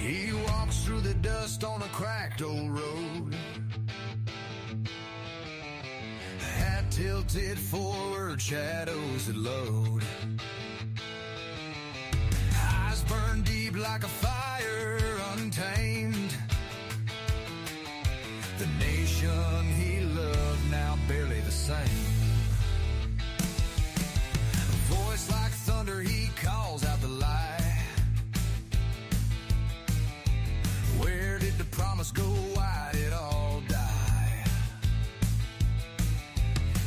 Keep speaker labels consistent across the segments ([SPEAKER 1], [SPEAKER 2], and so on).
[SPEAKER 1] He walks through the dust on a cracked old road. Hat tilted forward, shadows that load. Eyes burn deep like a fire, untamed. The nation he loved, now barely the same. A voice like thunder, he calls out the lie. Where did the promise go? Why did all die?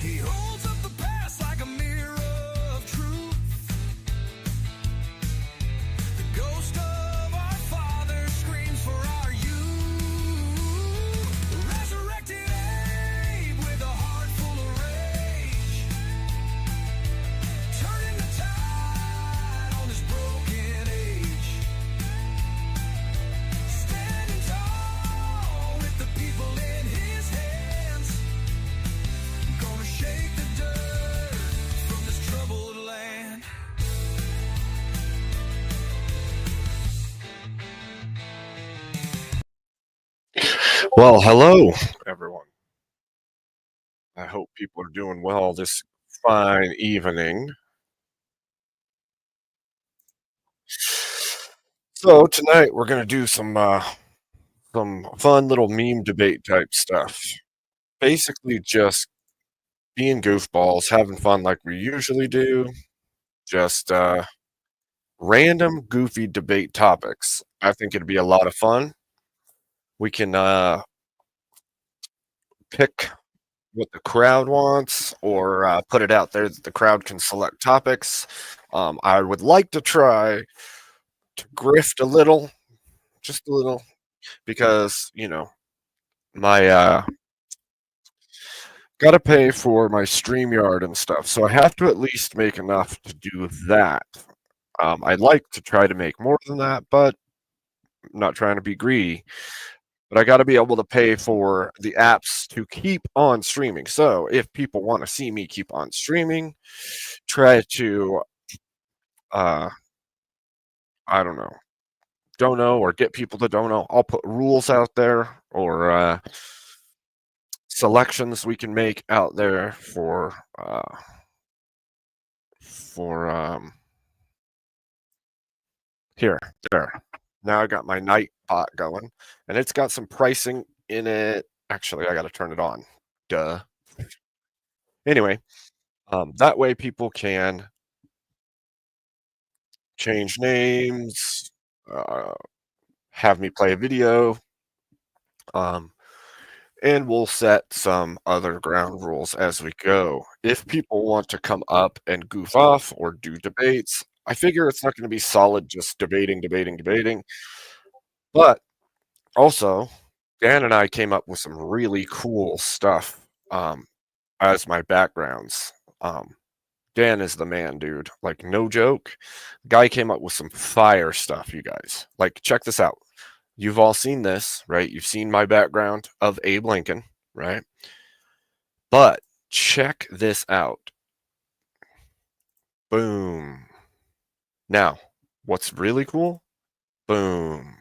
[SPEAKER 1] He holds up the past like a mirror of truth. The ghost of our father screams for our youth. Resurrected Abe with a heart full of rage, turning the tide on this broken age. Standing tall with the people in his hands, gonna shake the dirt from this troubled land.
[SPEAKER 2] Well, hello, everyone. I hope people are doing well this fine evening. So tonight we're gonna do some fun little meme debate type stuff. Basically, just being goofballs, having fun like we usually do. Just random goofy debate topics. I think it'd be a lot of fun. We can pick what the crowd wants, or put it out there that the crowd can select topics. I would like to try to grift a little, just a little, because my got to pay for my StreamYard and stuff, so I have to at least make enough to do that. I'd like to try to make more than that, but I'm not trying to be greedy. But I got to be able to pay for the apps to keep on streaming. So if people want to see me keep on streaming, try to, I don't know, or get people to don't know. I'll put rules out there, or selections we can make out there for there. Now I got my night bot going, and it's got some pricing in it. Actually, I got to turn it on. Duh. Anyway, that way people can change names, have me play a video, and we'll set some other ground rules as we go. If people want to come up and goof off or do debates, I figure it's not going to be solid just debating. But also, Dan and I came up with some really cool stuff as my backgrounds. Dan is the man, dude. Like, no joke. Guy came up with some fire stuff, you guys. Like, check this out. You've all seen this, right? You've seen my background of Abe Lincoln, right? But check this out. Boom. Now, what's really cool? Boom.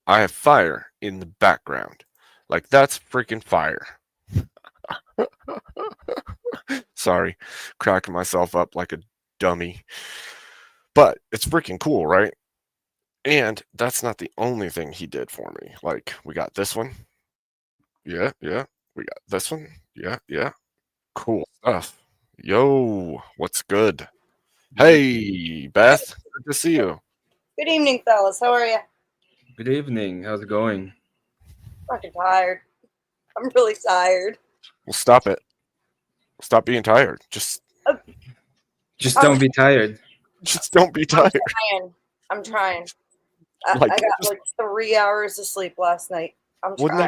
[SPEAKER 2] I have fire in the background. Like, that's freaking fire. Sorry, cracking myself up like a dummy. But it's freaking cool, right? And that's not the only thing he did for me. Like, we got this one. Yeah. We got this one. Yeah. Cool stuff. Yo, what's good? Hey, Beth. Good to see you.
[SPEAKER 3] Good evening, fellas. How are you?
[SPEAKER 4] Good evening. How's it going?
[SPEAKER 3] Fucking tired. I'm really tired.
[SPEAKER 2] Well, stop it. Stop being tired. Just
[SPEAKER 4] don't be tired.
[SPEAKER 2] Just don't be tired.
[SPEAKER 3] I'm trying. I
[SPEAKER 2] Like,
[SPEAKER 3] got like 3 hours of sleep last night. I'm trying.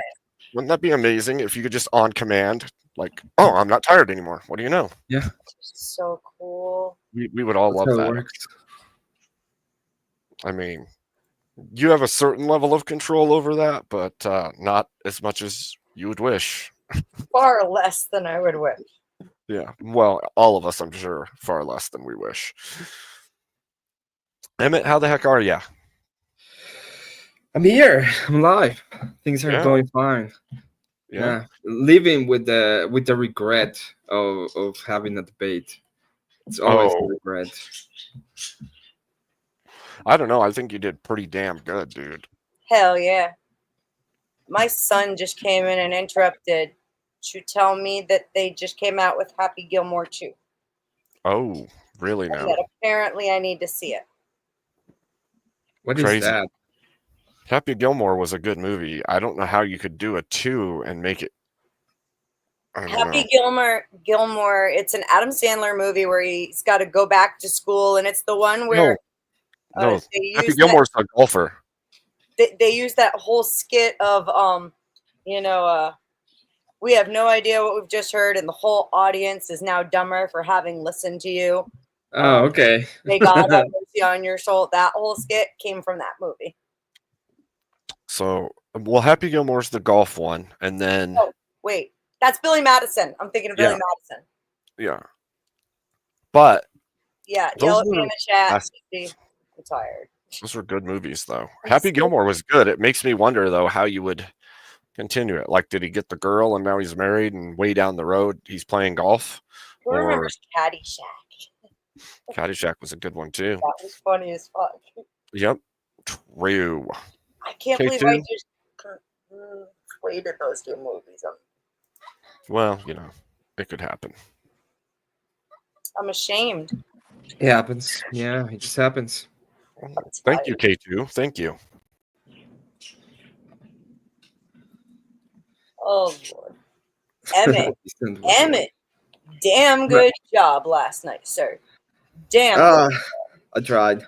[SPEAKER 2] Wouldn't that be amazing if you could just on command, like, oh, I'm not tired anymore. What do you know?
[SPEAKER 4] Yeah.
[SPEAKER 3] So cool.
[SPEAKER 2] We would all love
[SPEAKER 4] That's how
[SPEAKER 2] that.
[SPEAKER 4] it works.
[SPEAKER 2] I mean, you have a certain level of control over that, but not as much as you would wish.
[SPEAKER 3] Far less than I would wish.
[SPEAKER 2] Yeah, well, all of us, I'm sure, far less than we wish. Emmett, how the heck are ya?
[SPEAKER 4] I'm here. I'm alive. Things are
[SPEAKER 2] Yeah.
[SPEAKER 4] going fine.
[SPEAKER 2] Yeah.
[SPEAKER 4] Living with the regret of having a debate. It's always a
[SPEAKER 2] Oh,
[SPEAKER 4] regret.
[SPEAKER 2] I don't know. I think you did pretty damn good, dude.
[SPEAKER 3] Hell yeah. My son just came in and interrupted to tell me that they just came out with Happy Gilmore 2.
[SPEAKER 2] Oh, really
[SPEAKER 3] And
[SPEAKER 2] now?
[SPEAKER 3] that apparently I need to see it.
[SPEAKER 4] What is
[SPEAKER 2] Crazy.
[SPEAKER 4] that?
[SPEAKER 2] Happy Gilmore was a good movie. I don't know how you could do a 2 and make it. I don't
[SPEAKER 3] Happy
[SPEAKER 2] know.
[SPEAKER 3] Gilmore, it's an Adam Sandler movie where he's got to go back to school, and it's the one where
[SPEAKER 2] No,
[SPEAKER 3] they
[SPEAKER 2] Happy
[SPEAKER 3] use that
[SPEAKER 2] Gilmore's a golfer.
[SPEAKER 3] they use that whole skit of we have no idea what we've just heard, and the whole audience is now dumber for having listened to you.
[SPEAKER 4] Oh, okay.
[SPEAKER 3] May God have mercy on your soul. That whole skit came from that movie.
[SPEAKER 2] So, well, Happy Gilmore's the golf one, and then
[SPEAKER 3] Oh, wait. That's Billy Madison. I'm thinking of Billy
[SPEAKER 2] Yeah.
[SPEAKER 3] Madison.
[SPEAKER 2] yeah, but
[SPEAKER 3] Yeah,
[SPEAKER 2] those
[SPEAKER 3] yell at me
[SPEAKER 2] were
[SPEAKER 3] in the chat.
[SPEAKER 2] classic.
[SPEAKER 3] I'm tired.
[SPEAKER 2] Those were good movies, though.
[SPEAKER 3] I'm
[SPEAKER 2] Happy
[SPEAKER 3] so-
[SPEAKER 2] Gilmore was good. It makes me wonder, though, how you would continue it. Like, did he get the girl and now he's married, and way down the road he's playing golf?
[SPEAKER 3] Who
[SPEAKER 2] Or
[SPEAKER 3] remembers Caddyshack?
[SPEAKER 2] Caddyshack was a good one too.
[SPEAKER 3] That was funny as fuck.
[SPEAKER 2] Yep, true.
[SPEAKER 3] I can't believe
[SPEAKER 2] K2?
[SPEAKER 3] I just conflated those two movies.
[SPEAKER 2] Well, it could happen.
[SPEAKER 3] I'm ashamed.
[SPEAKER 4] It happens. Yeah, it just happens.
[SPEAKER 2] Thank you, K2. Thank you.
[SPEAKER 3] Oh, Lord. Emmett, damn good job last night, sir. Damn good.
[SPEAKER 4] I tried.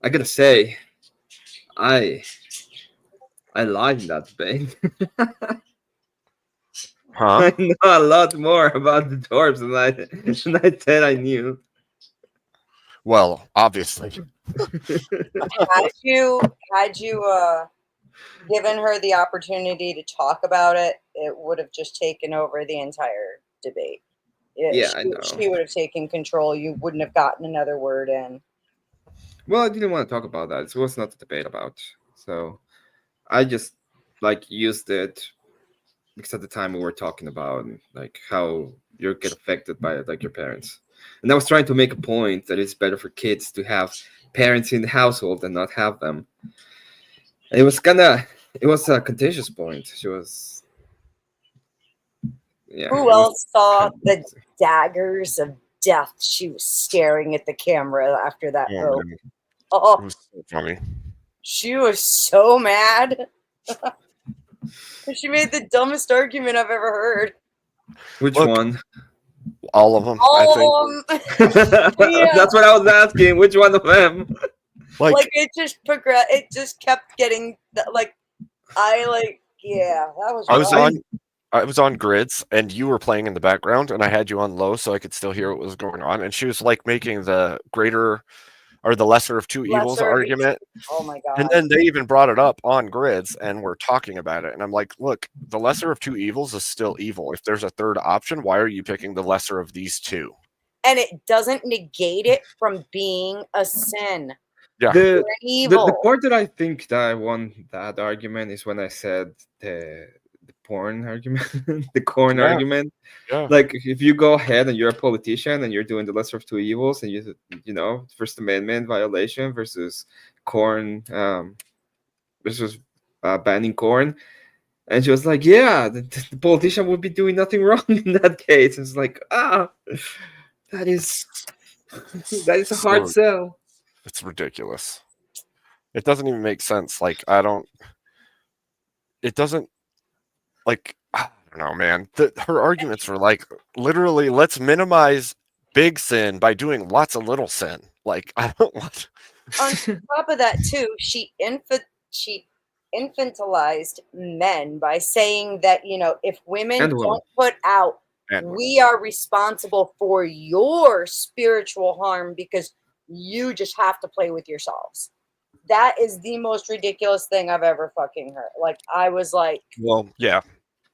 [SPEAKER 4] I gotta say, I lied in that debate.
[SPEAKER 2] Huh?
[SPEAKER 4] I know a lot more about the dwarves than I said I knew.
[SPEAKER 2] Well, obviously.
[SPEAKER 3] Had you given her the opportunity to talk about it, it would have just taken over the entire debate.
[SPEAKER 4] I know.
[SPEAKER 3] She would have taken control. You wouldn't have gotten another word in.
[SPEAKER 4] Well, I didn't want to talk about that. It was not a debate about. So I just used it because at the time we were talking about like how you get affected by it, like your parents. And I was trying to make a point that it's better for kids to have parents in the household than not have them. And it was a contentious point. She was, yeah.
[SPEAKER 3] Who else saw the daggers of death she was staring at the camera after that vote?
[SPEAKER 2] It
[SPEAKER 3] Oh,
[SPEAKER 2] was so funny.
[SPEAKER 3] she was so mad. She made the dumbest argument I've ever heard.
[SPEAKER 4] Which
[SPEAKER 2] Look,
[SPEAKER 4] one?
[SPEAKER 2] All of them,
[SPEAKER 3] All
[SPEAKER 2] I
[SPEAKER 3] of them. Yeah.
[SPEAKER 4] That's what I was asking. Which one of them?
[SPEAKER 2] think.
[SPEAKER 3] Like it just progressed. It just kept getting yeah. That was. rough.
[SPEAKER 2] I was on grids, and you were playing in the background, and I had you on low so I could still hear what was going on. And she was like making the greater or the lesser of two evils
[SPEAKER 3] Lesser of
[SPEAKER 2] argument.
[SPEAKER 3] Oh my god.
[SPEAKER 2] And then they even brought it up on grids, and we're talking about it. And I'm like, look, the lesser of two evils is still evil. If there's a third option, why are you picking the lesser of these two?
[SPEAKER 3] And it doesn't negate it from being a sin.
[SPEAKER 2] Yeah.
[SPEAKER 3] You're an evil.
[SPEAKER 4] The part that I think that I won that argument is when I said the porn argument, the corn
[SPEAKER 2] Yeah.
[SPEAKER 4] argument.
[SPEAKER 2] Yeah.
[SPEAKER 4] Like if you go ahead and you're a politician and you're doing the lesser of two evils, and you First Amendment violation versus corn, versus banning corn, and she was like, yeah, the politician would be doing nothing wrong in that case. It's like, that is a hard sell.
[SPEAKER 2] It's ridiculous. It doesn't even make sense. Like, it doesn't, like, I don't know, man. Her arguments were like, literally, let's minimize big sin by doing lots of little sin. Like, I don't want.
[SPEAKER 3] On top of that, too, she infantilized men by saying that, if women
[SPEAKER 4] And women.
[SPEAKER 3] don't put out, we are responsible for your spiritual harm because you just have to play with yourselves. That is the most ridiculous thing I've ever fucking heard. Like, I was like,
[SPEAKER 2] well, yeah,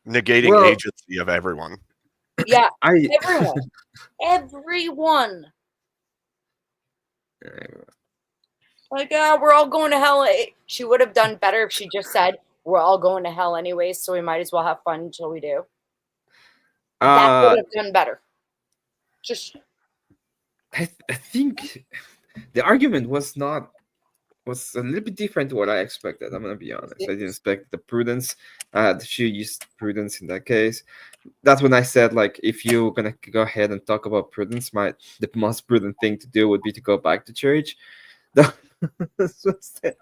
[SPEAKER 2] negating agency of everyone.
[SPEAKER 3] Yeah, everyone. Like, we're all going to hell. She would have done better if she just said, we're all going to hell anyways, so we might as well have fun until we do. That would have done better. Just
[SPEAKER 4] I think the argument was a little bit different to what I expected. I'm gonna be honest. I didn't expect the prudence. She used prudence in that case. That's when I said, like, if you're gonna go ahead and talk about prudence, the most prudent thing to do would be to go back to church. That's what I said.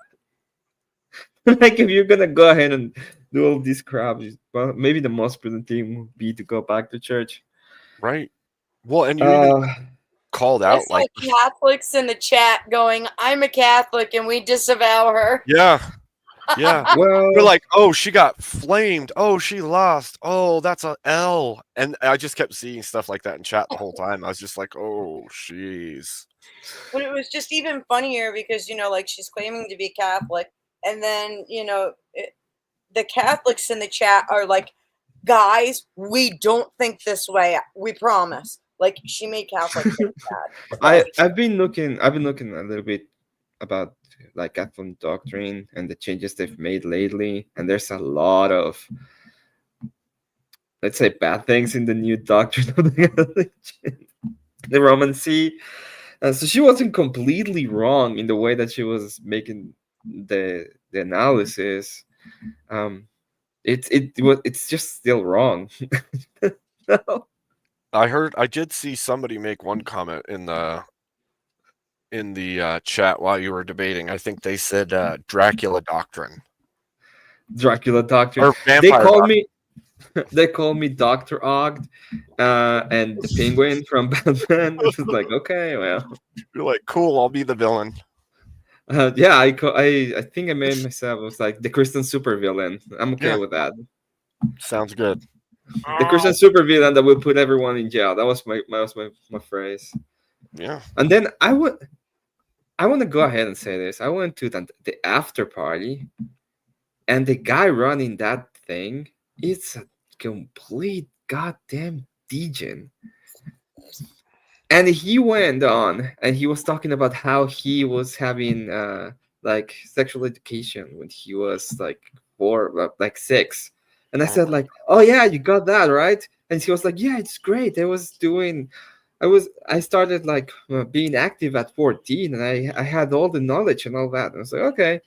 [SPEAKER 4] Like, if you're gonna go ahead and do all this crap, well, maybe the most prudent thing would be to go back to church.
[SPEAKER 2] Right. Well, and you even called out
[SPEAKER 3] it's like Catholics in the chat going, I'm a Catholic and we disavow her.
[SPEAKER 2] Yeah. Yeah.
[SPEAKER 4] Well,
[SPEAKER 2] we're like, oh, she got flamed. Oh, she lost. Oh, that's a L. And I just kept seeing stuff like that in chat the whole time. I was just like, oh, jeez.
[SPEAKER 3] But it was just even funnier because, like, she's claiming to be Catholic. And then, the Catholics in the chat are like, guys, we don't think this way. We promise. Like, she made Catholics think bad.
[SPEAKER 4] I've been looking a little bit about, like, Catholic doctrine and the changes they've made lately, and there's a lot of, let's say, bad things in the new doctrine of the religion, the Roman See. So she wasn't completely wrong in the way that she was making the analysis. It's just still wrong. No.
[SPEAKER 2] I did see somebody make one comment in the chat while you were debating. I think they said Dracula doctrine.
[SPEAKER 4] Dracula doctrine.
[SPEAKER 2] Or vampire
[SPEAKER 4] They call me Dr. Ogd and the Penguin from Batman. It's like, okay, well.
[SPEAKER 2] You're like, cool, I'll be the villain.
[SPEAKER 4] Yeah, I think I made myself. It was like the Christian supervillain. I'm okay with that.
[SPEAKER 2] Sounds good.
[SPEAKER 4] The Christian supervillain that will put everyone in jail. That was my phrase.
[SPEAKER 2] Yeah.
[SPEAKER 4] And then I want to go ahead and say this. I went to the after party, and the guy running that thing, it's a complete goddamn degen. And he went on and he was talking about how he was having like sexual education when he was like 6. And I said, like, oh yeah, you got that, right? And he was like, yeah, it's great. I started like being active at 14, and I had all the knowledge and all that. And I was like, okay.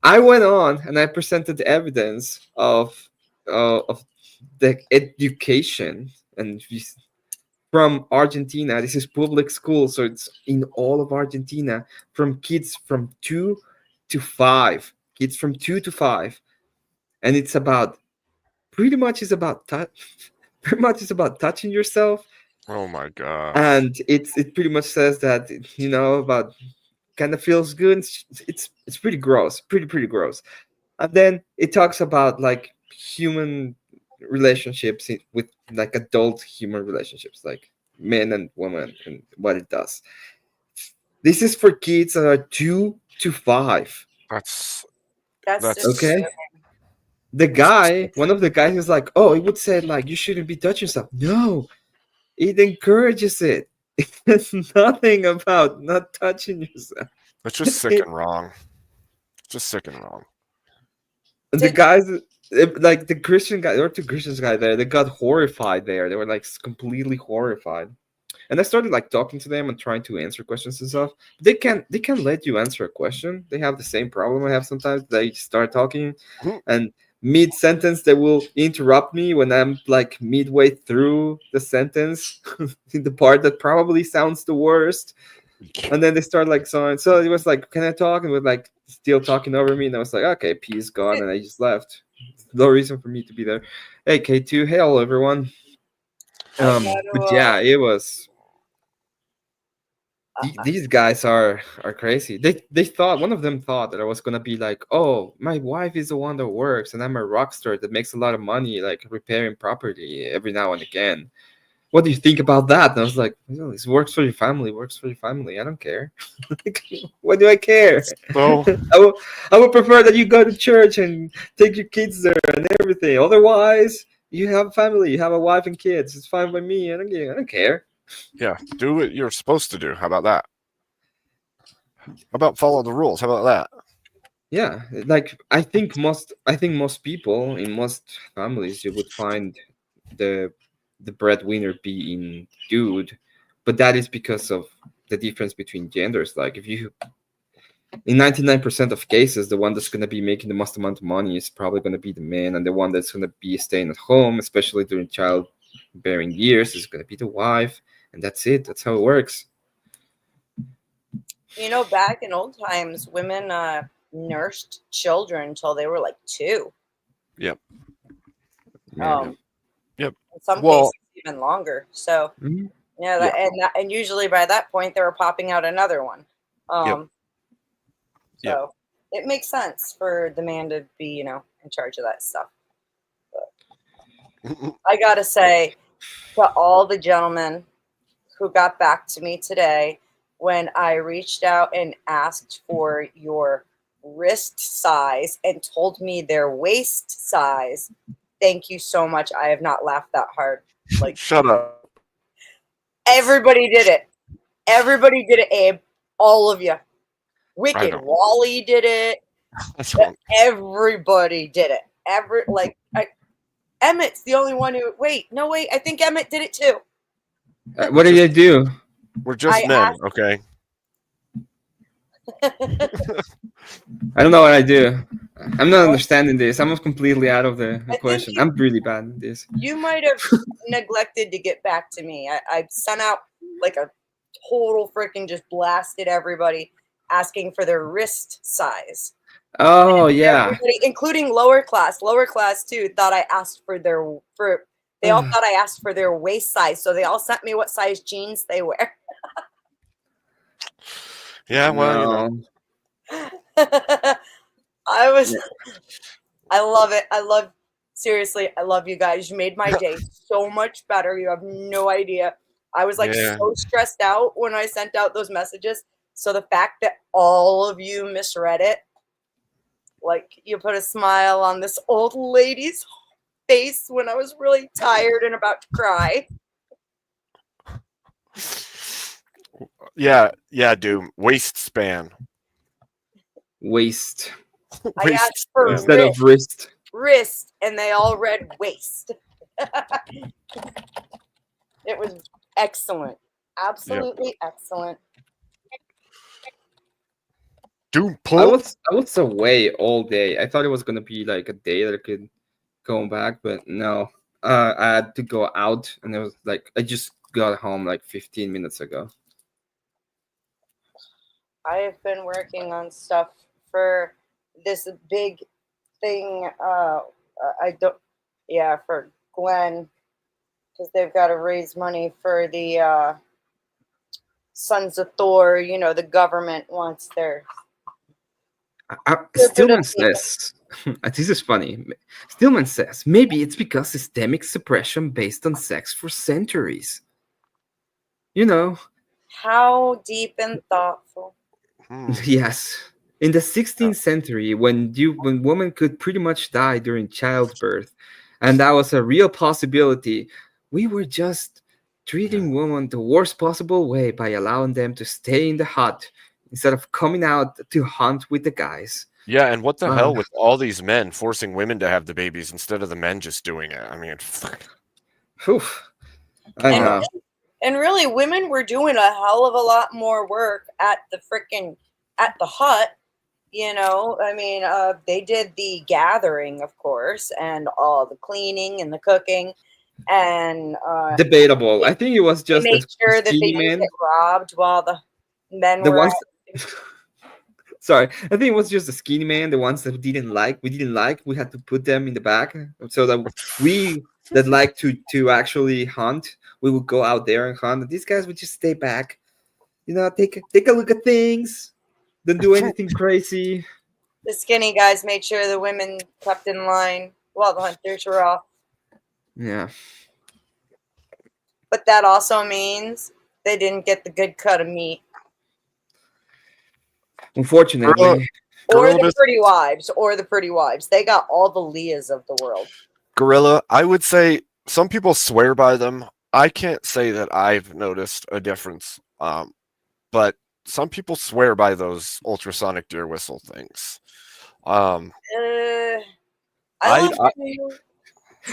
[SPEAKER 4] I went on and I presented the evidence of the education and from Argentina. This is public school, so it's in all of Argentina, from kids from 2 to 5. Kids from 2 to 5. And it's pretty much about touching yourself.
[SPEAKER 2] Oh my god.
[SPEAKER 4] And it pretty much says that, about kind of feels good. It's pretty gross, pretty gross. And then it talks about like human relationships with like adult human relationships, like men and women, and what it does. This is for kids that are 2 to 5.
[SPEAKER 2] That's
[SPEAKER 4] okay. One of the guys was like, oh, it would say like you shouldn't be touching stuff. No, it encourages it. It's nothing about not touching yourself.
[SPEAKER 2] It's just sick and wrong. Just sick and wrong.
[SPEAKER 4] The guys, like the Christian guy, there were 2 Christians guy there. They got horrified there. They were like completely horrified. And I started like talking to them and trying to answer questions and stuff. They can let you answer a question. They have the same problem I have sometimes. They start talking and mid-sentence they will interrupt me when I'm like midway through the sentence in the part that probably sounds the worst. And then they start like so it was like, can I talk? And we're like still talking over me, and I was like, okay, peace, gone, and I just left. No reason for me to be there. Hey, K2, hey, hello everyone. But yeah, it was. These guys are crazy. They thought, one of them thought that I was gonna be like, oh, my wife is the one that works, and I'm a rock star that makes a lot of money, like repairing property every now and again. What do you think about that? And I was like, this works for your family. I don't care. What do I care?
[SPEAKER 2] So
[SPEAKER 4] I would prefer that you go to church and take your kids there and everything. Otherwise, you have a family, you have a wife and kids. It's fine by me. I don't care.
[SPEAKER 2] Yeah, do what you're supposed to do. How about that? about follow the rules? How about that?
[SPEAKER 4] Yeah, like I think most people in most families you would find the the breadwinner being dude, but that is because of the difference between genders. Like if you in 99% of cases, the one that's going to be making the most amount of money is probably going to be the man, and the one that's going to be staying at home, especially during childbearing years, is going to be the wife, and that's it. That's how it works.
[SPEAKER 3] You know, back in old times, women nursed children until they were like 2.
[SPEAKER 2] Yep.
[SPEAKER 3] Um,
[SPEAKER 2] Yep.
[SPEAKER 3] in some
[SPEAKER 2] Well-
[SPEAKER 3] cases, even longer. So,
[SPEAKER 4] Mhm.
[SPEAKER 3] yeah, and usually by that point, they were popping out another one. So it makes sense for the man to be, you know, in charge of that stuff. But I gotta say, to all the gentlemen who got back to me today when I reached out and asked for your wrist size and told me their waist size, thank you so much. I have not laughed that hard. Like,
[SPEAKER 2] Shut up.
[SPEAKER 3] everybody did it. Everybody did it, Abe. All of you. Wicked
[SPEAKER 2] don't-
[SPEAKER 3] Wally did it.
[SPEAKER 2] That's all.
[SPEAKER 3] Everybody did it. Emmett's the only one who. Wait, I think Emmett did it too.
[SPEAKER 4] What did they do?
[SPEAKER 2] We're just
[SPEAKER 3] I
[SPEAKER 2] men,
[SPEAKER 3] asked-
[SPEAKER 2] okay?
[SPEAKER 4] I don't know what I do. I'm not understanding this. I'm completely out of the
[SPEAKER 3] think
[SPEAKER 4] equation.
[SPEAKER 3] you-
[SPEAKER 4] I'm really bad at this.
[SPEAKER 3] You might have neglected to get back to me. I sent out like a total freaking just blasted everybody asking for their wrist size.
[SPEAKER 4] Oh yeah.
[SPEAKER 3] Everybody, including lower class too, thought I asked for they all thought I asked for their waist size, so they all sent me what size jeans they wear.
[SPEAKER 2] Yeah, well, you know.
[SPEAKER 3] I love it. Seriously, I love you guys. You made my day so much better. You have no idea. I was like
[SPEAKER 2] Yeah.
[SPEAKER 3] so stressed out when I sent out those messages. So the fact that all of you misread it, like you put a smile on this old lady's face when I was really tired and about to cry.
[SPEAKER 2] Yeah, Doom. Waist span.
[SPEAKER 4] Waist
[SPEAKER 3] I
[SPEAKER 2] Waist
[SPEAKER 3] asked for
[SPEAKER 4] instead of wrist.
[SPEAKER 3] wrist, and they all read waist. It was excellent. Absolutely excellent.
[SPEAKER 2] Doom
[SPEAKER 4] I
[SPEAKER 2] pull.
[SPEAKER 4] was away all day. I thought it was gonna be like a day that I could go back, but no. I had to go out, and it was like I just got home like 15 minutes ago.
[SPEAKER 3] I have been working on stuff for this big thing. I don't, yeah, for Glenn, because they've got to raise money for the Sons of Thor. You know, the government wants their.
[SPEAKER 4] Stillman says, this is funny. Stillman says maybe it's because systemic suppression based on sex for centuries. You know,
[SPEAKER 3] How deep and thoughtful.
[SPEAKER 4] yes. In the 16th century, when women could pretty much die during childbirth, and that was a real possibility, we were just treating women the worst possible way by allowing them to stay in the hut instead of coming out to hunt with the guys.
[SPEAKER 2] Yeah, and what the hell with all these men forcing women to have the babies instead of the men just doing it? I mean,
[SPEAKER 4] Whew. I know.
[SPEAKER 3] And really, women were doing a hell of a lot more work at the hut. You know, I mean, they did the gathering, of course, and all the cleaning and the cooking, and
[SPEAKER 4] Debatable. I think it was
[SPEAKER 3] they
[SPEAKER 4] just
[SPEAKER 3] made sure that they
[SPEAKER 4] skinny
[SPEAKER 3] didn't
[SPEAKER 4] man.
[SPEAKER 3] get robbed while the men
[SPEAKER 4] The
[SPEAKER 3] were.
[SPEAKER 4] ones. Sorry, I think it was just the skinny man. The ones that we didn't like, we had to put them in the back so that we that like to actually hunt, we would go out there and hunt. And these guys would just stay back, you know, take a look at things, don't do anything crazy.
[SPEAKER 3] The skinny guys made sure the women kept in line while the hunters were off.
[SPEAKER 4] Yeah.
[SPEAKER 3] But that also means they didn't get the good cut of meat.
[SPEAKER 4] Unfortunately.
[SPEAKER 3] Or the pretty wives. They got all the Leahs of the world.
[SPEAKER 2] Gorilla, I would say some people swear by them. I can't say that I've noticed a difference. But some people swear by those ultrasonic deer whistle things.
[SPEAKER 3] I
[SPEAKER 2] I-
[SPEAKER 3] like you.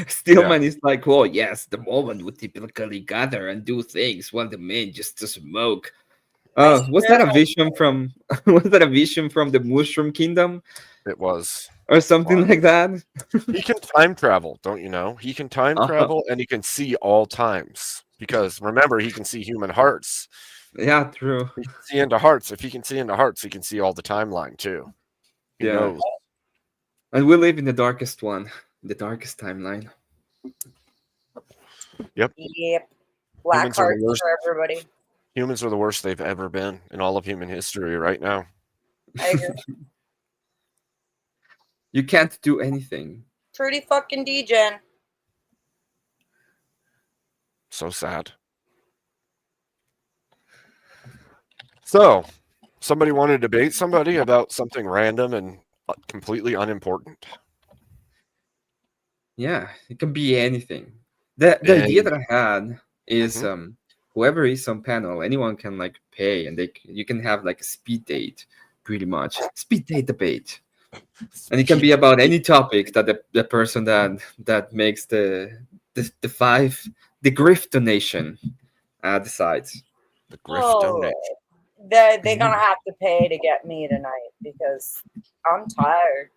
[SPEAKER 4] Stillman is like, oh yes, the woman would typically gather and do things while the men just to smoke. Was that a vision from was that a vision from the Mushroom Kingdom
[SPEAKER 2] It was.
[SPEAKER 4] or something like that?
[SPEAKER 2] He can time travel, don't you know? He can time
[SPEAKER 4] Uh-huh.
[SPEAKER 2] travel and he can see all times. Because remember, he can see human hearts.
[SPEAKER 4] Yeah, true.
[SPEAKER 2] He can see into hearts. If he can see into hearts, he can see all the timeline too. He
[SPEAKER 4] Yeah.
[SPEAKER 2] knows.
[SPEAKER 4] And we live in the darkest one, the darkest timeline.
[SPEAKER 2] Yep.
[SPEAKER 3] Black
[SPEAKER 2] Humans are the
[SPEAKER 3] hearts
[SPEAKER 2] worst.
[SPEAKER 3] for everybody.
[SPEAKER 2] Humans are the worst they've ever been in all of human history right now.
[SPEAKER 3] I agree.
[SPEAKER 4] You can't do anything.
[SPEAKER 3] Pretty fucking degen.
[SPEAKER 2] So sad. So, somebody want to debate somebody about something random and completely unimportant?
[SPEAKER 4] Yeah, it can be anything. The idea that I had is whoever is on panel, anyone can like pay, and you can have like a speed date, pretty much speed date debate, and it can be about any topic that the person that makes the grift donation decides.
[SPEAKER 2] The grift donate.
[SPEAKER 3] They're gonna have to pay to get me tonight because I'm tired.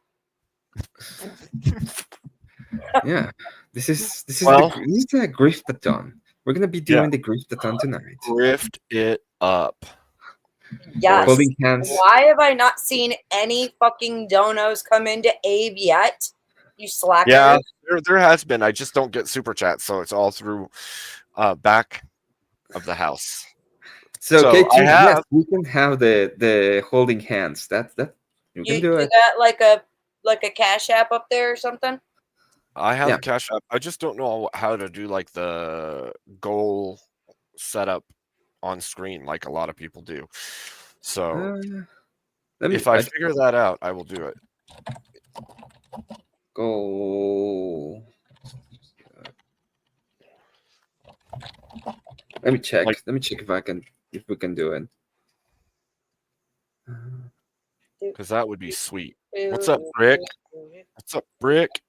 [SPEAKER 4] Yeah, this is
[SPEAKER 2] Well-
[SPEAKER 4] this is a griftathon. We're gonna be doing the griftathon tonight.
[SPEAKER 2] Grift it up.
[SPEAKER 3] Yes.
[SPEAKER 4] Holding hands.
[SPEAKER 3] Why have I not seen any fucking donos come into Abe yet? You slacker.
[SPEAKER 2] Yeah, there has been. I just don't get super chats, so it's all through back of the house.
[SPEAKER 4] So
[SPEAKER 2] So,
[SPEAKER 4] K2,
[SPEAKER 2] I have-
[SPEAKER 4] yes, we can have the holding hands. That you can do it.
[SPEAKER 3] got like a cash app up there or something?
[SPEAKER 2] I have
[SPEAKER 4] Yeah.
[SPEAKER 2] a cash app. I just don't know how to do like the goal setup on screen like a lot of people do. So if I figure that out, I will do it.
[SPEAKER 4] Go. Let me check.
[SPEAKER 2] Like-
[SPEAKER 4] Let me check if we can do it.
[SPEAKER 2] Because that would be sweet. What's up, Brick? What's up, Brick?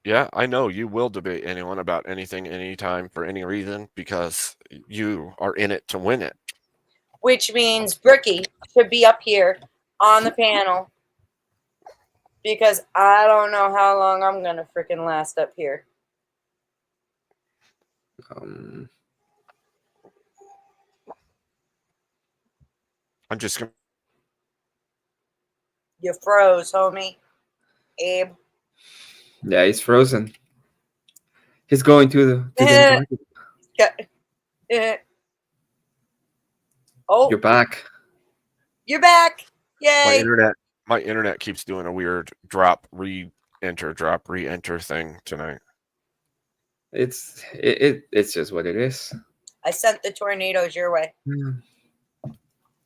[SPEAKER 2] Yeah, I know you will debate anyone about anything, anytime, for any reason, because you are in it to win it.
[SPEAKER 3] Which means Bricky should be up here on the panel because I don't know how long I'm gonna freaking last up here.
[SPEAKER 2] I'm just gonna.
[SPEAKER 3] You froze, homie. Abe.
[SPEAKER 4] Yeah, he's frozen. He's going to the Antarctica.
[SPEAKER 3] Oh,
[SPEAKER 4] You're back.
[SPEAKER 3] you're back. Yay.
[SPEAKER 2] My internet keeps doing a weird drop re-enter thing tonight.
[SPEAKER 4] It's just what it is.
[SPEAKER 3] I sent the tornadoes your way.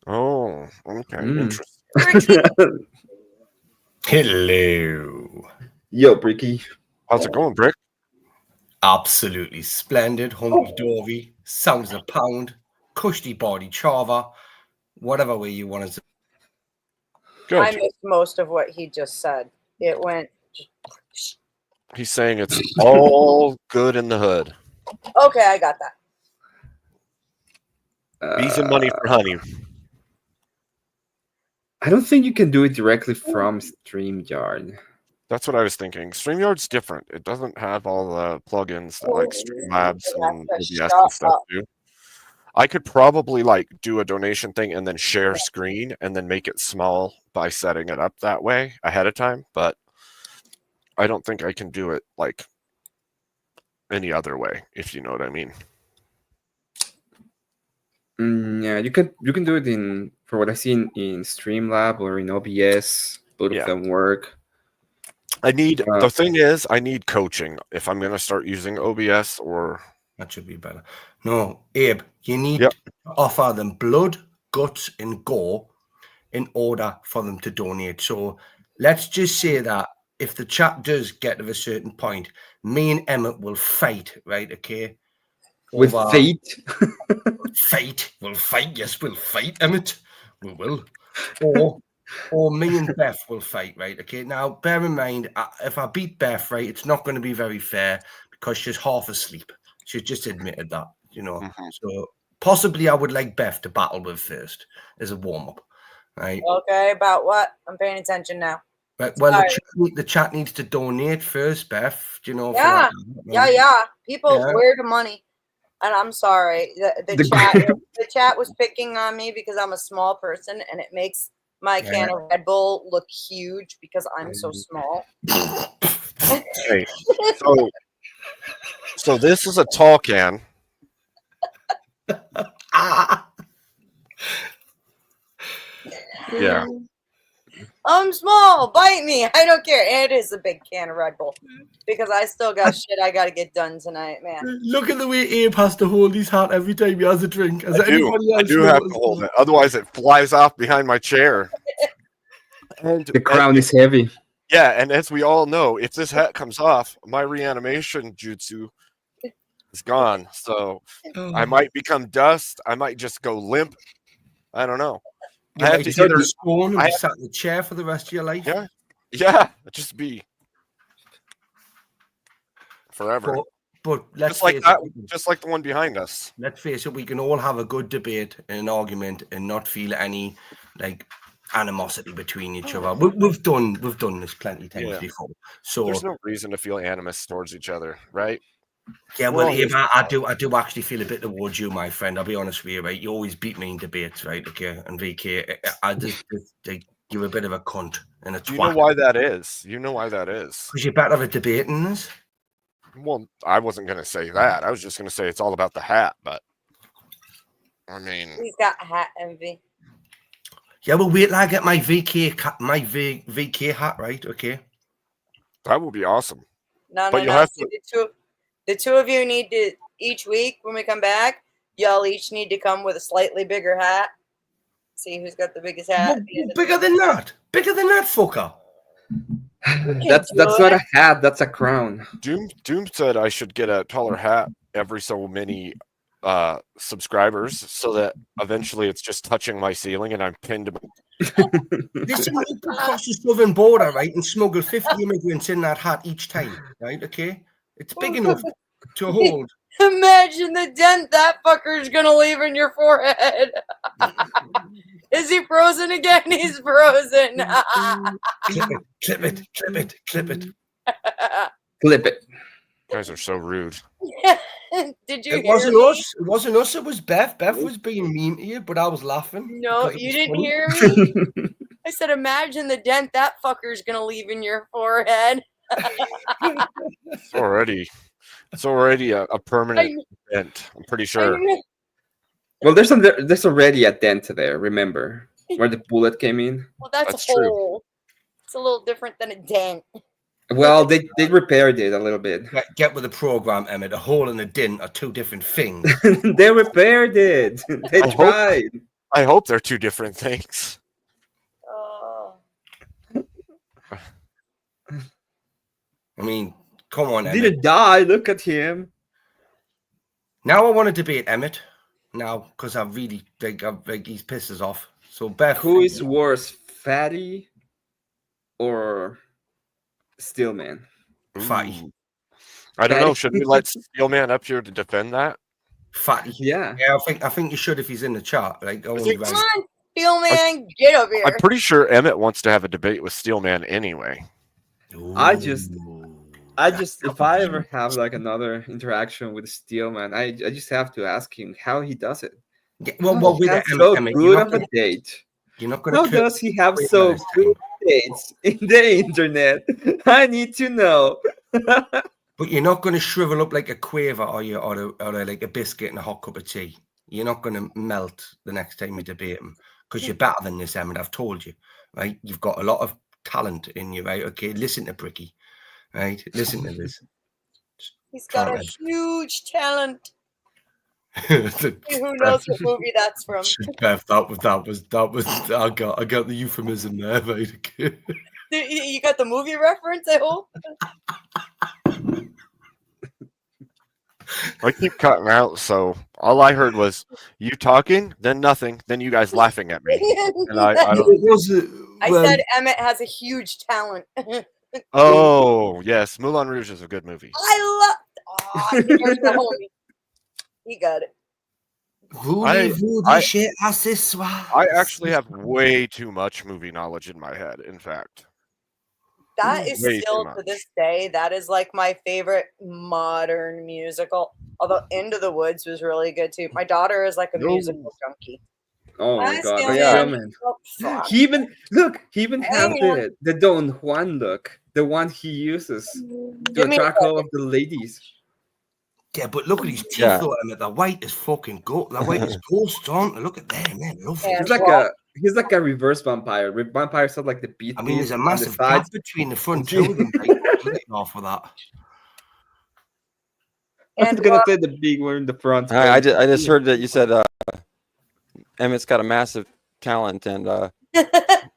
[SPEAKER 2] Oh, okay, interesting.
[SPEAKER 3] Bricky.
[SPEAKER 5] Hello.
[SPEAKER 4] Yo, Bricky.
[SPEAKER 2] How's it going, Brick?
[SPEAKER 5] Absolutely splendid, hunky dory, sounds a pound, cushy body chava, whatever way you want to say.
[SPEAKER 2] Good.
[SPEAKER 3] I missed most of what he just said. It went.
[SPEAKER 2] He's saying it's all good in the hood.
[SPEAKER 3] Okay, I got that.
[SPEAKER 2] Bees and money for honey.
[SPEAKER 4] I don't think you can do it directly from StreamYard.
[SPEAKER 2] That's what I was thinking. StreamYard's different. It doesn't have all the plugins that like Streamlabs and OBS and stuff do. I could probably like do a donation thing and then share screen and then make it small by setting it up that way ahead of time, but I don't think I can do it like any other way, if you know what I mean.
[SPEAKER 4] Yeah, you can do it for what I see in Streamlab or in OBS. Both of them work.
[SPEAKER 2] The thing is, I need coaching if I'm going to start using OBS or.
[SPEAKER 5] That should be better. No, Abe, you need to offer them blood, guts, and gore in order for them to donate. So let's just say that if the chat does get to a certain point, me and Emmett will fight, right? Okay.
[SPEAKER 4] With
[SPEAKER 5] over
[SPEAKER 4] fate.
[SPEAKER 5] Fight. We'll fight. Yes, we'll fight, Emmett. We will. Or me and Beth will fight, right? Okay. Now, bear in mind, if I beat Beth, right, it's not going to be very fair because she's half asleep. She's just admitted that, you know. So possibly I would like Beth to battle with first as a warm up, right?
[SPEAKER 3] Okay, about what? I'm paying attention now.
[SPEAKER 5] Right. Well, the chat needs to donate first, Beth. Do you know?
[SPEAKER 3] Yeah, yeah. People,
[SPEAKER 5] Yeah.
[SPEAKER 3] where the money? And I'm sorry, the chat was picking on me because I'm a small person, and it makes my can of Red Bull look huge because I'm so small.
[SPEAKER 2] Hey, so this is a tall can. Yeah.
[SPEAKER 3] I'm small. Bite me. I don't care. And it is a big can of Red Bull because I still got shit I got to get done tonight, man.
[SPEAKER 5] Look at the way Abe has to hold his hat every time he has a drink.
[SPEAKER 2] I do have to hold it. Otherwise, it flies off behind my chair. And,
[SPEAKER 4] The crown is heavy.
[SPEAKER 2] Yeah, and as we all know, if this hat comes off, my reanimation jutsu is gone. So I might become dust. I might just go limp. I don't know.
[SPEAKER 5] You might sit in stone and sat in the chair for the rest of your life.
[SPEAKER 2] Yeah, just be forever.
[SPEAKER 5] But let's
[SPEAKER 2] just like that, just like the one behind us.
[SPEAKER 5] Let's face it, we can all have a good debate and an argument and not feel any like animosity between each other. We've done this plenty of times before. So
[SPEAKER 2] there's no reason to feel animus towards each other, right?
[SPEAKER 5] Yeah, well, Abe, I do actually feel a bit towards you, my friend. I'll be honest with you, right? You always beat me in debates, right? Okay, and VK, you're a bit of a cunt and a twat.
[SPEAKER 2] You know why that is? You know why that is?
[SPEAKER 5] Because you're better at debating this.
[SPEAKER 2] Well, I wasn't going to say that. I was just going to say it's all about the hat, but I mean,
[SPEAKER 3] he's got hat envy.
[SPEAKER 5] Yeah, well, wait till I get my VK hat, right? Okay,
[SPEAKER 2] that will be awesome.
[SPEAKER 3] No, have to. The two of you need to, each week when we come back, y'all each need to come with a slightly bigger hat. See who's got the biggest hat.
[SPEAKER 5] Well, bigger than that, fucker.
[SPEAKER 4] That's not a hat. That's a crown.
[SPEAKER 2] Doom said I should get a taller hat every so many subscribers, so that eventually it's just touching my ceiling and I'm pinned.
[SPEAKER 5] Listen, we go across the southern border, right, and smuggle 50 immigrants in that hat each time, right? Okay, it's big enough to hold.
[SPEAKER 3] Imagine the dent that fucker's gonna leave in your forehead. Is he frozen again? He's frozen.
[SPEAKER 5] Clip it.
[SPEAKER 2] Clip it. You guys are so rude.
[SPEAKER 3] Did you?
[SPEAKER 5] It wasn't us. It wasn't us. It was Beth. Beth was being mean to you, but I was laughing.
[SPEAKER 3] No, you didn't hear me. I said, imagine the dent that fucker's gonna leave in your forehead.
[SPEAKER 2] It's already a permanent dent. I'm pretty sure.
[SPEAKER 4] Well, there's already a dent there. Remember where the bullet came in?
[SPEAKER 3] Well, that's a hole. True. It's a little different than a dent.
[SPEAKER 4] Well, they repaired it a little bit.
[SPEAKER 5] Get with the program, Emmett. A hole and a dent are two different things.
[SPEAKER 4] They repaired it. They tried.
[SPEAKER 2] I hope they're two different things.
[SPEAKER 5] I mean, come on, Emmett.
[SPEAKER 4] Didn't die. Look at him.
[SPEAKER 5] Now I want to debate Emmett. Now, because I really think he's pisses off. So, Beth,
[SPEAKER 4] who is worse, Fatty or Steelman?
[SPEAKER 5] Fatty.
[SPEAKER 2] I don't know. Should we let Steelman up here to defend that?
[SPEAKER 5] Fatty.
[SPEAKER 4] Yeah.
[SPEAKER 5] I think you should if he's in the chat. Like,
[SPEAKER 3] come on, Steelman, get over here.
[SPEAKER 2] I'm pretty sure Emmett wants to have a debate with Steelman anyway.
[SPEAKER 4] Ooh. I just if I ever have like another interaction with Steelman, I just have to ask him how he does it.
[SPEAKER 5] Yeah, well, with
[SPEAKER 4] that's so good of a date.
[SPEAKER 5] You're not going
[SPEAKER 4] to. How does he have so good dates in the internet? I need to know.
[SPEAKER 5] But you're not going to shrivel up like a quaver, or like a biscuit and a hot cup of tea. You're not going to melt the next time you debate him because you're better than this, Emmett. I've told you, right? You've got a lot of talent in you, right? Okay, listen to Bricky. Right, listen to this.
[SPEAKER 3] He's got a huge talent. Who knows what movie that's from?
[SPEAKER 5] Beth, that was. I got the euphemism there, right?
[SPEAKER 3] You got the movie reference, I hope.
[SPEAKER 2] I keep cutting out, so all I heard was you talking, then nothing, then you guys laughing at me. And I don't.
[SPEAKER 5] It was,
[SPEAKER 3] I
[SPEAKER 5] well,
[SPEAKER 3] said Emmett has a huge talent.
[SPEAKER 2] Oh yes, Moulin Rouge is a good movie.
[SPEAKER 3] I love. Oh, there's the homie. He got it.
[SPEAKER 2] I actually have way too much movie knowledge in my head. In fact,
[SPEAKER 3] That is
[SPEAKER 2] way too
[SPEAKER 3] still to
[SPEAKER 2] much.
[SPEAKER 3] this day. That is like my favorite modern musical. Although Into the Woods was really good too. My daughter is like a musical junkie.
[SPEAKER 4] Oh my
[SPEAKER 3] Hi,
[SPEAKER 4] god!
[SPEAKER 3] Stillman.
[SPEAKER 4] Stillman.
[SPEAKER 3] Oh, fuck.
[SPEAKER 4] He even has
[SPEAKER 3] Hang on.
[SPEAKER 4] the Don Juan look, the one he uses to
[SPEAKER 3] Give me a
[SPEAKER 4] attract all of
[SPEAKER 3] second.
[SPEAKER 4] the ladies.
[SPEAKER 5] Yeah, but look at his teeth,
[SPEAKER 6] Yeah.
[SPEAKER 5] though, and the white is fucking gold. The white is ghosts, aren't they? Look at them, man. Lovely.
[SPEAKER 3] Yeah.
[SPEAKER 4] He's like a reverse vampire. Vampires have like the beat.
[SPEAKER 5] I mean, there's a
[SPEAKER 4] on the
[SPEAKER 5] massive
[SPEAKER 4] sides.
[SPEAKER 5] gap between the front two of them. Like, off of that.
[SPEAKER 4] I was
[SPEAKER 3] And
[SPEAKER 4] gonna say the big one in the front.
[SPEAKER 6] I just heard that you said Emmett's got a massive talent, and I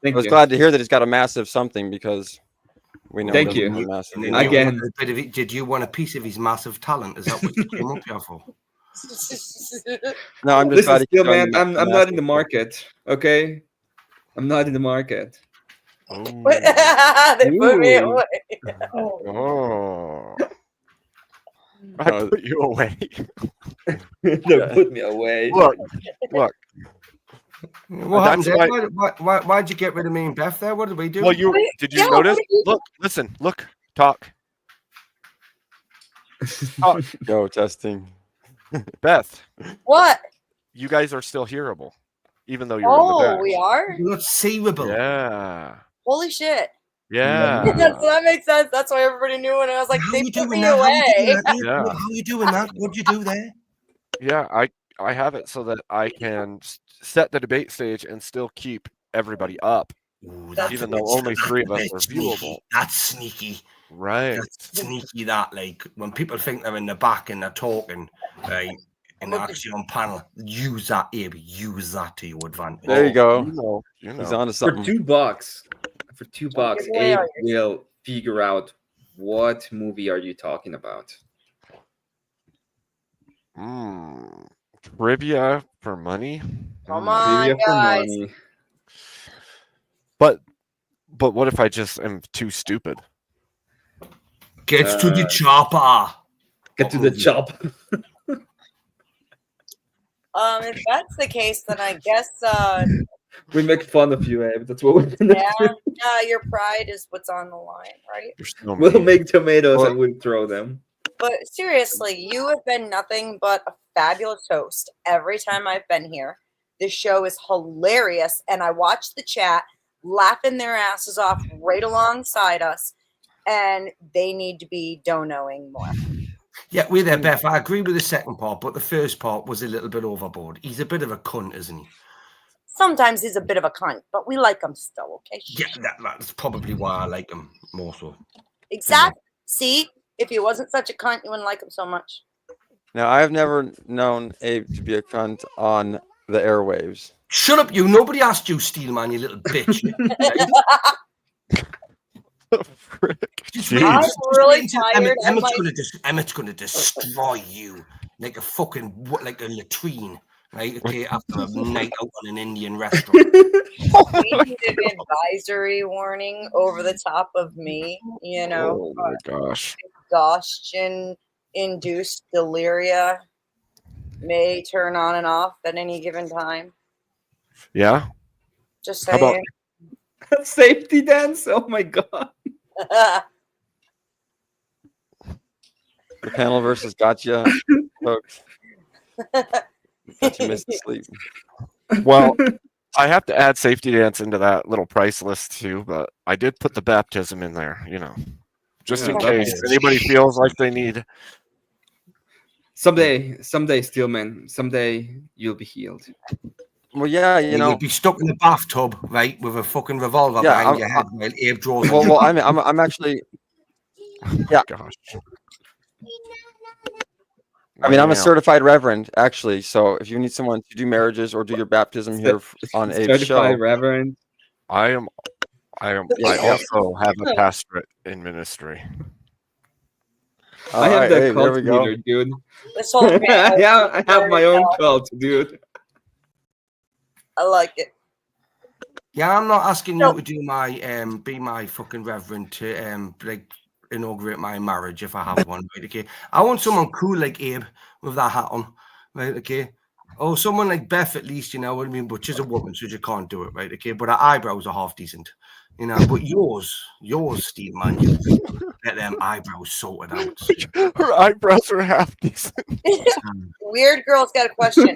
[SPEAKER 4] Thank
[SPEAKER 6] was
[SPEAKER 4] you.
[SPEAKER 6] glad to hear that he's got a massive something because we know.
[SPEAKER 4] Thank
[SPEAKER 6] he
[SPEAKER 4] you.
[SPEAKER 6] doesn't have massive.
[SPEAKER 5] And then
[SPEAKER 4] Again.
[SPEAKER 5] did you want a piece of his massive talent? Is that what you came up here for?
[SPEAKER 6] No, I'm just glad
[SPEAKER 4] Listen,
[SPEAKER 6] he's
[SPEAKER 4] still,
[SPEAKER 6] doing
[SPEAKER 4] man,
[SPEAKER 6] the
[SPEAKER 4] I'm not in the
[SPEAKER 6] massive-
[SPEAKER 4] market. Okay, I'm not in the market.
[SPEAKER 2] Oh.
[SPEAKER 3] they put me
[SPEAKER 4] Ooh.
[SPEAKER 3] away.
[SPEAKER 2] Oh. I
[SPEAKER 6] No.
[SPEAKER 2] put you away.
[SPEAKER 4] They put me away.
[SPEAKER 2] Look.
[SPEAKER 5] What
[SPEAKER 2] That's
[SPEAKER 5] happened there? Why'd you get rid of me and Beth there? What did we do?
[SPEAKER 2] Well, did you
[SPEAKER 3] Yeah,
[SPEAKER 2] notice?
[SPEAKER 3] what did you-
[SPEAKER 2] Look, listen, look, talk.
[SPEAKER 6] Go testing.
[SPEAKER 2] Beth,
[SPEAKER 3] What?
[SPEAKER 2] you guys are still hearable, even though you're in the
[SPEAKER 3] Oh,
[SPEAKER 2] back.
[SPEAKER 3] we are?
[SPEAKER 5] You're not seeable.
[SPEAKER 2] Yeah.
[SPEAKER 3] Holy shit.
[SPEAKER 2] Yeah.
[SPEAKER 3] That makes sense. That's why everybody knew when I was like,
[SPEAKER 5] How
[SPEAKER 3] they
[SPEAKER 5] you
[SPEAKER 3] put
[SPEAKER 5] doing
[SPEAKER 3] me
[SPEAKER 5] that?
[SPEAKER 3] away.
[SPEAKER 2] Yeah.
[SPEAKER 5] How you doing that? What'd you do there?
[SPEAKER 2] Yeah, I have it so that I can set the debate stage and still keep everybody up,
[SPEAKER 5] Ooh,
[SPEAKER 2] even though only 3 of us are
[SPEAKER 5] sneaky.
[SPEAKER 2] viewable.
[SPEAKER 5] That's sneaky.
[SPEAKER 2] Right.
[SPEAKER 5] That's sneaky. That like when people think they're in the back and they're talking, right, and they're actually on panel. Use that, Abe. Use that to your advantage.
[SPEAKER 6] There you go.
[SPEAKER 2] You
[SPEAKER 6] He's
[SPEAKER 2] know.
[SPEAKER 6] on to
[SPEAKER 4] For
[SPEAKER 6] something.
[SPEAKER 4] $2,
[SPEAKER 3] Give away
[SPEAKER 4] Abe
[SPEAKER 3] all
[SPEAKER 4] will figure out what movie are you talking about.
[SPEAKER 2] Trivia for money.
[SPEAKER 3] Come on,
[SPEAKER 4] Trivia for
[SPEAKER 3] guys.
[SPEAKER 4] money.
[SPEAKER 2] But what if I just am too stupid?
[SPEAKER 5] Get to the chopper.
[SPEAKER 4] Get to the chop.
[SPEAKER 3] If that's the case, then I guess
[SPEAKER 4] We make fun of you, Abe. That's what we're gonna
[SPEAKER 3] yeah,
[SPEAKER 4] do.
[SPEAKER 3] your pride is what's on the line, right?
[SPEAKER 2] You're still
[SPEAKER 4] We'll
[SPEAKER 2] mean.
[SPEAKER 4] make tomatoes
[SPEAKER 6] Well-
[SPEAKER 4] and we'll throw them.
[SPEAKER 3] But seriously, you have been nothing but a fabulous host every time I've been here. This show is hilarious, and I watch the chat laughing their asses off right alongside us, and they need to be donoing more.
[SPEAKER 5] Yeah, we're there, Beth. I agree with the second part, but the first part was a little bit overboard. He's a bit of a cunt, isn't he?
[SPEAKER 3] Sometimes he's a bit of a cunt, but we like him still, okay?
[SPEAKER 5] Yeah, that's probably why I like him more so.
[SPEAKER 3] Exactly. See, if he wasn't such a cunt, you wouldn't like him so much.
[SPEAKER 6] Now, I've never known Abe to be a cunt on the airwaves.
[SPEAKER 5] Shut up, you. Nobody asked you, Steelman, you little bitch. Just wait,
[SPEAKER 3] I'm
[SPEAKER 5] just
[SPEAKER 3] really
[SPEAKER 5] wait until
[SPEAKER 3] tired of
[SPEAKER 5] Emmett's gonna destroy you like a fucking like a latrine, right? Okay, after a night out on an Indian restaurant.
[SPEAKER 3] We need an advisory warning over the top of me, you know.
[SPEAKER 2] Oh my gosh.
[SPEAKER 3] Exhaustion-induced deliria may turn on and off at any given time.
[SPEAKER 2] Yeah.
[SPEAKER 3] Just
[SPEAKER 2] How about-
[SPEAKER 3] saying.
[SPEAKER 4] Safety dance? Oh my god.
[SPEAKER 6] The panel versus gotcha, folks. Got you missed sleep.
[SPEAKER 2] Well, I have to add safety dance into that little price list too, but I did put the baptism in there, just in
[SPEAKER 4] Yeah,
[SPEAKER 2] case anybody feels like they need.
[SPEAKER 4] Someday, Steelman, someday you'll be healed.
[SPEAKER 6] Well, yeah,
[SPEAKER 5] You will be stuck in the bathtub, right, with a fucking revolver
[SPEAKER 6] Yeah,
[SPEAKER 5] behind your head while Abe draws.
[SPEAKER 6] Well, I'm actually. Yeah.
[SPEAKER 2] Gosh.
[SPEAKER 6] I mean, I'm a
[SPEAKER 2] Wow.
[SPEAKER 6] certified reverend, actually. So if you need someone to do marriages or do your baptism here on Abe's show,
[SPEAKER 4] Certified Reverend.
[SPEAKER 2] I am. I
[SPEAKER 6] Yeah.
[SPEAKER 2] also have a pastorate in ministry.
[SPEAKER 4] I have
[SPEAKER 6] Alright,
[SPEAKER 4] the
[SPEAKER 6] hey, there
[SPEAKER 4] cult
[SPEAKER 6] we go.
[SPEAKER 4] meter, dude.
[SPEAKER 3] This whole panel.
[SPEAKER 4] I have my own cult, dude.
[SPEAKER 3] I like it.
[SPEAKER 5] Yeah, I'm not asking
[SPEAKER 3] So-
[SPEAKER 5] you to do my be my fucking reverend to like inaugurate my marriage if I have one, right? Okay. I want someone cool like Abe with that hat on, right? Okay. Oh, someone like Beth at least, you know what I mean? But she's a woman, so she can't do it, right? Okay. But her eyebrows are half decent, you know. But yours, Steve, man, you get them eyebrows sorted out.
[SPEAKER 2] Her eyebrows are half decent.
[SPEAKER 3] Weird Girl's got a question.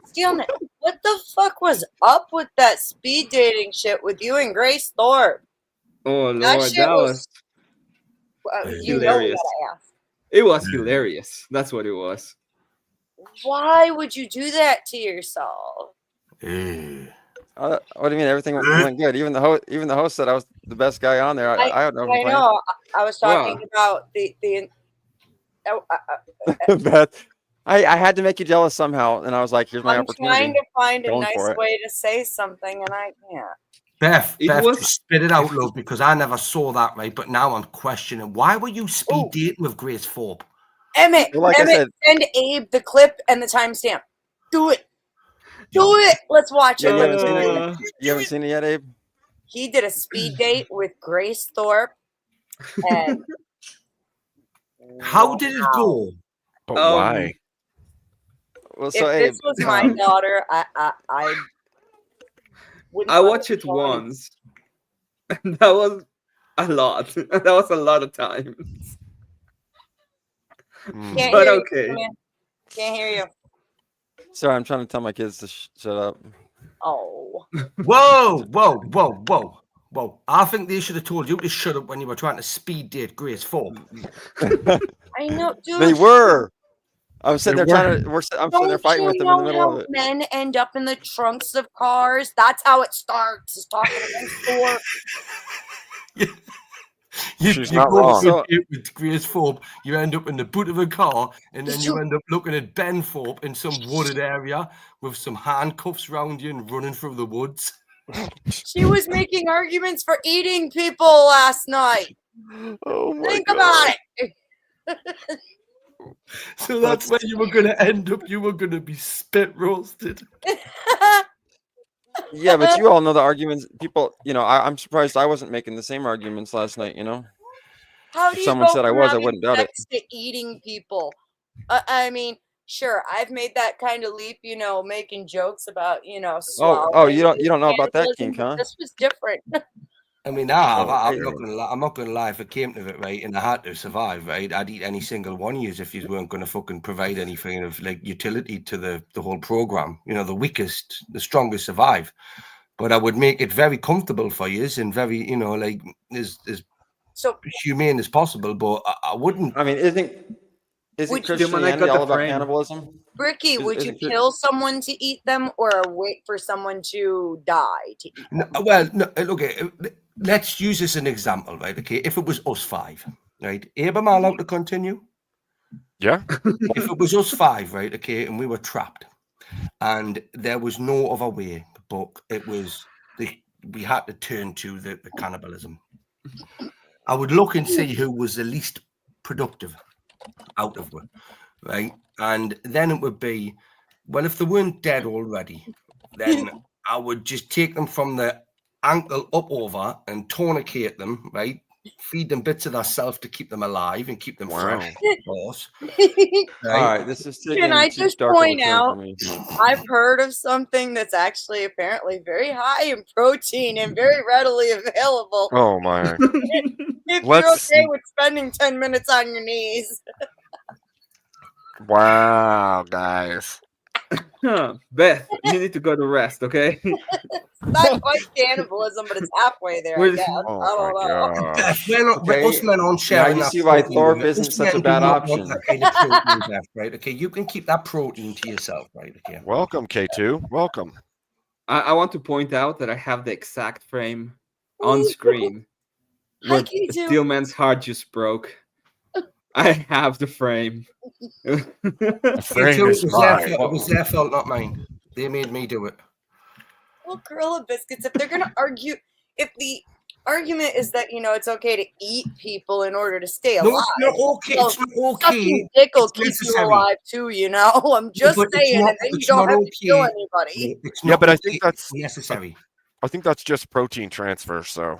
[SPEAKER 3] Steelman, what the fuck was up with that speed dating shit with you and Grace Thorpe?
[SPEAKER 4] Oh
[SPEAKER 3] That
[SPEAKER 4] Lord,
[SPEAKER 3] shit
[SPEAKER 4] that
[SPEAKER 3] was
[SPEAKER 4] was
[SPEAKER 3] you know we
[SPEAKER 4] hilarious.
[SPEAKER 3] gotta ask.
[SPEAKER 4] It was hilarious. That's what it was.
[SPEAKER 3] Why would you do that to yourself?
[SPEAKER 6] What do you mean? Everything went good. Even the host said I was the best guy on there. I had no
[SPEAKER 3] I
[SPEAKER 6] complaints.
[SPEAKER 3] know. I was talking
[SPEAKER 4] Wow.
[SPEAKER 3] about the
[SPEAKER 6] Beth, I had to make you jealous somehow, and I was like, "Here's my
[SPEAKER 3] I'm
[SPEAKER 6] opportunity."
[SPEAKER 3] trying to find a
[SPEAKER 6] Going
[SPEAKER 3] nice
[SPEAKER 6] for it.
[SPEAKER 3] way to say something, and I can't.
[SPEAKER 5] Beth,
[SPEAKER 4] It
[SPEAKER 5] Beth,
[SPEAKER 4] was-
[SPEAKER 5] just spit it out, love, because I never saw that, right? But now I'm questioning why were you speed
[SPEAKER 3] Ooh.
[SPEAKER 5] dating with Grace Thorpe?
[SPEAKER 3] Emmett,
[SPEAKER 6] Well, like I
[SPEAKER 3] Emmett,
[SPEAKER 6] said-
[SPEAKER 3] send Abe the clip and the timestamp. Do it. Do it. Let's watch
[SPEAKER 6] Yeah,
[SPEAKER 3] it.
[SPEAKER 6] you haven't seen it.
[SPEAKER 4] Uh,
[SPEAKER 6] You haven't seen it yet, Abe.
[SPEAKER 3] He did a speed date with Grace Thorpe, and
[SPEAKER 5] How did it go?
[SPEAKER 2] But
[SPEAKER 4] Um,
[SPEAKER 2] why?
[SPEAKER 6] Well, so
[SPEAKER 3] if
[SPEAKER 6] Abe,
[SPEAKER 3] this was my daughter, I wouldn't.
[SPEAKER 4] I watched it
[SPEAKER 3] understand.
[SPEAKER 4] once. And that was a lot. That was a lot of time.
[SPEAKER 2] Hmm.
[SPEAKER 3] Can't
[SPEAKER 4] But
[SPEAKER 3] hear you,
[SPEAKER 4] okay.
[SPEAKER 3] man. Can't hear you.
[SPEAKER 6] sorry, I'm trying to tell my kids to shut up.
[SPEAKER 3] Oh,
[SPEAKER 5] Whoa. I think they should have told you to shut up when you were trying to speed date Grace Thorpe.
[SPEAKER 3] I know, dude.
[SPEAKER 6] They were. I was sitting
[SPEAKER 2] They
[SPEAKER 6] there trying to. I'm sitting there
[SPEAKER 3] Don't
[SPEAKER 6] fighting
[SPEAKER 3] you
[SPEAKER 6] with them in the
[SPEAKER 3] know
[SPEAKER 6] middle of
[SPEAKER 3] how
[SPEAKER 6] it.
[SPEAKER 3] men end up in the trunks of cars? That's how it starts. Is talking against door.
[SPEAKER 2] She's not
[SPEAKER 5] go
[SPEAKER 2] wrong.
[SPEAKER 5] to a date with Grace Thorpe, you end up in the boot of a car, and then you end up looking at Ben Thorpe in some wooded area with some handcuffs around you and running through the woods.
[SPEAKER 3] She was making arguments for eating people last night.
[SPEAKER 2] Oh my
[SPEAKER 3] Think
[SPEAKER 2] God.
[SPEAKER 3] about it.
[SPEAKER 5] So that's where you were going to end up. You were going to be spit roasted.
[SPEAKER 6] Yeah, but you all know the arguments. People, I'm surprised I wasn't making the same arguments last night.
[SPEAKER 3] How
[SPEAKER 6] If
[SPEAKER 3] do you
[SPEAKER 6] someone
[SPEAKER 3] go
[SPEAKER 6] said I
[SPEAKER 3] from
[SPEAKER 6] was, I
[SPEAKER 3] having
[SPEAKER 6] wouldn't doubt it.
[SPEAKER 3] sex to eating people? I mean, sure, I've made that kind of leap, making jokes about,
[SPEAKER 6] Oh, you
[SPEAKER 3] swallowing
[SPEAKER 6] don't know about that
[SPEAKER 3] cannibalism,
[SPEAKER 6] kink,
[SPEAKER 3] but
[SPEAKER 6] huh?
[SPEAKER 3] This was different.
[SPEAKER 5] I mean, I'm
[SPEAKER 2] Okay.
[SPEAKER 5] not gonna lie. I'm not gonna lie. If it came to it, right, and I had to survive, right, I'd eat any single one of you if you weren't gonna fucking provide anything of like utility to the whole program. The weakest, the strongest survive. But I would make it very comfortable for you and very, like as
[SPEAKER 3] So
[SPEAKER 5] humane as possible. But I wouldn't.
[SPEAKER 6] I mean, isn't
[SPEAKER 3] Would you-
[SPEAKER 4] Dude, when I
[SPEAKER 6] Christianity
[SPEAKER 4] got the
[SPEAKER 6] all about
[SPEAKER 4] frame.
[SPEAKER 6] cannibalism?
[SPEAKER 3] Ricky, would you
[SPEAKER 6] isn't it-
[SPEAKER 3] kill someone to eat them or wait for someone to die to eat them?
[SPEAKER 5] No, okay. Let's use this as an example, right? Okay, if it was us five, right? Abe, am I allowed to continue?
[SPEAKER 2] Yeah.
[SPEAKER 5] If it was us five, right? Okay, and we were trapped, and there was no other way, but it was we had to turn to the cannibalism. I would look and see who was the least productive out of it, right? And then it would be, well, if they weren't dead already, then I would just take them from the ankle up over and tourniquet them, right? Feed them bits of themselves to keep them alive and keep them fresh, of course.
[SPEAKER 6] All
[SPEAKER 5] Right?
[SPEAKER 6] right, this is taking
[SPEAKER 3] Can I
[SPEAKER 6] too
[SPEAKER 3] just
[SPEAKER 6] dark of a
[SPEAKER 3] point
[SPEAKER 6] turn
[SPEAKER 3] out-
[SPEAKER 6] for me.
[SPEAKER 3] I've heard of something that's actually apparently very high in protein and very readily available.
[SPEAKER 2] Oh my.
[SPEAKER 3] If
[SPEAKER 2] Let's-
[SPEAKER 3] you're okay with spending 10 minutes on your knees.
[SPEAKER 2] Wow, guys.
[SPEAKER 4] Huh. Beth, you need to go to rest, okay?
[SPEAKER 3] It's not quite cannibalism, but it's halfway there, I
[SPEAKER 4] We're-
[SPEAKER 3] guess.
[SPEAKER 2] Oh
[SPEAKER 3] I don't
[SPEAKER 2] my
[SPEAKER 3] know.
[SPEAKER 2] God.
[SPEAKER 5] Beth, we're not,
[SPEAKER 6] Okay,
[SPEAKER 5] us men aren't sharing
[SPEAKER 6] you
[SPEAKER 5] that
[SPEAKER 6] see why
[SPEAKER 5] protein,
[SPEAKER 6] Thorpe
[SPEAKER 5] right?
[SPEAKER 6] isn't
[SPEAKER 5] Us
[SPEAKER 6] such a
[SPEAKER 5] men do
[SPEAKER 6] bad
[SPEAKER 5] not want
[SPEAKER 6] option.
[SPEAKER 5] that kind of protein, Beth, right? Okay, you can keep that protein to yourself, right? Okay.
[SPEAKER 2] Welcome, K2. Welcome.
[SPEAKER 4] I want to point out that I have the exact frame on screen
[SPEAKER 3] Hi,
[SPEAKER 4] where
[SPEAKER 3] K2.
[SPEAKER 4] Steelman's heart just broke. I have the frame.
[SPEAKER 2] The frame
[SPEAKER 5] It
[SPEAKER 2] is mine.
[SPEAKER 5] was their fault, not mine. They made me do it.
[SPEAKER 3] Well, Gorilla Biscuits, if they're going to argue, if the argument is that it's okay to eat people in order to stay
[SPEAKER 5] No,
[SPEAKER 3] alive.
[SPEAKER 5] it's not okay.
[SPEAKER 3] So
[SPEAKER 5] It's not okay.
[SPEAKER 3] sucking dick will
[SPEAKER 5] It's
[SPEAKER 3] keep
[SPEAKER 5] necessary.
[SPEAKER 3] you alive too. I'm just
[SPEAKER 5] but it's
[SPEAKER 3] saying,
[SPEAKER 5] not-
[SPEAKER 3] and then you
[SPEAKER 5] it's
[SPEAKER 3] don't
[SPEAKER 5] not
[SPEAKER 3] have to kill
[SPEAKER 5] okay.
[SPEAKER 3] anybody.
[SPEAKER 5] It's
[SPEAKER 2] Yeah,
[SPEAKER 5] not
[SPEAKER 2] but I
[SPEAKER 5] okay,
[SPEAKER 2] think that's
[SPEAKER 5] it's necessary.
[SPEAKER 2] I think that's just protein transfer. So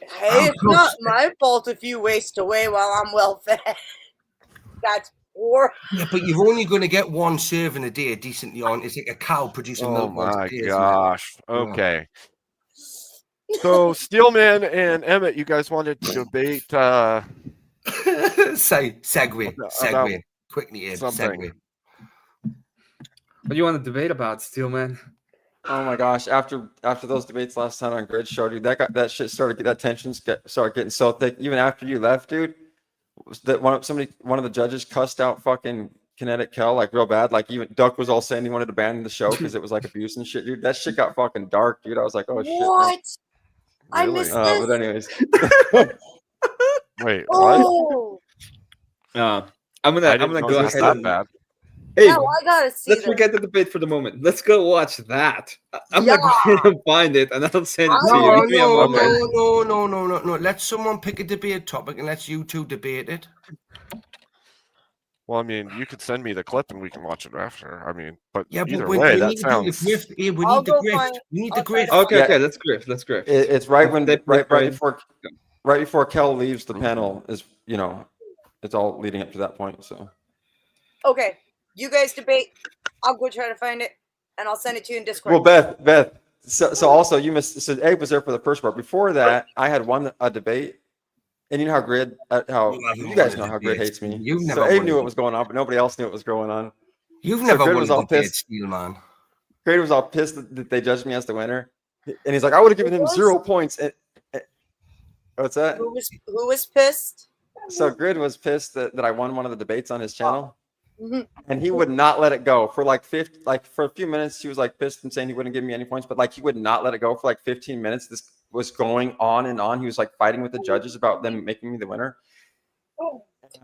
[SPEAKER 3] Hey, it's not my fault if you waste away while I'm well fed. That's poor.
[SPEAKER 5] Yeah, but you're only going to get one serving a day decently on. It's like a cow producing
[SPEAKER 2] oh
[SPEAKER 5] milk once a
[SPEAKER 2] my
[SPEAKER 5] day, isn't it?
[SPEAKER 2] gosh. Okay. So Steelman and Emmett, you guys wanted to debate
[SPEAKER 5] segue. Quickly, Ed,
[SPEAKER 2] something.
[SPEAKER 5] segue.
[SPEAKER 4] What do you want to debate about, Steelman?
[SPEAKER 6] Oh my gosh! After those debates last time on Grid Show, dude, that shit started that tension started getting so thick. Even after you left, dude, that one of the judges cussed out fucking Kinetic Kel like real bad. Like even Duck was all saying he wanted to ban the show because it was like abuse and shit, dude. That shit got fucking dark, dude. I was like, oh shit.
[SPEAKER 3] What? I
[SPEAKER 2] Really?
[SPEAKER 3] missed this.
[SPEAKER 6] But anyways,
[SPEAKER 2] Wait, what?
[SPEAKER 3] Oh,
[SPEAKER 4] I'm
[SPEAKER 2] I
[SPEAKER 4] gonna
[SPEAKER 2] didn't know
[SPEAKER 4] go
[SPEAKER 2] it was
[SPEAKER 4] ahead
[SPEAKER 2] that
[SPEAKER 4] and
[SPEAKER 2] bad.
[SPEAKER 4] hey,
[SPEAKER 3] now I gotta see
[SPEAKER 4] let's
[SPEAKER 3] this.
[SPEAKER 4] forget the debate for the moment. Let's go watch that. I'm
[SPEAKER 3] Yeah.
[SPEAKER 4] gonna go ahead and find it and I'll send it to
[SPEAKER 3] No,
[SPEAKER 4] you. Give me a moment.
[SPEAKER 5] No. Let someone pick a debate topic and let's you two debate it.
[SPEAKER 2] Well, I mean, you could send me the clip and we can watch it after. I mean, but
[SPEAKER 5] Yeah,
[SPEAKER 2] either
[SPEAKER 5] but
[SPEAKER 2] way,
[SPEAKER 5] we
[SPEAKER 2] that
[SPEAKER 5] need to do the
[SPEAKER 2] sounds.
[SPEAKER 5] grift. Hey, we
[SPEAKER 3] I'll
[SPEAKER 5] need the
[SPEAKER 3] go
[SPEAKER 5] grift.
[SPEAKER 3] find-
[SPEAKER 5] We need
[SPEAKER 3] I'll
[SPEAKER 5] the
[SPEAKER 3] try
[SPEAKER 5] grift.
[SPEAKER 3] to
[SPEAKER 4] Okay,
[SPEAKER 6] Yeah.
[SPEAKER 4] okay, let's grift. Let's grift.
[SPEAKER 6] it's right when
[SPEAKER 4] They
[SPEAKER 6] right
[SPEAKER 4] play-
[SPEAKER 6] before Kel leaves the panel is it's all leading up to that point. So
[SPEAKER 3] Okay, you guys debate. I'll go try to find it, and I'll send it to you in Discord.
[SPEAKER 6] well, Beth. So also you missed. So Abe was there for the first part. Before that, I had won a debate, and you know how Grid, you guys know how Grid hates me.
[SPEAKER 5] You've never
[SPEAKER 6] So Abe
[SPEAKER 5] won
[SPEAKER 6] knew
[SPEAKER 5] a
[SPEAKER 6] what was going on, but nobody else knew what was going on.
[SPEAKER 5] You've
[SPEAKER 6] So
[SPEAKER 5] never
[SPEAKER 6] Grid
[SPEAKER 5] won
[SPEAKER 6] was
[SPEAKER 5] a
[SPEAKER 6] all
[SPEAKER 5] debate,
[SPEAKER 6] pissed.
[SPEAKER 5] Steel Man.
[SPEAKER 6] Grid was all pissed that they judged me as the winner, and he's like, I would have given him 0 points. What's that?
[SPEAKER 3] Who was pissed?
[SPEAKER 6] So Grid was pissed that I won one of the debates on his channel.
[SPEAKER 3] Mhm.
[SPEAKER 6] And he would not let it go for for a few minutes. He was like pissed and saying he wouldn't give me any points, but like he would not let it go for like 15 minutes. This was going on and on. He was like fighting with the judges about them making me the winner.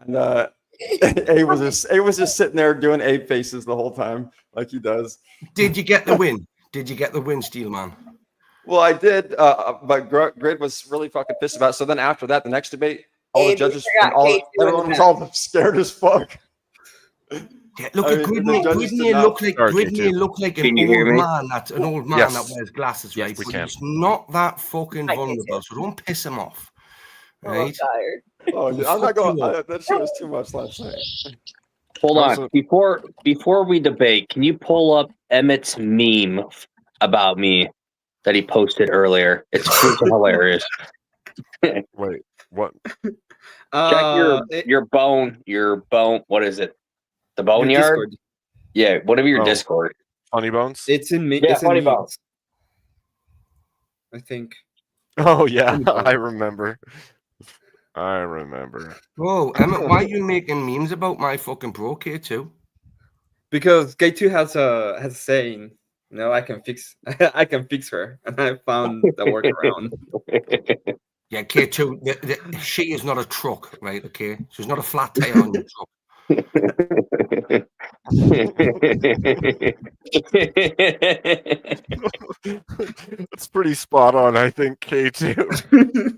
[SPEAKER 6] And A was just sitting there doing Abe faces the whole time, like he does.
[SPEAKER 5] Did you get the win? Did you get the win, Steel Man?
[SPEAKER 6] Well, I did, but Grid was really fucking pissed about it. So then after that, the next debate, all the
[SPEAKER 3] Abe, you
[SPEAKER 6] judges,
[SPEAKER 3] forgot Kate too in
[SPEAKER 6] everyone
[SPEAKER 3] the
[SPEAKER 6] was
[SPEAKER 3] back.
[SPEAKER 6] all scared as fuck.
[SPEAKER 5] Yeah, look
[SPEAKER 6] I
[SPEAKER 5] at
[SPEAKER 6] mean, the judges did
[SPEAKER 5] Gridney
[SPEAKER 6] not
[SPEAKER 5] look like
[SPEAKER 2] start you
[SPEAKER 5] Gridney
[SPEAKER 2] too.
[SPEAKER 5] look like
[SPEAKER 7] Can
[SPEAKER 5] an
[SPEAKER 7] you hear
[SPEAKER 5] old
[SPEAKER 7] me?
[SPEAKER 5] man that
[SPEAKER 2] Yes.
[SPEAKER 5] wears glasses,
[SPEAKER 2] Yes,
[SPEAKER 5] right?
[SPEAKER 2] we
[SPEAKER 5] But
[SPEAKER 2] can.
[SPEAKER 5] he's not that fucking
[SPEAKER 3] I can
[SPEAKER 5] vulnerable, so don't piss him off.
[SPEAKER 3] Oh, I'm
[SPEAKER 5] Right?
[SPEAKER 3] tired.
[SPEAKER 6] Oh, dude, I'm not going. That shit was too much last night.
[SPEAKER 7] Hold
[SPEAKER 2] That was
[SPEAKER 7] on. Before we debate, can you pull up Emmett's meme about me that he posted earlier? It's freaking hilarious.
[SPEAKER 2] Wait, what?
[SPEAKER 7] Check your bone. What is it? The
[SPEAKER 4] your
[SPEAKER 7] boneyard?
[SPEAKER 4] Discord.
[SPEAKER 7] Yeah, whatever your
[SPEAKER 2] Oh.
[SPEAKER 7] Discord.
[SPEAKER 2] Funny Bones?
[SPEAKER 4] It's in me.
[SPEAKER 7] Yeah,
[SPEAKER 4] It's in
[SPEAKER 7] Funny
[SPEAKER 4] memes,
[SPEAKER 7] Bones.
[SPEAKER 4] I think.
[SPEAKER 2] Oh yeah,
[SPEAKER 4] Funny Bones.
[SPEAKER 2] I remember. I remember.
[SPEAKER 5] Whoa, Emmett, why are you making memes about my fucking bro K2?
[SPEAKER 4] Because K2 has a saying, I can fix I can fix her, and I found the workaround.
[SPEAKER 5] Yeah, K2, she is not a truck, right? Okay, she's not a flat tire on your truck.
[SPEAKER 2] It's pretty spot on, I think, K2.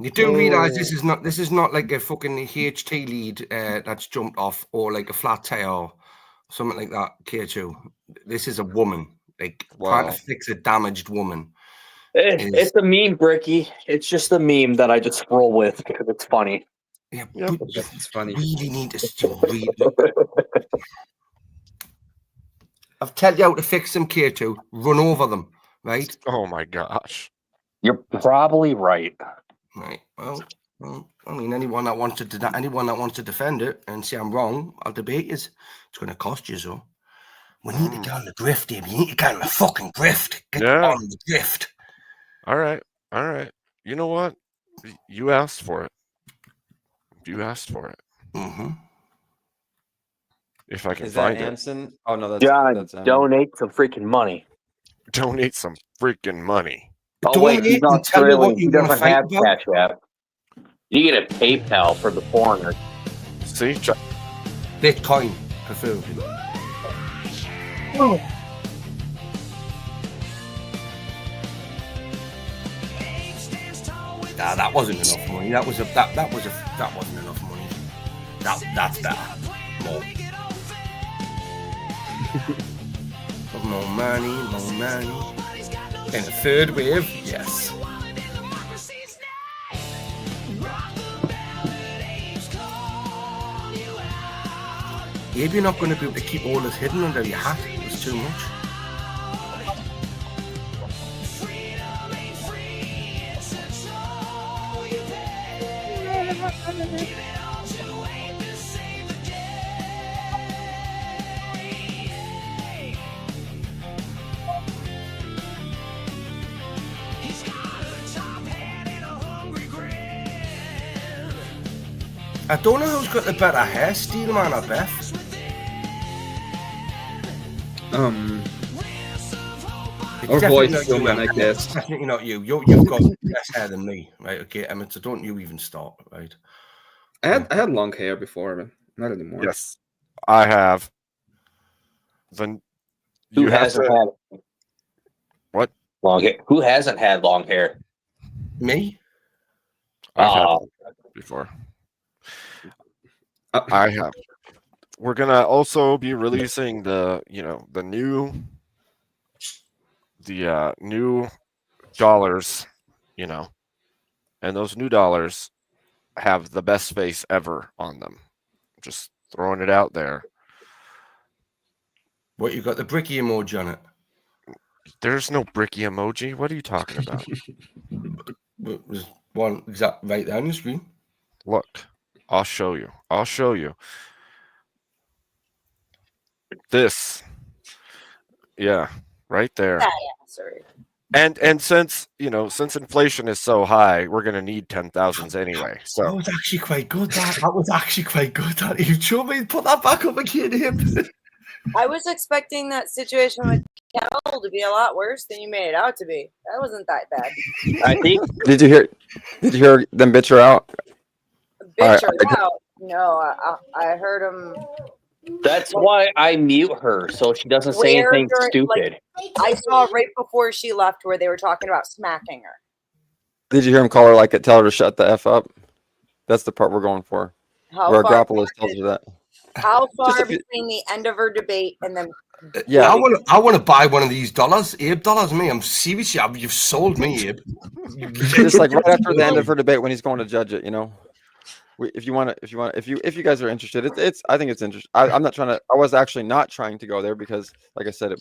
[SPEAKER 5] You do realize this is not like a fucking HT lead that's jumped off, or like a flat tire or something like that. K2, this is a woman, like trying to fix a damaged woman.
[SPEAKER 7] It's a meme, Bricky. It's just a meme that I just roll with because it's funny.
[SPEAKER 5] Yeah,
[SPEAKER 2] Yep.
[SPEAKER 5] but
[SPEAKER 4] It's funny.
[SPEAKER 5] you really need to read. I've tell you how to fix them, K2. Run over them, right?
[SPEAKER 2] Oh my gosh.
[SPEAKER 7] You're probably right.
[SPEAKER 5] Right. Well, I mean, anyone that wants to defend it and say I'm wrong, I'll debate you. It's going to cost you, so. We need to get on the grift, Dave. You need to get on the fucking grift. Get
[SPEAKER 2] Yeah.
[SPEAKER 5] on the grift.
[SPEAKER 2] All right. You know what? You asked for it. You asked for it.
[SPEAKER 5] Mm-hmm.
[SPEAKER 2] If I can
[SPEAKER 6] Is that
[SPEAKER 2] find it.
[SPEAKER 6] Anson? Oh no, that's
[SPEAKER 7] John,
[SPEAKER 6] that's
[SPEAKER 7] donate some freaking money.
[SPEAKER 2] Donate some freaking money.
[SPEAKER 7] Oh wait,
[SPEAKER 5] Donate
[SPEAKER 7] he's
[SPEAKER 5] and tell me what
[SPEAKER 7] Australian.
[SPEAKER 5] you
[SPEAKER 7] He
[SPEAKER 5] wanna
[SPEAKER 7] doesn't
[SPEAKER 5] fight
[SPEAKER 7] have
[SPEAKER 5] about.
[SPEAKER 7] Cash App. You get a PayPal for the foreigner.
[SPEAKER 2] See?
[SPEAKER 5] Bitcoin, preferably. Nah, that wasn't enough money. That wasn't enough money. That's better. More. More money. And a third wave, yes. Maybe you're not going to be able to keep all this hidden under your hat. It's too much. I don't know who's got the better hair, Steelman or Beth.
[SPEAKER 4] Or voice, Steelman, I guess.
[SPEAKER 5] Definitely not you. You've got less hair than me, right? Okay, so don't you even start, right?
[SPEAKER 4] I had long hair before, but not anymore.
[SPEAKER 2] Yes, I have. Then
[SPEAKER 7] Who hasn't had
[SPEAKER 2] what?
[SPEAKER 7] Long hair? Who hasn't had long hair?
[SPEAKER 5] Me?
[SPEAKER 2] I've had before. I have. We're gonna also be releasing the new dollars, and those new dollars have the best face ever on them. Just throwing it out there.
[SPEAKER 5] What, you got the bricky emoji on it?
[SPEAKER 2] There's no bricky emoji. What are you talking about?
[SPEAKER 5] There's one exact right there on the screen.
[SPEAKER 2] Look, I'll show you. This, yeah, right there.
[SPEAKER 3] Yeah, sorry.
[SPEAKER 2] And since inflation is so high, we're gonna need 10,000s anyway.
[SPEAKER 5] That
[SPEAKER 2] So
[SPEAKER 5] was actually quite good. That was actually quite good. That you showed me, put that back up again, him.
[SPEAKER 3] I was expecting that situation with Cal to be a lot worse than you made it out to be. That wasn't that bad.
[SPEAKER 7] I think.
[SPEAKER 6] Did you hear them bitch her out?
[SPEAKER 3] Bitch her out. No, I heard him.
[SPEAKER 7] That's why I mute her so she doesn't say anything stupid.
[SPEAKER 3] I saw right before she left where they were talking about smacking her.
[SPEAKER 6] Did you hear him call her like it? Tell her to shut the F up. That's the part we're going for. Where a grapplist tells her that.
[SPEAKER 3] How far between the end of her debate and then?
[SPEAKER 6] Yeah,
[SPEAKER 5] I want to buy one of these dollars, Abe dollars. Me, I'm seriously. You've sold me, Abe.
[SPEAKER 6] Just like right after the end of her debate when he's going to judge it, If you guys are interested, I think it's interesting. I'm not trying to. I was actually not trying to go there because, like I said,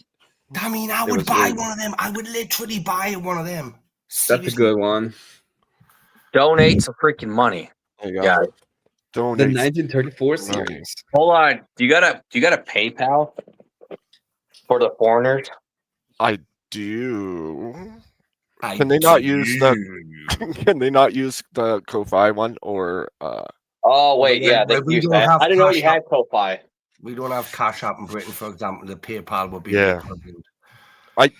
[SPEAKER 5] I would buy one of them. I would literally buy one of them.
[SPEAKER 4] That's a good one.
[SPEAKER 7] Donate some freaking money.
[SPEAKER 6] There you go.
[SPEAKER 7] Yeah.
[SPEAKER 4] The 1934 series.
[SPEAKER 7] Hold on. Do you got a PayPal for the foreigners?
[SPEAKER 2] I do. Can they not use the Ko-Fi one or?
[SPEAKER 7] Oh wait, yeah, they use that. I didn't know you had Ko-Fi.
[SPEAKER 5] We don't have Cash App in Britain, for example. The PayPal would be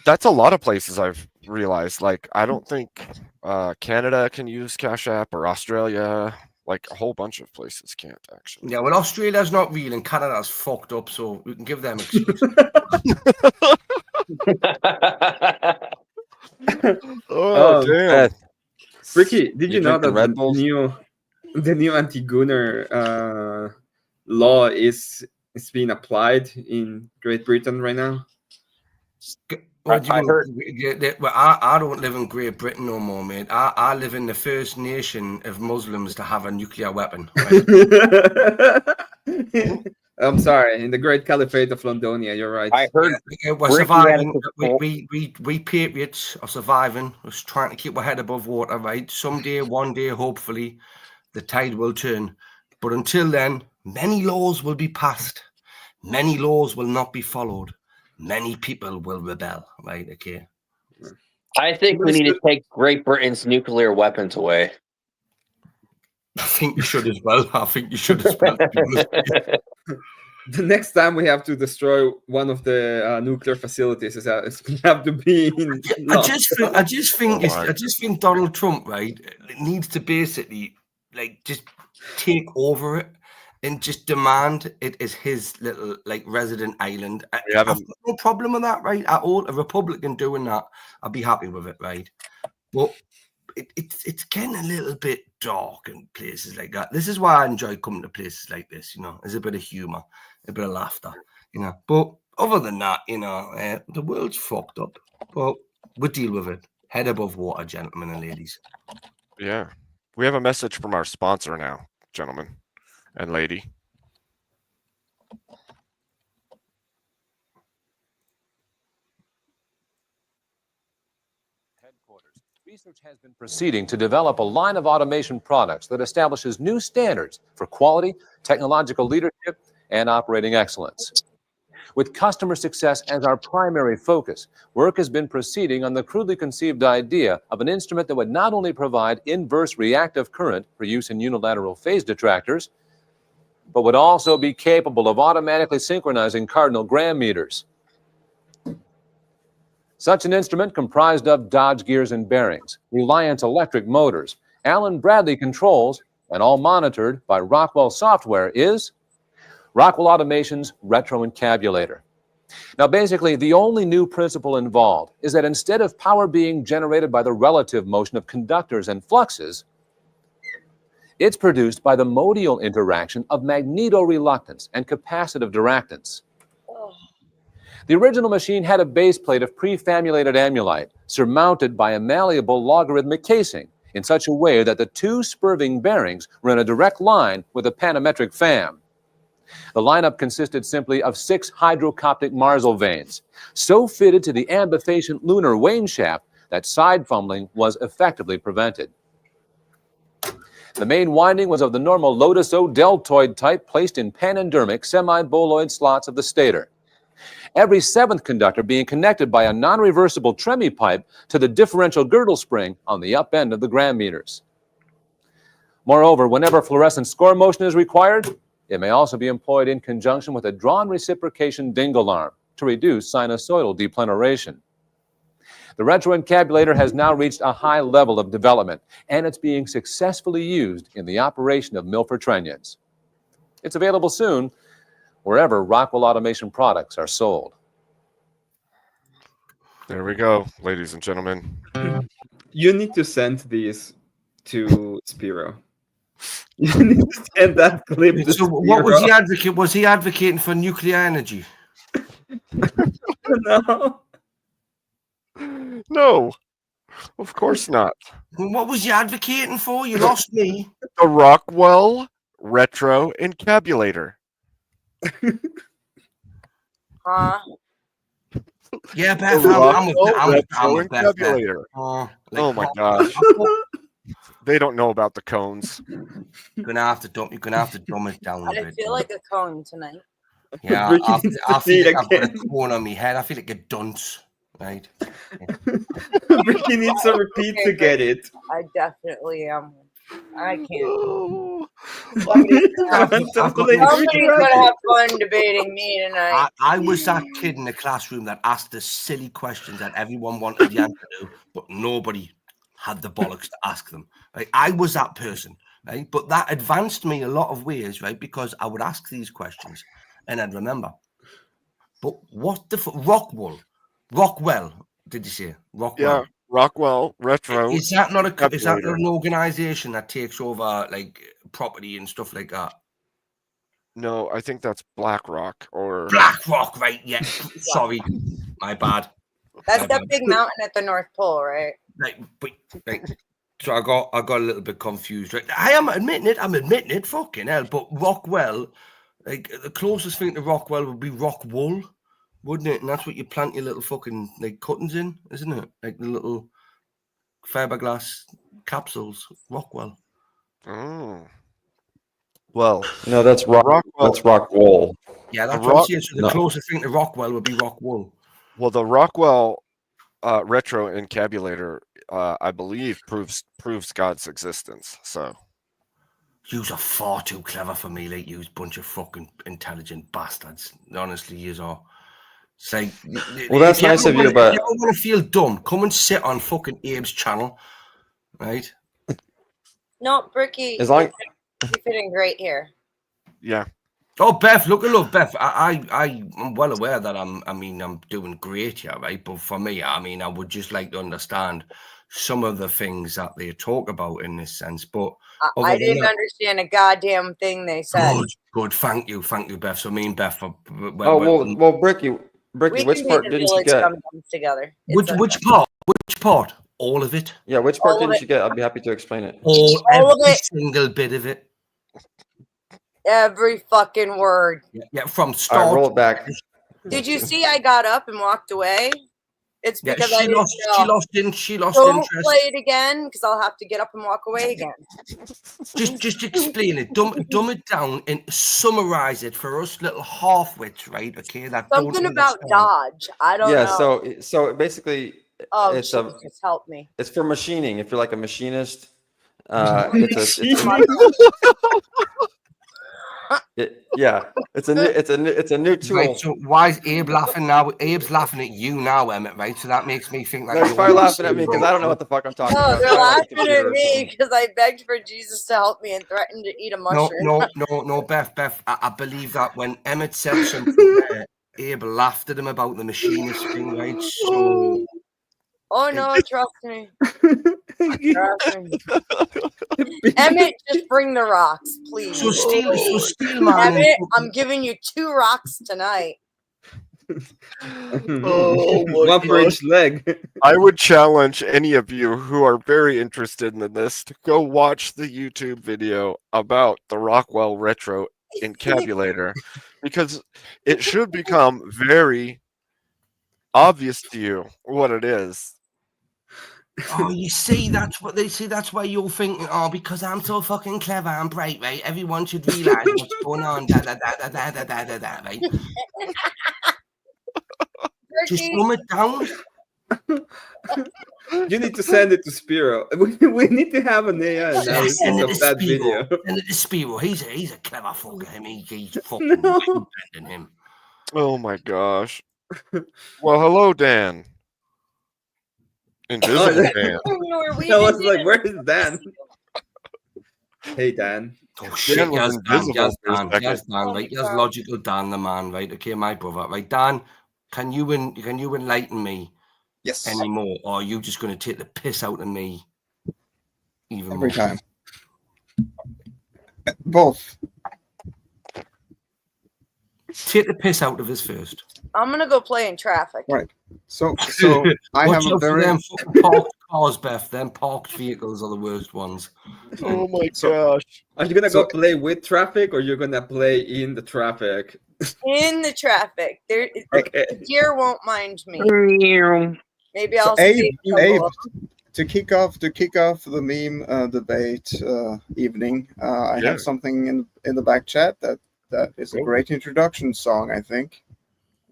[SPEAKER 2] That's a lot of places I've realized. Like, I don't think Canada can use Cash App or Australia. Like, a whole bunch of places can't actually.
[SPEAKER 5] Yeah, well, Australia's not real and Canada's fucked up, so we can give them excuses.
[SPEAKER 2] Damn.
[SPEAKER 4] Ricky, did you know that
[SPEAKER 6] Red Bulls?
[SPEAKER 4] the new anti-gooner law is being applied in Great Britain right now?
[SPEAKER 5] I don't live in Great Britain no more, mate. I live in the first nation of Muslims to have a nuclear weapon. Right?
[SPEAKER 4] I'm sorry, in the Great Caliphate of Londonia. You're right.
[SPEAKER 7] I heard
[SPEAKER 5] we're surviving. We patriots are surviving. We're trying to keep our head above water. Right. Someday, one day, hopefully, the tide will turn. But until then, many laws will be passed. Many laws will not be followed. Many people will rebel, right? Okay.
[SPEAKER 7] I think we need to take Great Britain's nuclear weapons away.
[SPEAKER 5] I think you should as well.
[SPEAKER 4] The next time we have to destroy one of the nuclear facilities, it's going to have to be in.
[SPEAKER 5] I just think Donald Trump, right, needs to basically just take over it. And just demand it is his little resident island. I've got no problem with that, right? At all, a Republican doing that, I'd be happy with it, right? But it's getting a little bit dark in places like that. This is why I enjoy coming to places like this. There's a bit of humor, a bit of laughter. But other than that, the world's fucked up. But we deal with it. Head above water, gentlemen and ladies.
[SPEAKER 2] Yeah. We have a message from our sponsor now, gentlemen and lady.
[SPEAKER 8] Headquarters. Research has been proceeding to develop a line of automation products that establishes new standards for quality, technological leadership, and operating excellence. With customer success as our primary focus, work has been proceeding on the crudely conceived idea of an instrument that would not only provide inverse reactive current for use in unilateral phase detractors, but would also be capable of automatically synchronizing cardinal gram meters. Such an instrument comprised of Dodge gears and bearings, Reliance electric motors, Allen Bradley controls, and all monitored by Rockwell software is Rockwell Automation's Retro-Encabulator. Now, basically, the only new principle involved is that instead of power being generated by the relative motion of conductors and fluxes, it's produced by the modial interaction of magnetoreluctance and capacitive diractance. The original machine had a base plate of prefamulated amulite surmounted by a malleable logarithmic casing in such a way that the two spurving bearings were in a direct line with a panometric fam. The lineup consisted simply of 6 hydrocoptic Marsal vanes, so fitted to the ambifacient lunar wane shaft that side fumbling was effectively prevented. The main winding was of the normal Lotus O deltoid type placed in panendermic semi-boloid slots of the stator. Every 7th conductor being connected by a non-reversible Tremi pipe to the differential girdle spring on the up end of the gram meters. Moreover, whenever fluorescent score motion is required, it may also be employed in conjunction with a drawn reciprocation dingle arm to reduce sinusoidal depleneration. The Retro-Encabulator has now reached a high level of development, and it's being successfully used in the operation of Milford trunnions. It's available soon wherever Rockwell Automation products are sold.
[SPEAKER 2] There we go, ladies and gentlemen.
[SPEAKER 4] You need to send these to Spiro. You need to send that clip to
[SPEAKER 5] So
[SPEAKER 4] Spiro.
[SPEAKER 5] what was he advocating? Was he advocating for nuclear energy?
[SPEAKER 4] No.
[SPEAKER 2] No, of course not.
[SPEAKER 5] What was he advocating for? You lost me.
[SPEAKER 2] The Rockwell Retro-Encabulator.
[SPEAKER 3] Huh?
[SPEAKER 5] Yeah, Beth,
[SPEAKER 2] The
[SPEAKER 5] I'm with Beth there.
[SPEAKER 2] Retro-Encabulator.
[SPEAKER 5] Oh
[SPEAKER 2] Oh my gosh. They don't know about the cones.
[SPEAKER 5] You're gonna have to dumb it down a
[SPEAKER 3] I
[SPEAKER 5] bit.
[SPEAKER 3] feel like a cone tonight.
[SPEAKER 5] Yeah,
[SPEAKER 4] Ricky
[SPEAKER 5] I
[SPEAKER 4] needs
[SPEAKER 5] feel
[SPEAKER 4] to see it
[SPEAKER 5] like I've got a
[SPEAKER 4] again.
[SPEAKER 5] cone on my head. I feel like a dunce, right?
[SPEAKER 4] Ricky needs a repeat to get it.
[SPEAKER 3] I definitely am. I can't.
[SPEAKER 2] Oh,
[SPEAKER 3] Somebody's
[SPEAKER 5] I've got
[SPEAKER 3] gonna have fun debating me tonight.
[SPEAKER 5] I was that kid in the classroom that asked the silly questions that everyone wanted the answer to, but nobody had the bollocks to ask them. Right? I was that person, right? But that advanced me a lot of ways, right? Because I would ask these questions and I'd remember. But what the Rockwell, did you say? Rockwell.
[SPEAKER 2] yeah, Rockwell Retro.
[SPEAKER 5] Is that not
[SPEAKER 2] Encabulator.
[SPEAKER 5] an organization that takes over like property and stuff like that?
[SPEAKER 2] No, I think that's BlackRock or
[SPEAKER 5] BlackRock, right? Yeah. Sorry, my bad.
[SPEAKER 3] That's that big mountain at the North Pole, right?
[SPEAKER 5] So I got a little bit confused. Right, I am admitting it. Fucking hell! But Rockwell, like the closest thing to Rockwell would be Rockwool, wouldn't it? And that's what you plant your little fucking like cuttings in, isn't it? Like the little fiberglass capsules. Rockwell.
[SPEAKER 2] Oh. Well,
[SPEAKER 6] No, that's
[SPEAKER 2] Rockwell.
[SPEAKER 6] That's Rockwell.
[SPEAKER 5] Yeah, that's
[SPEAKER 2] The
[SPEAKER 5] what I'm
[SPEAKER 2] Rock-
[SPEAKER 5] saying. So the
[SPEAKER 6] no.
[SPEAKER 5] closest thing to Rockwell would be Rockwool.
[SPEAKER 2] Well, the Rockwell Retro-Encabulator, I believe, proves God's existence. So
[SPEAKER 5] Yous are far too clever for me, like yous bunch of fucking intelligent bastards. Honestly, yous are. It's like,
[SPEAKER 6] Well, that's nice of you, but
[SPEAKER 5] if you ever want to feel dumb, come and sit on fucking Abe's channel, right?
[SPEAKER 3] No, Bricky,
[SPEAKER 6] as long
[SPEAKER 3] you're fitting great here.
[SPEAKER 2] yeah,
[SPEAKER 5] Oh, Beth, look, Beth. I'm well aware that I'm doing great here, right? But for me, I mean, I would just like to understand some of the things that they talk about in this sense. But
[SPEAKER 3] I didn't understand a goddamn thing they said.
[SPEAKER 5] Good. Thank you, Beth. So me and Beth are.
[SPEAKER 6] Well, Bricky,
[SPEAKER 3] We
[SPEAKER 6] which
[SPEAKER 3] can be
[SPEAKER 6] part
[SPEAKER 3] the
[SPEAKER 6] didn't you
[SPEAKER 3] village
[SPEAKER 6] get?
[SPEAKER 3] dum-dums together. It's
[SPEAKER 5] Which
[SPEAKER 3] okay.
[SPEAKER 5] part? Which part? All of it.
[SPEAKER 6] Yeah, which
[SPEAKER 3] All
[SPEAKER 6] part
[SPEAKER 3] of
[SPEAKER 6] didn't
[SPEAKER 3] it.
[SPEAKER 6] you get? I'd be happy to explain it.
[SPEAKER 3] All of
[SPEAKER 5] Every
[SPEAKER 3] it.
[SPEAKER 5] single bit of it.
[SPEAKER 3] Every fucking word.
[SPEAKER 5] Yeah, from
[SPEAKER 6] All
[SPEAKER 5] start.
[SPEAKER 6] right, roll it back.
[SPEAKER 3] Did you see I got up and walked away? It's
[SPEAKER 5] Yeah,
[SPEAKER 3] because I
[SPEAKER 5] she
[SPEAKER 3] didn't
[SPEAKER 5] lost.
[SPEAKER 3] know.
[SPEAKER 5] She lost
[SPEAKER 3] Don't
[SPEAKER 5] interest.
[SPEAKER 3] play it again because I'll have to get up and walk away again.
[SPEAKER 5] Just explain it. Dumb it down and summarize it for us little half-wits, right? Okay, that
[SPEAKER 3] Something
[SPEAKER 5] don't
[SPEAKER 3] about
[SPEAKER 5] understand.
[SPEAKER 3] Dodge. I don't know.
[SPEAKER 6] So basically,
[SPEAKER 3] Oh,
[SPEAKER 6] it's
[SPEAKER 3] Jesus, help me.
[SPEAKER 6] it's for machining. If you're like a machinist, it's a new tool.
[SPEAKER 5] Right, so why is Abe laughing now? Abe's laughing at you now, Emmett, right? So that makes me think that
[SPEAKER 6] They're probably laughing at me because I don't know what the fuck I'm talking
[SPEAKER 3] No,
[SPEAKER 6] about.
[SPEAKER 3] they're
[SPEAKER 6] Probably like
[SPEAKER 3] laughing at
[SPEAKER 6] computer or
[SPEAKER 3] me
[SPEAKER 6] something.
[SPEAKER 3] because I begged for Jesus to help me and threatened to eat a mushroom.
[SPEAKER 5] No, Beth. I believe that when Emmett said something there, Abe laughed at him about the machinist thing, right? So
[SPEAKER 3] Oh no, trust me. Trust me. Emmett, just bring the rocks, please.
[SPEAKER 5] So Steel Man.
[SPEAKER 3] Emmett, I'm giving you 2 rocks tonight.
[SPEAKER 4] One for each leg.
[SPEAKER 2] I would challenge any of you who are very interested in this to go watch the YouTube video about the Rockwell Retro Encabulator because it should become very obvious to you what it is.
[SPEAKER 5] Oh, you see, that's what they see. That's why you're thinking, oh, because I'm so fucking clever and bright, right? Everyone should realize what's going on. Right? Just dumb it down.
[SPEAKER 4] You need to send it to Spiro. We need to have an AI analysis
[SPEAKER 5] Send it
[SPEAKER 4] of
[SPEAKER 5] to
[SPEAKER 4] that
[SPEAKER 5] Spiro.
[SPEAKER 4] video.
[SPEAKER 5] Send it to Spiro. He's a clever fucker. I mean, he's fucking than him.
[SPEAKER 2] Oh my gosh. Well, hello, Dan. Invisible Dan.
[SPEAKER 4] I was like, where is Dan? Hey, Dan.
[SPEAKER 5] Oh shit,
[SPEAKER 2] Dan was
[SPEAKER 5] yes,
[SPEAKER 2] invisible for a
[SPEAKER 5] Dan,
[SPEAKER 2] second.
[SPEAKER 5] right? Yes, logical Dan, the man, right? Okay, my brother, right? Dan, can you enlighten me
[SPEAKER 9] Yes.
[SPEAKER 5] anymore, or are you just going to take the piss out of me even
[SPEAKER 9] Every
[SPEAKER 5] more?
[SPEAKER 9] time. Both.
[SPEAKER 5] Take the piss out of us first.
[SPEAKER 3] I'm gonna go play in traffic.
[SPEAKER 9] Right. So I have a very
[SPEAKER 5] them parked cars, Beth. Them parked vehicles are the worst ones.
[SPEAKER 2] Oh my gosh.
[SPEAKER 4] Are you gonna go play with traffic, or you're gonna play in the traffic?
[SPEAKER 3] In the traffic. There
[SPEAKER 4] Okay.
[SPEAKER 3] the deer won't mind me. Maybe
[SPEAKER 9] So
[SPEAKER 3] I'll save
[SPEAKER 9] Abe, to kick off the meme debate evening. I have something in the back chat that is a great introduction song, I think.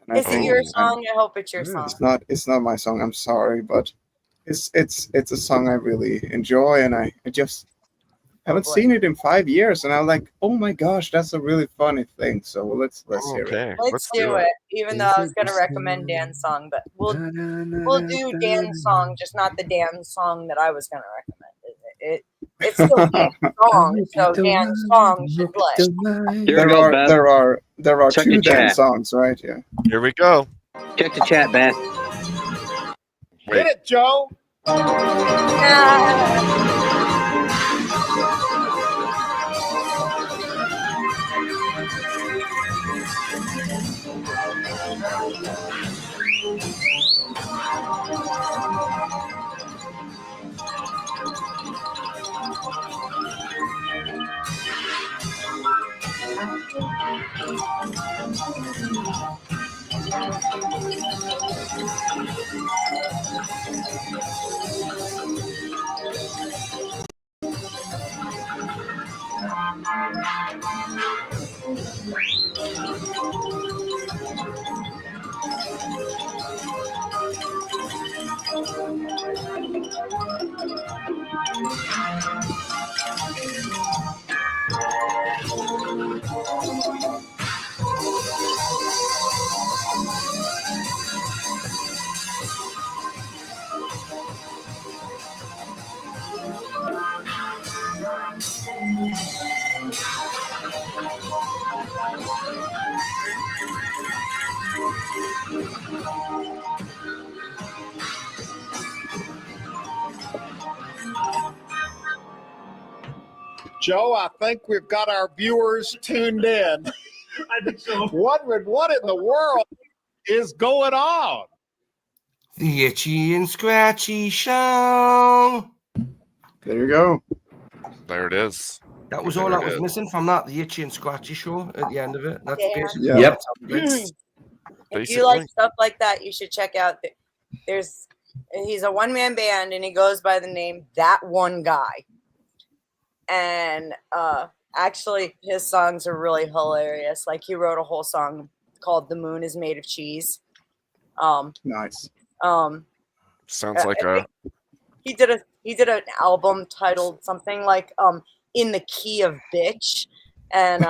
[SPEAKER 9] And
[SPEAKER 3] Is it your song? I hope it's your song.
[SPEAKER 9] It's not my song. I'm sorry, but it's a song I really enjoy, and I just haven't seen it in 5 years, and I'm like, oh my gosh, that's a really funny thing. So let's hear it.
[SPEAKER 3] Let's do it. Even though I was gonna recommend Dan's song, but we'll do Dan's song, just not the Dan's song that I was gonna recommend. It's still Dan's song, so Dan's song should play.
[SPEAKER 9] There are
[SPEAKER 7] Check
[SPEAKER 9] 2
[SPEAKER 7] the
[SPEAKER 9] Dan
[SPEAKER 7] chat.
[SPEAKER 9] songs, right? Yeah.
[SPEAKER 2] Here we go.
[SPEAKER 7] Check the chat, Beth.
[SPEAKER 9] Hit it, Joe.
[SPEAKER 10] Joe, I think we've got our viewers tuned in.
[SPEAKER 11] I think so.
[SPEAKER 10] Wondering what in the world is going on.
[SPEAKER 5] The Itchy and Scratchy Show.
[SPEAKER 9] There you go.
[SPEAKER 2] There it is.
[SPEAKER 5] That was
[SPEAKER 2] There
[SPEAKER 5] all
[SPEAKER 2] it
[SPEAKER 5] that was
[SPEAKER 2] is.
[SPEAKER 5] missing from that. The Itchy and Scratchy Show at the end of it. That's
[SPEAKER 3] Yeah.
[SPEAKER 5] basically
[SPEAKER 9] Yeah.
[SPEAKER 4] Yep.
[SPEAKER 3] If you like
[SPEAKER 2] Basically.
[SPEAKER 3] stuff like that, you should check out. He's a one-man band, and he goes by the name That One Guy. And actually, his songs are really hilarious. Like, he wrote a whole song called "The Moon Is Made of Cheese."
[SPEAKER 9] Nice.
[SPEAKER 2] Sounds like a
[SPEAKER 3] He did an album titled something like "In the Key of Bitch," and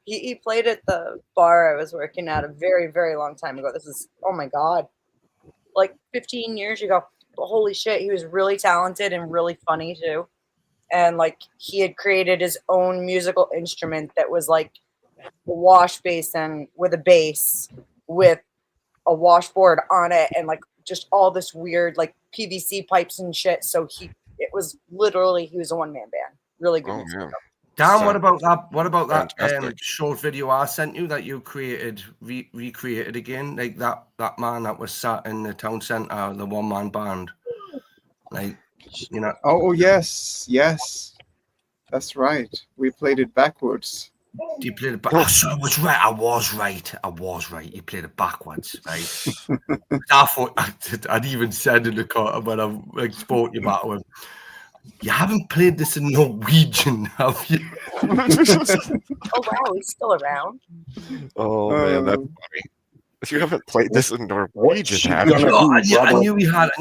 [SPEAKER 3] he played at the bar I was working at a very, very long time ago. This is, oh my god, like 15 years ago. But holy shit, he was really talented and really funny too. And like, he had created his own musical instrument that was like a wash basin with a bass with a washboard on it, and like just all this weird like PVC pipes and shit. So he was a one-man band. Really good.
[SPEAKER 2] oh
[SPEAKER 3] music.
[SPEAKER 2] man.
[SPEAKER 5] Dan,
[SPEAKER 2] So-
[SPEAKER 5] what about that? What about that
[SPEAKER 2] Fantastic.
[SPEAKER 5] short video I sent you that you created, recreated again? Like that man that was sat in the town centre, the one-man band. Like, you know.
[SPEAKER 9] Oh yes, that's right. We played it backwards.
[SPEAKER 5] You played it back. Oh, so I was right. I was right. You played it backwards, right? I thought I'd even said in the car when I like spoke to you about it. You haven't played this in Norwegian, have you?
[SPEAKER 3] Oh wow, he's still around.
[SPEAKER 2] Oh man, that's funny. If you haven't played this in Norwegian, have
[SPEAKER 7] gonna
[SPEAKER 2] you?
[SPEAKER 5] No,
[SPEAKER 7] do,
[SPEAKER 5] I
[SPEAKER 7] brother?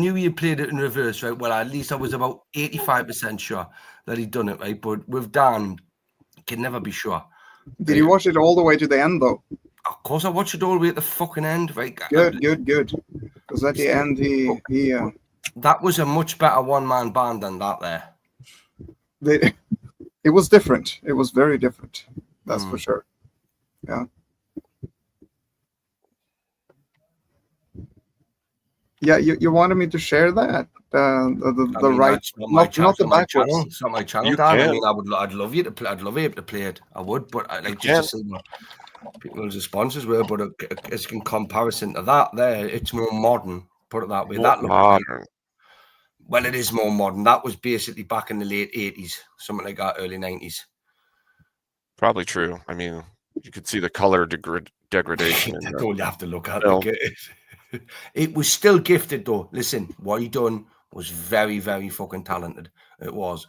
[SPEAKER 5] knew he had played it in reverse, right? Well, at least I was about 85% sure that he'd done it, right? But with Dan, you can never be sure.
[SPEAKER 9] Did you watch it all the way to the end though?
[SPEAKER 5] Of course, I watched it all the way at the fucking end, right?
[SPEAKER 9] Good. Because at the end, he
[SPEAKER 5] That was a much better one-man band than that there.
[SPEAKER 9] it was different. It was very different. That's for sure. Yeah. Yeah, you wanted me to share that the right, not the backwards.
[SPEAKER 5] It's not my channel,
[SPEAKER 2] You
[SPEAKER 5] Dan. I
[SPEAKER 2] can.
[SPEAKER 5] mean, I'd love you to play. I'd love you to play it. I would, but I like just to see what people's responses were. But it's in comparison to that, there, it's more modern. Put it that way. That looks
[SPEAKER 2] Modern.
[SPEAKER 5] well, it is more modern. That was basically back in the late 80s, something like that, early 90s.
[SPEAKER 2] Probably true. I mean, you could see the color degradation.
[SPEAKER 5] That's all you have to look at.
[SPEAKER 2] No.
[SPEAKER 5] Look at it. It was still gifted, though. Listen, what he done was very, very fucking talented. It was,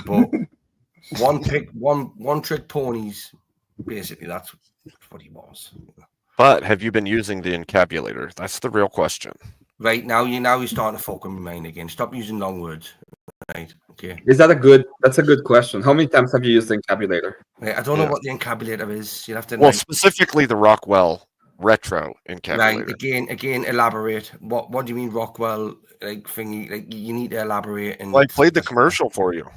[SPEAKER 5] but one trick ponies. Basically, that's what he was.
[SPEAKER 2] But have you been using the encabulator? That's the real question.
[SPEAKER 5] Right now, you're starting to fuck with my mind again. Stop using long words. Right? Okay.
[SPEAKER 4] Is that that's a good question. How many times have you used the encabulator?
[SPEAKER 5] Right, I don't know
[SPEAKER 2] Yeah.
[SPEAKER 5] what the encabulator is. You have to.
[SPEAKER 2] Well,
[SPEAKER 5] like,
[SPEAKER 2] specifically the Rockwell retro encabulator.
[SPEAKER 5] right. Again. Elaborate. What do you mean, Rockwell? Like thingy. Like you need to elaborate. And
[SPEAKER 2] Well, I played the commercial for you.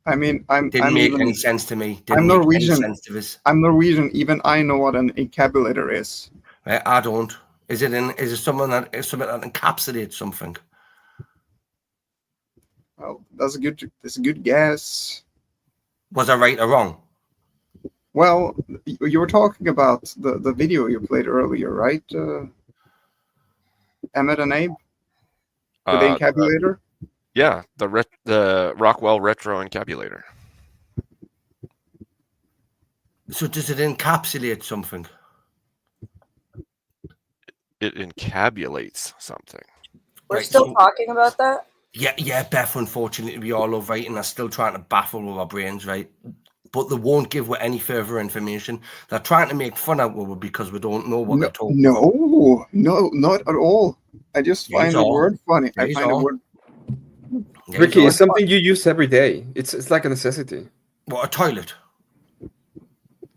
[SPEAKER 9] I mean,
[SPEAKER 5] didn't
[SPEAKER 9] I'm
[SPEAKER 5] make
[SPEAKER 9] even,
[SPEAKER 5] any sense to me.
[SPEAKER 9] I'm
[SPEAKER 5] Didn't make any
[SPEAKER 9] Norwegian.
[SPEAKER 5] sense to this.
[SPEAKER 9] I'm Norwegian. Even I know what an encabulator is.
[SPEAKER 5] Right, I don't. Is it something that encapsulates something?
[SPEAKER 9] Well, that's a good guess.
[SPEAKER 5] Was I right or wrong?
[SPEAKER 9] Well, you were talking about the video you played earlier, right? Emmett and Abe with the encabulator.
[SPEAKER 2] Yeah, the Rockwell retro encabulator.
[SPEAKER 5] So does it encapsulate something?
[SPEAKER 2] It encabulates something.
[SPEAKER 3] We're
[SPEAKER 5] Right,
[SPEAKER 3] still
[SPEAKER 5] so-
[SPEAKER 3] talking about that.
[SPEAKER 5] Yeah, Beth, unfortunately, we all love right, and they're still trying to baffle with our brains, right? But they won't give any further information. They're trying to make fun out of it because we don't know what they're talking about.
[SPEAKER 9] No, not at all. I just
[SPEAKER 5] Yes,
[SPEAKER 9] find the
[SPEAKER 5] all.
[SPEAKER 9] word funny. I
[SPEAKER 5] Yes,
[SPEAKER 9] find the
[SPEAKER 5] all.
[SPEAKER 9] word.
[SPEAKER 4] Ricky,
[SPEAKER 5] Yeah,
[SPEAKER 4] it's something you use every day. It's like a necessity.
[SPEAKER 5] what, a toilet?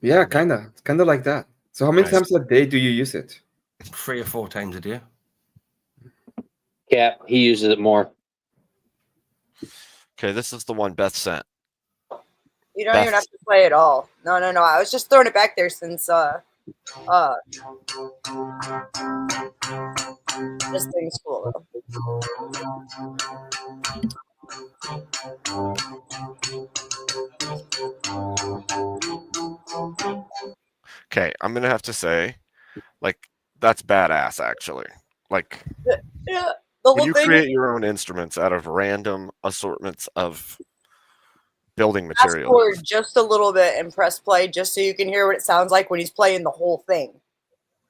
[SPEAKER 4] Yeah, kind of like that. So how many
[SPEAKER 5] Nice.
[SPEAKER 4] times a day do you use it?
[SPEAKER 5] 3 or 4 times a day.
[SPEAKER 7] Yeah, he uses it more.
[SPEAKER 2] Okay, this is the one Beth sent.
[SPEAKER 3] You don't even have to play it all. No. I was just throwing it back there since this thing's cool.
[SPEAKER 2] Okay, I'm gonna have to say, like, that's badass actually. Like,
[SPEAKER 3] Yeah. The
[SPEAKER 2] when
[SPEAKER 3] whole
[SPEAKER 2] you
[SPEAKER 3] thing
[SPEAKER 2] create your own instruments out of random assortments of building
[SPEAKER 3] fast
[SPEAKER 2] materials.
[SPEAKER 3] forward just a little bit and press play just so you can hear what it sounds like when he's playing the whole thing.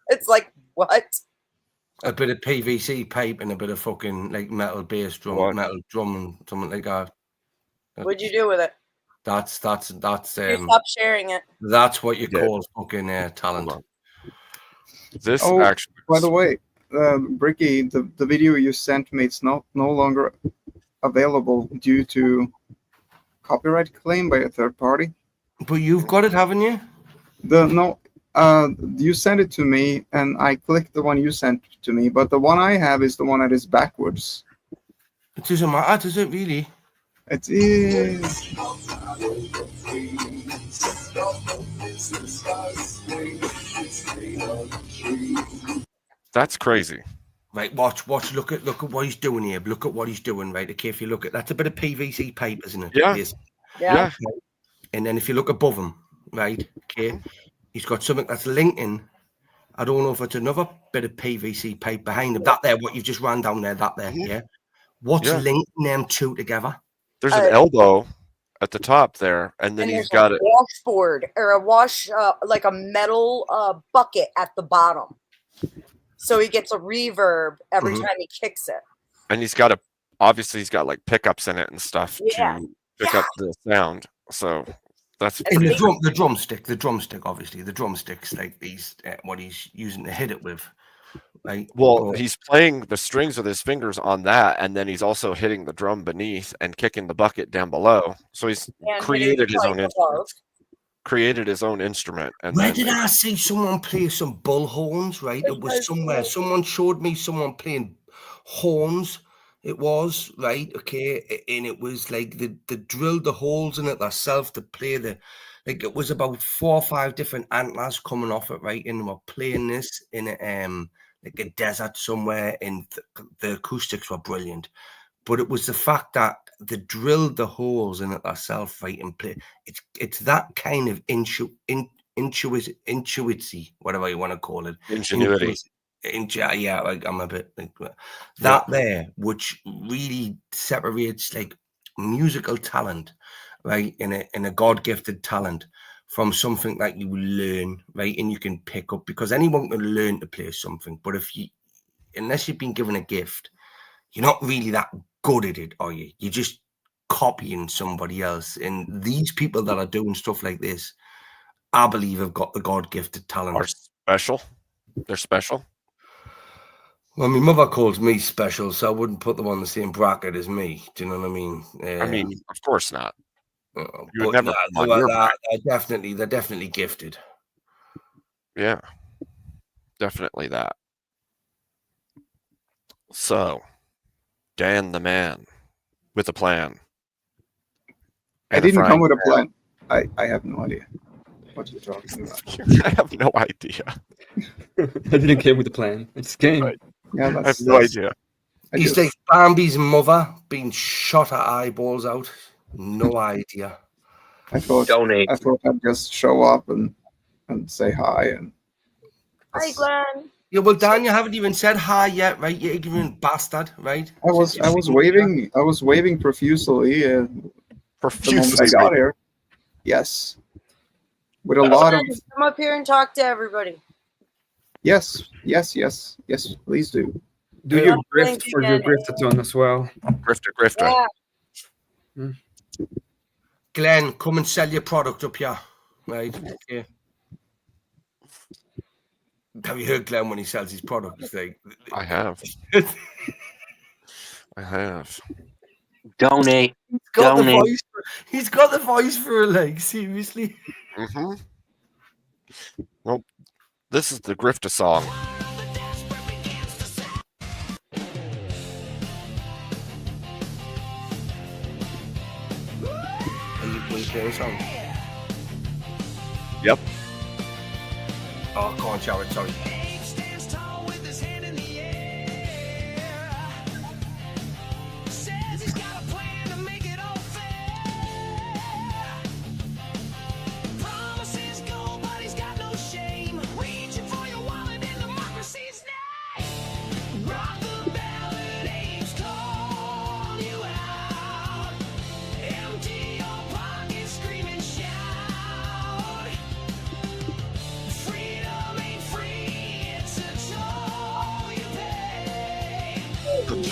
[SPEAKER 3] It's like, what?
[SPEAKER 5] A bit of PVC pipe and a bit of fucking like metal bass drum,
[SPEAKER 2] What?
[SPEAKER 5] metal drum and something like that.
[SPEAKER 3] What'd you do with it?
[SPEAKER 5] That's
[SPEAKER 3] You stop sharing it.
[SPEAKER 5] that's what you
[SPEAKER 2] Yeah.
[SPEAKER 5] call fucking talent.
[SPEAKER 2] Hold on. This
[SPEAKER 9] Oh,
[SPEAKER 2] actually.
[SPEAKER 9] by the way, Bricky, the video you sent me, it's no longer available due to copyright claim by a third party.
[SPEAKER 5] But you've got it, haven't you?
[SPEAKER 9] You sent it to me, and I clicked the one you sent to me, but the one I have is the one that is backwards.
[SPEAKER 5] It doesn't matter, does it really?
[SPEAKER 9] It is.
[SPEAKER 2] That's crazy.
[SPEAKER 5] Right, watch. Look at what he's doing here. Look at what he's doing. Right, okay. If you look at that's a bit of PVC pipe, isn't it?
[SPEAKER 2] Yeah.
[SPEAKER 5] Yes.
[SPEAKER 3] Yeah.
[SPEAKER 5] And then if you look above him, right, okay, he's got something that's linking. I don't know if it's another bit of PVC pipe behind him. That there, what you've just ran down there, that there, yeah. What's linking them two together?
[SPEAKER 2] There's an elbow at the top there, and then he's got
[SPEAKER 3] a washboard or a wash, like a metal bucket at the bottom. So he gets a reverb every time he kicks it.
[SPEAKER 2] And he's got like pickups in it and stuff to pick up the sound. So that's
[SPEAKER 5] and the drumstick, obviously, the drumstick's like these what he's using to hit it with. Right.
[SPEAKER 2] Well, he's playing the strings with his fingers on that, and then he's also hitting the drum beneath and kicking the bucket down below. So he's created his own instrument. Created his own instrument. And
[SPEAKER 5] where did I see someone play some bull horns? Right, it was somewhere. Someone showed me someone playing horns. It was right, okay, and it was like they drilled the holes in it themselves to play the. Like it was about 4 or 5 different antlers coming off it, right, and we're playing this in like a desert somewhere, and the acoustics were brilliant. But it was the fact that they drilled the holes in it themselves, right, and play. It's that kind of intuicy, whatever you want to call it,
[SPEAKER 2] ingenuity.
[SPEAKER 5] Yeah, like I'm a bit like that there, which really separates like musical talent, right, in a God-gifted talent from something that you learn, right, and you can pick up, because anyone can learn to play something, but unless you've been given a gift, you're not really that good at it, are you? You're just copying somebody else. And these people that are doing stuff like this, I believe, have got the God-gifted talent.
[SPEAKER 2] Are special. They're special.
[SPEAKER 5] Well, my mother calls me special, so I wouldn't put them on the same bracket as me. Do you know what I mean?
[SPEAKER 2] Of course not.
[SPEAKER 5] They're definitely gifted.
[SPEAKER 2] Yeah, definitely that. So, Dan the man with a plan.
[SPEAKER 9] I didn't come with a plan. I have no idea what you're talking about.
[SPEAKER 2] I have no idea.
[SPEAKER 11] I didn't come with a plan. I just came.
[SPEAKER 2] Right. Yeah, I have no idea.
[SPEAKER 5] He's like Bambi's mother being shot her eyeballs out. No idea.
[SPEAKER 9] I thought I'd just show up and say hi and.
[SPEAKER 3] Hi, Glenn.
[SPEAKER 5] Yeah, well, Dan, you haven't even said hi yet, right? You ignorant bastard, right?
[SPEAKER 9] I was waving. I was waving profusely. The moment I got here. Yes. With a lot of.
[SPEAKER 3] Come up here and talk to everybody.
[SPEAKER 9] Yes. Please do.
[SPEAKER 11] Do your grift for your griftathon as well.
[SPEAKER 2] Grifter.
[SPEAKER 3] Yeah.
[SPEAKER 5] Glenn, come and sell your product up here, right? Okay. Have you heard Glenn when he sells his product? He's like,
[SPEAKER 2] I have. I have.
[SPEAKER 7] Donate.
[SPEAKER 5] He's got the voice for a leg, seriously.
[SPEAKER 2] Mm-hmm. Well, this is the Grifta song.
[SPEAKER 5] Will you play a song?
[SPEAKER 2] Yep.
[SPEAKER 5] Oh, go on, Jared, sorry.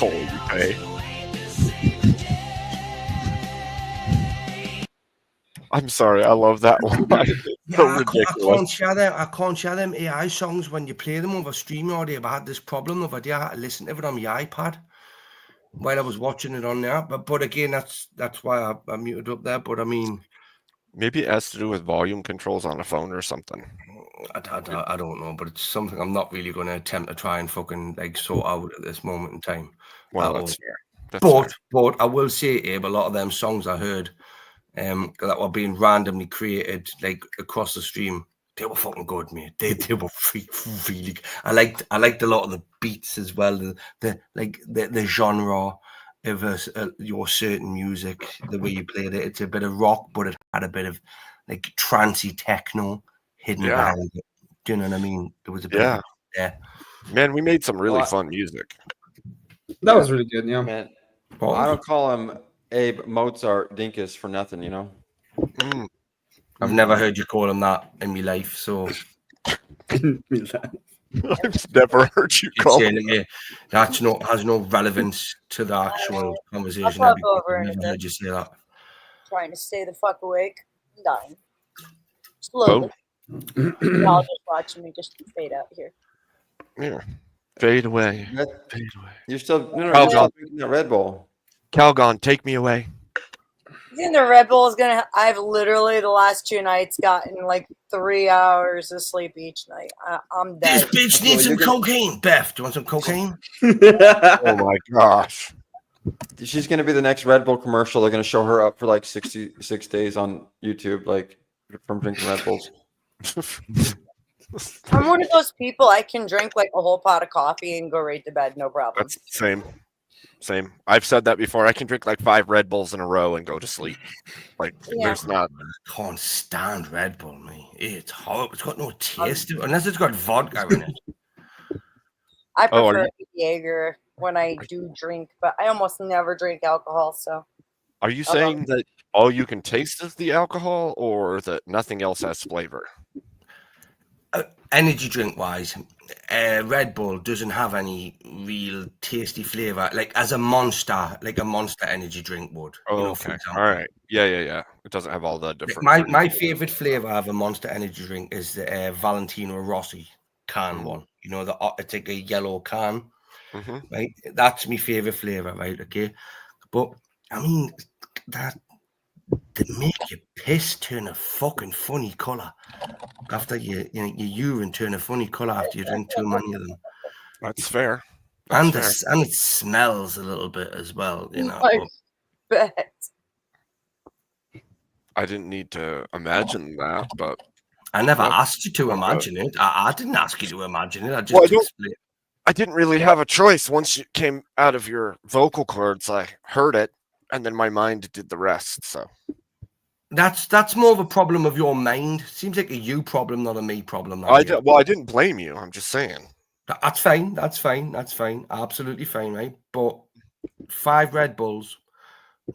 [SPEAKER 2] Holy pay. I'm sorry, I love that one. It's so ridiculous.
[SPEAKER 5] I can't share them AI songs when you play them over StreamYard. I had this problem the other day. I had to listen to it on my iPad while I was watching it on there. But again, that's why I muted up there. But I mean,
[SPEAKER 2] maybe it has to do with volume controls on a phone or something.
[SPEAKER 5] I don't know, but it's something I'm not really going to attempt to try and fucking like sort out at this moment in time.
[SPEAKER 2] Well, that's fair.
[SPEAKER 5] But I will say, Abe, a lot of them songs I heard that were being randomly created like across the stream, they were fucking good, mate. They were really. I liked a lot of the beats as well. The genre of your certain music, the way you played it. It's a bit of rock, but it had a bit of like trancey techno hidden behind it. Do you know what I mean? There was a bit of it there.
[SPEAKER 2] Man, we made some really fun music.
[SPEAKER 11] That was really good, yeah.
[SPEAKER 6] Man, I don't call him Abe Mozart Dinkus for nothing, you know.
[SPEAKER 5] I've never heard you call him that in my life, so
[SPEAKER 2] I've never heard you call him that.
[SPEAKER 5] That's has no relevance to the actual conversation.
[SPEAKER 3] I'll
[SPEAKER 5] I've
[SPEAKER 3] talk over
[SPEAKER 5] never heard you say that.
[SPEAKER 3] Trying to stay the fuck awake. I'm dying. Slowly. Y'all just watching me just fade out here.
[SPEAKER 2] Yeah. Fade away.
[SPEAKER 6] You're still drinking that Red Bull.
[SPEAKER 2] Calgon, take me away.
[SPEAKER 3] I think the Red Bull is gonna. I've literally the last 2 nights gotten like 3 hours of sleep each night. I'm dead.
[SPEAKER 5] This bitch needs some cocaine. Beth, do you want some cocaine?
[SPEAKER 2] Oh my gosh.
[SPEAKER 6] She's gonna be the next Red Bull commercial. They're gonna show her up for like 66 days on YouTube, like from drinking Red Bulls.
[SPEAKER 3] I'm one of those people. I can drink like a whole pot of coffee and go right to bed, no problem.
[SPEAKER 2] That's the same. I've said that before. I can drink like 5 Red Bulls in a row and go to sleep. Like there's not.
[SPEAKER 5] I can't stand Red Bull, man. It's horrible. It's got no taste to it, unless it's got vodka in it.
[SPEAKER 3] I prefer Jaeger when I do drink, but I almost never drink alcohol. So,
[SPEAKER 2] are you saying that all you can taste is the alcohol, or that nothing else has flavor?
[SPEAKER 5] Energy drink wise, Red Bull doesn't have any real tasty flavor, like as a monster, like a Monster energy drink would.
[SPEAKER 2] Oh, okay. All right. Yeah. It doesn't have all the different.
[SPEAKER 5] My favorite flavor of a Monster energy drink is the Valentino Rossi can one. You know, it's like a yellow can, right? That's my favorite flavor, right? Okay, but I mean that. They make your piss turn a fucking funny color after your urine turn a funny color after you drink too many of them.
[SPEAKER 2] That's fair.
[SPEAKER 5] And it smells a little bit as well, you know.
[SPEAKER 3] I bet.
[SPEAKER 2] I didn't need to imagine that, but
[SPEAKER 5] I never asked you to imagine it. I didn't ask you to imagine it. I just
[SPEAKER 2] I didn't really have a choice. Once it came out of your vocal cords, I heard it, and then my mind did the rest. So
[SPEAKER 5] that's more of a problem of your mind. Seems like a you problem, not a me problem.
[SPEAKER 2] I didn't blame you. I'm just saying.
[SPEAKER 5] That's fine. That's fine. That's fine. Absolutely fine, right? But 5 Red Bulls,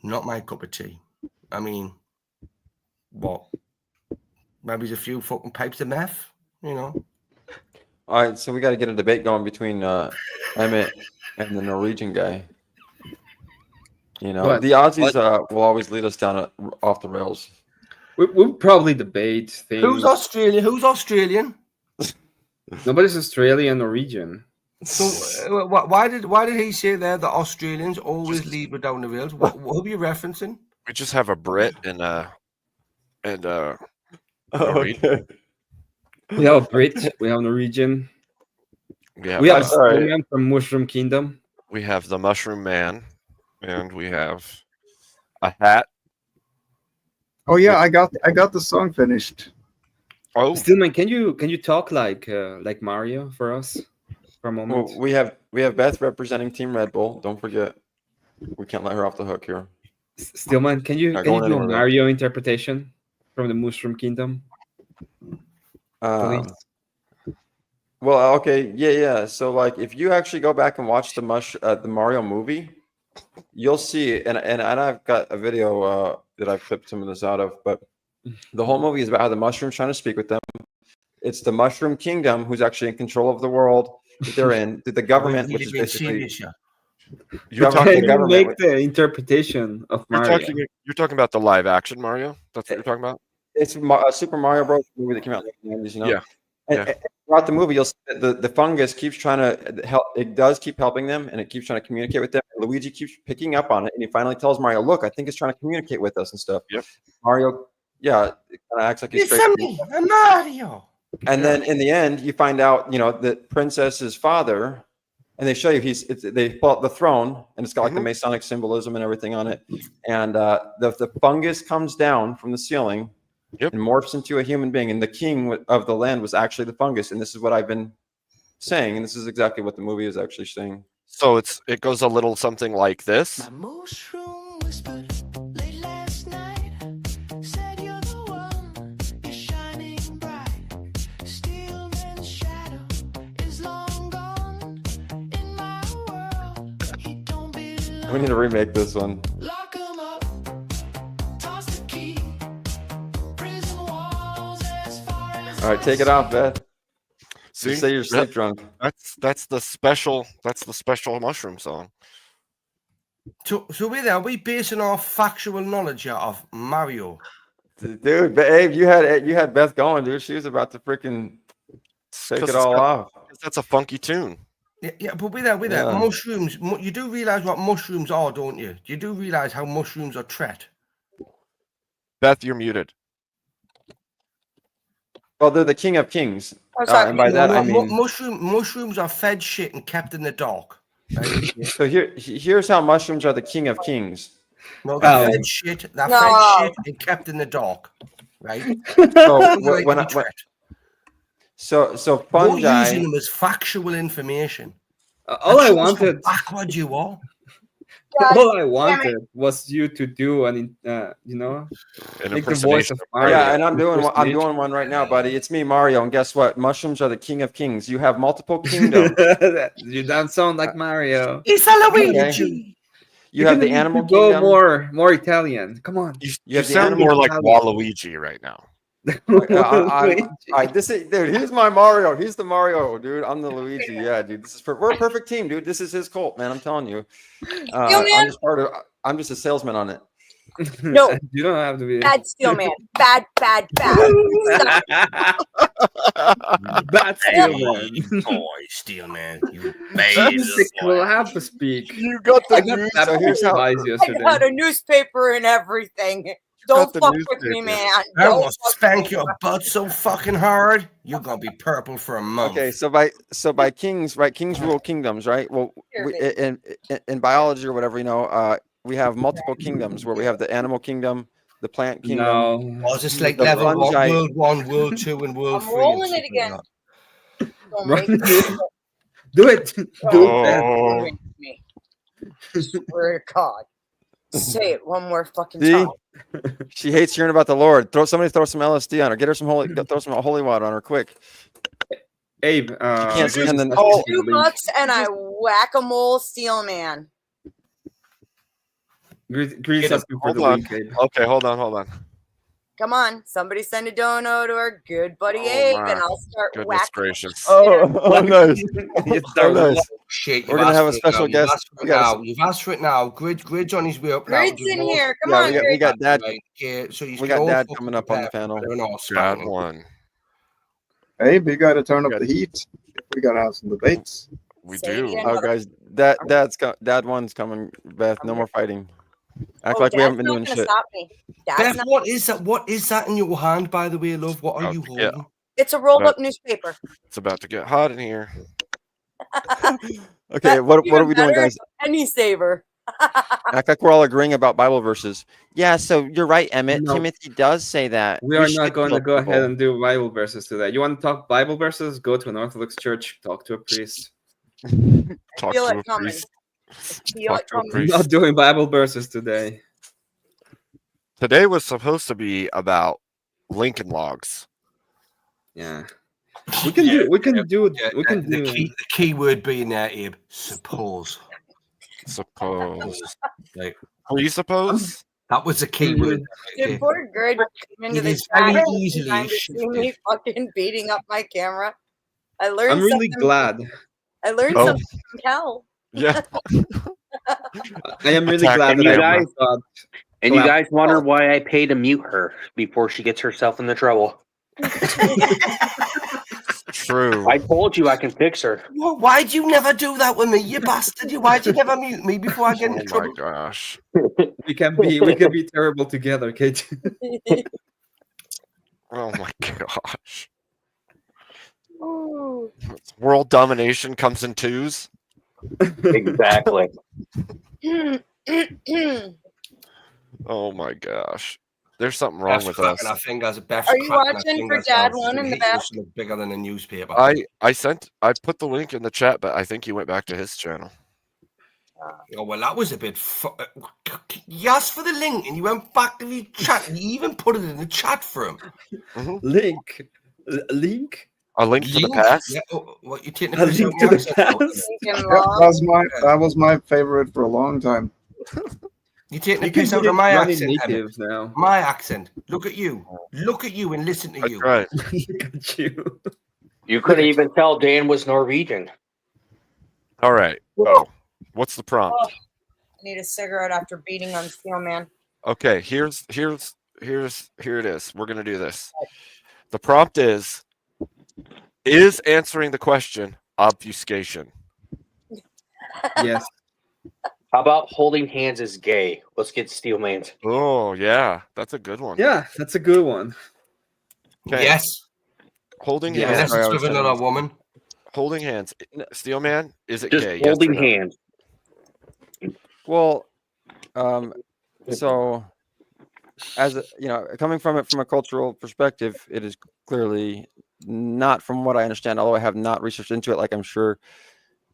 [SPEAKER 5] not my cup of tea. I mean, what? Maybe there's a few fucking pipes of meth, you know.
[SPEAKER 6] All right, so we got to get a debate going between Emmett and the Norwegian guy. You know, the Aussies will always lead us down off the rails.
[SPEAKER 11] We'll probably debate things.
[SPEAKER 5] Who's Australian? Who's Australian?
[SPEAKER 11] Nobody's Australian, Norwegian.
[SPEAKER 5] So why did he say there that Australians always lead me down the rails? What are you referencing?
[SPEAKER 2] We just have a Brit and
[SPEAKER 11] okay. We have a Brit, we have Norwegian. We have
[SPEAKER 2] a
[SPEAKER 11] man from Mushroom Kingdom.
[SPEAKER 2] We have the Mushroom Man, and we have a hat.
[SPEAKER 9] Oh yeah, I got the song finished.
[SPEAKER 2] Oh,
[SPEAKER 11] Stillman, can you talk like Mario for us for a moment?
[SPEAKER 6] Well, we have Beth representing Team Red Bull. Don't forget, we can't let her off the hook here.
[SPEAKER 11] Stillman, can you do a Mario interpretation from the Mushroom Kingdom?
[SPEAKER 6] Well, okay, yeah. So, like, if you actually go back and watch the Mario movie, you'll see, and I've got a video that I've clipped some of this out of, but the whole movie is about how the mushrooms trying to speak with them. It's the Mushroom Kingdom who's actually in control of the world that they're in. The government, which is basically
[SPEAKER 2] You're
[SPEAKER 6] Government-
[SPEAKER 2] talking.
[SPEAKER 6] the government
[SPEAKER 11] make
[SPEAKER 6] would-
[SPEAKER 11] the interpretation of
[SPEAKER 2] You're
[SPEAKER 11] Mario.
[SPEAKER 2] talking about the live action Mario. That's what you're talking about.
[SPEAKER 6] It's a Super Mario Bros. Movie that came out in the 90s, you know.
[SPEAKER 2] Yeah.
[SPEAKER 6] And throughout the movie, you'll see that the fungus keeps trying to help. It does keep helping them, and it keeps trying to communicate with them. Luigi keeps picking up on it, and he finally tells Mario, "Look, I think it's trying to communicate with us and stuff."
[SPEAKER 2] Yep.
[SPEAKER 6] Mario, it kind of acts like he's
[SPEAKER 5] It's
[SPEAKER 6] straight.
[SPEAKER 5] me, Mario.
[SPEAKER 6] And then in the end, you find out, that Princess's father, and they show you they pull out the throne, and it's got like the Masonic symbolism and everything on it. And the fungus comes down from the ceiling and morphs into a human being. And the king of the land was actually the fungus. And this is what I've been saying, and this is exactly what the movie is actually saying.
[SPEAKER 2] So it goes a little something like this.
[SPEAKER 1] My mushroom whispered late last night, said you're the one, you're shining bright. Steelman's shadow is long gone in my world. He don't belong.
[SPEAKER 6] We need to remake this one.
[SPEAKER 1] Lock 'em up, toss the key. Prison walls as far as
[SPEAKER 6] All right, take it off, Beth.
[SPEAKER 2] See,
[SPEAKER 6] Say you're sleep drunk.
[SPEAKER 2] That's the special mushroom song.
[SPEAKER 5] So are we basing our factual knowledge of Mario?
[SPEAKER 6] Dude, but Abe, you had Beth going, dude. She was about to freaking take it all off.
[SPEAKER 2] That's a funky tune.
[SPEAKER 5] Yeah, but with that,
[SPEAKER 6] Yeah.
[SPEAKER 5] mushrooms, you do realize what mushrooms are, don't you? You do realize how mushrooms are treated.
[SPEAKER 2] Beth, you're muted.
[SPEAKER 6] Well, they're the king of kings.
[SPEAKER 3] sorry.
[SPEAKER 6] And by that, I mean...
[SPEAKER 5] Mushrooms are fed shit and kept in the dark. Right?
[SPEAKER 6] So here's how mushrooms are the king of kings.
[SPEAKER 5] No, they're fed shit. They're fed shit and kept in the dark. Right?
[SPEAKER 6] So
[SPEAKER 5] We're
[SPEAKER 6] fungi...
[SPEAKER 5] using them as factual information.
[SPEAKER 11] All I wanted...
[SPEAKER 5] Backward you are.
[SPEAKER 11] All I wanted was you to do make the voice of Mario.
[SPEAKER 6] Yeah, and I'm doing one right now, buddy. It's me, Mario, and guess what? Mushrooms are the king of kings. You have multiple kingdoms.
[SPEAKER 11] You don't sound like Mario.
[SPEAKER 5] It's a Luigi.
[SPEAKER 6] Okay. You have the animal
[SPEAKER 11] go
[SPEAKER 6] kingdom.
[SPEAKER 11] more Italian. Come on.
[SPEAKER 2] You sound more like Waluigi right now.
[SPEAKER 6] This is, dude. He's my Mario. He's the Mario, dude. I'm the Luigi. Yeah, dude. We're a perfect team, dude. This is his cult, man. I'm telling you. I'm just a salesman on it.
[SPEAKER 3] No,
[SPEAKER 11] you don't have to be
[SPEAKER 3] bad steel man. Bad.
[SPEAKER 11] bad steel man.
[SPEAKER 5] Boy, steel man. You baby.
[SPEAKER 11] We'll have to speak.
[SPEAKER 2] You got the
[SPEAKER 11] news.
[SPEAKER 6] So here's how.
[SPEAKER 3] I got a newspaper and everything. Don't fuck with me, man.
[SPEAKER 5] I will spank your butt so fucking hard, you're gonna be purple for a month.
[SPEAKER 6] Okay, so by kings, right? Kings rule kingdoms, right? Well, in biology or whatever, we have multiple kingdoms where we have the animal kingdom, the plant kingdom.
[SPEAKER 11] No,
[SPEAKER 5] it's just like level
[SPEAKER 6] fungi.
[SPEAKER 5] 1, World 1, World 2, and World 3.
[SPEAKER 3] I'm rolling it again. Don't make
[SPEAKER 11] do it.
[SPEAKER 2] Oh.
[SPEAKER 3] me. Swear to God. Say it one more fucking
[SPEAKER 6] See?
[SPEAKER 3] time.
[SPEAKER 6] She hates hearing about the Lord. Somebody throw some LSD on her. Get her some throw some holy water on her, quick.
[SPEAKER 11] Abe,
[SPEAKER 6] can't stand the
[SPEAKER 3] $2 and I whack-a-mole steel man.
[SPEAKER 11] Grease up before the
[SPEAKER 2] Hold
[SPEAKER 11] week, Abe.
[SPEAKER 2] Okay, hold on.
[SPEAKER 3] Come on, somebody send a dono to our good buddy Abe,
[SPEAKER 2] my
[SPEAKER 3] and I'll start
[SPEAKER 2] Goodness
[SPEAKER 3] whacking.
[SPEAKER 2] gracious.
[SPEAKER 6] Oh, nice.
[SPEAKER 11] Oh,
[SPEAKER 6] nice.
[SPEAKER 5] Shit,
[SPEAKER 6] We're gonna have a special guest.
[SPEAKER 5] You've asked for it now. Grid's on his way up now.
[SPEAKER 3] Grid's in here. Come
[SPEAKER 6] Yeah,
[SPEAKER 3] on,
[SPEAKER 6] we
[SPEAKER 3] Grid.
[SPEAKER 6] got Dad.
[SPEAKER 5] Yeah, so
[SPEAKER 6] We got Dad coming up on the panel.
[SPEAKER 2] God one.
[SPEAKER 9] Hey, we got to turn up the heat. We got to have some debates.
[SPEAKER 2] We
[SPEAKER 3] Say it
[SPEAKER 2] do.
[SPEAKER 3] again.
[SPEAKER 6] Oh, guys, Dad one's coming. Beth, no more fighting. Act like we
[SPEAKER 3] Dad's
[SPEAKER 6] haven't been
[SPEAKER 3] not
[SPEAKER 6] doing
[SPEAKER 3] gonna
[SPEAKER 6] shit.
[SPEAKER 3] Stop me. Dad's
[SPEAKER 5] Beth,
[SPEAKER 3] not.
[SPEAKER 5] what is that? What is that in your hand, by the way, love? What are you
[SPEAKER 2] Yeah.
[SPEAKER 5] holding?
[SPEAKER 3] It's a rolled up newspaper.
[SPEAKER 2] It's about to get hot in here.
[SPEAKER 6] Okay, what are we doing, guys?
[SPEAKER 3] Penny saver.
[SPEAKER 6] Act like we're all agreeing about Bible verses. Yeah, so you're right, Emmett.
[SPEAKER 11] No.
[SPEAKER 6] Timothy does say that.
[SPEAKER 11] We are
[SPEAKER 6] should
[SPEAKER 11] not going to
[SPEAKER 6] kill
[SPEAKER 11] go
[SPEAKER 6] people.
[SPEAKER 11] ahead and do Bible verses today. You want to talk Bible verses? Go to an Orthodox church, talk to a priest.
[SPEAKER 2] Talk
[SPEAKER 3] feel
[SPEAKER 2] to
[SPEAKER 3] it
[SPEAKER 2] a
[SPEAKER 3] coming.
[SPEAKER 2] priest.
[SPEAKER 3] Feel
[SPEAKER 2] Talk
[SPEAKER 3] it
[SPEAKER 2] to a
[SPEAKER 3] coming.
[SPEAKER 11] We're
[SPEAKER 2] priest.
[SPEAKER 11] not doing Bible verses today.
[SPEAKER 2] Today was supposed to be about Lincoln Logs.
[SPEAKER 11] Yeah. We can do
[SPEAKER 5] The key word being there, Abe. Suppose.
[SPEAKER 2] Suppose.
[SPEAKER 5] Like,
[SPEAKER 2] Presuppose?
[SPEAKER 5] that was the key word.
[SPEAKER 3] Did poor Grid come into
[SPEAKER 5] It
[SPEAKER 3] the
[SPEAKER 5] is very
[SPEAKER 3] chat
[SPEAKER 5] easily
[SPEAKER 3] trying to see me
[SPEAKER 5] shifted.
[SPEAKER 3] fucking beating up my camera? I learned
[SPEAKER 11] I'm really
[SPEAKER 3] something.
[SPEAKER 11] glad.
[SPEAKER 3] I learned
[SPEAKER 2] Oh.
[SPEAKER 3] something from Cal.
[SPEAKER 2] Yeah.
[SPEAKER 11] I am really
[SPEAKER 2] Attack
[SPEAKER 11] glad
[SPEAKER 7] And
[SPEAKER 11] that
[SPEAKER 7] you
[SPEAKER 11] I
[SPEAKER 7] guys,
[SPEAKER 11] thought.
[SPEAKER 7] and you
[SPEAKER 11] Clap.
[SPEAKER 7] guys wonder why I pay to mute her before she gets herself into trouble.
[SPEAKER 2] True.
[SPEAKER 7] I told you I can fix her.
[SPEAKER 5] Well, why'd you never do that with me, you bastard? Why'd you never mute me before I get
[SPEAKER 2] Oh
[SPEAKER 5] into
[SPEAKER 2] my
[SPEAKER 5] trouble?
[SPEAKER 2] gosh.
[SPEAKER 11] We can be terrible together, Kate.
[SPEAKER 2] Oh my gosh.
[SPEAKER 3] Ooh.
[SPEAKER 2] World domination comes in twos.
[SPEAKER 7] Exactly.
[SPEAKER 2] Oh my gosh. There's something wrong
[SPEAKER 5] Beth's
[SPEAKER 2] with
[SPEAKER 5] cracking
[SPEAKER 2] us.
[SPEAKER 5] her fingers. Beth's
[SPEAKER 3] Are you
[SPEAKER 5] cracking her
[SPEAKER 3] watching for
[SPEAKER 5] fingers
[SPEAKER 3] Dad
[SPEAKER 5] now.
[SPEAKER 3] One in the
[SPEAKER 5] He's
[SPEAKER 3] back?
[SPEAKER 5] something bigger than a newspaper.
[SPEAKER 2] I put the link in the chat, but I think he went back to his channel.
[SPEAKER 5] Oh, well, that was a bit. You asked for the link and you went back to the chat and you even put it in the chat for him.
[SPEAKER 11] Link. Link?
[SPEAKER 2] A link to the past?
[SPEAKER 5] Yeah. Oh, what, you taking
[SPEAKER 11] A
[SPEAKER 5] a piss
[SPEAKER 11] link
[SPEAKER 5] out
[SPEAKER 11] to
[SPEAKER 5] my
[SPEAKER 11] the
[SPEAKER 5] accent?
[SPEAKER 11] past?
[SPEAKER 9] That was my favorite for a long time.
[SPEAKER 5] You taking a
[SPEAKER 11] You can
[SPEAKER 5] piss
[SPEAKER 11] do
[SPEAKER 5] out
[SPEAKER 11] it
[SPEAKER 5] of my
[SPEAKER 11] running
[SPEAKER 5] accent, Emmett?
[SPEAKER 11] native now.
[SPEAKER 5] My accent. Look at you. Look at you and listen to you.
[SPEAKER 2] Right.
[SPEAKER 11] Look at you.
[SPEAKER 7] You couldn't even tell Dan was Norwegian.
[SPEAKER 2] All right. Oh, what's the prompt?
[SPEAKER 3] Oh, I need a cigarette after beating on Steel Man.
[SPEAKER 2] Okay, here it is. We're gonna do this. The prompt is answering the question obfuscation?
[SPEAKER 11] Yes.
[SPEAKER 7] How about holding hands is gay? Let's get Steelman's.
[SPEAKER 2] Oh yeah, that's a good one.
[SPEAKER 11] Yeah, that's a good one.
[SPEAKER 2] Okay.
[SPEAKER 5] Yes.
[SPEAKER 2] Holding
[SPEAKER 11] Yeah.
[SPEAKER 2] hands.
[SPEAKER 5] Unless it's with another woman.
[SPEAKER 2] Holding hands. Steelman, is it
[SPEAKER 7] Just
[SPEAKER 2] gay?
[SPEAKER 7] holding
[SPEAKER 2] yes or no?
[SPEAKER 7] hands.
[SPEAKER 6] Well, so as coming from a cultural perspective, it is clearly not, from what I understand, although I have not researched into it like I'm sure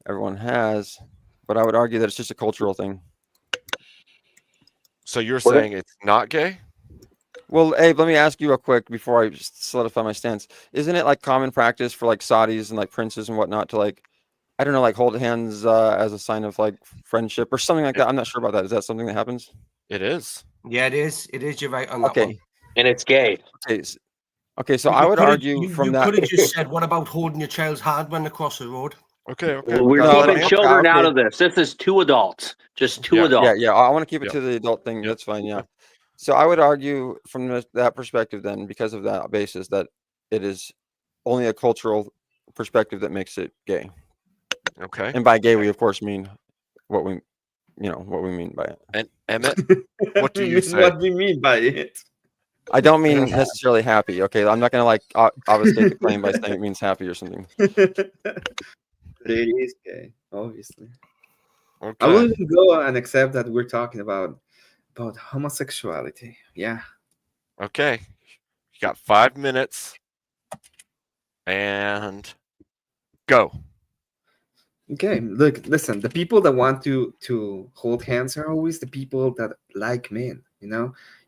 [SPEAKER 6] everyone has, but I would argue that it's just a cultural thing.
[SPEAKER 2] So you're saying it's not gay?
[SPEAKER 6] Well, Abe, let me ask you real quick before I just solidify my stance. Isn't it like common practice for like Saudis and like princes and whatnot to like, I don't know, like hold hands as a sign of like friendship or something like that? I'm not sure about that. Is that something that happens?
[SPEAKER 2] It is.
[SPEAKER 5] Yeah, it is. It is. You're right on that one.
[SPEAKER 7] And it's gay.
[SPEAKER 6] Okay, so I would argue
[SPEAKER 5] you
[SPEAKER 6] from that.
[SPEAKER 5] could have just said, what about holding your child's hand when they cross the road?
[SPEAKER 2] Okay.
[SPEAKER 7] We're keeping children out of this. This is two adults. Just two adults.
[SPEAKER 6] Yeah. I want to keep it to the adult thing. That's fine. Yeah. So I would argue from that perspective then, because of that basis, that it is only a cultural perspective that makes it gay.
[SPEAKER 2] Okay.
[SPEAKER 6] And by gay, we of course mean what we mean by it.
[SPEAKER 2] And Emmett, what do you say?
[SPEAKER 11] What do you mean by it?
[SPEAKER 6] I don't mean necessarily happy. Okay, I'm not gonna like obfuscate the claim by saying it means happy or something.
[SPEAKER 11] It is gay, obviously.
[SPEAKER 2] Okay.
[SPEAKER 11] I wouldn't go and accept that we're talking about homosexuality. Yeah.
[SPEAKER 2] Okay. You got 5 minutes and go.
[SPEAKER 11] Okay, look, listen, the people that want to hold hands are always the people that like men,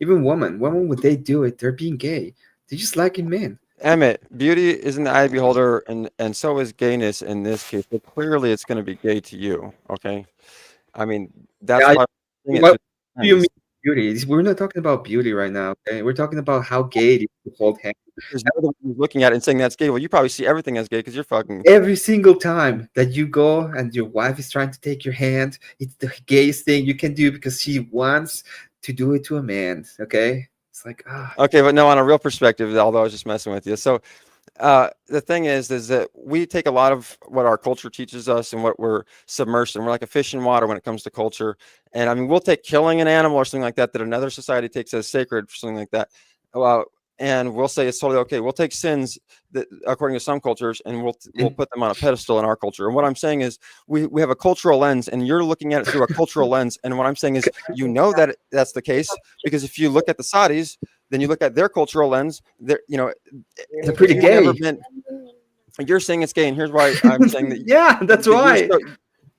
[SPEAKER 11] even women when they do it, they're being gay. They just liking men.
[SPEAKER 6] Emmett, beauty is in the eye of the beholder, and so is gayness in this case. But clearly, it's going to be gay to you. Okay, I mean that's why.
[SPEAKER 11] What do you mean beauty? We're not talking about beauty right now. Okay, we're talking about how gay it is to hold hands.
[SPEAKER 6] There's no one looking at it and saying that's gay. Well, you probably see everything as gay because you're fucking.
[SPEAKER 11] Every single time that you go and your wife is trying to take your hand, it's the gayest thing you can do because she wants to do it to a man. Okay, it's like
[SPEAKER 6] Okay, but no, on a real perspective, although I was just messing with you. So the thing is that we take a lot of what our culture teaches us and what we're submersed in. We're like a fish in water when it comes to culture. And I mean, we'll take killing an animal or something like that another society takes as sacred, or something like that. And we'll say it's totally okay. We'll take sins that, according to some cultures, and we'll put them on a pedestal in our culture. And what I'm saying is, we have a cultural lens, and you're looking at it through a cultural lens. And what I'm saying is, that that's the case because if you look at the Saudis, then you look at their cultural lens. They're
[SPEAKER 11] pretty gay.
[SPEAKER 6] You're saying it's gay, and here's why I'm saying that.
[SPEAKER 11] Yeah, that's why.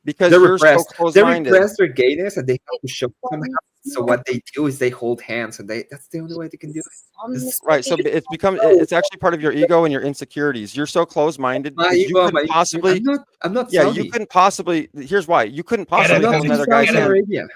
[SPEAKER 6] Because
[SPEAKER 11] they're
[SPEAKER 6] you're
[SPEAKER 11] repressed.
[SPEAKER 6] so close-minded.
[SPEAKER 11] They repress their gayness, and they have to show somehow. So what they do is they hold hands, and that's the only way they can do it.
[SPEAKER 6] Right. So it's actually part of your ego and your insecurities. You're so close-minded. You couldn't possibly.
[SPEAKER 11] I'm not.
[SPEAKER 6] Yeah,
[SPEAKER 11] Saudi.
[SPEAKER 6] you couldn't possibly. Here's why. You couldn't possibly hold another guy's hand.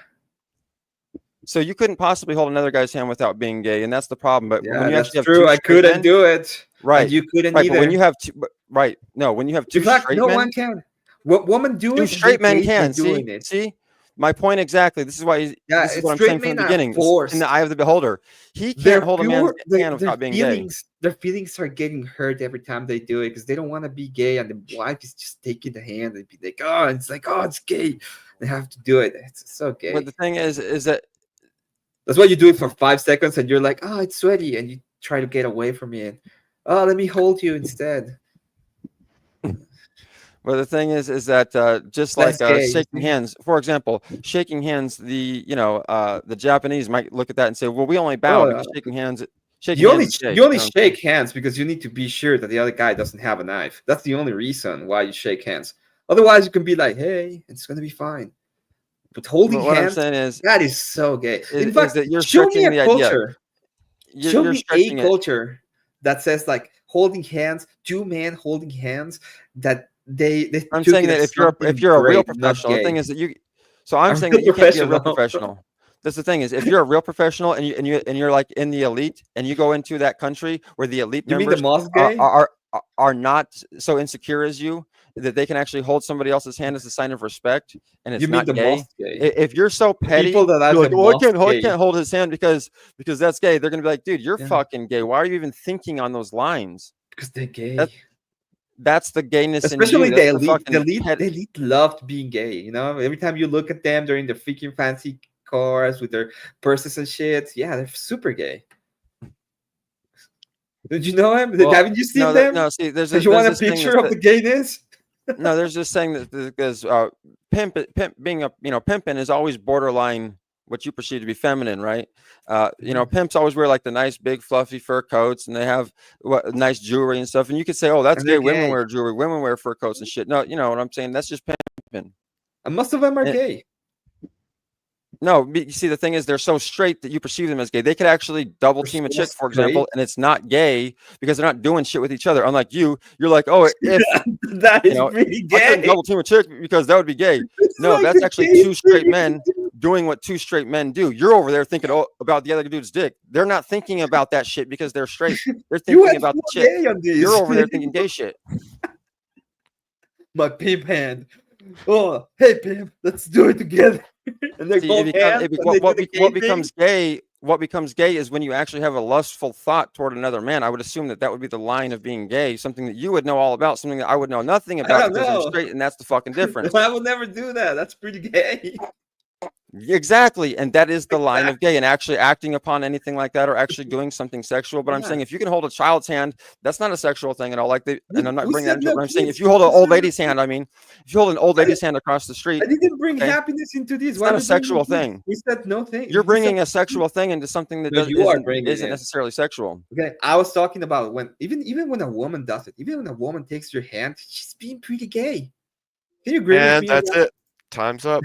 [SPEAKER 6] So you couldn't possibly hold another guy's hand without being gay, and that's the problem. But
[SPEAKER 11] yeah,
[SPEAKER 6] when you
[SPEAKER 11] that's
[SPEAKER 6] actually have
[SPEAKER 11] true. I couldn't
[SPEAKER 6] men,
[SPEAKER 11] do it.
[SPEAKER 6] Right.
[SPEAKER 11] And you couldn't
[SPEAKER 6] right,
[SPEAKER 11] either.
[SPEAKER 6] But when you have two, right? No, when you have two
[SPEAKER 11] in fact,
[SPEAKER 6] straight
[SPEAKER 11] no
[SPEAKER 6] men,
[SPEAKER 11] one can. What women do
[SPEAKER 6] Two
[SPEAKER 11] it,
[SPEAKER 6] straight men
[SPEAKER 11] gays are
[SPEAKER 6] can.
[SPEAKER 11] doing it.
[SPEAKER 6] See, my point exactly. This is why.
[SPEAKER 11] Yeah,
[SPEAKER 6] This is what I'm
[SPEAKER 11] straight
[SPEAKER 6] saying from
[SPEAKER 11] men
[SPEAKER 6] the
[SPEAKER 11] are
[SPEAKER 6] beginning. It's in
[SPEAKER 11] forced.
[SPEAKER 6] the eye of the beholder. He can't
[SPEAKER 11] Their
[SPEAKER 6] hold a man's
[SPEAKER 11] pure,
[SPEAKER 6] hand without being gay.
[SPEAKER 11] their feelings are getting hurt every time they do it because they don't want to be gay, and the wife is just taking the hand and be like, oh, it's gay. They have to do it. It's so gay.
[SPEAKER 6] But the thing is that
[SPEAKER 11] That's why you do it for 5 seconds, and you're like, oh, it's sweaty, and you try to get away from it. Oh, let me hold you instead.
[SPEAKER 6] Well, the thing is that just
[SPEAKER 11] That's
[SPEAKER 6] like
[SPEAKER 11] gay.
[SPEAKER 6] shaking hands, for example, shaking hands, the Japanese might look at that and say, well, we only bow
[SPEAKER 11] Oh,
[SPEAKER 6] because shaking hands is gay.
[SPEAKER 11] You only
[SPEAKER 6] You know what I'm saying?
[SPEAKER 11] shake hands because you need to be sure that the other guy doesn't have a knife. That's the only reason why you shake hands. Otherwise, you can be like, "Hey, it's gonna be fine." But holding
[SPEAKER 6] But what I'm
[SPEAKER 11] hands,
[SPEAKER 6] saying is
[SPEAKER 11] that is so gay. In
[SPEAKER 6] is
[SPEAKER 11] fact,
[SPEAKER 6] that you're
[SPEAKER 11] show me
[SPEAKER 6] stretching
[SPEAKER 11] a
[SPEAKER 6] the idea.
[SPEAKER 11] culture.
[SPEAKER 6] You're,
[SPEAKER 11] Show
[SPEAKER 6] you're
[SPEAKER 11] me a
[SPEAKER 6] stretching it.
[SPEAKER 11] culture that says like holding hands, two men holding hands. That they
[SPEAKER 6] I'm
[SPEAKER 11] took
[SPEAKER 6] saying
[SPEAKER 11] it
[SPEAKER 6] that
[SPEAKER 11] as
[SPEAKER 6] if you're a
[SPEAKER 11] something
[SPEAKER 6] real
[SPEAKER 11] great, not
[SPEAKER 6] professional, the thing
[SPEAKER 11] gay.
[SPEAKER 6] is that you. So I'm
[SPEAKER 11] A
[SPEAKER 6] saying
[SPEAKER 11] real
[SPEAKER 6] that you can't be a real
[SPEAKER 11] professional.
[SPEAKER 6] professional. That's the thing is if you're a real professional and you're like in the elite and you go into that country where the elite
[SPEAKER 11] You mean the
[SPEAKER 6] members
[SPEAKER 11] most
[SPEAKER 6] are,
[SPEAKER 11] gay?
[SPEAKER 6] are are are not so insecure as you that they can actually hold somebody else's hand as a sign of respect and it's
[SPEAKER 11] You mean
[SPEAKER 6] not
[SPEAKER 11] the
[SPEAKER 6] gay.
[SPEAKER 11] most gay?
[SPEAKER 6] If you're so petty,
[SPEAKER 11] People that are
[SPEAKER 6] you're like,
[SPEAKER 11] the
[SPEAKER 6] oh, I
[SPEAKER 11] most
[SPEAKER 6] can't
[SPEAKER 11] gay.
[SPEAKER 6] hold his hand because that's gay. They're gonna be like, dude, you're
[SPEAKER 11] Yeah.
[SPEAKER 6] fucking gay. Why are you even thinking on those lines?
[SPEAKER 11] Because they're gay.
[SPEAKER 6] That's the gayness in
[SPEAKER 11] Especially
[SPEAKER 6] you.
[SPEAKER 11] the
[SPEAKER 6] That's the
[SPEAKER 11] elite.
[SPEAKER 6] fucking
[SPEAKER 11] The elite loved being gay. You know, every time you look at them, they're in their freaking fancy cars with their purses and shit. Yeah, they're super gay. Did you know him?
[SPEAKER 6] Well,
[SPEAKER 11] Haven't you seen
[SPEAKER 6] no,
[SPEAKER 11] them?
[SPEAKER 6] see, there's
[SPEAKER 11] Did you want a
[SPEAKER 6] this thing
[SPEAKER 11] picture of the gayness?
[SPEAKER 6] no, there's this thing that because pimp being a pimping is always borderline what you perceive to be feminine, right? Pimps always wear like the nice big fluffy fur coats and they have nice jewelry and stuff. And you could say, oh, that's
[SPEAKER 11] And they're
[SPEAKER 6] gay. Women
[SPEAKER 11] gay.
[SPEAKER 6] wear jewelry. Women wear fur coats and shit. No, you know what I'm saying? That's just pimping.
[SPEAKER 11] And most of them are
[SPEAKER 6] And-
[SPEAKER 11] gay.
[SPEAKER 6] No, you see, the thing is, they're so straight that you perceive them as gay. They could actually double
[SPEAKER 11] They're
[SPEAKER 6] team a
[SPEAKER 11] so
[SPEAKER 6] chick, for example,
[SPEAKER 11] straight.
[SPEAKER 6] and it's not gay because they're not doing shit with each other. Unlike you're like, oh, if
[SPEAKER 11] That is pretty
[SPEAKER 6] I couldn't
[SPEAKER 11] gay.
[SPEAKER 6] double team a chick because that would be gay.
[SPEAKER 11] It's
[SPEAKER 6] No,
[SPEAKER 11] like
[SPEAKER 6] that's
[SPEAKER 11] the
[SPEAKER 6] actually
[SPEAKER 11] gayest
[SPEAKER 6] two straight
[SPEAKER 11] thing
[SPEAKER 6] men
[SPEAKER 11] you can do.
[SPEAKER 6] doing what two straight men do. You're over there thinking about the other dude's dick. They're not thinking about that shit because they're straight. They're
[SPEAKER 11] You
[SPEAKER 6] thinking
[SPEAKER 11] went
[SPEAKER 6] about the
[SPEAKER 11] full
[SPEAKER 6] chick.
[SPEAKER 11] gay on this.
[SPEAKER 6] You're over there thinking gay shit.
[SPEAKER 11] My pimp hand. Oh, hey pimp, let's do it together. And they
[SPEAKER 6] See,
[SPEAKER 11] hold hands. And they do the gay
[SPEAKER 6] what
[SPEAKER 11] thing.
[SPEAKER 6] becomes gay? What becomes gay is when you actually have a lustful thought toward another man. I would assume that would be the line of being gay, something that you would know all about, something that I would know nothing
[SPEAKER 11] I
[SPEAKER 6] about
[SPEAKER 11] don't
[SPEAKER 6] because I'm
[SPEAKER 11] know.
[SPEAKER 6] straight, and that's the fucking difference.
[SPEAKER 11] I will never do that. That's pretty gay.
[SPEAKER 6] Exactly, and that is the line of gay, and actually acting upon anything like that or actually doing something sexual. But I'm
[SPEAKER 11] Yeah.
[SPEAKER 6] saying if you can hold a child's hand, that's not a sexual thing at all. And I'm not
[SPEAKER 11] Who
[SPEAKER 6] bringing that
[SPEAKER 11] said
[SPEAKER 6] into it.
[SPEAKER 11] no
[SPEAKER 6] But I'm saying
[SPEAKER 11] kids?
[SPEAKER 6] if you hold an
[SPEAKER 11] Who
[SPEAKER 6] old
[SPEAKER 11] said no
[SPEAKER 6] lady's hand, if you hold an old lady's hand across the street,
[SPEAKER 11] I didn't bring
[SPEAKER 6] okay,
[SPEAKER 11] happiness into this.
[SPEAKER 6] it's
[SPEAKER 11] Why
[SPEAKER 6] not a
[SPEAKER 11] are you bringing
[SPEAKER 6] sexual
[SPEAKER 11] kids?
[SPEAKER 6] thing.
[SPEAKER 11] We said no thing.
[SPEAKER 6] You're
[SPEAKER 11] We said-
[SPEAKER 6] bringing a sexual thing into something that
[SPEAKER 11] No, you are bringing
[SPEAKER 6] isn't
[SPEAKER 11] it.
[SPEAKER 6] necessarily sexual.
[SPEAKER 11] Okay, I was talking about when even when a woman does it, even when a woman takes your hand, she's being pretty gay. Can you agree with
[SPEAKER 2] And
[SPEAKER 11] me? on
[SPEAKER 2] that's it. Time's up.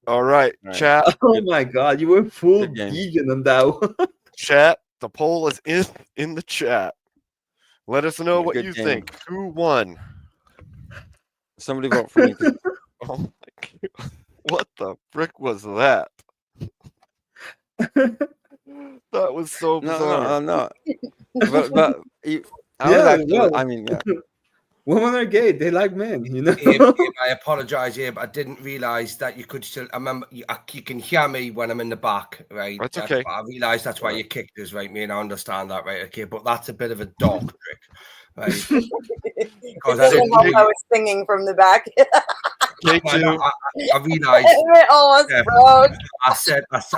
[SPEAKER 2] All right,
[SPEAKER 6] All right.
[SPEAKER 2] chat.
[SPEAKER 11] Oh my god, you went full
[SPEAKER 6] Good game.
[SPEAKER 11] vegan on that one.
[SPEAKER 2] Chat. The poll is in the chat. Let us know what
[SPEAKER 6] Good
[SPEAKER 2] you
[SPEAKER 6] game.
[SPEAKER 2] think. Who won?
[SPEAKER 6] Somebody vote for me.
[SPEAKER 2] Oh my god. What the frick was that? That was so bizarre.
[SPEAKER 6] No. But I
[SPEAKER 11] Yeah,
[SPEAKER 6] was actually.
[SPEAKER 11] well.
[SPEAKER 6] I mean, yeah.
[SPEAKER 11] Women are gay. They like men, you know.
[SPEAKER 5] Abe, I apologize, Abe. I didn't realize that you could still. I remember you can hear me when I'm in the back, right?
[SPEAKER 2] That's okay.
[SPEAKER 5] I realized that's why you kicked us, right? Me and I understand that, right? Okay, but that's a bit of a dog trick, right? Because I didn't
[SPEAKER 3] I was singing from the back.
[SPEAKER 2] Take two.
[SPEAKER 5] I realized.
[SPEAKER 3] It almost
[SPEAKER 5] Yeah.
[SPEAKER 3] broke.
[SPEAKER 5] I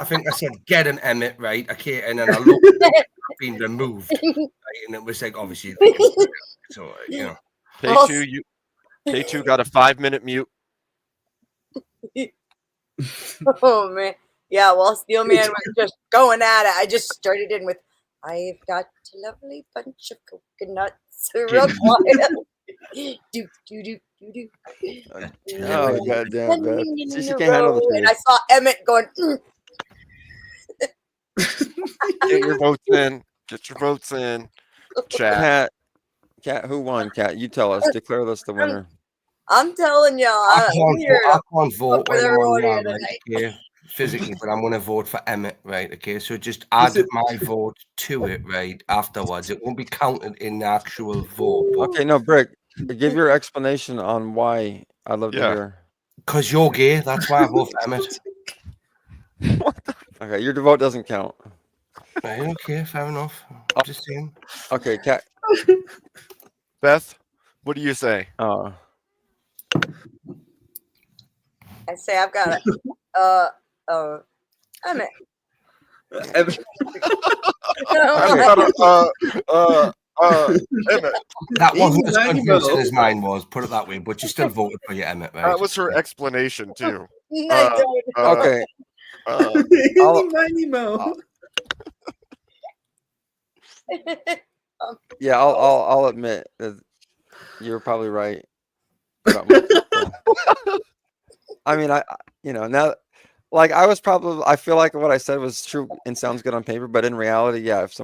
[SPEAKER 5] think I said get an Emmett, right? Okay, and then I looked at it being removed, right? And it was like obviously, so you know.
[SPEAKER 2] K2, K2 got a 5-minute mute.
[SPEAKER 3] Oh man, yeah. While Steelman was just going at it, I just started in with, "I've got a lovely bunch of coconuts." Real quiet. do do do do do.
[SPEAKER 6] Oh goddamn, man. See, she
[SPEAKER 3] In a
[SPEAKER 6] can't handle the
[SPEAKER 3] row, and
[SPEAKER 6] truth.
[SPEAKER 3] I saw Emmett going.
[SPEAKER 2] Get your votes in. Get your votes in. Chat.
[SPEAKER 6] Cat, who won? Cat, you tell us. Declare us the winner.
[SPEAKER 3] I'm telling y'all,
[SPEAKER 5] I
[SPEAKER 3] I'm here
[SPEAKER 5] can't
[SPEAKER 3] to
[SPEAKER 5] vote
[SPEAKER 3] fuck with
[SPEAKER 5] when I'm on
[SPEAKER 3] everyone here
[SPEAKER 5] that, right?
[SPEAKER 3] tonight.
[SPEAKER 5] Okay. physically, but I'm going to vote for Emmett, right? Okay, so just add my vote to it, right? Afterwards, it won't be counted in the actual vote.
[SPEAKER 6] Okay, no, Brick, give your explanation on why. I'd love to
[SPEAKER 2] Yeah.
[SPEAKER 6] hear.
[SPEAKER 5] Because you're gay, that's why I vote for Emmett.
[SPEAKER 6] Okay, your vote doesn't count.
[SPEAKER 5] Right, okay, fair enough. Just saying.
[SPEAKER 6] Okay, Cat.
[SPEAKER 2] Beth, what do you say?
[SPEAKER 3] I say I've got Emmett.
[SPEAKER 2] Emmett.
[SPEAKER 5] That wasn't as convincing as mine was, put it that way, but you still voted for your Emmett, right?
[SPEAKER 2] That was her explanation too.
[SPEAKER 6] Okay. Yeah, I'll admit that you're probably right. I mean, now, like I feel like what I said was true and sounds good on paper, but in reality, yeah, if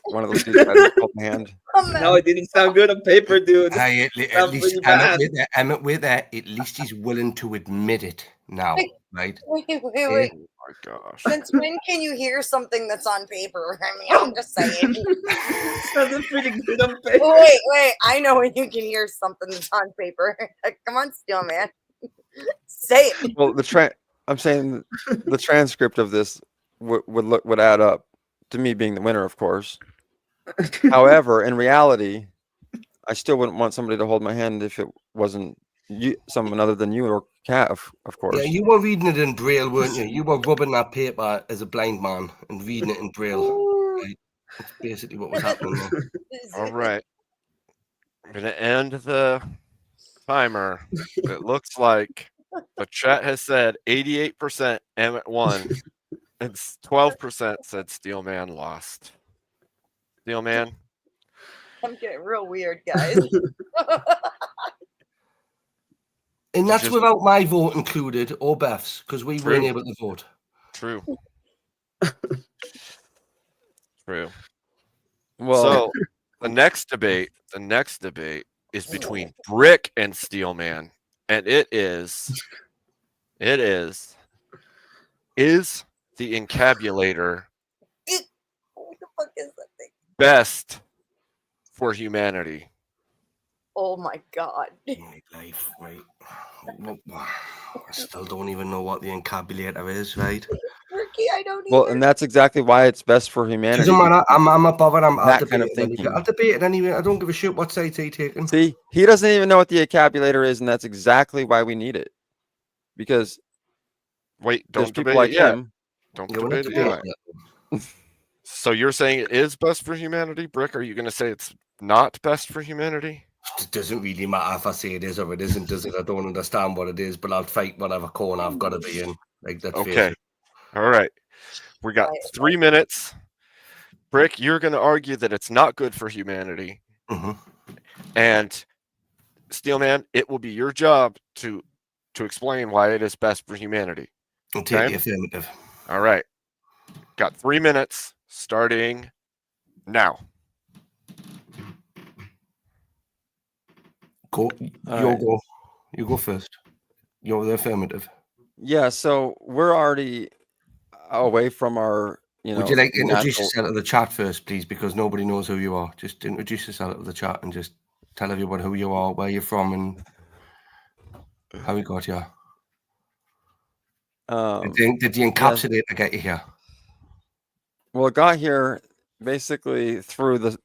[SPEAKER 6] one of those dudes had a cold hand.
[SPEAKER 11] No, it didn't sound good on paper, dude.
[SPEAKER 5] Hey, at least Emmett with that, at least he's willing to admit it now, right?
[SPEAKER 3] Wait.
[SPEAKER 2] Oh my gosh.
[SPEAKER 3] Since when can you hear something that's on paper? I mean, I'm just saying.
[SPEAKER 11] Sounded pretty good on paper.
[SPEAKER 3] Wait. I know when you can hear something that's on paper. Come on, Steel Man. Say it.
[SPEAKER 6] Well, I'm saying the transcript of this would add up to me being the winner, of course. However, in reality, I still wouldn't want somebody to hold my hand if it wasn't someone other than you or Kat, of course.
[SPEAKER 5] Yeah, you were reading it in Braille, weren't you? You were rubbing that paper as a blind man and reading it in Braille. Right? That's basically what was happening there.
[SPEAKER 2] All right. I'm going to end the timer. It looks like the chat has said 88% Emmett won. It's 12% said Steelman lost. Steelman?
[SPEAKER 3] I'm getting real weird, guys.
[SPEAKER 5] And that's without my vote included or Beth's, because we weren't able to vote.
[SPEAKER 2] True. True.
[SPEAKER 6] Well,
[SPEAKER 2] so the next debate is between Brick and Steelman, and it is the encabulator
[SPEAKER 3] What the fuck is that thing?
[SPEAKER 2] best for humanity?
[SPEAKER 3] Oh my god.
[SPEAKER 5] Life, right? I still don't even know what the encabulator is, right?
[SPEAKER 3] Ricky, I don't
[SPEAKER 6] Well, and that's exactly why it's best for humanity.
[SPEAKER 5] Doesn't matter. I'm not bothered. I'll
[SPEAKER 6] that kind of
[SPEAKER 5] debate it.
[SPEAKER 6] thinking.
[SPEAKER 5] I'll debate it anyway. I don't give a shit what side's he taking.
[SPEAKER 6] See, he doesn't even know what the encabulator is, and that's exactly why we need it. Because
[SPEAKER 2] wait,
[SPEAKER 6] there's
[SPEAKER 2] don't
[SPEAKER 6] people
[SPEAKER 2] debate
[SPEAKER 6] like
[SPEAKER 2] it yet.
[SPEAKER 6] him.
[SPEAKER 2] Don't debate it yet. So you're saying it is best for humanity, Brick? Are you going to say it's not best for humanity?
[SPEAKER 5] It doesn't really matter if I say it is or it isn't, does it? I don't understand what it is, but I'll fight whatever corner I've got to be in. Like that's
[SPEAKER 2] okay. All right. We got 3 minutes. Brick, you're going to argue that it's not good for humanity.
[SPEAKER 5] Mm-hmm.
[SPEAKER 2] And Steelman, it will be your job to explain why it is best for humanity.
[SPEAKER 5] Okay? Take the affirmative.
[SPEAKER 2] All right. Got 3 minutes starting now.
[SPEAKER 5] Go. You go first. You're the affirmative.
[SPEAKER 6] Yeah, so we're already away from our,
[SPEAKER 5] Would you like to introduce yourself to the chat first, please? Because nobody knows who you are. Just introduce yourself to the chat and just tell everyone who you are, where you're from, and how you got here. Did the encapsulator get you here?
[SPEAKER 6] Well, it got here basically through the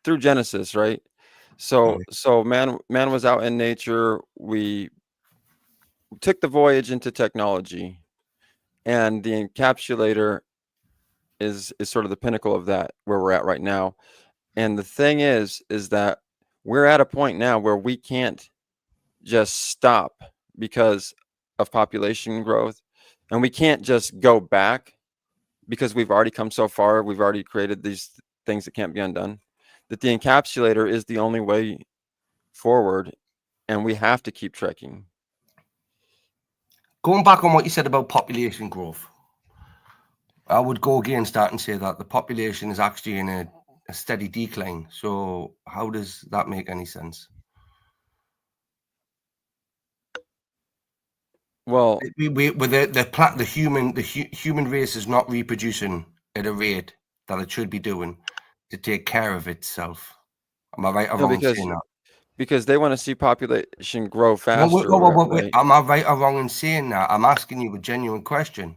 [SPEAKER 6] through Genesis, right? So man was out in nature. We took the voyage into technology, and the encapsulator is sort of the pinnacle of that, where we're at right now. And the thing is that we're at a point now where we can't just stop because of population growth, and we can't just go back because we've already come so far. We've already created these things that can't be undone. That the encapsulator is the only way forward, and we have to keep trekking.
[SPEAKER 5] Going back on what you said about population growth, I would go against that and say that the population is actually in a steady decline. So how does that make any sense?
[SPEAKER 6] Well,
[SPEAKER 5] with the human race is not reproducing at a rate that it should be doing to take care of itself. Am I right or
[SPEAKER 6] no,
[SPEAKER 5] wrong in saying that?
[SPEAKER 6] because they want to see population grow
[SPEAKER 5] Well,
[SPEAKER 6] faster.
[SPEAKER 5] wait. Am I right or wrong in saying that? I'm asking you a genuine question.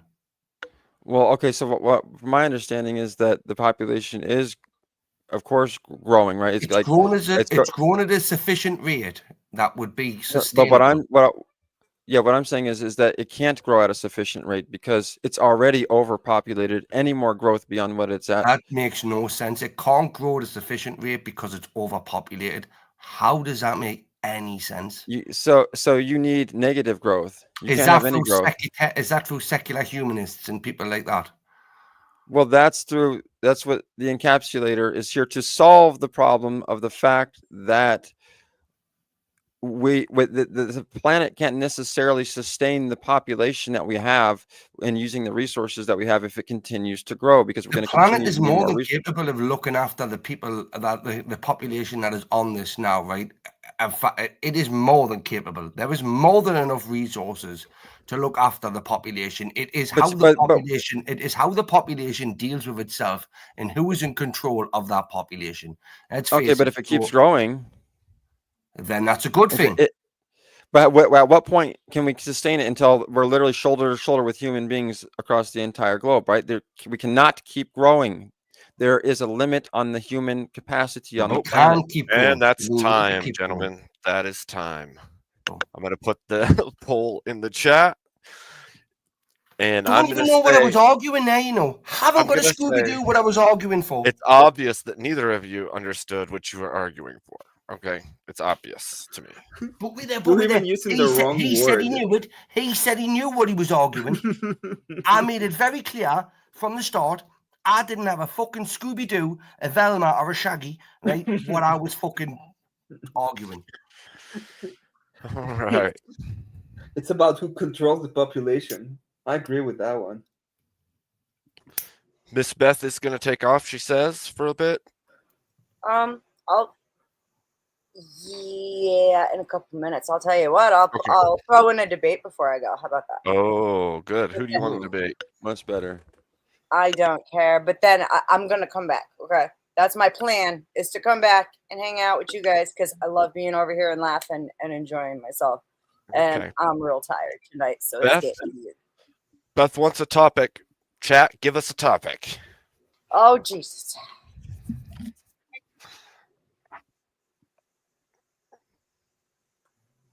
[SPEAKER 6] Well, okay. So what my understanding is that the population is, of course, growing, right?
[SPEAKER 5] It's grown at a sufficient rate that would be sustainable.
[SPEAKER 6] But what I'm saying is that it can't grow at a sufficient rate because it's already overpopulated. Any more growth beyond what it's at.
[SPEAKER 5] That makes no sense. It can't grow at a sufficient rate because it's overpopulated. How does that make any sense?
[SPEAKER 6] So you need negative growth. You
[SPEAKER 5] Is
[SPEAKER 6] can't
[SPEAKER 5] that
[SPEAKER 6] have any growth.
[SPEAKER 5] Is that through secular humanists and people like that?
[SPEAKER 6] Well, that's what the encapsulator is here to solve the problem of the fact that the planet can't necessarily sustain the population that we have and using the resources that we have if it continues to grow, because we're going to continue.
[SPEAKER 5] The planet is more than capable of looking after the people, that the population that is on this now, right? In fact, it is more than capable. There is more than enough resources to look after the population. It is how the population deals with itself and who is in control of that population.
[SPEAKER 6] Okay, but if it keeps growing,
[SPEAKER 5] then that's a good thing.
[SPEAKER 6] But at what point can we sustain it until we're literally shoulder to shoulder with human beings across the entire globe, right? We cannot keep growing. There is a limit on the human capacity on the planet.
[SPEAKER 2] And that's time, gentlemen. That is time. I'm going to put the poll in the chat. And
[SPEAKER 5] I don't even know what I was arguing there, you know. Haven't got a Scooby-Doo what I was arguing for.
[SPEAKER 2] It's obvious that neither of you understood what you were arguing for. Okay, it's obvious to me.
[SPEAKER 11] But even using the wrong word.
[SPEAKER 5] He said he knew it. He said he knew what he was arguing. I made it very clear from the start. I didn't have a fucking Scooby-Doo, a Velma, or a Shaggy, right? What I was fucking arguing.
[SPEAKER 2] All right.
[SPEAKER 11] It's about who controls the population. I agree with that one.
[SPEAKER 2] Miss Beth is going to take off, she says, for a bit.
[SPEAKER 3] Yeah, in a couple minutes. I'll tell you what. I'll throw in a debate before I go. How about that?
[SPEAKER 2] Oh, good. Who do you want to debate?
[SPEAKER 6] Much better.
[SPEAKER 3] I don't care, but then I'm gonna come back. Okay, that's my plan: is to come back and hang out with you guys because I love being over here and laughing and enjoying myself. And I'm real tired tonight, so
[SPEAKER 2] Beth,
[SPEAKER 3] it's getting weird.
[SPEAKER 2] Beth wants a topic. Chat, give us a topic.
[SPEAKER 3] Oh Jesus!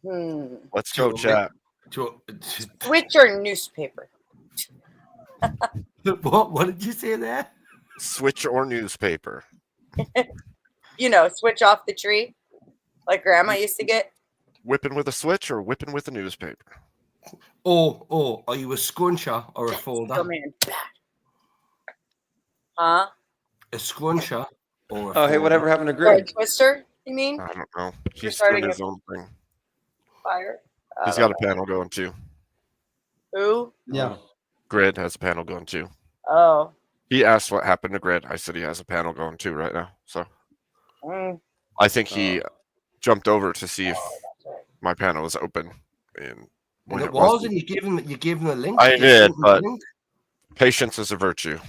[SPEAKER 2] Let's go, chat.
[SPEAKER 3] Switch your newspaper.
[SPEAKER 5] What did you say there?
[SPEAKER 2] Switch or newspaper.
[SPEAKER 3] Switch off the tree, like Grandma used to get.
[SPEAKER 2] Whipping with a switch or whipping with a newspaper?
[SPEAKER 5] Oh, are you a scruncher or a folder?
[SPEAKER 3] Come in. Huh?
[SPEAKER 5] A scruncher or a
[SPEAKER 6] folder?
[SPEAKER 5] Oh,
[SPEAKER 6] hey, whatever happened to
[SPEAKER 3] Or
[SPEAKER 6] Greg?
[SPEAKER 3] a twister, you mean?
[SPEAKER 2] I don't know. He's
[SPEAKER 3] starting
[SPEAKER 2] doing his own thing.
[SPEAKER 3] Fire.
[SPEAKER 2] He's got a panel going too.
[SPEAKER 3] Who?
[SPEAKER 11] Yeah.
[SPEAKER 2] Grid has a panel going too.
[SPEAKER 3] Oh.
[SPEAKER 2] He asked what happened to Grid. I said he has a panel going too right now. So I think he jumped over to see if my panel was open. And when
[SPEAKER 5] it wasn't, you gave him the link.
[SPEAKER 2] I did, but patience is a virtue.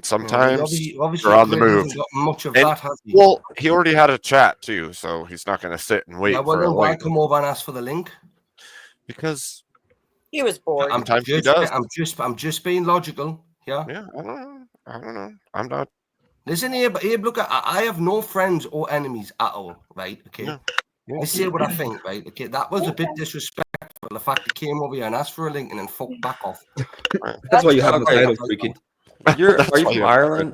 [SPEAKER 2] Sometimes you're on the move.
[SPEAKER 5] Much of that, has he?
[SPEAKER 2] Well, he already had a chat too, so he's not going to sit and wait.
[SPEAKER 5] Well, then why come over and ask for the link?
[SPEAKER 2] Because
[SPEAKER 3] he was bored.
[SPEAKER 2] Sometimes he does.
[SPEAKER 5] I'm just being logical. Yeah.
[SPEAKER 2] Yeah. I don't know. I'm not.
[SPEAKER 5] Listen here, look, I have no friends or enemies at all. Right? Okay. Yeah. I say what I think. Right? Okay. That was a bit disrespectful. The fact he came over here and asked for a link and then fucked back off.
[SPEAKER 11] That's why you have the title, freaky.
[SPEAKER 6] Are you from Ireland?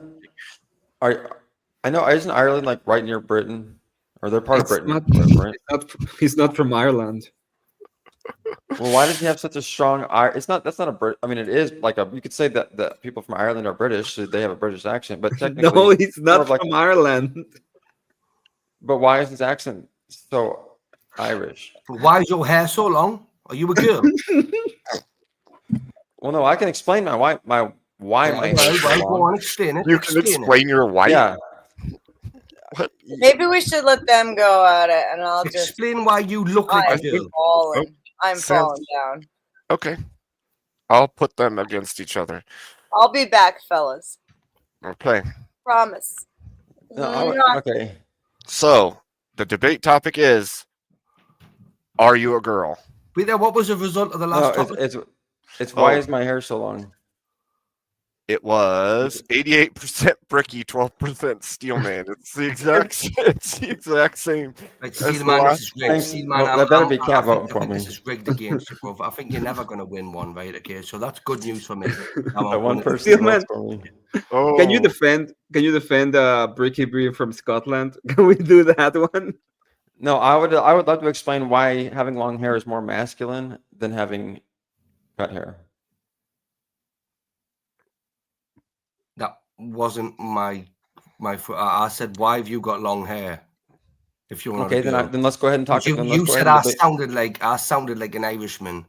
[SPEAKER 6] I know, isn't Ireland like right near Britain, or they're part of Britain? Right?
[SPEAKER 11] He's not from Ireland.
[SPEAKER 6] Well, why does he have such a strong? That's not a Brit. I mean, it is like you could say that people from Ireland are British, so they have a British accent, but technically,
[SPEAKER 11] no, he's not from Ireland.
[SPEAKER 6] But why is his accent so Irish?
[SPEAKER 5] Why is your hair so long? Are you a girl?
[SPEAKER 6] Well, no, I can explain why my
[SPEAKER 5] go on, explain it.
[SPEAKER 2] You can explain your why.
[SPEAKER 6] Yeah.
[SPEAKER 2] What?
[SPEAKER 3] Maybe we should let them go at it, and I'll just
[SPEAKER 5] explain why you look like a girl.
[SPEAKER 3] I'm falling down.
[SPEAKER 2] Okay. I'll put them against each other.
[SPEAKER 3] I'll be back, fellas.
[SPEAKER 2] Okay.
[SPEAKER 3] Promise.
[SPEAKER 6] No,
[SPEAKER 3] Mwah.
[SPEAKER 6] okay.
[SPEAKER 2] So the debate topic is: are you a girl?
[SPEAKER 5] Peter, what was the result of the
[SPEAKER 6] No,
[SPEAKER 5] last topic?
[SPEAKER 6] it's why
[SPEAKER 2] Oh.
[SPEAKER 6] is my hair so long?
[SPEAKER 2] It was 88% Bricky, 12% Steelman. It's the exact same.
[SPEAKER 5] Like,
[SPEAKER 2] That's
[SPEAKER 5] Steelman,
[SPEAKER 2] the
[SPEAKER 5] this is rigged.
[SPEAKER 6] Thanks.
[SPEAKER 5] Steelman,
[SPEAKER 6] Well, that better be Cat voting
[SPEAKER 5] I
[SPEAKER 6] for
[SPEAKER 5] think
[SPEAKER 6] me.
[SPEAKER 5] this is rigged against you, bro. I think you're never going to win one, right? Okay, so that's good news for me.
[SPEAKER 6] The one person
[SPEAKER 11] Steelman,
[SPEAKER 6] votes for me.
[SPEAKER 2] Oh,
[SPEAKER 11] can you defend Bricky Bree from Scotland? Can we do that one?
[SPEAKER 6] No, I would love to explain why having long hair is more masculine than having cut hair.
[SPEAKER 5] That wasn't my. I said, why have you got long hair? If you're not
[SPEAKER 6] Okay,
[SPEAKER 5] a girl.
[SPEAKER 6] then let's go ahead and talk.
[SPEAKER 5] You said I sounded like an Irishman.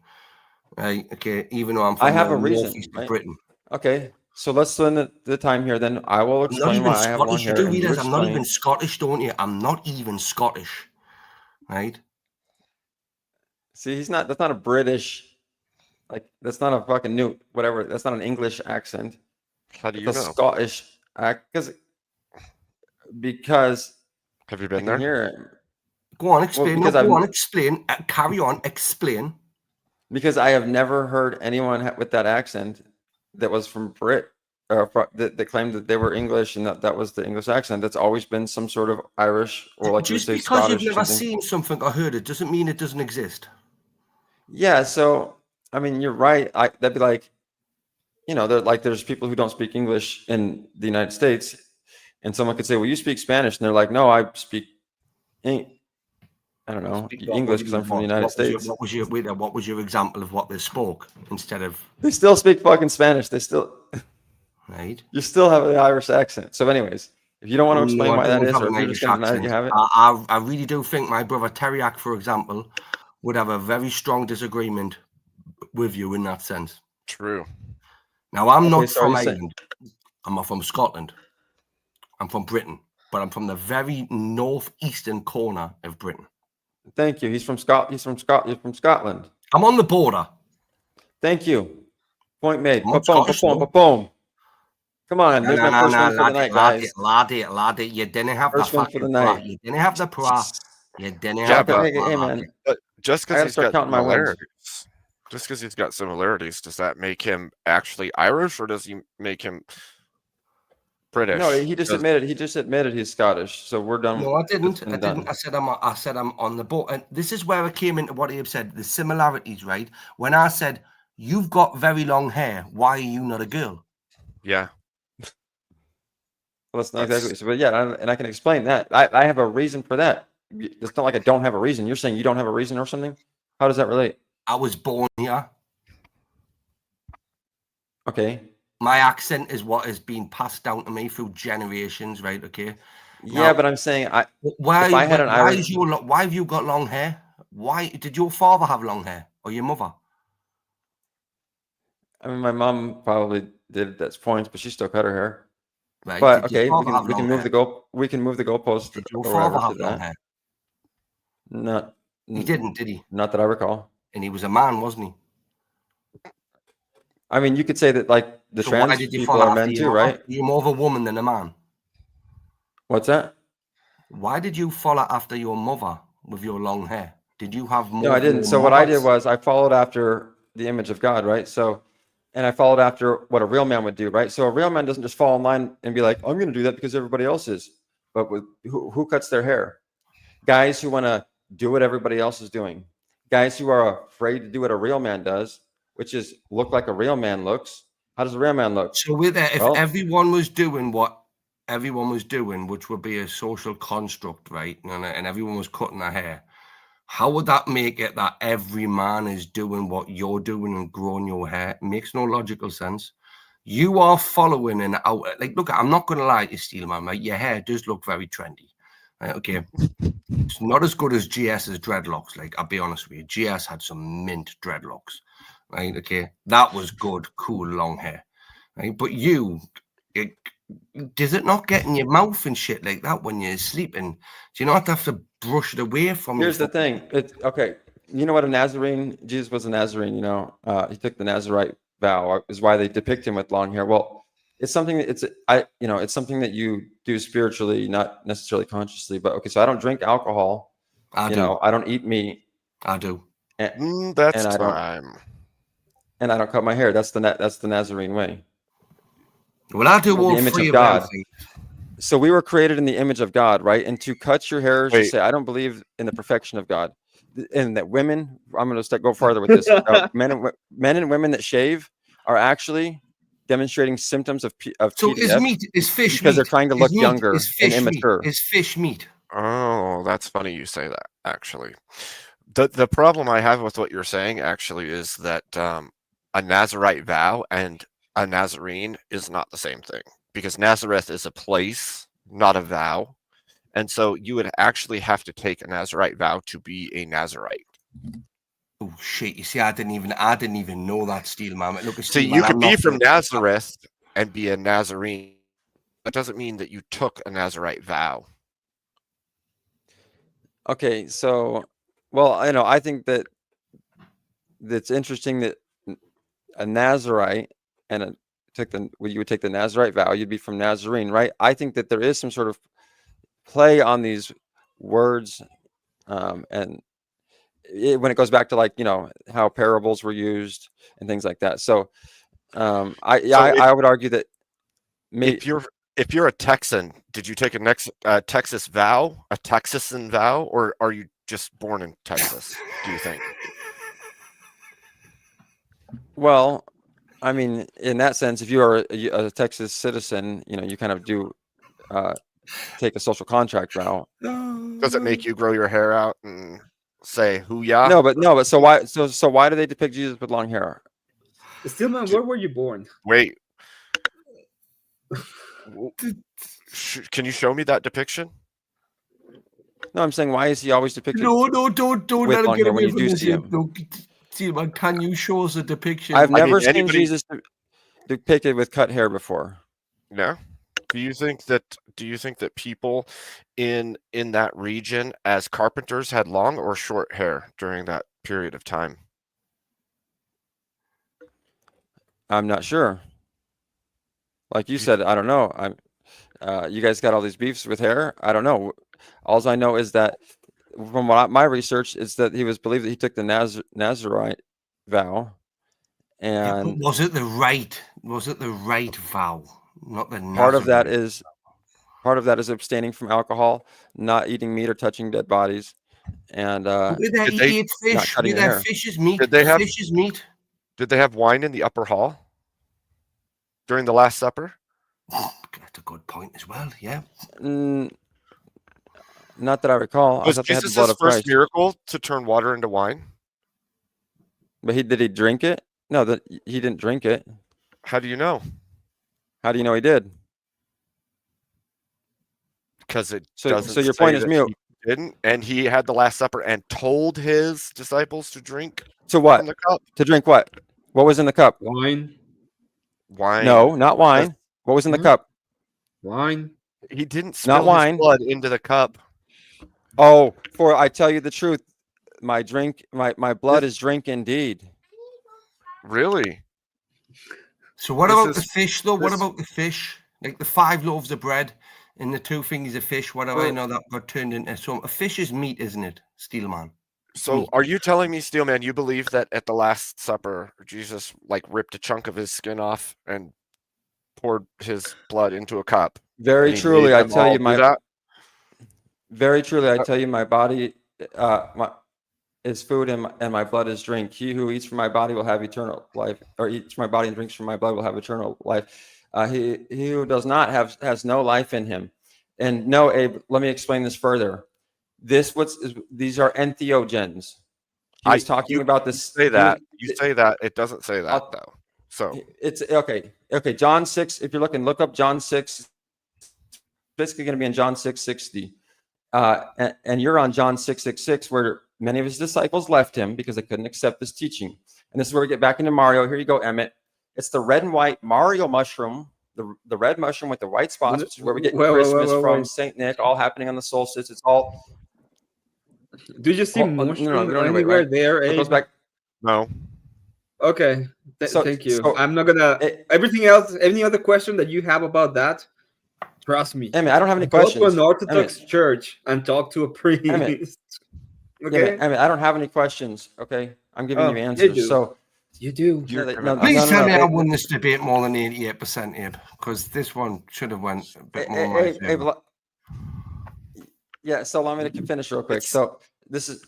[SPEAKER 5] Right? Okay, even though I'm from
[SPEAKER 6] I have
[SPEAKER 5] the
[SPEAKER 6] a reason,
[SPEAKER 5] northeast
[SPEAKER 6] right?
[SPEAKER 5] of Britain.
[SPEAKER 6] Okay, so let's spend the time here. Then I will
[SPEAKER 5] I'm not
[SPEAKER 6] explain
[SPEAKER 5] even
[SPEAKER 6] why I have long
[SPEAKER 5] Scottish. You
[SPEAKER 6] hair.
[SPEAKER 5] do
[SPEAKER 6] And you
[SPEAKER 5] realize I'm not even
[SPEAKER 6] explain.
[SPEAKER 5] Scottish, don't you? I'm not even Scottish, right?
[SPEAKER 6] See, he's not. That's not a British. Like that's not a fucking new whatever. That's not an English accent.
[SPEAKER 2] how do
[SPEAKER 6] It's
[SPEAKER 2] you
[SPEAKER 6] a
[SPEAKER 2] know?
[SPEAKER 6] Scottish because
[SPEAKER 2] Have you
[SPEAKER 6] I
[SPEAKER 2] been
[SPEAKER 6] can
[SPEAKER 2] there?
[SPEAKER 6] hear it.
[SPEAKER 5] Go on, explain.
[SPEAKER 6] because
[SPEAKER 5] No,
[SPEAKER 6] I've-
[SPEAKER 5] go on, explain. Carry on, explain.
[SPEAKER 6] Because I have never heard anyone with that accent that was from Brit that claimed that they were English and that was the English accent. That's always been some sort of Irish or like you would
[SPEAKER 5] Just
[SPEAKER 6] say
[SPEAKER 5] because
[SPEAKER 6] Scottish
[SPEAKER 5] you've
[SPEAKER 6] or
[SPEAKER 5] never
[SPEAKER 6] something.
[SPEAKER 5] seen something or heard it doesn't mean it doesn't exist.
[SPEAKER 6] Yeah, so I mean you're right. That'd be like, there's people who don't speak English in the United States, and someone could say, "Well, you speak Spanish," and they're like, "No, I speak I don't know, English because I'm from the United States."
[SPEAKER 5] What was your example of what they spoke instead of
[SPEAKER 6] They still speak fucking Spanish. They still,
[SPEAKER 5] right?
[SPEAKER 6] you still have the Irish accent. So, anyways, if you don't want to explain
[SPEAKER 5] No, I
[SPEAKER 6] why that
[SPEAKER 5] don't
[SPEAKER 6] is,
[SPEAKER 5] have
[SPEAKER 6] or
[SPEAKER 5] an
[SPEAKER 6] if you're just
[SPEAKER 5] Irish
[SPEAKER 6] going to deny that you have
[SPEAKER 5] accent.
[SPEAKER 6] it,
[SPEAKER 5] I really do think my brother Teriak, for example, would have a very strong disagreement with you in that sense.
[SPEAKER 2] True.
[SPEAKER 5] Now, I'm
[SPEAKER 6] Okay,
[SPEAKER 5] not
[SPEAKER 6] so are
[SPEAKER 5] from
[SPEAKER 6] you saying-
[SPEAKER 5] Ireland. I'm not from Scotland. I'm from Britain, but I'm from the very northeastern corner of Britain.
[SPEAKER 6] Thank you. He's from Scotland.
[SPEAKER 5] I'm on the border.
[SPEAKER 6] Thank you. Point made.
[SPEAKER 5] I'm
[SPEAKER 6] Boom,
[SPEAKER 5] Scottish,
[SPEAKER 6] boom,
[SPEAKER 5] though.
[SPEAKER 6] boom. Come on, there's my first one for the night, guys.
[SPEAKER 5] Laddie. You didn't have
[SPEAKER 6] First
[SPEAKER 5] the
[SPEAKER 6] one for
[SPEAKER 5] fucking
[SPEAKER 6] the
[SPEAKER 5] pra.
[SPEAKER 6] night.
[SPEAKER 5] You didn't have the pra. You didn't
[SPEAKER 2] Yeah,
[SPEAKER 5] have the
[SPEAKER 2] but-
[SPEAKER 5] pra,
[SPEAKER 6] Hey,
[SPEAKER 5] laddie.
[SPEAKER 6] man,
[SPEAKER 2] But just
[SPEAKER 6] I
[SPEAKER 2] because
[SPEAKER 6] gotta
[SPEAKER 2] he's
[SPEAKER 6] start
[SPEAKER 2] got
[SPEAKER 6] counting my wins.
[SPEAKER 2] similarities, just because he's got similarities, does that make him actually Irish, or does he make him British?
[SPEAKER 6] No, he just admitted he's Scottish. So we're done.
[SPEAKER 5] No, I didn't.
[SPEAKER 6] It's been
[SPEAKER 5] I didn't.
[SPEAKER 6] done.
[SPEAKER 5] I said I'm on the boat, and this is where I came into what he had said. The similarities, right? When I said you've got very long hair, why are you not a girl?
[SPEAKER 2] Yeah.
[SPEAKER 6] Well, that's not
[SPEAKER 2] That's-
[SPEAKER 6] exactly. So, but yeah, and I can explain that. I have a reason for that. It's not like I don't have a reason. You're saying you don't have a reason or something. How does that relate?
[SPEAKER 5] I was born here.
[SPEAKER 6] Okay.
[SPEAKER 5] My accent is what has been passed down to me through generations, right? Okay.
[SPEAKER 6] Yeah,
[SPEAKER 5] Now,
[SPEAKER 6] but I'm saying
[SPEAKER 5] why?
[SPEAKER 6] if I had an
[SPEAKER 5] why
[SPEAKER 6] Irish-
[SPEAKER 5] is why have you got long hair? Why did your father have long hair or your mother?
[SPEAKER 6] I mean, my mom probably did at points, but she still cut her hair.
[SPEAKER 5] Right?
[SPEAKER 6] But
[SPEAKER 5] Did your
[SPEAKER 6] okay,
[SPEAKER 5] father have
[SPEAKER 6] we can
[SPEAKER 5] long
[SPEAKER 6] move
[SPEAKER 5] hair?
[SPEAKER 6] we can move the goalpost
[SPEAKER 5] Did your
[SPEAKER 6] or
[SPEAKER 5] father
[SPEAKER 6] whatever
[SPEAKER 5] have
[SPEAKER 6] to
[SPEAKER 5] long
[SPEAKER 6] that.
[SPEAKER 5] hair?
[SPEAKER 6] Not.
[SPEAKER 5] He didn't, did he?
[SPEAKER 6] Not that I recall.
[SPEAKER 5] And he was a man, wasn't he?
[SPEAKER 6] I mean, you could say that like the
[SPEAKER 5] So why
[SPEAKER 6] trans
[SPEAKER 5] did you
[SPEAKER 6] people
[SPEAKER 5] follow
[SPEAKER 6] are
[SPEAKER 5] after
[SPEAKER 6] men
[SPEAKER 5] your
[SPEAKER 6] too,
[SPEAKER 5] mother?
[SPEAKER 6] right?
[SPEAKER 5] You're more of a woman than a man.
[SPEAKER 6] What's that?
[SPEAKER 5] Why did you follow after your mother with your long hair? Did you have more?
[SPEAKER 6] No, I
[SPEAKER 5] than
[SPEAKER 6] didn't.
[SPEAKER 5] your
[SPEAKER 6] So what I did
[SPEAKER 5] mother's?
[SPEAKER 6] was I followed after the image of God, right? So, and I followed after what a real man would do, right? So a real man doesn't just fall in line and be like, I'm going to do that because everybody else is. But with who cuts their hair? Guys who want to do what everybody else is doing. Guys who are afraid to do what a real man does, which is look like a real man looks. How does a real man look?
[SPEAKER 5] So with that, if
[SPEAKER 6] Well-
[SPEAKER 5] everyone was doing what everyone was doing, which would be a social construct, right? And everyone was cutting their hair, how would that make it that every man is doing what you're doing and growing your hair? It makes no logical sense. You are following an out. Like, look, I'm not going to lie to you, Steelman, right? Your hair does look very trendy. Right? Okay. It's not as good as GS's dreadlocks. Like, I'll be honest with you. GS had some mint dreadlocks. Right? Okay. That was good, cool, long hair. Right? But does it not get in your mouth and shit like that when you're sleeping? Do you not have to brush it away from
[SPEAKER 6] Here's
[SPEAKER 5] your
[SPEAKER 6] the thing. It's okay. you know what a Nazarene? Jesus was a Nazarene. You know, he took the Nazarite vow. Is why they depict him with long hair. Well, it's something that it's something that you do spiritually, not necessarily consciously. But okay, so I don't drink alcohol. I don't eat meat.
[SPEAKER 5] I do.
[SPEAKER 2] That's time.
[SPEAKER 6] And I don't cut my hair. That's the Nazarene way.
[SPEAKER 5] Well, I do all
[SPEAKER 6] the image
[SPEAKER 5] three
[SPEAKER 6] of
[SPEAKER 5] of
[SPEAKER 6] God.
[SPEAKER 5] them things.
[SPEAKER 6] So we were created in the image of God, right? And to cut your hair is to
[SPEAKER 2] Wait.
[SPEAKER 6] say, I don't believe in the perfection of God, and that women. I'm going to go farther with this. Men and women that shave are actually demonstrating symptoms of
[SPEAKER 5] So
[SPEAKER 6] PDS
[SPEAKER 5] is fish
[SPEAKER 6] because
[SPEAKER 5] meat?
[SPEAKER 6] they're trying to look younger and immature.
[SPEAKER 5] Is fish meat?
[SPEAKER 2] Oh, that's funny you say that, actually. The problem I have with what you're saying, actually, is that a Nazarite vow and a Nazarene is not the same thing. Because Nazareth is a place, not a vow. And so you would actually have to take a Nazarite vow to be a Nazarite.
[SPEAKER 5] Oh shit! You see, I didn't even know that, Steel Man. Look,
[SPEAKER 2] So you could be from Nazareth and be a Nazarene. That doesn't mean that you took a Nazarite vow.
[SPEAKER 6] Okay, so, well, I think that it's interesting that a Nazarite and you would take the Nazarite vow, you'd be from Nazarene, right? I think that there is some sort of play on these words, and when it goes back to, like, how parables were used and things like that. So, I would argue that
[SPEAKER 2] if you're a Texan, did you take a Texas vow, a Texan vow, or are you just born in Texas? Do you think?
[SPEAKER 6] Well, I mean, in that sense, if you are a Texas citizen, you kind of do take a social contract vow.
[SPEAKER 2] Does it make you grow your hair out and say "hoo-yah"?
[SPEAKER 6] No, but so why do they depict Jesus with long hair?
[SPEAKER 11] Stillman, where were you born?
[SPEAKER 2] Wait. Can you show me that depiction?
[SPEAKER 6] No, I'm saying, why is he always depicted?
[SPEAKER 5] No, don't let him get away from this.
[SPEAKER 6] Him?
[SPEAKER 5] Can you show us a depiction?
[SPEAKER 6] I've never seen Jesus depicted with cut hair before.
[SPEAKER 2] No. Do you think that people in that region as carpenters had long or short hair during that period of time?
[SPEAKER 6] I'm not sure. Like you said, I don't know. You guys got all these beefs with hair. I don't know. All I know is that from my research is that he was believed that he took the Nazarite vow, and
[SPEAKER 5] was it the right vow, not the
[SPEAKER 6] part of that is abstaining from alcohol, not eating meat or touching dead bodies, and
[SPEAKER 5] did they eat fish? Did they have fish's meat?
[SPEAKER 2] Did they have
[SPEAKER 5] fish's meat?
[SPEAKER 2] Did they have wine in the upper hall during the Last Supper?
[SPEAKER 5] Oh, that's a good point as well. Yeah.
[SPEAKER 6] Not that I recall.
[SPEAKER 2] Was Jesus' first miracle to turn water into wine?
[SPEAKER 6] But did he drink it? No, that he didn't drink it.
[SPEAKER 2] How do you know?
[SPEAKER 6] How do you know he did?
[SPEAKER 2] Because it
[SPEAKER 6] so your point is mute.
[SPEAKER 2] He didn't, and he had the Last Supper and told his disciples to drink.
[SPEAKER 6] To what?
[SPEAKER 2] From the cup.
[SPEAKER 6] To drink what? What was in the cup?
[SPEAKER 11] Wine.
[SPEAKER 2] Wine.
[SPEAKER 6] No, not wine. What was in the cup?
[SPEAKER 11] Wine.
[SPEAKER 2] He didn't spill his blood into the cup.
[SPEAKER 6] Oh, for I tell you the truth, my blood is drink indeed.
[SPEAKER 2] Really?
[SPEAKER 5] So what about the fish, though? What about the fish? Like the 5 loaves of bread and the 2 fingers of fish, whatever. I know that got turned into some. A fish is meat, isn't it, Steelman?
[SPEAKER 2] So are you telling me, Steelman, you believe that at the Last Supper, Jesus ripped a chunk of his skin off and poured his blood into a cup?
[SPEAKER 6] Very truly, I tell you Very truly, I tell you, my body is food and my blood is drink. He who eats from my body will have eternal life, or eats my body and drinks from my blood will have eternal life. He who does not has no life in him. And no, Abe, let me explain this further. These are entheogens. He was talking about this.
[SPEAKER 2] You say that. It doesn't say that, though. So
[SPEAKER 6] it's okay. Okay, John 6. If you're looking, look up John 6. It's basically going to be in John 6:60. And you're on John 6:66, where many of his disciples left him because they couldn't accept this teaching. And this is where we get back into Mario. Here you go, Emmett. It's the red and white Mario mushroom, the red mushroom with the white spots, which is where we get Christmas from Saint Nick, all happening on the solstice. It's all
[SPEAKER 11] Do you see
[SPEAKER 6] Oh, no,
[SPEAKER 11] mushroom
[SPEAKER 6] we don't need to wait,
[SPEAKER 11] anywhere
[SPEAKER 6] right?
[SPEAKER 11] there?
[SPEAKER 6] It goes
[SPEAKER 11] Abe?
[SPEAKER 6] back.
[SPEAKER 2] No.
[SPEAKER 11] Okay.
[SPEAKER 6] So,
[SPEAKER 11] Thank you.
[SPEAKER 6] so
[SPEAKER 11] I'm not gonna. Everything else, any other question that you have about that? Trust me.
[SPEAKER 6] I mean, I don't have any
[SPEAKER 11] Go to
[SPEAKER 6] questions.
[SPEAKER 11] an Orthodox church and talk to a priest. Okay.
[SPEAKER 6] I mean, I don't have any questions. Okay, I'm giving you
[SPEAKER 11] You
[SPEAKER 6] answers.
[SPEAKER 11] do.
[SPEAKER 6] So
[SPEAKER 11] You do.
[SPEAKER 5] Please tell me I
[SPEAKER 6] Abe,
[SPEAKER 5] won this debate more than 88%, Abe, because this one should have went a bit more.
[SPEAKER 6] Abe, yeah, so allow me to finish real quick. So this is,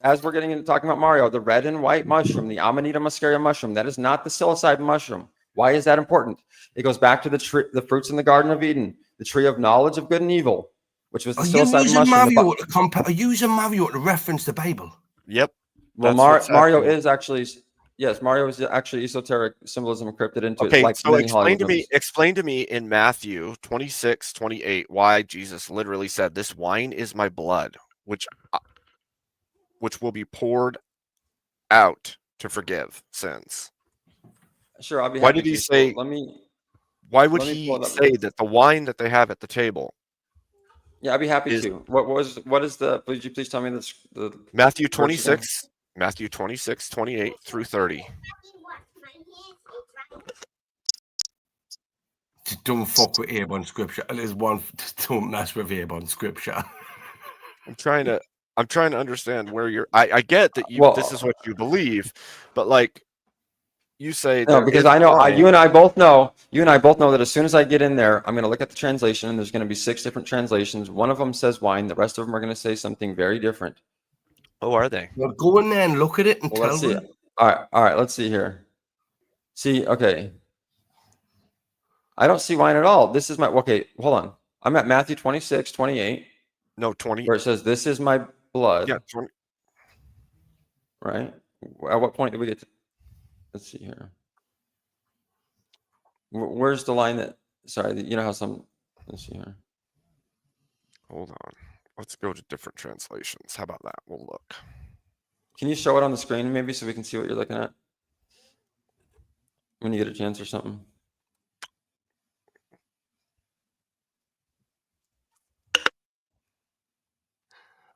[SPEAKER 6] as we're getting into talking about Mario, the red and white mushroom, the Amanita muscaria mushroom, that is not the psilocybin mushroom. Why is that important? It goes back to the fruits in the Garden of Eden, the tree of knowledge of good and evil, which was the psilocybin mushroom.
[SPEAKER 5] Are you using Mario to reference the Bible?
[SPEAKER 2] Yep.
[SPEAKER 6] Well, Mario is actually, yes, Mario is actually esoteric symbolism encrypted into it. Like
[SPEAKER 2] so explain to me in Matthew 26:28 why Jesus literally said, "This wine is my blood, which will be poured out to forgive sins."
[SPEAKER 6] Sure, I'll be
[SPEAKER 2] Why
[SPEAKER 6] happy
[SPEAKER 2] did he
[SPEAKER 6] to.
[SPEAKER 2] say?
[SPEAKER 6] So
[SPEAKER 2] why would he say that the wine that they have at the table?
[SPEAKER 6] Yeah, I'd be happy to. What is the? Would you please tell me the
[SPEAKER 2] Matthew 26:28 through 30.
[SPEAKER 5] Don't fuck with Abe on scripture. There's one. Don't mess with Abe on scripture.
[SPEAKER 2] I'm trying to understand where you're. I get that this is what you believe, but like you say,
[SPEAKER 6] no, because I know you and I both know that as soon as I get in there, I'm going to look at the translation, and there's going to be 6 different translations. One of them says wine. The rest of them are going to say something very different.
[SPEAKER 2] Oh, are they?
[SPEAKER 5] Well, go in there and look at it and tell
[SPEAKER 6] let's see.
[SPEAKER 5] them.
[SPEAKER 6] All right. Let's see here. See, okay. I don't see wine at all. This is my okay. Hold on. I'm at Matthew 26:28.
[SPEAKER 2] No, 20.
[SPEAKER 6] Where it says, "This is my blood."
[SPEAKER 2] Yeah, 20.
[SPEAKER 6] Right. At what point did we get to? Let's see here. Where's the line that? Sorry, you know how some. Let's see here.
[SPEAKER 2] Hold on. Let's go to different translations. How about that? We'll look.
[SPEAKER 6] Can you show it on the screen maybe so we can see what you're looking at when you get a chance or something?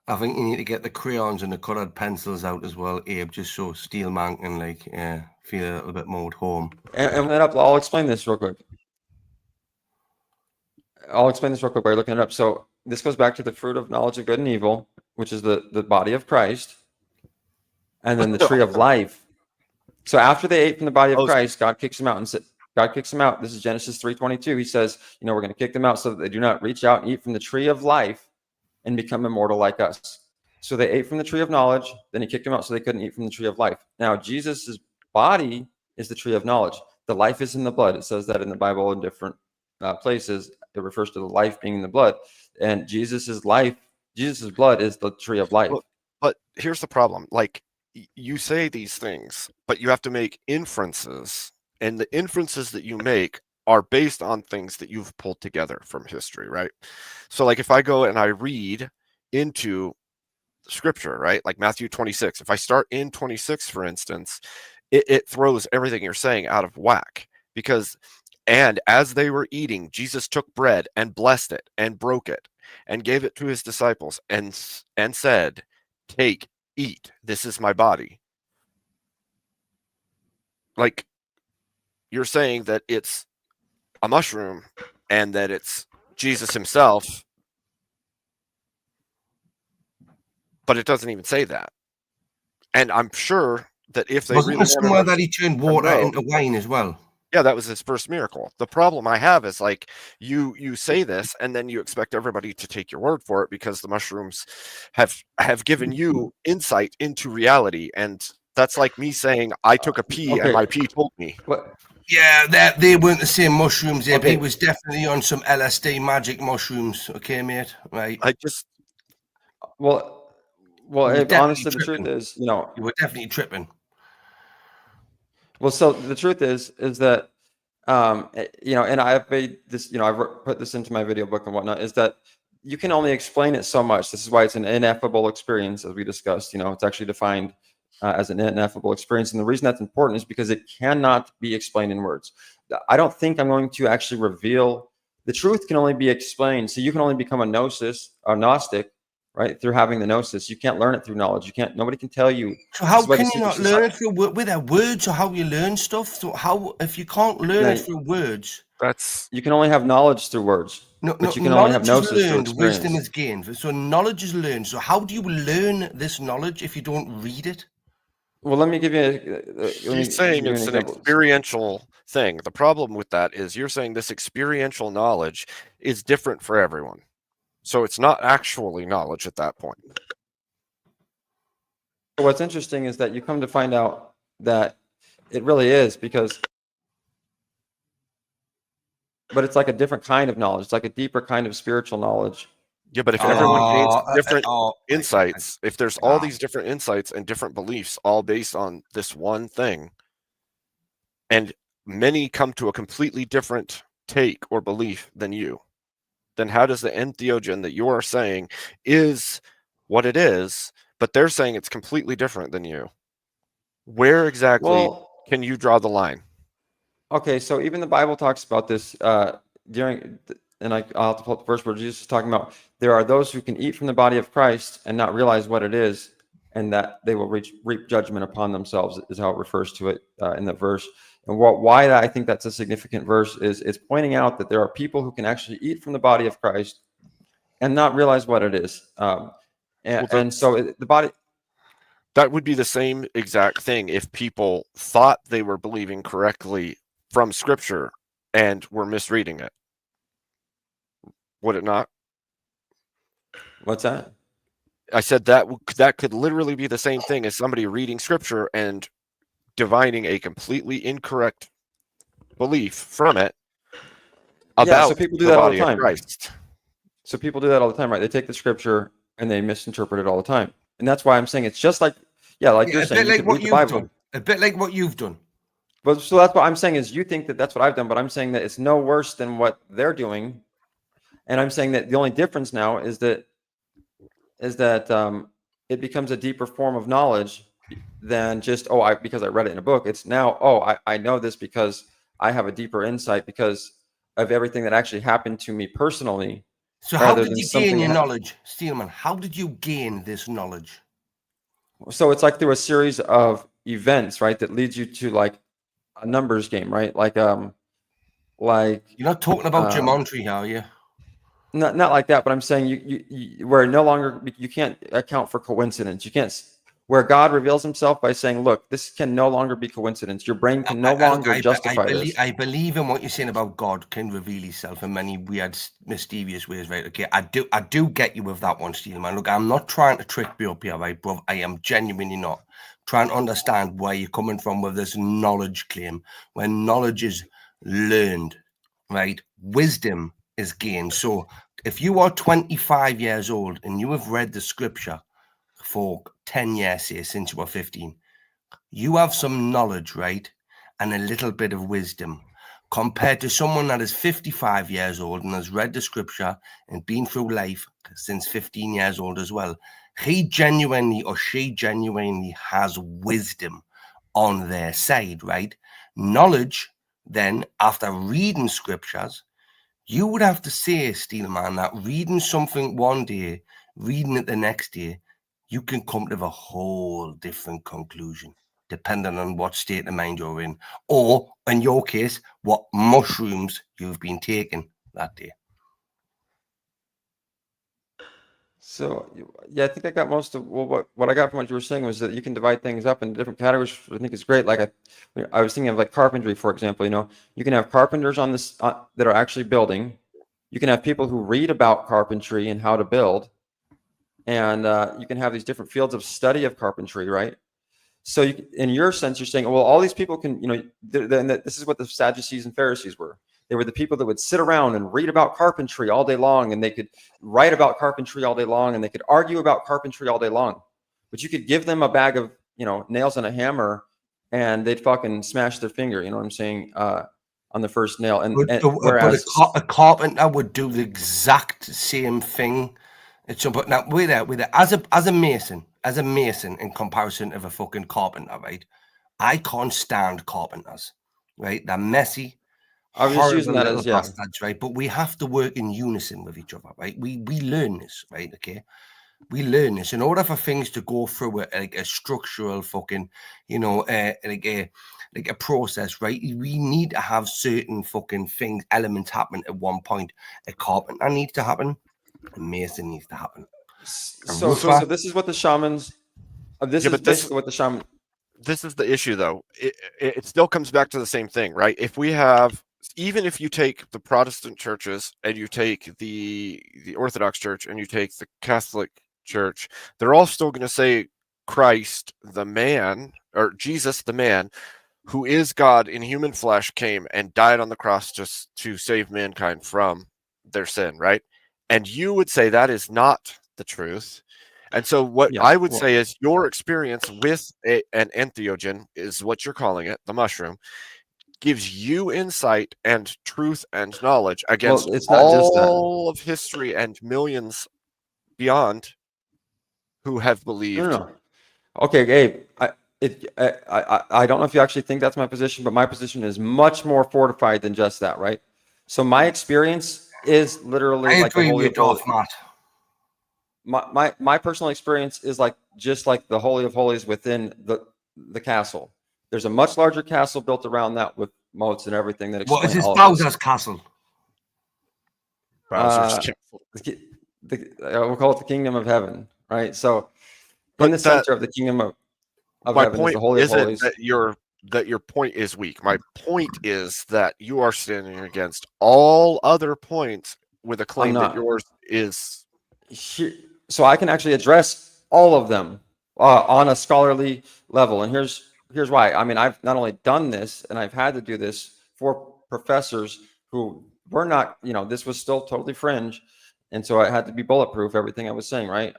[SPEAKER 5] I think you need to get the crayons and the colored pencils out as well, Abe, just so Steelman can feel a little bit more at home.
[SPEAKER 6] And that up, I'll explain this real quick. While you're looking it up. So this goes back to the fruit of knowledge of good and evil, which is the body of Christ, and then the tree of life. So after they ate from the body of Christ, God kicks them out and said, This is Genesis 3:22. He says, we're going to kick them out so that they do not reach out and eat from the tree of life and become immortal like us. So they ate from the tree of knowledge. Then he kicked them out so they couldn't eat from the tree of life. Now, Jesus's body is the tree of knowledge. The life is in the blood. It says that in the Bible in different places. It refers to the life being in the blood. And Jesus's blood is the tree of life.
[SPEAKER 2] But here's the problem. Like, you say these things, but you have to make inferences. And the inferences that you make are based on things that you've pulled together from history, right? So like if I go and I read into scripture, right? Like Matthew 26, if I start in 26, for instance, it throws everything you're saying out of whack because, and as they were eating, Jesus took bread and blessed it and broke it and gave it to his disciples and said, "Take, eat, this is my body." Like, you're saying that it's a mushroom and that it's Jesus himself, but it doesn't even say that. And I'm sure that if they
[SPEAKER 5] wasn't there somewhere that he turned water into wine as well?
[SPEAKER 2] Yeah, that was his first miracle. The problem I have is like you say this and then you expect everybody to take your word for it because the mushrooms have given you insight into reality, and that's like me saying I took a pee and my pee told me.
[SPEAKER 6] What?
[SPEAKER 5] Yeah, they weren't the same mushrooms. He was definitely on some LSD magic mushrooms. Okay, mate. Right.
[SPEAKER 6] Well, honestly, the truth is,
[SPEAKER 5] you were definitely tripping.
[SPEAKER 6] Well, so the truth is that, and I've made this, I've put this into my video book and whatnot, is that you can only explain it so much. This is why it's an ineffable experience, as we discussed. It's actually defined as an ineffable experience. And the reason that's important is because it cannot be explained in words. I don't think I'm going to actually reveal. The truth can only be explained. So you can only become a Gnostic right? Through having the gnosis. You can't learn it through knowledge. You can't. Nobody can tell you.
[SPEAKER 5] So how
[SPEAKER 6] This is why the
[SPEAKER 5] can you
[SPEAKER 6] secret
[SPEAKER 5] not
[SPEAKER 6] society-
[SPEAKER 5] learn it through with their words, or how you learn stuff? So how, if you can't learn it
[SPEAKER 6] Now,
[SPEAKER 5] through words,
[SPEAKER 2] That's
[SPEAKER 6] you can only have knowledge through words,
[SPEAKER 5] no,
[SPEAKER 6] but you can only have
[SPEAKER 5] knowledge is
[SPEAKER 6] gnosis through
[SPEAKER 5] learned, wisdom
[SPEAKER 6] experience.
[SPEAKER 5] is gained. So knowledge is learned. So how do you learn this knowledge if you don't read it?
[SPEAKER 6] Well, let me give you. Let me
[SPEAKER 2] he's saying
[SPEAKER 6] give you
[SPEAKER 2] it's an
[SPEAKER 6] example.
[SPEAKER 2] experiential thing. The problem with that is you're saying this experiential knowledge is different for everyone. So it's not actually knowledge at that point.
[SPEAKER 6] What's interesting is that you come to find out that it really is, because, but it's like a different kind of knowledge. It's like a deeper kind of spiritual knowledge.
[SPEAKER 2] Yeah, but if everyone gains
[SPEAKER 5] Oh,
[SPEAKER 2] different
[SPEAKER 5] oh,
[SPEAKER 2] insights, if there's all
[SPEAKER 5] ah.
[SPEAKER 2] these different insights and different beliefs all based on this one thing, and many come to a completely different take or belief than you, then how does the entheogen that you are saying is what it is, but they're saying it's completely different than you? Where exactly
[SPEAKER 6] Well,
[SPEAKER 2] can you draw the line?
[SPEAKER 6] okay, so even the Bible talks about this during, and I'll have to pull up the verse where Jesus is talking about there are those who can eat from the body of Christ and not realize what it is, and that they will reap judgment upon themselves, is how it refers to it in the verse. And why I think that's a significant verse is it's pointing out that there are people who can actually eat from the body of Christ and not realize what it is. And so the body.
[SPEAKER 2] That would be the same exact thing if people thought they were believing correctly from Scripture and were misreading it. Would it not?
[SPEAKER 6] What's that?
[SPEAKER 2] I said that could literally be the same thing as somebody reading Scripture and divining a completely incorrect belief from it about
[SPEAKER 6] so people do
[SPEAKER 2] the
[SPEAKER 6] that all
[SPEAKER 2] body
[SPEAKER 6] the
[SPEAKER 2] of
[SPEAKER 6] time.
[SPEAKER 2] Christ.
[SPEAKER 6] So people do that all the time, right? They take the Scripture and they misinterpret it all the time. And that's why I'm saying it's just like, like you're
[SPEAKER 5] a
[SPEAKER 6] saying,
[SPEAKER 5] bit
[SPEAKER 6] you
[SPEAKER 5] like
[SPEAKER 6] could
[SPEAKER 5] what
[SPEAKER 6] read the
[SPEAKER 5] you've
[SPEAKER 6] Bible.
[SPEAKER 5] done. A bit like what you've done.
[SPEAKER 6] But so that's what I'm saying is you think that that's what I've done, but I'm saying that it's no worse than what they're doing. And I'm saying that the only difference now is that it becomes a deeper form of knowledge than just, because I read it in a book. It's now, I know this because I have a deeper insight because of everything that actually happened to me personally.
[SPEAKER 5] So how did you gain your knowledge, Steelman? How did you gain this knowledge?
[SPEAKER 6] So it's like through a series of events, right, that leads you to like a numbers game, right? Like you're
[SPEAKER 5] not talking about geometry, are you?
[SPEAKER 6] Not like that, but I'm saying you where no longer you can't account for coincidence. You can't, where God reveals himself by saying, look, this can no longer be coincidence. Your brain can no longer justify this.
[SPEAKER 5] I believe in what you're saying about God can reveal himself in many weird, mysterious ways, right? Okay, I do get you with that one, Steelman. Look, I'm not trying to trick you up here, right, bro? I am genuinely not trying to understand where you're coming from with this knowledge claim. When knowledge is learned, right? Wisdom is gained. So if you are 25 years old and you have read the scripture for 10 years, say, since you were 15, you have some knowledge, right? And a little bit of wisdom compared to someone that is 55 years old and has read the scripture and been through life since 15 years old as well. He genuinely or she genuinely has wisdom on their side, right? Knowledge, then, after reading scriptures, you would have to say, Steelman, that reading something one day, reading it the next day, you can come to a whole different conclusion, depending on what state of mind you're in, or in your case, what mushrooms you've been taking that day.
[SPEAKER 6] So yeah, I think I got most of what I got from what you were saying was that you can divide things up into different categories. I think it's great. Like I was thinking of like carpentry, for example. You can have carpenters on this that are actually building. You can have people who read about carpentry and how to build, and you can have these different fields of study of carpentry, right? So in your sense, you're saying, well, all these people can, this is what the Sadducees and Pharisees were. They were the people that would sit around and read about carpentry all day long, and they could write about carpentry all day long, and they could argue about carpentry all day long. But you could give them a bag of, nails and a hammer, and they'd fucking smash their finger. You know what I'm saying? On the first nail. Whereas
[SPEAKER 5] a carpenter would do the exact same thing. But now with it, as a mason in comparison of a fucking carpenter, right? I can't stand carpenters, right? They're messy.
[SPEAKER 6] I was just using that as
[SPEAKER 5] bastards, right? But we have to work in unison with each other, right? We learn this, right? Okay. We learn this in order for things to go through a structural fucking, like a process, right? We need to have certain fucking things, elements happen at one point. A carpenter needs to happen. A mason needs to happen.
[SPEAKER 6] So this is what the shamans. This is basically what the shaman.
[SPEAKER 2] This is the issue, though. It still comes back to the same thing, right? If we have, even if you take the Protestant churches and you take the Orthodox Church and you take the Catholic Church, they're all still going to say Christ, the man, or Jesus, the man, who is God in human flesh, came and died on the cross just to save mankind from their sin, right? And you would say that is not the truth. And so what I would say is your experience with an entheogen, is what you're calling it, the mushroom, gives you insight and truth and knowledge against
[SPEAKER 6] it's not just that.
[SPEAKER 2] all of history and millions beyond who have believed.
[SPEAKER 6] No. Okay, Gabe, I don't know if you actually think that's my position, but my position is much more fortified than just that, right? So my experience is literally like the Holy of Holies. My personal experience is just like the Holy of Holies within the castle. There's a much larger castle built around that with moats and everything that explain
[SPEAKER 5] what is this
[SPEAKER 6] all
[SPEAKER 5] Bowser's castle?
[SPEAKER 2] Bowser's castle.
[SPEAKER 6] We'll call it the Kingdom of Heaven, right? So in the center of the Kingdom of Heaven is the Holy of Holies.
[SPEAKER 2] That your point is weak. My point is that you are standing against all other points with a claim that yours is.
[SPEAKER 6] So I can actually address all of them on a scholarly level, and here's why. I mean, I've not only done this, and I've had to do this for professors who were not, this was still totally fringe, and so I had to be bulletproof. Everything I was saying, right?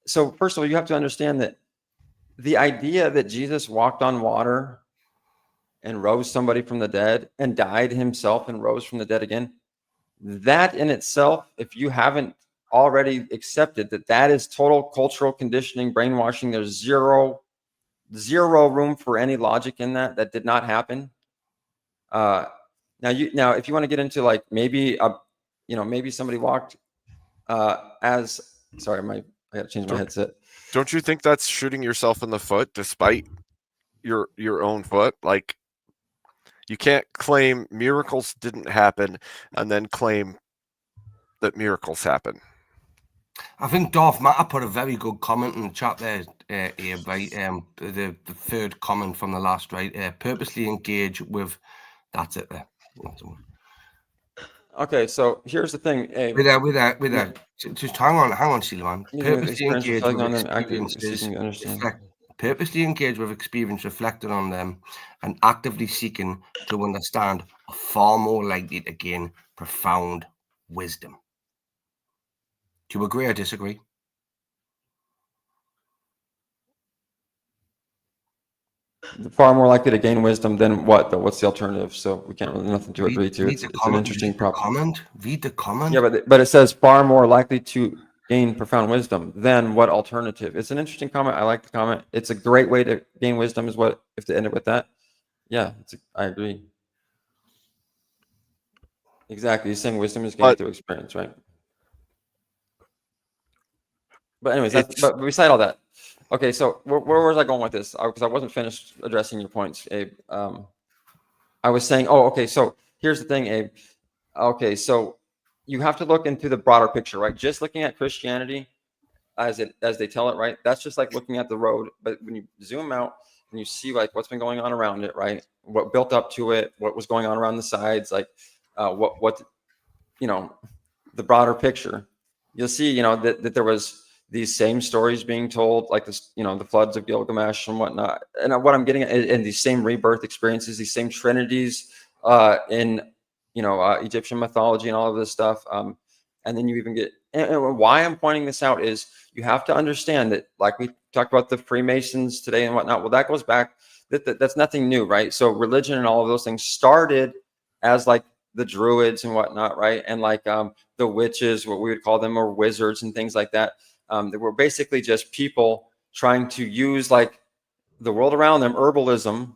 [SPEAKER 6] So first of all, you have to understand that the idea that Jesus walked on water and rose somebody from the dead and died himself and rose from the dead again, that in itself, if you haven't already accepted that is total cultural conditioning, brainwashing, there's zero room for any logic in that did not happen. Now if you want to get into like maybe maybe somebody walked sorry, I gotta change my headset.
[SPEAKER 2] Don't you think that's shooting yourself in the foot despite your own foot? Like, you can't claim miracles didn't happen and then claim that miracles happen.
[SPEAKER 5] I think Darth Matter put a very good comment in the chat there, Abe, right? The third comment from the last, right? Purposely engage with, that's it there.
[SPEAKER 6] Okay, so here's the thing, Abe.
[SPEAKER 5] With that. Just hang on, Silvan. Purposely engage with experience reflected on them and actively seeking to understand are far more likely to gain profound wisdom. Do you agree or disagree?
[SPEAKER 6] Far more likely to gain wisdom than what, though? What's the alternative? So we can't really nothing to agree to. It's an interesting problem.
[SPEAKER 5] Read the comment.
[SPEAKER 6] Yeah, but it says far more likely to gain profound wisdom than what alternative? It's an interesting comment. I like the comment. It's a great way to gain wisdom. Is what if to end it with that? Yeah, I agree. Exactly. He's saying wisdom is gained through experience, right? But anyways, but beside all that, okay. So where was I going with this? Because I wasn't finished addressing your points, Abe. I was saying, okay. So here's the thing, Abe. Okay, so you have to look into the broader picture, right? Just looking at Christianity as they tell it, right? That's just like looking at the road. But when you zoom out and you see like what's been going on around it, right? What built up to it, what was going on around the sides, like what the broader picture, you'll see, that there was these same stories being told, like this, the floods of Gilgamesh and whatnot. And what I'm getting at, and these same rebirth experiences, these same trinities in Egyptian mythology and all of this stuff. And then you even get, and why I'm pointing this out is you have to understand that, like we talked about the Freemasons today and whatnot. Well, that goes back, that's nothing new, right? So religion and all of those things started as like the Druids and whatnot, right? And like the witches, what we would call them, or wizards and things like that. They were basically just people trying to use like the world around them, herbalism,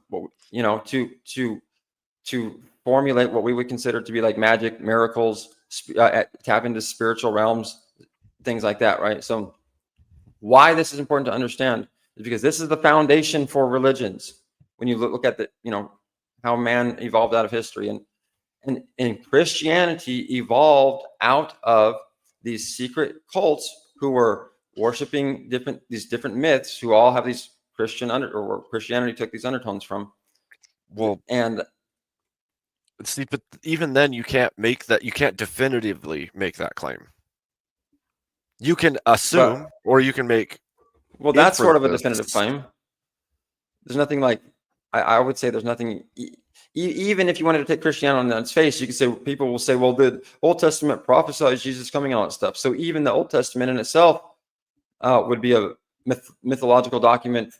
[SPEAKER 6] to formulate what we would consider to be like magic, miracles, tap into spiritual realms, things like that, right? So Why this is important to understand is because this is the foundation for religions. When you look at the, how man evolved out of history, and Christianity evolved out of these secret cults who were worshiping these different myths, who all have these or Christianity took these undertones from.
[SPEAKER 2] Well,
[SPEAKER 6] and
[SPEAKER 2] see, but even then, you can't definitively make that claim. You can assume, or you can make.
[SPEAKER 6] Well, that's sort of a definitive claim. There's nothing like, I would say there's nothing, even if you wanted to take Christianity on its face, you could say, people will say, well, the Old Testament prophesies Jesus coming and all that stuff. So even the Old Testament in itself would be a mythological document,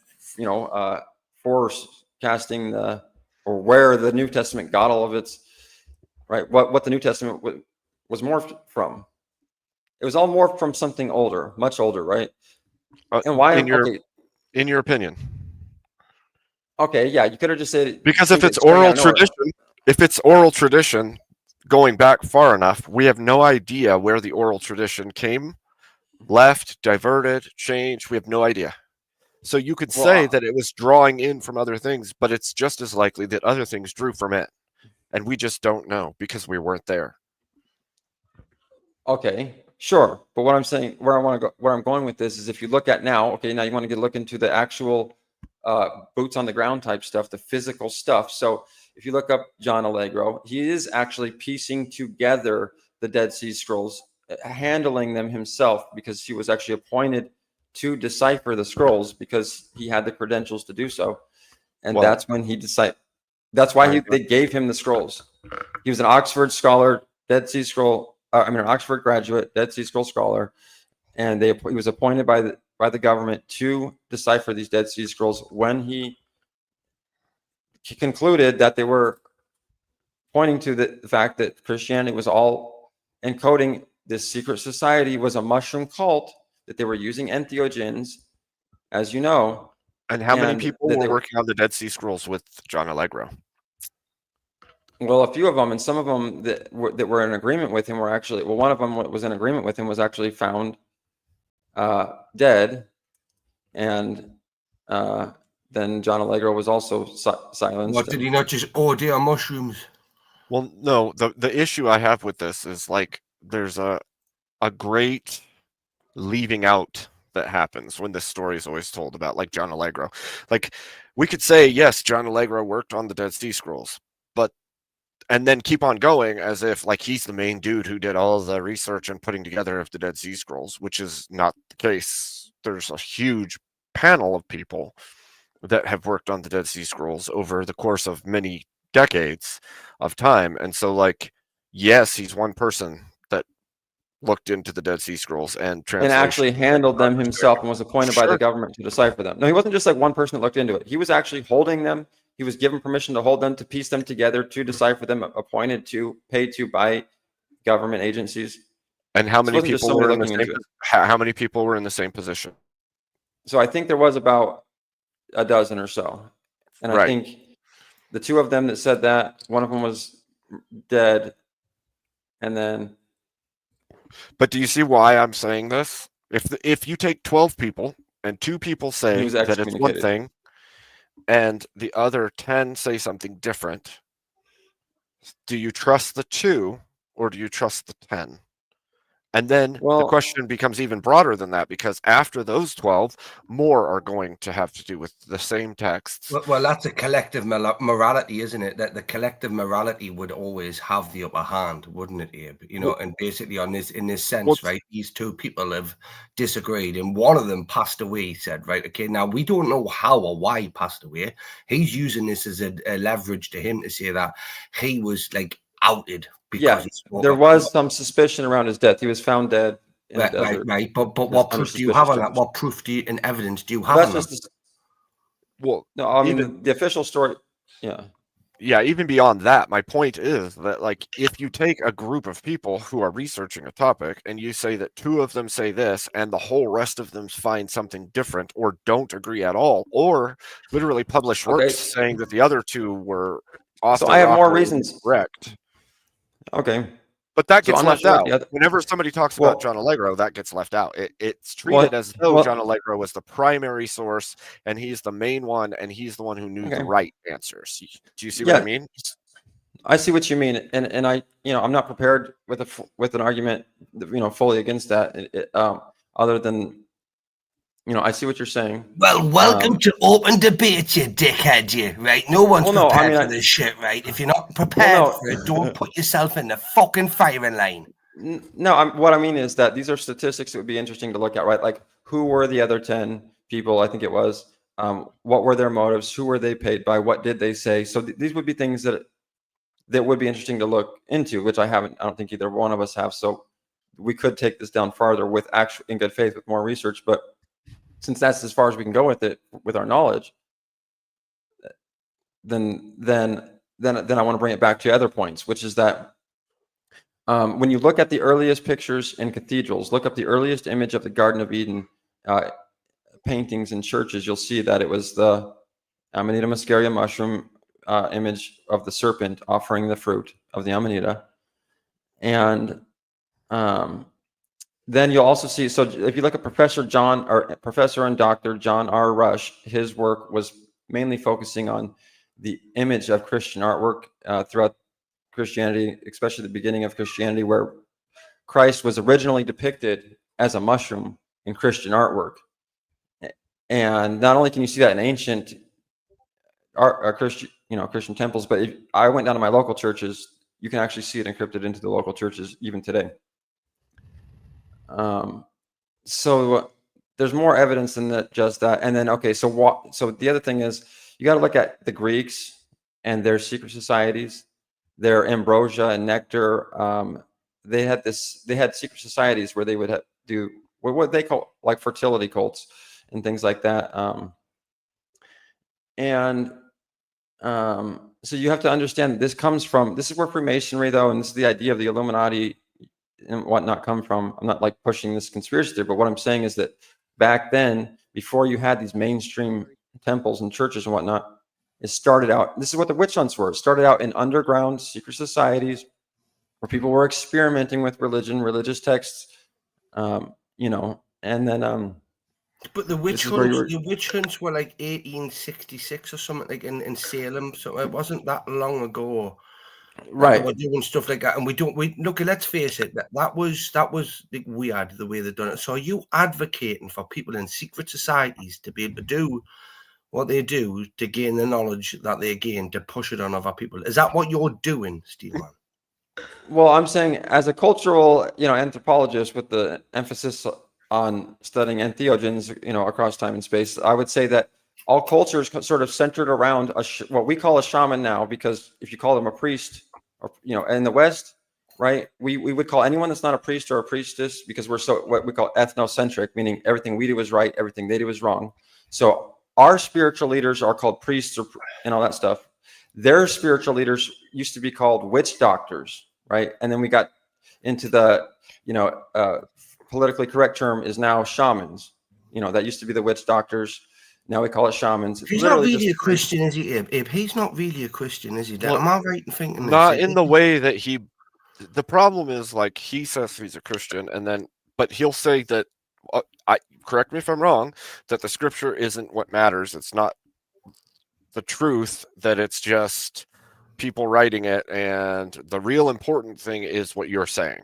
[SPEAKER 6] forecasting or where the New Testament got all of its, right? What the New Testament was morphed from. It was all morphed from something older, much older, right? And why?
[SPEAKER 2] In your opinion?
[SPEAKER 6] Okay, yeah, you could have just said,
[SPEAKER 2] because if it's oral tradition, going back far enough, we have no idea where the oral tradition came, left, diverted, changed. We have no idea. So you could say that it was drawing in from other things, but it's just as likely that other things drew from it, and we just don't know because we weren't there.
[SPEAKER 6] Okay, sure, but what I'm saying, where I'm going with this is, if you look at now, okay, now you want to look into the actual boots on the ground type stuff, the physical stuff. So if you look up John Allegro, he is actually piecing together the Dead Sea Scrolls, handling them himself, because he was actually appointed to decipher the scrolls because he had the credentials to do so. And that's when he decided. That's why they gave him the scrolls. He was an Oxford scholar, Dead Sea Scroll. An Oxford graduate, Dead Sea Scroll scholar, and he was appointed by the government to decipher these Dead Sea Scrolls. When he concluded that they were pointing to the fact that Christianity was all encoding, this secret society was a mushroom cult, that they were using entheogens, as you know.
[SPEAKER 2] And how many people were working on the Dead Sea Scrolls with John Allegro?
[SPEAKER 6] Well, a few of them, and some of them that were in agreement with him were actually, one of them was in agreement with him was actually found dead, and then John Allegro was also silenced.
[SPEAKER 5] What, did he not just order mushrooms?
[SPEAKER 2] Well, no, the issue I have with this is, like, there's a great leaving out that happens when this story is always told about, like, John Allegro. Like, we could say, yes, John Allegro worked on the Dead Sea Scrolls, and then keep on going as if, like, he's the main dude who did all of the research and putting together of the Dead Sea Scrolls, which is not the case. There's a huge panel of people that have worked on the Dead Sea Scrolls over the course of many decades of time. And so, like, yes, he's one person that looked into the Dead Sea Scrolls and
[SPEAKER 6] actually handled them himself and was appointed by the government to decipher them. No, he wasn't just like one person that looked into it. He was actually holding them. He was given permission to hold them, to piece them together, to decipher them, paid to by government agencies.
[SPEAKER 2] And how many people were in the same? How many people were in the same position?
[SPEAKER 6] So I think there was about a dozen or so, and I think the two of them that said that, one of them was dead, and then.
[SPEAKER 2] But do you see why I'm saying this? If you take 12 people and 2 people say that it's one thing, and the other 10 say something different, do you trust the 2 or do you trust the 10? And then the question becomes even broader than that, because after those 12, more are going to have to do with the same texts.
[SPEAKER 5] Well, that's a collective morality, isn't it? That the collective morality would always have the upper hand, wouldn't it, Abe? And basically in this sense, right, these 2 people have disagreed, and one of them passed away, he said, right, okay, now we don't know how or why he passed away. He's using this as a leverage to him to say that he was, like, outed.
[SPEAKER 6] Yeah, there was some suspicion around his death. He was found dead.
[SPEAKER 5] Right. But what proof do you have on that? What proof and evidence do you have on that?
[SPEAKER 2] Well,
[SPEAKER 6] no, I mean, the official story.
[SPEAKER 2] Yeah, even beyond that, my point is that, like, if you take a group of people who are researching a topic and you say that 2 of them say this and the whole rest of them find something different or don't agree at all, or literally publish works saying that the other 2 were off.
[SPEAKER 6] So I have more reasons.
[SPEAKER 2] Correct.
[SPEAKER 6] Okay.
[SPEAKER 2] But that
[SPEAKER 6] So
[SPEAKER 2] gets
[SPEAKER 6] I'm not
[SPEAKER 2] left
[SPEAKER 6] sure what
[SPEAKER 2] out.
[SPEAKER 6] the other.
[SPEAKER 2] Whenever somebody talks
[SPEAKER 6] Well,
[SPEAKER 2] about John Allegro, that gets left out. It's
[SPEAKER 6] well,
[SPEAKER 2] treated as though
[SPEAKER 6] well,
[SPEAKER 2] John Allegro was the primary source, and he's the main one, and he's the one who knew the
[SPEAKER 6] okay.
[SPEAKER 2] right answers. Do you see what I
[SPEAKER 6] Yeah,
[SPEAKER 2] mean?
[SPEAKER 6] I see what you mean, and I, I'm not prepared with an argument, fully against that. Other than, I see what you're saying.
[SPEAKER 5] Well, welcome to open debate, you dickhead, you, right? No one's
[SPEAKER 6] Well, no, I
[SPEAKER 5] prepared
[SPEAKER 6] mean,
[SPEAKER 5] for this shit, right? If you're not
[SPEAKER 6] well,
[SPEAKER 5] prepared
[SPEAKER 6] no,
[SPEAKER 5] for it, don't put yourself in the fucking firing line.
[SPEAKER 6] no. What I mean is that these are statistics that would be interesting to look at, right? Like, who were the other 10 people? I think it was. What were their motives? Who were they paid by? What did they say? So these would be things that would be interesting to look into, which I don't think either one of us have. So we could take this down farther with in good faith, with more research. But since that's as far as we can go with it, with our knowledge, then I want to bring it back to other points, which is that when you look at the earliest pictures in cathedrals, look up the earliest image of the Garden of Eden paintings in churches, you'll see that it was the Amanita muscaria mushroom image of the serpent offering the fruit of the Amanita. And then you'll also see, so if you look at Professor and Dr. John R. Rush, his work was mainly focusing on the image of Christian artwork throughout Christianity, especially the beginning of Christianity, where Christ was originally depicted as a mushroom in Christian artwork. And not only can you see that in ancient Christian temples, but if I went down to my local churches, you can actually see it encrypted into the local churches even today. So there's more evidence than that, just that. And then, okay, so the other thing is, you got to look at the Greeks and their secret societies, their ambrosia and nectar. They had secret societies where they would do what they call like fertility cults and things like that. So you have to understand this is where Freemasonry, though, and this is the idea of the Illuminati and whatnot come from. I'm not like pushing this conspiracy theory, but what I'm saying is that back then, before you had these mainstream temples and churches and whatnot, it started out, this is what the witch hunts were. It started out in underground secret societies where people were experimenting with religious texts, and then
[SPEAKER 5] but the witch hunts were like 1866 or something, like in Salem. So it wasn't that long ago.
[SPEAKER 6] Right.
[SPEAKER 5] We're doing stuff like that, and we look. Let's face it. That was like weird the way they've done it. So are you advocating for people in secret societies to be able to do what they do to gain the knowledge that they gain to push it on other people? Is that what you're doing, Steelman?
[SPEAKER 6] Well, I'm saying as a cultural, anthropologist with the emphasis on studying entheogens, across time and space, I would say that all cultures sort of centered around what we call a shaman now, because if you call them a priest, or in the West, right, we would call anyone that's not a priest or a priestess, because we're what we call ethnocentric, meaning everything we do is right, everything they do is wrong. So our spiritual leaders are called priests and all that stuff. Their spiritual leaders used to be called witch doctors, right? And then we got into the politically correct term is now shamans. That used to be the witch doctors. Now we call it shamans.
[SPEAKER 5] He's not really a Christian, is he, Abe? He's not really a Christian, is he?
[SPEAKER 2] Well,
[SPEAKER 5] am I right in thinking
[SPEAKER 2] not in the way that he... The problem is, like, he says he's a Christian, but he'll say that, correct me if I'm wrong, that the scripture isn't what matters. It's not the truth, that it's just people writing it, and the real important thing is what you're saying.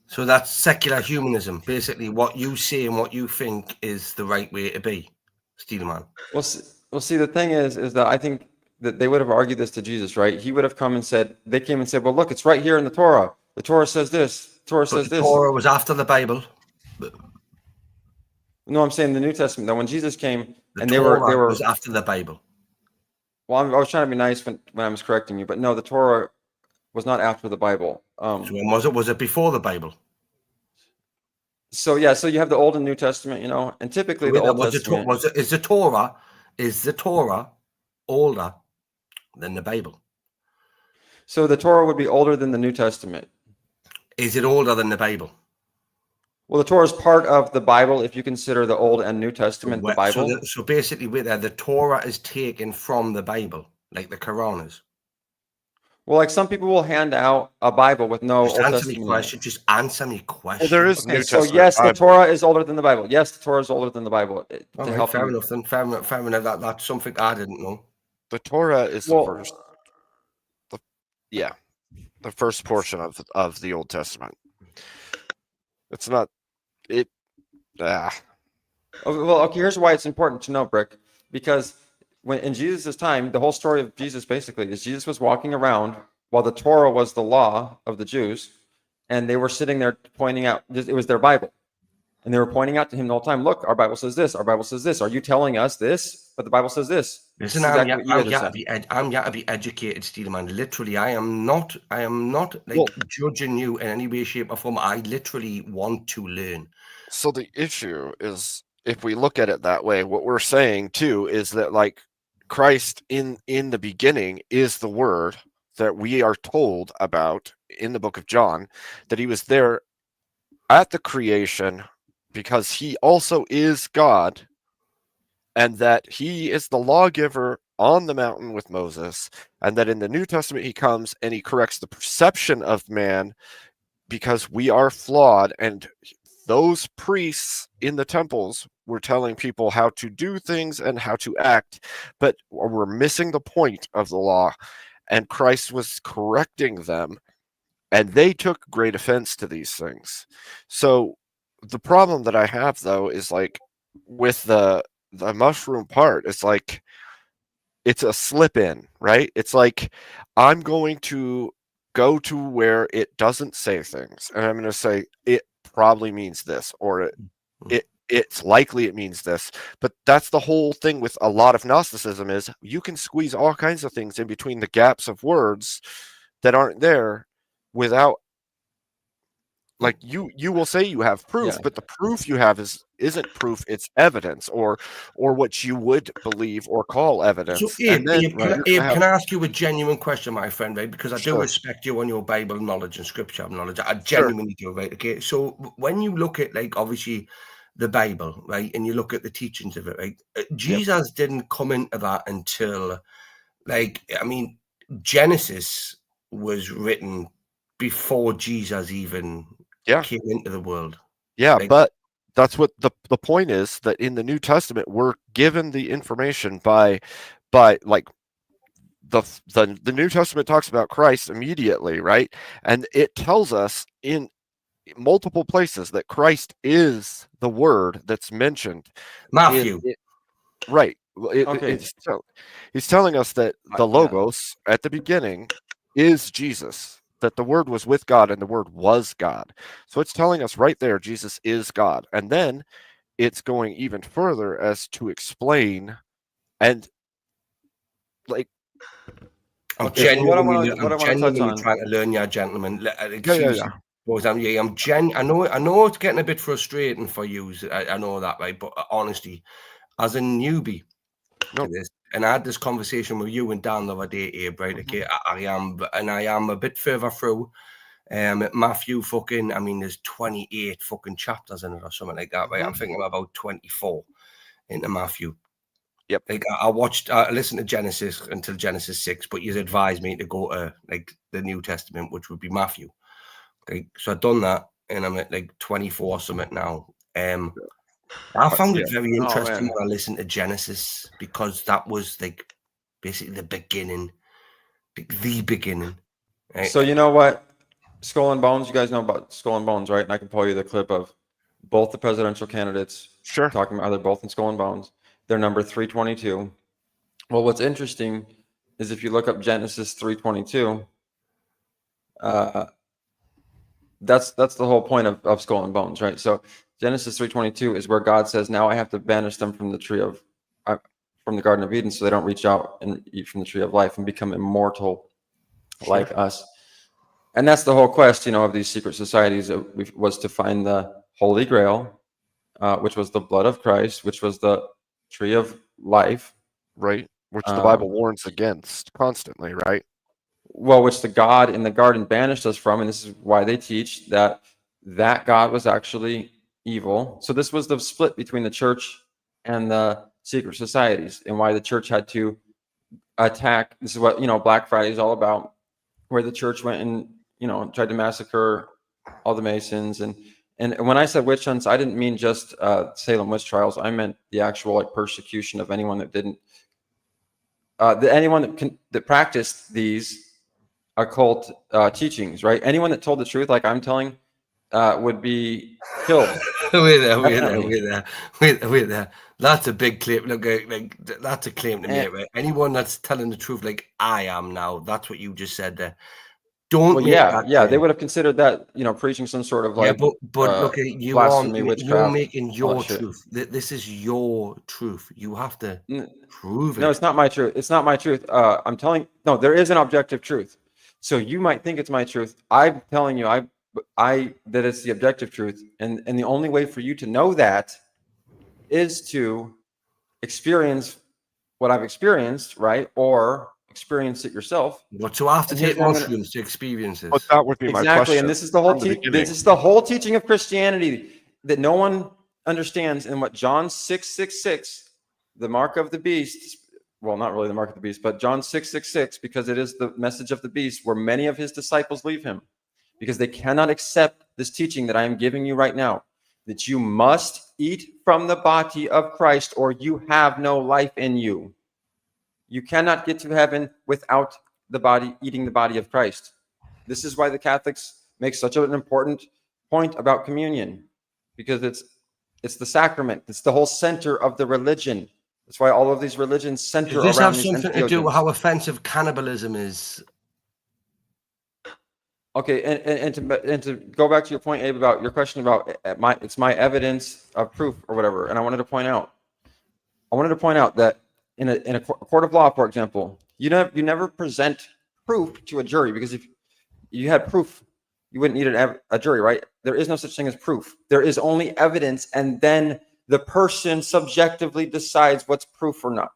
[SPEAKER 5] So that's secular humanism. Basically, what you say and what you think is the right way to be, Steelman.
[SPEAKER 6] Well, see, the thing is that I think that they would have argued this to Jesus, right? He would have come and said, well, look, it's right here in the Torah. The Torah says this. The Torah says this.
[SPEAKER 5] The Torah was after the Bible.
[SPEAKER 6] No, I'm saying the New Testament. That when Jesus came,
[SPEAKER 5] they were was after the Bible.
[SPEAKER 6] Well, I was trying to be nice when I was correcting you, but no, the Torah was not after the Bible.
[SPEAKER 5] So when was it? Was it before the Bible?
[SPEAKER 6] So yeah, so you have the Old and New Testament, and typically the Old Testament
[SPEAKER 5] is the Torah older than the Bible?
[SPEAKER 6] So the Torah would be older than the New Testament.
[SPEAKER 5] Is it older than the Bible?
[SPEAKER 6] Well, the Torah is part of the Bible if you consider the Old and New Testament the Bible.
[SPEAKER 5] So basically, with that, the Torah is taken from the Bible, like the Quran is.
[SPEAKER 6] Well, like some people will hand out a Bible with no
[SPEAKER 5] Just
[SPEAKER 6] Old
[SPEAKER 5] answer me
[SPEAKER 6] Testament in it.
[SPEAKER 5] question. Just answer me question.
[SPEAKER 2] Well, there is
[SPEAKER 6] Okay,
[SPEAKER 2] New
[SPEAKER 6] so
[SPEAKER 2] Testament
[SPEAKER 6] yes, the
[SPEAKER 2] Bible.
[SPEAKER 6] Torah is older than the Bible. Yes, the Torah is older than the Bible.
[SPEAKER 5] All
[SPEAKER 6] To
[SPEAKER 5] right,
[SPEAKER 6] help
[SPEAKER 5] fair
[SPEAKER 6] you.
[SPEAKER 5] enough. Then fair enough. Fair enough. That's something I didn't know.
[SPEAKER 2] The Torah is the
[SPEAKER 6] Well,
[SPEAKER 2] first. The first portion of the Old Testament. It's not it. Ah,
[SPEAKER 6] well, okay. Here's why it's important to know, Brick, because when in Jesus' time, the whole story of Jesus basically is Jesus was walking around while the Torah was the law of the Jews, and they were sitting there pointing out. It was their Bible, and they were pointing out to him the whole time. Look, our Bible says this. Our Bible says this. Are you telling us this? But the Bible says this.
[SPEAKER 5] Listen,
[SPEAKER 6] This is
[SPEAKER 5] I'm
[SPEAKER 6] exactly what you guys are saying.
[SPEAKER 5] I'm yet to be educated, Steelman. Literally, I am not like
[SPEAKER 2] Well-
[SPEAKER 5] judging you in any way, shape, or form. I literally want to learn.
[SPEAKER 2] so the issue is, if we look at it that way, what we're saying too is that, like, Christ in the beginning is the Word that we are told about in the book of John, that he was there at the creation because he also is God, and that he is the lawgiver on the mountain with Moses, and that in the New Testament he comes and he corrects the perception of man because we are flawed, and those priests in the temples were telling people how to do things and how to act, but were missing the point of the law, and Christ was correcting them, and they took great offense to these things. So the problem that I have, though, is like with the mushroom part, it's like it's a slip in, right? It's like I'm going to go to where it doesn't say things, and I'm going to say it probably means this, or it's likely it means this. But that's the whole thing with a lot of Gnosticism, is you can squeeze all kinds of things in between the gaps of words that aren't there without, like, you will say you have proof,
[SPEAKER 6] Yeah.
[SPEAKER 2] but the proof you have isn't proof, it's evidence, or what you would believe or call evidence.
[SPEAKER 5] So, Abe,
[SPEAKER 2] And then
[SPEAKER 5] can I ask you a genuine question, my friend, right? Because I do
[SPEAKER 2] Sure.
[SPEAKER 5] respect you on your Bible knowledge and scripture knowledge. I
[SPEAKER 2] Sure.
[SPEAKER 5] genuinely do, right? Okay. So when you look at, like, obviously the Bible, right, and you look at the teachings of it, right, Jesus didn't come into that until, like, I mean, Genesis was written before Jesus even came into the world.
[SPEAKER 2] Yeah,
[SPEAKER 5] Like,
[SPEAKER 2] but that's what the point is, that in the New Testament we're given the information by like the New Testament talks about Christ immediately, right? And it tells us in multiple places that Christ is the Word that's mentioned.
[SPEAKER 5] Matthew.
[SPEAKER 2] Right.
[SPEAKER 6] Okay.
[SPEAKER 2] He's telling us that the
[SPEAKER 6] Yeah.
[SPEAKER 2] Logos at the beginning is Jesus, that the Word was with God and the Word was God. So it's telling us right there Jesus is God. And then it's going even further as to explain, and like,
[SPEAKER 5] I'm
[SPEAKER 6] Okay, so what I
[SPEAKER 5] genuinely,
[SPEAKER 6] want to touch on.
[SPEAKER 5] trying to learn, yeah, gentlemen.
[SPEAKER 2] Yeah.
[SPEAKER 5] I know it's getting a bit frustrating for you. I know that, right? But honestly, as a newbie to this, and I had this conversation with you and Dan the other day, Abe, right? Okay, I am a bit further through. Matthew I mean, there's 28 fucking chapters in it or something like that, right? I'm thinking about 24 into Matthew.
[SPEAKER 2] Yep.
[SPEAKER 5] Like, I listened to Genesis until Genesis 6, but you advised me to go to, like, the New Testament, which would be Matthew. Okay, so I've done that, and I'm at like 24 something now. I found it very interesting when I listened to Genesis, because that was like basically the beginning. Right?
[SPEAKER 6] So you know what? Skull and Bones, you guys know about Skull and Bones, right? And I can pull you the clip of both the presidential candidates talking about how they're both in Skull and Bones. They're number 322. Well, what's interesting is if you look up Genesis 322, that's the whole point of Skull and Bones, right? So Genesis 322 is where God says, now I have to banish them from the from the Garden of Eden, so they don't reach out and eat from the tree of life and become immortal like us. And that's the whole quest, of these secret societies, was to find the Holy Grail, which was the blood of Christ, which was the tree of life.
[SPEAKER 2] Right. Which the Bible warns against constantly, right?
[SPEAKER 6] Well, which the God in the garden banished us from, and this is why they teach that God was actually evil. So this was the split between the church and the secret societies, and why the church had to attack. This is what Black Friday is all about. where the church went and, you know, tried to massacre all the Masons. And when I said witch hunts, I didn't mean just Salem witch trials. I meant the actual like persecution of anyone that didn't, anyone that practiced these occult teachings, right? Anyone that told the truth, like I'm telling, would be killed.
[SPEAKER 5] Wait there. That's a big claim. Look, like that's a claim to make, right? Anyone that's telling the truth, like I am now, that's what you just said there. Don't
[SPEAKER 6] well,
[SPEAKER 5] make that
[SPEAKER 6] yeah,
[SPEAKER 5] claim.
[SPEAKER 6] they would have considered that, you know, preaching some sort of like
[SPEAKER 5] but look, you
[SPEAKER 6] blasphemy,
[SPEAKER 5] are
[SPEAKER 6] witchcraft,
[SPEAKER 5] you're making
[SPEAKER 6] all
[SPEAKER 5] your
[SPEAKER 6] that shit.
[SPEAKER 5] truth. This is your truth. You have to prove it.
[SPEAKER 6] No, it's not my truth. It's not my truth. I'm telling. No, there is an objective truth. So you might think it's my truth. I'm telling you, that it's the objective truth, and the only way for you to know that is to experience what I've experienced, right? Or experience it yourself.
[SPEAKER 5] But you have to
[SPEAKER 6] And
[SPEAKER 5] take
[SPEAKER 6] here's what I'm gonna-
[SPEAKER 5] mushrooms to experience this.
[SPEAKER 2] But that would be my
[SPEAKER 6] Exactly,
[SPEAKER 2] question.
[SPEAKER 6] and this is the whole
[SPEAKER 2] from the beginning.
[SPEAKER 6] this is the whole teaching of Christianity that no one understands. And what John 6:66, the mark of the beast, well, not really the mark of the beast, but John 6:66, because it is the message of the beast, where many of his disciples leave him, because they cannot accept this teaching that I am giving you right now, that you must eat from the body of Christ, or you have no life in you. You cannot get to heaven without the body, eating the body of Christ. This is why the Catholics make such an important point about communion, because it's the sacrament. It's the whole center of the religion. That's why all of these religions center
[SPEAKER 5] Does this
[SPEAKER 6] around
[SPEAKER 5] have
[SPEAKER 6] these
[SPEAKER 5] something to do with
[SPEAKER 6] entheogens.
[SPEAKER 5] how offensive cannibalism is?
[SPEAKER 6] Okay, and to go back to your point, Abe, about your question about it's my evidence of proof or whatever, and I wanted to point out that in a court of law, for example, you never present proof to a jury, because if you had proof, you wouldn't need a jury, right? There is no such thing as proof. There is only evidence, and then the person subjectively decides what's proof or not.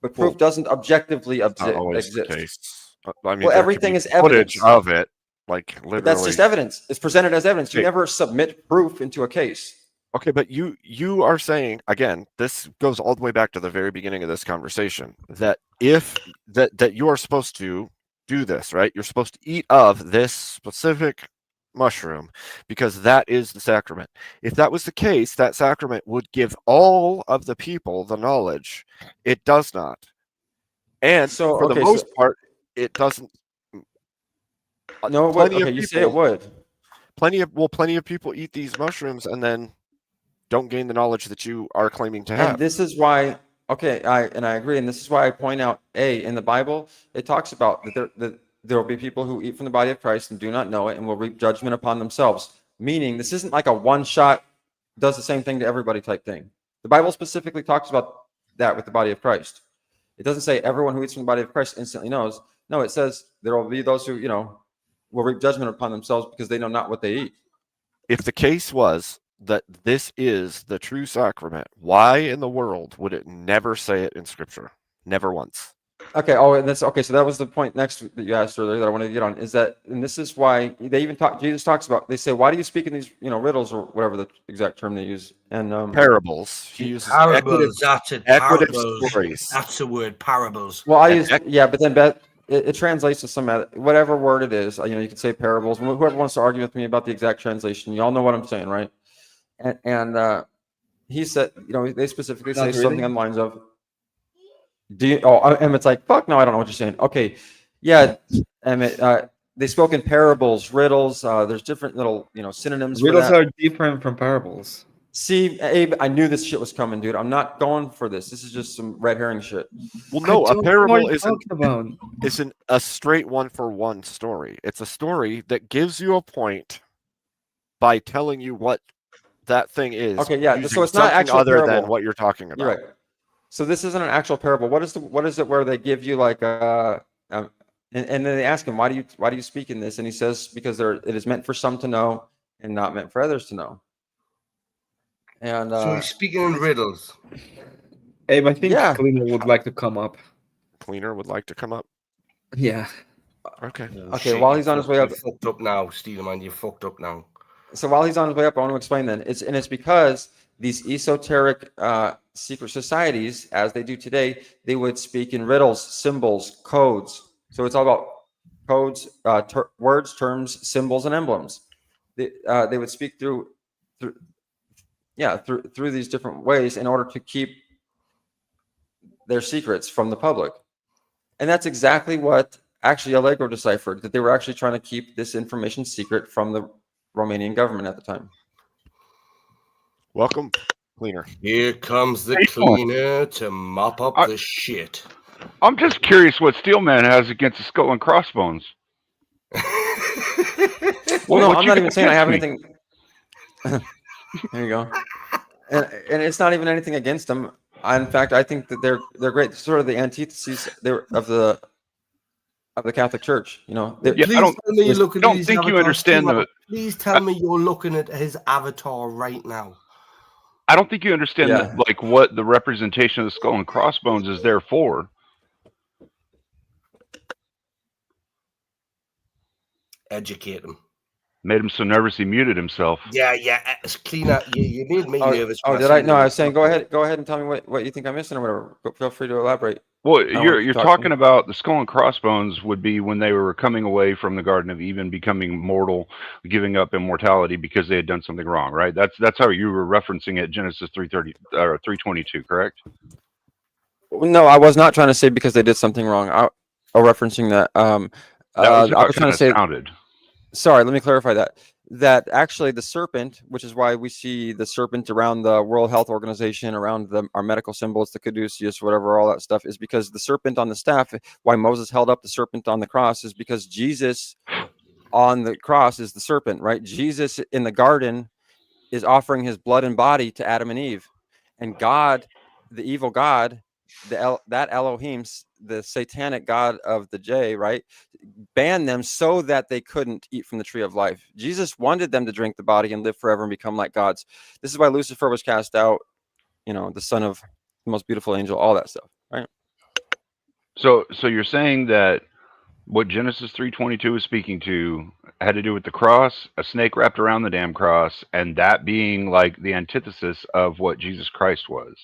[SPEAKER 6] But proof doesn't objectively
[SPEAKER 2] Not always
[SPEAKER 6] exist.
[SPEAKER 2] the case. I mean,
[SPEAKER 6] Well,
[SPEAKER 2] there
[SPEAKER 6] everything
[SPEAKER 2] could be
[SPEAKER 6] is evidence.
[SPEAKER 2] footage of it, like literally.
[SPEAKER 6] But that's just evidence. It's presented as evidence. You
[SPEAKER 2] Okay.
[SPEAKER 6] never submit proof into a case.
[SPEAKER 2] Okay, but you are saying, again, this goes all the way back to the very beginning of this conversation, that that you are supposed to do this, right? You're supposed to eat of this specific mushroom because that is the sacrament. If that was the case, that sacrament would give all of the people the knowledge. It does not. And
[SPEAKER 6] So,
[SPEAKER 2] for the
[SPEAKER 6] okay,
[SPEAKER 2] most part, it doesn't.
[SPEAKER 6] No, it would.
[SPEAKER 2] Plenty of
[SPEAKER 6] Okay, you say it
[SPEAKER 2] people-
[SPEAKER 6] would.
[SPEAKER 2] Plenty of people eat these mushrooms and then don't gain the knowledge that you are claiming to have.
[SPEAKER 6] And this is why, okay, I agree, and this is why I point out, in the Bible, it talks about that there will be people who eat from the body of Christ and do not know it and will reap judgment upon themselves. Meaning, this isn't like a one-shot, does the same thing to everybody type thing. The Bible specifically talks about that with the body of Christ. It doesn't say everyone who eats from the body of Christ instantly knows. No, it says there will be those who, will reap judgment upon themselves because they know not what they eat.
[SPEAKER 2] If the case was that this is the true sacrament, why in the world would it never say it in Scripture? Never once.
[SPEAKER 6] Okay. Oh, and that's okay. So that was the point next that you asked earlier that I wanted to get on, is that, and this is why they even talk. Jesus talks about. They say, "Why do you speak in these, riddles or whatever the exact term they use?" And
[SPEAKER 2] parables. He uses
[SPEAKER 5] Parables. That's it.
[SPEAKER 2] equitative
[SPEAKER 5] Parables.
[SPEAKER 2] stories.
[SPEAKER 5] That's the word. Parables.
[SPEAKER 6] Well, I use but then it translates to some whatever word it is. You can say parables. Whoever wants to argue with me about the exact translation, y'all know what I'm saying, right? And he said, they specifically say something on the lines of, Emmett's like, fuck no, I don't know what you're saying. Okay, yeah, Emmett, they spoke in parables, riddles. There's different little, synonyms.
[SPEAKER 11] Riddles
[SPEAKER 6] for that.
[SPEAKER 11] are different from parables.
[SPEAKER 6] See, Abe, I knew this shit was coming, dude. I'm not going for this. This is just some red herring shit.
[SPEAKER 2] Well, no, a parable isn't
[SPEAKER 11] about.
[SPEAKER 2] a straight one-for-one story. It's a story that gives you a point by telling you what that thing is.
[SPEAKER 6] Okay, yeah.
[SPEAKER 2] using
[SPEAKER 6] So it's not
[SPEAKER 2] something
[SPEAKER 6] actual
[SPEAKER 2] other
[SPEAKER 6] parable.
[SPEAKER 2] than what you're talking about.
[SPEAKER 6] You're right. So this isn't an actual parable. What is it where they give you like and then they ask him, why do you speak in this? And he says, because it is meant for some to know and not meant for others to know. And
[SPEAKER 5] so he's speaking in riddles.
[SPEAKER 11] Abe, I think Cleaner would like to come up.
[SPEAKER 2] Cleaner would like to come up.
[SPEAKER 11] Yeah.
[SPEAKER 2] Okay.
[SPEAKER 6] Okay. While he's on his way up,
[SPEAKER 5] you're fucked up now, Steeleman. You're fucked up now.
[SPEAKER 6] So while he's on his way up, I want to explain then. It's because these esoteric secret societies, as they do today, they would speak in riddles, symbols, codes. So it's all about codes, words, terms, symbols, and emblems. They would speak through these different ways in order to keep their secrets from the public. And that's exactly what actually Allegro deciphered, that they were actually trying to keep this information secret from the Romanian government at the time.
[SPEAKER 2] Welcome, cleaner.
[SPEAKER 5] Here comes the cleaner to mop up the shit.
[SPEAKER 12] I'm just curious what Steelman has against the skull and crossbones.
[SPEAKER 6] Well, no, I'm not even saying I have anything. There you go. And it's not even anything against them. In fact, I think that they're great. Sort of the antitheses of the Catholic Church. You know,
[SPEAKER 12] yeah,
[SPEAKER 5] please tell me you look at
[SPEAKER 12] don't think you understand the.
[SPEAKER 5] Please tell me you're looking at his avatar right now.
[SPEAKER 12] I don't think you understand like what the representation of the skull and crossbones is there for.
[SPEAKER 5] Educate him.
[SPEAKER 12] Made him so nervous he muted himself.
[SPEAKER 5] Yeah. It's cleaner. You made me nervous.
[SPEAKER 6] Oh, did I? No, I was saying, go ahead and tell me what you think I'm missing or whatever. Feel free to elaborate.
[SPEAKER 12] Well, you're talking about the skull and crossbones would be when they were coming away from the Garden of Eden, becoming mortal, giving up immortality because they had done something wrong, right? That's how you were referencing it, Genesis 3:30 or 3:22, correct?
[SPEAKER 6] No, I was not trying to say because they did something wrong. I referencing that. I was trying to say. Sorry, let me clarify that. That actually the serpent, which is why we see the serpent around the World Health Organization, around our medical symbols, the caduceus, whatever, all that stuff, is because the serpent on the staff, why Moses held up the serpent on the cross, is because Jesus on the cross is the serpent, right? Jesus in the garden is offering his blood and body to Adam and Eve. And God, the evil God, that Elohim, the satanic god of the J, right, banned them so that they couldn't eat from the tree of life. Jesus wanted them to drink the body and live forever and become like gods. This is why Lucifer was cast out, you know, the son of the most beautiful angel, all that stuff, right?
[SPEAKER 12] So you're saying that what Genesis 3:22 is speaking to had to do with the cross, a snake wrapped around the damn cross, and that being like the antithesis of what Jesus Christ was.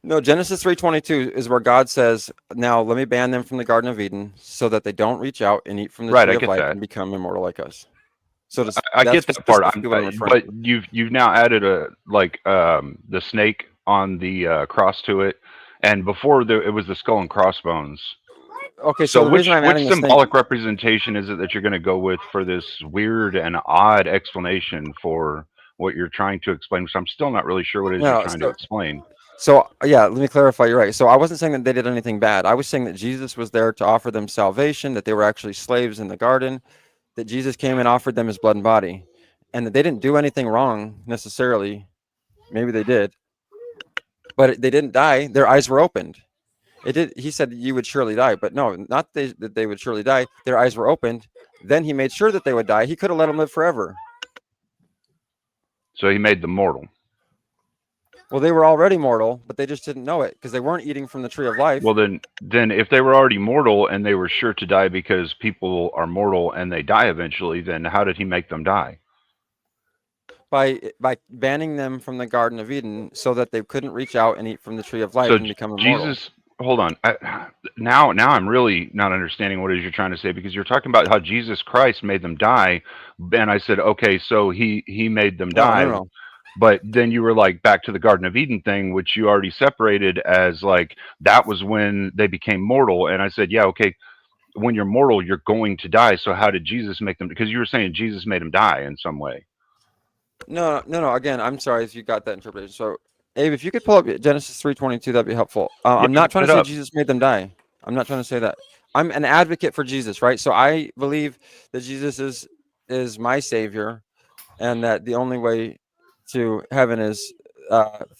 [SPEAKER 6] No, Genesis 3:22 is where God says, now let me ban them from the Garden of Eden so that they don't reach out and eat from the tree of life and become immortal like us. So
[SPEAKER 12] I get that part, but you've now added the snake on the cross to it, and before it was the skull and crossbones.
[SPEAKER 6] Okay, so
[SPEAKER 12] which symbolic representation is it that you're going to go with for this weird and odd explanation for what you're trying to explain? Which I'm still not really sure what it is you're trying to explain.
[SPEAKER 6] So, yeah, let me clarify. You're right. So I wasn't saying that they did anything bad. I was saying that Jesus was there to offer them salvation, that they were actually slaves in the garden, that Jesus came and offered them his blood and body, and that they didn't do anything wrong necessarily. Maybe they did, but they didn't die. Their eyes were opened. He said you would surely die, but no, not that they would surely die. Their eyes were opened. Then he made sure that they would die. He could have let them live forever.
[SPEAKER 12] So he made them mortal.
[SPEAKER 6] Well, they were already mortal, but they just didn't know it because they weren't eating from the tree of life.
[SPEAKER 12] Well, then if they were already mortal and they were sure to die because people are mortal and they die eventually, then how did he make them die?
[SPEAKER 6] By banning them from the Garden of Eden so that they couldn't reach out and eat from the tree of life and become immortal.
[SPEAKER 12] Jesus, hold on. Now I'm really not understanding what it is you're trying to say, because you're talking about how Jesus Christ made them die, and I said, okay, so he made them die.
[SPEAKER 6] No.
[SPEAKER 12] But then you were like back to the Garden of Eden thing, which you already separated as like that was when they became mortal. And I said, yeah, okay, when you're mortal, you're going to die. So how did Jesus make them? Because you were saying Jesus made them die in some way.
[SPEAKER 6] No. Again, I'm sorry if you got that interpretation. So, Abe, if you could pull up Genesis 3:22, that'd be helpful. I'm not trying to say Jesus made them die. I'm not trying to say that. I'm an advocate for Jesus, right? So I believe that Jesus is my savior, and that the only way to heaven is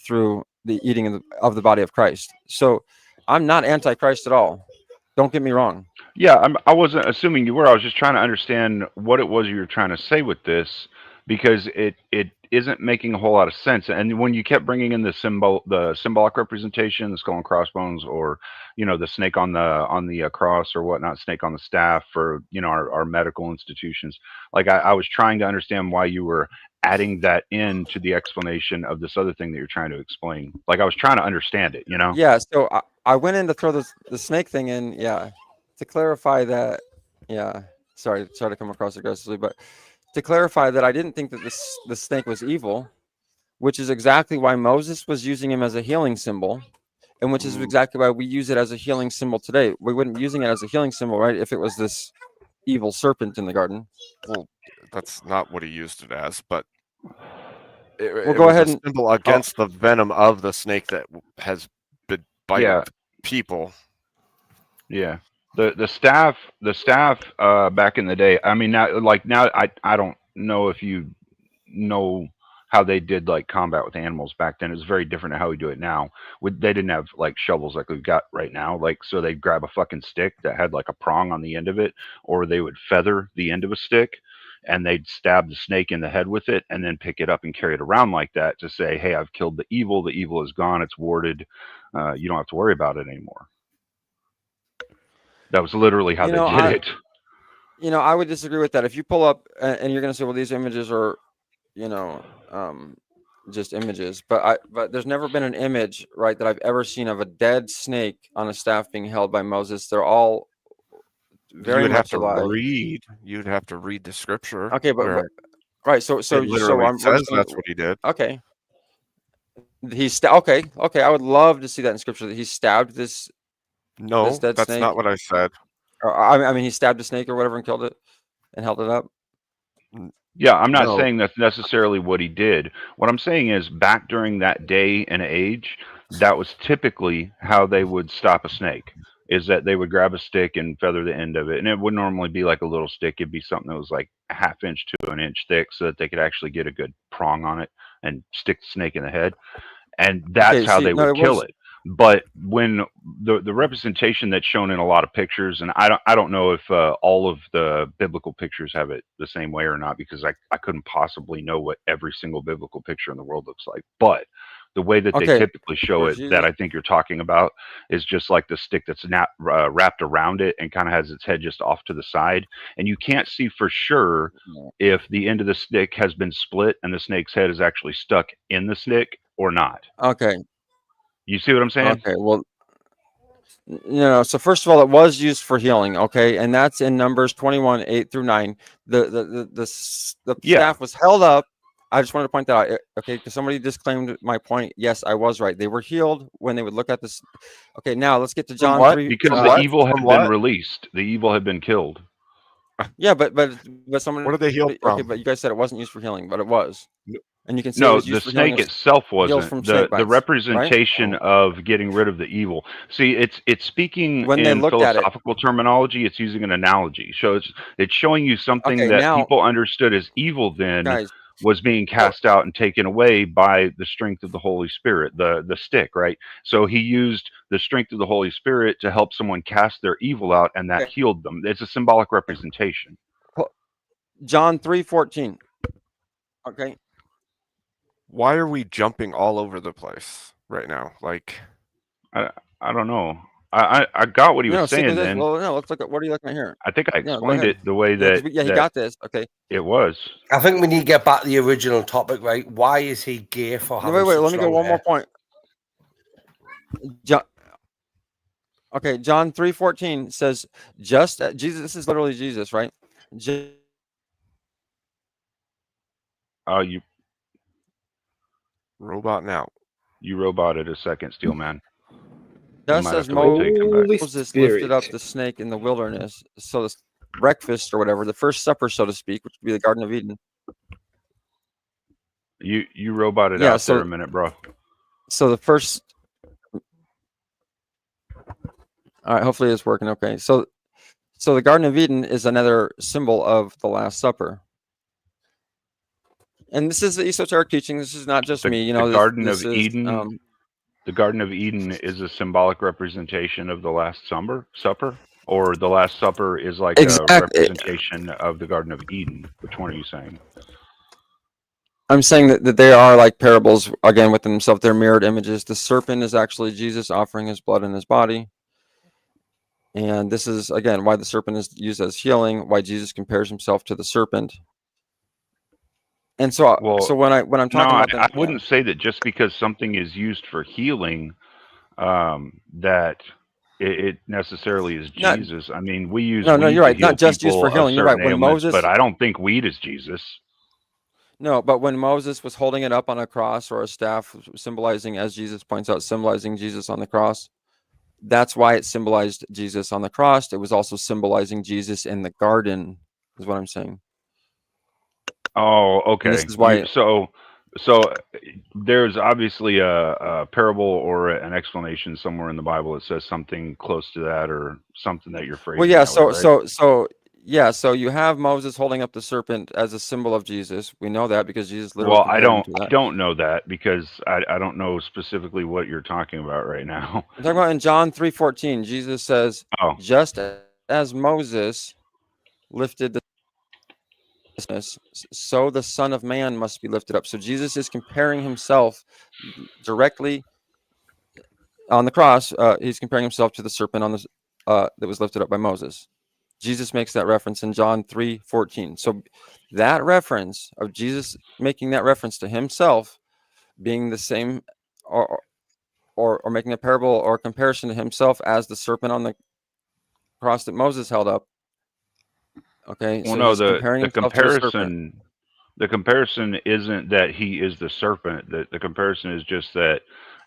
[SPEAKER 6] through the eating of the body of Christ. So I'm not anti-Christ at all. Don't get me wrong.
[SPEAKER 12] Yeah, I wasn't assuming you were. I was just trying to understand what it was you were trying to say with this, because it isn't making a whole lot of sense. And when you kept bringing in the symbolic representation, the skull and crossbones, or the snake on the cross or whatnot, snake on the staff for our medical institutions, like I was trying to understand why you were adding that into the explanation of this other thing that you're trying to explain. Like I was trying to understand it,
[SPEAKER 6] Yeah. So I went in to throw the snake thing in. Yeah. to clarify that, yeah, sorry to come across aggressively, but to clarify that I didn't think that the snake was evil, which is exactly why Moses was using him as a healing symbol, and which is exactly why we use it as a healing symbol today. We wouldn't be using it as a healing symbol, right, if it was this evil serpent in the garden.
[SPEAKER 2] Well, that's not what he used it as, but
[SPEAKER 6] Well,
[SPEAKER 2] it
[SPEAKER 6] go
[SPEAKER 2] was
[SPEAKER 6] ahead
[SPEAKER 2] a
[SPEAKER 6] and
[SPEAKER 2] symbol against the venom of the snake that has been biting
[SPEAKER 12] Yeah.
[SPEAKER 2] people.
[SPEAKER 12] Yeah. The staff back in the day, I mean now I don't know if you know how they did like combat with animals back then. It's very different than how we do it now. They didn't have like shovels like we've got right now. Like, so they'd grab a fucking stick that had like a prong on the end of it, or they would feather the end of a stick and they'd stab the snake in the head with it and then pick it up and carry it around like that to say, hey, I've killed the evil is gone, it's warded, you don't have to worry about it anymore. That was literally how they did it.
[SPEAKER 6] I would disagree with that. If you pull up and you're going to say, well, these images are, just images, but there's never been an image, right, that I've ever seen of a dead snake on a staff being held by Moses. They're all very much alive.
[SPEAKER 2] You'd have to read the scripture.
[SPEAKER 6] Okay, but right, so
[SPEAKER 2] it literally says that's what he did.
[SPEAKER 6] Okay. Okay. I would love to see that in scripture, that he stabbed this.
[SPEAKER 2] No,
[SPEAKER 6] this dead
[SPEAKER 2] that's
[SPEAKER 6] snake.
[SPEAKER 2] not what I said.
[SPEAKER 6] I mean, he stabbed a snake or whatever and killed it and held it up.
[SPEAKER 12] Yeah, I'm not saying that's necessarily what he did. What I'm saying is back during that day and age, that was typically how they would stop a snake, is that they would grab a stick and feather the end of it. And it would normally be like a little stick. It'd be something that was like a half inch to an inch thick so that they could actually get a good prong on it and stick the snake in the head. And that's how they would kill it. But when the representation that's shown in a lot of pictures, and I don't know if all of the biblical pictures have it the same way or not, because I couldn't possibly know what every single biblical picture in the world looks like. But the way that they typically show it, that I think you're talking about, is just like the stick that's not wrapped around it and kind of has its head just off to the side, and you can't see for sure if the end of the stick has been split and the snake's head is actually stuck in the stick or not.
[SPEAKER 6] Okay.
[SPEAKER 12] You see what I'm saying?
[SPEAKER 6] Okay, well, so first of all, it was used for healing, okay, and that's in Numbers 21, 8-9. The staff was held up. I just wanted to point that out, okay, because somebody disclaimed my point. Yes, I was right. They were healed when they would look at this. Okay, now let's get to John 3.
[SPEAKER 12] Because the evil had been released. The evil had been killed.
[SPEAKER 6] Yeah, but someone.
[SPEAKER 2] What are they healed from?
[SPEAKER 6] Okay, but you guys said it wasn't used for healing, but it was. And you can see
[SPEAKER 12] no, the snake itself wasn't. The representation of getting rid of the evil. See, it's speaking
[SPEAKER 6] when
[SPEAKER 12] in philosophical terminology. It's using an analogy. So it's showing you something that people understood as evil then was being cast out and taken away by the strength of the Holy Spirit, the stick, right? So he used the strength of the Holy Spirit to help someone cast their evil out, and that healed them. It's a symbolic representation.
[SPEAKER 6] John 3:14. Okay.
[SPEAKER 2] Why are we jumping all over the place right now? Like,
[SPEAKER 12] I don't know. I got what he was saying then.
[SPEAKER 6] Well, no, let's look at what are you looking at here?
[SPEAKER 12] I think I explained it the way that.
[SPEAKER 6] Yeah, he got this. Okay.
[SPEAKER 12] It was.
[SPEAKER 5] I think we need to get back to the original topic, right? Why is he gay for having?
[SPEAKER 6] Wait. Let me get one more point. Okay, John 3:14 says, "Just Jesus." This is literally Jesus, right?
[SPEAKER 12] You
[SPEAKER 2] robot now.
[SPEAKER 12] You roboted a second, Steelman.
[SPEAKER 6] Just as Moses lifted up the snake in the wilderness, so this breakfast or whatever, the first supper, so to speak, which would be the Garden of Eden.
[SPEAKER 12] You roboted out there a minute, bro.
[SPEAKER 6] So the first. All right, hopefully it's working okay. So the Garden of Eden is another symbol of the Last Supper. And this is the esoteric teaching. This is not just me.
[SPEAKER 12] The Garden of Eden. The Garden of Eden is a symbolic representation of the Last Supper, or the Last Supper is like a representation of the Garden of Eden. Which one are you saying?
[SPEAKER 6] I'm saying that they are like parables again within themselves. They're mirrored images. The serpent is actually Jesus offering his blood and his body. And this is again why the serpent is used as healing. Why Jesus compares himself to the serpent. And so, when I'm talking about that,
[SPEAKER 12] I wouldn't say that just because something is used for healing, that it necessarily is
[SPEAKER 6] Not
[SPEAKER 12] Jesus. I mean, we use
[SPEAKER 6] no,
[SPEAKER 12] weed
[SPEAKER 6] you're
[SPEAKER 12] to
[SPEAKER 6] right.
[SPEAKER 12] heal
[SPEAKER 6] Not just used
[SPEAKER 12] people
[SPEAKER 6] for
[SPEAKER 12] of
[SPEAKER 6] healing. You're
[SPEAKER 12] certain
[SPEAKER 6] right. When
[SPEAKER 12] ailments,
[SPEAKER 6] Moses,
[SPEAKER 12] but I don't think weed is Jesus.
[SPEAKER 6] no, but when Moses was holding it up on a cross or a staff, symbolizing, as Jesus points out, symbolizing Jesus on the cross. That's why it symbolized Jesus on the cross. It was also symbolizing Jesus in the garden, is what I'm saying.
[SPEAKER 12] Oh,
[SPEAKER 6] And this
[SPEAKER 12] okay.
[SPEAKER 6] is why.
[SPEAKER 12] So there's obviously a parable or an explanation somewhere in the Bible that says something close to that, or something that you're
[SPEAKER 6] Well,
[SPEAKER 12] phrasing
[SPEAKER 6] yeah.
[SPEAKER 12] that way, right?
[SPEAKER 6] So you have Moses holding up the serpent as a symbol of Jesus. We know that because Jesus literally
[SPEAKER 12] Well, I
[SPEAKER 6] compared him
[SPEAKER 12] don't
[SPEAKER 6] to
[SPEAKER 12] I
[SPEAKER 6] that.
[SPEAKER 12] don't know that because I don't know specifically what you're talking about right now.
[SPEAKER 6] I'm talking about in John 3:14. Jesus says,
[SPEAKER 12] Oh,
[SPEAKER 6] "Just as Moses lifted the so the Son of Man must be lifted up." So Jesus is comparing himself directly on the cross. He's comparing himself to the serpent on the that was lifted up by Moses. Jesus makes that reference in John 3:14. So that reference of Jesus making that reference to himself being the same, or making a parable or comparison to himself as the serpent on the cross that Moses held up. Okay,
[SPEAKER 12] well,
[SPEAKER 6] so
[SPEAKER 12] no,
[SPEAKER 6] he's comparing himself to a serpent.
[SPEAKER 12] the comparison isn't that he is the serpent. The comparison is just that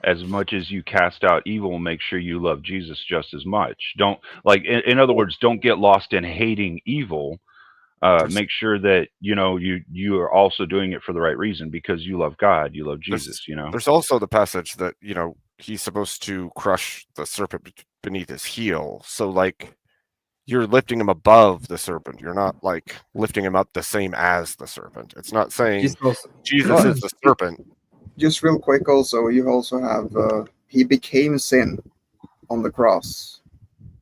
[SPEAKER 12] as much as you cast out evil, make sure you love Jesus just as much. Don't, like, in other words, don't get lost in hating evil.
[SPEAKER 2] There's
[SPEAKER 12] Make sure that you are also doing it for the right reason, because you love God, you love Jesus.
[SPEAKER 2] there's also the passage that he's supposed to crush the serpent beneath his heel. So like you're lifting him above the serpent. You're not like lifting him up the same as the serpent. It's not saying Jesus is the serpent.
[SPEAKER 9] Just real quick, also, you also have he became sin on the cross.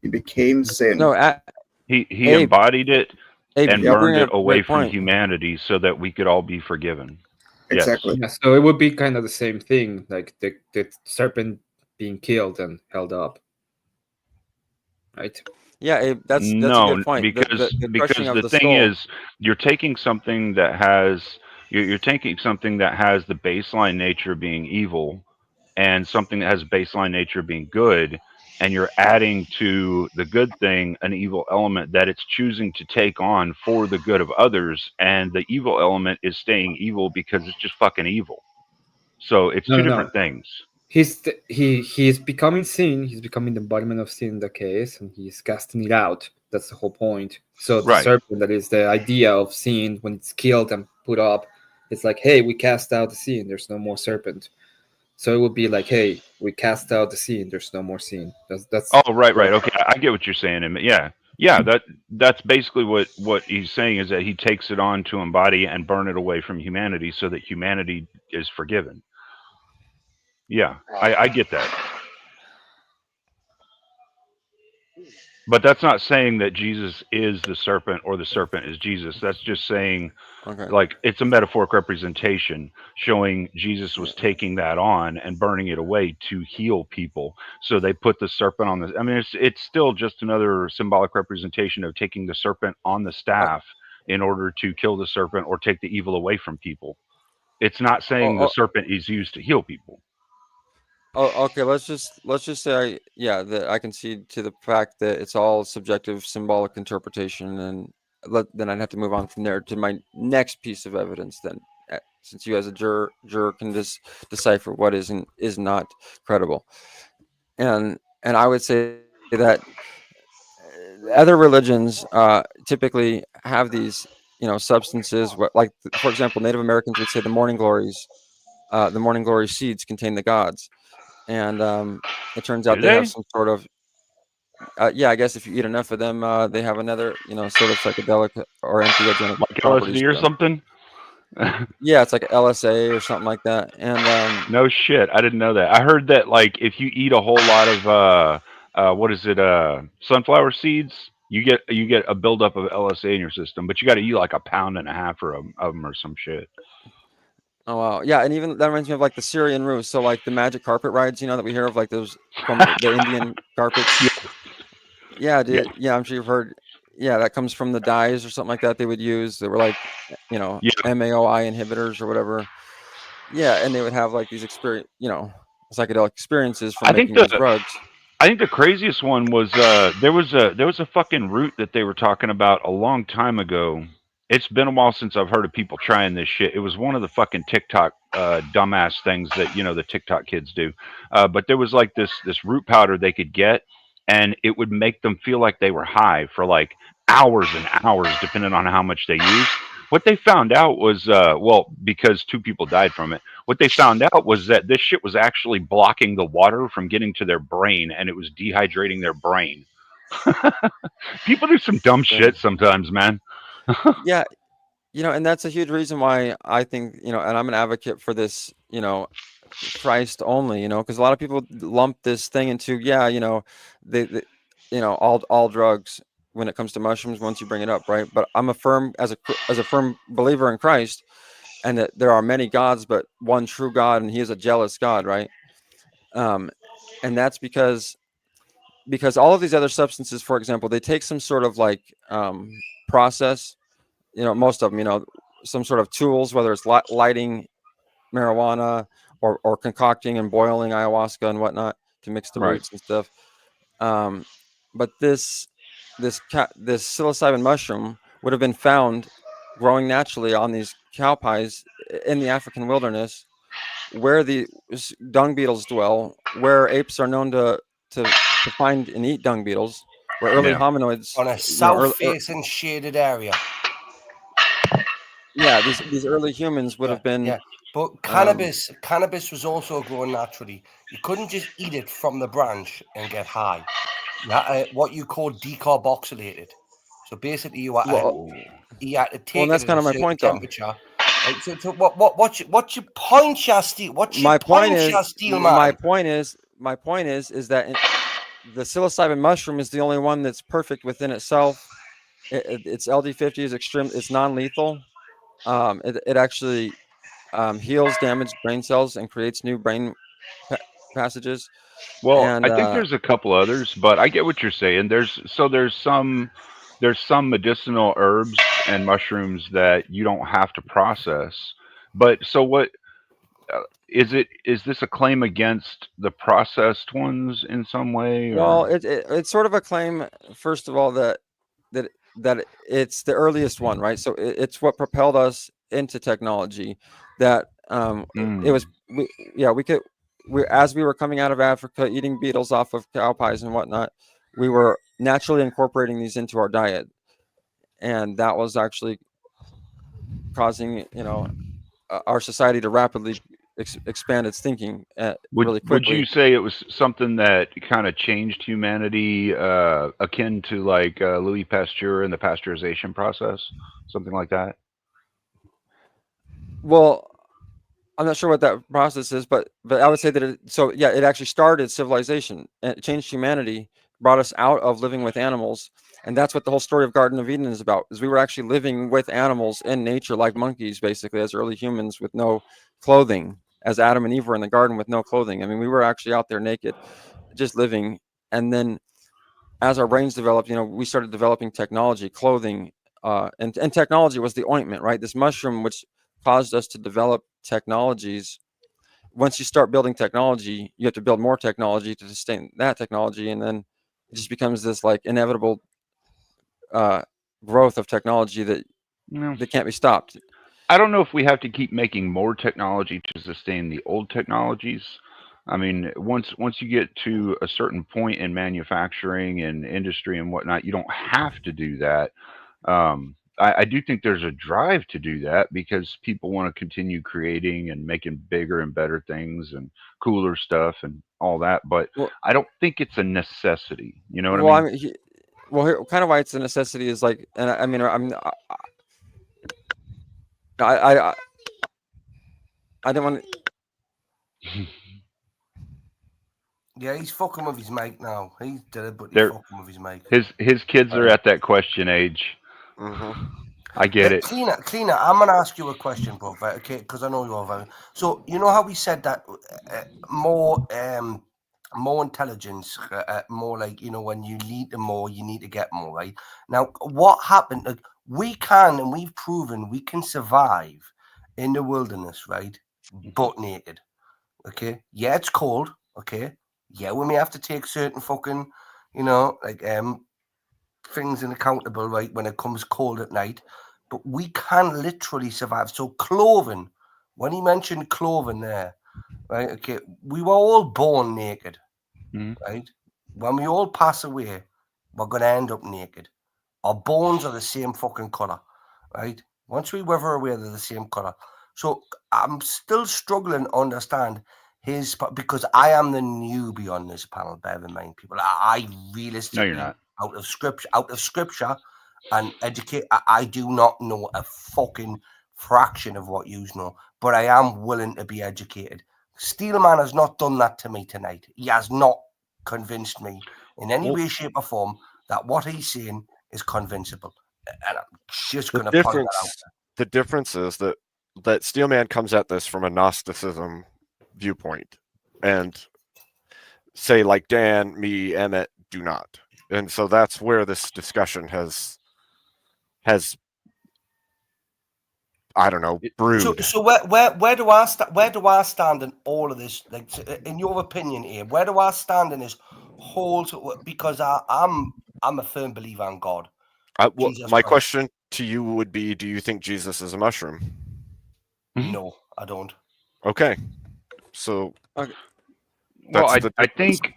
[SPEAKER 9] He became sin.
[SPEAKER 6] No,
[SPEAKER 12] He
[SPEAKER 6] Abe,
[SPEAKER 12] embodied it and
[SPEAKER 6] you're
[SPEAKER 12] burned
[SPEAKER 6] bringing
[SPEAKER 12] it
[SPEAKER 6] up a
[SPEAKER 12] away
[SPEAKER 6] great
[SPEAKER 12] from
[SPEAKER 6] point.
[SPEAKER 12] humanity so that we could all be forgiven.
[SPEAKER 9] Exactly.
[SPEAKER 12] Yes.
[SPEAKER 11] Yeah, so it would be kind of the same thing, like the serpent being killed and held up, right?
[SPEAKER 6] Yeah, Abe, that's a
[SPEAKER 12] No,
[SPEAKER 6] good point.
[SPEAKER 12] because
[SPEAKER 6] The crushing of
[SPEAKER 12] the
[SPEAKER 6] the
[SPEAKER 12] thing
[SPEAKER 6] skull.
[SPEAKER 12] is, you're taking something that has you're taking something that has the baseline nature of being evil, and something that has baseline nature of being good, and you're adding to the good thing an evil element that it's choosing to take on for the good of others, and the evil element is staying evil because it's just fucking evil. So it's
[SPEAKER 11] No,
[SPEAKER 12] two
[SPEAKER 11] no, no.
[SPEAKER 12] different things.
[SPEAKER 11] He's becoming sin. He's becoming the embodiment of sin in the case, and he's casting it out. That's the whole point. So the
[SPEAKER 12] Right.
[SPEAKER 11] serpent, that is the idea of sin, when it's killed and put up, it's like, hey, we cast out the sin. There's no more serpent. So it would be like, hey, we cast out the sin. There's no more sin. That's
[SPEAKER 12] Oh, right. Okay, I get what you're saying. And yeah, that's basically what he's saying, is that he takes it on to embody and burn it away from humanity so that humanity is forgiven. Yeah, I get that. But that's not saying that Jesus is the serpent or the serpent is Jesus. That's just saying,
[SPEAKER 6] Okay.
[SPEAKER 12] like, it's a metaphoric representation showing Jesus was taking that on and burning it away to heal people. So they put the serpent on the. I mean, it's still just another symbolic representation of taking the serpent on the staff in order to kill the serpent or take the evil away from people. It's not saying the serpent is used to heal people.
[SPEAKER 6] Oh, okay. Let's just say, that I concede to the fact that it's all subjective, symbolic interpretation, and then I'd have to move on from there to my next piece of evidence. Then, since you as a juror can decipher what is and is not credible, and I would say that other religions typically have these, substances. Like, for example, Native Americans would say the morning glories seeds contain the gods. And it turns out
[SPEAKER 12] Do
[SPEAKER 6] they have
[SPEAKER 12] they?
[SPEAKER 6] some sort of I guess if you eat enough of them, they have another, sort of psychedelic or entheogenic
[SPEAKER 12] Like
[SPEAKER 6] properties
[SPEAKER 12] LSD or
[SPEAKER 6] to them.
[SPEAKER 12] something?
[SPEAKER 6] Yeah, it's like LSA or something like that. And
[SPEAKER 12] No shit, I didn't know that. I heard that, like, if you eat a whole lot of what is it, sunflower seeds, you get a buildup of LSA in your system, but you got to eat like a pound and a half of them or some shit.
[SPEAKER 6] oh wow, yeah, and even that reminds me of like the Syrian ruse. So like the magic carpet rides, that we hear of, like those from the Indian carpets. Yeah,
[SPEAKER 12] Yeah.
[SPEAKER 6] I'm sure you've heard. Yeah, that comes from the dyes or something like that they would use. They were like,
[SPEAKER 12] Yeah.
[SPEAKER 6] MAOI inhibitors or whatever. Yeah, and they would have like these psychedelic experiences from
[SPEAKER 12] I think
[SPEAKER 6] making these drugs.
[SPEAKER 12] I think the craziest one was there was a fucking root that they were talking about a long time ago. It's been a while since I've heard of people trying this shit. It was one of the fucking TikTok dumbass things that the TikTok kids do. But there was like this root powder they could get, and it would make them feel like they were high for like hours and hours, depending on how much they used. What they found out was, well, because two people died from it. What they found out was that this shit was actually blocking the water from getting to their brain, and it was dehydrating their brain. People do some dumb shit sometimes, man.
[SPEAKER 6] Yeah, and that's a huge reason why I think, and I'm an advocate for this, Christ only, because a lot of people lump this thing into, they all drugs when it comes to mushrooms once you bring it up, right? But I'm a firm as a firm believer in Christ, and that there are many gods, but one true God, and He is a jealous God, right? And that's because all of these other substances, for example, they take some sort of like process. Most of them, some sort of tools, whether it's lighting marijuana or concocting and boiling ayahuasca and whatnot to mix the
[SPEAKER 12] Right.
[SPEAKER 6] roots and stuff. But this psilocybin mushroom would have been found growing naturally on these cow pies in the African wilderness, where the dung beetles dwell, where apes are known to find and eat dung beetles, where early hominoids
[SPEAKER 5] on a south-facing shaded area.
[SPEAKER 6] Yeah, these early humans would have been.
[SPEAKER 5] Yeah, but cannabis was also grown naturally. You couldn't just eat it from the branch and get high. What you call decarboxylated. So basically, you had to take
[SPEAKER 6] and that's
[SPEAKER 5] it
[SPEAKER 6] kind
[SPEAKER 5] at
[SPEAKER 6] of my
[SPEAKER 5] a certain
[SPEAKER 6] point, though.
[SPEAKER 5] temperature. Right, so what's your point, Shasti? What's your
[SPEAKER 6] My point
[SPEAKER 5] point,
[SPEAKER 6] is,
[SPEAKER 5] Shasti, man?
[SPEAKER 6] my point is that the psilocybin mushroom is the only one that's perfect within itself. Its LD50 is extreme. It's non-lethal. It actually heals damaged brain cells and creates new brain passages.
[SPEAKER 12] Well,
[SPEAKER 6] And
[SPEAKER 12] I think there's a couple others, but I get what you're saying. There's some medicinal herbs and mushrooms that you don't have to process. But so what is it? Is this a claim against the processed ones in some way?
[SPEAKER 6] well,
[SPEAKER 12] Or
[SPEAKER 6] it's sort of a claim, first of all, that it's the earliest one, right? So it's what propelled us into technology. That it was, as we were coming out of Africa, eating beetles off of cow pies and whatnot, we were naturally incorporating these into our diet, and that was actually causing our society to rapidly expand its thinking really quickly.
[SPEAKER 12] would you say it was something that kind of changed humanity, akin to like Louis Pasteur and the pasteurization process, something like that?
[SPEAKER 6] Well, I'm not sure what that process is, but I would say that it actually started civilization and it changed humanity, brought us out of living with animals, and that's what the whole story of Garden of Eden is about. Is we were actually living with animals in nature, like monkeys, basically, as early humans with no clothing, as Adam and Eve were in the garden with no clothing. I mean, we were actually out there naked, just living. And then, as our brains developed, we started developing technology, clothing, and technology was the ointment, right? This mushroom, which caused us to develop technologies. Once you start building technology, you have to build more technology to sustain that technology, and then it just becomes this like inevitable growth of technology that can't be stopped.
[SPEAKER 12] I don't know if we have to keep making more technology to sustain the old technologies. I mean, once you get to a certain point in manufacturing and industry and whatnot, you don't have to do that. I do think there's a drive to do that because people want to continue creating and making bigger and better things and cooler stuff and all that. But I don't think it's a necessity. You know what I mean?
[SPEAKER 6] Here, kind of why it's a necessity is like, and I mean, I don't want to.
[SPEAKER 5] Yeah, he's fucking with his mic now. He's deliberately fucking with his mic.
[SPEAKER 12] His kids are at that question age. I get it.
[SPEAKER 5] Cleaner, I'm gonna ask you a question, bro. Okay, because I know you're very. So you know how we said that more intelligence, more like when you need more, you need to get more, right? Now, what happened? Like, we can, and we've proven we can survive in the wilderness, right? Butt naked. Okay. Yeah, it's cold. Okay. Yeah, we may have to take certain fucking, you know, like things unaccountable, right, when it comes cold at night. But we can literally survive. So clothing, when he mentioned clothing there, right? Okay, we were all born naked, right? When we all pass away, we're going to end up naked. Our bones are the same fucking color, right? Once we wither away, they're the same color. So I'm still struggling to understand because I am the newbie on this panel. Bear in mind, people. I realistically,
[SPEAKER 12] No, you're not.
[SPEAKER 5] out of scripture, and educate. I do not know a fucking fraction of what you know, but I am willing to be educated. Steelman has not done that to me tonight. He has not convinced me in any way, shape, or form that what he's saying is convincible. And I'm just going to point that out.
[SPEAKER 2] The difference is that Steelman comes at this from a Gnosticism viewpoint, and say like Dan, me, Emmett do not, and so that's where this discussion has I don't know, brewed.
[SPEAKER 5] So where do I where do I stand in all of this? Like, in your opinion, here, where do I stand in this whole? Because I'm a firm believer in God.
[SPEAKER 2] My question to you would be: do you think Jesus is a mushroom?
[SPEAKER 5] No, I don't.
[SPEAKER 2] Okay, so
[SPEAKER 12] well, I think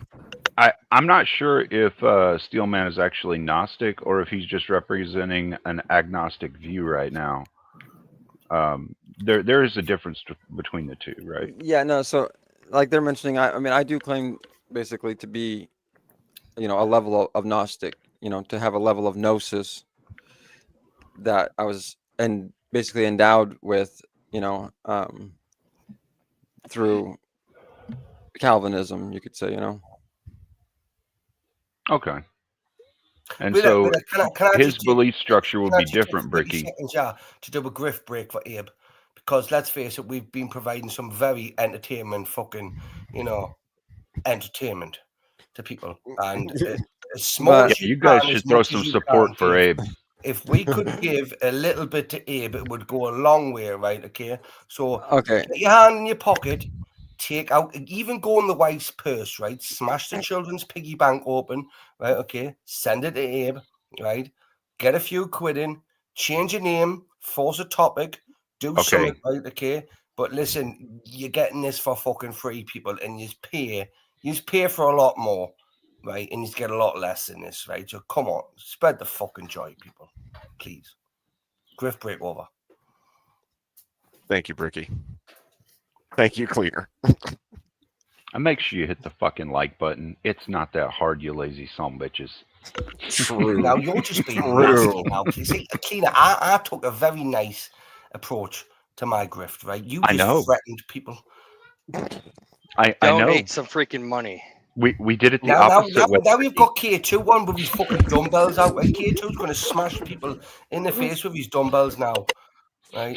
[SPEAKER 12] I'm not sure if Steelman is actually Gnostic or if he's just representing an agnostic view right now. There is a difference between the two, right?
[SPEAKER 6] Yeah, no. So, like they're mentioning, I mean, I do claim basically to be, you know, a level of Gnostic. You know, to have a level of gnosis that I was basically endowed with. You know, through Calvinism, you could say. You know.
[SPEAKER 12] Okay. And so his belief structure would be different, Bricky.
[SPEAKER 5] To do a grift break for Abe, because let's face it, we've been providing some very entertainment fucking, you know, entertainment to people, and as small as
[SPEAKER 12] you guys should throw some support for Abe.
[SPEAKER 5] If we could give a little bit to Abe, it would go a long way, right? Okay, so
[SPEAKER 6] okay,
[SPEAKER 5] get your hand in your pocket. Take out, even go in the wife's purse, right? Smash the children's piggy bank open, right? Okay, send it to Abe, right? Get a few quid in, change your name, force a topic, do something, right? Okay, but listen, you're getting this for fucking free, people, and you pay for a lot more, right? And you get a lot less in this, right? So come on, spread the fucking joy, people, please. Griff break over.
[SPEAKER 2] Thank you, Bricky. Thank you, Cleaner.
[SPEAKER 12] And make sure you hit the fucking like button. It's not that hard, you lazy son bitches.
[SPEAKER 2] True.
[SPEAKER 5] Now you're just being nasty now. See, Cleaner, I took a very nice approach to my grift, right? You just threatened people.
[SPEAKER 12] I know.
[SPEAKER 13] Donate some freaking money.
[SPEAKER 12] We did it the opposite way.
[SPEAKER 5] Now we've got K2 one with his fucking dumbbells out. Right? K2's going to smash people in the face with his dumbbells now, right?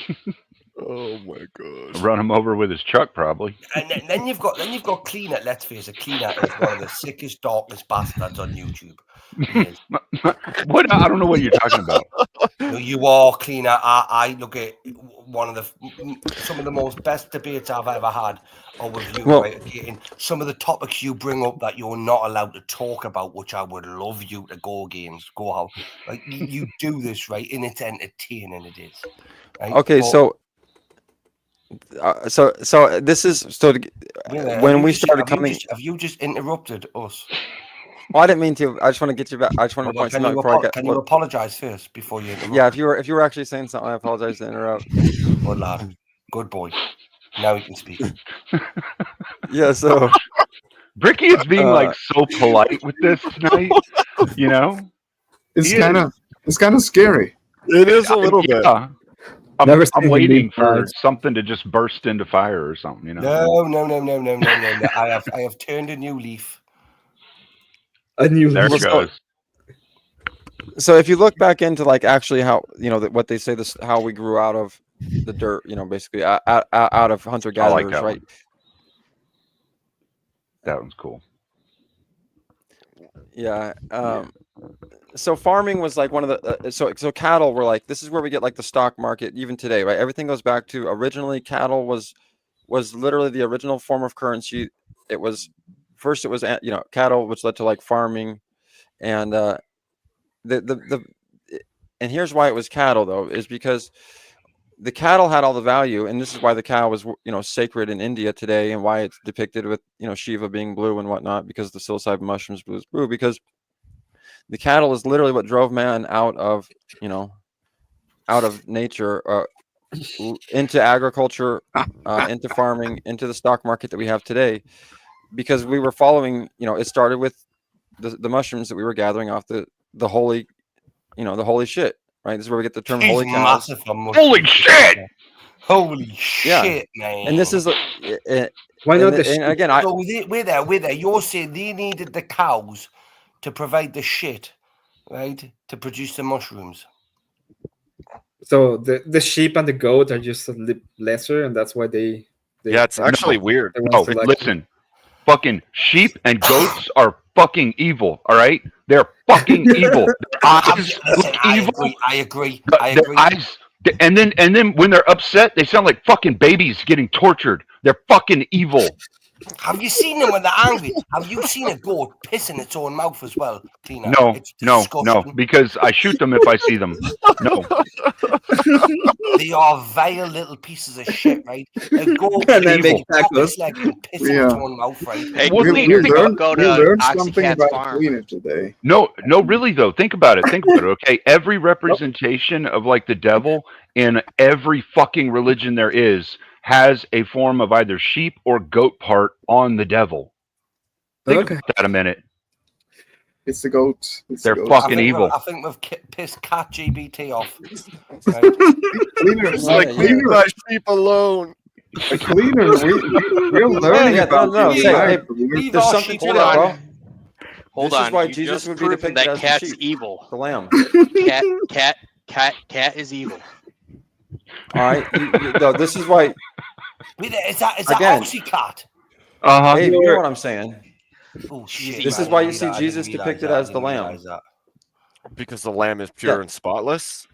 [SPEAKER 2] Oh my god!
[SPEAKER 12] Run him over with his truck, probably.
[SPEAKER 5] And then you've got Cleaner. Let's face it, Cleaner is one of the sickest, darkest bastards on YouTube.
[SPEAKER 12] What? I don't know what you're talking about.
[SPEAKER 5] No, you are, Cleaner. I look at some of the most best debates I've ever had are with you, right? Okay, and some of the topics you bring up that you're not allowed to talk about, which I would love you to go against, go out. Like you do this, right? And it's entertaining. It is. Right?
[SPEAKER 6] Okay, so this is when we started coming.
[SPEAKER 5] Have you just interrupted us?
[SPEAKER 6] Well, I didn't mean to. I just want to get you back. I just want to point something out.
[SPEAKER 5] Can you apologize first before you interrupt?
[SPEAKER 6] Yeah, if you were actually saying something, I apologize to interrupt.
[SPEAKER 5] Good lad, good boy. Now you can speak.
[SPEAKER 6] Yeah, so
[SPEAKER 12] Bricky is being like so polite with this tonight. You know,
[SPEAKER 9] it's kind of scary.
[SPEAKER 2] It is a little bit.
[SPEAKER 12] I'm waiting for something to just burst into fire or something. You know?
[SPEAKER 5] No. I have turned a new leaf.
[SPEAKER 12] There it goes.
[SPEAKER 6] So if you look back into like actually how what they say this how we grew out of the dirt, basically out of hunter gatherers,
[SPEAKER 12] that
[SPEAKER 6] right?
[SPEAKER 12] One. That one's cool.
[SPEAKER 6] Yeah. So farming was like one of the so cattle were like, this is where we get like the stock market even today, right? Everything goes back to originally cattle was literally the original form of currency. It was first it was cattle, which led to like farming, and and here's why it was cattle though, is because the cattle had all the value, and this is why the cow was sacred in India today, and why it's depicted with Shiva being blue and whatnot, because the psilocybin mushrooms was blue, because the cattle is literally what drove man out of nature, into agriculture, into farming, into the stock market that we have today, because we were following, it started with the mushrooms that we were gathering off the holy, the holy shit, right? This is where we get the term
[SPEAKER 5] He's
[SPEAKER 6] holy cows.
[SPEAKER 5] massive on
[SPEAKER 12] Holy
[SPEAKER 5] mushrooms.
[SPEAKER 12] shit!
[SPEAKER 5] Holy shit, man.
[SPEAKER 6] And this is
[SPEAKER 11] Why not the
[SPEAKER 6] and again,
[SPEAKER 5] So we're there. You're saying they needed the cows to provide the shit, right? To produce the mushrooms.
[SPEAKER 11] So the sheep and the goat are just a lesser, and that's why they
[SPEAKER 2] Yeah, it's actually weird.
[SPEAKER 11] they want
[SPEAKER 12] No,
[SPEAKER 11] to like
[SPEAKER 12] listen. Fucking sheep and goats are fucking evil, all right? They're fucking evil. Their eyes look evil.
[SPEAKER 5] I agree.
[SPEAKER 12] Their eyes, and then when they're upset, they sound like fucking babies getting tortured. They're fucking evil.
[SPEAKER 5] Have you seen them when they're angry? Have you seen a goat piss in its own mouth as well, Tina?
[SPEAKER 12] No,
[SPEAKER 5] It's
[SPEAKER 12] no,
[SPEAKER 5] disgusting.
[SPEAKER 12] because I shoot them if I see them. No.
[SPEAKER 5] They are vile little pieces of shit, right? A goat
[SPEAKER 11] And then
[SPEAKER 5] evil.
[SPEAKER 11] make tacos.
[SPEAKER 5] Like and piss in its own mouth, right?
[SPEAKER 13] Hey,
[SPEAKER 12] Well,
[SPEAKER 13] cleaner,
[SPEAKER 9] we
[SPEAKER 13] go to
[SPEAKER 9] learned something
[SPEAKER 13] Oxycat's
[SPEAKER 9] about
[SPEAKER 13] farm.
[SPEAKER 9] cleaner today.
[SPEAKER 12] No, really though. Think about it. Okay, every representation of like the devil in every fucking religion there is has a form of either sheep or goat part on the devil. Think about that a minute.
[SPEAKER 9] It's the goat.
[SPEAKER 12] They're fucking evil.
[SPEAKER 5] I think we've pissed Cat GBT off.
[SPEAKER 9] Cleaner,
[SPEAKER 2] It's like leave my sheep alone.
[SPEAKER 9] Cleaner. We're learning about
[SPEAKER 6] there's something to that, bro.
[SPEAKER 13] Hold
[SPEAKER 6] This
[SPEAKER 13] on.
[SPEAKER 6] is why
[SPEAKER 13] You
[SPEAKER 6] Jesus
[SPEAKER 13] just
[SPEAKER 6] would be
[SPEAKER 13] proven
[SPEAKER 6] depicted
[SPEAKER 13] that
[SPEAKER 6] as the
[SPEAKER 13] cat's
[SPEAKER 6] sheep,
[SPEAKER 13] evil.
[SPEAKER 6] the lamb.
[SPEAKER 13] Cat is evil.
[SPEAKER 6] All right. No, this is why.
[SPEAKER 5] Is that
[SPEAKER 6] Again.
[SPEAKER 5] Oxycat?
[SPEAKER 6] Hey, you know what I'm saying?
[SPEAKER 5] Oh shit!
[SPEAKER 6] This is why you see Jesus depicted as the lamb.
[SPEAKER 2] Because the lamb is pure and spotless.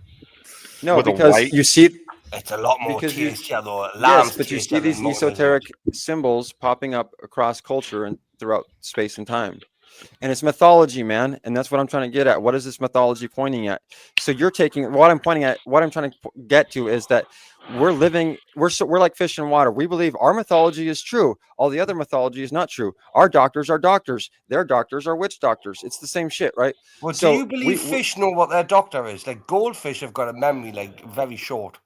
[SPEAKER 6] No,
[SPEAKER 2] With a
[SPEAKER 6] because
[SPEAKER 2] white-
[SPEAKER 6] you see
[SPEAKER 5] It's a lot more
[SPEAKER 6] because you-
[SPEAKER 5] tastier though.
[SPEAKER 6] yes, but you see these esoteric symbols popping up across culture and throughout space and time. And it's mythology, man, and that's what I'm trying to get at. What is this mythology pointing at? So you're taking what I'm pointing at. What I'm trying to get to is that we're like fish in water. We believe our mythology is true. All the other mythology is not true. Our doctors are doctors. Their doctors are witch doctors. It's the same shit, right?
[SPEAKER 5] Well,
[SPEAKER 6] So
[SPEAKER 5] do you believe fish know what their doctor is? Like goldfish have got a memory like very short.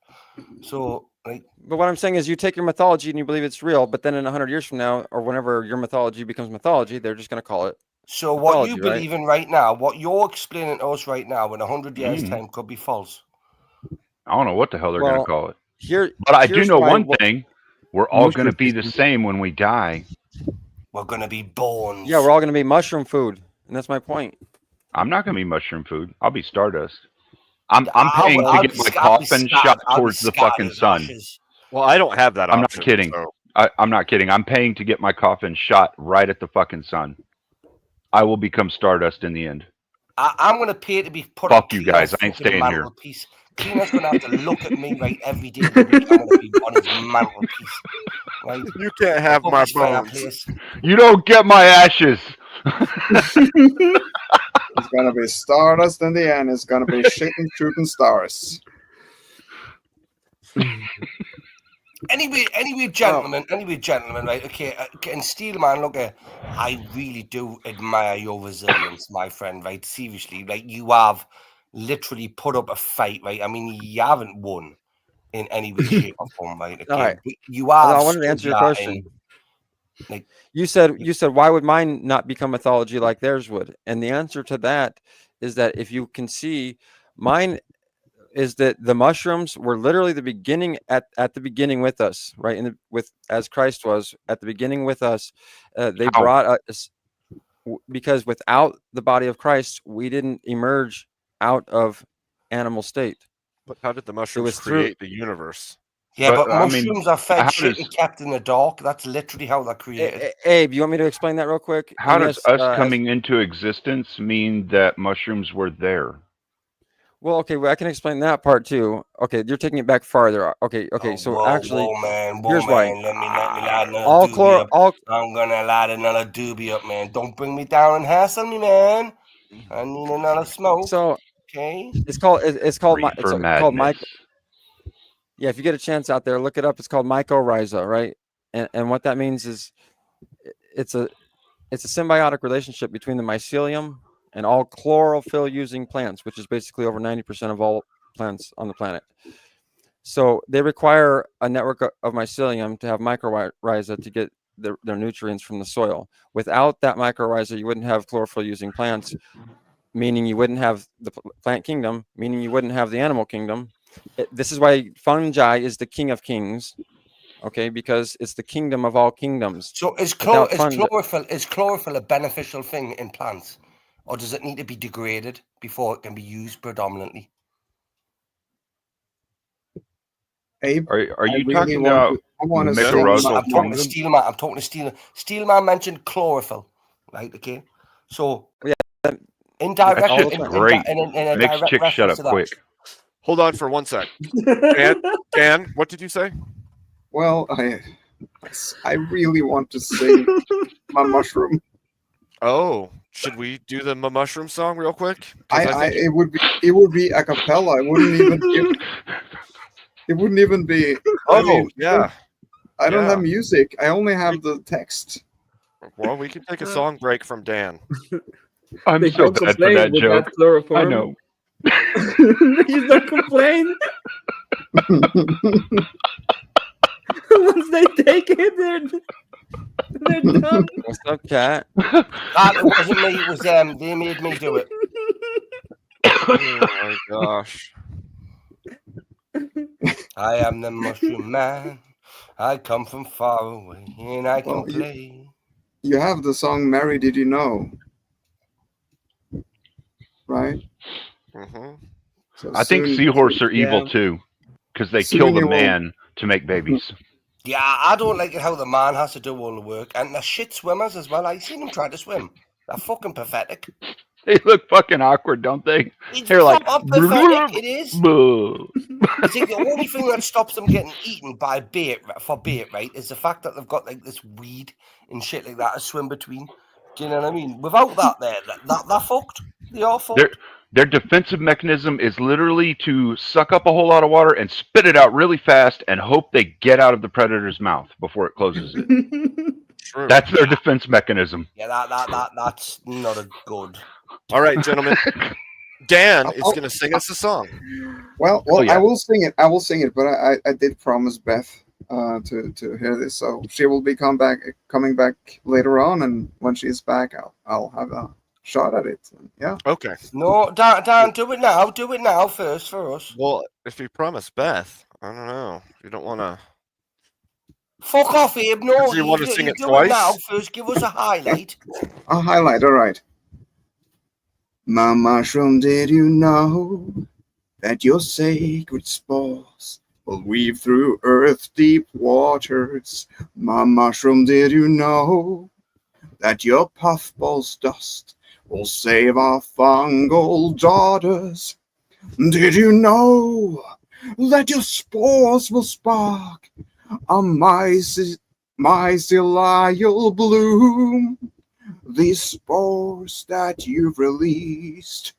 [SPEAKER 5] So like,
[SPEAKER 6] but what I'm saying is, you take your mythology and you believe it's real, but then in 100 years from now, or whenever your mythology becomes mythology, they're just going to call it.
[SPEAKER 5] so what
[SPEAKER 6] mythology,
[SPEAKER 5] you believe in right now, what you're explaining to us right now, in 100 years' time, could be false.
[SPEAKER 12] I don't know what the hell they're going to call it. But I do
[SPEAKER 6] here's
[SPEAKER 12] know
[SPEAKER 6] why-
[SPEAKER 12] one thing: we're all going to be the same when we die.
[SPEAKER 5] We're going to be bones.
[SPEAKER 6] Yeah, we're all going to be mushroom food, and that's my point.
[SPEAKER 12] I'm not going to be mushroom food. I'll be stardust. I'm paying
[SPEAKER 5] I'll
[SPEAKER 12] to
[SPEAKER 5] be
[SPEAKER 12] get my
[SPEAKER 5] scat- I'll be
[SPEAKER 12] coffin
[SPEAKER 5] scattered-
[SPEAKER 12] shot
[SPEAKER 5] I'll be
[SPEAKER 12] towards the
[SPEAKER 5] scattered
[SPEAKER 12] fucking
[SPEAKER 5] as
[SPEAKER 12] sun.
[SPEAKER 5] ashes.
[SPEAKER 2] Well, I don't have that
[SPEAKER 12] I'm
[SPEAKER 2] option.
[SPEAKER 12] not kidding.
[SPEAKER 2] So.
[SPEAKER 12] I'm not kidding. I'm paying to get my coffin shot right at the fucking sun. I will become stardust in the end.
[SPEAKER 5] I'm going to pay to be put.
[SPEAKER 12] Fuck
[SPEAKER 5] on
[SPEAKER 12] you guys. I ain't
[SPEAKER 5] Cleaner's
[SPEAKER 12] staying here.
[SPEAKER 5] mantelpiece. Cleaner's going to have to look at me right every day of the week. I'm going to be on his mantelpiece. Right?
[SPEAKER 2] You can't have my
[SPEAKER 5] Rubbish
[SPEAKER 2] bones.
[SPEAKER 5] fireplace.
[SPEAKER 12] You don't get my ashes.
[SPEAKER 9] It's gonna be stardust in the end. It's gonna be shooting stars.
[SPEAKER 5] Anyway, gentlemen, right? Okay, and Steelman, look, I really do admire your resilience, my friend. Right, seriously, like you have literally put up a fight, right? I mean, you haven't won in any way, shape, or form, right? Okay,
[SPEAKER 6] All right.
[SPEAKER 5] but you have.
[SPEAKER 6] I wanted to answer your question.
[SPEAKER 5] Like
[SPEAKER 6] You said, why would mine not become mythology like theirs would? And the answer to that is that if you can see, mine is that the mushrooms were literally the beginning at the beginning with us, right? As Christ was at the beginning with us. They brought us because without the body of Christ, we didn't emerge out of animal state.
[SPEAKER 2] But how did the mushrooms create the universe?
[SPEAKER 5] Yeah, but mushrooms are fed shit and kept in the dark. That's literally how they're created.
[SPEAKER 6] Abe, you want me to explain that real quick?
[SPEAKER 12] How does us coming into existence mean that mushrooms were there?
[SPEAKER 6] Well, okay, well, I can explain that part too. Okay, you're taking it back farther. Okay,
[SPEAKER 5] Oh,
[SPEAKER 6] so
[SPEAKER 5] whoa,
[SPEAKER 6] actually,
[SPEAKER 5] whoa, man,
[SPEAKER 6] here's why.
[SPEAKER 5] Let me light another
[SPEAKER 6] All
[SPEAKER 5] doobie up.
[SPEAKER 6] all
[SPEAKER 5] I'm gonna light another doobie up, man. Don't bring me down and hassle me, man. I need another smoke.
[SPEAKER 6] so
[SPEAKER 5] Okay.
[SPEAKER 6] it's called
[SPEAKER 12] Reefer
[SPEAKER 6] called
[SPEAKER 12] madness.
[SPEAKER 6] Yeah, if you get a chance out there, look it up. It's called mycorrhiza, right? And what that means is it's a symbiotic relationship between the mycelium and all chlorophyll using plants, which is basically over 90% of all plants on the planet. So they require a network of mycelium to have mycorrhiza to get their nutrients from the soil. Without that mycorrhiza, you wouldn't have chlorophyll using plants, meaning you wouldn't have the plant kingdom, meaning you wouldn't have the animal kingdom. This is why fungi is the king of kings, okay? Because it's the kingdom of all kingdoms.
[SPEAKER 5] So is
[SPEAKER 6] Without
[SPEAKER 5] chlorophyll a beneficial thing in plants, or does it need to be degraded before it can be used predominantly?
[SPEAKER 9] Abe,
[SPEAKER 12] Are
[SPEAKER 9] I
[SPEAKER 12] you
[SPEAKER 9] really
[SPEAKER 12] talking
[SPEAKER 9] want
[SPEAKER 12] about
[SPEAKER 9] to. I want to sing.
[SPEAKER 12] mycorrhizal
[SPEAKER 5] I'm talking to
[SPEAKER 12] kingdom?
[SPEAKER 5] Steelman. I'm talking to Steelman. Steelman mentioned chlorophyll, right? Okay. So
[SPEAKER 6] Yeah,
[SPEAKER 5] in
[SPEAKER 12] That
[SPEAKER 5] direct,
[SPEAKER 12] shit's great.
[SPEAKER 5] in a
[SPEAKER 12] Makes
[SPEAKER 5] direct
[SPEAKER 12] chicks shut
[SPEAKER 5] reference
[SPEAKER 12] up
[SPEAKER 5] to that.
[SPEAKER 12] quick.
[SPEAKER 2] Hold on for 1 sec. Dan, what did you say?
[SPEAKER 9] Well, I really want to sing my mushroom.
[SPEAKER 2] Oh, should we do the mushroom song real quick? 'Cause I think
[SPEAKER 9] It would be a cappella. It wouldn't even be. I mean,
[SPEAKER 2] yeah.
[SPEAKER 9] I don't
[SPEAKER 2] Yeah.
[SPEAKER 9] have music. I only have the text.
[SPEAKER 2] Well, we can take a song break from Dan.
[SPEAKER 12] I'm
[SPEAKER 11] They
[SPEAKER 12] so
[SPEAKER 11] can't
[SPEAKER 12] bad for
[SPEAKER 11] complain
[SPEAKER 12] that
[SPEAKER 11] with
[SPEAKER 12] joke.
[SPEAKER 11] that chloroform.
[SPEAKER 12] I know.
[SPEAKER 11] Please don't complain. Once they take it, they're done.
[SPEAKER 6] What's up, cat?
[SPEAKER 5] It wasn't me. It was them. They made me do it.
[SPEAKER 2] Oh my gosh.
[SPEAKER 5] I am the mushroom man. I come from far away, and I can
[SPEAKER 9] Well,
[SPEAKER 5] play.
[SPEAKER 9] You have the song "Mary Did You Know," right?
[SPEAKER 2] Mm-hmm.
[SPEAKER 9] So
[SPEAKER 12] I think
[SPEAKER 9] soon-
[SPEAKER 12] seahorse are evil
[SPEAKER 11] Yeah.
[SPEAKER 12] too, because they
[SPEAKER 9] Soon
[SPEAKER 12] kill the
[SPEAKER 9] you will-
[SPEAKER 12] man to make babies.
[SPEAKER 5] Yeah, I don't like it how the man has to do all the work, and they're shit swimmers as well. I've seen them try to swim. They're fucking pathetic.
[SPEAKER 12] They look fucking awkward, don't they?
[SPEAKER 5] It's
[SPEAKER 12] They're like,
[SPEAKER 5] proper pathetic. It is. I think the only thing that stops them getting eaten by bait, right, is the fact that they've got like this weed and shit like that to swim between. Do you know what I mean? Without that, they're fucked. They are fucked.
[SPEAKER 12] Their defensive mechanism is literally to suck up a whole lot of water and spit it out really fast and hope they get out of the predator's mouth before it closes it.
[SPEAKER 2] True.
[SPEAKER 12] That's their defense mechanism.
[SPEAKER 5] Yeah, that's not a good.
[SPEAKER 2] All right, gentlemen. Dan is going to sing us a song.
[SPEAKER 9] Well,
[SPEAKER 12] yeah.
[SPEAKER 9] I will sing it. But I did promise Beth to hear this, so she will be coming back later on, and when she's back, I'll have a shot at it. Yeah.
[SPEAKER 2] Okay.
[SPEAKER 5] No, Dan, do it now. Do it now first for us.
[SPEAKER 2] Well, if you promise Beth, I don't know. You don't want to.
[SPEAKER 5] Fuck off, Abe. No,
[SPEAKER 2] Do you want to sing it
[SPEAKER 5] do
[SPEAKER 2] twice?
[SPEAKER 5] it now first. Give us a highlight.
[SPEAKER 9] A highlight. All right. My mushroom, did you know that your sacred spores will weave through earth's deep waters? My mushroom, did you know that your puffball's dust will save our fungal daughters? Did you know that your spores will spark a mycelial bloom? These spores that you've released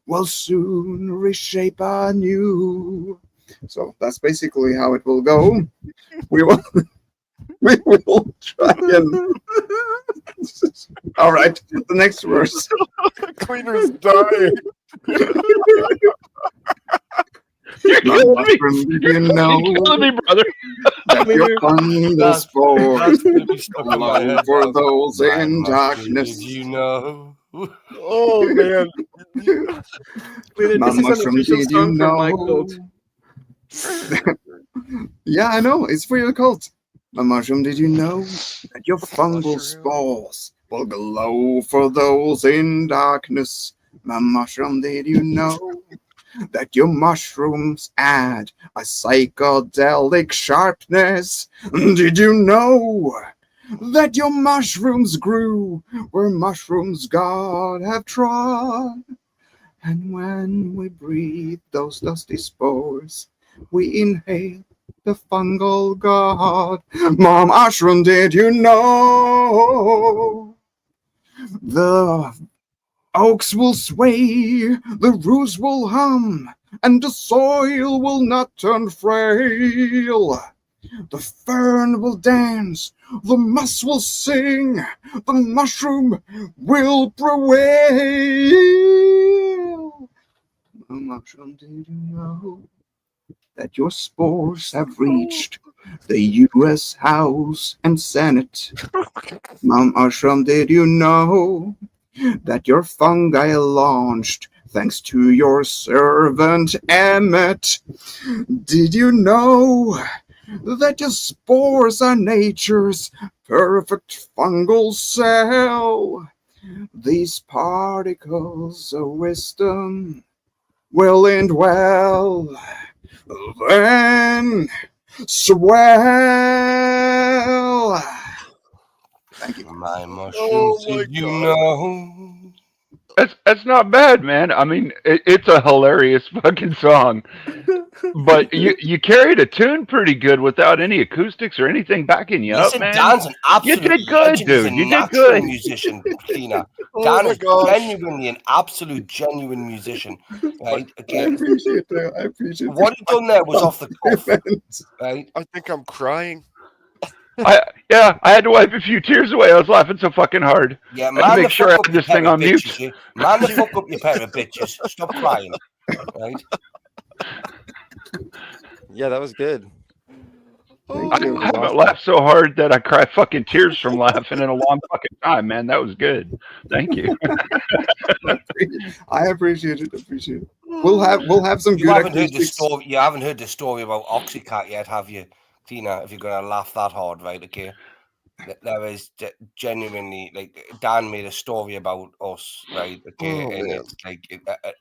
[SPEAKER 9] will soon reshape anew. So that's basically how it will go. We will try and. All right, the next verse.
[SPEAKER 2] Cleaner's dying.
[SPEAKER 12] You're killing me.
[SPEAKER 9] Did you know
[SPEAKER 12] You're killing me, brother.
[SPEAKER 9] that your fungal spores belong for those in
[SPEAKER 5] Did
[SPEAKER 9] darkness?
[SPEAKER 5] you know?
[SPEAKER 2] Oh, man.
[SPEAKER 11] Wait,
[SPEAKER 9] My
[SPEAKER 11] this is an
[SPEAKER 9] mushroom,
[SPEAKER 11] official
[SPEAKER 9] did you
[SPEAKER 11] song from my
[SPEAKER 9] know?
[SPEAKER 11] cult.
[SPEAKER 9] Yeah, I know. It's for your cult. My mushroom, did you know that your fungal
[SPEAKER 2] Mushroom.
[SPEAKER 9] spores will glow for those in darkness? My mushroom, did you know that your mushrooms add a psychedelic sharpness? Did you know that your mushrooms grew where mushrooms God have trod? And when we breathe those dusty spores, we inhale the fungal god. Mom Ashram, did you know? The oaks will sway, the roofs will hum, and the soil will not turn frail. The fern will dance, the moss will sing, the mushroom will prevail. Mushroom, did you know that your spores have reached the U.S. House and Senate? Mom Mushroom, did you know that your fungi launched thanks to your servant Emmett? Did you know that your spores are nature's perfect fungal cell? These particles of wisdom will end well, then swell. Thank you.
[SPEAKER 5] My mushrooms, did you know?
[SPEAKER 12] That's not bad, man. I mean, it's a hilarious fucking song. But you carried a tune pretty good without any acoustics or anything backing you up,
[SPEAKER 5] Listen,
[SPEAKER 12] man.
[SPEAKER 5] Dan's an absolute
[SPEAKER 12] You did good,
[SPEAKER 5] legend. He's
[SPEAKER 12] dude.
[SPEAKER 5] a
[SPEAKER 12] You did
[SPEAKER 5] natural
[SPEAKER 12] good.
[SPEAKER 5] musician, Tina.
[SPEAKER 2] Oh
[SPEAKER 5] Dan
[SPEAKER 2] my
[SPEAKER 5] is
[SPEAKER 2] gosh.
[SPEAKER 5] genuinely an absolute genuine musician, right?
[SPEAKER 9] I
[SPEAKER 5] Okay.
[SPEAKER 9] appreciate that. I appreciate
[SPEAKER 5] What he done there was off the cuff,
[SPEAKER 9] that.
[SPEAKER 5] right?
[SPEAKER 2] I think I'm crying.
[SPEAKER 12] I had to wipe a few tears away. I was laughing so fucking hard.
[SPEAKER 5] Yeah,
[SPEAKER 12] I had to
[SPEAKER 5] man, the
[SPEAKER 12] make sure I
[SPEAKER 5] fuck up
[SPEAKER 12] had
[SPEAKER 5] your
[SPEAKER 12] this thing
[SPEAKER 5] pair of
[SPEAKER 12] on mute.
[SPEAKER 5] bitches. Man, the fuck up your pair of bitches. Stop crying, right?
[SPEAKER 6] Yeah, that was good.
[SPEAKER 9] Thank you.
[SPEAKER 12] I haven't laughed so hard that I cry fucking tears from laughing in a long fucking time, man. That was good. Thank you.
[SPEAKER 9] I appreciate it. Appreciate it. We'll have some
[SPEAKER 5] You
[SPEAKER 9] good
[SPEAKER 5] haven't heard the
[SPEAKER 9] acoustics.
[SPEAKER 5] story. You haven't heard the story about Oxycat yet, have you, Tina? If you're gonna laugh that hard, right? Okay. There is genuinely, like, Dan made a story about us, right? Okay,
[SPEAKER 2] Oh,
[SPEAKER 5] and
[SPEAKER 2] man.
[SPEAKER 5] it's like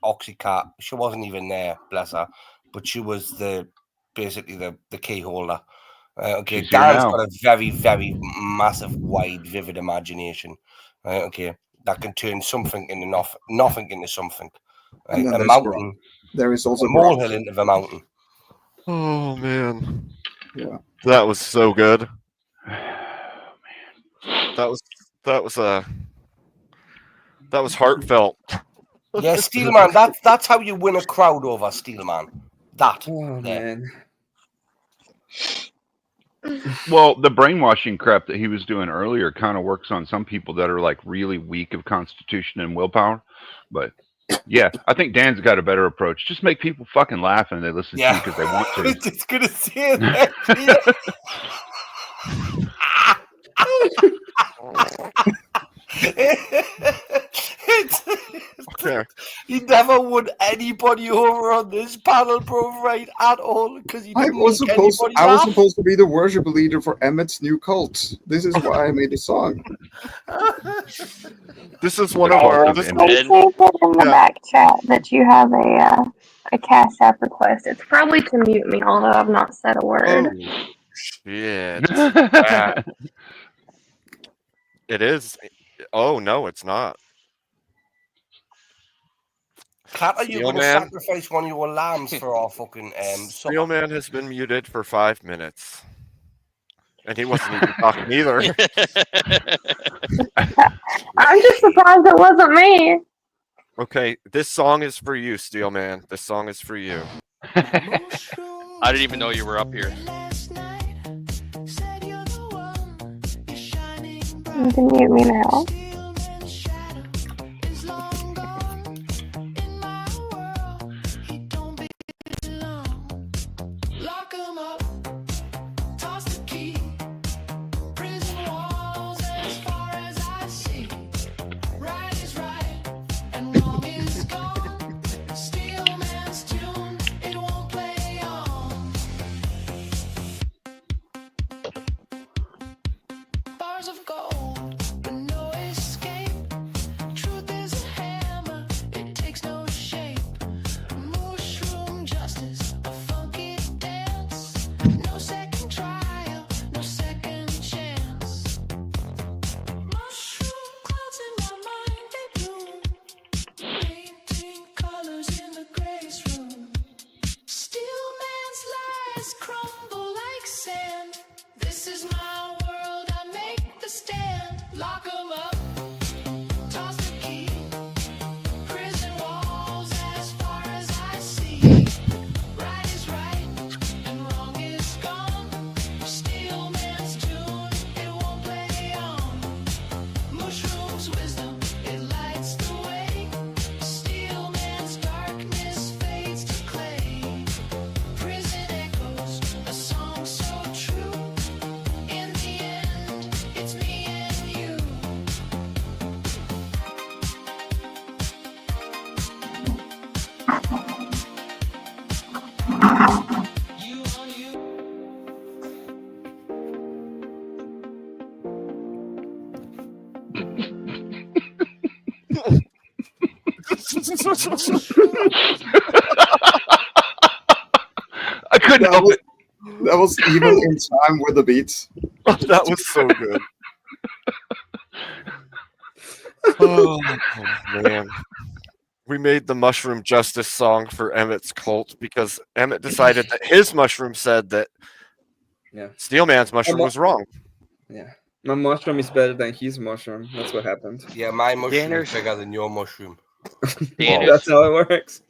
[SPEAKER 5] Oxycat. She wasn't even there, bless her, but she was basically the key holder. Okay,
[SPEAKER 12] She's here
[SPEAKER 5] Dan's
[SPEAKER 12] now.
[SPEAKER 5] got a very, very massive, wide, vivid imagination. Right? Okay, that can turn something into nothing into something. Right?
[SPEAKER 9] And then
[SPEAKER 5] A
[SPEAKER 9] there's
[SPEAKER 5] mountain,
[SPEAKER 9] there is also
[SPEAKER 5] a molehill into the mountain.
[SPEAKER 2] Oh man.
[SPEAKER 9] Yeah.
[SPEAKER 2] That was so good. That was heartfelt.
[SPEAKER 5] Yeah, Steelman. That's how you win a crowd over, Steelman. That.
[SPEAKER 11] Oh
[SPEAKER 5] there.
[SPEAKER 11] man.
[SPEAKER 12] Well, the brainwashing crap that he was doing earlier kind of works on some people that are like really weak of constitution and willpower. But yeah, I think Dan's got a better approach. Just make people fucking laugh and they listen to you because they want
[SPEAKER 5] I was
[SPEAKER 12] to.
[SPEAKER 5] just gonna say that.
[SPEAKER 2] Okay.
[SPEAKER 5] He never won anybody over on this panel, bro, right at all, because he
[SPEAKER 9] I
[SPEAKER 5] didn't
[SPEAKER 9] was
[SPEAKER 5] make
[SPEAKER 9] supposed
[SPEAKER 5] anybody
[SPEAKER 9] I was
[SPEAKER 5] laugh.
[SPEAKER 9] supposed to be the worship leader for Emmett's new cult. This is why I made the song.
[SPEAKER 2] This is one of our. This,
[SPEAKER 13] I see put in the back chat that you have a Cash App request. It's probably to mute me, although I've not said a word.
[SPEAKER 2] oh shit! That- it is. Oh no, it's not.
[SPEAKER 5] Cat, are you going to
[SPEAKER 2] Steelman.
[SPEAKER 5] sacrifice one of your lambs for our fucking supper?
[SPEAKER 2] Steelman has been muted for 5 minutes, and he wasn't even talking either.
[SPEAKER 13] I'm just surprised it wasn't me.
[SPEAKER 2] Okay, this song is for you, Steelman. This song is for you.
[SPEAKER 14] I didn't even know you were up here.
[SPEAKER 13] You can mute me now.
[SPEAKER 1] Lock 'em up, toss the key. Prison walls as far as I see. Right is right and wrong is gone. Steel man's tune, it won't play on. Bars of gold, but no escape. Truth is a hammer, it takes no shape. Mushroom justice, a funky dance. No second trial, no second chance. Mushroom clouds in my mind, they bloom. Painting colors
[SPEAKER 12] I couldn't help it.
[SPEAKER 9] That was even in time with the beats.
[SPEAKER 2] That was so good. Oh man. We made the Mushroom Justice song for Emmett's cult because Emmett decided that his mushroom said that Steelman's mushroom was wrong.
[SPEAKER 11] Yeah. My mushroom is better than his mushroom. That's what happened.
[SPEAKER 5] Yeah, my mushroom
[SPEAKER 14] Danner's-
[SPEAKER 5] is bigger than your mushroom.
[SPEAKER 14] Dan is-
[SPEAKER 11] That's how it works.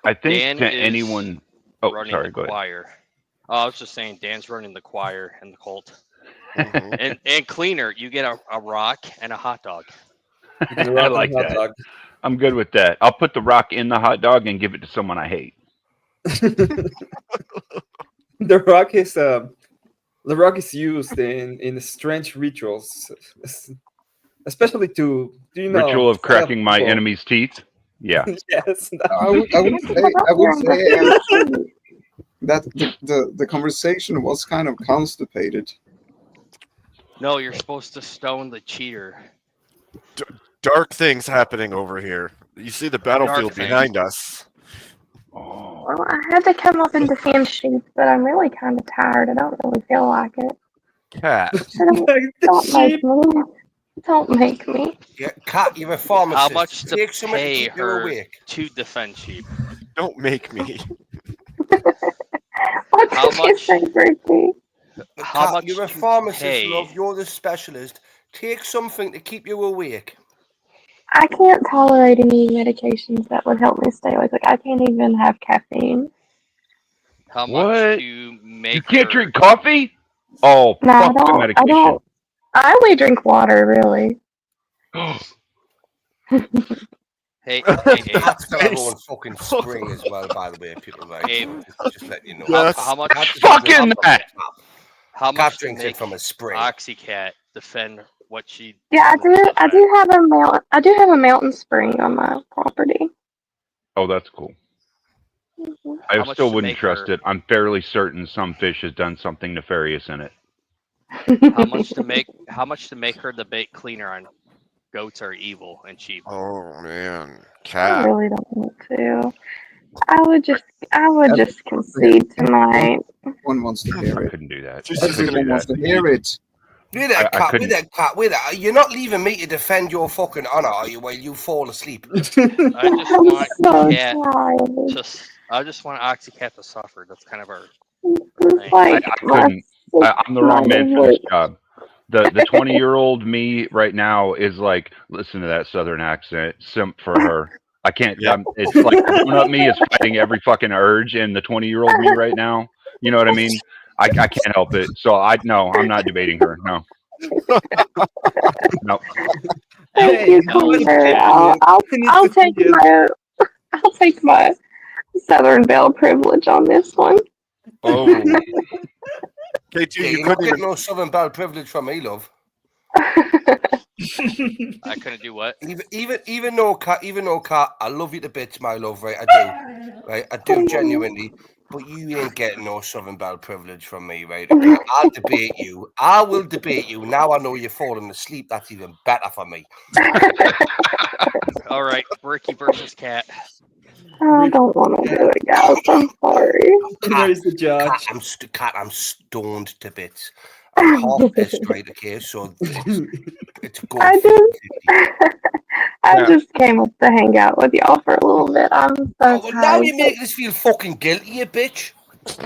[SPEAKER 12] I think
[SPEAKER 14] Dan
[SPEAKER 12] to
[SPEAKER 14] is
[SPEAKER 12] anyone. Oh,
[SPEAKER 14] running
[SPEAKER 12] sorry.
[SPEAKER 14] the
[SPEAKER 12] Go ahead.
[SPEAKER 14] choir. Oh, I was just saying, Dan's running the choir and the cult. And cleaner, you get a rock and a hot dog.
[SPEAKER 12] I like that. I'm good with that. I'll put the rock in the hot dog and give it to someone I hate.
[SPEAKER 11] The rock is used in strange rituals, especially to
[SPEAKER 12] Ritual of cracking my enemy's teeth. Yeah.
[SPEAKER 11] Yes.
[SPEAKER 9] I would say that the conversation was kind of constipated.
[SPEAKER 14] No, you're supposed to stone the cheater.
[SPEAKER 2] Dark things happening over here. You see the battlefield
[SPEAKER 14] things.
[SPEAKER 2] behind us.
[SPEAKER 13] Well, I had to come up and defend sheep, but I'm really kind of tired. I don't really feel like it.
[SPEAKER 2] Cat.
[SPEAKER 13] So don't make me. Don't make me.
[SPEAKER 5] Yeah, Cat, you're a pharmacist.
[SPEAKER 14] How much to
[SPEAKER 5] Take someone to
[SPEAKER 14] pay
[SPEAKER 5] keep you
[SPEAKER 14] her
[SPEAKER 5] awake.
[SPEAKER 14] to defend sheep?
[SPEAKER 2] Don't make me.
[SPEAKER 13] What
[SPEAKER 14] How
[SPEAKER 13] did you
[SPEAKER 14] much?
[SPEAKER 13] say, Bertie?
[SPEAKER 14] How
[SPEAKER 5] Cat,
[SPEAKER 14] much
[SPEAKER 5] you're a
[SPEAKER 14] to
[SPEAKER 5] pharmacist,
[SPEAKER 14] pay?
[SPEAKER 5] love. You're the specialist. Take something to keep you awake.
[SPEAKER 13] I can't tolerate any medications that would help me stay awake. Like I can't even have caffeine.
[SPEAKER 14] How
[SPEAKER 12] What?
[SPEAKER 14] much to make
[SPEAKER 12] You can't
[SPEAKER 14] her...
[SPEAKER 12] drink coffee? Oh,
[SPEAKER 13] No, I
[SPEAKER 12] fuck the
[SPEAKER 13] don't. I
[SPEAKER 12] medication.
[SPEAKER 13] don't. I only drink water, really.
[SPEAKER 14] Hey, Abe.
[SPEAKER 5] Cat's got her own fucking spring as well, by the way, people. Right?
[SPEAKER 14] Abe.
[SPEAKER 5] Just letting you know.
[SPEAKER 14] How much?
[SPEAKER 5] Cat doesn't
[SPEAKER 12] Fucking
[SPEAKER 5] drink it from
[SPEAKER 12] that!
[SPEAKER 5] the tap.
[SPEAKER 14] How
[SPEAKER 5] Cat
[SPEAKER 14] much to
[SPEAKER 5] drinks it
[SPEAKER 14] make
[SPEAKER 5] from a spring.
[SPEAKER 14] Oxycat defend what she?
[SPEAKER 13] Yeah, I do have a mountain. I do have a mountain spring on my property.
[SPEAKER 12] Oh, that's cool.
[SPEAKER 14] How
[SPEAKER 12] I
[SPEAKER 14] much
[SPEAKER 12] still
[SPEAKER 14] to
[SPEAKER 12] wouldn't
[SPEAKER 14] make
[SPEAKER 12] trust
[SPEAKER 14] her-
[SPEAKER 12] it. I'm fairly certain some fish has done something nefarious in it.
[SPEAKER 14] How much to make? How much to make her the bait cleaner on goats are evil and sheep?
[SPEAKER 2] Oh man,
[SPEAKER 13] I
[SPEAKER 2] cat.
[SPEAKER 13] really don't want to. I would just concede tonight.
[SPEAKER 9] One wants to hear
[SPEAKER 12] I
[SPEAKER 9] it.
[SPEAKER 12] couldn't do that.
[SPEAKER 2] She's
[SPEAKER 12] I
[SPEAKER 2] just
[SPEAKER 12] couldn't
[SPEAKER 2] gonna
[SPEAKER 12] do
[SPEAKER 9] wants
[SPEAKER 12] that.
[SPEAKER 9] to hear it.
[SPEAKER 5] With that
[SPEAKER 12] I
[SPEAKER 5] cat,
[SPEAKER 12] couldn't.
[SPEAKER 5] with that cat, with that. You're not leaving me to defend your fucking honor, are you? While you fall asleep.
[SPEAKER 14] I just
[SPEAKER 13] I'm
[SPEAKER 14] want
[SPEAKER 13] so
[SPEAKER 14] cat.
[SPEAKER 13] tired.
[SPEAKER 14] I just want Oxycat to suffer. That's kind of our
[SPEAKER 13] It's
[SPEAKER 14] thing.
[SPEAKER 13] like
[SPEAKER 12] I couldn't. I'm the wrong man for this job. The 20-year-old me right now is like, listen to that southern accent, simp for her. I can't. It's like the grown-up me is fighting every fucking urge in the 20-year-old me right now. You know what I mean? I can't help it. So I'm not debating her. No. No.
[SPEAKER 13] Thank you, Cleaner. I'll take my Southern Belle privilege on this one.
[SPEAKER 2] Oh.
[SPEAKER 5] Yeah,
[SPEAKER 2] K2, you
[SPEAKER 5] you're not
[SPEAKER 2] couldn't
[SPEAKER 5] getting
[SPEAKER 2] even.
[SPEAKER 5] no Southern Belle privilege from me, love.
[SPEAKER 14] I couldn't do what?
[SPEAKER 5] Even though cat, I love you to bits, my love, right? I do, right? I do genuinely, but you ain't getting no Southern Belle privilege from me, right? Okay, I'll debate you. I will debate you. Now I know you're falling asleep. That's even better for me.
[SPEAKER 14] All right, Ricky versus Cat.
[SPEAKER 13] I don't want to do it, guys. I'm sorry.
[SPEAKER 11] There's the judge.
[SPEAKER 5] I'm stoned to bits. I'm half pissed, right? Okay, so it's going.
[SPEAKER 13] I just came up to hang out with y'all for a little bit. I'm so
[SPEAKER 5] Now
[SPEAKER 13] tired.
[SPEAKER 5] you're making us feel fucking guilty, you bitch.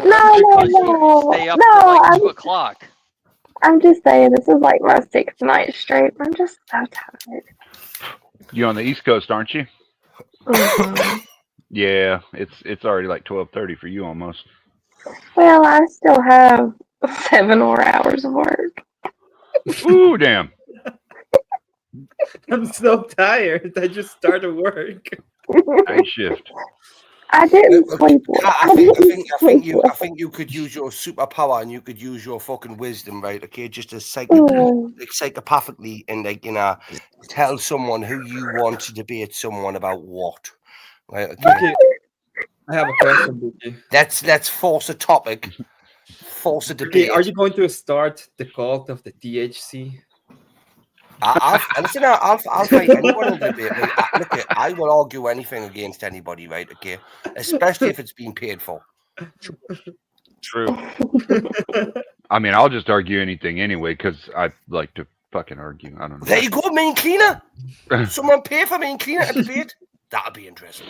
[SPEAKER 13] No.
[SPEAKER 14] Stay up till like 2 o'clock.
[SPEAKER 13] I'm just saying, this is like my 6th night straight. I'm just so tired.
[SPEAKER 12] You're on the East Coast, aren't you?
[SPEAKER 13] Mhm.
[SPEAKER 12] Yeah, it's already like 12:30 for you almost.
[SPEAKER 13] Well, I still have 7 more hours of work.
[SPEAKER 12] Ooh, damn.
[SPEAKER 11] I'm so tired. I just started work.
[SPEAKER 12] Night shift.
[SPEAKER 13] I didn't sleep well.
[SPEAKER 5] I think you could use your superpower and you could use your fucking wisdom, right? Okay, just to psychopathically and tell someone who you want to debate someone about what, right? Okay.
[SPEAKER 11] I have a question, Buki.
[SPEAKER 5] Let's force a topic, force a
[SPEAKER 11] Okay,
[SPEAKER 5] debate.
[SPEAKER 11] are you going to start the cult of the THC?
[SPEAKER 5] Listen, I'll fight anyone in the debate. Right? Look, I will argue anything against anybody, right? Okay, especially if it's being paid for.
[SPEAKER 2] True.
[SPEAKER 12] I mean, I'll just argue anything anyway because I like to fucking argue. I don't know.
[SPEAKER 5] There you go, main cleaner. Someone pay for main cleaner at debate. That'd be interesting.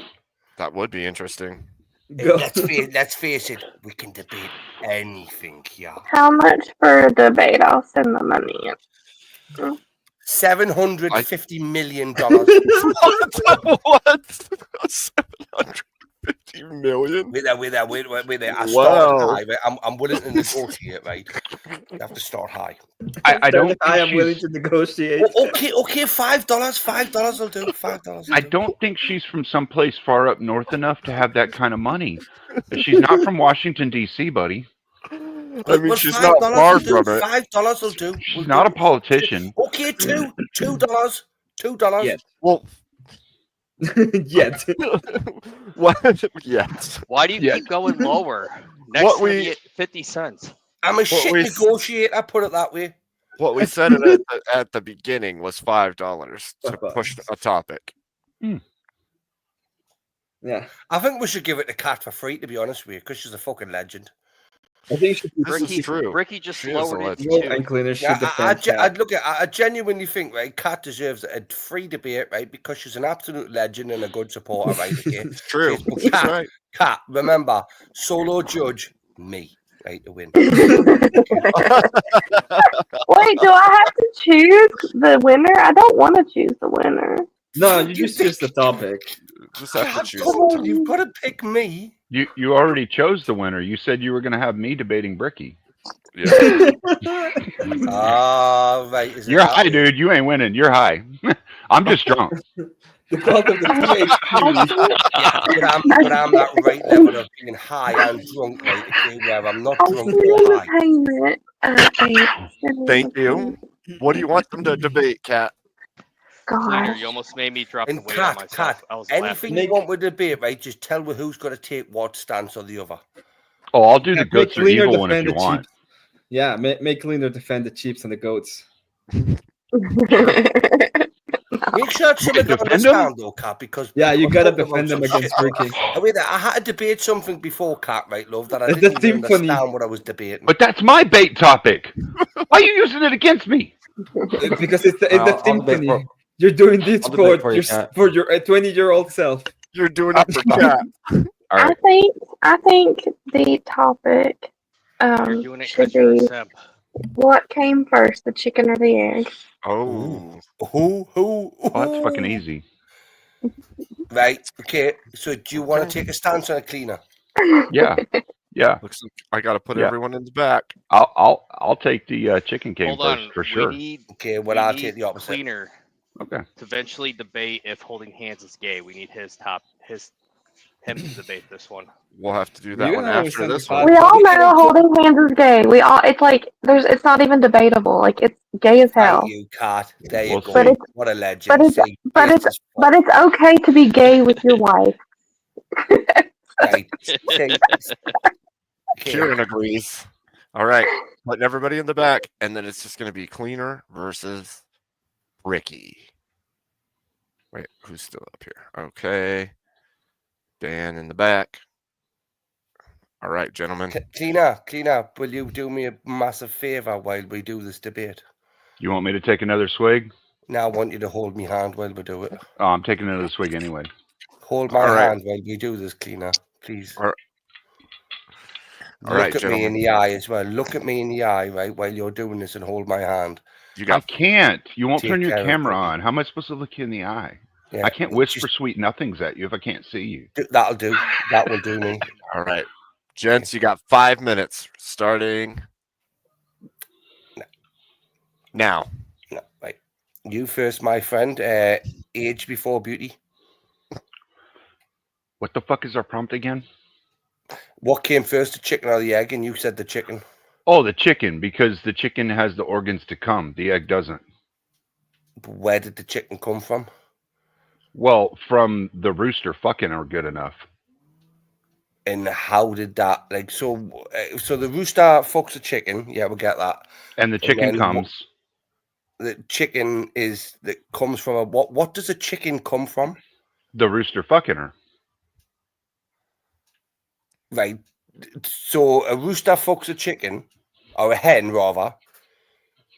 [SPEAKER 2] That would be interesting.
[SPEAKER 5] Let's face it, we can debate anything here.
[SPEAKER 13] How much for a debate? I'll send the money in.
[SPEAKER 5] $750 million.
[SPEAKER 2] What? 750 million?
[SPEAKER 5] Wait there. I
[SPEAKER 2] Wow.
[SPEAKER 5] started high, right? I'm willing to negotiate, right? You have to start high.
[SPEAKER 12] I don't.
[SPEAKER 11] I am willing to negotiate.
[SPEAKER 5] Okay, $5 will do. $5.
[SPEAKER 12] I don't think she's from someplace far up north enough to have that kind of money. She's not from Washington D.C., buddy.
[SPEAKER 2] I mean, she's not far from it.
[SPEAKER 5] $5 will do.
[SPEAKER 12] She's not a politician.
[SPEAKER 5] Okay, $2.
[SPEAKER 11] Yet.
[SPEAKER 2] Well,
[SPEAKER 11] yet.
[SPEAKER 2] what? Yes.
[SPEAKER 14] Why do you keep going lower? Next
[SPEAKER 2] What
[SPEAKER 14] time
[SPEAKER 2] we-
[SPEAKER 14] you get 50 cents.
[SPEAKER 5] I'm a shit
[SPEAKER 2] we-
[SPEAKER 5] negotiator, put it that way.
[SPEAKER 2] What we said at the beginning was $5 to push a topic.
[SPEAKER 11] Yeah.
[SPEAKER 5] I think we should give it to Kat for free, to be honest with you, because she's a fucking legend.
[SPEAKER 11] I think she
[SPEAKER 2] This is true.
[SPEAKER 14] Ricky just
[SPEAKER 2] She is a
[SPEAKER 14] lowered it
[SPEAKER 2] legend.
[SPEAKER 14] to
[SPEAKER 11] and cleaner should
[SPEAKER 5] Yeah,
[SPEAKER 11] defend Kat.
[SPEAKER 5] I genuinely think, right, Kat deserves a free debate, right, because she's an absolute legend and a good supporter, right? Okay?
[SPEAKER 2] It's true.
[SPEAKER 5] But
[SPEAKER 2] That's
[SPEAKER 5] Kat,
[SPEAKER 2] right.
[SPEAKER 5] Kat, remember, solo judge, me, right, to win.
[SPEAKER 13] Wait, do I have to choose the winner? I don't want to choose the winner.
[SPEAKER 11] No, you just choose the topic.
[SPEAKER 2] Just have to
[SPEAKER 5] God,
[SPEAKER 2] choose.
[SPEAKER 5] come on, you've got to pick me.
[SPEAKER 12] You already chose the winner. You said you were going to have me debating Bricky.
[SPEAKER 2] Yeah.
[SPEAKER 5] Ah, right. Is it
[SPEAKER 12] You're
[SPEAKER 5] that
[SPEAKER 12] high,
[SPEAKER 5] way?
[SPEAKER 12] dude. You ain't winning. You're high. I'm just drunk.
[SPEAKER 11] The cult of the PhD.
[SPEAKER 5] But I'm that right level of being high and drunk, right? Okay, where I'm not
[SPEAKER 13] I'll
[SPEAKER 5] drunk
[SPEAKER 13] send you
[SPEAKER 5] or
[SPEAKER 13] the
[SPEAKER 5] high.
[SPEAKER 13] payment.
[SPEAKER 2] Thank you. What do you want them to debate, Kat?
[SPEAKER 14] Cleaner,
[SPEAKER 13] Gosh.
[SPEAKER 14] you almost made me drop the
[SPEAKER 5] And
[SPEAKER 14] weight on
[SPEAKER 5] Kat,
[SPEAKER 14] myself. I was
[SPEAKER 5] anything
[SPEAKER 14] laughing.
[SPEAKER 5] you want with debate, right? Just tell me who's going to take what stance or the other.
[SPEAKER 12] Oh, I'll do the
[SPEAKER 11] Make
[SPEAKER 12] goats are
[SPEAKER 11] cleaner
[SPEAKER 12] evil one if
[SPEAKER 11] defend
[SPEAKER 12] you
[SPEAKER 11] the
[SPEAKER 12] want.
[SPEAKER 11] Chiefs. Yeah, make cleaner defend the Chiefs and the goats.
[SPEAKER 5] Make sure it's something to
[SPEAKER 12] defend
[SPEAKER 5] understand, though, Kat, because
[SPEAKER 11] Yeah, you
[SPEAKER 5] I'm
[SPEAKER 11] gotta
[SPEAKER 5] talking
[SPEAKER 11] defend
[SPEAKER 5] about
[SPEAKER 11] them
[SPEAKER 5] some
[SPEAKER 11] against
[SPEAKER 5] shit.
[SPEAKER 11] Ricky.
[SPEAKER 5] Wait, I had to debate something before, Kat, right, love, that I
[SPEAKER 11] It's
[SPEAKER 5] didn't
[SPEAKER 11] the
[SPEAKER 5] even
[SPEAKER 11] symphony.
[SPEAKER 5] understand what I was debating.
[SPEAKER 12] But that's my bait topic. Why are you using it against me?
[SPEAKER 11] Because it's the
[SPEAKER 6] I'll debate
[SPEAKER 11] symphony.
[SPEAKER 6] for-
[SPEAKER 11] You're doing this
[SPEAKER 6] I'll debate
[SPEAKER 11] for
[SPEAKER 6] for you,
[SPEAKER 11] your
[SPEAKER 6] Kat.
[SPEAKER 11] 20-year-old self.
[SPEAKER 2] You're doing it for Kat.
[SPEAKER 12] All right.
[SPEAKER 13] I think the topic
[SPEAKER 14] You're doing it
[SPEAKER 13] should
[SPEAKER 14] because you're a
[SPEAKER 13] be
[SPEAKER 14] simp.
[SPEAKER 13] what came first, the chicken or the egg?
[SPEAKER 2] Oh.
[SPEAKER 5] Who?
[SPEAKER 12] Oh, that's fucking easy.
[SPEAKER 5] Right, okay, so do you want to take a stance on a cleaner?
[SPEAKER 12] Yeah. Yeah.
[SPEAKER 2] Looks like I got to put
[SPEAKER 12] Yeah.
[SPEAKER 2] everyone in the back.
[SPEAKER 12] I'll take the chicken king
[SPEAKER 14] Hold
[SPEAKER 12] first
[SPEAKER 14] on.
[SPEAKER 12] for sure.
[SPEAKER 14] We need,
[SPEAKER 5] Okay, well,
[SPEAKER 14] we
[SPEAKER 5] I'll
[SPEAKER 14] need
[SPEAKER 5] take the opposite.
[SPEAKER 14] Cleaner
[SPEAKER 12] Okay.
[SPEAKER 14] to eventually debate if holding hands is gay. We need him to debate this one.
[SPEAKER 2] We'll have to do that
[SPEAKER 11] You
[SPEAKER 2] one
[SPEAKER 11] know,
[SPEAKER 2] after this
[SPEAKER 11] 75.
[SPEAKER 2] one.
[SPEAKER 13] We all know holding hands is gay. We all it's like it's not even debatable. Like it's gay as hell.
[SPEAKER 5] Thank you, Kat. There you
[SPEAKER 12] We'll
[SPEAKER 5] go.
[SPEAKER 12] see. But
[SPEAKER 13] it's-
[SPEAKER 5] What a legend.
[SPEAKER 13] But it's
[SPEAKER 5] See,
[SPEAKER 13] but
[SPEAKER 5] this
[SPEAKER 13] it's
[SPEAKER 5] is
[SPEAKER 13] but it's okay to be gay with your wife.
[SPEAKER 5] right. See, okay.
[SPEAKER 2] Kieran agrees. All right. Putting everybody in the back. And then it's just going to be Cleaner versus Ricky. Wait, who's still up here? Okay. Dan in the back. All right, gentlemen.
[SPEAKER 5] Cleaner, will you do me a massive favor while we do this debate?
[SPEAKER 12] You want me to take another swig?
[SPEAKER 5] Now I want you to hold me hand while we do it.
[SPEAKER 12] Oh, I'm taking another swig anyway.
[SPEAKER 5] Hold my
[SPEAKER 2] All right.
[SPEAKER 5] hand while we do this, Cleaner, please.
[SPEAKER 2] All right. All
[SPEAKER 5] Look
[SPEAKER 2] right,
[SPEAKER 5] at me in
[SPEAKER 2] gentlemen.
[SPEAKER 5] the eye as well. Look at me in the eye, right, while you're doing this and hold my hand.
[SPEAKER 2] You
[SPEAKER 12] I
[SPEAKER 2] got
[SPEAKER 12] can't. You won't
[SPEAKER 5] Take
[SPEAKER 12] turn your
[SPEAKER 5] care of
[SPEAKER 12] camera
[SPEAKER 5] Ricky.
[SPEAKER 12] on. How am I supposed to look you in the eye?
[SPEAKER 5] Yeah,
[SPEAKER 12] I can't whisper sweet nothings at you if I can't see you.
[SPEAKER 5] That'll do. That will do me.
[SPEAKER 2] all right. Gents, you got 5 minutes starting now.
[SPEAKER 5] No, right. You first, my friend. Age before beauty.
[SPEAKER 12] What the fuck is our prompt again?
[SPEAKER 5] What came first, the chicken or the egg? And you said the chicken.
[SPEAKER 12] Oh, the chicken, because the chicken has the organs to come. The egg doesn't.
[SPEAKER 5] Where did the chicken come from?
[SPEAKER 12] Well, from the rooster fucking are good enough.
[SPEAKER 5] And how did that, like, so the rooster fucks the chicken. Yeah, we get that.
[SPEAKER 12] And the chicken
[SPEAKER 5] then
[SPEAKER 12] comes.
[SPEAKER 15] that chicken is that comes from a what? What does a chicken come from?
[SPEAKER 12] The rooster fucking her.
[SPEAKER 15] Right. So a rooster fucks a chicken, or a hen rather,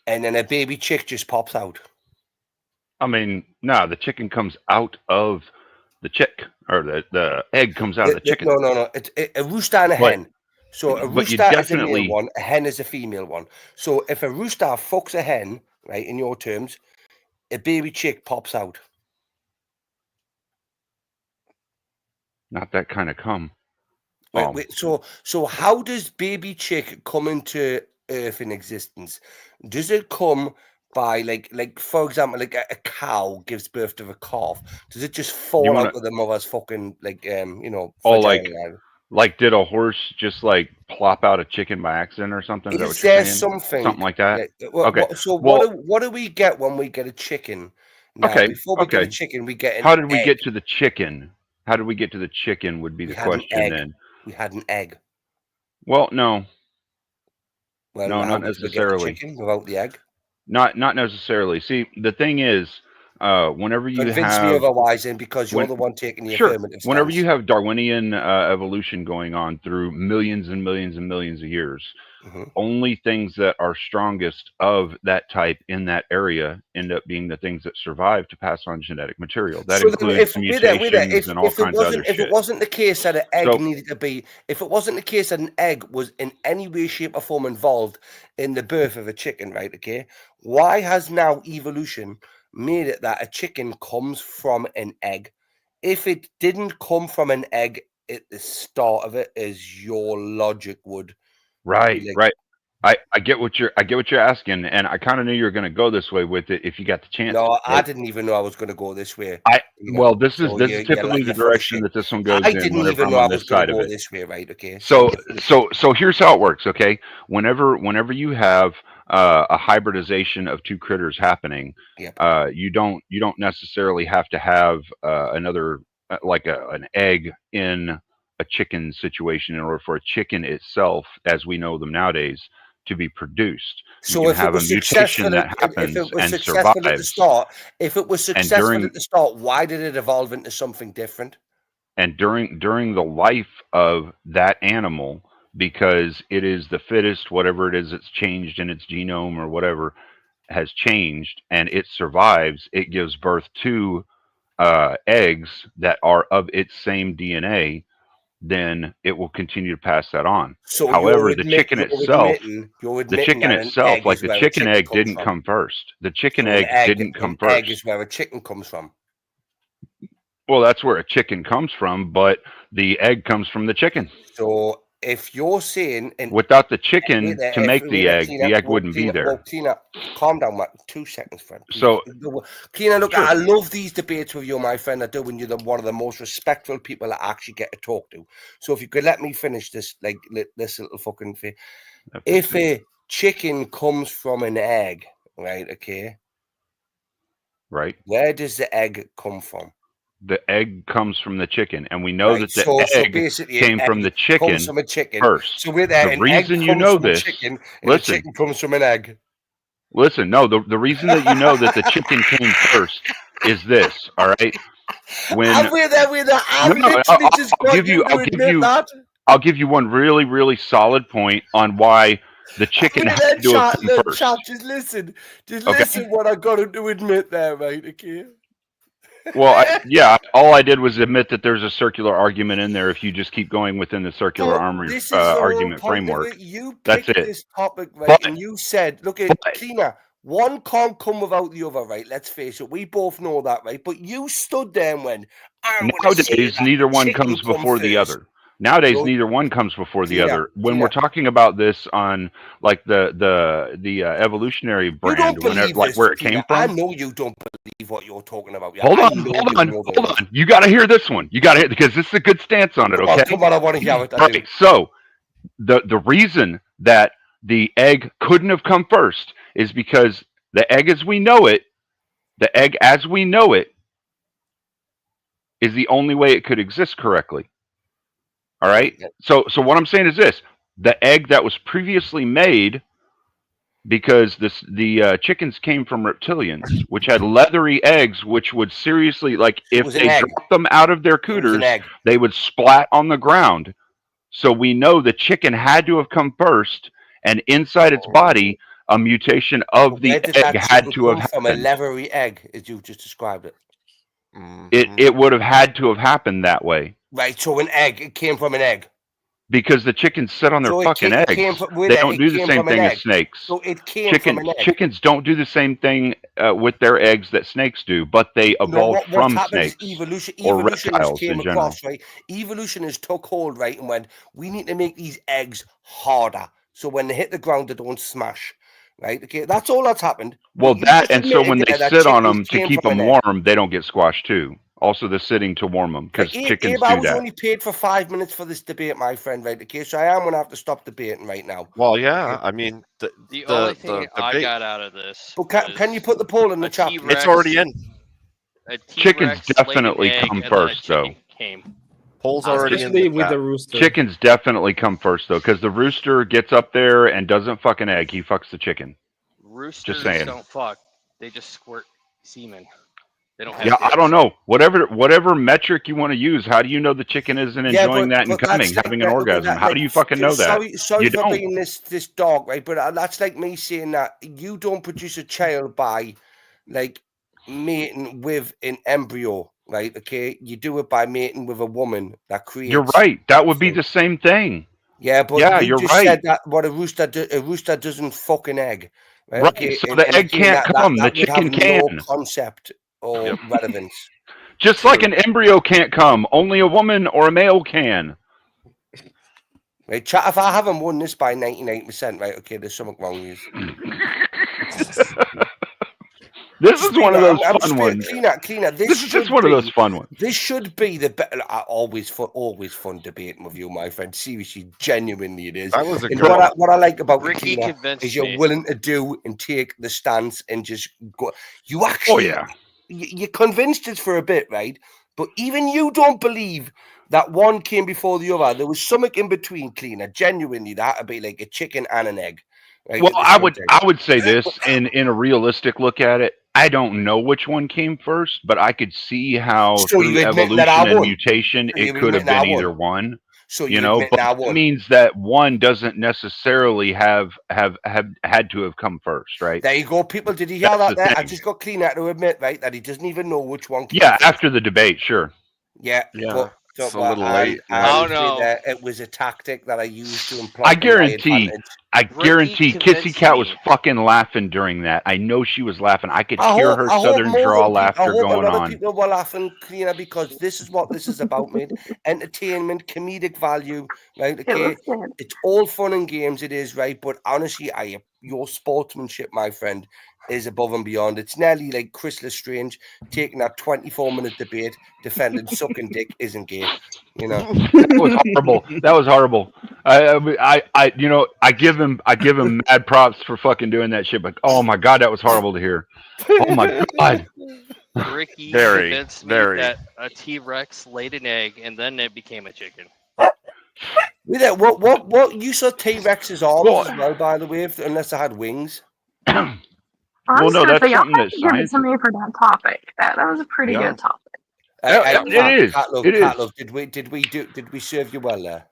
[SPEAKER 15] and then a baby chick just pops out.
[SPEAKER 12] I mean, no, the chicken comes out of the chick, or the egg comes out of the chicken.
[SPEAKER 15] No. It's a rooster and a hen. So a
[SPEAKER 12] but you
[SPEAKER 15] rooster is a
[SPEAKER 12] definitely-
[SPEAKER 15] male one, a hen is a female one. So if a rooster fucks a hen, right, in your terms, a baby chick pops out.
[SPEAKER 12] Not that kind of cum.
[SPEAKER 15] Wait, so how does baby chick come into Earth in existence? Does it come by like for example, like a cow gives birth to a calf? Does it just fall out of the mother's fucking vagina?
[SPEAKER 12] Like did a horse just like plop out a chicken by accident or something? Is that what
[SPEAKER 15] Is
[SPEAKER 12] you're
[SPEAKER 15] there
[SPEAKER 12] saying?
[SPEAKER 15] something
[SPEAKER 12] like that?
[SPEAKER 15] Okay.
[SPEAKER 12] Okay.
[SPEAKER 15] What do we get when we get a chicken? Now, before we get a chicken, we get an
[SPEAKER 12] How did we
[SPEAKER 15] egg.
[SPEAKER 12] get to the chicken? How did we get to the chicken would be the
[SPEAKER 15] had an
[SPEAKER 12] question
[SPEAKER 15] egg.
[SPEAKER 12] then.
[SPEAKER 15] We had an egg.
[SPEAKER 12] Well, no.
[SPEAKER 15] Well,
[SPEAKER 12] no,
[SPEAKER 15] how
[SPEAKER 12] not
[SPEAKER 15] did we get the
[SPEAKER 12] necessarily.
[SPEAKER 15] chicken without the egg?
[SPEAKER 12] Not necessarily. See, the thing is, whenever you
[SPEAKER 15] Convince me
[SPEAKER 12] have
[SPEAKER 15] otherwise, then, because you're the one taking the affirmative
[SPEAKER 12] whenever
[SPEAKER 15] stance.
[SPEAKER 12] you have Darwinian evolution going on through millions and millions and millions of years, only things that are strongest of that type in that area end up being the things that survive to pass on genetic material. That
[SPEAKER 15] So then
[SPEAKER 12] includes mutations and all
[SPEAKER 15] if it
[SPEAKER 12] kinds of other
[SPEAKER 15] wasn't if
[SPEAKER 12] shit.
[SPEAKER 15] it wasn't the case that an egg
[SPEAKER 12] So-
[SPEAKER 15] needed to be if it wasn't the case that an egg was in any way, shape, or form involved in the birth of a chicken, right? Okay, why has now evolution made it that a chicken comes from an egg? If it didn't come from an egg at the start of it, as your logic would,
[SPEAKER 12] Right,
[SPEAKER 15] be like-
[SPEAKER 12] right. I get what you're asking, and I kind of knew you were going to go this way with it if you got the chance.
[SPEAKER 15] No,
[SPEAKER 12] to,
[SPEAKER 15] I
[SPEAKER 12] right?
[SPEAKER 15] didn't even know I was going to go this way.
[SPEAKER 12] Well, this is
[SPEAKER 15] So
[SPEAKER 12] this
[SPEAKER 15] you're
[SPEAKER 12] is typically the
[SPEAKER 15] you're full of
[SPEAKER 12] direction
[SPEAKER 15] shit.
[SPEAKER 12] that this one goes
[SPEAKER 15] I
[SPEAKER 12] in.
[SPEAKER 15] didn't
[SPEAKER 12] Whenever
[SPEAKER 15] even
[SPEAKER 12] I'm
[SPEAKER 15] know I
[SPEAKER 12] on
[SPEAKER 15] was
[SPEAKER 12] this
[SPEAKER 15] going
[SPEAKER 12] side
[SPEAKER 15] to
[SPEAKER 12] of
[SPEAKER 15] go
[SPEAKER 12] it.
[SPEAKER 15] this way, right? Okay.
[SPEAKER 12] So here's how it works. Okay, whenever you have a hybridization of two critters happening, you don't necessarily have to have another like an egg in a chicken situation in order for a chicken itself, as we know them nowadays, to be produced.
[SPEAKER 15] So
[SPEAKER 12] you can
[SPEAKER 15] if it
[SPEAKER 12] have a
[SPEAKER 15] was
[SPEAKER 12] mutation
[SPEAKER 15] successful,
[SPEAKER 12] that
[SPEAKER 15] if
[SPEAKER 12] happens
[SPEAKER 15] it was
[SPEAKER 12] and
[SPEAKER 15] successful at the
[SPEAKER 12] survives.
[SPEAKER 15] start, if it was successful
[SPEAKER 12] during-
[SPEAKER 15] at the start, why did it evolve into something different?
[SPEAKER 12] And during the life of that animal, because it is the fittest, whatever it is that's changed in its genome or whatever has changed, and it survives, it gives birth to eggs that are of its same DNA, then it will continue to pass that on.
[SPEAKER 15] So
[SPEAKER 12] However, the chicken itself,
[SPEAKER 15] you're
[SPEAKER 12] the
[SPEAKER 15] admitting
[SPEAKER 12] chicken
[SPEAKER 15] that an
[SPEAKER 12] itself,
[SPEAKER 15] egg
[SPEAKER 12] like
[SPEAKER 15] is
[SPEAKER 12] the
[SPEAKER 15] where a
[SPEAKER 12] chicken egg
[SPEAKER 15] comes
[SPEAKER 12] didn't
[SPEAKER 15] from.
[SPEAKER 12] come first. The chicken
[SPEAKER 15] So
[SPEAKER 12] egg didn't come
[SPEAKER 15] an egg
[SPEAKER 12] first.
[SPEAKER 15] is where a chicken comes from.
[SPEAKER 12] Well, that's where a chicken comes from, but the egg comes from the chicken.
[SPEAKER 15] So if you're saying
[SPEAKER 12] Without the chicken
[SPEAKER 15] Wait there,
[SPEAKER 12] to make the egg,
[SPEAKER 15] Tina,
[SPEAKER 12] the egg
[SPEAKER 15] well,
[SPEAKER 12] wouldn't be
[SPEAKER 15] Tina,
[SPEAKER 12] there.
[SPEAKER 15] well, Tina, calm down, Matt. 2 seconds, friend.
[SPEAKER 12] So-
[SPEAKER 15] Tina, look,
[SPEAKER 12] Sure.
[SPEAKER 15] I love these debates with you, my friend. I do, when you're one of the most respectful people I actually get to talk to. So if you could let me finish this, this little fucking thing. If a chicken comes from an egg, right? Okay.
[SPEAKER 12] Right.
[SPEAKER 15] Where does the egg come from?
[SPEAKER 12] The egg comes from the chicken, and we know
[SPEAKER 15] Right,
[SPEAKER 12] that the
[SPEAKER 15] so
[SPEAKER 12] egg
[SPEAKER 15] basically an
[SPEAKER 12] came from
[SPEAKER 15] egg
[SPEAKER 12] the chicken
[SPEAKER 15] comes from a chicken.
[SPEAKER 12] first.
[SPEAKER 15] So we're there.
[SPEAKER 12] The
[SPEAKER 15] An egg
[SPEAKER 12] reason you
[SPEAKER 15] comes
[SPEAKER 12] know
[SPEAKER 15] from a
[SPEAKER 12] this,
[SPEAKER 15] chicken, and
[SPEAKER 12] listen,
[SPEAKER 15] the chicken comes from an egg.
[SPEAKER 12] listen. No, the reason that you know that the chicken came first is this. All right. When
[SPEAKER 15] I'm with that. I've
[SPEAKER 12] No,
[SPEAKER 15] literally just got you to admit that.
[SPEAKER 12] I'll give you one really, really solid point on why the chicken
[SPEAKER 15] Look
[SPEAKER 12] had
[SPEAKER 15] at
[SPEAKER 12] to do
[SPEAKER 15] that
[SPEAKER 12] it come
[SPEAKER 15] chat,
[SPEAKER 12] first.
[SPEAKER 15] chat. Just listen. Just
[SPEAKER 12] Okay.
[SPEAKER 15] listen what I got to admit there, mate. Okay.
[SPEAKER 12] Well, yeah, all I did was admit that there's a circular argument in there if you just keep going within the circular
[SPEAKER 15] This is the whole
[SPEAKER 12] argument
[SPEAKER 15] point of
[SPEAKER 12] framework.
[SPEAKER 15] it. You
[SPEAKER 12] That's
[SPEAKER 15] picked
[SPEAKER 12] it.
[SPEAKER 15] this topic, right?
[SPEAKER 12] But-
[SPEAKER 15] and you said, look at Cleaner. One can't come without the other, right? Let's face it. We both know that, right? But you stood there and went,
[SPEAKER 12] Nowadays, neither one comes before the other. Nowadays,
[SPEAKER 15] So-
[SPEAKER 12] neither one comes before the
[SPEAKER 15] Tina,
[SPEAKER 12] other. When
[SPEAKER 15] Tina.
[SPEAKER 12] we're talking about this on like the evolutionary
[SPEAKER 15] You
[SPEAKER 12] brand,
[SPEAKER 15] don't believe
[SPEAKER 12] like
[SPEAKER 15] this,
[SPEAKER 12] where it
[SPEAKER 15] Tina.
[SPEAKER 12] came
[SPEAKER 15] I
[SPEAKER 12] from.
[SPEAKER 15] know you don't believe what you're talking about. Yeah,
[SPEAKER 12] Hold
[SPEAKER 15] I
[SPEAKER 12] on,
[SPEAKER 15] know
[SPEAKER 12] hold
[SPEAKER 15] you
[SPEAKER 12] on,
[SPEAKER 15] know
[SPEAKER 12] hold on. You got to hear this one. You got to hear because this is a good stance on it.
[SPEAKER 15] Come on,
[SPEAKER 12] Okay,
[SPEAKER 15] come on, I want to hear it. I do.
[SPEAKER 12] right. So the reason that the egg couldn't have come first is because the egg as we know it, is the only way it could exist correctly. All right. So what I'm saying is this: the egg that was previously made because the chickens came from reptilians, which had leathery eggs, which would seriously, like,
[SPEAKER 15] It
[SPEAKER 12] if
[SPEAKER 15] was an
[SPEAKER 12] they
[SPEAKER 15] egg.
[SPEAKER 12] dropped them out of their
[SPEAKER 15] It was an
[SPEAKER 12] cooters,
[SPEAKER 15] egg.
[SPEAKER 12] they would splat on the ground. So we know the chicken had to have come first, and inside its body, a mutation of
[SPEAKER 15] Where
[SPEAKER 12] the
[SPEAKER 15] did
[SPEAKER 12] egg
[SPEAKER 15] that
[SPEAKER 12] had
[SPEAKER 15] chicken
[SPEAKER 12] to have
[SPEAKER 15] come from? A
[SPEAKER 12] happened.
[SPEAKER 15] leathery egg, as you just described it.
[SPEAKER 12] It would have had to have happened that way.
[SPEAKER 15] Right, so an egg. It came from an egg.
[SPEAKER 12] Because the chickens sit on their
[SPEAKER 15] So
[SPEAKER 12] fucking
[SPEAKER 15] it came
[SPEAKER 12] eggs.
[SPEAKER 15] from,
[SPEAKER 12] They don't do the
[SPEAKER 15] came
[SPEAKER 12] same
[SPEAKER 15] from an
[SPEAKER 12] thing as
[SPEAKER 15] egg.
[SPEAKER 12] snakes.
[SPEAKER 15] So it came from an egg.
[SPEAKER 12] Chickens don't do the same thing with their eggs that snakes do, but they
[SPEAKER 15] No,
[SPEAKER 12] evolved
[SPEAKER 15] what's
[SPEAKER 12] from
[SPEAKER 15] happened is
[SPEAKER 12] snakes
[SPEAKER 15] evolution.
[SPEAKER 12] or
[SPEAKER 15] Evolution has
[SPEAKER 12] reptiles
[SPEAKER 15] came
[SPEAKER 12] in general.
[SPEAKER 15] across, right? Evolution has took hold, right, and went, we need to make these eggs harder, so when they hit the ground, they don't smash, right? Okay, that's all that's happened.
[SPEAKER 12] Well,
[SPEAKER 15] But you
[SPEAKER 12] that
[SPEAKER 15] just
[SPEAKER 12] and so
[SPEAKER 15] admitted
[SPEAKER 12] when they
[SPEAKER 15] there that
[SPEAKER 12] sit on
[SPEAKER 15] chickens
[SPEAKER 12] them to
[SPEAKER 15] came
[SPEAKER 12] keep
[SPEAKER 15] from
[SPEAKER 12] them
[SPEAKER 15] an egg.
[SPEAKER 12] warm, they don't get squashed too. Also, the sitting to warm them because chickens
[SPEAKER 15] Abe, I
[SPEAKER 12] do
[SPEAKER 15] was
[SPEAKER 12] that.
[SPEAKER 15] only paid for 5 minutes for this debate, my friend, right? Okay, so I am going to have to stop debating right now.
[SPEAKER 2] Well, yeah, I mean,
[SPEAKER 14] The only thing I
[SPEAKER 2] debate-
[SPEAKER 14] got out of this.
[SPEAKER 15] But can you put the poll in the chat? please?
[SPEAKER 2] It's already in.
[SPEAKER 14] A
[SPEAKER 12] Chickens
[SPEAKER 14] T-Rex laid an
[SPEAKER 12] definitely
[SPEAKER 14] egg,
[SPEAKER 12] come
[SPEAKER 14] and then a
[SPEAKER 12] first, though.
[SPEAKER 14] chicken came.
[SPEAKER 2] Polls already in
[SPEAKER 11] Especially
[SPEAKER 2] the
[SPEAKER 11] with
[SPEAKER 2] chat.
[SPEAKER 11] the rooster.
[SPEAKER 12] Chickens definitely come first, though, because the rooster gets up there and doesn't fuck an egg. He fucks the chicken.
[SPEAKER 14] Roosters
[SPEAKER 12] Just saying.
[SPEAKER 14] don't fuck. They just squirt semen. They don't have
[SPEAKER 12] Yeah, I
[SPEAKER 14] dicks.
[SPEAKER 12] don't know. Whatever metric you want to use, how do you know the chicken isn't enjoying that and coming, having an orgasm? How do you fucking know that?
[SPEAKER 15] Sorry
[SPEAKER 12] You
[SPEAKER 15] for
[SPEAKER 12] don't.
[SPEAKER 15] being this dog, right? But that's like me saying that you don't produce a child by, like, mating with an embryo, right? Okay, you do it by mating with a woman that creates.
[SPEAKER 12] You're right. That would be the same thing.
[SPEAKER 15] Yeah, but
[SPEAKER 12] yeah,
[SPEAKER 15] you
[SPEAKER 12] you're
[SPEAKER 15] just
[SPEAKER 12] right.
[SPEAKER 15] said that what a rooster doesn't fuck an egg, right?
[SPEAKER 12] Right,
[SPEAKER 15] Okay,
[SPEAKER 12] so the egg
[SPEAKER 15] again,
[SPEAKER 12] can't come, the
[SPEAKER 15] that would have
[SPEAKER 12] chicken can.
[SPEAKER 15] no concept or relevance.
[SPEAKER 12] Just like an embryo can't come, only a woman or a male can.
[SPEAKER 15] Right, chat. If I haven't won this by 99%, right? Okay, there's something wrong with you.
[SPEAKER 12] This is one of those fun ones.
[SPEAKER 15] Cleaner.
[SPEAKER 12] This is just one of those fun ones.
[SPEAKER 15] This should be the better. Always fun debating with you, my friend. Seriously, genuinely, it is.
[SPEAKER 2] That was a
[SPEAKER 15] And
[SPEAKER 2] good one.
[SPEAKER 15] what I like about
[SPEAKER 14] Ricky
[SPEAKER 15] Cleaner
[SPEAKER 14] convinced
[SPEAKER 15] is you're
[SPEAKER 14] me.
[SPEAKER 15] willing to do and take the stance and just go. You actually,
[SPEAKER 12] yeah.
[SPEAKER 15] you convinced us for a bit, right? But even you don't believe that one came before the other. There was something in between, Cleaner. Genuinely, that would be like a chicken and an egg. Right,
[SPEAKER 12] Well, I would say this in a realistic look at it. I don't know which one came first, but I could see how
[SPEAKER 15] So
[SPEAKER 12] through
[SPEAKER 15] you admit
[SPEAKER 12] evolution
[SPEAKER 15] that I
[SPEAKER 12] and
[SPEAKER 15] won?
[SPEAKER 12] mutation
[SPEAKER 15] So you
[SPEAKER 12] it could have
[SPEAKER 15] admit that I
[SPEAKER 12] been
[SPEAKER 15] won?
[SPEAKER 12] either one.
[SPEAKER 15] So
[SPEAKER 12] You
[SPEAKER 15] you
[SPEAKER 12] know,
[SPEAKER 15] admit
[SPEAKER 12] but
[SPEAKER 15] that I
[SPEAKER 12] that
[SPEAKER 15] won?
[SPEAKER 12] means that one doesn't necessarily have had to have come first, right?
[SPEAKER 15] There you go, people. Did you hear
[SPEAKER 12] That's
[SPEAKER 15] that?
[SPEAKER 12] the
[SPEAKER 15] There, I
[SPEAKER 12] thing.
[SPEAKER 15] just got Cleaner to admit, right, that he doesn't even know which one. Came
[SPEAKER 12] Yeah,
[SPEAKER 15] first.
[SPEAKER 12] after the debate, sure.
[SPEAKER 15] Yeah,
[SPEAKER 2] Yeah,
[SPEAKER 15] but
[SPEAKER 2] it's a little late.
[SPEAKER 14] Oh, no.
[SPEAKER 15] it was a tactic that I used to imply.
[SPEAKER 12] I guarantee
[SPEAKER 14] Ricky
[SPEAKER 12] Kissy
[SPEAKER 14] convinced
[SPEAKER 12] Cat was
[SPEAKER 14] me.
[SPEAKER 12] fucking laughing during that. I know she was laughing. I could
[SPEAKER 15] I
[SPEAKER 12] hear
[SPEAKER 15] hope,
[SPEAKER 12] her
[SPEAKER 15] I hope
[SPEAKER 12] southern
[SPEAKER 15] more
[SPEAKER 12] drawl
[SPEAKER 15] than I
[SPEAKER 12] laughter
[SPEAKER 15] hope
[SPEAKER 12] going
[SPEAKER 15] a lot of
[SPEAKER 12] on.
[SPEAKER 15] people were laughing, Cleaner, because this is what this is about, mate. Entertainment, comedic value, right?
[SPEAKER 13] It
[SPEAKER 15] Okay,
[SPEAKER 13] was good.
[SPEAKER 15] it's all fun and games, it is, right? But honestly, your sportsmanship, my friend, is above and beyond. It's nearly like Chris Lestrange taking that 24-minute debate defending sucking dick isn't gay. You know,
[SPEAKER 12] That was horrible. That was horrible. I give him mad props for fucking doing that shit. But oh my god, that was horrible to hear. Oh my god.
[SPEAKER 14] Ricky
[SPEAKER 2] Very,
[SPEAKER 14] convinced me
[SPEAKER 2] very.
[SPEAKER 14] that a T-Rex laid an egg, and then it became a chicken.
[SPEAKER 15] with that, what you saw T-Rex's arms
[SPEAKER 12] Well-
[SPEAKER 15] as well, by the way, unless I had wings.
[SPEAKER 12] Well, no, that's
[SPEAKER 13] Honestly, y'all
[SPEAKER 12] something
[SPEAKER 13] have
[SPEAKER 12] that
[SPEAKER 13] to give it
[SPEAKER 12] science.
[SPEAKER 13] to me for that topic. That was a pretty
[SPEAKER 2] Yeah.
[SPEAKER 13] good topic.
[SPEAKER 12] It is. It is.
[SPEAKER 15] Cat, did we serve you well there?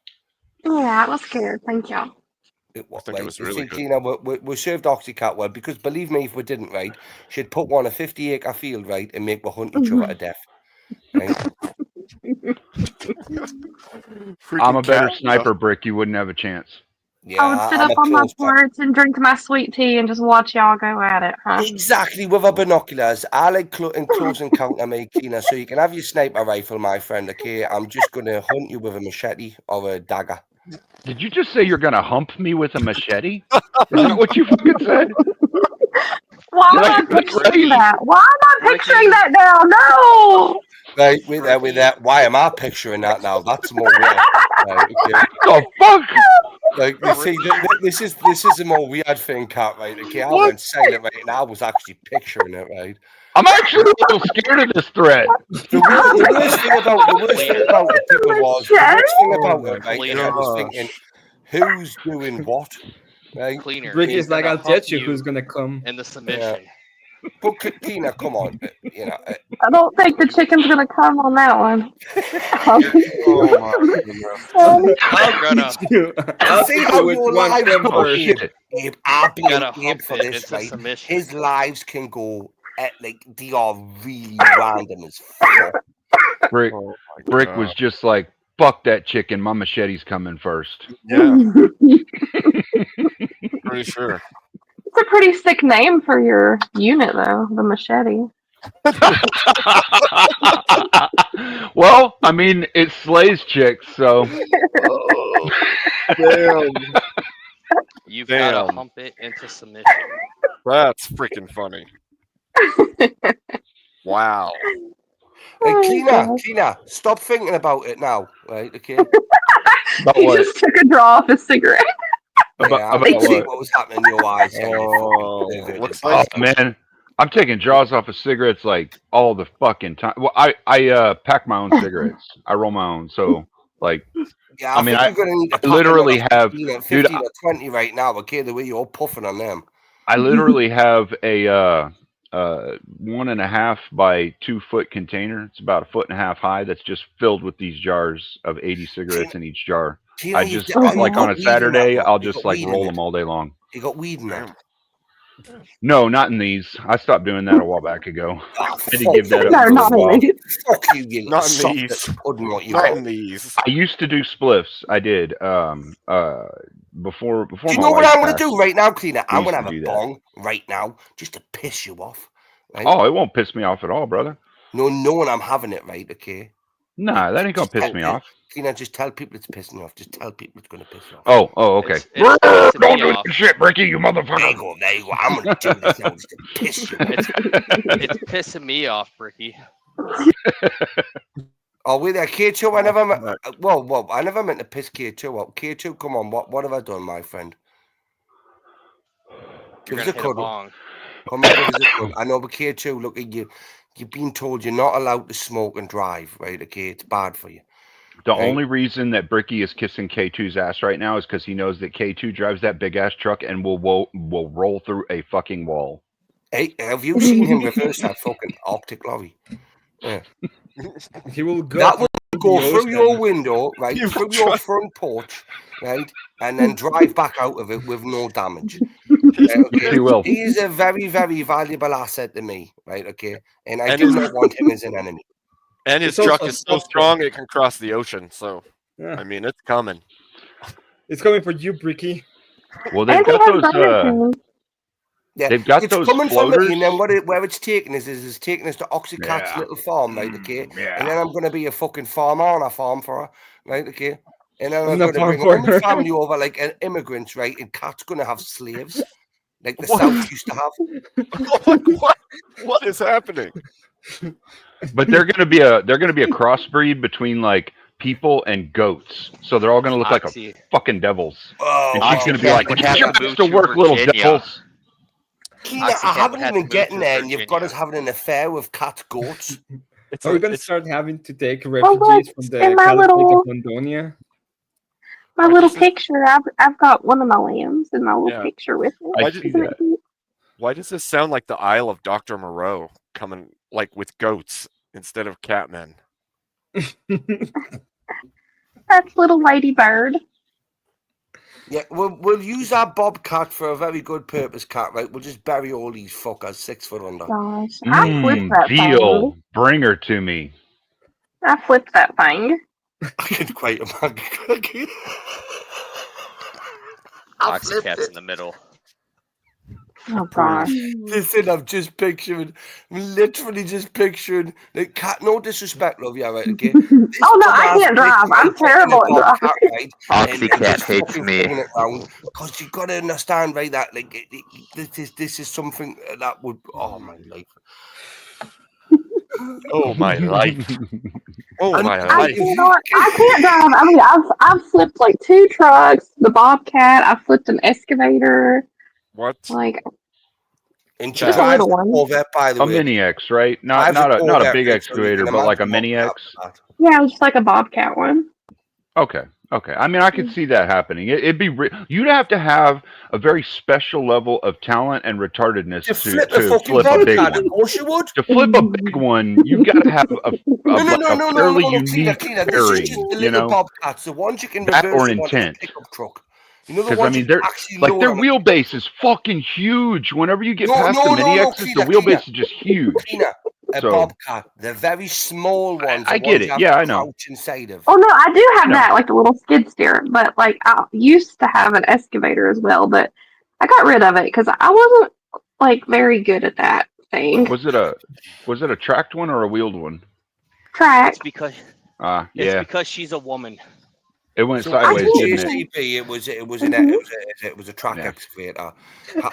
[SPEAKER 13] Yeah, it was good. Thank you.
[SPEAKER 15] I
[SPEAKER 2] think it was really good.
[SPEAKER 15] Cleaner, we served Oxycat well, because believe me, if we didn't, right, she'd put one a 50-acre field, right, and make we hunt each other to death. Right?
[SPEAKER 12] I'm a better
[SPEAKER 2] cat,
[SPEAKER 12] sniper, Brick. You wouldn't have a chance.
[SPEAKER 15] Yeah,
[SPEAKER 13] I would sit
[SPEAKER 15] I'm
[SPEAKER 13] up
[SPEAKER 15] a
[SPEAKER 13] on my
[SPEAKER 15] close cat.
[SPEAKER 13] porch and drink my sweet tea and just watch y'all go at it, huh?
[SPEAKER 15] Exactly, with our binoculars. I like close encounter, mate, Cleaner, so you can have your sniper rifle, my friend, okay? I'm just going to hunt you with a machete or a dagger.
[SPEAKER 12] Did you just say you're gonna hump me with a machete? Is that what you fucking said?
[SPEAKER 13] Why
[SPEAKER 12] Did
[SPEAKER 13] am I
[SPEAKER 12] I-
[SPEAKER 13] picturing that? Why am I picturing that now? No!
[SPEAKER 15] Right, with that. Why am I picturing that now? That's more weird. Right, okay.
[SPEAKER 12] The fuck?
[SPEAKER 15] Like, you see, this is a more weird thing, Cat, right? Okay, I went silent, right, and I was actually picturing it, right?
[SPEAKER 12] I'm actually a little scared of this thread.
[SPEAKER 15] The worst thing about it, people, was the worst thing about it, right?
[SPEAKER 14] Cleaner.
[SPEAKER 15] And I was thinking, who's doing what? Right?
[SPEAKER 14] Cleaner.
[SPEAKER 11] Bricky's
[SPEAKER 14] he's
[SPEAKER 11] like,
[SPEAKER 14] gonna
[SPEAKER 11] I'll
[SPEAKER 14] hump
[SPEAKER 11] tell you who's gonna come.
[SPEAKER 14] in the submission.
[SPEAKER 15] But Cleaner, come on, you know.
[SPEAKER 13] I don't think the chicken's gonna come on that one.
[SPEAKER 2] Oh my goodness.
[SPEAKER 14] You're gonna
[SPEAKER 11] I'll
[SPEAKER 15] See
[SPEAKER 11] teach
[SPEAKER 15] how
[SPEAKER 11] you which
[SPEAKER 15] your
[SPEAKER 11] one
[SPEAKER 15] lives
[SPEAKER 11] came
[SPEAKER 15] go,
[SPEAKER 11] first.
[SPEAKER 15] Abe. Abe, I'll be
[SPEAKER 14] gotta
[SPEAKER 15] Abe
[SPEAKER 14] hump
[SPEAKER 15] for
[SPEAKER 14] it
[SPEAKER 15] this,
[SPEAKER 14] into
[SPEAKER 15] right?
[SPEAKER 14] submission.
[SPEAKER 15] His lives can go at like they are really random as fuck.
[SPEAKER 12] Brick,
[SPEAKER 2] Oh my
[SPEAKER 12] Brick
[SPEAKER 2] God.
[SPEAKER 12] was just like, "Fuck that chicken. My machete's coming first."
[SPEAKER 2] Yeah, pretty sure.
[SPEAKER 13] It's a pretty sick name for your unit, though. The machete.
[SPEAKER 12] Well, I mean, it slays chicks, so.
[SPEAKER 2] Oh, damn.
[SPEAKER 14] You've gotta
[SPEAKER 2] Damn.
[SPEAKER 14] hump it into submission.
[SPEAKER 2] That's freaking funny. Wow.
[SPEAKER 15] Hey,
[SPEAKER 13] Oh,
[SPEAKER 15] Cleaner,
[SPEAKER 13] God.
[SPEAKER 15] Cleaner, stop thinking about it now, right? Okay.
[SPEAKER 12] About
[SPEAKER 13] He
[SPEAKER 12] what?
[SPEAKER 13] just took a draw off his cigarette.
[SPEAKER 15] Yeah, I
[SPEAKER 12] About
[SPEAKER 15] can see
[SPEAKER 12] what?
[SPEAKER 15] what was happening in your eyes. How you
[SPEAKER 2] Oh,
[SPEAKER 15] fucking perverted
[SPEAKER 2] looks
[SPEAKER 12] Oh
[SPEAKER 2] like
[SPEAKER 15] bastard.
[SPEAKER 12] man, I'm taking draws off of cigarettes like all the fucking time. Well, I pack my own cigarettes. I roll my own, so like,
[SPEAKER 15] Yeah,
[SPEAKER 12] I
[SPEAKER 15] I
[SPEAKER 12] mean,
[SPEAKER 15] think you're going to need to
[SPEAKER 12] I
[SPEAKER 15] pack
[SPEAKER 12] literally
[SPEAKER 15] another
[SPEAKER 12] have,
[SPEAKER 15] 15 or,
[SPEAKER 12] dude,
[SPEAKER 15] 15 or 20 right now, okay? The way you're puffing on them.
[SPEAKER 12] I literally have a 1.5 by 2 foot container. It's about 1.5 feet high. That's just filled with these jars of 80 cigarettes in each jar.
[SPEAKER 15] Tina,
[SPEAKER 12] I
[SPEAKER 15] you've
[SPEAKER 12] just
[SPEAKER 15] got,
[SPEAKER 12] like
[SPEAKER 15] you've
[SPEAKER 12] on
[SPEAKER 15] got
[SPEAKER 12] a
[SPEAKER 15] weed in that,
[SPEAKER 12] Saturday,
[SPEAKER 15] though.
[SPEAKER 12] I'll
[SPEAKER 15] You've
[SPEAKER 12] just
[SPEAKER 15] got
[SPEAKER 12] like
[SPEAKER 15] weed
[SPEAKER 12] roll
[SPEAKER 15] in
[SPEAKER 12] them
[SPEAKER 15] it.
[SPEAKER 12] all day long.
[SPEAKER 15] You got weed in that.
[SPEAKER 12] No, not in these. I stopped doing that a while back ago.
[SPEAKER 15] Oh,
[SPEAKER 12] I had to
[SPEAKER 15] fuck
[SPEAKER 12] give that
[SPEAKER 15] you.
[SPEAKER 12] up
[SPEAKER 13] No,
[SPEAKER 12] for a
[SPEAKER 13] not
[SPEAKER 12] little while.
[SPEAKER 13] in these.
[SPEAKER 15] Fuck you, you little
[SPEAKER 2] not in
[SPEAKER 15] soft
[SPEAKER 2] these.
[SPEAKER 15] pudding, what you
[SPEAKER 2] Not
[SPEAKER 15] are.
[SPEAKER 2] in these.
[SPEAKER 12] I used to do spliffs. I did. Before
[SPEAKER 15] Do you
[SPEAKER 12] my
[SPEAKER 15] know what
[SPEAKER 12] wife
[SPEAKER 15] I'm going to
[SPEAKER 12] passed,
[SPEAKER 15] do right now, Cleaner?
[SPEAKER 12] we
[SPEAKER 15] I'm
[SPEAKER 12] used
[SPEAKER 15] going to
[SPEAKER 12] to
[SPEAKER 15] have a
[SPEAKER 12] do that.
[SPEAKER 15] bong right now just to piss you off. Right?
[SPEAKER 12] Oh, it won't piss me off at all, brother.
[SPEAKER 15] No, knowing I'm having it, right? Okay.
[SPEAKER 12] Nah, that ain't gonna piss me off.
[SPEAKER 15] Cleaner, just tell people it's pissing me off. Just tell people it's going to piss you off.
[SPEAKER 12] Oh, okay.
[SPEAKER 14] It's pissing
[SPEAKER 12] Don't
[SPEAKER 14] me
[SPEAKER 12] do
[SPEAKER 14] off.
[SPEAKER 12] that shit, Bricky, you
[SPEAKER 15] There
[SPEAKER 12] motherfucker.
[SPEAKER 15] you go. There you go. I'm going to do this now just to piss you off.
[SPEAKER 14] It's pissing me off, Bricky.
[SPEAKER 15] Oh, wait there, K2. I never met. Well, I never meant to piss K2 up. K2, come on. What have I done, my friend?
[SPEAKER 14] You're
[SPEAKER 15] Give us
[SPEAKER 14] gonna
[SPEAKER 15] a
[SPEAKER 14] hit a
[SPEAKER 15] cuddle.
[SPEAKER 14] bong.
[SPEAKER 15] Come and give us a cuddle. I know, but K2, look at you. You've been told you're not allowed to smoke and drive, right? Okay, it's bad for you.
[SPEAKER 12] The
[SPEAKER 15] Right.
[SPEAKER 12] only reason that Bricky is kissing K2's ass right now is because he knows that K2 drives that big ass truck and will roll through a fucking wall.
[SPEAKER 15] Hey, have you seen him reverse that fucking Arctic lorry? Yeah.
[SPEAKER 11] He will go.
[SPEAKER 15] That will go
[SPEAKER 11] the
[SPEAKER 15] through your
[SPEAKER 11] ocean.
[SPEAKER 15] window, right,
[SPEAKER 2] You
[SPEAKER 15] through
[SPEAKER 2] will
[SPEAKER 15] your
[SPEAKER 2] try.
[SPEAKER 15] front porch, right, and then drive back out of it with no damage.
[SPEAKER 12] Yes,
[SPEAKER 15] Okay.
[SPEAKER 12] he will.
[SPEAKER 15] He is a very, very valuable asset to me, right? Okay, and I
[SPEAKER 2] And
[SPEAKER 15] do
[SPEAKER 2] his-
[SPEAKER 15] not want him as an enemy.
[SPEAKER 2] And his
[SPEAKER 11] It's
[SPEAKER 2] truck
[SPEAKER 11] also
[SPEAKER 2] is so
[SPEAKER 11] software.
[SPEAKER 2] strong it can cross the ocean. So,
[SPEAKER 11] Yeah.
[SPEAKER 2] I mean, it's coming.
[SPEAKER 11] It's coming for you, Bricky.
[SPEAKER 12] Well, they've
[SPEAKER 13] And he
[SPEAKER 12] got
[SPEAKER 13] has
[SPEAKER 12] those.
[SPEAKER 13] vitamins.
[SPEAKER 15] Yeah,
[SPEAKER 12] They've got
[SPEAKER 15] it's
[SPEAKER 12] those
[SPEAKER 15] coming from me,
[SPEAKER 12] floaters.
[SPEAKER 15] and then where it's taking us is taking us to Oxycat's
[SPEAKER 12] Yeah.
[SPEAKER 15] little farm, right? Okay,
[SPEAKER 12] Yeah.
[SPEAKER 15] and then I'm going to be a fucking farmer on a farm for her, right? Okay, and then I'm
[SPEAKER 11] On a
[SPEAKER 15] going to
[SPEAKER 11] farm
[SPEAKER 15] bring
[SPEAKER 11] for
[SPEAKER 15] all my
[SPEAKER 11] her.
[SPEAKER 15] family over like immigrants, right? And Cat's going to have slaves, like the
[SPEAKER 2] What?
[SPEAKER 15] South used to have.
[SPEAKER 2] What is happening?
[SPEAKER 12] But they're gonna be a crossbreed between like people and goats. So they're all gonna look like
[SPEAKER 14] Oxy.
[SPEAKER 12] a fucking devils.
[SPEAKER 15] Oh,
[SPEAKER 12] And she's
[SPEAKER 14] Oxy
[SPEAKER 12] gonna be like,
[SPEAKER 14] Cat
[SPEAKER 12] "Get your
[SPEAKER 14] moved
[SPEAKER 12] ass to
[SPEAKER 14] to
[SPEAKER 12] work, little
[SPEAKER 14] Virginia.
[SPEAKER 12] devils."
[SPEAKER 15] Kina,
[SPEAKER 14] Oxycat
[SPEAKER 15] I haven't
[SPEAKER 14] had to
[SPEAKER 15] even
[SPEAKER 14] move
[SPEAKER 15] getting
[SPEAKER 14] to
[SPEAKER 15] there, and you've got us
[SPEAKER 14] Virginia.
[SPEAKER 15] having an affair with Cat's goats.
[SPEAKER 2] It's
[SPEAKER 11] Are we gonna
[SPEAKER 2] it's
[SPEAKER 11] start having to take
[SPEAKER 13] Oh,
[SPEAKER 11] refugees
[SPEAKER 13] look,
[SPEAKER 11] from the
[SPEAKER 13] in my
[SPEAKER 11] Caliphate
[SPEAKER 13] little
[SPEAKER 11] of Mondonia?
[SPEAKER 13] my
[SPEAKER 2] Why
[SPEAKER 13] little
[SPEAKER 2] does this-
[SPEAKER 13] picture. I've got one of my lambs in my little
[SPEAKER 2] Yeah.
[SPEAKER 13] picture with me.
[SPEAKER 12] I
[SPEAKER 2] Why
[SPEAKER 12] see
[SPEAKER 13] Isn't it
[SPEAKER 12] that.
[SPEAKER 13] cute?
[SPEAKER 2] why does this sound like the Isle of Dr. Moreau coming like with goats instead of catmen?
[SPEAKER 13] That's little ladybird.
[SPEAKER 15] Yeah, we'll use our bobcat for a very good purpose, Cat. Right? We'll just bury all these fuckers 6 foot under.
[SPEAKER 13] Gosh, I flipped that
[SPEAKER 12] Veal,
[SPEAKER 13] thing.
[SPEAKER 12] bring her to me.
[SPEAKER 13] I flipped that thing.
[SPEAKER 15] I can quite imagine.
[SPEAKER 14] Oxycat's in the middle.
[SPEAKER 13] Oh gosh.
[SPEAKER 15] Listen, I'm literally just picturing like Cat. No disrespect, love, yeah, right? Okay.
[SPEAKER 13] Oh no, I can't drive. I'm terrible at driving.
[SPEAKER 7] Oxycat hates me.
[SPEAKER 15] Because you got to understand, right? That like this is something that would my life.
[SPEAKER 2] Oh my life. Oh
[SPEAKER 15] And
[SPEAKER 2] my
[SPEAKER 13] I
[SPEAKER 2] life.
[SPEAKER 13] can't drive. I mean, I've flipped like 2 trucks, the Bobcat. I flipped an excavator.
[SPEAKER 2] What?
[SPEAKER 13] Like
[SPEAKER 15] And she
[SPEAKER 13] just a
[SPEAKER 15] drives
[SPEAKER 13] little one.
[SPEAKER 15] Corvette, by the
[SPEAKER 12] A
[SPEAKER 15] way.
[SPEAKER 12] mini X, right? Not
[SPEAKER 15] Drives
[SPEAKER 12] not a
[SPEAKER 15] Corvette,
[SPEAKER 12] big
[SPEAKER 15] right? So you
[SPEAKER 12] excavator,
[SPEAKER 15] can
[SPEAKER 12] but like a
[SPEAKER 15] imagine
[SPEAKER 12] mini
[SPEAKER 15] what
[SPEAKER 12] X.
[SPEAKER 15] that-
[SPEAKER 13] Yeah, it was just like a Bobcat one.
[SPEAKER 12] Okay. Okay, I mean, I could see that happening. It'd be you'd have to have a very special level of talent and retardedness
[SPEAKER 15] To
[SPEAKER 12] to
[SPEAKER 15] flip a fucking
[SPEAKER 12] flip a big
[SPEAKER 15] bobcat, of
[SPEAKER 12] one.
[SPEAKER 15] course you would.
[SPEAKER 12] To flip a big one, you got to have a fairly unique
[SPEAKER 15] Cleaner. This is
[SPEAKER 12] bearing,
[SPEAKER 15] just the
[SPEAKER 12] you
[SPEAKER 15] little
[SPEAKER 12] know,
[SPEAKER 15] bobcats, the ones you can
[SPEAKER 12] that
[SPEAKER 15] reverse
[SPEAKER 12] or
[SPEAKER 15] them onto the
[SPEAKER 12] intent.
[SPEAKER 15] pickup truck. You know the
[SPEAKER 12] Because I
[SPEAKER 15] ones you
[SPEAKER 12] mean,
[SPEAKER 15] can
[SPEAKER 12] they're
[SPEAKER 15] actually
[SPEAKER 12] like
[SPEAKER 15] load
[SPEAKER 12] their
[SPEAKER 15] on a
[SPEAKER 12] wheelbase is fucking huge. Whenever you get past the mini X's, the
[SPEAKER 15] Cleaner.
[SPEAKER 12] wheelbase is just huge.
[SPEAKER 15] Cleaner. A
[SPEAKER 12] So
[SPEAKER 15] bobcat, the very small ones,
[SPEAKER 12] I
[SPEAKER 15] the
[SPEAKER 12] get
[SPEAKER 15] ones
[SPEAKER 12] it.
[SPEAKER 15] you have
[SPEAKER 12] Yeah,
[SPEAKER 15] to
[SPEAKER 12] I know.
[SPEAKER 15] crouch inside of.
[SPEAKER 13] Oh no, I do have
[SPEAKER 12] No.
[SPEAKER 13] that, like the little skid steer. But like I used to have an excavator as well, but I got rid of it because I wasn't like very good at that thing.
[SPEAKER 12] Was it a tracked one or a wheeled one?
[SPEAKER 13] Track.
[SPEAKER 14] It's because
[SPEAKER 12] Yeah.
[SPEAKER 14] she's a woman.
[SPEAKER 12] It went
[SPEAKER 15] So
[SPEAKER 12] sideways,
[SPEAKER 15] it
[SPEAKER 12] didn't it?
[SPEAKER 15] JCB, it was a track
[SPEAKER 12] Yeah.
[SPEAKER 15] excavator.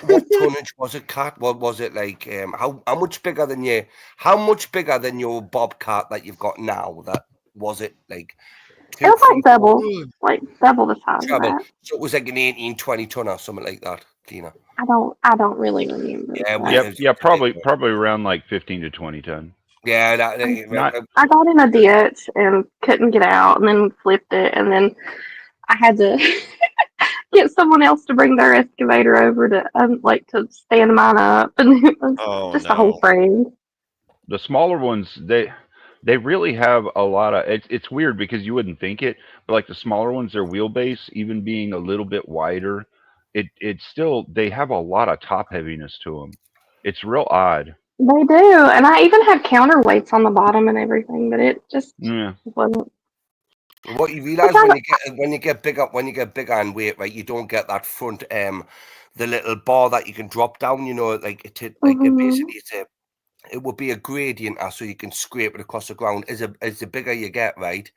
[SPEAKER 15] What tonnage was it, Cat? What was it like? How much bigger than your bobcat that you've got now? That was it like?
[SPEAKER 13] It was like double the size of
[SPEAKER 15] Trouble.
[SPEAKER 13] that.
[SPEAKER 15] So it was like an 18-20 ton or something like that, Tina.
[SPEAKER 13] I don't really remember.
[SPEAKER 15] Yeah,
[SPEAKER 12] Yeah, probably around like 15 to 20 ton.
[SPEAKER 15] Yeah,
[SPEAKER 13] I got in a ditch and couldn't get out, and then flipped it, and then I had to get someone else to bring their excavator over to to stand mine up, and it was just a whole thing.
[SPEAKER 12] The smaller ones, they really have a lot of. It's weird because you wouldn't think it, but like the smaller ones, their wheelbase, even being a little bit wider, it's still they have a lot of top heaviness to them. It's real odd.
[SPEAKER 13] They do, and I even had counterweights on the bottom and everything, but it just wasn't.
[SPEAKER 15] What you realize when you get bigger in weight, right? You don't get that front the little bar that you can drop down. You know, like it basically it would be a gradient, so you can scrape it across the ground. As the bigger you get, right,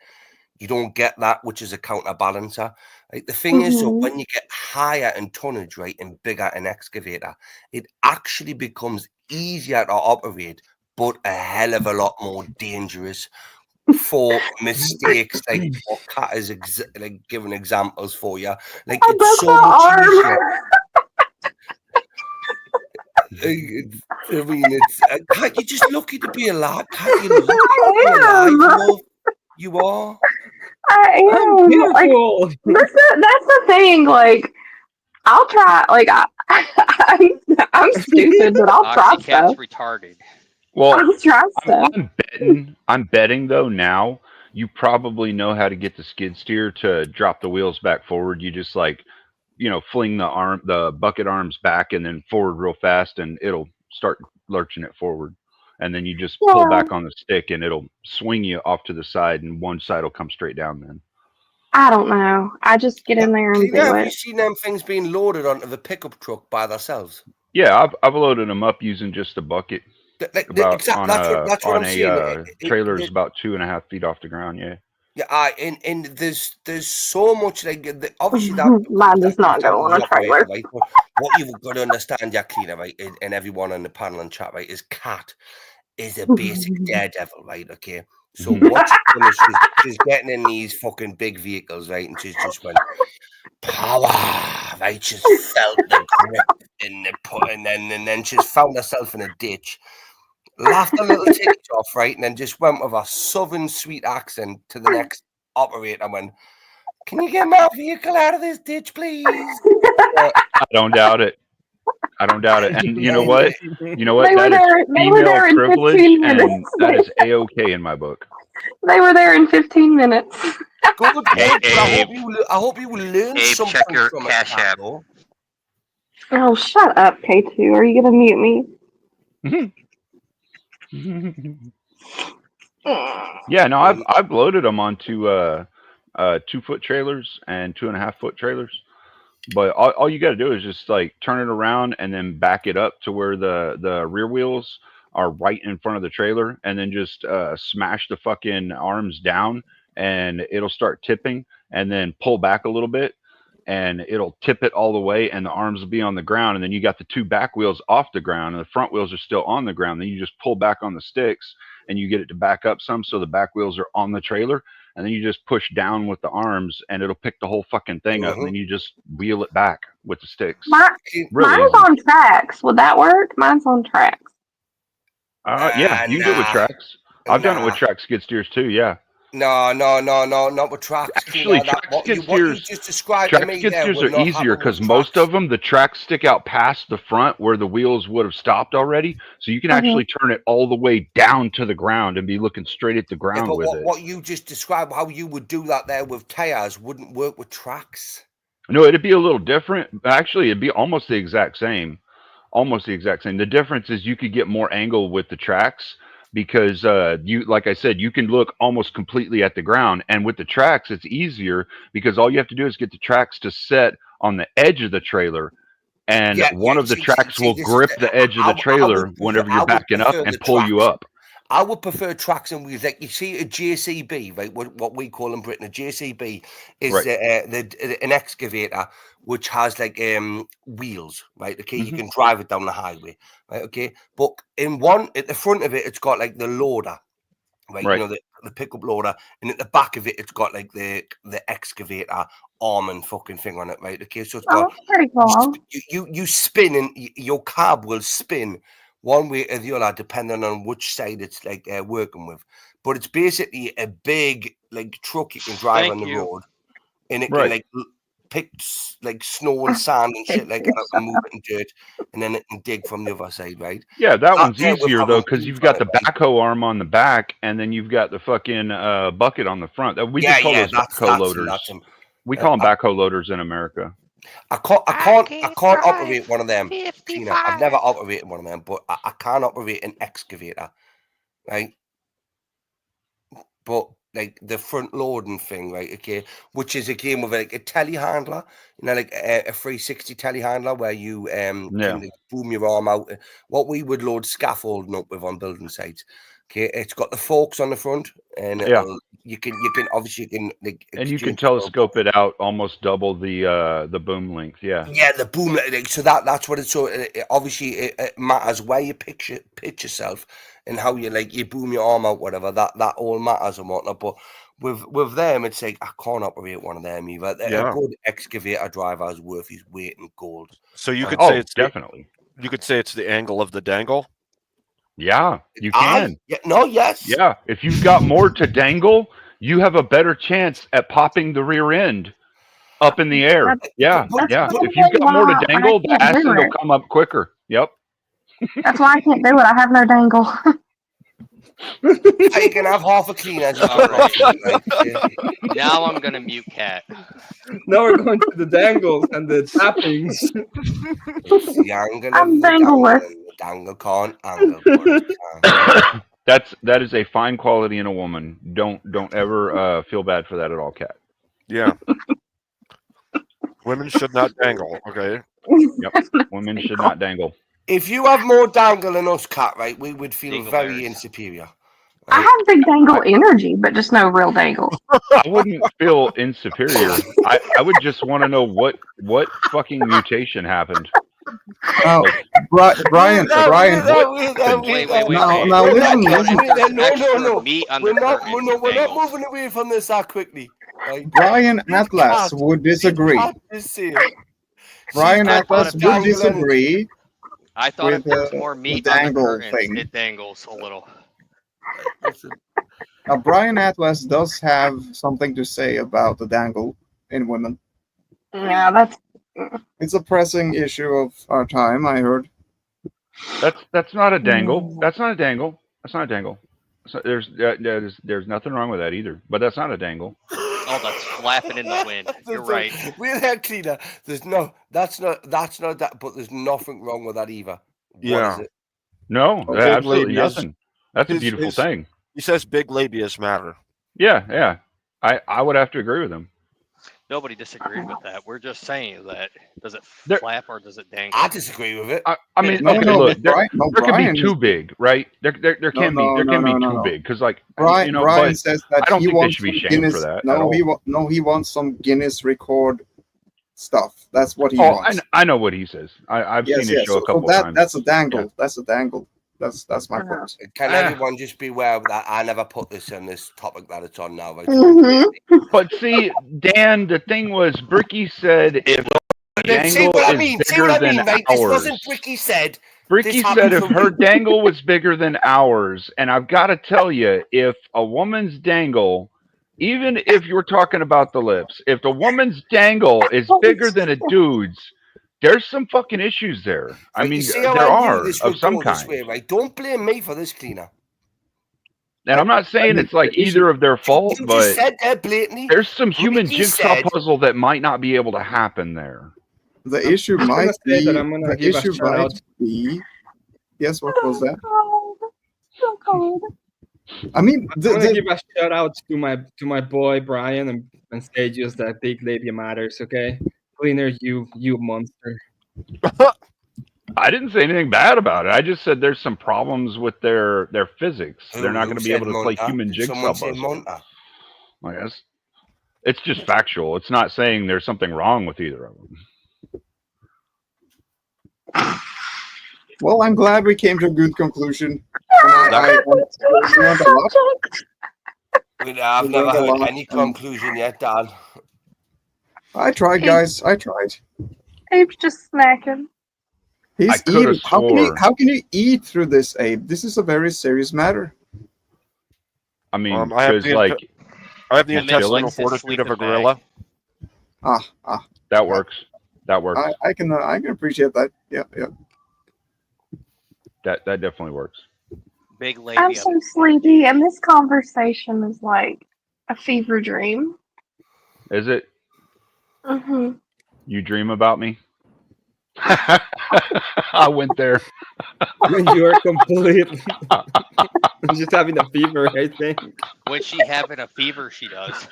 [SPEAKER 15] you don't get that, which is a counterbalancer. Like the thing is, so when you get higher in tonnage, right, and bigger in excavator, it actually becomes easier to operate, but a hell of a lot more dangerous for mistakes. Like what Cat is like giving examples for you. Like it's so much easier. I mean, it's Cat, you're just lucky to be alive. Cat, you're lucky to be alive, love. You are.
[SPEAKER 13] I am. Like, that's the thing. Like, I'll try. Like, I'm stupid, but I'll try
[SPEAKER 14] Oxycat's
[SPEAKER 13] stuff.
[SPEAKER 14] retarded.
[SPEAKER 12] Well,
[SPEAKER 13] I'll try stuff.
[SPEAKER 12] I'm betting though now you probably know how to get the skid steer to drop the wheels back forward. You just fling the bucket arms back and then forward real fast, and it'll start lurching it forward. And then you just pull back on the stick, and it'll swing you off to the side, and one side will come straight down. Then
[SPEAKER 13] I don't know. I just get in there and do
[SPEAKER 15] Have you
[SPEAKER 13] it.
[SPEAKER 15] seen them things being loaded onto the pickup truck by themselves?
[SPEAKER 12] yeah, I've loaded them up using just a bucket.
[SPEAKER 15] That's what I'm saying.
[SPEAKER 12] Trailer's about 2.5 feet off the ground. Yeah.
[SPEAKER 15] Yeah, and there's so much obviously that
[SPEAKER 13] mine does not go on a trailer.
[SPEAKER 15] Right? But what you've got to understand, Jacqueline, right, and everyone on the panel and chat, right, is Cat is a basic daredevil, right? Okay, so what she's done is she's getting in these fucking big vehicles, right, and she's just went power, right? She's felt the grip in the put, and then she's found herself in a ditch. Laughed a little ticket off, right, and then just went with a southern sweet accent to the next operator and went, "Can you get my vehicle out of this ditch, please?"
[SPEAKER 12] I don't doubt it. And you know what?
[SPEAKER 13] They were
[SPEAKER 12] Female
[SPEAKER 13] there in
[SPEAKER 12] privilege,
[SPEAKER 13] 15
[SPEAKER 12] and
[SPEAKER 13] minutes.
[SPEAKER 12] that is a-okay in my book.
[SPEAKER 13] They were there in 15 minutes.
[SPEAKER 15] Good.
[SPEAKER 14] Hey,
[SPEAKER 15] I hope you will learn something
[SPEAKER 14] check your
[SPEAKER 15] from
[SPEAKER 14] Cash
[SPEAKER 15] it,
[SPEAKER 14] App.
[SPEAKER 13] Oh, shut up, K2. Are you gonna mute me?
[SPEAKER 12] Yeah, no, I've loaded them onto 2-foot trailers and 2.5-foot trailers. But all you got to do is just like turn it around and then back it up to where the rear wheels are right in front of the trailer, and then just smash the fucking arms down, and it'll start tipping, and then pull back a little bit, and it'll tip it all the way, and the arms will be on the ground, and then you got the two back wheels off the ground, and the front wheels are still on the ground. Then you just pull back on the sticks, and you get it to back up some, so the back wheels are on the trailer, and then you just push down with the arms, and it'll pick the whole fucking thing up, and then you just wheel it back with the sticks.
[SPEAKER 13] Mine's on tracks. Would that work? Mine's on tracks.
[SPEAKER 12] Yeah, you can do it with tracks. I've done it with track skid steers too. Yeah.
[SPEAKER 15] No, not with tracks.
[SPEAKER 12] Actually,
[SPEAKER 15] That,
[SPEAKER 12] track skid
[SPEAKER 15] what you
[SPEAKER 12] steers.
[SPEAKER 15] just described to
[SPEAKER 12] Track
[SPEAKER 15] me
[SPEAKER 12] skid
[SPEAKER 15] there
[SPEAKER 12] steers
[SPEAKER 15] would
[SPEAKER 12] are
[SPEAKER 15] not
[SPEAKER 12] easier
[SPEAKER 15] happen
[SPEAKER 12] because
[SPEAKER 15] with
[SPEAKER 12] most
[SPEAKER 15] tracks.
[SPEAKER 12] of them, the tracks stick out past the front where the wheels would have stopped already. So you can actually turn it all the way down to the ground and be looking straight at the
[SPEAKER 15] Yeah,
[SPEAKER 12] ground
[SPEAKER 15] but
[SPEAKER 12] with it.
[SPEAKER 15] what you just described, how you would do that there with tires, wouldn't work with tracks.
[SPEAKER 12] No, it'd be a little different. Actually, it'd be almost the exact same. Almost the exact same. The difference is you could get more angle with the tracks because you, like I said, you can look almost completely at the ground. And with the tracks, it's easier because all you have to do is get the tracks to set on the edge of the trailer, and
[SPEAKER 15] Yeah,
[SPEAKER 12] one of the tracks will
[SPEAKER 15] this is
[SPEAKER 12] grip the edge of the trailer whenever you're backing up and pull you up.
[SPEAKER 15] I would prefer tracks and wheels. Like you see a JCB, right? What we call in Britain a JCB is
[SPEAKER 12] Right.
[SPEAKER 15] an excavator which has like wheels, right? Okay, you can drive it down the highway, right? Okay, but at the front of it, it's got like the loader, right?
[SPEAKER 12] Right.
[SPEAKER 15] You know, the pickup loader, and at the back of it, it's got like the excavator arm and fucking thing on it, right? Okay, so it's got
[SPEAKER 13] pretty cool.
[SPEAKER 15] you spin and your cab will spin one way or the other depending on which side it's like working with. But it's basically a big like truck you can drive on the road, and it can like pick like snow and sand and shit like that and move it in dirt, and then it can dig from the other side, right?
[SPEAKER 12] Yeah, that one's
[SPEAKER 15] there with
[SPEAKER 12] easier
[SPEAKER 15] having
[SPEAKER 12] though because you've got the backhoe arm on the back, and then you've got the fucking bucket on the front. We just call those backhoe loaders. We call them backhoe loaders in America.
[SPEAKER 15] I can't operate one of them. Tina. I've never operated one of them, but I can't operate an excavator, right? But like the front loading thing, right? Okay, which is a game with like a telehandler, you know, like a 360 telehandler where you can like, boom your arm out. What we would load scaffolding up with on building sites. Okay, it's got the forks on the front, and you can obviously like,
[SPEAKER 12] and you can telescope it out almost double the boom length. Yeah,
[SPEAKER 15] the boom. Like, so that's what it's. So obviously it matters where you pitch yourself and how you like you boom your arm out, whatever. That all matters and whatnot. But with them, it's like I can't operate one of them either. A good excavator driver is worth his weight in gold.
[SPEAKER 2] So you could say it's
[SPEAKER 12] definitely.
[SPEAKER 2] You could say it's the angle of the dangle.
[SPEAKER 12] Yeah, you can.
[SPEAKER 15] Yes.
[SPEAKER 12] Yeah, if you've got more to dangle, you have a better chance at popping the rear end up in the air. Yeah. If you've got more to dangle, the ass end will come up quicker. Yep.
[SPEAKER 13] That's why I can't do it. I have no dangle.
[SPEAKER 15] You can have half a cleaner.
[SPEAKER 14] Now I'm gonna mute Cat.
[SPEAKER 11] Now we're going to the dangles and the tappings.
[SPEAKER 13] I'm dangleless.
[SPEAKER 15] Dangle can't angle.
[SPEAKER 12] That is a fine quality in a woman. Don't ever feel bad for that at all, Cat.
[SPEAKER 2] Yeah. Women should not dangle. Okay.
[SPEAKER 12] Yep. Women should not dangle.
[SPEAKER 15] If you have more dangle than us, Cat, right, we would feel very insuperior.
[SPEAKER 13] I have big dangle energy, but just no real dangle.
[SPEAKER 12] I wouldn't feel insuperior. I would just want to know what fucking mutation happened.
[SPEAKER 9] Brian.
[SPEAKER 14] Wait.
[SPEAKER 9] Now listen.
[SPEAKER 15] No. We're not moving away from this that quickly. Right?
[SPEAKER 9] Brian Atlas would disagree. Brian Atlas would disagree.
[SPEAKER 14] I thought if there was more meat on the
[SPEAKER 9] dangle
[SPEAKER 14] curtains,
[SPEAKER 9] thing.
[SPEAKER 14] it dangles a little.
[SPEAKER 9] Brian Atlas does have something to say about the dangle in women.
[SPEAKER 13] Yeah,
[SPEAKER 9] it's a pressing issue of our time, I heard.
[SPEAKER 12] That's not a dangle. That's not a dangle. That's not a dangle. So there's nothing wrong with that either. But that's not a dangle.
[SPEAKER 14] Oh, that's flapping in the wind. You're right.
[SPEAKER 15] We're that cleaner. That's not that. But there's nothing wrong with that either.
[SPEAKER 2] Yeah.
[SPEAKER 15] What is it?
[SPEAKER 12] No, absolutely nothing. That's a beautiful thing.
[SPEAKER 2] He says big labias matter.
[SPEAKER 12] Yeah. I would have to agree with him.
[SPEAKER 14] Nobody disagreed with that. We're just saying that. Does it flap or does it dangle?
[SPEAKER 15] I disagree with it.
[SPEAKER 12] I mean, look, there can be too big, right? There can be too big because, like,
[SPEAKER 9] Brian says that
[SPEAKER 12] I don't
[SPEAKER 9] he
[SPEAKER 12] think they
[SPEAKER 9] wants
[SPEAKER 12] should be
[SPEAKER 9] some
[SPEAKER 12] shamed
[SPEAKER 9] Guinness.
[SPEAKER 12] for that.
[SPEAKER 9] He wants some Guinness record stuff. That's what he wants.
[SPEAKER 12] I know what he says. I've seen his show a couple times.
[SPEAKER 9] That's a dangle. Yeah. That's a dangle. That's my point.
[SPEAKER 15] Can everyone just be aware that I never put this on this topic that it's on now? Right?
[SPEAKER 12] But see, Dan, the thing was, Bricky said if dangle is bigger than ours.
[SPEAKER 15] This wasn't Bricky said.
[SPEAKER 12] Bricky said if her dangle was bigger than ours, and I've got to tell you, if a woman's dangle even if you're talking about the lips, if the woman's dangle is bigger than a dude's, there's some fucking issues there. I
[SPEAKER 15] Right,
[SPEAKER 12] mean,
[SPEAKER 15] you see how
[SPEAKER 12] there
[SPEAKER 15] I knew
[SPEAKER 12] are
[SPEAKER 15] this
[SPEAKER 12] of
[SPEAKER 15] would
[SPEAKER 12] some
[SPEAKER 15] go this
[SPEAKER 12] kind.
[SPEAKER 15] way, right? Don't blame me for this, Cleaner.
[SPEAKER 12] And I'm not saying
[SPEAKER 9] mean,
[SPEAKER 12] it's like
[SPEAKER 9] the issue-
[SPEAKER 12] either of their fault,
[SPEAKER 15] You just
[SPEAKER 12] but
[SPEAKER 15] said that blatantly.
[SPEAKER 12] there's some human
[SPEAKER 15] Ricky
[SPEAKER 12] jigsaw
[SPEAKER 15] said,
[SPEAKER 12] puzzle that might not be able to happen there.
[SPEAKER 9] The issue
[SPEAKER 11] I'm gonna
[SPEAKER 9] might
[SPEAKER 11] say that
[SPEAKER 9] be.
[SPEAKER 11] I'm gonna
[SPEAKER 9] The
[SPEAKER 11] give a
[SPEAKER 9] issue
[SPEAKER 11] shout out.
[SPEAKER 9] might be. Yes, what was that?
[SPEAKER 13] So cold.
[SPEAKER 9] I mean,
[SPEAKER 11] I'm gonna give a shout out to my boy Brian and say just that big labia matters. Okay, Cleaner, you monster.
[SPEAKER 12] I didn't say anything bad about it. I just said there's some problems with their physics. They're not going to be able to play human jigsaw
[SPEAKER 15] Someone say
[SPEAKER 12] puzzles.
[SPEAKER 15] Monta.
[SPEAKER 12] I guess it's just factual. It's not saying there's something wrong with either of them.
[SPEAKER 9] Well, I'm glad we came to a good conclusion. And I learned a lot.
[SPEAKER 15] I've
[SPEAKER 9] We
[SPEAKER 15] never
[SPEAKER 9] learned a
[SPEAKER 15] heard
[SPEAKER 9] lot,
[SPEAKER 15] any
[SPEAKER 9] and-
[SPEAKER 15] conclusion yet, Dan.
[SPEAKER 9] I tried, guys. I tried.
[SPEAKER 13] Abe's just snacking.
[SPEAKER 9] He's
[SPEAKER 12] coulda
[SPEAKER 9] eating. How
[SPEAKER 12] swore.
[SPEAKER 9] can you eat through this, Abe? This is a very serious matter.
[SPEAKER 12] I mean,
[SPEAKER 2] I have
[SPEAKER 12] because like
[SPEAKER 2] I have the
[SPEAKER 14] And Mitch
[SPEAKER 2] intestinal
[SPEAKER 14] likes his
[SPEAKER 2] fortitude of a
[SPEAKER 14] sleeping
[SPEAKER 2] gorilla.
[SPEAKER 12] that works. That works.
[SPEAKER 9] I can appreciate that. Yeah.
[SPEAKER 12] That definitely works.
[SPEAKER 14] Big
[SPEAKER 13] I'm
[SPEAKER 14] labia.
[SPEAKER 13] so sleepy, and this conversation is like a fever dream.
[SPEAKER 12] Is it?
[SPEAKER 13] Mm-hmm.
[SPEAKER 12] You dream about me? I went there.
[SPEAKER 11] You are completely just having a fever, I think.
[SPEAKER 14] When she having a fever, she does.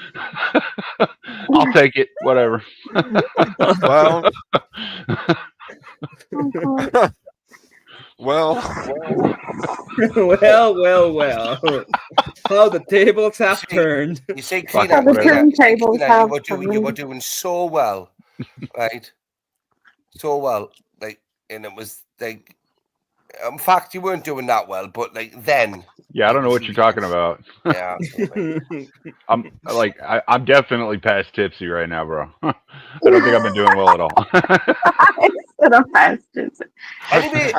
[SPEAKER 12] I'll take it. Whatever.
[SPEAKER 2] Well,
[SPEAKER 9] well,
[SPEAKER 11] How the tables have turned.
[SPEAKER 15] You see,
[SPEAKER 12] Fuck
[SPEAKER 15] Cleaner,
[SPEAKER 12] it, whatever.
[SPEAKER 15] you were doing so well, right? So well, like, and it was like, in fact, you weren't doing that well, but like then.
[SPEAKER 12] Yeah, I don't know what you're talking about.
[SPEAKER 15] Yeah.
[SPEAKER 12] I'm definitely past tipsy right now, bro. I don't think I've been doing well at all.
[SPEAKER 13] I said I'm past tipsy.
[SPEAKER 15] Anyway,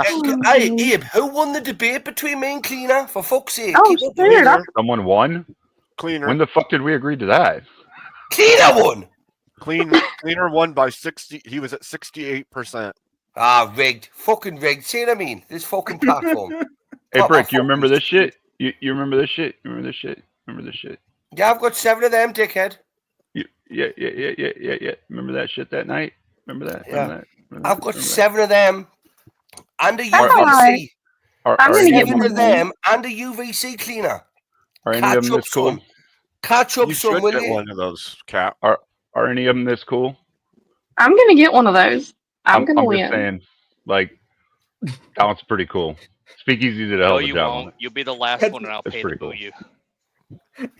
[SPEAKER 15] hey, Abe, who won the debate between me and Cleaner? For fuck's sake,
[SPEAKER 13] Oh,
[SPEAKER 15] keep up the
[SPEAKER 13] shit,
[SPEAKER 15] lead.
[SPEAKER 12] Someone won?
[SPEAKER 2] Cleaner.
[SPEAKER 12] When the fuck did we agree to that?
[SPEAKER 15] Cleaner won.
[SPEAKER 2] Cleaner won by 60. He was at 68%.
[SPEAKER 15] Ah, rigged. Fucking rigged. See what I mean? This fucking platform.
[SPEAKER 12] Hey, Brick, you remember this shit? You remember this shit? You remember this shit? Remember this shit?
[SPEAKER 15] Yeah, I've got 7 of them, dickhead.
[SPEAKER 12] Yeah. Remember that shit that night? Remember that?
[SPEAKER 15] Yeah.
[SPEAKER 12] Remember that?
[SPEAKER 15] I've got 7 of them and a
[SPEAKER 13] Alright.
[SPEAKER 15] UVC.
[SPEAKER 13] I'm gonna get
[SPEAKER 15] 7
[SPEAKER 13] one
[SPEAKER 15] of
[SPEAKER 13] of
[SPEAKER 15] them and a UVC cleaner.
[SPEAKER 12] Are any of them this cool?
[SPEAKER 15] Catch up
[SPEAKER 2] You
[SPEAKER 15] some,
[SPEAKER 2] should
[SPEAKER 15] will
[SPEAKER 2] get
[SPEAKER 15] you?
[SPEAKER 2] one of those, Cap.
[SPEAKER 12] Are any of them this cool?
[SPEAKER 13] I'm gonna get one of those. I'm gonna
[SPEAKER 12] I'm
[SPEAKER 13] win.
[SPEAKER 12] just saying, like, that one's pretty cool. Speakeasy did a hell
[SPEAKER 14] No,
[SPEAKER 12] of a
[SPEAKER 14] you
[SPEAKER 12] job on
[SPEAKER 14] won't.
[SPEAKER 12] it.
[SPEAKER 14] You'll be the last one, and I'll
[SPEAKER 12] That's
[SPEAKER 14] pay to
[SPEAKER 12] pretty
[SPEAKER 14] boo
[SPEAKER 12] cool.
[SPEAKER 14] you.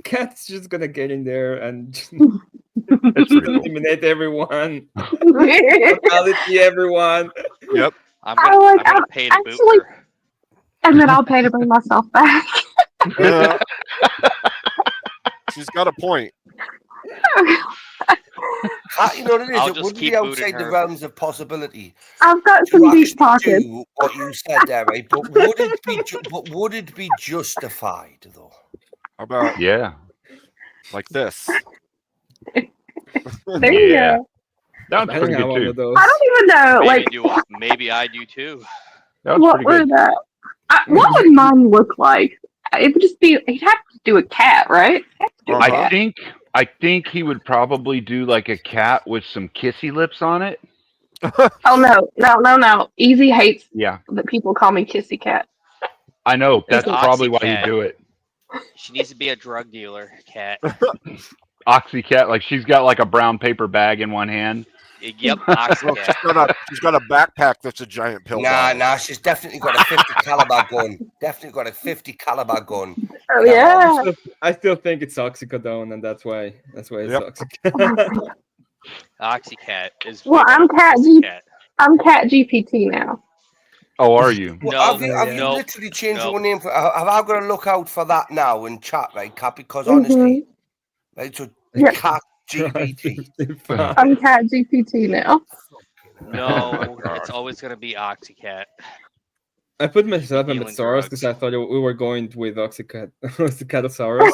[SPEAKER 11] Cat's just gonna get in there and
[SPEAKER 12] That's pretty cool.
[SPEAKER 11] eliminate everyone. Brutality everyone.
[SPEAKER 2] Yep.
[SPEAKER 14] I'm gonna pay to boot
[SPEAKER 13] actually,
[SPEAKER 14] her.
[SPEAKER 13] and then I'll pay to bring myself back.
[SPEAKER 2] She's got a point.
[SPEAKER 15] You know what it is?
[SPEAKER 14] I'll
[SPEAKER 15] It
[SPEAKER 14] just
[SPEAKER 15] wouldn't
[SPEAKER 14] keep
[SPEAKER 15] be
[SPEAKER 14] booting
[SPEAKER 15] outside the
[SPEAKER 14] her.
[SPEAKER 15] realms of possibility.
[SPEAKER 13] I've got
[SPEAKER 15] to
[SPEAKER 13] some deep
[SPEAKER 15] actually
[SPEAKER 13] pockets.
[SPEAKER 15] do what you said there, right? But would it be justified though?
[SPEAKER 2] How about
[SPEAKER 12] Yeah.
[SPEAKER 2] like this?
[SPEAKER 13] There you
[SPEAKER 12] Yeah.
[SPEAKER 13] go.
[SPEAKER 12] That one's
[SPEAKER 11] I
[SPEAKER 12] pretty
[SPEAKER 11] think I have
[SPEAKER 12] good
[SPEAKER 11] one
[SPEAKER 12] too.
[SPEAKER 11] of those.
[SPEAKER 13] I don't even know,
[SPEAKER 14] Maybe I do too.
[SPEAKER 12] That one's
[SPEAKER 13] what
[SPEAKER 12] pretty
[SPEAKER 13] were
[SPEAKER 12] good.
[SPEAKER 13] that? What would mine look like? It would just be. He'd have to do a cat, right?
[SPEAKER 12] I think he would probably do like a cat with some kissy lips on it.
[SPEAKER 13] Oh no! Easy hates
[SPEAKER 12] Yeah,
[SPEAKER 13] that people call me Kissy Cat.
[SPEAKER 12] I know. That's
[SPEAKER 14] It's
[SPEAKER 12] probably why
[SPEAKER 14] Oxycat.
[SPEAKER 12] you do it.
[SPEAKER 14] She needs to be a drug dealer, cat.
[SPEAKER 12] Oxy cat, like she's got like a brown paper bag in one hand.
[SPEAKER 14] Yep,
[SPEAKER 2] Look,
[SPEAKER 14] Oxycat.
[SPEAKER 2] she's got a backpack that's a giant pill. bottle.
[SPEAKER 15] Nah, she's definitely got a 50 caliber gun. Definitely got a 50 caliber gun.
[SPEAKER 13] Oh yeah.
[SPEAKER 11] I still think it's oxycodone, and that's why it's
[SPEAKER 2] Yep.
[SPEAKER 11] oxycodone.
[SPEAKER 14] Oxycat is.
[SPEAKER 13] Well, I'm Cat
[SPEAKER 14] Cat.
[SPEAKER 13] I'm Cat GPT now.
[SPEAKER 12] Oh, are you?
[SPEAKER 15] Well, have you literally changed your name? Have I got to look out for that now in chat, right, Cat? Because honestly, right, so
[SPEAKER 13] Yeah.
[SPEAKER 15] Cat GPT.
[SPEAKER 13] I'm Cat GPT now.
[SPEAKER 14] No, it's always gonna be Oxycat.
[SPEAKER 11] I put myself in
[SPEAKER 14] Dealing
[SPEAKER 11] Metsaurus
[SPEAKER 14] drugs.
[SPEAKER 11] because I thought we were going with Oxycatosaurus.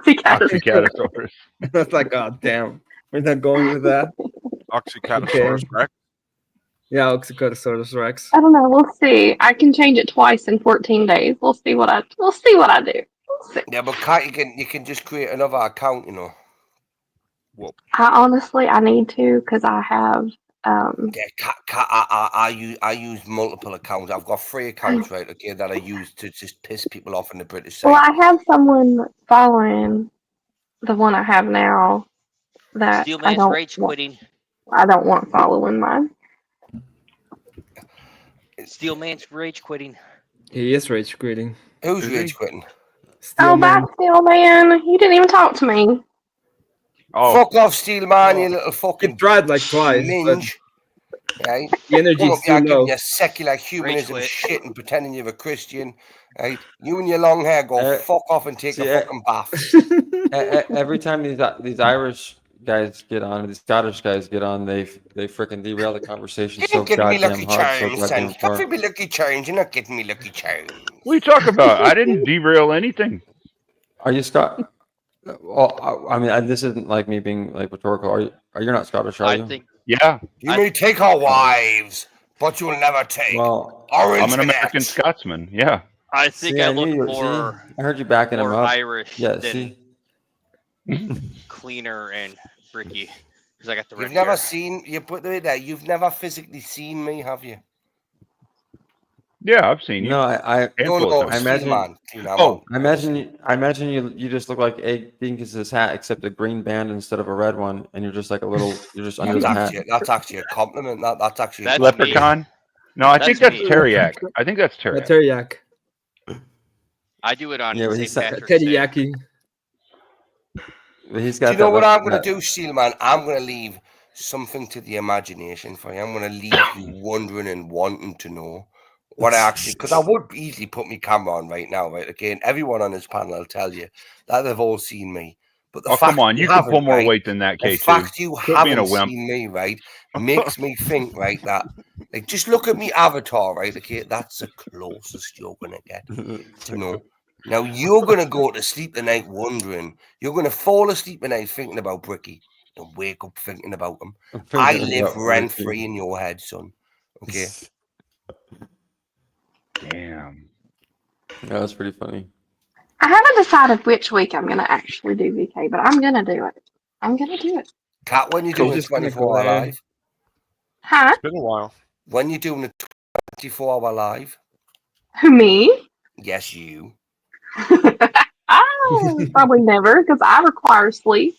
[SPEAKER 12] Oxycatosaurus.
[SPEAKER 11] That's like, oh damn, we're not going with that.
[SPEAKER 2] Oxycatosaurus Rex.
[SPEAKER 11] Yeah, Oxycatosaurus Rex.
[SPEAKER 13] I don't know. We'll see. I can change it twice in 14 days. We'll see what I do. We'll see.
[SPEAKER 15] Yeah, but Kat, you can just create another account, you know.
[SPEAKER 13] I need to because I have.
[SPEAKER 15] Yeah, Kat, I use multiple accounts. I've got 3 accounts, right? Okay, that I use to just piss people off on the British side.
[SPEAKER 13] Well, I have someone following the one I have now that
[SPEAKER 14] Steel
[SPEAKER 13] I
[SPEAKER 14] Man's
[SPEAKER 13] don't
[SPEAKER 14] rage
[SPEAKER 13] want.
[SPEAKER 14] quitting.
[SPEAKER 13] I don't want following mine.
[SPEAKER 14] Steel Man's rage quitting.
[SPEAKER 11] He is rage quitting.
[SPEAKER 15] Who's rage quitting?
[SPEAKER 13] Oh, bye, Steel Man. You didn't even talk to me.
[SPEAKER 12] Oh.
[SPEAKER 15] Fuck off, Steel Man, you little fucking.
[SPEAKER 11] He tried like twice,
[SPEAKER 15] minge. Right?
[SPEAKER 11] The energy
[SPEAKER 15] Come
[SPEAKER 11] is
[SPEAKER 15] up here
[SPEAKER 11] too
[SPEAKER 15] giving
[SPEAKER 11] low.
[SPEAKER 15] you secular humanism shit and pretending you're a Christian. Right? You and your long hair go fuck off and take a fucking bath.
[SPEAKER 6] Every time these Irish guys get on, these Scottish guys get on, they freaking derail the conversation so
[SPEAKER 15] Give me
[SPEAKER 6] goddamn
[SPEAKER 15] lucky
[SPEAKER 6] hard, so
[SPEAKER 15] charms,
[SPEAKER 6] goddamn
[SPEAKER 15] son.
[SPEAKER 6] far.
[SPEAKER 15] Give me lucky charms. You're not getting me lucky charms.
[SPEAKER 12] What are you talking about? I didn't derail anything.
[SPEAKER 6] Are you Scott? Well, I mean, this isn't like me being like rhetorical. Are you not Scottish? Are you?
[SPEAKER 12] Yeah.
[SPEAKER 15] You may take our wives, but you'll never take
[SPEAKER 6] Well,
[SPEAKER 15] our
[SPEAKER 12] I'm an
[SPEAKER 15] internet.
[SPEAKER 12] American Scotsman. Yeah.
[SPEAKER 14] I think
[SPEAKER 6] See,
[SPEAKER 14] I
[SPEAKER 6] I knew
[SPEAKER 14] look
[SPEAKER 6] you-
[SPEAKER 14] more.
[SPEAKER 6] see? I heard you backing him
[SPEAKER 14] more
[SPEAKER 6] up.
[SPEAKER 14] Irish
[SPEAKER 6] Yeah,
[SPEAKER 14] than
[SPEAKER 6] see?
[SPEAKER 14] Cleaner and Bricky because I got the red
[SPEAKER 15] You've never
[SPEAKER 14] hair.
[SPEAKER 15] seen you put it there. You've never physically seen me, have you?
[SPEAKER 12] Yeah, I've seen you.
[SPEAKER 6] No, I
[SPEAKER 15] No,
[SPEAKER 6] I
[SPEAKER 15] Steel
[SPEAKER 6] imagine.
[SPEAKER 15] Man. Clean, I'm
[SPEAKER 6] Oh,
[SPEAKER 15] on.
[SPEAKER 6] I imagine you just look like Egg Dinkus' hat, except a green band instead of a red one, and you're just like a little. You're just under
[SPEAKER 15] That's
[SPEAKER 6] the hat.
[SPEAKER 15] actually a compliment. That's actually
[SPEAKER 14] That's
[SPEAKER 12] Leprechaun. No, I think that's
[SPEAKER 14] me.
[SPEAKER 12] Teriyaki. I think that's Teriyaki.
[SPEAKER 11] Teriyaki.
[SPEAKER 14] I do it on
[SPEAKER 6] Yeah, but
[SPEAKER 14] St.
[SPEAKER 6] he's not-
[SPEAKER 14] Patrick's Day.
[SPEAKER 11] Teriyaki.
[SPEAKER 6] But he's
[SPEAKER 15] Do
[SPEAKER 6] got.
[SPEAKER 15] you know
[SPEAKER 6] that
[SPEAKER 15] what I'm going
[SPEAKER 6] that-
[SPEAKER 15] to do, Steel Man? I'm going to leave something to the imagination for you. I'm going to leave you wondering and wanting to know what I actually, because I would easily put my camera on right now, right? Again, everyone on this panel will tell you that they've all seen me. But the
[SPEAKER 12] Oh,
[SPEAKER 15] fact
[SPEAKER 12] come on. You can pull
[SPEAKER 15] haven't,
[SPEAKER 12] more
[SPEAKER 15] right,
[SPEAKER 12] weight than that,
[SPEAKER 15] the
[SPEAKER 12] K2.
[SPEAKER 15] fact you
[SPEAKER 12] Quit being a
[SPEAKER 15] haven't
[SPEAKER 12] wimp.
[SPEAKER 15] seen me, right, makes me think, right, that, like, just look at me avatar, right? Okay, that's the closest you're going to get to know. Now, you're going to go to sleep tonight wondering, you're going to fall asleep tonight thinking about Bricky and wake up thinking about him. I live rent free in your head, son. Okay.
[SPEAKER 12] Damn.
[SPEAKER 6] Yeah, that's pretty funny.
[SPEAKER 13] I haven't decided which week I'm going to actually do VK, but I'm going to do it. I'm going to do it.
[SPEAKER 15] Kat, when you doing a 24-hour live?
[SPEAKER 13] Huh?
[SPEAKER 2] It's been a while.
[SPEAKER 15] When you doing a 24-hour live?
[SPEAKER 13] Who, me?
[SPEAKER 15] Yes, you.
[SPEAKER 13] Oh, probably never, because I require sleep.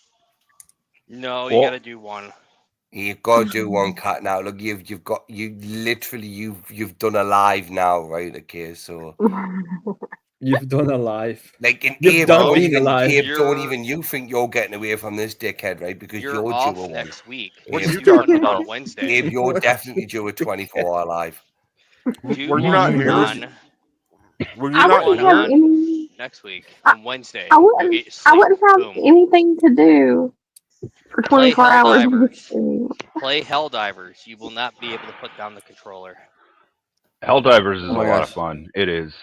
[SPEAKER 14] No, you got to do one.
[SPEAKER 15] You've got to do one, Kat. Now, look, you've done a live now, right? Okay, so
[SPEAKER 11] You've done a live.
[SPEAKER 15] like in
[SPEAKER 11] You've
[SPEAKER 15] Abe,
[SPEAKER 11] done
[SPEAKER 15] don't
[SPEAKER 11] being
[SPEAKER 15] even,
[SPEAKER 11] alive.
[SPEAKER 15] Abe, don't even you think you're getting away from this dickhead, right? Because
[SPEAKER 14] You're
[SPEAKER 15] you're
[SPEAKER 14] off
[SPEAKER 15] due a one.
[SPEAKER 14] next week.
[SPEAKER 2] What
[SPEAKER 15] Abe,
[SPEAKER 2] are you talking
[SPEAKER 14] on
[SPEAKER 2] about?
[SPEAKER 14] Wednesday.
[SPEAKER 15] Abe, you're definitely due a 24-hour live.
[SPEAKER 2] Were you not here?
[SPEAKER 14] One.
[SPEAKER 2] Were you
[SPEAKER 13] I
[SPEAKER 2] not
[SPEAKER 13] wouldn't
[SPEAKER 2] here?
[SPEAKER 13] have any.
[SPEAKER 14] Next week on Wednesday.
[SPEAKER 13] I
[SPEAKER 14] You
[SPEAKER 13] wouldn't.
[SPEAKER 14] get
[SPEAKER 13] I
[SPEAKER 14] sleep.
[SPEAKER 13] wouldn't have
[SPEAKER 14] Boom.
[SPEAKER 13] anything to do for
[SPEAKER 14] Play
[SPEAKER 13] 24 hours.
[SPEAKER 14] Helldivers. Play Helldivers. You will not be able to put down the controller.
[SPEAKER 12] Helldivers is
[SPEAKER 6] Oh my
[SPEAKER 12] a lot of
[SPEAKER 6] gosh.
[SPEAKER 12] fun. It is.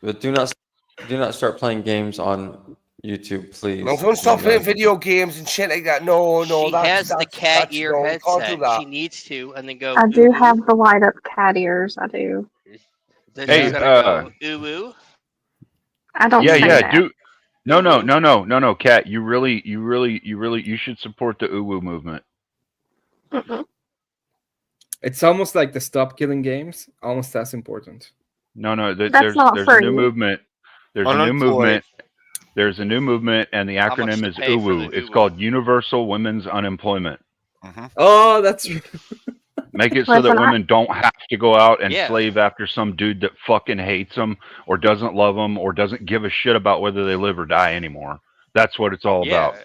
[SPEAKER 6] But do not start playing games on YouTube, please.
[SPEAKER 15] No, don't stop
[SPEAKER 6] Oh my
[SPEAKER 15] playing
[SPEAKER 6] God.
[SPEAKER 15] video games and shit like that. No,
[SPEAKER 14] She has the cat ear
[SPEAKER 15] no, you can't do
[SPEAKER 14] headset.
[SPEAKER 15] that.
[SPEAKER 14] She needs to, and then go.
[SPEAKER 13] I do
[SPEAKER 14] ooh,
[SPEAKER 13] have the light up cat ears. I do.
[SPEAKER 14] Then
[SPEAKER 12] Hey,
[SPEAKER 14] she's gonna go ooh ooh.
[SPEAKER 13] I don't say that.
[SPEAKER 12] do. No, Kat. You should support the uwu movement.
[SPEAKER 13] Mm-mm.
[SPEAKER 11] It's almost like the stop killing games, almost as important.
[SPEAKER 12] No,
[SPEAKER 13] That's
[SPEAKER 12] there's
[SPEAKER 13] not
[SPEAKER 12] a
[SPEAKER 13] free.
[SPEAKER 12] new movement. There's a new movement. There's a new movement, and the
[SPEAKER 14] How much
[SPEAKER 12] acronym
[SPEAKER 14] to
[SPEAKER 12] is
[SPEAKER 14] pay for
[SPEAKER 12] UWU.
[SPEAKER 14] the
[SPEAKER 12] It's
[SPEAKER 14] UWU?
[SPEAKER 12] called Universal Women's Unemployment.
[SPEAKER 11] Oh, that's
[SPEAKER 12] Make it so that
[SPEAKER 13] Listen,
[SPEAKER 12] women don't have to go out and
[SPEAKER 14] Yeah.
[SPEAKER 12] slave after some dude that fucking hates them or doesn't love them or doesn't give a shit about whether they live or die anymore. That's what it's all
[SPEAKER 14] Yeah.
[SPEAKER 12] about.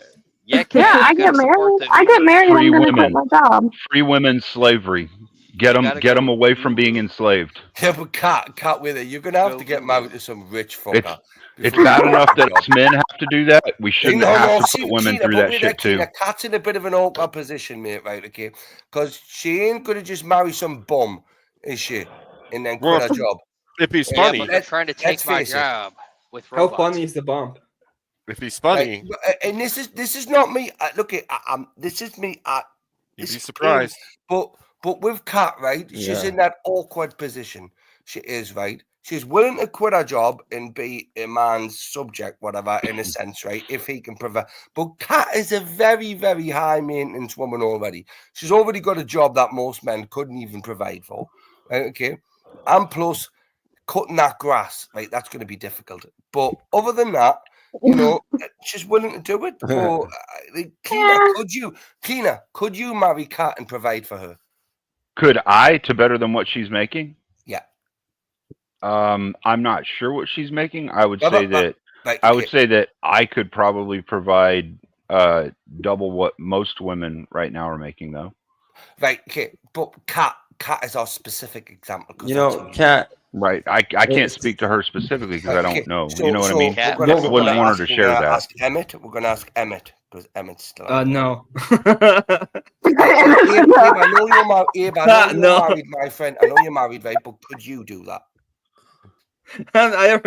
[SPEAKER 14] Yeah,
[SPEAKER 13] Yeah,
[SPEAKER 14] Kat,
[SPEAKER 13] I
[SPEAKER 14] you
[SPEAKER 13] get
[SPEAKER 14] gotta support
[SPEAKER 13] married.
[SPEAKER 14] the
[SPEAKER 13] I get
[SPEAKER 14] UWU.
[SPEAKER 13] married.
[SPEAKER 12] Free
[SPEAKER 13] I'm gonna quit
[SPEAKER 12] women.
[SPEAKER 13] my job.
[SPEAKER 12] Free women's slavery. Get
[SPEAKER 14] You
[SPEAKER 12] them
[SPEAKER 14] gotta go
[SPEAKER 12] away from being
[SPEAKER 14] UWU.
[SPEAKER 12] enslaved.
[SPEAKER 15] Yeah, but Kat with it. You're gonna have
[SPEAKER 14] Go
[SPEAKER 15] to get
[SPEAKER 14] Uwu.
[SPEAKER 15] married to some rich
[SPEAKER 12] It's
[SPEAKER 15] fucker.
[SPEAKER 12] it's
[SPEAKER 15] before you
[SPEAKER 12] bad
[SPEAKER 15] get
[SPEAKER 12] enough
[SPEAKER 15] a
[SPEAKER 12] that
[SPEAKER 15] job.
[SPEAKER 12] us men have to do that. We shouldn't have to
[SPEAKER 15] See,
[SPEAKER 12] put women
[SPEAKER 15] Keena,
[SPEAKER 12] through
[SPEAKER 15] but
[SPEAKER 12] that
[SPEAKER 15] with
[SPEAKER 12] shit too.
[SPEAKER 15] Keena, Kat's in a bit of an awkward position, mate, right? Okay, because she ain't gonna just marry some bum, is she? And then quit
[SPEAKER 2] Well,
[SPEAKER 15] her job.
[SPEAKER 2] if he's
[SPEAKER 14] Yeah,
[SPEAKER 2] funny,
[SPEAKER 14] but they're trying to take
[SPEAKER 15] let's
[SPEAKER 14] my
[SPEAKER 15] face it.
[SPEAKER 14] job with
[SPEAKER 11] how
[SPEAKER 14] robots.
[SPEAKER 11] funny is the bomb?
[SPEAKER 2] If he's funny,
[SPEAKER 15] and this is not me. Look, this is me.
[SPEAKER 2] you'd be
[SPEAKER 15] This
[SPEAKER 2] surprised.
[SPEAKER 15] but with Kat, right? She's in that awkward position. She is, right? She's willing to quit her job and be a man's subject, whatever, in a sense, right? If he can provide. But Kat is a very, very high maintenance woman already. She's already got a job that most men couldn't even provide for. Right? Okay. And plus, cutting that grass, right? That's going to be difficult. But other than that, you know, she's willing to do it. But Cleaner, could you marry Kat and provide for her?
[SPEAKER 12] Could I to better than what she's making?
[SPEAKER 15] Yeah.
[SPEAKER 12] I'm not sure what she's making. I would say that I would say that I could probably provide double what most women right now are making, though.
[SPEAKER 15] Right. Okay. But Kat is our specific example.
[SPEAKER 6] You know, Kat.
[SPEAKER 12] Right. I can't speak to her specifically because I don't know. You know what I mean?
[SPEAKER 15] We're
[SPEAKER 12] Wouldn't want her to share that.
[SPEAKER 15] Ask Emmett. We're going to ask Emmett because Emmett's still.
[SPEAKER 11] No.
[SPEAKER 15] Abe, I know you're married. Abe, I know you're married, my friend. I know you're married, right? But could you do that?
[SPEAKER 11] I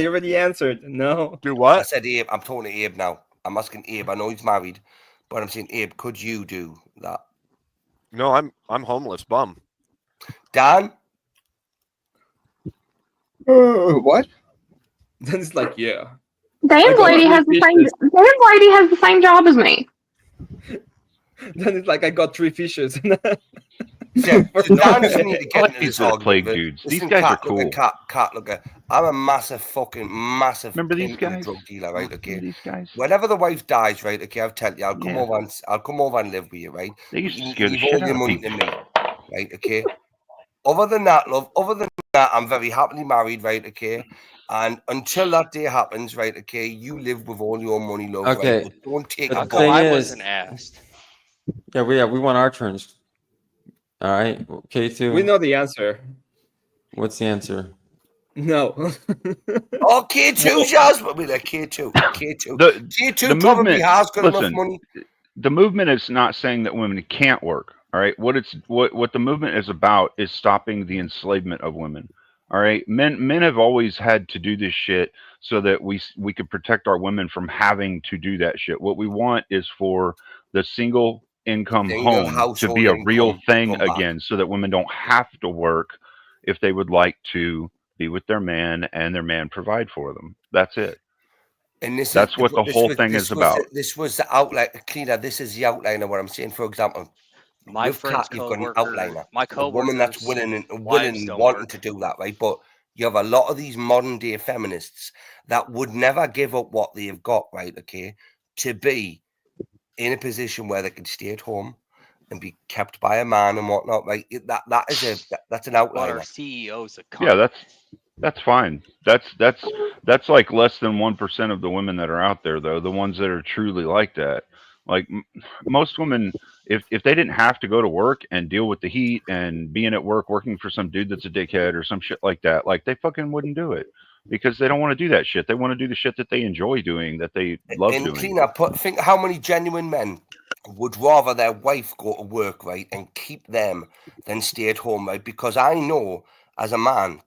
[SPEAKER 11] already answered. No.
[SPEAKER 2] Do what?
[SPEAKER 15] I said Abe. I'm talking to Abe now. I'm asking Abe. I know he's married, but I'm saying Abe, could you do that?
[SPEAKER 2] No, I'm homeless bum.
[SPEAKER 15] Dan?
[SPEAKER 9] What?
[SPEAKER 11] Then it's like, yeah.
[SPEAKER 13] Dan's lady has the same job as me.
[SPEAKER 11] Then it's like I got 3 fishes.
[SPEAKER 15] Dan doesn't need to get into
[SPEAKER 12] These
[SPEAKER 15] this
[SPEAKER 12] are
[SPEAKER 15] argument.
[SPEAKER 12] plague
[SPEAKER 15] but
[SPEAKER 12] dudes.
[SPEAKER 15] listen,
[SPEAKER 12] These guys are
[SPEAKER 15] Kat,
[SPEAKER 12] cool.
[SPEAKER 15] Look at Kat, look at. I'm a massive
[SPEAKER 12] Remember these guys?
[SPEAKER 15] drug dealer, right? Okay.
[SPEAKER 12] These guys.
[SPEAKER 15] Whenever the wife dies, right? Okay, I'll tell you, I'll come
[SPEAKER 12] Yeah.
[SPEAKER 15] over and live with you, right?
[SPEAKER 12] They used to
[SPEAKER 15] You
[SPEAKER 12] scare the
[SPEAKER 15] leave
[SPEAKER 12] shit
[SPEAKER 15] all
[SPEAKER 12] out
[SPEAKER 15] your
[SPEAKER 12] of
[SPEAKER 15] money
[SPEAKER 12] people.
[SPEAKER 15] to me, right? Okay. Other than that, love. Other than that, I'm very happily married, right? Okay. And until that day happens, right? Okay, you live with all your money, love.
[SPEAKER 6] Okay.
[SPEAKER 15] Right? But don't take
[SPEAKER 6] But
[SPEAKER 15] it.
[SPEAKER 6] the thing
[SPEAKER 14] I
[SPEAKER 6] is,
[SPEAKER 14] wasn't asked.
[SPEAKER 6] Yeah, we want our turns. All right, K2.
[SPEAKER 11] We know the answer.
[SPEAKER 6] What's the answer?
[SPEAKER 11] No.
[SPEAKER 15] Oh, K2, Jasmine. We like K2. K2. K2
[SPEAKER 12] The
[SPEAKER 15] probably
[SPEAKER 12] movement,
[SPEAKER 15] has got enough
[SPEAKER 12] listen,
[SPEAKER 15] money.
[SPEAKER 12] the movement is not saying that women can't work. All right, what the movement is about is stopping the enslavement of women. All right, men have always had to do this shit so that we could protect our women from having to do that shit. What we want is for the single income
[SPEAKER 15] Single
[SPEAKER 12] home to
[SPEAKER 15] household
[SPEAKER 12] be a real
[SPEAKER 15] income
[SPEAKER 12] thing
[SPEAKER 15] come back.
[SPEAKER 12] again, so that women don't have to work if they would like to be with their man and their man provide for them. That's it.
[SPEAKER 15] And
[SPEAKER 12] That's what the whole thing is about.
[SPEAKER 15] This was the outline, Cleaner. This is the outline of what I'm saying. For example,
[SPEAKER 14] My
[SPEAKER 15] with
[SPEAKER 14] friend's
[SPEAKER 15] Kat, you've got an
[SPEAKER 14] coworker,
[SPEAKER 15] outliner,
[SPEAKER 14] my
[SPEAKER 15] a woman that's
[SPEAKER 14] coworkers'
[SPEAKER 15] willing and
[SPEAKER 14] wives don't
[SPEAKER 15] wanting
[SPEAKER 14] work.
[SPEAKER 15] to do that, right? But you have a lot of these modern day feminists that would never give up what they've got, right? Okay, to be in a position where they can stay at home and be kept by a man and whatnot, right? That's an
[SPEAKER 14] But our
[SPEAKER 15] outliner.
[SPEAKER 14] CEO's a cunt.
[SPEAKER 12] Yeah, that's fine. That's like less than 1% of the women that are out there, though. The ones that are truly like that. Like most women, if they didn't have to go to work and deal with the heat and being at work working for some dude that's a dickhead or some shit like that, like they fucking wouldn't do it because they don't want to do that shit. They want to do the shit that they enjoy doing, that they love
[SPEAKER 15] And
[SPEAKER 12] doing.
[SPEAKER 15] Cleaner, think how many genuine men would rather their wife go to work, right, and keep them than stay at home, right? Because I know as a man,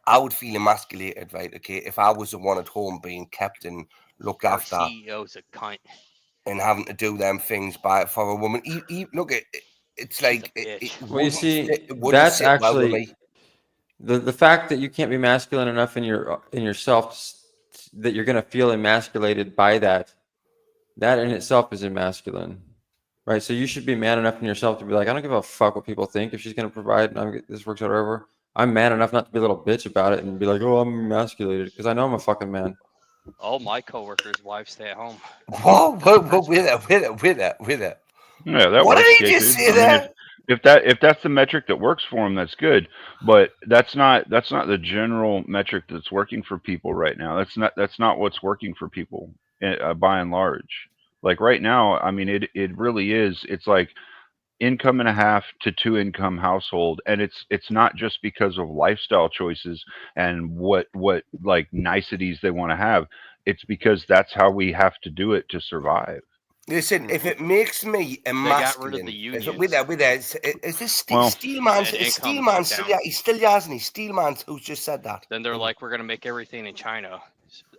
[SPEAKER 15] I would feel emasculated, right? Okay, if I was the one at home being kept and looked
[SPEAKER 14] Our
[SPEAKER 15] after
[SPEAKER 14] CEO's a cunt.
[SPEAKER 15] and having to do them things for a woman. Look, it's like
[SPEAKER 6] Well, you see,
[SPEAKER 15] it wouldn't
[SPEAKER 6] that's
[SPEAKER 15] sit well with
[SPEAKER 6] actually
[SPEAKER 15] me.
[SPEAKER 6] the fact that you can't be masculine enough in yourself that you're gonna feel emasculated by that. That in itself is emasculine, right? So you should be man enough in yourself to be like, I don't give a fuck what people think. If she's gonna provide, this works out whatever. I'm man enough not to be a little bitch about it and be like, oh, I'm emasculated because I know I'm a fucking man.
[SPEAKER 14] All my coworkers' wives stay at home.
[SPEAKER 15] Whoa, with it.
[SPEAKER 12] Yeah, that
[SPEAKER 15] What
[SPEAKER 12] works.
[SPEAKER 15] did he
[SPEAKER 12] Jake,
[SPEAKER 15] just
[SPEAKER 12] dude.
[SPEAKER 15] say there?
[SPEAKER 12] If that's the metric that works for them, that's good. But that's not the general metric that's working for people right now. That's not what's working for people by and large. Like right now, I mean, it really is. It's like income and a half to 2 income household, and it's not just because of lifestyle choices and what like niceties they want to have. It's because that's how we have to do it to survive.
[SPEAKER 15] Listen, if it makes me
[SPEAKER 14] got rid of
[SPEAKER 15] emasculine,
[SPEAKER 14] the
[SPEAKER 15] is this
[SPEAKER 14] And
[SPEAKER 15] Steelman? It's
[SPEAKER 14] income
[SPEAKER 15] Steelman
[SPEAKER 14] went
[SPEAKER 15] still,
[SPEAKER 14] down.
[SPEAKER 15] he's still hasn't he? Steelman, who's just said that.
[SPEAKER 14] Then they're like, we're going to make everything in China.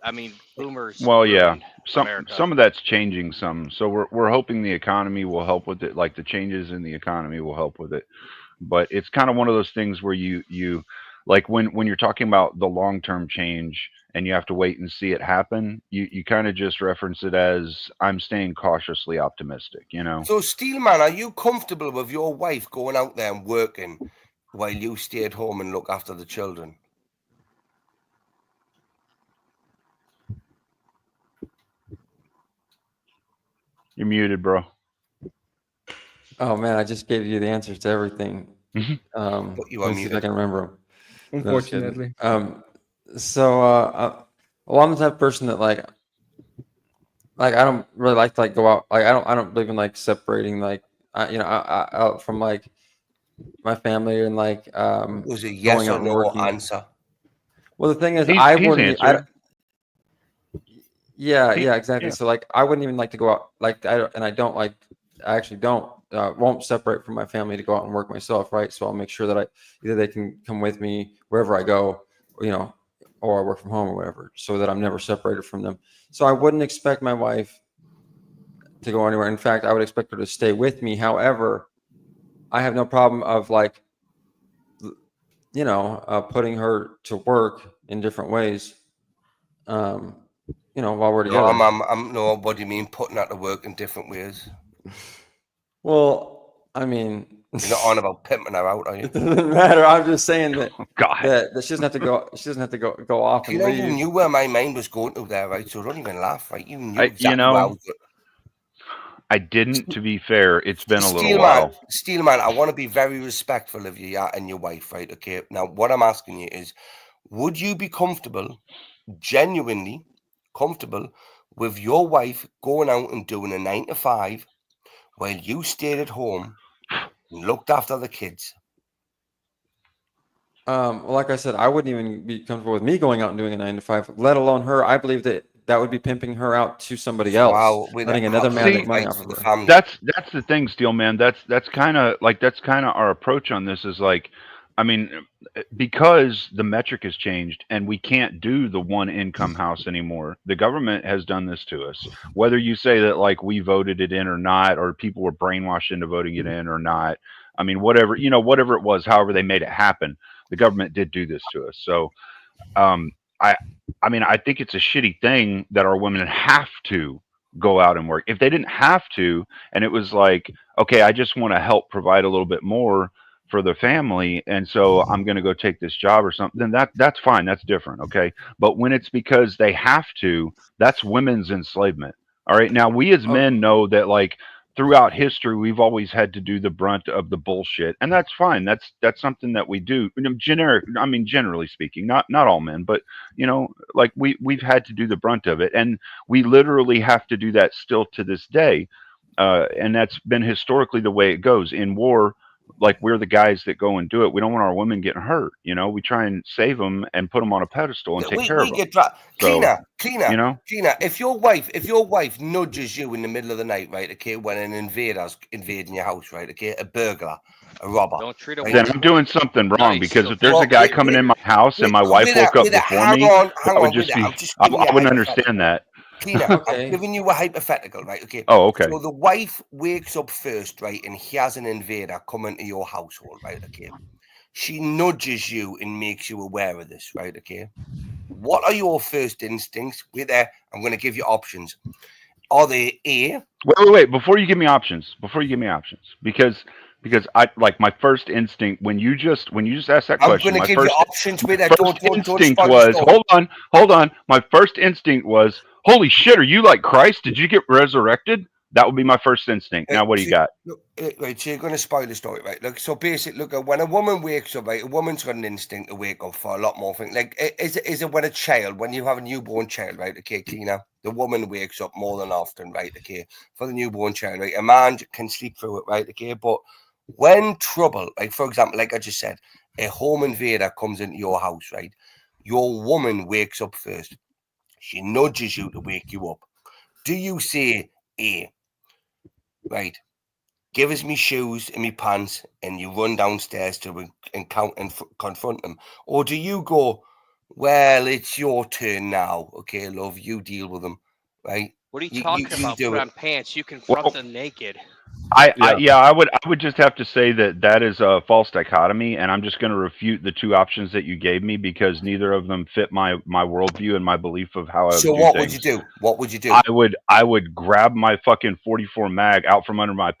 [SPEAKER 14] I mean, boomers.
[SPEAKER 12] Well, yeah,
[SPEAKER 14] ruined America.
[SPEAKER 12] some of that's changing some. So we're hoping the economy will help with it. Like the changes in the economy will help with it. But it's kind of one of those things where you like when you're talking about the long term change and you have to wait and see it happen. You kind of just reference it as I'm staying cautiously optimistic. You know.
[SPEAKER 15] So, Steelman, are you comfortable with your wife going out there and working while you stay at home and look after the children?
[SPEAKER 12] You're muted, bro.
[SPEAKER 6] Oh man, I just gave you the answers to everything.
[SPEAKER 15] But you are
[SPEAKER 6] Let me see if I
[SPEAKER 15] muted.
[SPEAKER 6] can remember them.
[SPEAKER 11] Unfortunately.
[SPEAKER 6] Well, I'm the type of person that like I don't really like to like go out. Like I don't believe in like separating like out from like my family and like
[SPEAKER 15] It was a yes
[SPEAKER 6] going
[SPEAKER 15] or
[SPEAKER 6] out and
[SPEAKER 15] no
[SPEAKER 6] working.
[SPEAKER 15] answer.
[SPEAKER 6] Well, the thing is,
[SPEAKER 12] He's answered.
[SPEAKER 6] Yeah, exactly.
[SPEAKER 12] Yeah.
[SPEAKER 6] So like, I wouldn't even like to go out. Like, I actually don't won't separate from my family to go out and work myself, right? So I'll make sure that either they can come with me wherever I go, or I work from home or whatever, so that I'm never separated from them. So I wouldn't expect my wife to go anywhere. In fact, I would expect her to stay with me. However, I have no problem of like, putting her to work in different ways. While we're together.
[SPEAKER 15] No, what do you mean putting her to work in different ways?
[SPEAKER 6] Well, I mean,
[SPEAKER 15] you're not on about pimping her out, are you?
[SPEAKER 6] It doesn't matter. I'm just saying that,
[SPEAKER 12] God.
[SPEAKER 6] that she doesn't have to go. She doesn't have to go off and leave.
[SPEAKER 15] You knew where my mind was going to there, right? So don't even laugh, right? You knew
[SPEAKER 12] I didn't. To be fair, it's been a little while.
[SPEAKER 15] Steelman, I want to be very respectful of you and your wife, right? Okay. Now, what I'm asking you is, would you be comfortable, genuinely comfortable, with your wife going out and doing a 9 to 5 while you stayed at home and looked after the kids?
[SPEAKER 6] Well, like I said, I wouldn't even be comfortable with me going out and doing a 9 to 5, let alone her. I believe that would be pimping her out to somebody else,
[SPEAKER 15] Wow,
[SPEAKER 6] letting another man make money off of her.
[SPEAKER 12] That's the thing, Steelman. That's kind of our approach on this. Is like, I mean, because the metric has changed and we can't do the one income house anymore. The government has done this to us. Whether you say that like we voted it in or not, or people were brainwashed into voting it in or not. I mean, whatever it was, however they made it happen, the government did do this to us. So, I mean, I think it's a shitty thing that our women have to go out and work. If they didn't have to, and it was like, okay, I just want to help provide a little bit more for the family, and so I'm going to go take this job or something, then that's fine. That's different, okay? But when it's because they have to, that's women's enslavement. All right. Now, we as men know that, like, throughout history, we've always had to do the brunt of the bullshit, and that's fine. That's something that we do. Generally speaking, not all men, but like we've had to do the brunt of it, and we literally have to do that still to this day. And that's been historically the way it goes in war. Like, we're the guys that go and do it. We don't want our women getting hurt. We try and save them and put them on a pedestal and take care of them.
[SPEAKER 15] Cleaner. If your wife nudges you in the middle of the night, right? Okay, when an invader's invading your house, right? Okay, a burglar, a robber.
[SPEAKER 14] Don't treat
[SPEAKER 15] right?
[SPEAKER 12] Then I'm doing something wrong, because if there's a guy coming in my house and my wife woke up before me, I would just be. I wouldn't understand that.
[SPEAKER 15] Cleaner, I'm giving you a hypothetical, right? Okay.
[SPEAKER 12] Oh, okay.
[SPEAKER 15] So the wife wakes up first, right, and he has an invader come into your household, right? Okay. She nudges you and makes you aware of this, right? Okay. What are your first instincts? Wait there. I'm going to give you options. Are they A?
[SPEAKER 12] Wait. Before you give me options, because I like my first instinct when you just asked that question.
[SPEAKER 15] I'm going to give you options. Wait there.
[SPEAKER 12] Don't was hold on. My first instinct was, holy shit, are you like Christ? Did you get resurrected? That would be my first instinct. Now, what do you got?
[SPEAKER 15] Right, so you're going to spoil the story, right? Look, so basically, when a woman wakes up, right, a woman's got an instinct to wake up for a lot more things. Like, is it when you have a newborn child, right? Okay, Cleaner, the woman wakes up more than often, right? Okay, for the newborn child, right? A man can sleep through it, right? Okay, but when trouble, like, for example, like I just said, a home invader comes into your house, right? Your woman wakes up first. She nudges you to wake you up. Do you say A, right? Give us me shoes and me pants, and you run downstairs to confront them, or do you go, well, it's your turn now, okay, love, you deal with them, right?
[SPEAKER 14] What are you talking about?
[SPEAKER 15] do
[SPEAKER 14] Put
[SPEAKER 15] it.
[SPEAKER 14] on pants. You confront
[SPEAKER 12] Well,
[SPEAKER 14] them naked.
[SPEAKER 12] I would just have to say that is a false dichotomy, and I'm just going to refute the two options that you gave me because neither of them fit my worldview and my belief of how I would
[SPEAKER 15] So
[SPEAKER 12] do
[SPEAKER 15] what
[SPEAKER 12] things.
[SPEAKER 15] would you do? What would you do?
[SPEAKER 12] I would grab my fucking 44 mag out from under my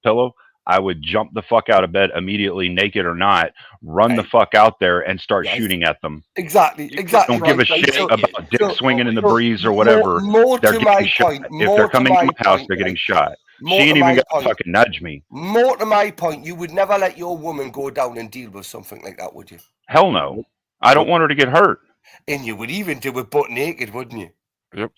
[SPEAKER 12] pillow. I would jump the fuck out of bed immediately, naked or not, run the fuck out there and start shooting at them.
[SPEAKER 15] Exactly.
[SPEAKER 12] Don't give a shit about dick swinging in the breeze or whatever. They're getting shot. If they're coming in my house, they're getting shot. She ain't even got to fucking nudge me.
[SPEAKER 15] More to my point, you would never let your woman go down and deal with something like that, would you?
[SPEAKER 12] Hell no. I don't want her to get hurt.
[SPEAKER 15] And you would even do it butt naked, wouldn't you?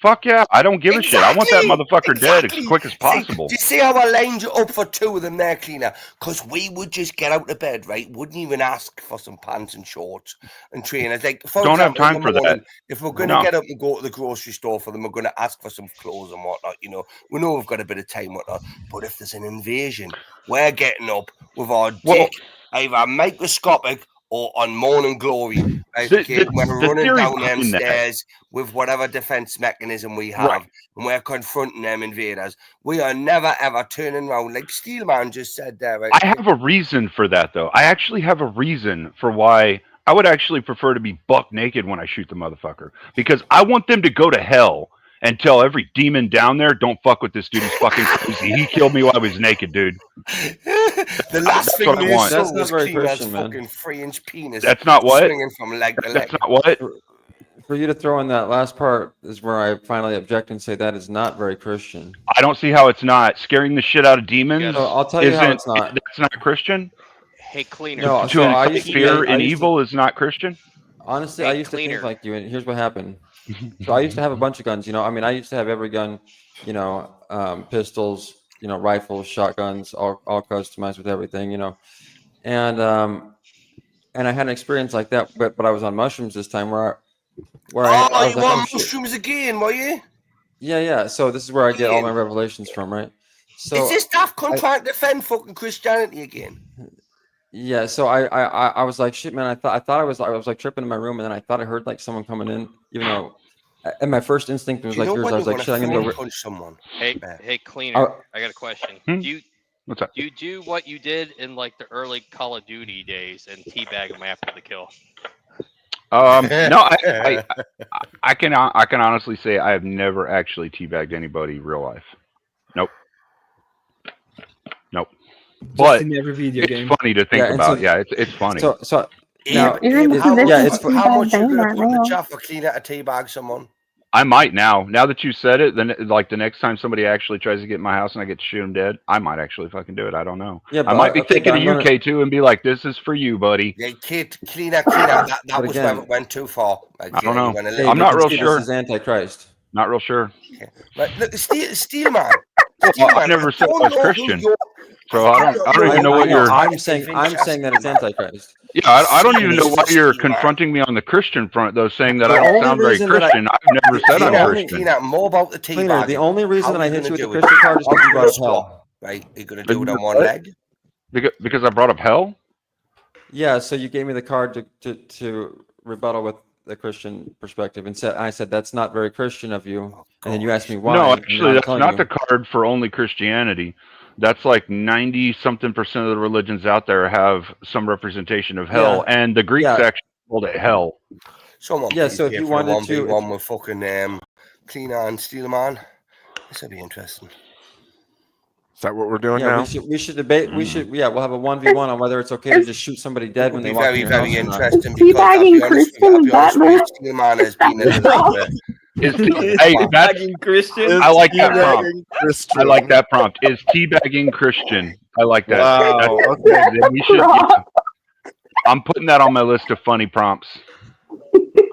[SPEAKER 12] Fuck yeah. I don't give a shit. I want that motherfucker dead as quick as possible.
[SPEAKER 15] Do you see how I lined you up for two of them there, Cleaner? Because we would just get out of bed, right? Wouldn't even ask for some pants and shorts and trainers. Like, for
[SPEAKER 12] Don't have
[SPEAKER 15] example, in
[SPEAKER 12] time
[SPEAKER 15] the
[SPEAKER 12] for
[SPEAKER 15] morning,
[SPEAKER 12] that.
[SPEAKER 15] if we're going to get up and go to the grocery store for them, we're going to ask for some clothes and whatnot, you know. We know we've got a bit of time, whatnot. But if there's an invasion, we're getting up with our dick either microscopic or on morning glory. Right? We're running down them stairs with whatever defense mechanism we have, and we're confronting them invaders. We are never ever turning around like Steelman just said there. Right?
[SPEAKER 12] I have a reason for that, though. I actually have a reason for why I would actually prefer to be buck naked when I shoot the motherfucker, because I want them to go to hell and tell every demon down there, don't fuck with this dude. He's fucking crazy. He killed me while I was naked, dude.
[SPEAKER 15] The last thing
[SPEAKER 12] I want.
[SPEAKER 15] That's not very Christian, man. Fucking 3-inch penis.
[SPEAKER 12] That's not what.
[SPEAKER 15] Swinging from leg to leg.
[SPEAKER 12] That's not what.
[SPEAKER 6] For you to throw in that last part is where I finally object and say that is not very Christian.
[SPEAKER 12] I don't see how it's not. Scaring the shit out of demons.
[SPEAKER 6] I'll tell you how it's not.
[SPEAKER 12] That's not Christian.
[SPEAKER 14] Hey, Cleaner.
[SPEAKER 6] No,
[SPEAKER 12] to incite fear and evil is not Christian.
[SPEAKER 6] Honestly, I used to think like you, and here's what happened. So I used to have a bunch of guns. You know, I mean, I used to have every gun. You know, pistols. You know, rifles, shotguns, all customized with everything. You know, and I had an experience like that, but I was on mushrooms this time where I was
[SPEAKER 15] you want mushrooms again, were you?
[SPEAKER 6] Yeah. So this is where I get all my revelations from, right? So
[SPEAKER 15] is this Daft Punk trying to defend fucking Christianity again?
[SPEAKER 6] Yeah, so I was like, shit, man. I thought I was like tripping in my room, and then I thought I heard like someone coming in, even though, and my first instinct was like yours. I was like, shit, I'm gonna go
[SPEAKER 15] punch someone.
[SPEAKER 14] Hey, Cleaner. I got a question.
[SPEAKER 12] What's up?
[SPEAKER 14] Do you do what you did in like the early Call of Duty days and teabag them after the kill?
[SPEAKER 12] No, I can honestly say I have never actually teabagged anybody in real life. Nope. But
[SPEAKER 11] in every video game.
[SPEAKER 12] It's funny to think about. It's funny.
[SPEAKER 6] So
[SPEAKER 13] Now,
[SPEAKER 15] how much you gonna put in the chat for Cleaner to teabag someone?
[SPEAKER 12] I might now. Now that you said it, then like the next time somebody actually tries to get in my house and I get to shoot them dead, I might actually fucking do it. I don't know.
[SPEAKER 6] Yeah,
[SPEAKER 12] I might be thinking of you, K2, and be like, "This is for you, buddy."
[SPEAKER 15] Yeah, Cleaner. That was where it went too far. Like,
[SPEAKER 12] I don't know.
[SPEAKER 6] Hey,
[SPEAKER 12] I'm not real sure.
[SPEAKER 6] This is Antichrist.
[SPEAKER 12] Not real sure.
[SPEAKER 15] But look, Steelman.
[SPEAKER 12] I never said I was Christian, so I don't even know what you're.
[SPEAKER 6] I'm saying that it's Antichrist.
[SPEAKER 12] Yeah, I don't even know why you're confronting me on the Christian front, though, saying that I don't sound very Christian. I've never said I'm Christian.
[SPEAKER 15] More about the teabag.
[SPEAKER 6] The only reason that I hit you with the Christian card is because you brought up hell.
[SPEAKER 15] Right, you're gonna do it on one leg.
[SPEAKER 12] Because I brought up hell.
[SPEAKER 6] Yeah, so you gave me the card to rebuttal with the Christian perspective, and I said that's not very Christian of you, and then you asked me why.
[SPEAKER 12] No, actually, that's not the card for only Christianity. That's like 90-something% of the religions out there have some representation of hell, and the Greeks actually called it hell.
[SPEAKER 15] Someone,
[SPEAKER 6] so if you wanted to,
[SPEAKER 15] one with fucking Cleaner and Steelman, this would be interesting.
[SPEAKER 2] Is that what we're doing now?
[SPEAKER 6] We should debate. We should. Yeah, we'll have a 1v1 on whether it's okay to just shoot somebody dead when they walk in your house.
[SPEAKER 15] Very interesting. Because I'll be honest with you, Steelman has been a little bit.
[SPEAKER 11] Teabagging Christian.
[SPEAKER 12] I like that prompt. I like that prompt. Is teabagging Christian? I like that.
[SPEAKER 2] Wow. Okay.
[SPEAKER 12] We should, I'm putting that on my list of funny prompts.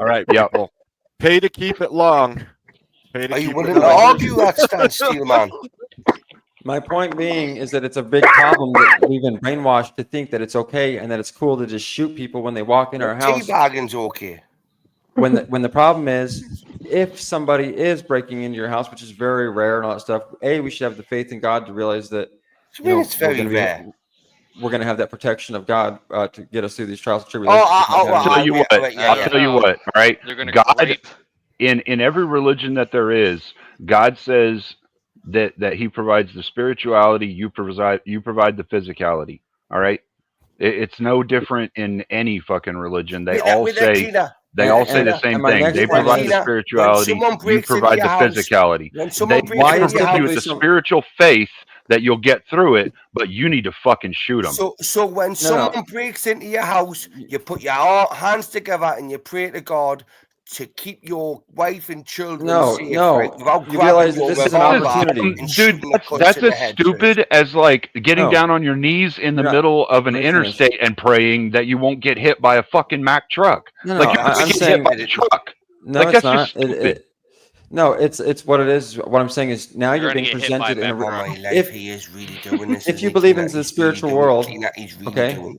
[SPEAKER 2] All right. Yeah. Well, pay to keep it long.
[SPEAKER 15] Are you willing to argue that stance, Steelman?
[SPEAKER 6] My point being is that it's a big problem that we've been brainwashed to think that it's okay and that it's cool to just shoot people when they walk in our house.
[SPEAKER 15] Teabagging's okay.
[SPEAKER 6] When the problem is if somebody is breaking into your house, which is very rare and all that stuff, we should have the faith in God to realize that
[SPEAKER 15] it's very rare.
[SPEAKER 6] We're going to have that protection of God to get us through these trials and
[SPEAKER 15] Oh,
[SPEAKER 6] tribulations.
[SPEAKER 12] I'll tell you what. I'll tell you what. All right,
[SPEAKER 14] They're gonna
[SPEAKER 12] God
[SPEAKER 14] grape.
[SPEAKER 12] in every religion that there is, God says that He provides the spirituality. You provide the physicality. All right. It's no different in any fucking religion. They all say the same thing. They provide the spirituality. You provide the physicality. They provide you with the spiritual faith that you'll get through it, but you need to fucking shoot them.
[SPEAKER 15] So when someone breaks into your house, you put your hands together and you pray to God to keep your wife and children safe, right? Without
[SPEAKER 6] You realize that this is an opportunity.
[SPEAKER 12] Dude, that's as stupid as like getting down on your knees in the middle of an interstate and praying that you won't get hit by a fucking Mack truck. Like you're gonna get hit by a truck.
[SPEAKER 6] No,
[SPEAKER 12] like
[SPEAKER 6] it's
[SPEAKER 12] that's
[SPEAKER 6] not.
[SPEAKER 12] just stupid.
[SPEAKER 6] No, it's what it is. What I'm saying is now you're
[SPEAKER 14] gonna
[SPEAKER 6] being
[SPEAKER 14] get hit by
[SPEAKER 6] presented in a
[SPEAKER 14] Mack truck.
[SPEAKER 15] If he is really doing this,
[SPEAKER 6] if you believe in the spiritual world, okay.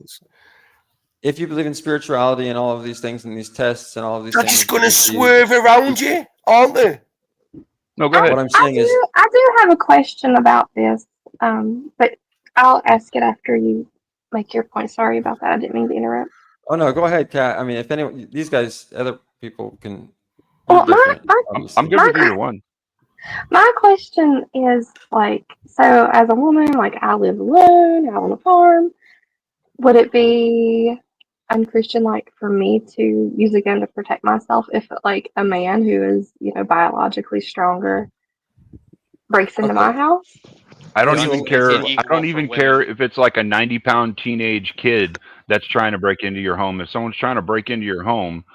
[SPEAKER 6] If you believe in spirituality and all of these things and these tests and all of these
[SPEAKER 15] they're
[SPEAKER 6] things,
[SPEAKER 15] just going to swerve around you, aren't they?
[SPEAKER 12] No, go ahead.
[SPEAKER 6] What I'm saying is,
[SPEAKER 13] I do have a question about this, but I'll ask it after you make your point. Sorry about that. I didn't mean to interrupt.
[SPEAKER 6] Oh no, go ahead, Kat. I mean, if anyone, these guys, other people can.
[SPEAKER 13] Well,
[SPEAKER 12] I'm good with either one.
[SPEAKER 13] My question is like, so as a woman, like I live alone, out on a farm. Would it be unchristian like for me to use a gun to protect myself if like a man who is biologically stronger breaks into my house?
[SPEAKER 12] I don't even care. I don't even care if it's like a 90-pound teenage kid that's trying to break into your home. If someone's trying to break into your home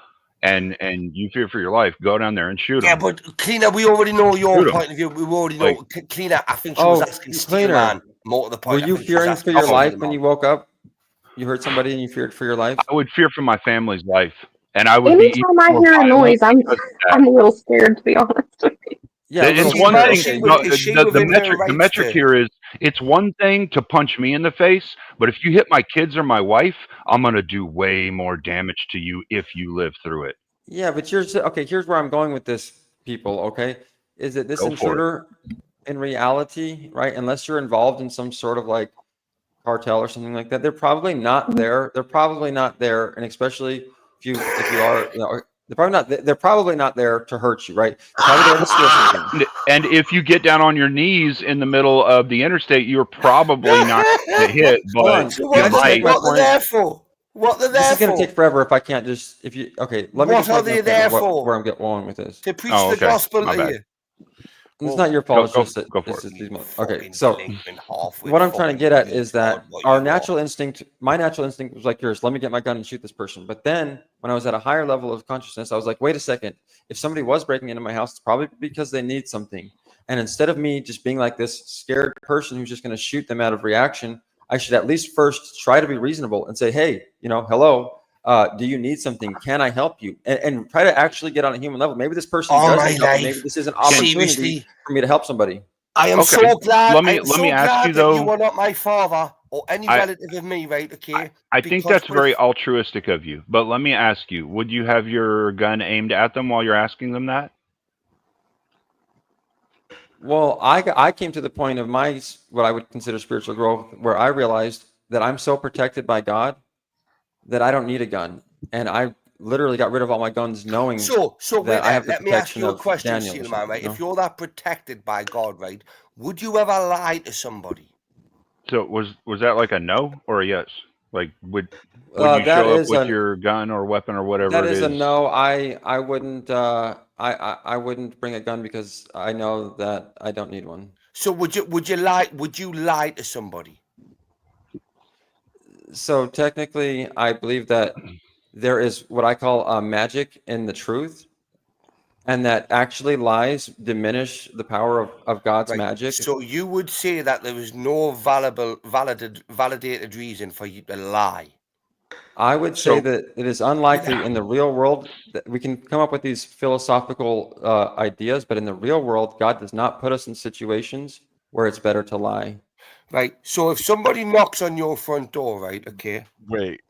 [SPEAKER 12] and you fear for your life, go down there and shoot them.
[SPEAKER 15] Yeah, but Cleaner, we already know your point of view. We already know. Cleaner, I think she was asking Steelman more to the point.
[SPEAKER 6] Were you fearing for your life when you woke up? You heard somebody and you feared for your life?
[SPEAKER 12] I would fear for my family's life, and I would
[SPEAKER 13] Anytime I hear a noise, I'm a little scared, to be honest with you.
[SPEAKER 6] Yeah,
[SPEAKER 12] it's one thing. The metric here is it's one thing to punch me in the face, but if you hit my kids or my wife, I'm gonna do way more damage to you if you live through it.
[SPEAKER 6] Yeah, but here's where I'm going with this, people. Okay, is that this intruder in reality, right? Unless you're involved in some sort of like cartel or something like that, they're probably not there. They're probably not there, and especially if you are, they're probably not there to hurt you, right? They're probably there to steal something.
[SPEAKER 12] And if you get down on your knees in the middle of the interstate, you're probably not going to hit. But
[SPEAKER 15] what they're there for? What they're there
[SPEAKER 6] this is going
[SPEAKER 15] for?
[SPEAKER 6] to take forever if I can't just let me.
[SPEAKER 15] What
[SPEAKER 6] just
[SPEAKER 15] are they there for?
[SPEAKER 6] Where I'm going with this
[SPEAKER 15] to preach the gospel to you.
[SPEAKER 6] It's not your fault. Okay, so what I'm trying to get at is that my natural instinct was like yours. Let me get my gun and shoot this person. But then when I was at a higher level of consciousness, I was like, wait a second. If somebody was breaking into my house, it's probably because they need something. And instead of me just being like this scared person who's just going to shoot them out of reaction, I should at least first try to be reasonable and say, hey, hello. Do you need something? Can I help you? And try to actually get on a human level. Maybe this person doesn't help. Maybe this is an opportunity for me to help somebody.
[SPEAKER 15] I am so glad.
[SPEAKER 12] Let me ask you though.
[SPEAKER 15] You are not my father or any relative of me, right? Okay.
[SPEAKER 12] I think that's very altruistic of you. But let me ask you: would you have your gun aimed at them while you're asking them that?
[SPEAKER 6] Well, I came to the point of what I would consider spiritual growth, where I realized that I'm so protected by God that I don't need a gun, and I literally got rid of all my guns, knowing that I have the
[SPEAKER 15] let me ask you a question,
[SPEAKER 6] Daniel,
[SPEAKER 15] Steelman, right? If you're that protected by God, right, would you ever lie to somebody?
[SPEAKER 12] So was that like a no or a yes? Like would you show up with your gun or weapon or whatever
[SPEAKER 6] that
[SPEAKER 12] it is?
[SPEAKER 6] That is a no. I wouldn't. I wouldn't bring a gun because I know that I don't need one.
[SPEAKER 15] So would you lie to somebody?
[SPEAKER 6] So technically, I believe that there is what I call magic in the truth, and that actually lies diminish the power of God's magic.
[SPEAKER 15] So you would say that there is no validated reason for you to lie.
[SPEAKER 6] I would say that it is unlikely in the real world that we can come up with these philosophical ideas, but in the real world, God does not put us in situations where it's better to lie.
[SPEAKER 15] Right. So if somebody knocks on your front door, right? Okay.
[SPEAKER 12] Wait.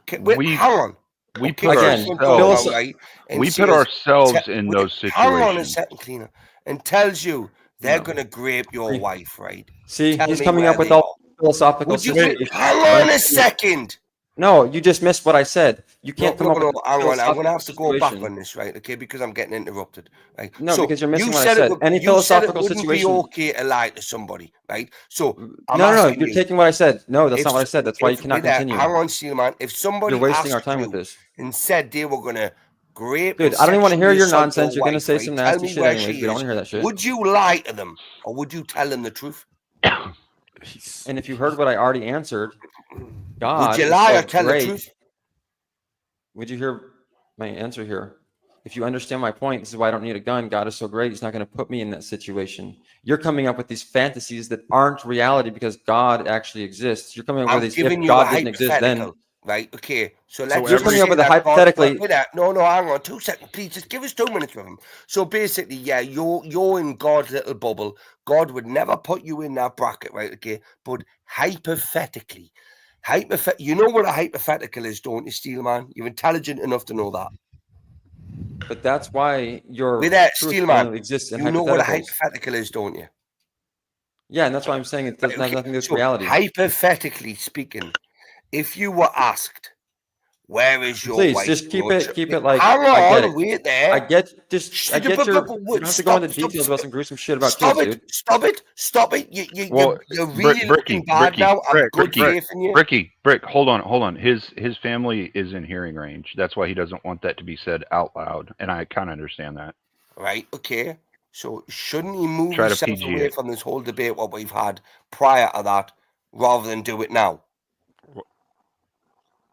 [SPEAKER 15] Hang on.
[SPEAKER 12] we
[SPEAKER 15] Okay,
[SPEAKER 12] put
[SPEAKER 15] so
[SPEAKER 6] Again,
[SPEAKER 15] you can go
[SPEAKER 12] ourselves
[SPEAKER 15] out, right, and
[SPEAKER 12] we
[SPEAKER 15] see
[SPEAKER 12] put
[SPEAKER 15] us
[SPEAKER 12] ourselves in
[SPEAKER 15] wait,
[SPEAKER 12] those
[SPEAKER 15] hang on a
[SPEAKER 12] situations.
[SPEAKER 15] second, Cleaner, and tells you they're
[SPEAKER 6] No.
[SPEAKER 15] gonna grape your
[SPEAKER 6] See-
[SPEAKER 15] wife, right?
[SPEAKER 6] See,
[SPEAKER 15] Tell
[SPEAKER 6] he's
[SPEAKER 15] me
[SPEAKER 6] coming
[SPEAKER 15] where
[SPEAKER 6] up with
[SPEAKER 15] they
[SPEAKER 6] all
[SPEAKER 15] are.
[SPEAKER 6] philosophical
[SPEAKER 15] Would you
[SPEAKER 6] situations.
[SPEAKER 15] hang on a second?
[SPEAKER 6] No, you just missed what I said. You
[SPEAKER 15] No,
[SPEAKER 6] can't come
[SPEAKER 15] no,
[SPEAKER 6] up
[SPEAKER 15] no,
[SPEAKER 6] with a
[SPEAKER 15] hang on. I'm gonna
[SPEAKER 6] philosophical
[SPEAKER 15] have to go back
[SPEAKER 6] situation.
[SPEAKER 15] on this, right? Okay, because I'm getting interrupted, right?
[SPEAKER 6] No,
[SPEAKER 15] So
[SPEAKER 6] because you're missing
[SPEAKER 15] you
[SPEAKER 6] what I
[SPEAKER 15] said
[SPEAKER 6] said. Any
[SPEAKER 15] you said it
[SPEAKER 6] philosophical
[SPEAKER 15] wouldn't be
[SPEAKER 6] situation.
[SPEAKER 15] okay to lie to somebody, right? So I'm
[SPEAKER 6] No,
[SPEAKER 15] asking
[SPEAKER 6] you're
[SPEAKER 15] you,
[SPEAKER 6] taking what I said. No, that's
[SPEAKER 15] if
[SPEAKER 6] not what I said. That's why you
[SPEAKER 15] if
[SPEAKER 6] cannot
[SPEAKER 15] with that,
[SPEAKER 6] continue.
[SPEAKER 15] hang on, Steelman, if somebody
[SPEAKER 6] You're wasting our
[SPEAKER 15] asked
[SPEAKER 6] time with
[SPEAKER 15] you
[SPEAKER 6] this.
[SPEAKER 15] and said they were gonna grape
[SPEAKER 6] Dude,
[SPEAKER 15] and
[SPEAKER 6] I don't even want to hear
[SPEAKER 15] sexually
[SPEAKER 6] your
[SPEAKER 15] assault
[SPEAKER 6] nonsense. You're
[SPEAKER 15] your
[SPEAKER 6] gonna
[SPEAKER 15] wife,
[SPEAKER 6] say
[SPEAKER 15] right?
[SPEAKER 6] some
[SPEAKER 15] Tell
[SPEAKER 6] nasty
[SPEAKER 15] me
[SPEAKER 6] shit
[SPEAKER 15] where
[SPEAKER 6] anyways.
[SPEAKER 15] she
[SPEAKER 6] We don't
[SPEAKER 15] is.
[SPEAKER 6] want to hear that shit.
[SPEAKER 15] Would you lie to them, or would you tell them the truth?
[SPEAKER 6] And if you heard what I already answered,
[SPEAKER 15] Would
[SPEAKER 6] God
[SPEAKER 15] you
[SPEAKER 6] is
[SPEAKER 15] lie
[SPEAKER 6] so
[SPEAKER 15] or tell the
[SPEAKER 6] great.
[SPEAKER 15] truth?
[SPEAKER 6] Would you hear my answer here? If you understand my point, this is why I don't need a gun. God is so great. He's not going to put me in that situation. You're coming up with these fantasies that aren't reality because God actually exists. You're coming up with
[SPEAKER 15] I'm
[SPEAKER 6] these,
[SPEAKER 15] giving
[SPEAKER 6] if
[SPEAKER 15] you a
[SPEAKER 6] God didn't exist, then.
[SPEAKER 15] hypothetical, right? Okay, so let's
[SPEAKER 6] You're
[SPEAKER 15] just
[SPEAKER 6] coming
[SPEAKER 15] say
[SPEAKER 6] up with a
[SPEAKER 15] that God,
[SPEAKER 6] hypothetically.
[SPEAKER 15] wait, no, hang on 2 seconds, please. Just give us 2 minutes with him. So basically, yeah, you're in God's little bubble. God would never put you in that bracket, right? Okay, but hypothetically, you know what a hypothetical is, don't you, Steelman? You're intelligent enough to know that.
[SPEAKER 6] But that's why your
[SPEAKER 15] With that,
[SPEAKER 6] truth
[SPEAKER 15] Steelman,
[SPEAKER 6] only exists in
[SPEAKER 15] you know what a
[SPEAKER 6] hypotheticals.
[SPEAKER 15] hypothetical is, don't you?
[SPEAKER 6] Yeah, and that's why I'm saying it doesn't have nothing to do with
[SPEAKER 15] So
[SPEAKER 6] reality.
[SPEAKER 15] hypothetically speaking, if you were asked, where is your
[SPEAKER 6] Please
[SPEAKER 15] wife?
[SPEAKER 6] just keep it like
[SPEAKER 15] hang
[SPEAKER 6] I get
[SPEAKER 15] on,
[SPEAKER 6] it.
[SPEAKER 15] wait there.
[SPEAKER 6] I get your. You don't have to go into
[SPEAKER 15] Stop,
[SPEAKER 6] details about some gruesome shit about
[SPEAKER 15] stop
[SPEAKER 6] kids,
[SPEAKER 15] it,
[SPEAKER 6] dude.
[SPEAKER 15] stop it. You're really looking bad now. I'm good faith in you.
[SPEAKER 12] Brick, hold on. His family is in hearing range. That's why he doesn't want that to be said out loud, and I kind of understand that.
[SPEAKER 15] Right, okay. So shouldn't he move
[SPEAKER 12] Try to
[SPEAKER 15] himself
[SPEAKER 12] PG
[SPEAKER 15] away
[SPEAKER 12] it.
[SPEAKER 15] from this whole debate what we've had prior to that, rather than do it now?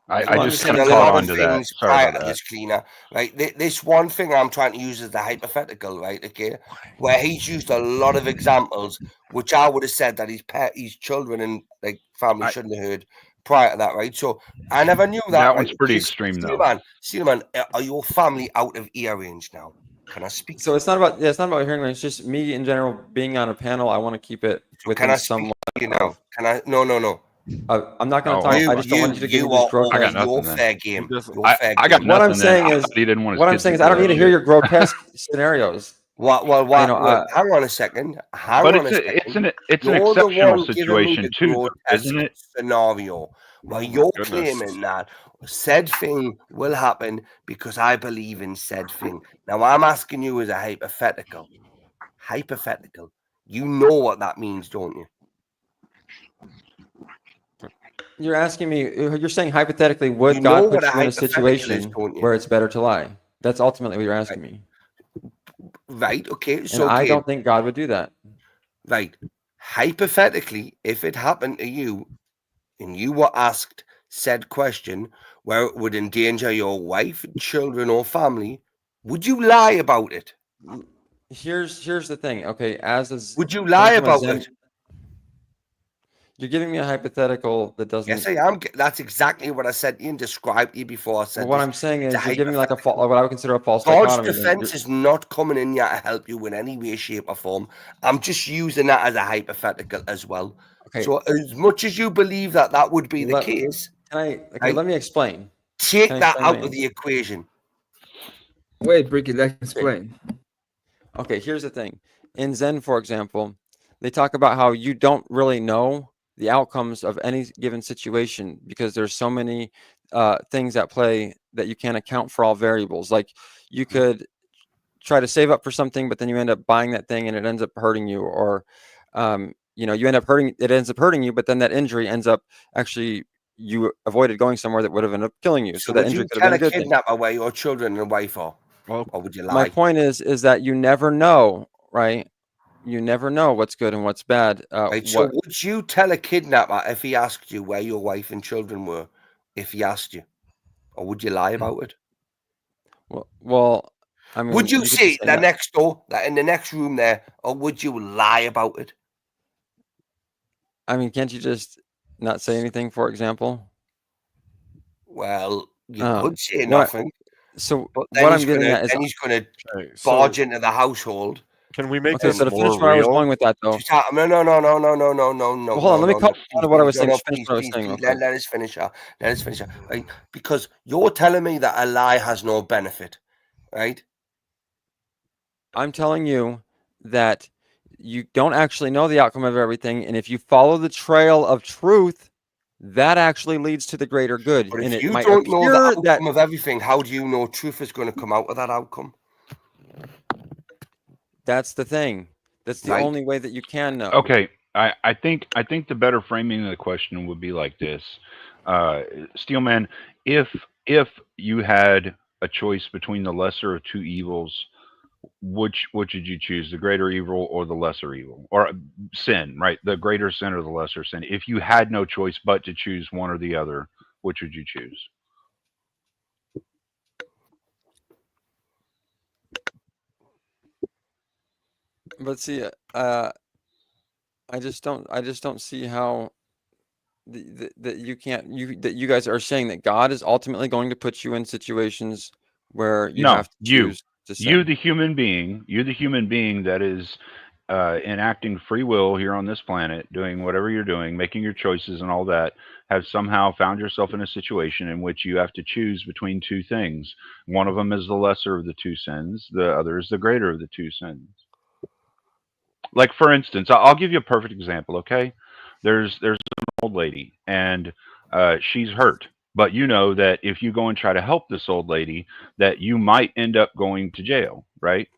[SPEAKER 12] I just
[SPEAKER 15] said
[SPEAKER 12] kind of
[SPEAKER 15] a
[SPEAKER 12] caught
[SPEAKER 15] lot
[SPEAKER 12] on
[SPEAKER 15] of
[SPEAKER 12] to that.
[SPEAKER 15] things
[SPEAKER 12] Sorry
[SPEAKER 15] prior
[SPEAKER 12] about
[SPEAKER 15] to
[SPEAKER 12] that.
[SPEAKER 15] this, Cleaner. Right, this one thing I'm trying to use as the hypothetical, right? Okay, where he's used a lot of examples, which I would have said that his children and like family shouldn't have heard prior to that, right? So I never knew that.
[SPEAKER 12] That
[SPEAKER 15] right?
[SPEAKER 12] one's pretty
[SPEAKER 15] Okay,
[SPEAKER 12] extreme, though.
[SPEAKER 15] Steelman, are your family out of ear range now? Can I speak?
[SPEAKER 6] So it's not about hearing range. It's just me in general being on a panel. I want to keep it within somewhat of.
[SPEAKER 15] Can I? No.
[SPEAKER 6] I'm not going to talk. I just don't want you to give me these grotesque.
[SPEAKER 15] Your fair game.
[SPEAKER 12] I got
[SPEAKER 6] What I'm
[SPEAKER 12] nothing.
[SPEAKER 6] saying
[SPEAKER 12] Then.
[SPEAKER 6] is,
[SPEAKER 12] He didn't want his
[SPEAKER 6] what I'm
[SPEAKER 12] kids
[SPEAKER 6] saying
[SPEAKER 12] to
[SPEAKER 6] is, I don't
[SPEAKER 12] hear
[SPEAKER 6] need to
[SPEAKER 12] that
[SPEAKER 6] hear
[SPEAKER 12] shit.
[SPEAKER 6] your grotesque scenarios.
[SPEAKER 15] Well, hang on a second.
[SPEAKER 12] It's an exceptional situation too, isn't it?
[SPEAKER 15] Scenario where you're claiming that said thing will happen because I believe in said thing. Now I'm asking you as a hypothetical. Hypothetical. You know what that means, don't you?
[SPEAKER 6] You're asking me. You're saying hypothetically, would
[SPEAKER 15] You know
[SPEAKER 6] God
[SPEAKER 15] what
[SPEAKER 6] put
[SPEAKER 15] a
[SPEAKER 6] you in a
[SPEAKER 15] hypothetical is,
[SPEAKER 6] situation
[SPEAKER 15] don't you?
[SPEAKER 6] where it's better to lie? That's ultimately what you're asking me.
[SPEAKER 15] Right. Okay.
[SPEAKER 6] And
[SPEAKER 15] So
[SPEAKER 6] I don't think God would do that.
[SPEAKER 15] Right. Hypothetically, if it happened to you and you were asked said question where it would endanger your wife, children, or family, would you lie about it?
[SPEAKER 6] Here's the thing. Okay,
[SPEAKER 15] would you lie about it?
[SPEAKER 6] You're giving me a hypothetical that doesn't.
[SPEAKER 15] Yes, I am. That's exactly what I said to you and described to you before. I said.
[SPEAKER 6] Well, what I'm saying is, you're giving me like what I would consider a false
[SPEAKER 15] God's
[SPEAKER 6] dichotomy.
[SPEAKER 15] defense is not coming in here to help you in any way, shape, or form. I'm just using that as a hypothetical as well.
[SPEAKER 6] Okay.
[SPEAKER 15] So, as much as you believe that would be the case,
[SPEAKER 6] let me explain.
[SPEAKER 15] Take that out of the equation.
[SPEAKER 11] Wait, Bricky, let's explain.
[SPEAKER 6] Okay, here's the thing. In Zen, for example, they talk about how you don't really know the outcomes of any given situation because there's so many things at play that you can't account for all variables. Like you could try to save up for something, but then you end up buying that thing and it ends up hurting you, or you ends up hurting you, but then that injury ends up actually you avoided going somewhere that would have ended up killing you. So that
[SPEAKER 15] would
[SPEAKER 6] injury
[SPEAKER 15] you
[SPEAKER 6] could have
[SPEAKER 15] tell
[SPEAKER 6] been
[SPEAKER 15] a
[SPEAKER 6] a good thing.
[SPEAKER 15] kidnapper where your children and wife are? Or would you lie?
[SPEAKER 6] My point is that you never know, right? You never know what's good and what's bad.
[SPEAKER 15] Right, so would you tell a kidnapper if he asked you where your wife and children were, if he asked you? Or would you lie about it?
[SPEAKER 6] Well, I mean,
[SPEAKER 15] would you
[SPEAKER 6] could
[SPEAKER 15] say
[SPEAKER 6] just say
[SPEAKER 15] that
[SPEAKER 6] no.
[SPEAKER 15] next door, that in the next room there, or would you lie about it?
[SPEAKER 6] I mean, can't you just not say anything, for example?
[SPEAKER 15] Well, you could say
[SPEAKER 6] what I-
[SPEAKER 15] nothing.
[SPEAKER 6] So
[SPEAKER 15] but then
[SPEAKER 6] what
[SPEAKER 15] he's
[SPEAKER 6] I'm getting
[SPEAKER 15] gonna
[SPEAKER 6] at is
[SPEAKER 15] then he's gonna barge into the household
[SPEAKER 2] Can we make
[SPEAKER 6] Okay,
[SPEAKER 2] this
[SPEAKER 6] so to finish
[SPEAKER 2] more
[SPEAKER 6] where I was
[SPEAKER 2] real?
[SPEAKER 6] going with that, though.
[SPEAKER 15] No.
[SPEAKER 6] Well, hold on. Let me call
[SPEAKER 15] Please,
[SPEAKER 6] what I
[SPEAKER 15] please,
[SPEAKER 6] was saying. Just finish
[SPEAKER 15] please,
[SPEAKER 6] what I was
[SPEAKER 15] please,
[SPEAKER 6] saying real
[SPEAKER 15] please.
[SPEAKER 6] quick.
[SPEAKER 15] Let us finish her. Let us finish her. Right? Because you're telling me that a lie has no benefit, right?
[SPEAKER 6] I'm telling you that you don't actually know the outcome of everything, and if you follow the trail of truth, that actually leads to the greater good.
[SPEAKER 15] But
[SPEAKER 6] And
[SPEAKER 15] if
[SPEAKER 6] it
[SPEAKER 15] you
[SPEAKER 6] might
[SPEAKER 15] don't know the
[SPEAKER 6] appear
[SPEAKER 15] outcome
[SPEAKER 6] that
[SPEAKER 15] of everything, how do you know truth is going to come out of that outcome?
[SPEAKER 6] that's the thing. That's the
[SPEAKER 15] Right.
[SPEAKER 6] only way that you can know.
[SPEAKER 12] Okay, I think the better framing of the question would be like this, Steelman. If you had a choice between the lesser of two evils, which would you choose, the greater evil or the lesser evil, or sin? Right, the greater sin or the lesser sin. If you had no choice but to choose one or the other, which would you choose?
[SPEAKER 6] But see, I just don't see how that you can't that you guys are saying that God is ultimately going to put you in situations where you
[SPEAKER 12] No,
[SPEAKER 6] have to choose to
[SPEAKER 12] you,
[SPEAKER 6] sin.
[SPEAKER 12] the human being, that is enacting free will here on this planet, doing whatever you're doing, making your choices and all that, have somehow found yourself in a situation in which you have to choose between two things. One of them is the lesser of the two sins. The other is the greater of the two sins. Like, for instance, I'll give you a perfect example. Okay, there's an old lady, and she's hurt, but you know that if you go and try to help this old lady, that you might end up going to jail, right?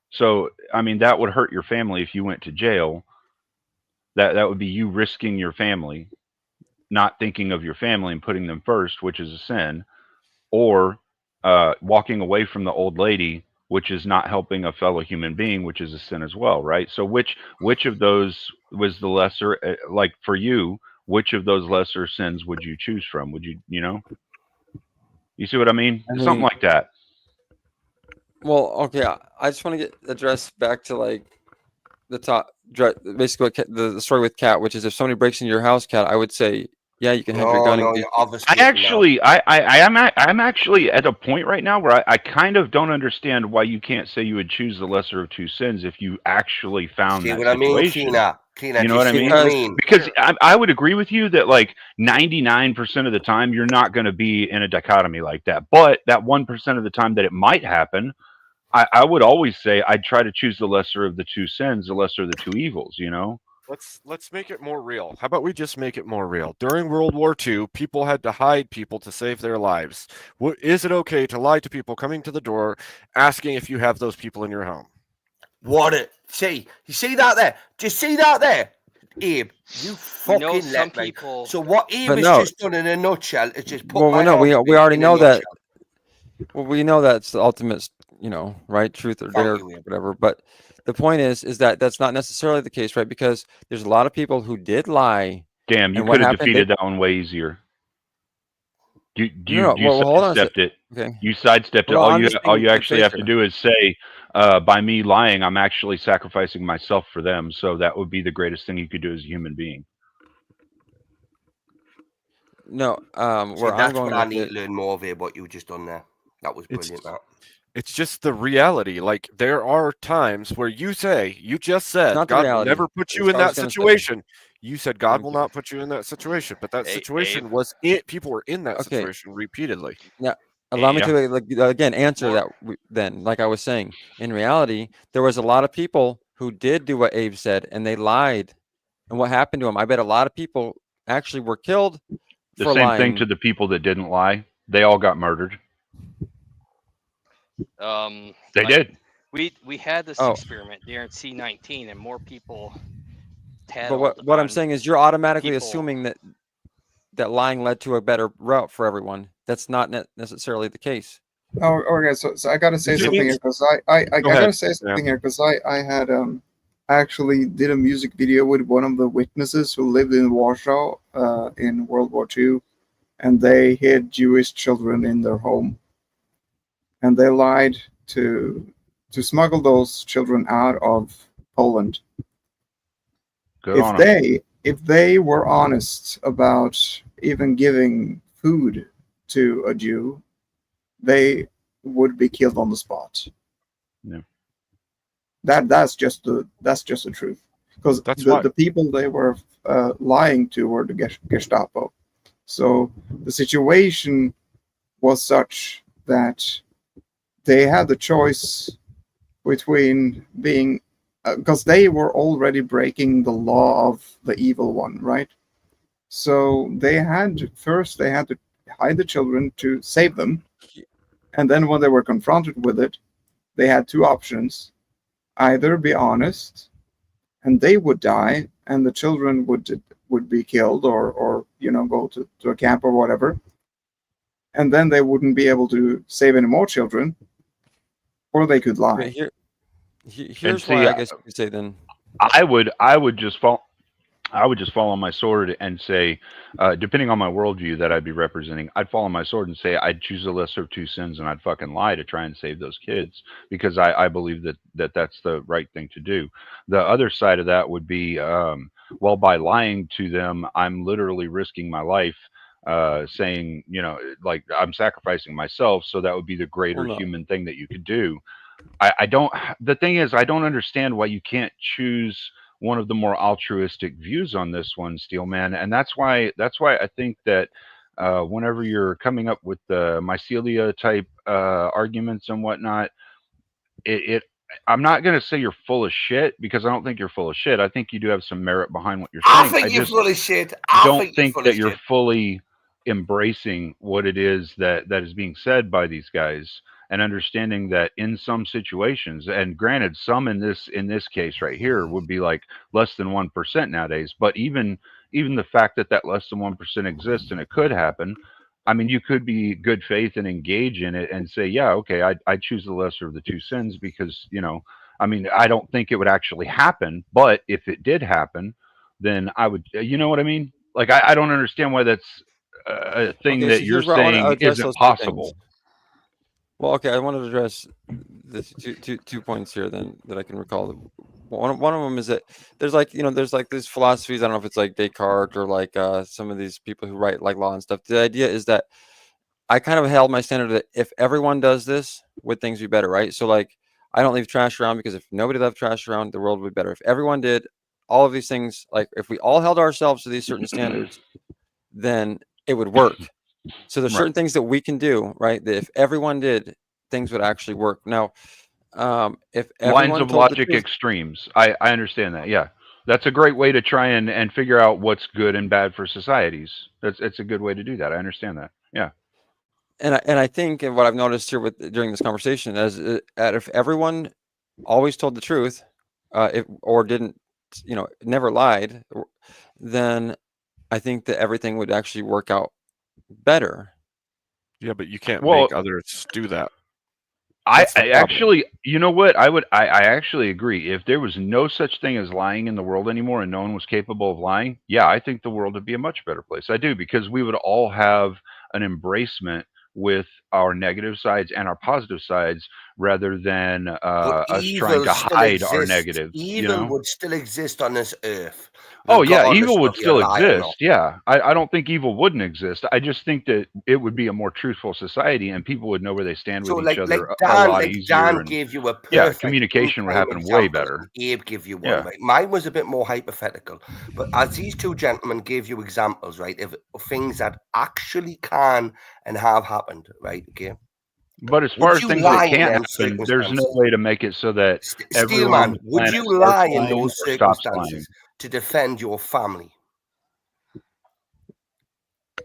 [SPEAKER 12] So, I mean, that would hurt your family if you went to jail. That would be you risking your family, not thinking of your family and putting them first, which is a sin, or walking away from the old lady, which is not helping a fellow human being, which is a sin as well, right? So, which of those was the lesser? Like for you, which of those lesser sins would you choose from? Would you, you see what I mean?
[SPEAKER 6] I
[SPEAKER 12] Something
[SPEAKER 6] mean,
[SPEAKER 12] like that.
[SPEAKER 6] well, okay, I just want to get addressed back to like the top, basically what the story with Cat, which is if somebody breaks into your house, Cat, I would say, yeah, you can have your gun.
[SPEAKER 15] You're obviously
[SPEAKER 12] I'm actually at a point right now where I kind of don't understand why you can't say you would choose the lesser of two sins if you actually found
[SPEAKER 15] See
[SPEAKER 12] that
[SPEAKER 15] what I mean,
[SPEAKER 12] situation.
[SPEAKER 15] Cleaner,
[SPEAKER 12] You
[SPEAKER 15] do
[SPEAKER 12] know
[SPEAKER 15] you
[SPEAKER 12] what I
[SPEAKER 15] see
[SPEAKER 12] mean?
[SPEAKER 15] what I mean?
[SPEAKER 12] Because I would agree with you that like 99% of the time you're not going to be in a dichotomy like that. But that 1% of the time that it might happen, I would always say I'd try to choose the lesser of the two sins, the lesser of the two evils,
[SPEAKER 2] Let's make it more real. How about we just make it more real? During World War II, people had to hide people to save their lives. Is it okay to lie to people coming to the door, asking if you have those people in your home?
[SPEAKER 15] You see that there? Do you see that there? Abe, you fucking
[SPEAKER 14] some
[SPEAKER 15] let me.
[SPEAKER 14] people.
[SPEAKER 15] So what Abe
[SPEAKER 6] But
[SPEAKER 15] has
[SPEAKER 6] no,
[SPEAKER 15] just done in a nutshell is just put
[SPEAKER 6] well,
[SPEAKER 15] my
[SPEAKER 6] no, we
[SPEAKER 15] argument
[SPEAKER 6] already
[SPEAKER 15] in a
[SPEAKER 6] know that.
[SPEAKER 15] nutshell.
[SPEAKER 6] Well, we know that's the ultimate, right? Truth or dare, whatever. But the point is that that's not necessarily the case, right? Because there's a lot of people who did lie.
[SPEAKER 12] Damn, you
[SPEAKER 6] and what
[SPEAKER 12] could have
[SPEAKER 6] happened?
[SPEAKER 12] defeated that one way easier. You
[SPEAKER 6] No, well, hold on a
[SPEAKER 12] sidestepped it.
[SPEAKER 6] Okay.
[SPEAKER 12] You sidestepped it.
[SPEAKER 6] Well,
[SPEAKER 12] All
[SPEAKER 6] I'm
[SPEAKER 12] you
[SPEAKER 6] just being
[SPEAKER 12] actually have to
[SPEAKER 6] fair.
[SPEAKER 12] do is say, by me lying, I'm actually sacrificing myself for them. So that would be the greatest thing you could do as a human being.
[SPEAKER 6] No,
[SPEAKER 15] See,
[SPEAKER 6] where I'm
[SPEAKER 15] that's
[SPEAKER 6] going
[SPEAKER 15] what I
[SPEAKER 6] with
[SPEAKER 15] need
[SPEAKER 6] it.
[SPEAKER 15] to learn more of here, what you just done there. That was brilliant, that.
[SPEAKER 2] It's just the reality. Like, there are times where you just said,
[SPEAKER 6] not the
[SPEAKER 2] God will
[SPEAKER 6] reality.
[SPEAKER 2] never put you
[SPEAKER 6] That's
[SPEAKER 2] in
[SPEAKER 6] what I was
[SPEAKER 2] that
[SPEAKER 6] gonna say.
[SPEAKER 2] situation. You said God
[SPEAKER 6] Thank
[SPEAKER 2] will
[SPEAKER 6] you.
[SPEAKER 2] not put you in that situation, but that
[SPEAKER 14] Hey,
[SPEAKER 2] situation
[SPEAKER 14] Abe.
[SPEAKER 2] was it. People were in that
[SPEAKER 6] Okay.
[SPEAKER 2] situation repeatedly.
[SPEAKER 6] Now, allow me
[SPEAKER 12] Yeah.
[SPEAKER 6] to again answer that then. Like I was saying, in reality, there was a lot of people who did do what Abe said, and they lied. And what happened to them? I bet a lot of people actually were killed
[SPEAKER 12] The
[SPEAKER 6] for
[SPEAKER 12] same
[SPEAKER 6] lying.
[SPEAKER 12] thing to the people that didn't lie. They all got murdered. They did.
[SPEAKER 14] We had this
[SPEAKER 6] Oh.
[SPEAKER 14] experiment during C-19, and more people
[SPEAKER 6] But
[SPEAKER 14] tattled
[SPEAKER 6] what I'm
[SPEAKER 14] on
[SPEAKER 6] saying is you're automatically
[SPEAKER 14] people.
[SPEAKER 6] assuming that lying led to a better route for everyone. That's not necessarily the case.
[SPEAKER 9] Oh, okay. So I gotta say something here because I
[SPEAKER 2] Go ahead.
[SPEAKER 9] gotta say something here because I had I actually did a music video with one of the witnesses who lived in Warsaw in World War II, and they hid Jewish children in their home, and they lied to smuggle those children out of Poland.
[SPEAKER 12] Good on 'em.
[SPEAKER 9] If they were honest about even giving food to a Jew, they would be killed on the spot.
[SPEAKER 12] Yeah.
[SPEAKER 9] that's just the truth. Because the people they were lying to were the Gestapo. So the situation was such that they had the choice between being, because they were already breaking the law of the evil one, right? So they had to hide the children to save them, and then when they were confronted with it, they had two options: either be honest, and they would die, and the children would be killed, or go to a camp or whatever, and then they wouldn't be able to save any more children, or they could lie.
[SPEAKER 6] Here's why I guess you could say then.
[SPEAKER 12] I would just fall on my sword and say, depending on my worldview that I'd be representing, I'd fall on my sword and say I'd choose the lesser of two sins, and I'd fucking lie to try and save those kids, because I believe that's the right thing to do. The other side of that would be, well, by lying to them, I'm literally risking my life, saying, like, I'm sacrificing myself, so that would be the greater human thing that you could do. The thing is, I don't understand why you can't choose one of the more altruistic views on this one, Steelman, and that's why I think that whenever you're coming up with the mycelia type arguments and whatnot, I'm not going to say you're full of shit, because I don't think you're full of shit. I think you do have some merit behind what you're saying.
[SPEAKER 15] I think you're full of shit. I
[SPEAKER 12] don't think that you're fully embracing what it is that is being said by these guys, and understanding that in some situations, and granted, some in this case right here would be like less than 1% nowadays, but even the fact that less than 1% exists and it could happen, I mean, you could be good faith and engage in it and say, yeah, okay, I choose the lesser of the two sins, because, I mean, I don't think it would actually happen, but if it did happen, then I would, you know what I mean? Like, I don't understand why that's a thing that you're saying isn't possible.
[SPEAKER 6] Well, okay, I wanted to address this two points here then that I can recall. One of them is that there's these philosophies. I don't know if it's like Descartes or like some of these people who write like law and stuff. The idea is that I kind of held my standard that if everyone does this, would things be better, right? So like, I don't leave trash around, because if nobody left trash around, the world would be better. If everyone did all of these things, like if we all held ourselves to these certain standards, then it would work. So there's certain things that we can do, right? That if everyone did, things would actually work. Now, if
[SPEAKER 12] lines of logic extremes, I understand that. Yeah, that's a great way to try and figure out what's good and bad for societies. It's a good way to do that. I understand that. Yeah.
[SPEAKER 6] And I think, and what I've noticed here during this conversation is that if everyone always told the truth, or didn't, never lied, then I think that everything would actually work out better.
[SPEAKER 2] Yeah, but you can't make others do that.
[SPEAKER 12] I actually, you know what? I actually agree. If there was no such thing as lying in the world anymore, and no one was capable of lying, yeah, I think the world would be a much better place. I do, because we would all have an embracement with our negative sides and our positive sides, rather than us trying to hide our negatives.
[SPEAKER 15] Evil would still exist on this earth.
[SPEAKER 12] Oh yeah, evil would still exist. Yeah, I don't think evil wouldn't exist. I just think that it would be a more truthful society, and people would know where they stand with each other a lot easier.
[SPEAKER 15] Dan gave you a perfect
[SPEAKER 12] communication would happen way better.
[SPEAKER 15] Abe gave you one. Right? Mine was a bit more hypothetical, but as these two gentlemen gave you examples, right, of things that actually can and have happened, right? Okay.
[SPEAKER 12] But as far as things that can't happen, there's no way to make it so that everyone.
[SPEAKER 15] Would you lie in those circumstances to defend your family?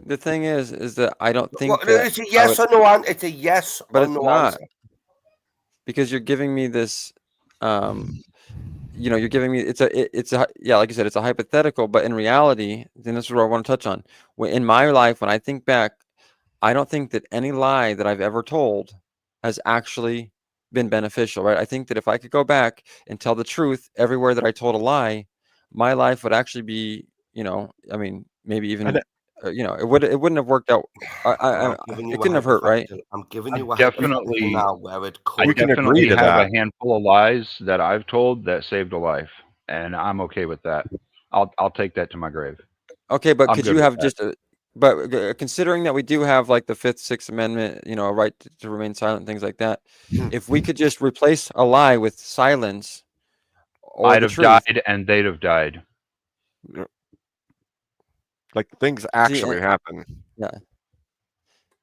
[SPEAKER 6] The thing is that I don't think
[SPEAKER 15] it's a yes or no answer. It's a yes or no answer.
[SPEAKER 6] Because you're giving me this, you're giving me it's a like you said, it's a hypothetical, but in reality, then this is what I want to touch on. In my life, when I think back, I don't think that any lie that I've ever told has actually been beneficial, right? I think that if I could go back and tell the truth everywhere that I told a lie, my life would actually be, I mean, maybe even, it wouldn't have worked out. It couldn't have hurt, right?
[SPEAKER 15] I'm giving you a
[SPEAKER 12] definitely
[SPEAKER 15] now where it
[SPEAKER 12] could. I definitely have a handful of lies that I've told that saved a life, and I'm okay with that. I'll take that to my grave.
[SPEAKER 6] Okay, but could you have just a? But considering that we do have like the 5th, 6th Amendment, a right to remain silent, things like that, if we could just replace a lie with silence, or
[SPEAKER 12] I'd
[SPEAKER 6] the
[SPEAKER 12] have
[SPEAKER 6] truth.
[SPEAKER 12] died and they'd have died.
[SPEAKER 2] Like things actually happen.
[SPEAKER 6] Yeah.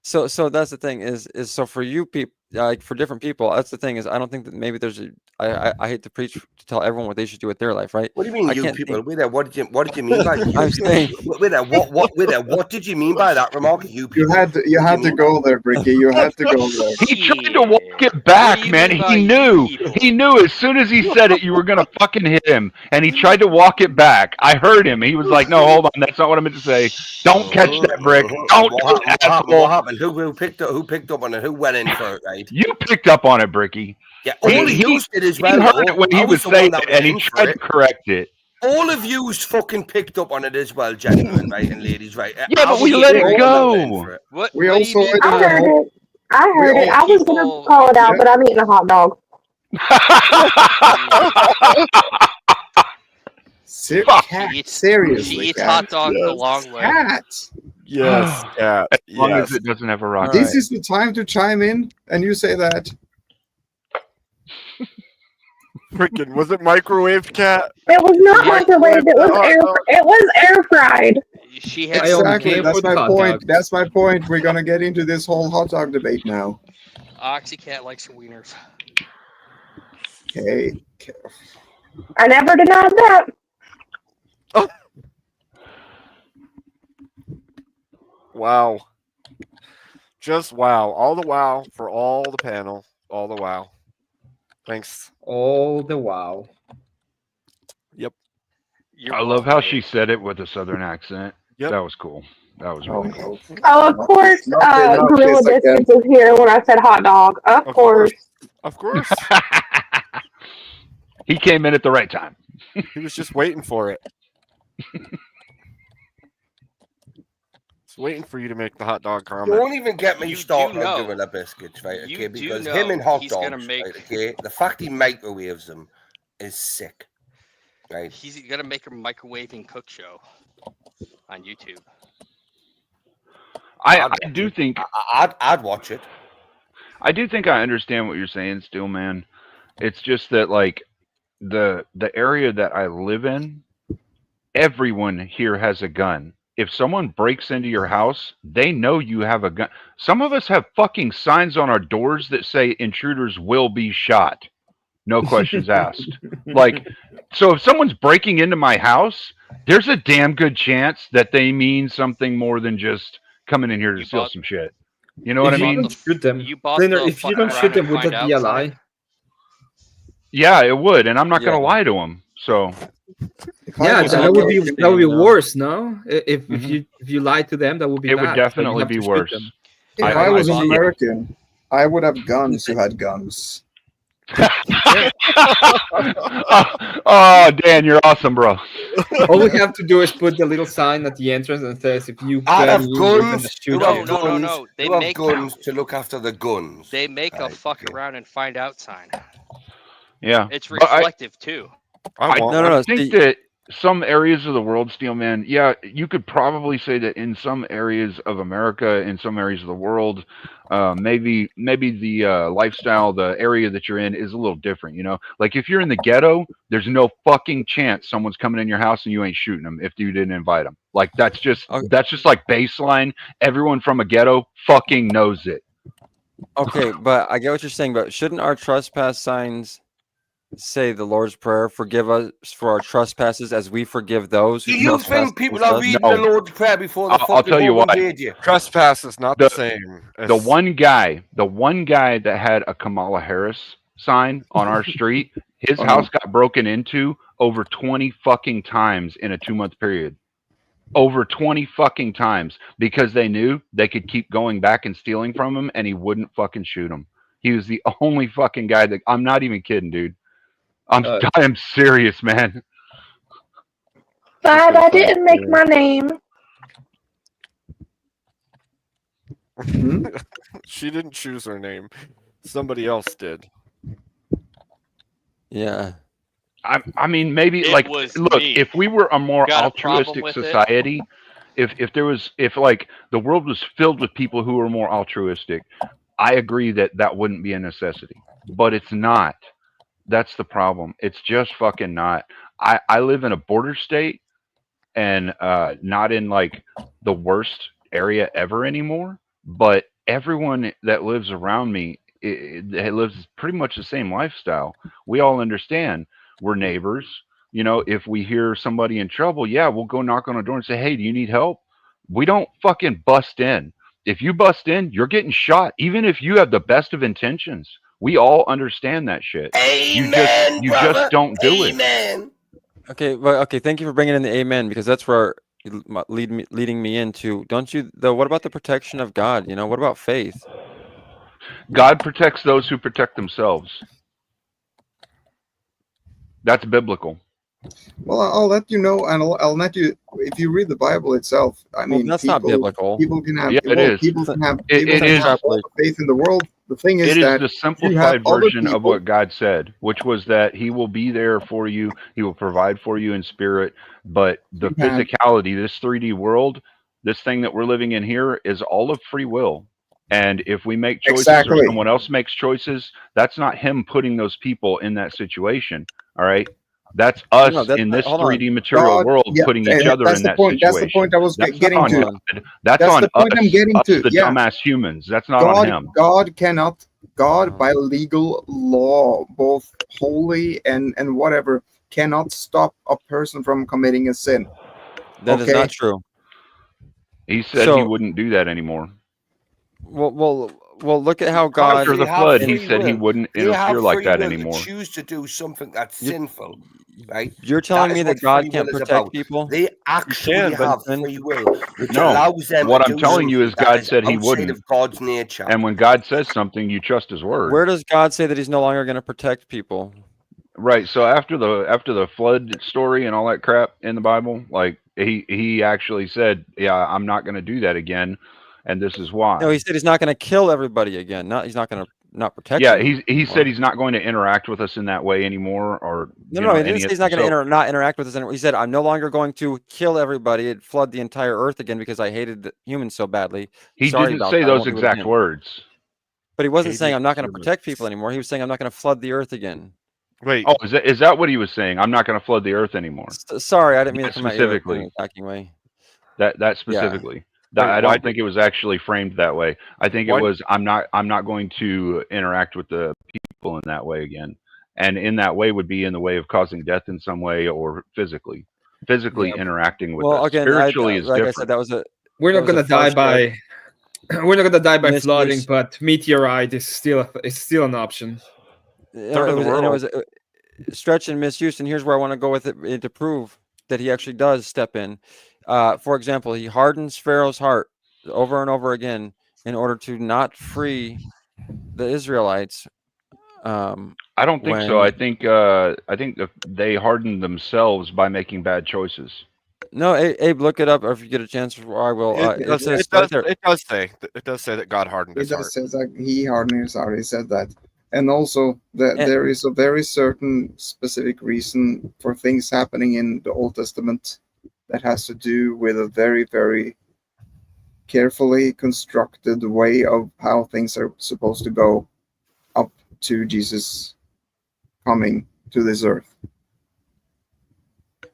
[SPEAKER 6] So that's the thing is so for you people, like for different people, that's the thing is I don't think that maybe there's a I hate to preach to tell everyone what they should do with their life, right?
[SPEAKER 15] What do you mean,
[SPEAKER 6] I
[SPEAKER 15] you
[SPEAKER 6] can't
[SPEAKER 15] people?
[SPEAKER 6] think-
[SPEAKER 15] Wait there, what did you mean by you?
[SPEAKER 6] I'm saying
[SPEAKER 15] Wait there, what did you mean by that remark? You people.
[SPEAKER 9] You had to go there, Bricky. You had to go there.
[SPEAKER 12] He tried to walk it back, man. He knew as soon as he said it, you were gonna fucking hit him, and he tried to walk it back. I heard him. He was like, "No, hold on, that's not what I meant to say. Don't catch that brick. Don't do it, asshole."
[SPEAKER 15] What happened? Who picked up on it? Who went in for it, right?
[SPEAKER 12] You picked up on it, Bricky.
[SPEAKER 15] Yeah, all of you did as well.
[SPEAKER 12] He heard
[SPEAKER 15] though.
[SPEAKER 12] it when
[SPEAKER 15] I
[SPEAKER 12] he was
[SPEAKER 15] the one
[SPEAKER 12] saying
[SPEAKER 15] that
[SPEAKER 12] it,
[SPEAKER 15] went
[SPEAKER 12] and he
[SPEAKER 15] in for
[SPEAKER 12] tried to
[SPEAKER 15] it.
[SPEAKER 12] correct it.
[SPEAKER 15] All of you fucking picked up on it as well, gentlemen, right, and ladies, right?
[SPEAKER 12] Yeah, but we let it go.
[SPEAKER 14] What?
[SPEAKER 9] We
[SPEAKER 14] what
[SPEAKER 9] also
[SPEAKER 14] do you mean
[SPEAKER 13] I
[SPEAKER 14] by
[SPEAKER 13] heard it. I heard it. I was gonna
[SPEAKER 14] people-
[SPEAKER 13] call it out, but I'm eating a hot dog.
[SPEAKER 9] Seriously,
[SPEAKER 14] She eats
[SPEAKER 9] Cat.
[SPEAKER 14] hot dogs the long way.
[SPEAKER 9] Cat.
[SPEAKER 2] Yes, Cat.
[SPEAKER 12] As long
[SPEAKER 2] Yes.
[SPEAKER 12] as it doesn't have a rock.
[SPEAKER 9] This is the time to chime in, and you say that.
[SPEAKER 2] Freaking, was it microwaved, Cat?
[SPEAKER 13] It was not
[SPEAKER 2] Microwave
[SPEAKER 13] microwaved. It was
[SPEAKER 2] hot
[SPEAKER 13] air.
[SPEAKER 2] dog.
[SPEAKER 13] It was air fried.
[SPEAKER 14] She had
[SPEAKER 9] Exactly. That's my point.
[SPEAKER 11] dogs.
[SPEAKER 9] That's my point. We're gonna get into this whole hot dog debate now.
[SPEAKER 14] Oxycat likes her wieners.
[SPEAKER 9] Okay.
[SPEAKER 13] I never denied that.
[SPEAKER 2] Wow. Just wow. All the wow for all the panel. All the wow. Thanks.
[SPEAKER 11] All the wow.
[SPEAKER 2] Yep.
[SPEAKER 12] I love how she said it with a southern accent.
[SPEAKER 2] Yep.
[SPEAKER 12] That was cool. That was really cool.
[SPEAKER 13] Oh, of course, Gorilla Biscuits was here when I said hot dog. Of course.
[SPEAKER 2] Of course.
[SPEAKER 12] He came in at the right time.
[SPEAKER 2] He was just waiting for it. Just waiting for you to make the hot dog comment.
[SPEAKER 15] Don't even get me
[SPEAKER 14] You
[SPEAKER 15] started
[SPEAKER 14] do know.
[SPEAKER 15] on Gorilla Biscuits, right?
[SPEAKER 14] You
[SPEAKER 15] Okay,
[SPEAKER 14] do
[SPEAKER 15] because
[SPEAKER 14] know
[SPEAKER 15] him and hot
[SPEAKER 14] he's
[SPEAKER 15] dogs,
[SPEAKER 14] gonna make-
[SPEAKER 15] right, okay, the fact he microwaves them is sick, right?
[SPEAKER 14] He's gonna make a microwaving cook show on YouTube.
[SPEAKER 12] I do think
[SPEAKER 15] I'd watch it.
[SPEAKER 12] I do think I understand what you're saying, still, man. It's just that like the area that I live in, everyone here has a gun. If someone breaks into your house, they know you have a gun. Some of us have fucking signs on our doors that say intruders will be shot. No questions asked. Like, so if someone's breaking into my house, there's a damn good chance that they mean something more than just coming in here to steal some shit. You know what I
[SPEAKER 11] If you
[SPEAKER 12] mean?
[SPEAKER 11] don't shoot them,
[SPEAKER 14] You bought
[SPEAKER 11] Cleaner,
[SPEAKER 14] the
[SPEAKER 11] if you
[SPEAKER 14] fuck
[SPEAKER 11] don't
[SPEAKER 14] around
[SPEAKER 11] shoot them,
[SPEAKER 14] and
[SPEAKER 11] would
[SPEAKER 14] find
[SPEAKER 11] that be a
[SPEAKER 14] out
[SPEAKER 11] lie?
[SPEAKER 14] sign?
[SPEAKER 12] Yeah, it would, and I'm not
[SPEAKER 6] Yeah.
[SPEAKER 12] gonna lie to them. So
[SPEAKER 11] Yeah,
[SPEAKER 9] was
[SPEAKER 11] that
[SPEAKER 9] on
[SPEAKER 11] would be
[SPEAKER 9] the
[SPEAKER 11] that would be
[SPEAKER 6] no.
[SPEAKER 11] worse, no? If
[SPEAKER 12] Mhm.
[SPEAKER 11] you lie to them, that would be
[SPEAKER 12] it
[SPEAKER 11] bad.
[SPEAKER 12] would
[SPEAKER 11] So you
[SPEAKER 12] definitely
[SPEAKER 11] have
[SPEAKER 12] be
[SPEAKER 11] to shoot
[SPEAKER 12] worse.
[SPEAKER 11] them.
[SPEAKER 9] If
[SPEAKER 12] I-
[SPEAKER 9] I was
[SPEAKER 12] I-
[SPEAKER 9] an
[SPEAKER 12] yeah.
[SPEAKER 9] American, I would have guns who had guns.
[SPEAKER 12] Oh, Dan, you're awesome, bro.
[SPEAKER 11] All we have to do is put the little sign at the entrance and says, "If you
[SPEAKER 15] I
[SPEAKER 11] gun
[SPEAKER 15] have
[SPEAKER 11] you, we're gonna
[SPEAKER 15] guns.
[SPEAKER 11] shoot
[SPEAKER 15] Who have
[SPEAKER 11] you."
[SPEAKER 14] No. They
[SPEAKER 15] who have
[SPEAKER 14] make
[SPEAKER 15] guns to look after the guns.
[SPEAKER 14] they make a
[SPEAKER 15] Right,
[SPEAKER 14] fuck
[SPEAKER 15] okay.
[SPEAKER 14] around and find out sign.
[SPEAKER 12] Yeah,
[SPEAKER 14] It's
[SPEAKER 12] But I-
[SPEAKER 14] reflective too.
[SPEAKER 2] I want
[SPEAKER 6] No,
[SPEAKER 2] one.
[SPEAKER 6] no,
[SPEAKER 12] I think
[SPEAKER 6] see-
[SPEAKER 12] that some areas of the world, Steelman, yeah, you could probably say that in some areas of America, in some areas of the world, maybe the lifestyle, the area that you're in is a little different. You know, like if you're in the ghetto, there's no fucking chance someone's coming in your house and you ain't shooting them if you didn't invite them. Like that's just like baseline. Everyone from a ghetto fucking knows it.
[SPEAKER 6] Okay, but I get what you're saying, but shouldn't our trespass signs say the Lord's Prayer, forgive us for our trespasses as we forgive those who
[SPEAKER 15] Do you
[SPEAKER 6] trespass
[SPEAKER 15] think people
[SPEAKER 6] against
[SPEAKER 15] are
[SPEAKER 6] us?
[SPEAKER 15] reading
[SPEAKER 12] No.
[SPEAKER 15] the Lord's Prayer before the
[SPEAKER 12] I'll
[SPEAKER 15] fucking
[SPEAKER 12] tell you
[SPEAKER 15] home
[SPEAKER 12] why.
[SPEAKER 15] invade you?
[SPEAKER 2] Trespass is not the same.
[SPEAKER 12] The one guy that had a Kamala Harris sign on our street, his house got broken into over 20 fucking times in a 2-month period. Over 20 fucking times because they knew they could keep going back and stealing from him and he wouldn't fucking shoot him. He was the only fucking guy that I'm not even kidding, dude. I'm serious, man.
[SPEAKER 13] But I didn't make my name.
[SPEAKER 2] She didn't choose her name. Somebody else did.
[SPEAKER 6] Yeah.
[SPEAKER 12] I mean, maybe
[SPEAKER 14] It
[SPEAKER 12] like,
[SPEAKER 14] was
[SPEAKER 12] look,
[SPEAKER 14] me.
[SPEAKER 12] if we were a more
[SPEAKER 14] Got a problem
[SPEAKER 12] altruistic
[SPEAKER 14] with it?
[SPEAKER 12] society, if like the world was filled with people who were more altruistic, I agree that that wouldn't be a necessity, but it's not. That's the problem. It's just fucking not. I live in a border state and not in like the worst area ever anymore. But everyone that lives around me it lives pretty much the same lifestyle. We all understand we're neighbors. You know, if we hear somebody in trouble, yeah, we'll go knock on a door and say, "Hey, do you need help?" We don't fucking bust in. If you bust in, you're getting shot, even if you have the best of intentions. We all understand that shit.
[SPEAKER 15] Amen,
[SPEAKER 12] You
[SPEAKER 15] brother.
[SPEAKER 12] just don't do it.
[SPEAKER 15] Amen.
[SPEAKER 6] Okay, well, okay. Thank you for bringing in the amen because that's where leading me into. Don't you though? What about the protection of God? You know, what about faith?
[SPEAKER 12] God protects those who protect themselves. That's biblical.
[SPEAKER 9] Well, I'll let you know, and I'll let you. If you read the Bible itself, I mean,
[SPEAKER 6] that's not biblical.
[SPEAKER 9] People can have.
[SPEAKER 12] Yeah, it is.
[SPEAKER 9] People can have.
[SPEAKER 12] It
[SPEAKER 9] People can
[SPEAKER 12] is.
[SPEAKER 9] have all the faith in the world. The thing is
[SPEAKER 12] It is
[SPEAKER 9] that
[SPEAKER 12] the
[SPEAKER 9] you have
[SPEAKER 12] simplified
[SPEAKER 9] other
[SPEAKER 12] version of
[SPEAKER 9] people.
[SPEAKER 12] what God said, which was that He will be there for you. He will provide for you in spirit. But the
[SPEAKER 9] You have-
[SPEAKER 12] physicality, this 3D world, this thing that we're living in here, is all of free will. And if we make choices or
[SPEAKER 9] Exactly.
[SPEAKER 12] someone else makes choices, that's not Him putting those people in that situation. All right. That's us
[SPEAKER 6] No, that's
[SPEAKER 12] in
[SPEAKER 6] not,
[SPEAKER 12] this
[SPEAKER 6] hold on.
[SPEAKER 12] 3D material
[SPEAKER 9] God,
[SPEAKER 12] world
[SPEAKER 9] yeah,
[SPEAKER 12] putting each other
[SPEAKER 9] that's
[SPEAKER 12] in
[SPEAKER 9] the
[SPEAKER 12] that
[SPEAKER 9] point. That's the
[SPEAKER 12] situation.
[SPEAKER 9] point I was
[SPEAKER 12] That's
[SPEAKER 9] getting
[SPEAKER 12] not
[SPEAKER 9] to.
[SPEAKER 12] on God. That's
[SPEAKER 9] That's
[SPEAKER 12] on
[SPEAKER 9] the point I'm
[SPEAKER 12] us,
[SPEAKER 9] getting to.
[SPEAKER 12] the
[SPEAKER 9] Yeah.
[SPEAKER 12] dumbass humans. That's not on Him.
[SPEAKER 9] God cannot. God, by legal law, both holy and whatever, cannot stop a person from committing a sin.
[SPEAKER 6] That is not true.
[SPEAKER 12] He said
[SPEAKER 6] So-
[SPEAKER 12] He wouldn't do that anymore.
[SPEAKER 6] Well. Look at how God.
[SPEAKER 12] After the
[SPEAKER 15] They have
[SPEAKER 12] flood, He
[SPEAKER 15] free
[SPEAKER 12] said He
[SPEAKER 15] will.
[SPEAKER 12] wouldn't
[SPEAKER 15] They have
[SPEAKER 12] interfere like
[SPEAKER 15] free
[SPEAKER 12] that
[SPEAKER 15] will
[SPEAKER 12] anymore.
[SPEAKER 15] to choose to do something that's sinful, right?
[SPEAKER 6] You're telling me
[SPEAKER 15] is
[SPEAKER 6] that
[SPEAKER 15] what
[SPEAKER 6] God
[SPEAKER 15] free
[SPEAKER 6] can't
[SPEAKER 15] will is
[SPEAKER 6] protect
[SPEAKER 15] about.
[SPEAKER 6] people?
[SPEAKER 15] They actually
[SPEAKER 6] but
[SPEAKER 15] have
[SPEAKER 6] then-
[SPEAKER 15] free will, which
[SPEAKER 12] No.
[SPEAKER 15] allows them
[SPEAKER 12] What
[SPEAKER 15] to
[SPEAKER 12] I'm
[SPEAKER 15] do
[SPEAKER 12] telling you
[SPEAKER 15] something
[SPEAKER 12] is
[SPEAKER 15] that
[SPEAKER 12] God
[SPEAKER 15] is
[SPEAKER 12] said He
[SPEAKER 15] outside
[SPEAKER 12] wouldn't.
[SPEAKER 15] of God's nature.
[SPEAKER 12] And when God says something, you trust His word.
[SPEAKER 6] Where does God say that He's no longer going to protect people?
[SPEAKER 12] Right. So after the flood story and all that crap in the Bible, like he actually said, "Yeah, I'm not going to do that again, and this is why."
[SPEAKER 6] No, He said He's not going to kill everybody again. He's not going to not protect.
[SPEAKER 12] Yeah,
[SPEAKER 6] them
[SPEAKER 12] he
[SPEAKER 6] anymore.
[SPEAKER 12] said He's not going to interact with us in that way anymore, or
[SPEAKER 6] No, he didn't say He's not going to not interact with us anymore. He said, "I'm no longer going to kill everybody and flood the entire earth again because I hated the humans so badly."
[SPEAKER 12] He
[SPEAKER 6] Sorry
[SPEAKER 12] didn't
[SPEAKER 6] about
[SPEAKER 12] say
[SPEAKER 6] that. I
[SPEAKER 12] those
[SPEAKER 6] won't do it
[SPEAKER 12] exact
[SPEAKER 6] again.
[SPEAKER 12] words.
[SPEAKER 6] But he wasn't
[SPEAKER 2] Hated
[SPEAKER 6] saying I'm not going to
[SPEAKER 2] humans.
[SPEAKER 6] protect people anymore. He was saying I'm not going to flood the earth again.
[SPEAKER 2] Wait.
[SPEAKER 12] Oh, is that what he was saying? I'm not going to flood the earth anymore.
[SPEAKER 6] Sorry, I didn't mean to
[SPEAKER 12] That
[SPEAKER 6] come at you in
[SPEAKER 12] specifically.
[SPEAKER 6] an attacking way.
[SPEAKER 12] That specifically.
[SPEAKER 2] Wait,
[SPEAKER 12] I
[SPEAKER 2] why
[SPEAKER 12] don't
[SPEAKER 2] did-
[SPEAKER 12] think it was actually framed that way. I think it
[SPEAKER 2] Why-
[SPEAKER 12] was I'm not going to interact with the people in that way again. And in that way would be in the way of causing death in some way or physically interacting with
[SPEAKER 6] Well,
[SPEAKER 12] us.
[SPEAKER 6] again,
[SPEAKER 12] Spiritually is
[SPEAKER 6] like
[SPEAKER 12] different.
[SPEAKER 6] I said, that was a.
[SPEAKER 11] We're
[SPEAKER 6] that
[SPEAKER 11] not
[SPEAKER 6] was a
[SPEAKER 11] gonna die
[SPEAKER 6] far-stretched
[SPEAKER 11] by we're not gonna die by
[SPEAKER 6] misuse.
[SPEAKER 11] flooding, but meteorite is still an option.
[SPEAKER 2] Third of the world.
[SPEAKER 6] It was a stretch and misuse, and here's where I want to go with it to prove that he actually does step in. For example, he hardens Pharaoh's heart over and over again in order to not free the Israelites.
[SPEAKER 12] I don't think so. I think they hardened themselves by making bad choices.
[SPEAKER 6] No, Abe, look it up if you get a chance. I will. It says right there.
[SPEAKER 2] It does say that God hardened
[SPEAKER 9] It
[SPEAKER 2] his heart.
[SPEAKER 9] does says that he hardened his heart. He said that, and also that there is a very certain specific reason for things happening in the Old Testament that has to do with a very, very carefully constructed way of how things are supposed to go up to Jesus coming to this earth.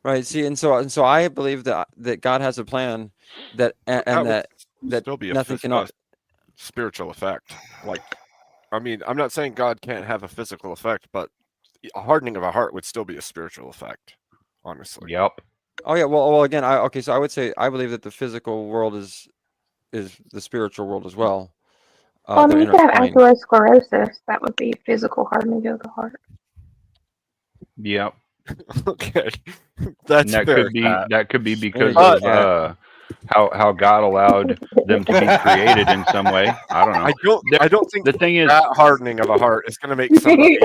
[SPEAKER 6] Right. See, and so I believe that God has a plan that
[SPEAKER 2] would
[SPEAKER 6] that
[SPEAKER 2] still be
[SPEAKER 6] nothing
[SPEAKER 2] a
[SPEAKER 6] cannot.
[SPEAKER 2] spiritual effect. Like, I mean, I'm not saying God can't have a physical effect, but a hardening of a heart would still be a spiritual effect. Honestly.
[SPEAKER 12] Yep.
[SPEAKER 6] Oh yeah. Well again, okay. So I would say I believe that the physical world is the spiritual world as well.
[SPEAKER 13] Well, I
[SPEAKER 6] They're
[SPEAKER 13] mean, you could have
[SPEAKER 6] intertwined.
[SPEAKER 13] atherosclerosis. That would be physical hardening of the heart.
[SPEAKER 12] Yep.
[SPEAKER 2] Okay. That's
[SPEAKER 12] and
[SPEAKER 2] fair,
[SPEAKER 12] that could be because
[SPEAKER 2] But-
[SPEAKER 12] of how God allowed them to be created in some way. I don't know.
[SPEAKER 2] I don't think
[SPEAKER 12] the thing is
[SPEAKER 2] that hardening of a heart is going to make somebody.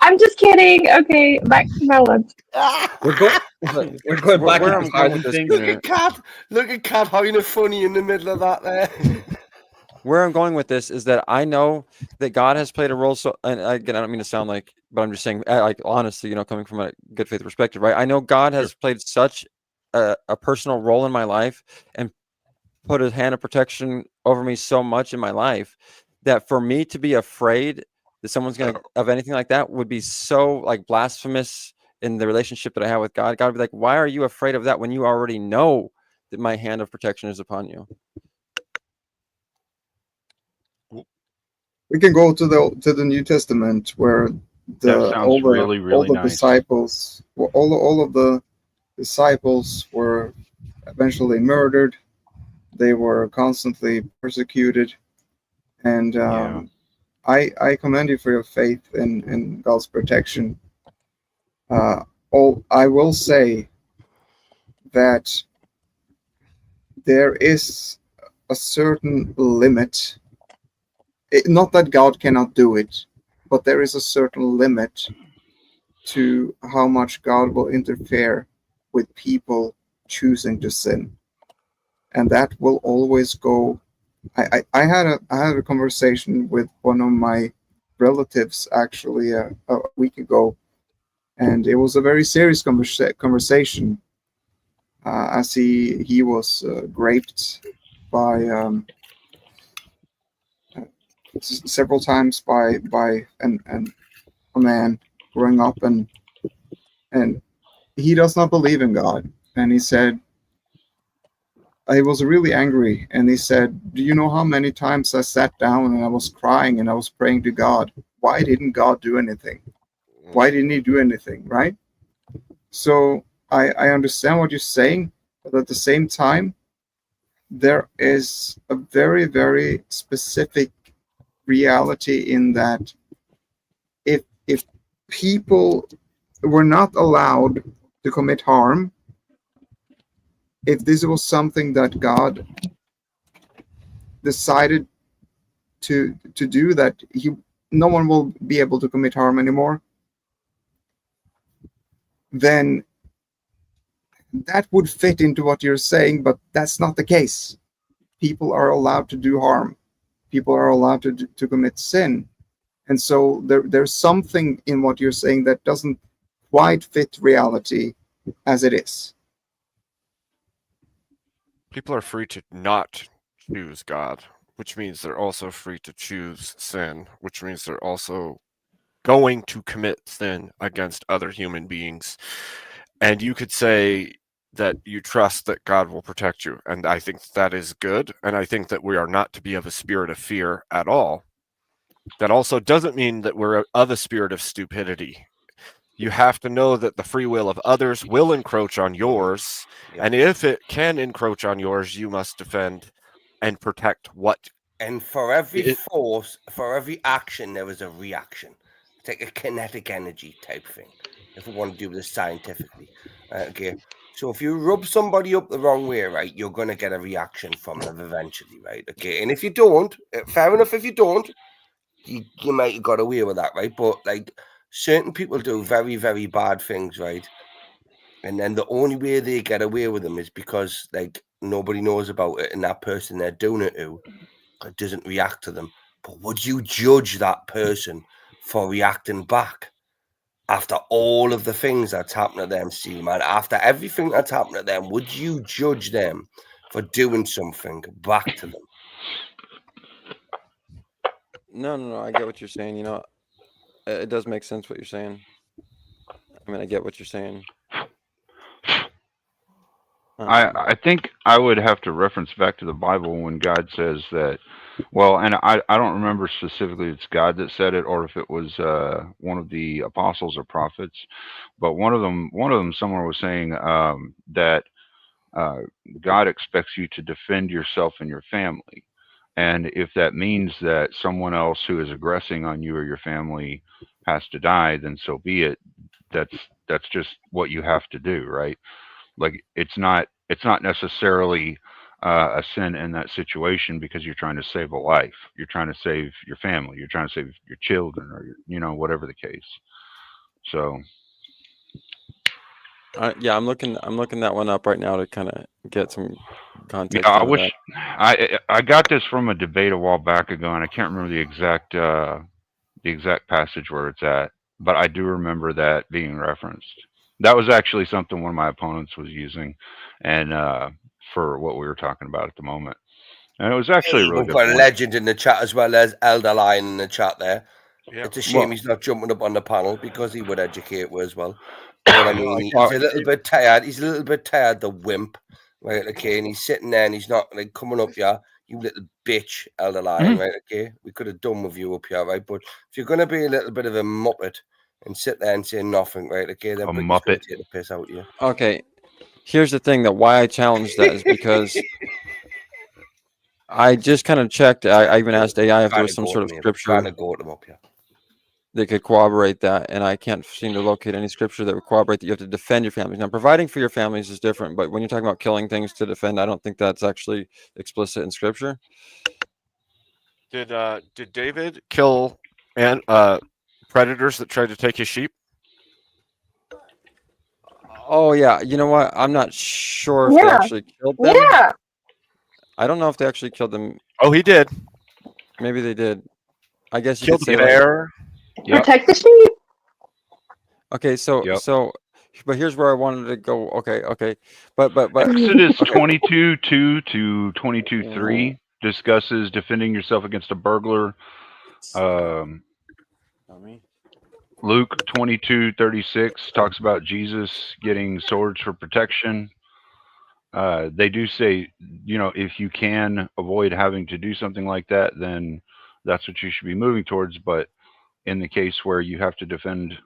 [SPEAKER 13] I'm just kidding. Okay, back to melons.
[SPEAKER 11] We're going back
[SPEAKER 6] Where
[SPEAKER 11] into
[SPEAKER 6] I'm going with this
[SPEAKER 11] things.
[SPEAKER 15] Look at Cat. Look at Cat having a funny in the middle of that there.
[SPEAKER 6] Where I'm going with this is that I know that God has played a role. So, and again, I don't mean to sound like, but I'm just saying, like honestly, coming from a good faith perspective, right? I know God has played such a personal role in my life and put His hand of protection over me so much in my life that for me to be afraid that someone's gonna of anything like that would be so like blasphemous in the relationship that I have with God. God would be like, why are you afraid of that when you already know that my hand of protection is upon you?
[SPEAKER 9] We can go to the New Testament where
[SPEAKER 12] That sounds really,
[SPEAKER 9] all
[SPEAKER 12] really
[SPEAKER 9] the
[SPEAKER 12] nice.
[SPEAKER 9] disciples, all of the disciples were eventually murdered. They were constantly persecuted, and
[SPEAKER 12] Yeah.
[SPEAKER 9] I commend you for your faith in God's protection. I will say that there is a certain limit. Not that God cannot do it, but there is a certain limit to how much God will interfere with people choosing to sin, and that will always go. I had a conversation with one of my relatives actually a week ago, and it was a very serious conversation, as he was raped by several times by an a man growing up, and he does not believe in God, and he said he was really angry, and he said, do you know how many times I sat down and I was crying and I was praying to God? Why didn't God do anything? Why didn't he do anything, right? So I understand what you're saying, but at the same time, there is a very, very specific reality in that if people were not allowed to commit harm, if this was something that God decided to do, that no one will be able to commit harm anymore, then that would fit into what you're saying, but that's not the case. People are allowed to do harm. People are allowed to commit sin. And so there's something in what you're saying that doesn't quite fit reality as it is.
[SPEAKER 2] People are free to not choose God, which means they're also free to choose sin, which means they're also going to commit sin against other human beings. And you could say that you trust that God will protect you. And I think that is good. And I think that we are not to be of a spirit of fear at all. That also doesn't mean that we're of a spirit of stupidity. You have to know that the free will of others will encroach on yours. And if it can encroach on yours, you must defend and protect what.
[SPEAKER 15] And for every force, for every action, there is a reaction. It's like a kinetic energy type thing, if we want to do this scientifically. Okay. So if you rub somebody up the wrong way, right, you're going to get a reaction from them eventually, right? Okay. And if you don't, fair enough, if you don't, you might have got away with that, right? But like certain people do very, very bad things, right? And then the only way they get away with them is because like nobody knows about it, and that person they're doing it to doesn't react to them. But would you judge that person for reacting back after all of the things that's happened to them, see, man? After everything that's happened to them, would you judge them for doing something back to them?
[SPEAKER 6] No. I get what you're saying. You know, it does make sense what you're saying. I mean, I get what you're saying.
[SPEAKER 12] I think I would have to reference back to the Bible when God says that. Well, and I don't remember specifically if it's God that said it or if it was one of the apostles or prophets, but one of them somewhere was saying that God expects you to defend yourself and your family, and if that means that someone else who is aggressing on you or your family has to die, then so be it. That's just what you have to do, right? Like it's not necessarily a sin in that situation because you're trying to save a life. You're trying to save your family. You're trying to save your children or whatever the case. So
[SPEAKER 6] yeah, I'm looking that one up right now to kind of get some context.
[SPEAKER 12] Yeah, I
[SPEAKER 6] out of
[SPEAKER 12] wish
[SPEAKER 6] that.
[SPEAKER 12] I got this from a debate a while back ago, and I can't remember the exact passage where it's at, but I do remember that being referenced. That was actually something one of my opponents was using, and for what we were talking about at the moment, and it was actually a really
[SPEAKER 15] We've
[SPEAKER 12] good
[SPEAKER 15] got a
[SPEAKER 12] point.
[SPEAKER 15] legend in the chat as well as Elder Lion in the chat there.
[SPEAKER 2] Yeah.
[SPEAKER 15] It's a shame he's not jumping up on the panel because he would educate as well. But I mean, he's a little bit tired. He's a little bit tired, the wimp. Right, okay, and he's sitting there and he's not like coming up here, you little bitch, Elder Lion, right, okay? We could have done with you up here, right? But if you're going to be a little bit of a muppet and sit there and say nothing, right, okay, then Britain's going to take the piss out of you.
[SPEAKER 6] Okay, here's the thing that why I challenged that is because I just kind of checked. I even asked AI if there was some sort of scripture that could corroborate that, and I can't seem to locate any scripture that would corroborate that you have to defend your families. Now, providing for your families is different, but when you're talking about killing things to defend, I don't think that's actually explicit in scripture.
[SPEAKER 2] Did David kill predators that tried to take his sheep?
[SPEAKER 6] Oh yeah, you know what? I'm not sure if they actually killed them.
[SPEAKER 13] Yeah.
[SPEAKER 6] I don't know if they actually killed them.
[SPEAKER 2] Oh, he did.
[SPEAKER 6] Maybe they did. I guess you
[SPEAKER 2] Killed
[SPEAKER 6] could say
[SPEAKER 2] the bear.
[SPEAKER 13] Protect the sheep.
[SPEAKER 6] Okay, so but here's where I wanted to go. Okay, but
[SPEAKER 12] Exodus 22:2 to 22:3 discusses defending yourself against a burglar. Luke 22:36 talks about Jesus getting swords for protection. They do say, if you can avoid having to do something like that, then that's what you should be moving towards. But in the case where you have to defend,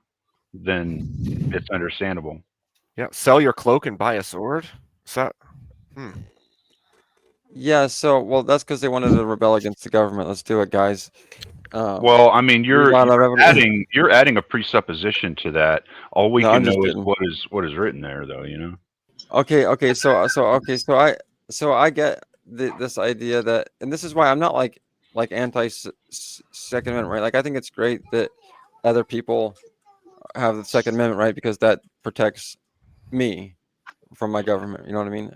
[SPEAKER 12] then it's understandable.
[SPEAKER 2] Yeah, sell your cloak and buy a sword. Is that?
[SPEAKER 6] Yeah, so that's because they wanted to rebel against the government. Let's do it, guys.
[SPEAKER 12] Well, I mean, you're adding a presupposition to that. All we can know is what is written there, though.
[SPEAKER 6] Okay. So I get this idea that, and this is why I'm not like anti Second Amendment, right? Like, I think it's great that other people have the Second Amendment, right? Because that protects me from my government. You know what I mean?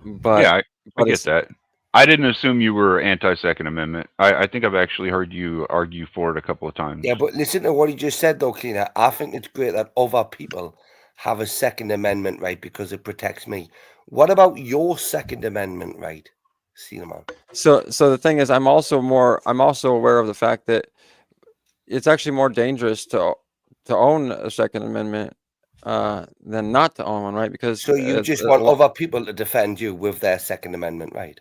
[SPEAKER 6] But
[SPEAKER 12] yeah, I get that. I didn't assume you were anti-Second Amendment. I think I've actually heard you argue for it a couple of times.
[SPEAKER 15] Yeah, but listen to what he just said, though, Cleaner. I think it's great that other people have a Second Amendment right because it protects me. What about your Second Amendment right, Cinnamon?
[SPEAKER 6] So the thing is, I'm also aware of the fact that it's actually more dangerous to own a Second Amendment than not to own one, right? Because
[SPEAKER 15] so you just want other people to defend you with their Second Amendment right.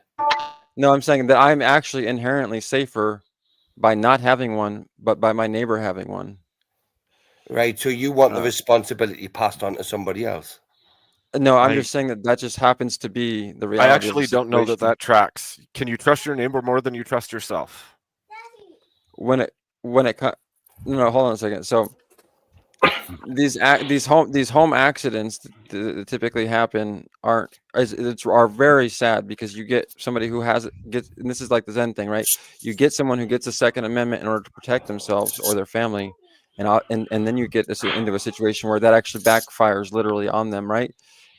[SPEAKER 6] No, I'm saying that I'm actually inherently safer by not having one, but by my neighbor having one.
[SPEAKER 15] Right. So you want the responsibility passed on to somebody else?
[SPEAKER 6] No, I'm just saying that just happens to be the reality.
[SPEAKER 2] I actually don't know that tracks. Can you trust your neighbor more than you trust yourself?
[SPEAKER 6] No, hold on a second. So these home accidents that typically happen are very sad because you get somebody who and this is like the Zen thing, right? You get someone who gets a Second Amendment in order to protect themselves or their family, and then you get into a situation where that actually backfires literally on them, right?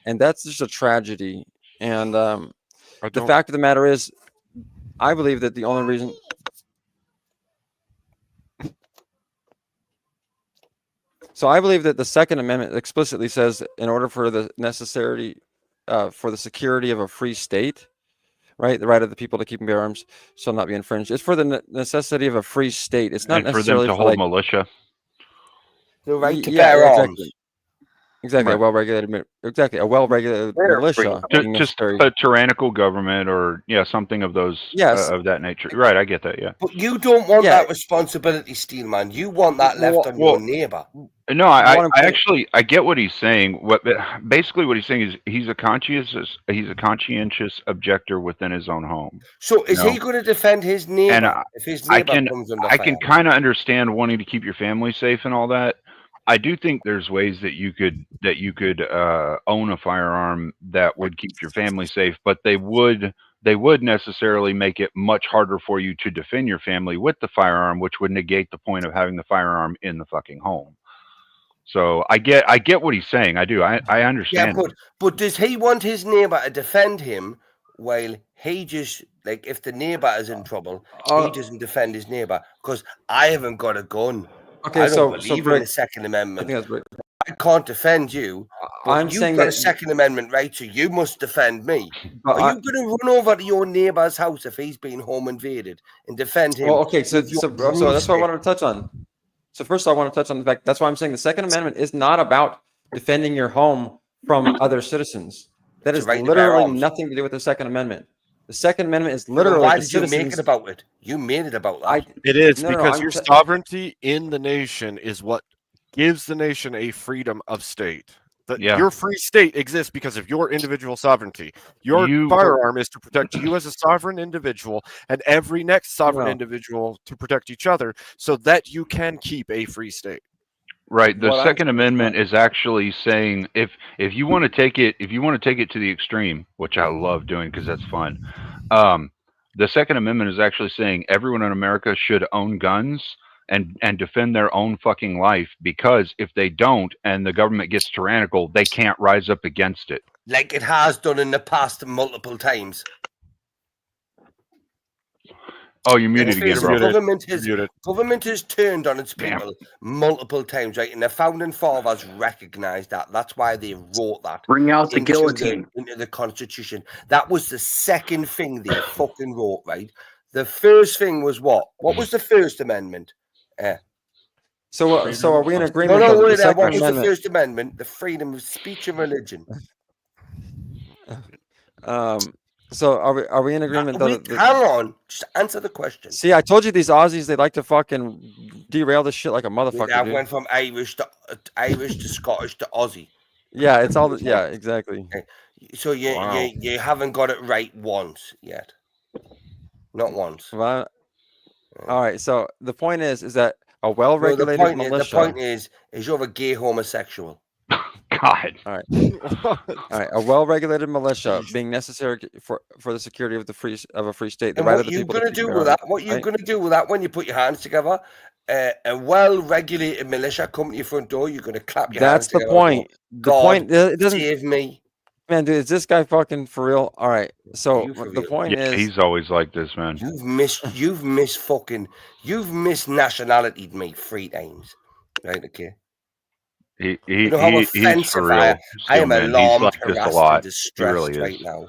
[SPEAKER 6] And that's just a tragedy. And the fact of the matter is, I believe that the only reason. So I believe that the Second Amendment explicitly says, in order for the necessity for the security of a free state, right, the right of the people to keep and bear arms shall not be infringed. It's for the necessity of a free state. It's not necessarily
[SPEAKER 12] for them to hold militia.
[SPEAKER 15] The right to bear arms.
[SPEAKER 6] Exactly,
[SPEAKER 12] right.
[SPEAKER 6] A well-regulated militia.
[SPEAKER 12] Just a tyrannical government, or something of those of that nature. Right, I get that. Yeah,
[SPEAKER 15] but you don't want that responsibility, Steelman. You want that left on your neighbor.
[SPEAKER 12] No, I actually get what he's saying. Basically what he's saying is he's a conscientious objector within his own home.
[SPEAKER 15] So is he going to defend his neighbor if his neighbor comes under fire?
[SPEAKER 12] I can kind of understand wanting to keep your family safe and all that. I do think there's ways that you could own a firearm that would keep your family safe, but they would necessarily make it much harder for you to defend your family with the firearm, which would negate the point of having the firearm in the fucking home. So I get what he's saying. I do. I understand.
[SPEAKER 15] Yeah, but does he want his neighbor to defend him while he just, like, if the neighbor is in trouble, he doesn't defend his neighbor? Because I haven't got a gun.
[SPEAKER 6] Okay,
[SPEAKER 15] I don't believe in the Second Amendment.
[SPEAKER 6] I think that's
[SPEAKER 15] I can't defend you, but
[SPEAKER 6] I'm
[SPEAKER 15] you've
[SPEAKER 6] saying
[SPEAKER 15] got a
[SPEAKER 6] that.
[SPEAKER 15] Second Amendment right, so you must defend me.
[SPEAKER 6] But
[SPEAKER 15] Are you going to run over to your neighbour's house if he's been home invaded and defend him?
[SPEAKER 6] Well, okay, so
[SPEAKER 15] with your
[SPEAKER 6] so that's what I
[SPEAKER 15] broomstick?
[SPEAKER 6] wanted to touch on. So first, I want to touch on the fact that's why I'm saying the Second Amendment is not about defending your home from other citizens. That
[SPEAKER 15] To
[SPEAKER 6] is
[SPEAKER 15] right to bear
[SPEAKER 6] literally
[SPEAKER 15] arms.
[SPEAKER 6] nothing to do with the Second Amendment. The Second Amendment is
[SPEAKER 15] Then
[SPEAKER 6] literally
[SPEAKER 15] why
[SPEAKER 6] the
[SPEAKER 15] did you make
[SPEAKER 6] citizens.
[SPEAKER 15] it about it? You made it about that.
[SPEAKER 2] It is
[SPEAKER 6] No, no,
[SPEAKER 2] because
[SPEAKER 6] I'm
[SPEAKER 2] your
[SPEAKER 6] t-
[SPEAKER 2] sovereignty in the nation is what gives the nation a freedom of state.
[SPEAKER 12] Yeah.
[SPEAKER 2] Your free state exists because of your individual sovereignty. Your
[SPEAKER 12] You-
[SPEAKER 2] firearm is to protect you as a sovereign individual and every next sovereign
[SPEAKER 6] No.
[SPEAKER 2] individual to protect each other so that you can keep a free state.
[SPEAKER 12] Right. The
[SPEAKER 6] What I'm
[SPEAKER 12] Second
[SPEAKER 6] saying is
[SPEAKER 12] Amendment is actually saying if you want to take it to the extreme, which I love doing because that's fun. The Second Amendment is actually saying everyone in America should own guns and defend their own fucking life, because if they don't and the government gets tyrannical, they can't rise up against it.
[SPEAKER 15] Like it has done in the past multiple times.
[SPEAKER 12] Oh, you're muted
[SPEAKER 15] Let's
[SPEAKER 12] again,
[SPEAKER 15] face it,
[SPEAKER 12] bro.
[SPEAKER 15] government has turned on its
[SPEAKER 12] Damn.
[SPEAKER 15] people multiple times, right? And the founding fathers recognised that. That's why they wrote that.
[SPEAKER 7] Bring out the
[SPEAKER 15] into
[SPEAKER 7] guillotine.
[SPEAKER 15] into the Constitution. That was the second thing they fucking wrote, right? The first thing was what? What was the First Amendment?
[SPEAKER 6] So are we in
[SPEAKER 15] No,
[SPEAKER 6] agreement?
[SPEAKER 15] no,
[SPEAKER 6] though, that
[SPEAKER 15] wait
[SPEAKER 6] the
[SPEAKER 15] there.
[SPEAKER 6] Second
[SPEAKER 15] What was the
[SPEAKER 6] Amendment,
[SPEAKER 15] First Amendment? The freedom of speech and religion.
[SPEAKER 6] So are we in agreement though?
[SPEAKER 15] Wait, hang on. Just answer the question.
[SPEAKER 6] See, I told you these Aussies, they like to fucking derail this shit like a motherfucker,
[SPEAKER 15] I
[SPEAKER 6] dude.
[SPEAKER 15] went from Irish to Scottish to Aussie.
[SPEAKER 6] Yeah, it's all. Yeah, exactly.
[SPEAKER 15] Okay. So you haven't got it right once yet. Not once.
[SPEAKER 6] Well, all right. So the point is that a well-regulated militia.
[SPEAKER 15] The point is you're a gay homosexual.
[SPEAKER 12] God.
[SPEAKER 6] All right. All right. A well-regulated militia being necessary for the security of a free state. The
[SPEAKER 15] And
[SPEAKER 6] right
[SPEAKER 15] what
[SPEAKER 6] of the
[SPEAKER 15] you
[SPEAKER 6] people
[SPEAKER 15] gonna
[SPEAKER 6] to keep
[SPEAKER 15] do
[SPEAKER 6] their
[SPEAKER 15] with
[SPEAKER 6] arms,
[SPEAKER 15] that? What you
[SPEAKER 6] right?
[SPEAKER 15] gonna do with that when you put your hands together? A well-regulated militia come to your front door. You're gonna clap your hands
[SPEAKER 6] That's the
[SPEAKER 15] together. and
[SPEAKER 6] point.
[SPEAKER 15] go,
[SPEAKER 6] The point.
[SPEAKER 15] God,
[SPEAKER 6] It doesn't.
[SPEAKER 15] save me.
[SPEAKER 6] Man, dude, is this guy fucking for real? All right. So
[SPEAKER 15] You for
[SPEAKER 6] the
[SPEAKER 15] real?
[SPEAKER 6] point
[SPEAKER 12] Yeah,
[SPEAKER 6] is,
[SPEAKER 12] he's always like this, man.
[SPEAKER 15] You've missed nationality, mate, 3 times. Right? Okay. You know how
[SPEAKER 12] He's
[SPEAKER 15] offensive
[SPEAKER 12] for real.
[SPEAKER 15] I am
[SPEAKER 12] man. He's
[SPEAKER 15] alarmed,
[SPEAKER 12] like this a
[SPEAKER 15] harassed,
[SPEAKER 12] lot.
[SPEAKER 15] and
[SPEAKER 12] He
[SPEAKER 15] distressed
[SPEAKER 12] really
[SPEAKER 15] right
[SPEAKER 12] is.
[SPEAKER 15] now.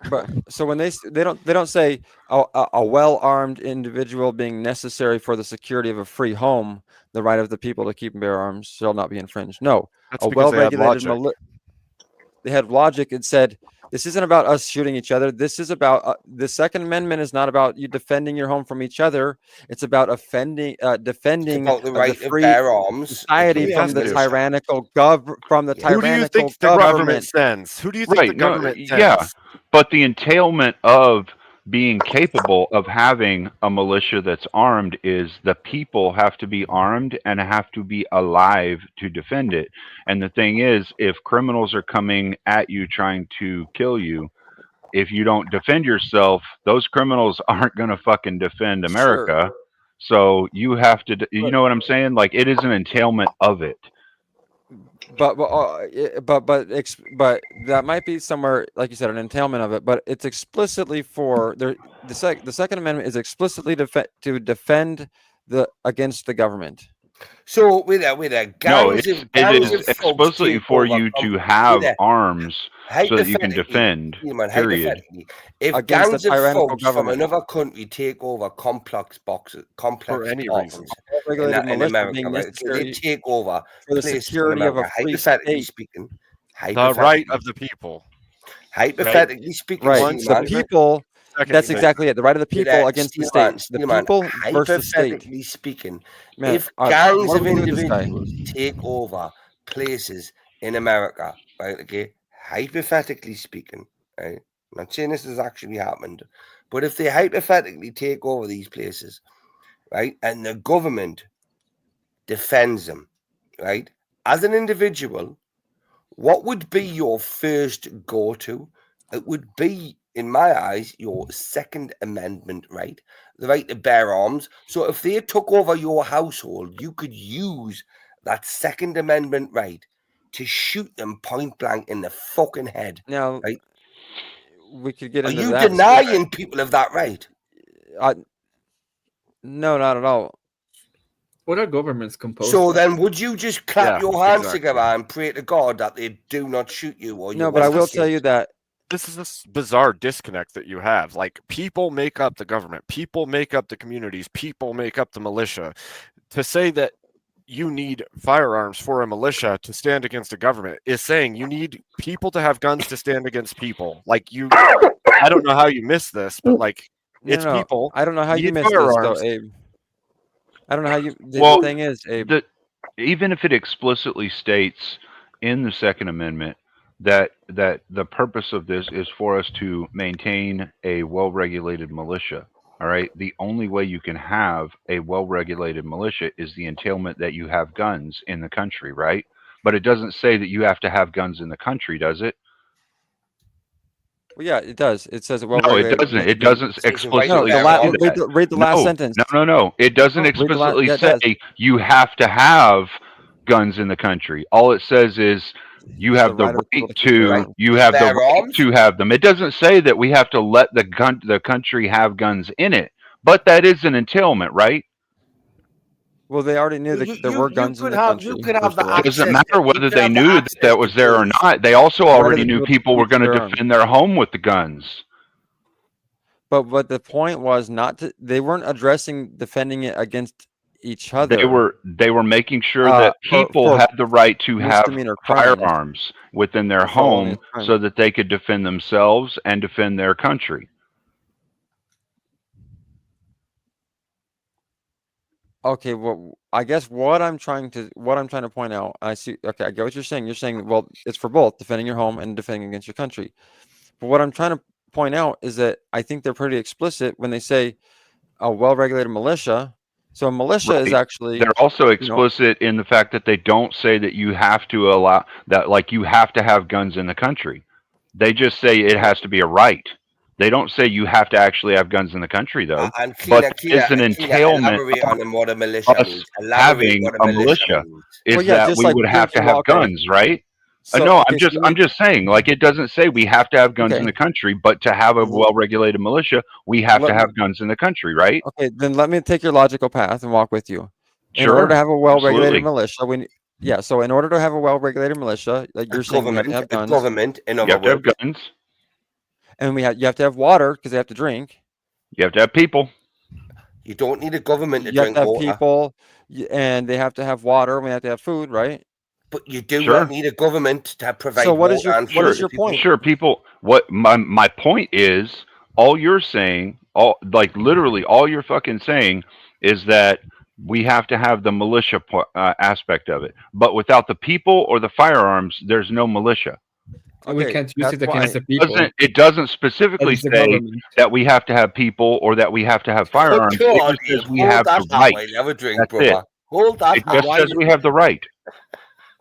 [SPEAKER 6] but so when they don't say a well-armed individual being necessary for the security of a free home, the right of the people to keep and bear arms shall not be infringed. No,
[SPEAKER 2] That's
[SPEAKER 6] a
[SPEAKER 2] because they had
[SPEAKER 6] well-regulated
[SPEAKER 2] logic.
[SPEAKER 6] they had logic and said, this isn't about us shooting each other. This is about the Second Amendment is not about you defending your home from each other. It's about defending
[SPEAKER 15] about the right
[SPEAKER 6] the
[SPEAKER 15] to
[SPEAKER 6] free
[SPEAKER 15] bear arms.
[SPEAKER 6] society from the tyrannical government.
[SPEAKER 2] Who do you think the government sends? Who do you think the
[SPEAKER 12] Right. No,
[SPEAKER 2] government sends?
[SPEAKER 12] yeah. But the entailment of being capable of having a militia that's armed is the people have to be armed and have to be alive to defend it. And the thing is, if criminals are coming at you trying to kill you, if you don't defend yourself, those criminals aren't going to fucking defend America. So you have to, you know what I'm saying? Like, it is an entailment of it.
[SPEAKER 6] But that might be somewhere, like you said, an entailment of it. But it's explicitly for the Second Amendment is explicitly to defend against the government.
[SPEAKER 15] So with that,
[SPEAKER 12] No, it is explicitly for you to have arms so that you can defend. Period.
[SPEAKER 15] If
[SPEAKER 6] Against
[SPEAKER 15] gangs
[SPEAKER 6] the
[SPEAKER 15] of
[SPEAKER 6] tyrannical
[SPEAKER 15] thugs
[SPEAKER 6] government.
[SPEAKER 15] from another country take over complex
[SPEAKER 2] any
[SPEAKER 15] apartments
[SPEAKER 6] Regulated
[SPEAKER 15] in
[SPEAKER 6] militia
[SPEAKER 15] America,
[SPEAKER 6] being
[SPEAKER 15] right? So they
[SPEAKER 6] necessary
[SPEAKER 15] take over
[SPEAKER 6] for the
[SPEAKER 15] places
[SPEAKER 6] security
[SPEAKER 15] in
[SPEAKER 6] of a
[SPEAKER 15] America.
[SPEAKER 6] free
[SPEAKER 15] Hypothetically
[SPEAKER 6] state.
[SPEAKER 15] speaking,
[SPEAKER 2] The right of the people.
[SPEAKER 15] hypothetically speaking,
[SPEAKER 6] Right. The people. That's exactly it. The right of the people against the state. The people versus the state.
[SPEAKER 15] Hypothetically speaking,
[SPEAKER 6] Man,
[SPEAKER 15] if
[SPEAKER 6] what
[SPEAKER 15] gangs
[SPEAKER 6] are
[SPEAKER 15] of
[SPEAKER 6] we gonna do with this guy?
[SPEAKER 15] individuals take over places in America, right? Okay, hypothetically speaking, right? I'm not saying this has actually happened, but if they hypothetically take over these places, right, and the government defends them, right, as an individual, what would be your first go-to? It would be, in my eyes, your Second Amendment right, the right to bear arms. So if they took over your household, you could use that Second Amendment right to shoot them point blank in the fucking head.
[SPEAKER 6] Now,
[SPEAKER 15] right?
[SPEAKER 6] we could get
[SPEAKER 15] Are
[SPEAKER 6] into
[SPEAKER 15] you
[SPEAKER 6] that.
[SPEAKER 15] denying people of that right?
[SPEAKER 6] No, not at all.
[SPEAKER 11] What are governments composed
[SPEAKER 15] So
[SPEAKER 11] of?
[SPEAKER 15] then, would you just clap
[SPEAKER 2] Yeah,
[SPEAKER 15] your hands
[SPEAKER 2] exactly.
[SPEAKER 15] together and pray to God that they do not shoot you? Or
[SPEAKER 6] No, but I will tell you that
[SPEAKER 2] this is this bizarre disconnect that you have. Like, people make up the government, people make up the communities, people make up the militia. To say that you need firearms for a militia to stand against a government is saying you need people to have guns to stand against people. Like, you, I don't know how you missed this, but like, it's
[SPEAKER 6] no,
[SPEAKER 2] people.
[SPEAKER 6] I don't know how you
[SPEAKER 2] need
[SPEAKER 6] missed this though,
[SPEAKER 2] firearms.
[SPEAKER 6] Abe. I don't know how you. The
[SPEAKER 12] Well,
[SPEAKER 6] thing is, Abe.
[SPEAKER 12] Even if it explicitly states in the Second Amendment that the purpose of this is for us to maintain a well-regulated militia, all right, the only way you can have a well-regulated militia is the entailment that you have guns in the country, right? But it doesn't say that you have to have guns in the country, does it?
[SPEAKER 6] Well, yeah, it does. It says a
[SPEAKER 12] No, it
[SPEAKER 6] well-regulated.
[SPEAKER 12] doesn't. It doesn't explicitly
[SPEAKER 6] No,
[SPEAKER 12] say that.
[SPEAKER 6] read the last sentence.
[SPEAKER 12] No. It doesn't
[SPEAKER 6] No, read the last.
[SPEAKER 12] explicitly
[SPEAKER 6] Yeah, it does.
[SPEAKER 12] say you have to have guns in the country. All it says is you have the right to. You have the right to have them. It doesn't say that we have to let the country have guns in it. But that is an entailment, right?
[SPEAKER 6] Well, they already knew that there were guns in the country.
[SPEAKER 12] It doesn't matter whether they knew that was there or not. They also already knew people were going to defend their home with the guns.
[SPEAKER 6] But the point was not to. They weren't addressing defending it against each other.
[SPEAKER 12] They were making sure that people had the right to have
[SPEAKER 6] misdemeanor crimes.
[SPEAKER 12] firearms within their
[SPEAKER 6] For felony
[SPEAKER 12] home
[SPEAKER 6] crimes.
[SPEAKER 12] so that they could defend themselves and defend their country.
[SPEAKER 6] Okay, well, I guess what I'm trying to point out, I see. Okay, I get what you're saying. You're saying, well, it's for both defending your home and defending against your country. But what I'm trying to point out is that I think they're pretty explicit when they say a well-regulated militia. So a militia is actually.
[SPEAKER 12] They're also explicit in the fact that they don't say that you have to allow that, like you have to have guns in the country. They just say it has to be a right. They don't say you have to actually have guns in the country, though.
[SPEAKER 15] And
[SPEAKER 12] But it's an entailment
[SPEAKER 15] elaborate on what a militia
[SPEAKER 12] us
[SPEAKER 15] means.
[SPEAKER 12] having
[SPEAKER 15] Elaborate
[SPEAKER 12] a
[SPEAKER 15] what a
[SPEAKER 12] militia
[SPEAKER 15] means.
[SPEAKER 12] is
[SPEAKER 6] Well, yeah,
[SPEAKER 12] that
[SPEAKER 6] just
[SPEAKER 12] we
[SPEAKER 6] like
[SPEAKER 12] would have to
[SPEAKER 6] Peter
[SPEAKER 12] have
[SPEAKER 6] Walker.
[SPEAKER 12] guns, right?
[SPEAKER 6] So,
[SPEAKER 12] No,
[SPEAKER 6] okay, so
[SPEAKER 12] I'm just saying, like, it doesn't say we have to have guns in
[SPEAKER 6] Okay.
[SPEAKER 12] the country, but to have a well-regulated militia, we have
[SPEAKER 6] Let
[SPEAKER 12] to
[SPEAKER 6] me-
[SPEAKER 12] have guns in the country, right?
[SPEAKER 6] Okay, then let me take your logical path and walk with you. In order to have a well-regulated
[SPEAKER 12] absolutely.
[SPEAKER 6] militia, so in order to have a well-regulated militia, like you're saying, we have to have guns,
[SPEAKER 15] Government, in
[SPEAKER 12] You
[SPEAKER 15] other
[SPEAKER 12] have to have
[SPEAKER 15] words.
[SPEAKER 12] guns.
[SPEAKER 6] and you have to have water because they have to drink.
[SPEAKER 12] You have to have people.
[SPEAKER 15] You don't need a government to
[SPEAKER 6] You have
[SPEAKER 15] drink
[SPEAKER 6] to have
[SPEAKER 15] water.
[SPEAKER 6] people, and they have to have water. And we have to have food, right?
[SPEAKER 15] But you do
[SPEAKER 12] Sure.
[SPEAKER 15] not need a government to provide
[SPEAKER 6] So what
[SPEAKER 15] water
[SPEAKER 6] is your
[SPEAKER 15] and
[SPEAKER 6] what
[SPEAKER 15] food
[SPEAKER 6] is
[SPEAKER 15] to
[SPEAKER 6] your
[SPEAKER 15] people.
[SPEAKER 6] point?
[SPEAKER 12] Sure, people. What my point is, all you're saying, literally, all you're fucking saying is that we have to have the militia aspect of it, but without the people or the firearms, there's no militia.
[SPEAKER 11] And we
[SPEAKER 6] Okay,
[SPEAKER 11] can't use
[SPEAKER 6] that's
[SPEAKER 11] it against
[SPEAKER 6] why-
[SPEAKER 11] the people.
[SPEAKER 12] It doesn't specifically
[SPEAKER 11] That is the
[SPEAKER 12] say
[SPEAKER 11] government.
[SPEAKER 12] that we have to have people or that we have to have firearms.
[SPEAKER 15] Hold
[SPEAKER 12] It
[SPEAKER 15] on,
[SPEAKER 12] just says
[SPEAKER 15] Dave.
[SPEAKER 12] we
[SPEAKER 15] Hold
[SPEAKER 12] have
[SPEAKER 15] that
[SPEAKER 12] the
[SPEAKER 15] thought
[SPEAKER 12] right.
[SPEAKER 15] while you have a drink,
[SPEAKER 12] That's
[SPEAKER 15] brother.
[SPEAKER 12] it.
[SPEAKER 15] Hold that
[SPEAKER 12] It
[SPEAKER 15] thought.
[SPEAKER 12] just says we have the right.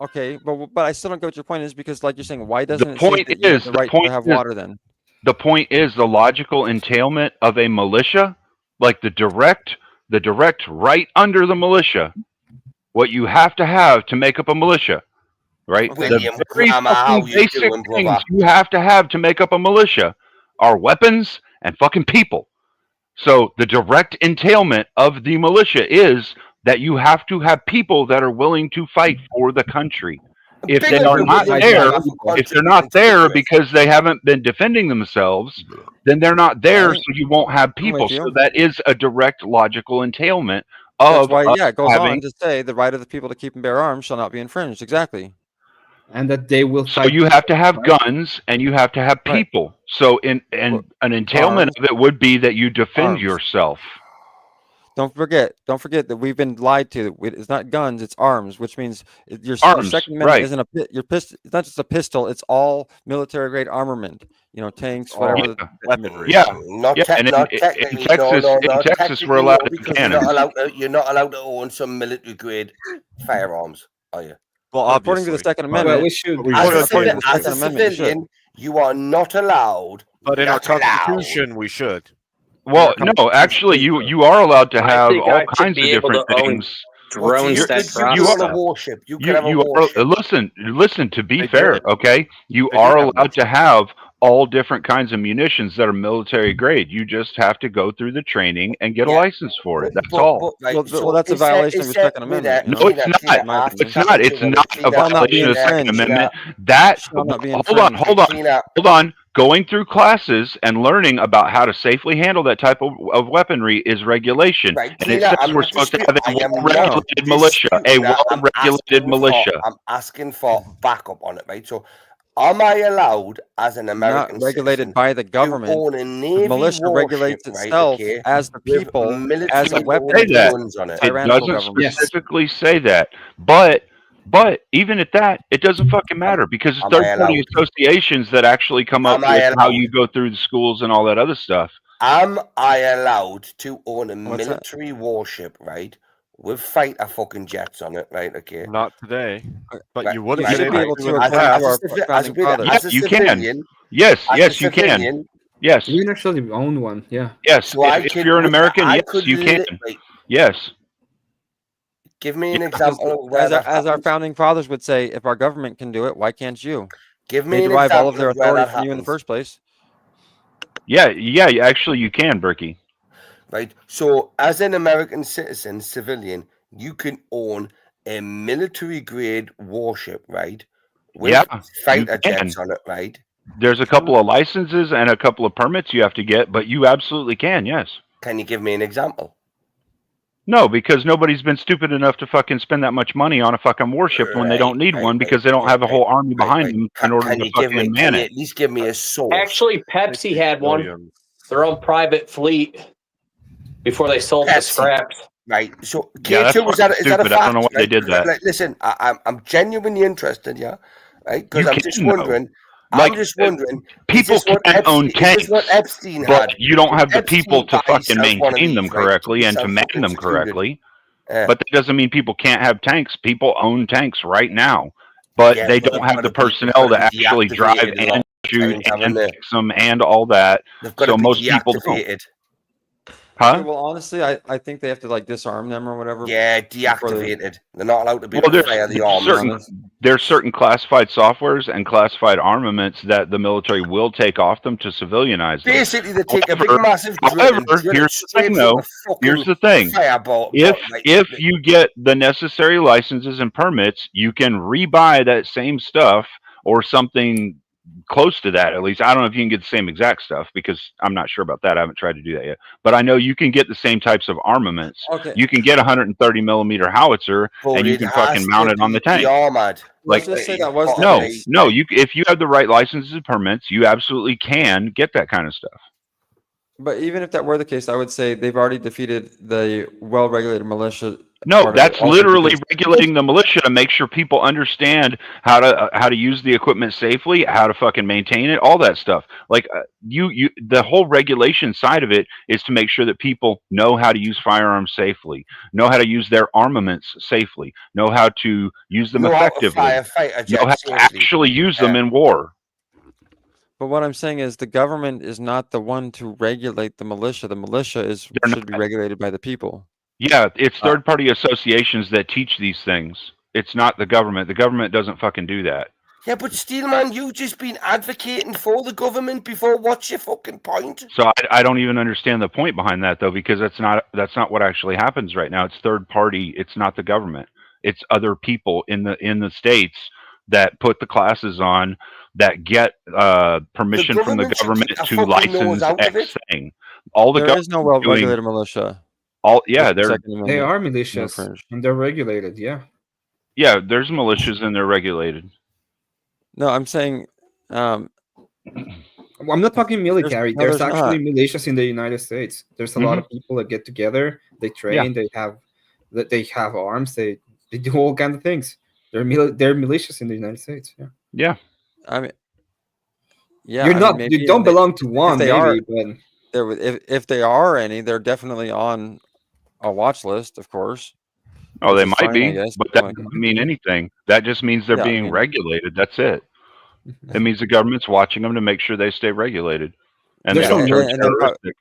[SPEAKER 6] Okay, but I still don't get what your point is because, like you're saying, why doesn't
[SPEAKER 12] The
[SPEAKER 6] it say
[SPEAKER 12] point
[SPEAKER 6] that you have
[SPEAKER 12] is,
[SPEAKER 6] the
[SPEAKER 12] the
[SPEAKER 6] right
[SPEAKER 12] point
[SPEAKER 6] to have
[SPEAKER 12] is,
[SPEAKER 6] water then?
[SPEAKER 12] the point is the logical entailment of a militia, like the direct right under the militia, what you have to make up a militia, right?
[SPEAKER 15] William
[SPEAKER 12] The very
[SPEAKER 15] Grammar, how
[SPEAKER 12] fucking
[SPEAKER 15] you
[SPEAKER 12] basic
[SPEAKER 15] doing,
[SPEAKER 12] things
[SPEAKER 15] brother?
[SPEAKER 12] you have to make up a militia are weapons and fucking people. So the direct entailment of the militia is that you have to have people that are willing to fight for the country. If they
[SPEAKER 15] Bigger
[SPEAKER 12] are
[SPEAKER 15] than
[SPEAKER 12] not
[SPEAKER 15] William
[SPEAKER 12] there,
[SPEAKER 15] Grammar for
[SPEAKER 12] if they're
[SPEAKER 15] contributing
[SPEAKER 12] not
[SPEAKER 15] to the
[SPEAKER 12] there
[SPEAKER 15] US.
[SPEAKER 12] because they haven't been defending themselves, then they're not there,
[SPEAKER 6] Right.
[SPEAKER 12] so you won't have
[SPEAKER 6] I'm with
[SPEAKER 12] people. So
[SPEAKER 6] you.
[SPEAKER 12] that is a direct logical entailment
[SPEAKER 6] That's
[SPEAKER 12] of
[SPEAKER 6] why,
[SPEAKER 12] us
[SPEAKER 6] yeah, it goes
[SPEAKER 12] having.
[SPEAKER 6] on to say the right of the people to keep and bear arms shall not be infringed. Exactly.
[SPEAKER 11] And that they will
[SPEAKER 12] So
[SPEAKER 11] fight.
[SPEAKER 12] you have to have
[SPEAKER 11] right?
[SPEAKER 12] guns and you have to have
[SPEAKER 6] Right.
[SPEAKER 12] people. So an entailment
[SPEAKER 6] Arms.
[SPEAKER 12] of it would be that you defend
[SPEAKER 6] Arms.
[SPEAKER 12] yourself.
[SPEAKER 6] Don't forget that we've been lied to. It's not guns, it's arms, which means your
[SPEAKER 12] Arms,
[SPEAKER 6] Second Amendment
[SPEAKER 12] right.
[SPEAKER 6] isn't your pistol. It's not just a pistol; it's all military grade armament. You know, tanks, whatever.
[SPEAKER 2] Weaponry.
[SPEAKER 12] Yeah.
[SPEAKER 15] Not,
[SPEAKER 12] Yeah,
[SPEAKER 15] te-
[SPEAKER 12] and
[SPEAKER 15] not
[SPEAKER 12] in
[SPEAKER 15] technically.
[SPEAKER 12] Texas,
[SPEAKER 15] no,
[SPEAKER 12] in
[SPEAKER 15] not
[SPEAKER 12] Texas, we're
[SPEAKER 15] technically,
[SPEAKER 12] allowed
[SPEAKER 15] no,
[SPEAKER 12] to have
[SPEAKER 15] because
[SPEAKER 12] cannons.
[SPEAKER 15] you're not allowed to own some military grade firearms, are you?
[SPEAKER 2] Well,
[SPEAKER 6] But according to the
[SPEAKER 2] obviously.
[SPEAKER 6] Second
[SPEAKER 11] Well,
[SPEAKER 6] Amendment,
[SPEAKER 11] we should.
[SPEAKER 2] We
[SPEAKER 15] As
[SPEAKER 2] should.
[SPEAKER 15] a,
[SPEAKER 6] according to the
[SPEAKER 15] as
[SPEAKER 6] Second
[SPEAKER 15] a
[SPEAKER 6] Amendment, you should.
[SPEAKER 15] civilian, you are not allowed.
[SPEAKER 2] But in our
[SPEAKER 15] not allowed.
[SPEAKER 2] Constitution, we should.
[SPEAKER 12] Well,
[SPEAKER 6] our
[SPEAKER 12] no,
[SPEAKER 6] Constitution
[SPEAKER 12] actually,
[SPEAKER 6] is
[SPEAKER 12] you are allowed to
[SPEAKER 7] I
[SPEAKER 12] have
[SPEAKER 7] think
[SPEAKER 12] all
[SPEAKER 7] I should
[SPEAKER 12] kinds of
[SPEAKER 7] be able
[SPEAKER 12] different
[SPEAKER 7] to own
[SPEAKER 12] things.
[SPEAKER 15] Well, so
[SPEAKER 7] drones
[SPEAKER 15] you
[SPEAKER 7] that
[SPEAKER 15] could
[SPEAKER 7] drop
[SPEAKER 12] you
[SPEAKER 15] have a
[SPEAKER 7] stuff.
[SPEAKER 15] warship. You could
[SPEAKER 12] You
[SPEAKER 15] have a
[SPEAKER 12] you are
[SPEAKER 15] warship.
[SPEAKER 12] listen. To be
[SPEAKER 2] They
[SPEAKER 12] fair,
[SPEAKER 2] did.
[SPEAKER 12] okay, you
[SPEAKER 2] They
[SPEAKER 12] are
[SPEAKER 2] did have
[SPEAKER 12] allowed to have all different kinds of munitions that are military grade. You just have to go through the training and get a
[SPEAKER 15] Yeah.
[SPEAKER 12] license for it. That's all.
[SPEAKER 15] Right,
[SPEAKER 6] Well,
[SPEAKER 15] so
[SPEAKER 6] well, that's a
[SPEAKER 15] is there-
[SPEAKER 6] violation
[SPEAKER 15] is
[SPEAKER 6] of your
[SPEAKER 15] there-
[SPEAKER 6] Second
[SPEAKER 15] wait
[SPEAKER 6] Amendment.
[SPEAKER 15] there,
[SPEAKER 12] No, it's
[SPEAKER 15] Tina,
[SPEAKER 12] not.
[SPEAKER 15] Tina,
[SPEAKER 6] In my
[SPEAKER 15] I-
[SPEAKER 6] opinion.
[SPEAKER 12] It's not. It's
[SPEAKER 15] Tina,
[SPEAKER 12] not a
[SPEAKER 15] Tina,
[SPEAKER 6] Shall not be
[SPEAKER 12] violation of the Second
[SPEAKER 6] infringed.
[SPEAKER 12] Amendment. That
[SPEAKER 6] Shall not be
[SPEAKER 12] hold on,
[SPEAKER 6] infringed.
[SPEAKER 12] hold on. Going through classes and learning about how to safely handle that type of weaponry is regulation.
[SPEAKER 15] Right,
[SPEAKER 12] And it
[SPEAKER 15] Tina,
[SPEAKER 12] says
[SPEAKER 15] I'm
[SPEAKER 12] we're
[SPEAKER 15] not
[SPEAKER 12] supposed to
[SPEAKER 15] disputing.
[SPEAKER 12] have
[SPEAKER 15] I
[SPEAKER 12] a
[SPEAKER 15] am not
[SPEAKER 12] well-regulated militia. A
[SPEAKER 15] disputing that.
[SPEAKER 12] well-regulated militia.
[SPEAKER 15] I'm asking for backup on it, right? So, am I allowed as an American
[SPEAKER 6] Not regulated
[SPEAKER 15] citizen
[SPEAKER 6] by the
[SPEAKER 15] to
[SPEAKER 6] government.
[SPEAKER 15] own a
[SPEAKER 6] The
[SPEAKER 15] Navy
[SPEAKER 6] militia
[SPEAKER 15] warship,
[SPEAKER 6] regulates
[SPEAKER 15] right?
[SPEAKER 6] itself
[SPEAKER 15] Okay,
[SPEAKER 6] as the
[SPEAKER 15] with
[SPEAKER 6] people, as a
[SPEAKER 15] military
[SPEAKER 6] weapon
[SPEAKER 12] Say
[SPEAKER 15] loaded
[SPEAKER 12] that.
[SPEAKER 15] guns on it.
[SPEAKER 12] It
[SPEAKER 6] tyrannical
[SPEAKER 12] doesn't
[SPEAKER 6] government.
[SPEAKER 12] specifically say that. But even at that, it doesn't fucking matter because it's
[SPEAKER 15] Am I
[SPEAKER 12] third-party
[SPEAKER 15] allowed?
[SPEAKER 12] associations that actually come up
[SPEAKER 15] Am I
[SPEAKER 12] with how
[SPEAKER 15] allowed?
[SPEAKER 12] you go through the schools and all that other stuff.
[SPEAKER 15] Am I allowed to own a
[SPEAKER 6] What's that?
[SPEAKER 15] military warship, right, with fighter fucking jets on it, right? Okay.
[SPEAKER 2] Not today, but
[SPEAKER 15] Right,
[SPEAKER 2] you would
[SPEAKER 6] You
[SPEAKER 2] have
[SPEAKER 15] right,
[SPEAKER 2] been
[SPEAKER 6] should be
[SPEAKER 2] able
[SPEAKER 6] able
[SPEAKER 2] to
[SPEAKER 6] to
[SPEAKER 2] in the
[SPEAKER 6] according
[SPEAKER 2] past.
[SPEAKER 6] to our
[SPEAKER 15] as
[SPEAKER 6] founding
[SPEAKER 15] a,
[SPEAKER 6] fathers.
[SPEAKER 12] Yeah,
[SPEAKER 15] as a
[SPEAKER 12] you can.
[SPEAKER 15] civilian,
[SPEAKER 12] Yes,
[SPEAKER 15] as
[SPEAKER 12] yes,
[SPEAKER 15] a
[SPEAKER 12] you can.
[SPEAKER 15] civilian,
[SPEAKER 12] Yes,
[SPEAKER 11] You can actually own one. Yeah.
[SPEAKER 12] yes.
[SPEAKER 15] so I
[SPEAKER 12] If
[SPEAKER 15] can.
[SPEAKER 12] you're an American,
[SPEAKER 15] I
[SPEAKER 12] yes,
[SPEAKER 15] could
[SPEAKER 12] you can.
[SPEAKER 15] right,
[SPEAKER 12] Yes.
[SPEAKER 15] give me an
[SPEAKER 12] Yeah.
[SPEAKER 6] Because
[SPEAKER 15] example of where that
[SPEAKER 6] as our
[SPEAKER 15] happens.
[SPEAKER 6] founding fathers would say, if our government can do it, why can't you?
[SPEAKER 15] Give
[SPEAKER 6] They
[SPEAKER 15] me an
[SPEAKER 6] derive all of
[SPEAKER 15] example
[SPEAKER 6] their
[SPEAKER 15] of where
[SPEAKER 6] authority
[SPEAKER 15] that
[SPEAKER 6] from you in the
[SPEAKER 15] happens.
[SPEAKER 6] first place.
[SPEAKER 12] Yeah, actually you can, Berkey.
[SPEAKER 15] Right. So, as an American citizen, civilian, you can own a military grade warship, right, with
[SPEAKER 12] Yeah, you
[SPEAKER 15] fighter
[SPEAKER 12] can.
[SPEAKER 15] jets on it, right?
[SPEAKER 12] There's a couple of licenses and a couple of permits you have to get, but you absolutely can, yes.
[SPEAKER 15] Can you give me an example?
[SPEAKER 12] No, because nobody's been stupid enough to fucking spend that much money on a fucking warship when they don't need one because they don't have a whole army behind them in order
[SPEAKER 15] Can
[SPEAKER 12] to
[SPEAKER 15] you give me?
[SPEAKER 12] fucking
[SPEAKER 15] Can
[SPEAKER 12] man
[SPEAKER 15] you
[SPEAKER 12] it.
[SPEAKER 15] at least give me a source?
[SPEAKER 7] Actually, Pepsi had one. Their own private fleet before they sold the
[SPEAKER 15] Pepsi.
[SPEAKER 7] scraps.
[SPEAKER 15] Right. So
[SPEAKER 12] Yeah, that's
[SPEAKER 15] K2 is that a
[SPEAKER 12] stupid.
[SPEAKER 15] fact?
[SPEAKER 12] I don't know why they
[SPEAKER 15] right?
[SPEAKER 12] did that.
[SPEAKER 15] Like, listen, I'm genuinely interested, yeah, right? Because
[SPEAKER 12] You
[SPEAKER 15] I'm
[SPEAKER 12] can,
[SPEAKER 15] just
[SPEAKER 12] though.
[SPEAKER 15] wondering.
[SPEAKER 12] Like,
[SPEAKER 15] I'm just wondering.
[SPEAKER 12] people
[SPEAKER 15] is this what
[SPEAKER 12] can own
[SPEAKER 15] Epstein, is this what
[SPEAKER 12] tanks,
[SPEAKER 15] Epstein
[SPEAKER 12] but
[SPEAKER 15] had?
[SPEAKER 12] you don't have the
[SPEAKER 15] Epstein
[SPEAKER 12] people to
[SPEAKER 15] buys
[SPEAKER 12] fucking
[SPEAKER 15] himself one of
[SPEAKER 12] maintain them
[SPEAKER 15] these, right?
[SPEAKER 12] correctly
[SPEAKER 15] Keep
[SPEAKER 12] and to
[SPEAKER 15] himself
[SPEAKER 12] man
[SPEAKER 15] fucking
[SPEAKER 12] them
[SPEAKER 15] secluded.
[SPEAKER 12] correctly.
[SPEAKER 15] Yeah.
[SPEAKER 12] But that doesn't mean people can't have tanks. People own tanks right now, but
[SPEAKER 15] Yeah,
[SPEAKER 12] they
[SPEAKER 15] but
[SPEAKER 12] don't
[SPEAKER 15] they've
[SPEAKER 12] have
[SPEAKER 15] gotta
[SPEAKER 12] the
[SPEAKER 15] be- they've
[SPEAKER 12] personnel
[SPEAKER 15] gotta
[SPEAKER 12] to
[SPEAKER 15] be
[SPEAKER 12] actually drive
[SPEAKER 15] deactivated a lot
[SPEAKER 12] and
[SPEAKER 15] of
[SPEAKER 12] shoot
[SPEAKER 15] times, haven't
[SPEAKER 12] and
[SPEAKER 15] they?
[SPEAKER 12] fix them and all that.
[SPEAKER 15] They've got to
[SPEAKER 12] So
[SPEAKER 15] be
[SPEAKER 12] most people don't.
[SPEAKER 15] deactivated.
[SPEAKER 6] Okay,
[SPEAKER 12] Huh?
[SPEAKER 6] well, honestly, I think they have to like disarm them or whatever.
[SPEAKER 15] Yeah,
[SPEAKER 6] before they-
[SPEAKER 15] deactivated. They're not allowed to be
[SPEAKER 12] Well,
[SPEAKER 15] able to fire the arms.
[SPEAKER 12] there's certain classified softwares and classified armaments that the military will take off them to civilianize them.
[SPEAKER 15] Basically, they take a big
[SPEAKER 12] However-
[SPEAKER 15] massive drill and
[SPEAKER 12] However,
[SPEAKER 15] drill it
[SPEAKER 12] here's the
[SPEAKER 15] straight
[SPEAKER 12] thing,
[SPEAKER 15] through
[SPEAKER 12] though.
[SPEAKER 15] the fucking
[SPEAKER 12] Here's the thing.
[SPEAKER 15] fireball.
[SPEAKER 12] If you get the necessary licenses and permits, you can rebuy that same stuff or something close to that. At least I don't know if you can get the same exact stuff because I'm not sure about that. I haven't tried to do that yet. But I know you can get the same types of armaments.
[SPEAKER 6] Okay.
[SPEAKER 12] You can get a 130 millimeter howitzer and you can fucking mount it on the tank.
[SPEAKER 15] Armored.
[SPEAKER 6] Let's just say that was the
[SPEAKER 12] No,
[SPEAKER 6] case.
[SPEAKER 12] no. If you have the right licenses and permits, you absolutely can get that kind of stuff.
[SPEAKER 6] But even if that were the case, I would say they've already defeated the well-regulated militia.
[SPEAKER 12] No,
[SPEAKER 6] part of it
[SPEAKER 12] that's
[SPEAKER 6] also
[SPEAKER 12] literally
[SPEAKER 6] because-
[SPEAKER 12] regulating the militia to make sure people understand how to use the equipment safely, how to fucking maintain it, all that stuff. Like the whole regulation side of it is to make sure that people know how to use firearms safely, know how to use their armaments safely, know how to use them
[SPEAKER 15] Know how to
[SPEAKER 12] effectively,
[SPEAKER 15] fly a fighter
[SPEAKER 12] know
[SPEAKER 15] jet
[SPEAKER 12] how to
[SPEAKER 15] safely.
[SPEAKER 12] actually use them in war.
[SPEAKER 6] But what I'm saying is the government is not the one to regulate the militia. The militia should be regulated by the people.
[SPEAKER 12] Yeah, it's third-party associations that teach these things. It's not the government. The government doesn't fucking do that.
[SPEAKER 15] Yeah, but Steelman, you've just been advocating for the government before. What's your fucking point?
[SPEAKER 12] So I don't even understand the point behind that though, because that's not what actually happens right now. It's third party. It's not the government. It's other people in the states that put the classes on that get permission from the government to license X thing. All the
[SPEAKER 6] There is no
[SPEAKER 12] government's doing-
[SPEAKER 6] well-regulated militia.
[SPEAKER 11] They are militias and they're regulated. Yeah.
[SPEAKER 12] Yeah, there's militias and they're regulated.
[SPEAKER 6] No, I'm saying.
[SPEAKER 11] Well, I'm not talking military. There's
[SPEAKER 6] there's
[SPEAKER 11] actually
[SPEAKER 6] not.
[SPEAKER 11] militias in the United States. There's a lot of people that get together. They train. They have arms. They do all kinds of things. They're militias in the United States. Yeah.
[SPEAKER 12] Yeah.
[SPEAKER 6] I mean, yeah.
[SPEAKER 11] You're
[SPEAKER 6] I
[SPEAKER 11] not.
[SPEAKER 6] mean, maybe
[SPEAKER 11] You don't belong to one.
[SPEAKER 6] If they are,
[SPEAKER 11] but
[SPEAKER 6] if they are any, they're definitely on a watch list, of course.
[SPEAKER 12] Oh, they
[SPEAKER 6] which is
[SPEAKER 12] might
[SPEAKER 6] fine,
[SPEAKER 12] be,
[SPEAKER 6] I guess,
[SPEAKER 12] but that doesn't mean anything. That just means they're
[SPEAKER 6] Yeah, I
[SPEAKER 12] being
[SPEAKER 6] mean-
[SPEAKER 12] regulated. That's it. It means the government's watching them to make sure they stay regulated, and
[SPEAKER 11] There's
[SPEAKER 12] they don't
[SPEAKER 11] a-
[SPEAKER 12] turn
[SPEAKER 11] and-
[SPEAKER 12] terroristic.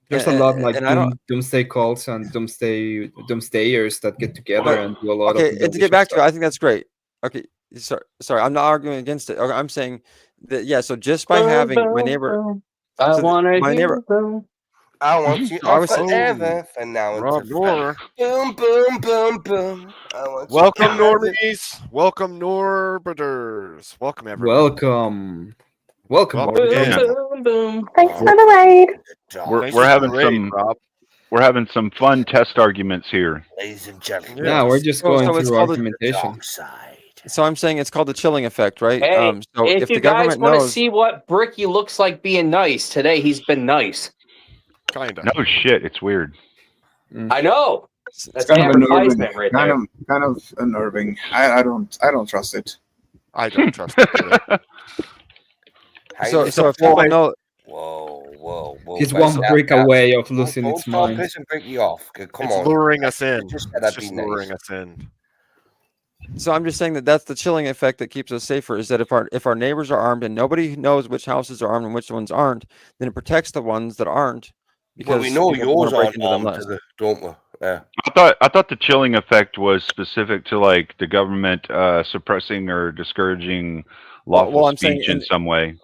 [SPEAKER 11] there's a lot like
[SPEAKER 6] and I don't-
[SPEAKER 11] doomsday cults and doomsdayers that get together
[SPEAKER 6] But-
[SPEAKER 11] and do a lot
[SPEAKER 6] okay,
[SPEAKER 11] of.
[SPEAKER 6] and to get back to it, I think that's great. Okay, sorry, I'm not arguing against it. Okay, I'm saying Yeah, so just by having my neighbor,
[SPEAKER 7] I
[SPEAKER 6] so
[SPEAKER 7] want to
[SPEAKER 6] my
[SPEAKER 7] hear
[SPEAKER 6] neighbor,
[SPEAKER 7] boom.
[SPEAKER 15] I want you
[SPEAKER 6] I
[SPEAKER 15] on
[SPEAKER 6] was saying,
[SPEAKER 15] forever, for now
[SPEAKER 2] Rob
[SPEAKER 15] until forever.
[SPEAKER 2] Nor.
[SPEAKER 15] Boom, boom, boom, boom. I want you
[SPEAKER 2] Welcome,
[SPEAKER 15] in heaven.
[SPEAKER 2] normies. Welcome, Norbiters. Welcome, everyone.
[SPEAKER 11] Welcome. Welcome,
[SPEAKER 2] Welcome
[SPEAKER 11] Orbiters.
[SPEAKER 2] in.
[SPEAKER 7] Boom, boom.
[SPEAKER 13] Thanks for the raid.
[SPEAKER 2] Thanks
[SPEAKER 12] We're
[SPEAKER 2] for
[SPEAKER 12] having
[SPEAKER 2] the raid,
[SPEAKER 12] some
[SPEAKER 2] Rob.
[SPEAKER 12] we're having some fun test arguments here.
[SPEAKER 15] Ladies and gentlemen,
[SPEAKER 11] Yeah, we're just
[SPEAKER 6] so
[SPEAKER 11] going
[SPEAKER 6] it's
[SPEAKER 11] through
[SPEAKER 6] called
[SPEAKER 11] argumentation.
[SPEAKER 15] dark side.
[SPEAKER 6] so I'm saying it's called the chilling effect, right?
[SPEAKER 7] Hey,
[SPEAKER 6] So
[SPEAKER 7] if
[SPEAKER 6] if
[SPEAKER 7] you
[SPEAKER 6] the
[SPEAKER 7] guys
[SPEAKER 6] government
[SPEAKER 7] want to
[SPEAKER 6] knows,
[SPEAKER 7] see what Bricky looks like being nice, today he's been nice.
[SPEAKER 2] Kinda.
[SPEAKER 12] No shit, it's weird.
[SPEAKER 7] I know.
[SPEAKER 9] It's
[SPEAKER 7] That's
[SPEAKER 9] kind of unnerving.
[SPEAKER 7] advertisement right there.
[SPEAKER 9] Kind of unnerving. I don't trust it.
[SPEAKER 2] I don't trust it either.
[SPEAKER 6] so
[SPEAKER 15] Hang
[SPEAKER 6] so
[SPEAKER 15] on.
[SPEAKER 6] if people know,
[SPEAKER 15] Whoa.
[SPEAKER 11] It's
[SPEAKER 15] Right,
[SPEAKER 11] one brick away of losing
[SPEAKER 15] don't
[SPEAKER 11] its
[SPEAKER 15] start
[SPEAKER 11] mind.
[SPEAKER 15] pissing Bricky off. Come
[SPEAKER 2] It's
[SPEAKER 15] on.
[SPEAKER 2] luring us in.
[SPEAKER 15] Just
[SPEAKER 2] It's
[SPEAKER 15] gotta
[SPEAKER 2] just
[SPEAKER 15] be
[SPEAKER 2] luring
[SPEAKER 15] nice.
[SPEAKER 2] us in.
[SPEAKER 6] so I'm just saying that's the chilling effect that keeps us safer. Is that if our neighbors are armed and nobody knows which houses are armed and which ones aren't, then it protects the ones that aren't.
[SPEAKER 15] Well, we know
[SPEAKER 6] people want
[SPEAKER 15] yours
[SPEAKER 6] to break
[SPEAKER 15] aren't
[SPEAKER 6] into them
[SPEAKER 15] armed,
[SPEAKER 6] less.
[SPEAKER 15] don't we? Yeah.
[SPEAKER 12] I thought the chilling effect was specific to like the government suppressing or discouraging lawful
[SPEAKER 6] I'm saying
[SPEAKER 12] speech in some way.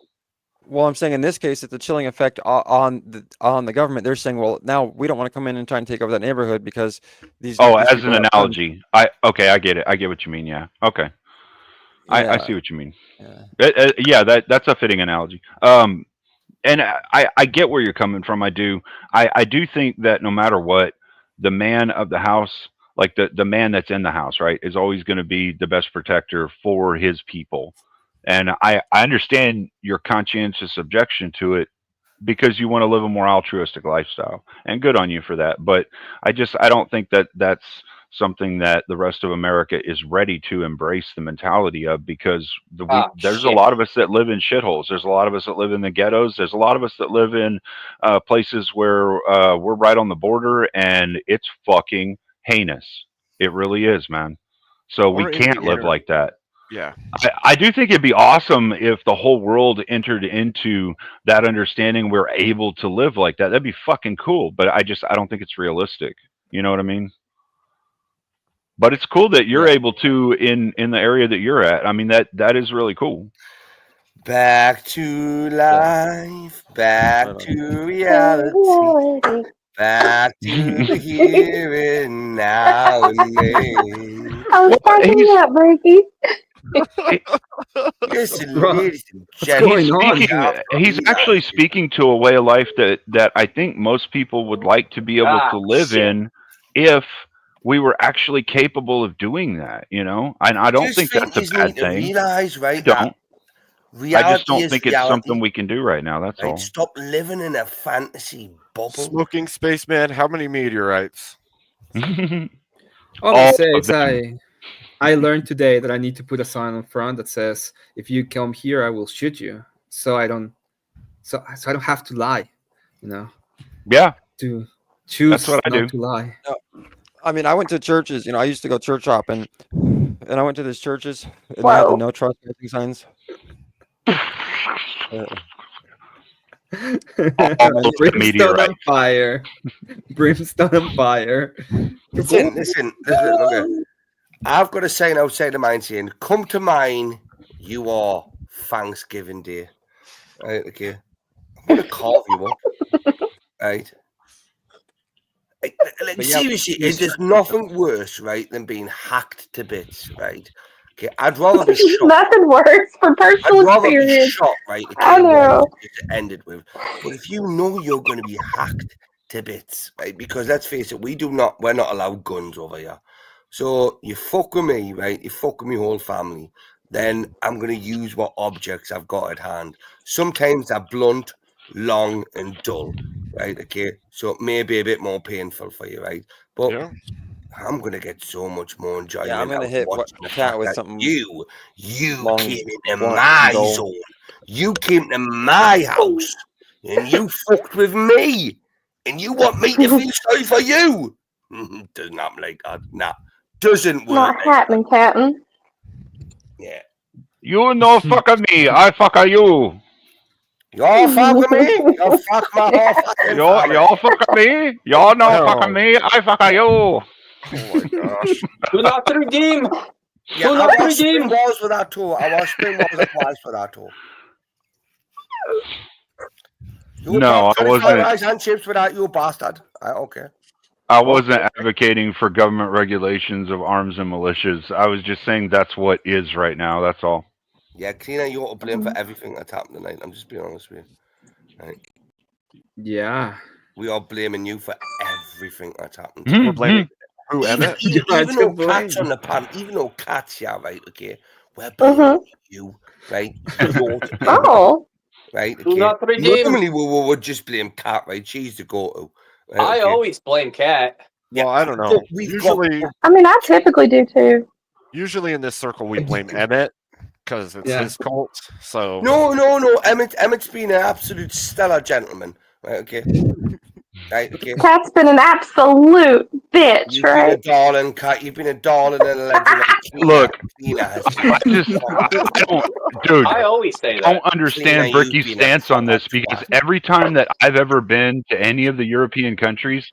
[SPEAKER 6] Well, I'm saying in this case, it's a chilling effect on the government. They're saying, well, now we don't want to come in and try and take over that neighborhood because these.
[SPEAKER 12] Oh,
[SPEAKER 6] these
[SPEAKER 12] as
[SPEAKER 6] people
[SPEAKER 12] an
[SPEAKER 6] have guns.
[SPEAKER 12] analogy. I get it. I get what you mean. Yeah. Okay. I
[SPEAKER 6] Yeah.
[SPEAKER 12] see what you mean.
[SPEAKER 6] Yeah.
[SPEAKER 12] Yeah, that's a fitting analogy. And I get where you're coming from. I do. I do think that no matter what, the man of the house, like the man that's in the house, right, is always going to be the best protector for his people. And I understand your conscientious objection to it because you want to live a more altruistic lifestyle, and good on you for that. But I don't think that that's something that the rest of America is ready to embrace the mentality of, because there's a lot of us that live in shitholes. There's a lot of us that live in the ghettos. There's a lot of us that live in places where we're right on the border, and it's fucking heinous. It really is, man. So we
[SPEAKER 2] Or in
[SPEAKER 12] can't
[SPEAKER 2] the
[SPEAKER 12] live
[SPEAKER 2] inner-
[SPEAKER 12] like that.
[SPEAKER 2] Yeah.
[SPEAKER 12] I do think it'd be awesome if the whole world entered into that understanding. We're able to live like that. That'd be fucking cool. But I don't think it's realistic. You know what I mean? But it's cool that you're able to in the area that you're at. I mean, that is really cool.
[SPEAKER 15] Back to life, back to reality, back to the here and now and then.
[SPEAKER 13] I was cracking up, Bricky.
[SPEAKER 15] Listen,
[SPEAKER 11] Bro,
[SPEAKER 15] ladies and
[SPEAKER 11] what's
[SPEAKER 15] gentlemen,
[SPEAKER 11] going on?
[SPEAKER 12] He's actually speaking to a way of life that I think most people would like to be able to live in if we were actually capable of doing that, you know? And I don't think that's a bad
[SPEAKER 15] to
[SPEAKER 12] thing.
[SPEAKER 15] realize,
[SPEAKER 12] I
[SPEAKER 15] right,
[SPEAKER 12] don't.
[SPEAKER 15] that reality
[SPEAKER 12] I just don't
[SPEAKER 15] is
[SPEAKER 12] think it's
[SPEAKER 15] reality,
[SPEAKER 12] something we can do right now. That's
[SPEAKER 15] right?
[SPEAKER 12] all.
[SPEAKER 15] Stop living in a fantasy bubble.
[SPEAKER 2] Smoking spaceman, how many meteorites?
[SPEAKER 11] All I
[SPEAKER 12] All
[SPEAKER 11] say
[SPEAKER 12] of
[SPEAKER 11] is
[SPEAKER 12] them.
[SPEAKER 11] I learned today that I need to put a sign on front that says, "If you come here, I will shoot you." So I don't have to lie, you know.
[SPEAKER 12] Yeah.
[SPEAKER 11] To choose
[SPEAKER 12] That's what I
[SPEAKER 11] not
[SPEAKER 12] do.
[SPEAKER 11] to lie.
[SPEAKER 6] I mean, I went to churches. I used to go church hopping, and I went to these churches, and they had the no trespassing signs.
[SPEAKER 11] Brimstone on fire. Brimstone on fire.
[SPEAKER 15] Listen. Look at, I've got a saying outside of mine saying, "Come to mine, you are Thanksgiving Day." Right, okay. I'm gonna carve you up. Right. Like seriously, there's nothing worse, right, than being hacked to bits, right? Okay, I'd rather be shot.
[SPEAKER 13] Nothing worse for personal
[SPEAKER 15] I'd rather be
[SPEAKER 13] experience.
[SPEAKER 15] shot, right? Okay,
[SPEAKER 13] I know.
[SPEAKER 15] it ended with. But if you know you're going to be hacked to bits, right? Because let's face it, we're not allowed guns over here. So you fuck with me, right? You fuck with my whole family. Then I'm going to use what objects I've got at hand. Sometimes they're blunt, long, and dull, right? Okay, so it may be a bit more painful for you, right? But I'm gonna get so much more enjoyment
[SPEAKER 6] I'm gonna
[SPEAKER 15] out of
[SPEAKER 6] hit
[SPEAKER 15] watching the
[SPEAKER 6] cat
[SPEAKER 15] fact
[SPEAKER 6] with
[SPEAKER 15] that
[SPEAKER 6] something
[SPEAKER 15] you
[SPEAKER 6] long,
[SPEAKER 15] came into
[SPEAKER 6] blunt,
[SPEAKER 15] my
[SPEAKER 6] dull.
[SPEAKER 15] zone. You came to my house and you fucked with me, and you want me to feel sorry for you? Doesn't happen like that. Nah, doesn't work.
[SPEAKER 13] Not happening, Captain.
[SPEAKER 15] Yeah.
[SPEAKER 12] You no fuck me. I fuck you.
[SPEAKER 15] Y'all fuck me. Y'all fuck my whole fucking family.
[SPEAKER 12] Y'all fuck me. Y'all no fuck me. I fuck you.
[SPEAKER 2] Oh my gosh.
[SPEAKER 7] Do not redeem.
[SPEAKER 15] Yeah,
[SPEAKER 7] Do
[SPEAKER 15] I
[SPEAKER 7] not
[SPEAKER 15] watched
[SPEAKER 7] redeem.
[SPEAKER 15] Spring Wars with that too. I watched Spring Wars twice for that too.
[SPEAKER 12] No, I wasn't.
[SPEAKER 15] Rice and chips without you, bastard. Okay.
[SPEAKER 12] I wasn't advocating for government regulations of arms and militias. I was just saying that's what is right now. That's all.
[SPEAKER 15] Yeah, Cleaner, you ought to blame for everything that's happened tonight. I'm just being honest with you. Right.
[SPEAKER 11] Yeah.
[SPEAKER 15] We are blaming you for everything that's happened.
[SPEAKER 2] We're blaming who, Emmett?
[SPEAKER 15] Even though Cat's on the pan, even though Cat's, yeah, right, okay, we're blaming you, right? You're to blame,
[SPEAKER 13] Oh.
[SPEAKER 15] right,
[SPEAKER 7] Do
[SPEAKER 15] okay.
[SPEAKER 7] not redeem.
[SPEAKER 15] Normally we would just blame Cat, right? She's the go-to. Right,
[SPEAKER 7] I
[SPEAKER 15] okay?
[SPEAKER 7] always blame Cat.
[SPEAKER 2] Well, I don't know. Usually,
[SPEAKER 13] I mean, I typically do too.
[SPEAKER 2] usually in this circle we blame Emmett because it's his cult. So
[SPEAKER 15] No. Emmett's been an absolute stellar gentleman, right? Okay. Right, okay.
[SPEAKER 13] Cat's been an absolute bitch,
[SPEAKER 15] You've been a
[SPEAKER 13] right?
[SPEAKER 15] darling, Cat. You've been a darling and a legend.
[SPEAKER 12] Look,
[SPEAKER 15] Cleaner has
[SPEAKER 12] I don't, dude.
[SPEAKER 7] I always say
[SPEAKER 12] I
[SPEAKER 7] that.
[SPEAKER 12] don't understand Bricky's stance on this because every time that I've ever been to any of the European countries,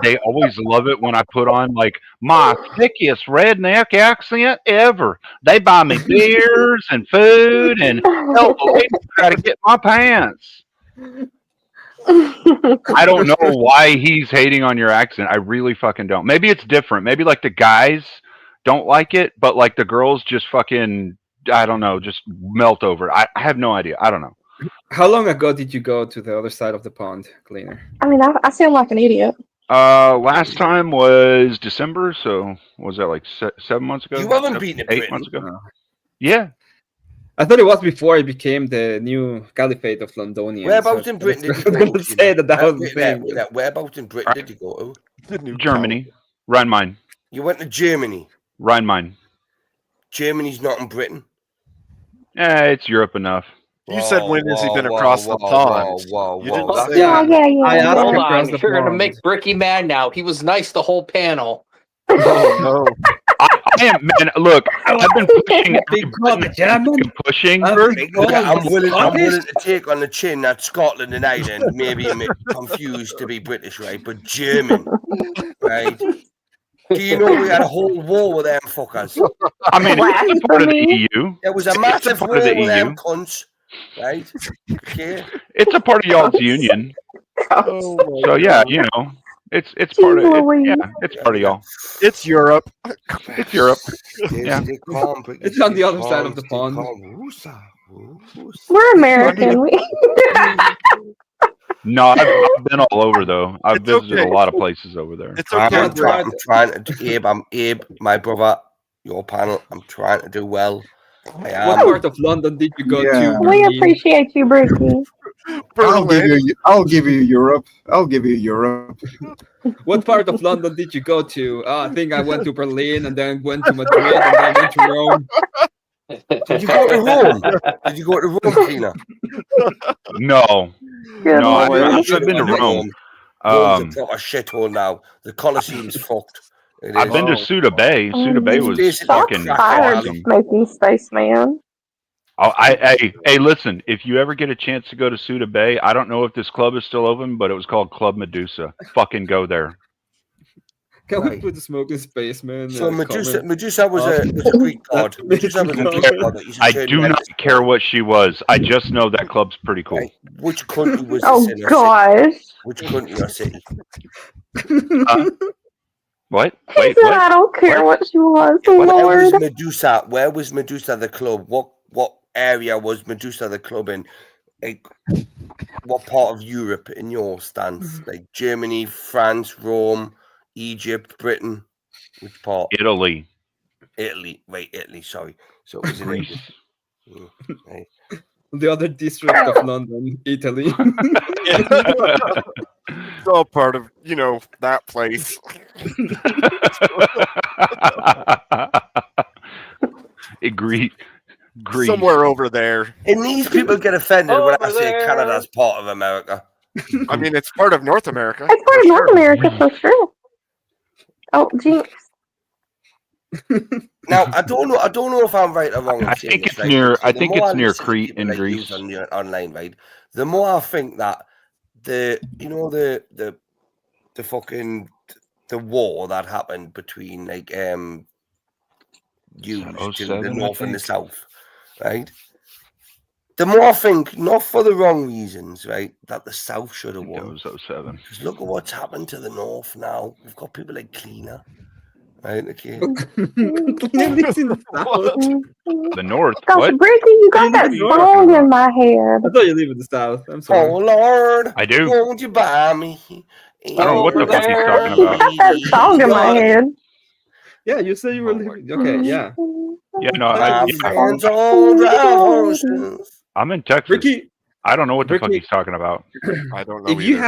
[SPEAKER 12] they always love it when I put on like my thickest redneck accent ever. They buy me beers and food and help the ladies try to get my pants. I don't know why he's hating on your accent. I really fucking don't. Maybe it's different. Maybe like the guys don't like it, but like the girls just fucking, I don't know, just melt over it. I have no idea. I don't know.
[SPEAKER 11] How long ago did you go to the other side of the pond, Cleaner?
[SPEAKER 13] I mean, I sound like an idiot.
[SPEAKER 12] Last time was December, so was that like 7 months ago?
[SPEAKER 15] You haven't beaten
[SPEAKER 12] 8 months ago. Yeah.
[SPEAKER 11] I thought it was before it became the new caliphate of Londonians.
[SPEAKER 15] Whereabouts in Britain did you
[SPEAKER 11] I was
[SPEAKER 15] go
[SPEAKER 11] going to say that was the thing.
[SPEAKER 15] Whereabouts in Britain did you go to?
[SPEAKER 12] Germany. Rhein-Main.
[SPEAKER 15] You went to Germany.
[SPEAKER 12] Rhein-Main.
[SPEAKER 15] Germany's not in Britain.
[SPEAKER 12] It's Europe enough.
[SPEAKER 2] You said when has he been across the pond? You didn't say
[SPEAKER 13] Yeah.
[SPEAKER 7] Hold on. You're going to make Bricky mad now. He was nice the whole panel.
[SPEAKER 2] Oh, no.
[SPEAKER 12] I am, man, look, I've been pushing.
[SPEAKER 15] I'm willing to take on the chin that Scotland and Ireland may be confused to be British, right? But German, right? Do you know we had a whole war with them fuckers?
[SPEAKER 12] I mean, it's a part of the EU.
[SPEAKER 15] There was a massive war with them cunts, right? Okay.
[SPEAKER 12] It's a part of y'all's union. So yeah, you know, it's part of it. Yeah, it's part of y'all.
[SPEAKER 2] It's Europe.
[SPEAKER 12] It's Europe. Yeah.
[SPEAKER 11] It's on the other side of the pond.
[SPEAKER 13] We're American.
[SPEAKER 12] No, I've been all over though. I've visited a lot of places over there.
[SPEAKER 2] It's okay.
[SPEAKER 15] I'm trying to, I'm Abe, my brother, your panel. I'm trying to do well.
[SPEAKER 11] What part of London did you go to?
[SPEAKER 13] We appreciate you, Brookie.
[SPEAKER 9] I'll give you Europe. I'll give you Europe.
[SPEAKER 11] What part of London did you go to? I think I went to Berlin and then went to Madrid and then went to Rome.
[SPEAKER 15] Did you go to Rome? Did you go to Rome, Tina?
[SPEAKER 12] No.
[SPEAKER 13] Good
[SPEAKER 12] No,
[SPEAKER 13] Lord.
[SPEAKER 12] I've been to Rome.
[SPEAKER 15] Rome's a proper shithole now. The Colosseum's fucked.
[SPEAKER 12] I've been to Suda Bay. Suda Bay was fucking
[SPEAKER 13] Fired,
[SPEAKER 12] awesome.
[SPEAKER 13] smoking spaceman.
[SPEAKER 12] Oh, hey, listen, if you ever get a chance to go to Suda Bay, I don't know if this club is still open, but it was called Club Medusa. Fucking go there.
[SPEAKER 11] Can we put the smoking spaceman?
[SPEAKER 15] So Medusa was a Greek god. Medusa was a Greek god that used to
[SPEAKER 12] I
[SPEAKER 15] turn
[SPEAKER 12] do
[SPEAKER 15] men
[SPEAKER 12] not care what she was. I just know that club's pretty cool.
[SPEAKER 15] Which country was
[SPEAKER 13] Oh,
[SPEAKER 15] this in?
[SPEAKER 13] gosh.
[SPEAKER 15] Which country or city?
[SPEAKER 12] What?
[SPEAKER 13] He
[SPEAKER 12] Wait,
[SPEAKER 13] said,
[SPEAKER 12] what?
[SPEAKER 13] I don't care what she was,
[SPEAKER 15] Where
[SPEAKER 13] Lord.
[SPEAKER 15] was Medusa? Where was Medusa the club? What area was Medusa the club in? Like, what part of Europe in your stance? Like Germany, France, Rome, Egypt, Britain? Which part?
[SPEAKER 12] Italy.
[SPEAKER 15] Italy. Wait, Italy. Sorry. So it was in
[SPEAKER 12] Greece.
[SPEAKER 15] Italy. Right.
[SPEAKER 11] The other district of London, Italy.
[SPEAKER 2] It's all part of, that place.
[SPEAKER 12] Greece.
[SPEAKER 2] Somewhere over there.
[SPEAKER 15] And these people get offended when I say Canada's part of America.
[SPEAKER 2] I mean, it's part of North America.
[SPEAKER 13] It's part of North America for sure. Oh, jinx.
[SPEAKER 15] Now I don't know if I'm right or wrong.
[SPEAKER 12] I think it's near. I think it's near Crete in
[SPEAKER 15] Greece.
[SPEAKER 12] Greece.
[SPEAKER 15] Online, right? The more I think that the fucking war that happened between like the north and the south, right? The more I think, not for the wrong reasons, right, that the South should have
[SPEAKER 12] That
[SPEAKER 15] won.
[SPEAKER 12] was 07.
[SPEAKER 15] Because look at what's happened to the North now. We've got people like Cleaner, right? Okay.
[SPEAKER 11] Clearly in the South.
[SPEAKER 12] The North.
[SPEAKER 13] Gosh,
[SPEAKER 12] What?
[SPEAKER 13] Bricky, you got that
[SPEAKER 12] What are you talking
[SPEAKER 13] song
[SPEAKER 12] about?
[SPEAKER 13] in my head.
[SPEAKER 11] I thought you live in the South. I'm sorry.
[SPEAKER 15] Oh Lord,
[SPEAKER 12] I do.
[SPEAKER 15] won't you buy me?
[SPEAKER 12] I don't know what the fuck he's talking
[SPEAKER 13] You
[SPEAKER 12] about.
[SPEAKER 13] got that song in my head.
[SPEAKER 11] Yeah, you said you were living. Okay, yeah.
[SPEAKER 12] Yeah, no,
[SPEAKER 15] My
[SPEAKER 12] yeah,
[SPEAKER 15] friends all drive horses.
[SPEAKER 12] I'm in Texas.
[SPEAKER 11] Ricky,
[SPEAKER 12] I don't know what the fuck
[SPEAKER 11] Ricky-
[SPEAKER 12] he's talking about.
[SPEAKER 2] I don't know
[SPEAKER 11] if you
[SPEAKER 2] either.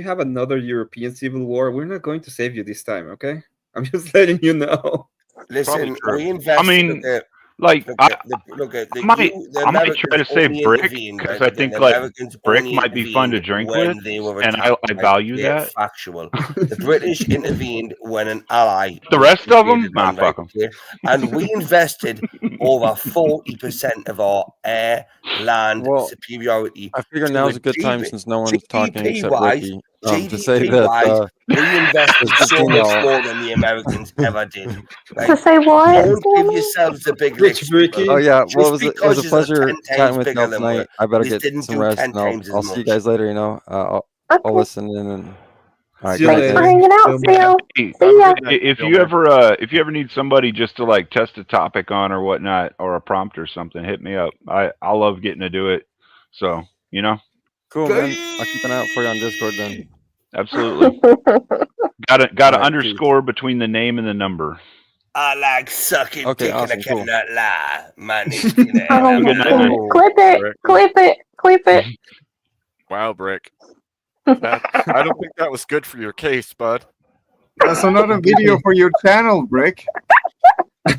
[SPEAKER 11] have another European civil war, we're not going to save you this time, okay? I'm just letting you know.
[SPEAKER 15] Listen,
[SPEAKER 2] true.
[SPEAKER 15] we invested.
[SPEAKER 12] I mean,
[SPEAKER 15] look at,
[SPEAKER 12] like,
[SPEAKER 15] look at the,
[SPEAKER 12] I might
[SPEAKER 15] the
[SPEAKER 12] try to
[SPEAKER 15] Americans
[SPEAKER 12] save
[SPEAKER 15] only
[SPEAKER 12] Brick
[SPEAKER 15] intervened,
[SPEAKER 12] because
[SPEAKER 15] right?
[SPEAKER 12] I think
[SPEAKER 15] The
[SPEAKER 12] like
[SPEAKER 15] Americans
[SPEAKER 12] Brick
[SPEAKER 15] only
[SPEAKER 12] might be fun to
[SPEAKER 15] intervened
[SPEAKER 12] drink
[SPEAKER 15] when
[SPEAKER 12] with,
[SPEAKER 15] they were
[SPEAKER 12] and
[SPEAKER 15] attacked,
[SPEAKER 12] I
[SPEAKER 15] right?
[SPEAKER 12] value
[SPEAKER 15] They're
[SPEAKER 12] that.
[SPEAKER 15] factual. The British intervened when an ally.
[SPEAKER 12] The
[SPEAKER 15] was
[SPEAKER 12] rest of them,
[SPEAKER 15] invaded
[SPEAKER 12] nah,
[SPEAKER 15] one,
[SPEAKER 12] fuck
[SPEAKER 15] right?
[SPEAKER 12] 'em.
[SPEAKER 15] Okay? And we invested over 40% of our air land
[SPEAKER 6] Well,
[SPEAKER 15] superiority.
[SPEAKER 6] I figure
[SPEAKER 15] to
[SPEAKER 6] now's a good time
[SPEAKER 15] GDP
[SPEAKER 6] since no one's talking except
[SPEAKER 15] wise,
[SPEAKER 6] Ricky to say
[SPEAKER 15] GDP
[SPEAKER 6] that
[SPEAKER 15] wise, we invested
[SPEAKER 6] just
[SPEAKER 15] so
[SPEAKER 6] you
[SPEAKER 15] much
[SPEAKER 6] know,
[SPEAKER 15] more than the Americans ever did.
[SPEAKER 13] To
[SPEAKER 15] Right?
[SPEAKER 13] say what?
[SPEAKER 15] Don't give yourselves the big
[SPEAKER 11] Rich
[SPEAKER 15] licks.
[SPEAKER 11] Bricky.
[SPEAKER 6] oh yeah, well
[SPEAKER 15] Just
[SPEAKER 6] it was a
[SPEAKER 15] because you're
[SPEAKER 6] pleasure
[SPEAKER 15] 10
[SPEAKER 6] chatting
[SPEAKER 15] times
[SPEAKER 6] with
[SPEAKER 15] bigger
[SPEAKER 6] y'all
[SPEAKER 15] than
[SPEAKER 6] tonight. I better
[SPEAKER 15] we
[SPEAKER 6] get
[SPEAKER 15] didn't
[SPEAKER 6] some
[SPEAKER 15] do
[SPEAKER 6] rest,
[SPEAKER 15] 10
[SPEAKER 6] and
[SPEAKER 15] times as
[SPEAKER 6] I'll see you
[SPEAKER 15] much.
[SPEAKER 6] guys later. You know, I'll
[SPEAKER 13] Okay.
[SPEAKER 6] listen in. And all right,
[SPEAKER 11] See you
[SPEAKER 6] good night,
[SPEAKER 13] Thanks for
[SPEAKER 11] later.
[SPEAKER 6] guys.
[SPEAKER 13] hanging out,
[SPEAKER 11] Bill
[SPEAKER 13] Phil.
[SPEAKER 12] Hey,
[SPEAKER 13] See ya.
[SPEAKER 12] if you ever need somebody just to like test a topic on or whatnot, or a prompt or something, hit me up. I love getting to do it. So you know,
[SPEAKER 6] Cool, man. I'll keep an eye out for you on Discord then.
[SPEAKER 12] absolutely. Got
[SPEAKER 6] All
[SPEAKER 12] to
[SPEAKER 6] right,
[SPEAKER 12] underscore between the name and the number.
[SPEAKER 15] I like sucking
[SPEAKER 6] Okay,
[SPEAKER 15] dick
[SPEAKER 6] awesome,
[SPEAKER 15] and I
[SPEAKER 6] cool.
[SPEAKER 15] cannot lie. My name's Tina.
[SPEAKER 13] Oh
[SPEAKER 12] Have a
[SPEAKER 13] my
[SPEAKER 12] good night,
[SPEAKER 13] God.
[SPEAKER 12] man.
[SPEAKER 13] Clip it.
[SPEAKER 2] Brick.
[SPEAKER 13] Clip it. Clip it.
[SPEAKER 2] Wow, Brick. That, I don't think that was good for your case, bud.
[SPEAKER 9] That's another video for your channel, Brick.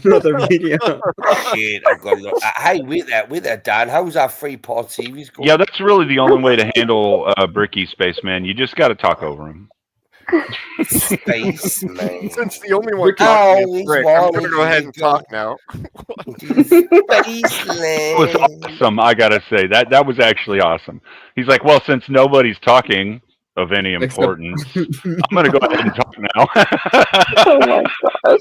[SPEAKER 11] Another video.
[SPEAKER 15] Shit, I've got to look. Hey, with that, Dan, how's our 3-part series going?
[SPEAKER 12] Yeah, that's really the only way to handle Bricky Spaceman. You just got to talk over him.
[SPEAKER 15] Space man.
[SPEAKER 2] Since the only one
[SPEAKER 11] Brick,
[SPEAKER 2] talking
[SPEAKER 15] always
[SPEAKER 2] is Brick, I'm
[SPEAKER 15] wanted
[SPEAKER 2] going to go ahead
[SPEAKER 15] to
[SPEAKER 2] and
[SPEAKER 15] go
[SPEAKER 2] talk now.
[SPEAKER 12] It was awesome. I gotta say that was actually awesome. He's like, well, since nobody's talking of any
[SPEAKER 11] Except-
[SPEAKER 12] importance, I'm gonna go ahead and talk now.
[SPEAKER 13] Oh my gosh.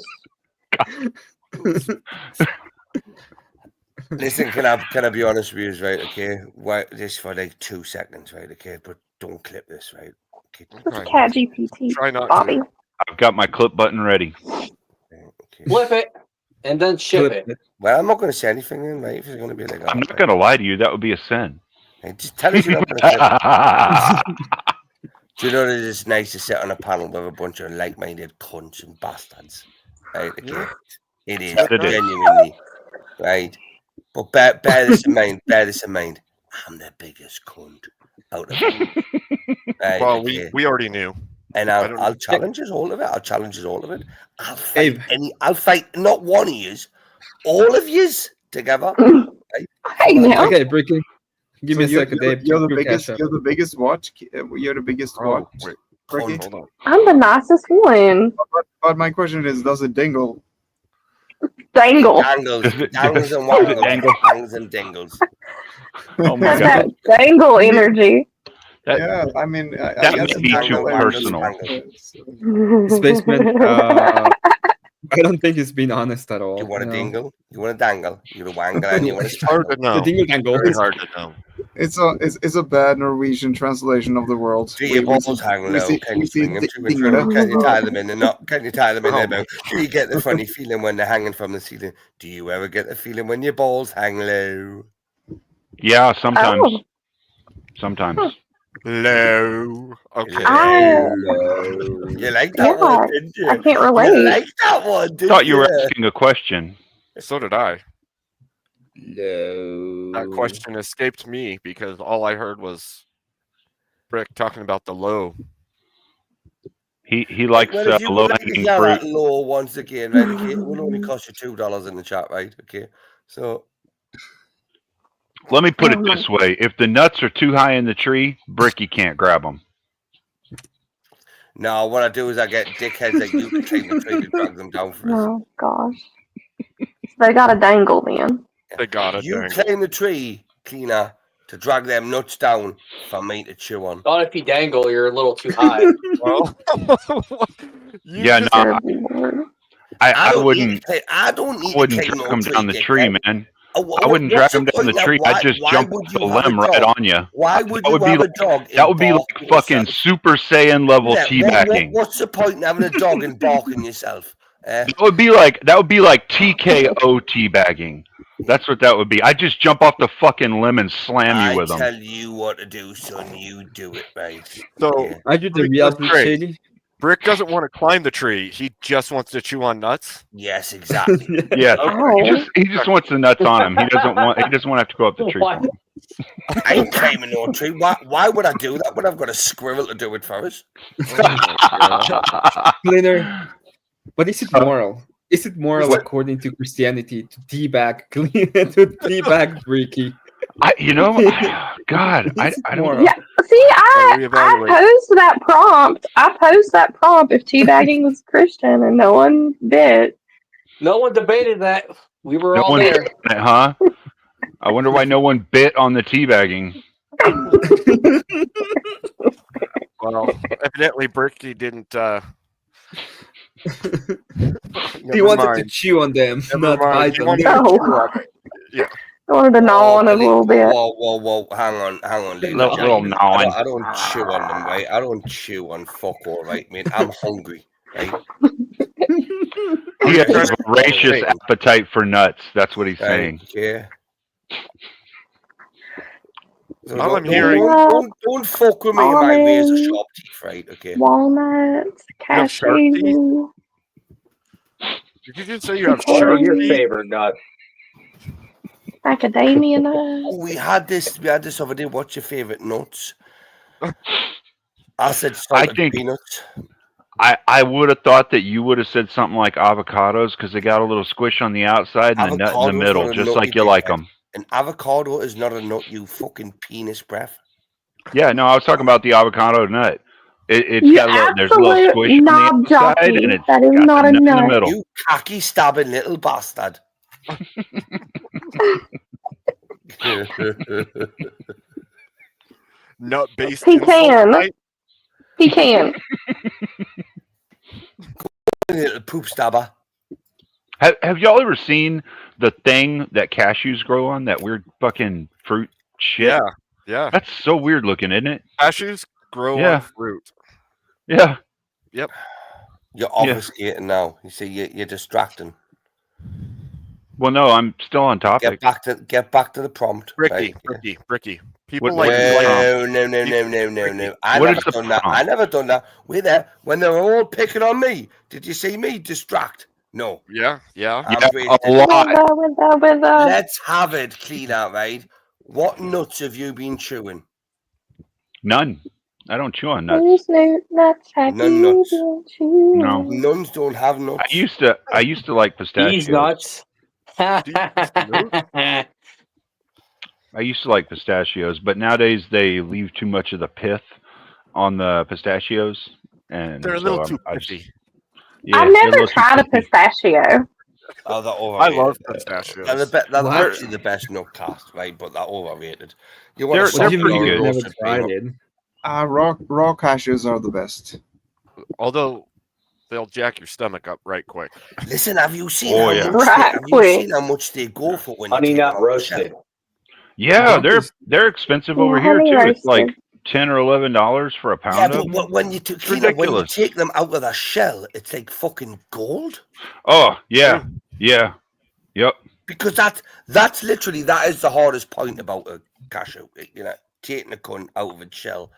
[SPEAKER 15] Listen, can I be honest with you, right? Okay, wait, just for like 2 seconds, right? Okay, but don't clip this, right? Okay.
[SPEAKER 13] It's Cat GPT.
[SPEAKER 2] Try not
[SPEAKER 13] Bobby.
[SPEAKER 2] to.
[SPEAKER 12] I've got my clip button ready.
[SPEAKER 15] Okay.
[SPEAKER 7] Flip it and then ship
[SPEAKER 11] Clip
[SPEAKER 7] it.
[SPEAKER 15] Well, I'm not going to say anything then, right? If it's going to be like,
[SPEAKER 12] I'm not gonna lie to you. That would be a sin.
[SPEAKER 15] Hey, just tell us you're not going to. Do you know that it's nice to sit on a panel with a bunch of like-minded cunts and bastards? Right? Okay. It is
[SPEAKER 12] Yes, it is.
[SPEAKER 15] genuinely right. But bear this in mind. Bear this in mind. I'm the biggest cunt out of them. Right,
[SPEAKER 2] Well,
[SPEAKER 15] okay.
[SPEAKER 2] we already knew.
[SPEAKER 15] And
[SPEAKER 2] I don't-
[SPEAKER 15] I'll challenge us all of it. I'll challenge us all of it. I'll fight
[SPEAKER 11] Abe.
[SPEAKER 15] I'll fight not one of yous, all of yous together. Right?
[SPEAKER 13] Hey now.
[SPEAKER 11] Okay, Bricky. Give me a second, Dave.
[SPEAKER 9] You're the
[SPEAKER 11] Quick
[SPEAKER 9] biggest.
[SPEAKER 11] catch up.
[SPEAKER 9] You're the biggest watch. You're the biggest watch.
[SPEAKER 2] Wait,
[SPEAKER 9] Bricky.
[SPEAKER 2] hold on.
[SPEAKER 13] I'm the nicest one.
[SPEAKER 9] But my question is, does it dingle?
[SPEAKER 13] Dangle.
[SPEAKER 15] Dangles,
[SPEAKER 12] Does it-
[SPEAKER 15] dangles
[SPEAKER 12] does
[SPEAKER 15] and
[SPEAKER 12] it
[SPEAKER 15] wangles,
[SPEAKER 12] dangle?
[SPEAKER 15] dangles and dingles.
[SPEAKER 12] Oh my
[SPEAKER 13] That's
[SPEAKER 12] god.
[SPEAKER 13] that dangle energy.
[SPEAKER 12] That,
[SPEAKER 9] Yeah, I mean, I
[SPEAKER 12] that
[SPEAKER 9] guess
[SPEAKER 12] may be
[SPEAKER 9] it's
[SPEAKER 12] too
[SPEAKER 9] dangle
[SPEAKER 12] personal.
[SPEAKER 11] Spaceman, I don't think he's been honest at all.
[SPEAKER 15] You want a
[SPEAKER 11] know.
[SPEAKER 15] dingle? You want a dangle? You want a wangle and you want a
[SPEAKER 2] It's hard to
[SPEAKER 15] strangle.
[SPEAKER 2] know.
[SPEAKER 11] The dingle dangle.
[SPEAKER 2] Very hard to know.
[SPEAKER 9] It's a bad Norwegian translation of the world.
[SPEAKER 15] Do your balls hang low? Can you swing them to and fro? Can you tie them in a knot? Can you tie them in
[SPEAKER 2] Oh
[SPEAKER 15] a bow? Do you get the funny feeling when they're hanging from the ceiling? Do you ever get the feeling when your balls hang low?
[SPEAKER 12] Yeah, sometimes.
[SPEAKER 13] Oh.
[SPEAKER 12] Sometimes.
[SPEAKER 2] Low. Okay.
[SPEAKER 15] Low. You like that
[SPEAKER 13] Yeah,
[SPEAKER 15] one, didn't you?
[SPEAKER 13] I can't
[SPEAKER 15] You
[SPEAKER 13] relate.
[SPEAKER 15] like that one, didn't
[SPEAKER 12] Thought you were asking a question.
[SPEAKER 2] So did I.
[SPEAKER 11] Low.
[SPEAKER 2] That question escaped me because all I heard was Brick talking about the low.
[SPEAKER 12] He likes
[SPEAKER 15] Well, if you
[SPEAKER 12] low
[SPEAKER 15] would like to
[SPEAKER 12] hanging
[SPEAKER 15] hear that
[SPEAKER 12] fruit.
[SPEAKER 15] law once again, right? Okay, it will only cost you $2 in the chat, right? Okay, so
[SPEAKER 12] Let me put it
[SPEAKER 13] Oh my-
[SPEAKER 12] this way: if the nuts are too high in the tree, Bricky can't grab them.
[SPEAKER 15] now what I do is I get dickheads like you to climb the tree to drag them down for us.
[SPEAKER 13] Oh gosh. They got a dangle then.
[SPEAKER 2] They got it.
[SPEAKER 15] You climb the tree, Cleaner, to drag them nuts down for me to chew on.
[SPEAKER 7] Not if you dangle, you're a little too high.
[SPEAKER 2] Well,
[SPEAKER 12] Yeah, no,
[SPEAKER 13] Good Lord.
[SPEAKER 12] I
[SPEAKER 15] don't
[SPEAKER 12] wouldn't.
[SPEAKER 15] need to, I don't need
[SPEAKER 12] Wouldn't
[SPEAKER 15] to climb
[SPEAKER 12] drag
[SPEAKER 15] no
[SPEAKER 12] them down the
[SPEAKER 15] dickhead.
[SPEAKER 12] tree, man. I wouldn't drag
[SPEAKER 15] What's
[SPEAKER 12] him
[SPEAKER 15] the
[SPEAKER 12] down the
[SPEAKER 15] point now?
[SPEAKER 12] tree. I'd just
[SPEAKER 15] Why
[SPEAKER 12] jump
[SPEAKER 15] would
[SPEAKER 12] off
[SPEAKER 15] you
[SPEAKER 12] the
[SPEAKER 15] have a
[SPEAKER 12] limb right
[SPEAKER 15] dog?
[SPEAKER 12] on you.
[SPEAKER 15] Why would
[SPEAKER 12] That
[SPEAKER 15] you
[SPEAKER 12] would be
[SPEAKER 15] have a
[SPEAKER 12] like
[SPEAKER 15] dog?
[SPEAKER 12] that would be
[SPEAKER 15] and
[SPEAKER 12] like
[SPEAKER 15] bark
[SPEAKER 12] fucking
[SPEAKER 15] yourself?
[SPEAKER 12] Super Saiyan level
[SPEAKER 15] Yeah,
[SPEAKER 12] teabagging.
[SPEAKER 15] what's the point in having a dog and barking yourself?
[SPEAKER 12] That would be like TKO teabagging. That's what that would be. I just jump off the fucking limb and slam you
[SPEAKER 15] I
[SPEAKER 12] with them.
[SPEAKER 15] tell you what to do, son. You do it, right?
[SPEAKER 2] So
[SPEAKER 15] Yeah.
[SPEAKER 11] I do the
[SPEAKER 2] Brick
[SPEAKER 11] real
[SPEAKER 2] does great.
[SPEAKER 11] shady.
[SPEAKER 2] Brick doesn't want to climb the tree. He just wants to chew on nuts.
[SPEAKER 15] Yes, exactly.
[SPEAKER 12] Yes,
[SPEAKER 13] Oh.
[SPEAKER 12] he just wants the nuts on him. He doesn't want to have to go up the tree. For him.
[SPEAKER 15] I ain't climbing no tree. Why would I do that when I've got a squirrel to do it for us?
[SPEAKER 11] Cleaner. But is it moral? Is it moral according to Christianity to teabag Cleaner to teabag Bricky?
[SPEAKER 12] God, I don't.
[SPEAKER 13] Yeah. See, I posed that prompt. I posed that prompt if teabagging was Christian, and no one bit.
[SPEAKER 7] No one debated that. We were
[SPEAKER 12] No
[SPEAKER 7] all
[SPEAKER 12] one
[SPEAKER 7] there.
[SPEAKER 12] bit on it, huh? I wonder why no one bit on the teabagging.
[SPEAKER 2] Well, evidently Bricky didn't.
[SPEAKER 11] He wanted to chew on them, not bite
[SPEAKER 2] He
[SPEAKER 11] on
[SPEAKER 2] wanted
[SPEAKER 11] them.
[SPEAKER 2] to chew on it. Yeah.
[SPEAKER 13] I wanted to gnaw on it a little bit.
[SPEAKER 15] Whoa! Hang on, ladies.
[SPEAKER 12] Little gnawing.
[SPEAKER 15] I don't chew on them, right? I don't chew on fuck all, right, mate. I'm hungry, right?
[SPEAKER 12] He has a voracious appetite for nuts. That's what he's saying.
[SPEAKER 15] Yeah. So
[SPEAKER 2] All I'm hearing.
[SPEAKER 15] don't fuck with me and my razor sharp teeth, right? Okay.
[SPEAKER 13] Walnuts,
[SPEAKER 2] You have sharp teeth?
[SPEAKER 13] cashew.
[SPEAKER 2] Did you just say you have
[SPEAKER 7] What are
[SPEAKER 2] sharp
[SPEAKER 7] your
[SPEAKER 2] teeth?
[SPEAKER 7] favorite nuts?
[SPEAKER 13] Macadamia nuts.
[SPEAKER 15] Oh, we had this other day. What's your favorite nuts? I said salted peanuts.
[SPEAKER 12] I would have thought that you would have said something like avocados because they got a little squish on the outside and a nut in the middle, just like you like them.
[SPEAKER 15] An avocado is not a nut, you fucking penis breath.
[SPEAKER 12] Yeah, no, I was talking about the avocado nut. It's got there's a little squish on the outside and it's
[SPEAKER 13] that is
[SPEAKER 12] got
[SPEAKER 13] not
[SPEAKER 12] the
[SPEAKER 13] a
[SPEAKER 12] nut in the
[SPEAKER 13] nut.
[SPEAKER 12] middle.
[SPEAKER 15] You cocky stabbing little bastard.
[SPEAKER 2] Nut based.
[SPEAKER 13] Pecan. Pecan.
[SPEAKER 15] Little poop stabber.
[SPEAKER 12] Have y'all ever seen the thing that cashews grow on? That weird fucking fruit shit?
[SPEAKER 2] Yeah.
[SPEAKER 12] That's so weird looking, isn't it?
[SPEAKER 2] Cashews grow on fruit.
[SPEAKER 12] Yeah.
[SPEAKER 2] Yep.
[SPEAKER 15] You're obfuscating now. You see, you're distracting.
[SPEAKER 12] Well, no, I'm still on topic.
[SPEAKER 15] Get back to the prompt.
[SPEAKER 2] Bricky. People
[SPEAKER 12] What
[SPEAKER 2] like
[SPEAKER 12] is the
[SPEAKER 15] No. I
[SPEAKER 12] What
[SPEAKER 15] never
[SPEAKER 12] is the
[SPEAKER 15] done that.
[SPEAKER 12] prompt?
[SPEAKER 15] I never done that. We're there when they're all picking on me. Did you see me distract? No.
[SPEAKER 2] Yeah.
[SPEAKER 15] I'm
[SPEAKER 12] a lot.
[SPEAKER 15] Let's have it clean out, right? What nuts have you been chewing?
[SPEAKER 12] None. I don't chew on nuts.
[SPEAKER 13] Whose nuts have
[SPEAKER 15] None
[SPEAKER 13] you
[SPEAKER 15] nuts.
[SPEAKER 13] been chewing?
[SPEAKER 12] No.
[SPEAKER 15] Nuns don't have nuts.
[SPEAKER 12] I used to like pistachios.
[SPEAKER 7] These nuts.
[SPEAKER 12] I used to like pistachios, but nowadays they leave too much of the pith on the pistachios, and
[SPEAKER 2] They're a
[SPEAKER 12] so
[SPEAKER 2] little too
[SPEAKER 12] I just-
[SPEAKER 2] pithy.
[SPEAKER 12] yeah,
[SPEAKER 13] I've
[SPEAKER 12] they're a
[SPEAKER 13] never
[SPEAKER 12] little too
[SPEAKER 13] tried a
[SPEAKER 12] pithy.
[SPEAKER 13] pistachio.
[SPEAKER 15] Oh, they're
[SPEAKER 2] I
[SPEAKER 15] overrated.
[SPEAKER 2] love pistachios.
[SPEAKER 15] They're
[SPEAKER 11] What?
[SPEAKER 15] actually the best nut cast, right? But they're overrated. You
[SPEAKER 12] They're
[SPEAKER 15] want to
[SPEAKER 12] pretty good.
[SPEAKER 11] Never tried it.
[SPEAKER 9] Raw cashews are the best.
[SPEAKER 2] Although they'll jack your stomach up right quick.
[SPEAKER 15] Listen, have you seen
[SPEAKER 12] Oh,
[SPEAKER 15] how
[SPEAKER 12] yeah.
[SPEAKER 15] much
[SPEAKER 13] Right,
[SPEAKER 15] have you
[SPEAKER 13] quick.
[SPEAKER 15] seen how much they go for when
[SPEAKER 7] Honey
[SPEAKER 15] you take
[SPEAKER 7] nut
[SPEAKER 15] them out of the
[SPEAKER 7] roasted.
[SPEAKER 15] shell?
[SPEAKER 12] Yeah,
[SPEAKER 11] Don't
[SPEAKER 12] they're expensive
[SPEAKER 13] Yeah,
[SPEAKER 12] over here
[SPEAKER 13] honey
[SPEAKER 12] too. It's like
[SPEAKER 13] roasted.
[SPEAKER 12] $10 or $11 for a
[SPEAKER 15] Yeah,
[SPEAKER 12] pound
[SPEAKER 15] but
[SPEAKER 12] of them.
[SPEAKER 15] when you
[SPEAKER 12] ridiculous.
[SPEAKER 15] take them out of the shell, it's like fucking gold.
[SPEAKER 12] Oh yeah, yeah, yep.
[SPEAKER 15] Because that's literally that is the hardest point about a cashew. You know, taking a cunt out of its shell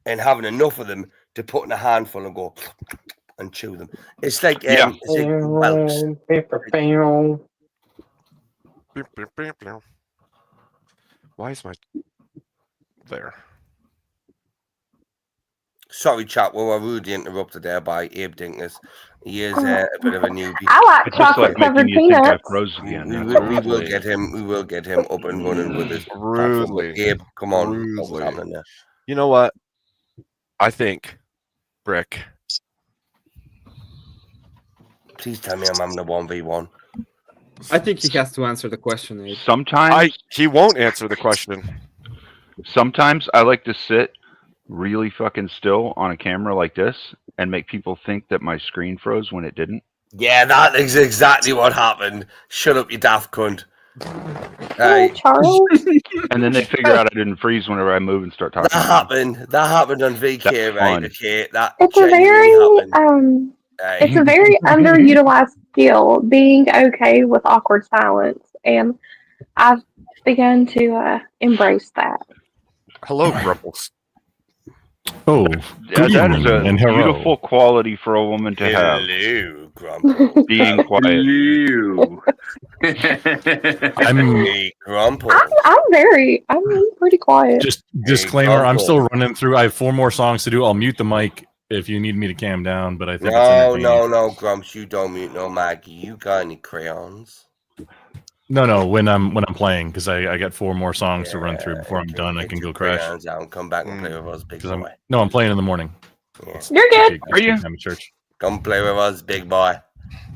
[SPEAKER 15] and having enough of them to put in a handful and go and chew them. It's like whelks.
[SPEAKER 2] Why is my there?
[SPEAKER 15] Sorry, chat. We were rudely interrupted there by Abe Dinkus. He is a bit of a newbie.
[SPEAKER 13] I like
[SPEAKER 12] It's just like
[SPEAKER 13] chocolate covered
[SPEAKER 12] making you think I
[SPEAKER 13] peanuts.
[SPEAKER 12] froze again.
[SPEAKER 15] We
[SPEAKER 12] That's
[SPEAKER 15] will
[SPEAKER 12] all.
[SPEAKER 15] get him. We will get him up and running with his
[SPEAKER 2] Rudely.
[SPEAKER 15] platform. Abe, come on.
[SPEAKER 2] Rudely.
[SPEAKER 15] What's happening there?
[SPEAKER 2] You know what? I think Brick.
[SPEAKER 15] Please tell me I'm having a 1v1.
[SPEAKER 11] I think he has to answer the question, Abe.
[SPEAKER 12] Sometimes
[SPEAKER 2] He won't answer the question.
[SPEAKER 12] Sometimes I like to sit really fucking still on a camera like this and make people think that my screen froze when it didn't.
[SPEAKER 15] Yeah, that is exactly what happened. Shut up, you daft cunt. Hey,
[SPEAKER 13] Charles.
[SPEAKER 12] And then they figure out I didn't freeze whenever I move and start talking.
[SPEAKER 15] that happened. That happened on VK,
[SPEAKER 12] That's
[SPEAKER 15] right?
[SPEAKER 12] fun.
[SPEAKER 15] Okay, that
[SPEAKER 13] It's a
[SPEAKER 15] genuinely
[SPEAKER 13] very
[SPEAKER 15] happened. Hey.
[SPEAKER 13] it's a very underutilized skill, being okay with awkward silence, and I've begun to embrace that.
[SPEAKER 2] Hello, Grumples.
[SPEAKER 16] Oh,
[SPEAKER 12] Yeah,
[SPEAKER 16] good
[SPEAKER 12] that is
[SPEAKER 16] evening
[SPEAKER 12] a
[SPEAKER 16] and hello.
[SPEAKER 12] beautiful quality for a woman to have.
[SPEAKER 15] Hello, Grumple.
[SPEAKER 12] Being quiet.
[SPEAKER 7] You.
[SPEAKER 16] I'm
[SPEAKER 15] Hey, Grumple.
[SPEAKER 13] I'm pretty quiet.
[SPEAKER 16] just disclaimer. I'm
[SPEAKER 15] Grumple.
[SPEAKER 16] still running through. I have 4 more songs to do. I'll mute the mic if you need me to calm down. But I think it's
[SPEAKER 15] No,
[SPEAKER 16] entertaining.
[SPEAKER 15] no, Grumps. You don't mute no Maggie. You got any crayons?
[SPEAKER 16] No. When I'm playing, because I got 4 more songs to run through before I'm
[SPEAKER 15] Okay,
[SPEAKER 16] done. I
[SPEAKER 15] get
[SPEAKER 16] can
[SPEAKER 15] your
[SPEAKER 16] go crash.
[SPEAKER 15] crayons out and come back and play with us, big
[SPEAKER 16] 'Cause I'm,
[SPEAKER 15] boy.
[SPEAKER 16] no, I'm playing in the morning.
[SPEAKER 15] Yeah.
[SPEAKER 13] You're good.
[SPEAKER 12] Are you?
[SPEAKER 16] I'm at church.
[SPEAKER 15] Come play with us, big boy.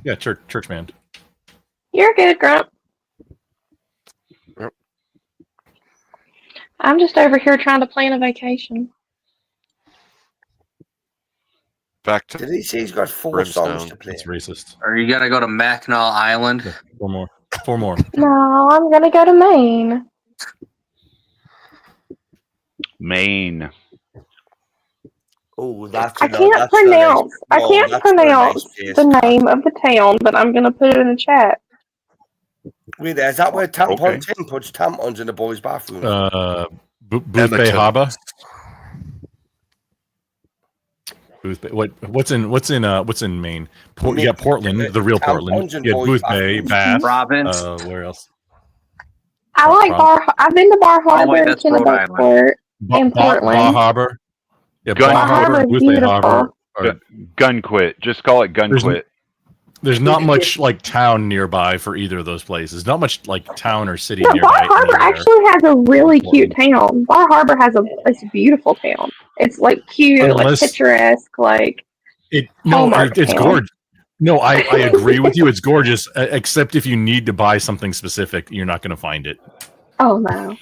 [SPEAKER 16] Yeah, church man.
[SPEAKER 13] You're good, Grump.
[SPEAKER 2] Yep.
[SPEAKER 13] I'm just over here trying to plan a vacation.
[SPEAKER 2] Back to
[SPEAKER 15] Did he say he's got 4 songs
[SPEAKER 2] Brimstone.
[SPEAKER 15] to play?
[SPEAKER 16] It's racist.
[SPEAKER 7] Or you gotta go to Mackinac Island.
[SPEAKER 16] Yeah, 4 more. 4 more.
[SPEAKER 13] No, I'm gonna go to Maine.
[SPEAKER 12] Maine.
[SPEAKER 15] Oh, that's
[SPEAKER 13] I can't pronounce the name of the town, but I'm gonna put it in the chat.
[SPEAKER 15] Wait, there, is that where Tampon
[SPEAKER 12] Okay.
[SPEAKER 15] Tin puts tampons in the boys' bathroom?
[SPEAKER 16] Booth Bay Harbor. Booth Bay. What's in Maine? You got Portland, the real Portland. You got Booth Bay, Bath.
[SPEAKER 7] Province.
[SPEAKER 16] Where else?
[SPEAKER 13] I like I've been to Bar Harbor
[SPEAKER 7] wait,
[SPEAKER 13] and
[SPEAKER 7] that's Rhode Island.
[SPEAKER 13] Kennebunk in
[SPEAKER 16] Bar
[SPEAKER 13] Portland.
[SPEAKER 16] Harbor. Yeah,
[SPEAKER 12] Gun
[SPEAKER 16] Bar Harbor,
[SPEAKER 13] Harbor's
[SPEAKER 16] Booth Bay Harbor.
[SPEAKER 13] beautiful.
[SPEAKER 12] Gun quit. Just call it gun quit.
[SPEAKER 16] There's not much like town nearby for either of those places. Not much like town or city
[SPEAKER 13] No,
[SPEAKER 16] nearby.
[SPEAKER 13] Bar Harbor
[SPEAKER 16] anywhere.
[SPEAKER 13] actually has a really cute town. Bar Harbor has it's a beautiful town. It's like cute, like
[SPEAKER 16] Unless-
[SPEAKER 13] picturesque, like Hallmark
[SPEAKER 16] it's
[SPEAKER 13] town.
[SPEAKER 16] gorgeous. No, I agree with you. It's gorgeous, except if you need to buy something specific, you're not going to find it.
[SPEAKER 13] Oh no.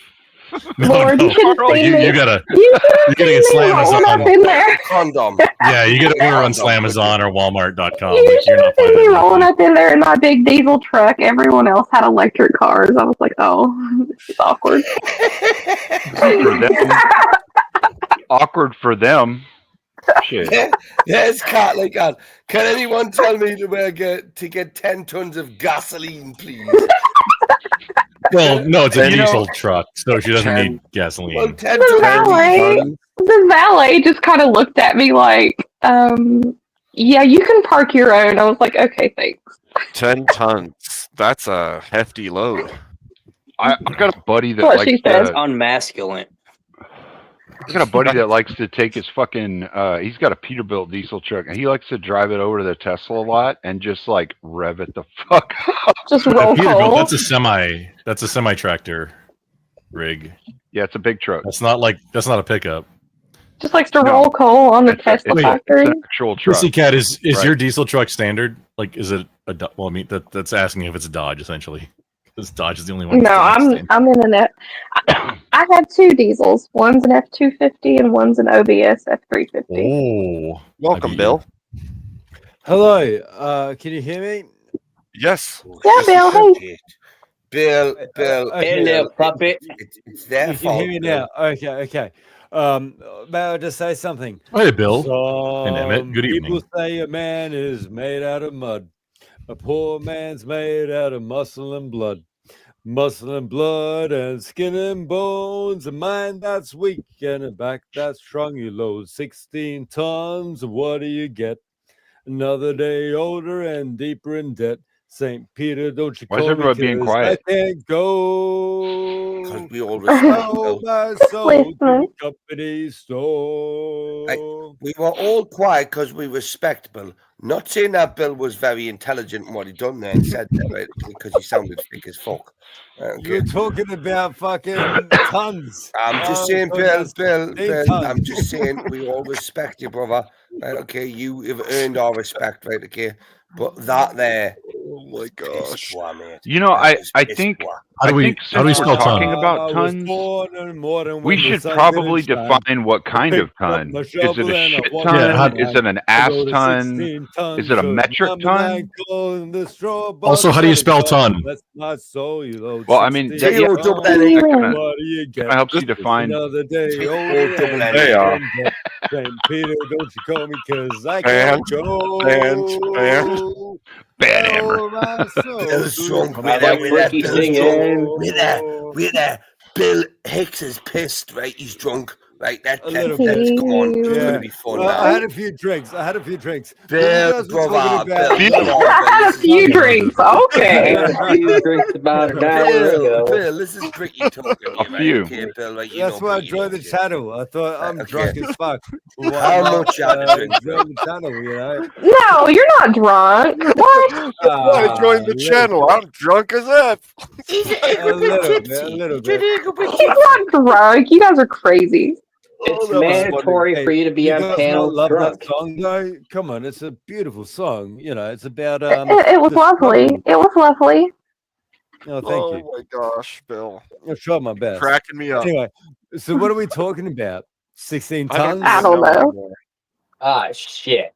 [SPEAKER 16] No,
[SPEAKER 13] Lord, you should have seen me.
[SPEAKER 16] you gotta
[SPEAKER 13] You
[SPEAKER 16] get Slamazon.
[SPEAKER 13] up in there.
[SPEAKER 15] Condom.
[SPEAKER 16] Yeah, you get to order on Slamazon or Walmart.com.
[SPEAKER 13] You
[SPEAKER 16] Like,
[SPEAKER 13] should have seen me rolling up in there in my big diesel truck. Everyone else had electric cars. I was like, oh, this is awkward.
[SPEAKER 12] For them. Awkward for them. Shit.
[SPEAKER 15] There's Cat like that. Can anyone tell me to get 10 tons of gasoline, please?
[SPEAKER 16] Well, no, it's a diesel truck, so she doesn't need gasoline.
[SPEAKER 15] Well, 10
[SPEAKER 13] The valet just kind of looked at me like, yeah, you can park your own. I was like, okay, thanks.
[SPEAKER 2] 10 tons. That's a hefty load.
[SPEAKER 12] I've got a buddy that
[SPEAKER 13] What
[SPEAKER 12] likes
[SPEAKER 13] she says.
[SPEAKER 12] to,
[SPEAKER 7] Unmasculine.
[SPEAKER 12] I've got a buddy that likes to take his fucking he's got a Peterbilt diesel truck and he likes to drive it over to the Tesla lot and just like rev it the fuck up.
[SPEAKER 13] Just
[SPEAKER 16] A
[SPEAKER 13] roll
[SPEAKER 16] Peterbilt,
[SPEAKER 13] coal.
[SPEAKER 16] that's a semi tractor rig.
[SPEAKER 12] Yeah, it's a big truck.
[SPEAKER 16] That's not a pickup.
[SPEAKER 13] Just likes to roll coal on the Tesla factory.
[SPEAKER 12] It's an actual truck.
[SPEAKER 16] Pussycat, is
[SPEAKER 12] Right.
[SPEAKER 16] your diesel truck standard? Like, is it well, I mean, that's asking if it's a Dodge, essentially. Because Dodge is the only one.
[SPEAKER 13] No, I'm in an F. I have 2 diesels. One's an F250 and one's an OBS F350.
[SPEAKER 16] Oh,
[SPEAKER 2] welcome, Bill.
[SPEAKER 17] Hello. Can you hear me?
[SPEAKER 2] Yes.
[SPEAKER 13] Yeah, Bill. Hey.
[SPEAKER 15] Bill.
[SPEAKER 7] Hello, puppet.
[SPEAKER 15] It's their
[SPEAKER 17] You
[SPEAKER 15] fault.
[SPEAKER 17] can hear me now. Okay. May I just say something?
[SPEAKER 16] Hey, Bill. And Emmett. Good evening.
[SPEAKER 17] People say a man is made out of mud. A poor man's made out of muscle and blood. Muscle and blood and skin and bones. A mind that's weak and a back that's strong. You load 16 tons. And what do you get? Another day older and deeper in debt. St. Peter, don't you
[SPEAKER 12] Why is
[SPEAKER 17] call
[SPEAKER 12] everybody
[SPEAKER 17] me,
[SPEAKER 12] being
[SPEAKER 17] 'cause
[SPEAKER 12] quiet?
[SPEAKER 17] I can't go.
[SPEAKER 15] Because we all respect Bill.
[SPEAKER 17] My soul to the company store.
[SPEAKER 15] We were all quiet because we respect Bill. Not saying that Bill was very intelligent in what he done there and said that, right? Because he sounded thick as fuck. Okay.
[SPEAKER 17] You're talking about fucking tons.
[SPEAKER 15] I'm just
[SPEAKER 17] Oh,
[SPEAKER 15] saying,
[SPEAKER 17] so
[SPEAKER 15] Bill,
[SPEAKER 17] that's
[SPEAKER 15] Bill,
[SPEAKER 17] 16
[SPEAKER 15] Bill,
[SPEAKER 17] tons.
[SPEAKER 15] I'm just saying we all respect you, brother. Right, okay, you have earned our respect, right, okay? But that there,
[SPEAKER 2] oh my gosh,
[SPEAKER 15] mate.
[SPEAKER 12] You know, I think
[SPEAKER 16] How do we
[SPEAKER 12] since we're
[SPEAKER 16] spell
[SPEAKER 12] talking
[SPEAKER 16] ton?
[SPEAKER 12] about tons, we should probably define what kind of ton. Is it a shit ton? Is it an ass ton? Is it a metric ton?
[SPEAKER 16] Also, how do you spell ton?
[SPEAKER 12] Well, I mean, that kind of helps you define.
[SPEAKER 17] Another day, St. Peter, don't you call me, cause I
[SPEAKER 2] Band,
[SPEAKER 17] can't go.
[SPEAKER 12] Bad Amber.
[SPEAKER 15] Bill's drunk with that. Bill Hicks is pissed, right? He's drunk, right? That's come on. It's gonna be fun now.
[SPEAKER 17] I had a few drinks.
[SPEAKER 15] Bill, brother, Bill,
[SPEAKER 13] I had a few drinks. Okay.
[SPEAKER 7] A few drinks about an hour ago.
[SPEAKER 15] Bill, this is gritty talking.
[SPEAKER 12] A few.
[SPEAKER 15] Okay, Bill, right,
[SPEAKER 17] That's why I joined the channel. I thought I'm drunk as fuck.
[SPEAKER 15] How much you had to drink?
[SPEAKER 17] Join the channel, you know?
[SPEAKER 13] No, you're not drunk. What?
[SPEAKER 2] I joined the channel. I'm drunk as F.
[SPEAKER 17] A little bit.
[SPEAKER 13] He's not drunk. You guys are crazy.
[SPEAKER 7] It's mandatory for you to be on panel
[SPEAKER 17] love
[SPEAKER 7] drunk.
[SPEAKER 17] that song, though? Come on, it's a beautiful song. You know, it's about
[SPEAKER 13] It was lovely. It was lovely.
[SPEAKER 17] Oh, thank you.
[SPEAKER 2] Oh my gosh, Bill.
[SPEAKER 17] I'll try my best.
[SPEAKER 2] Cracking me up.
[SPEAKER 17] Anyway, so what are we talking about? 16 tons?
[SPEAKER 13] I don't know.
[SPEAKER 7] Ah, shit.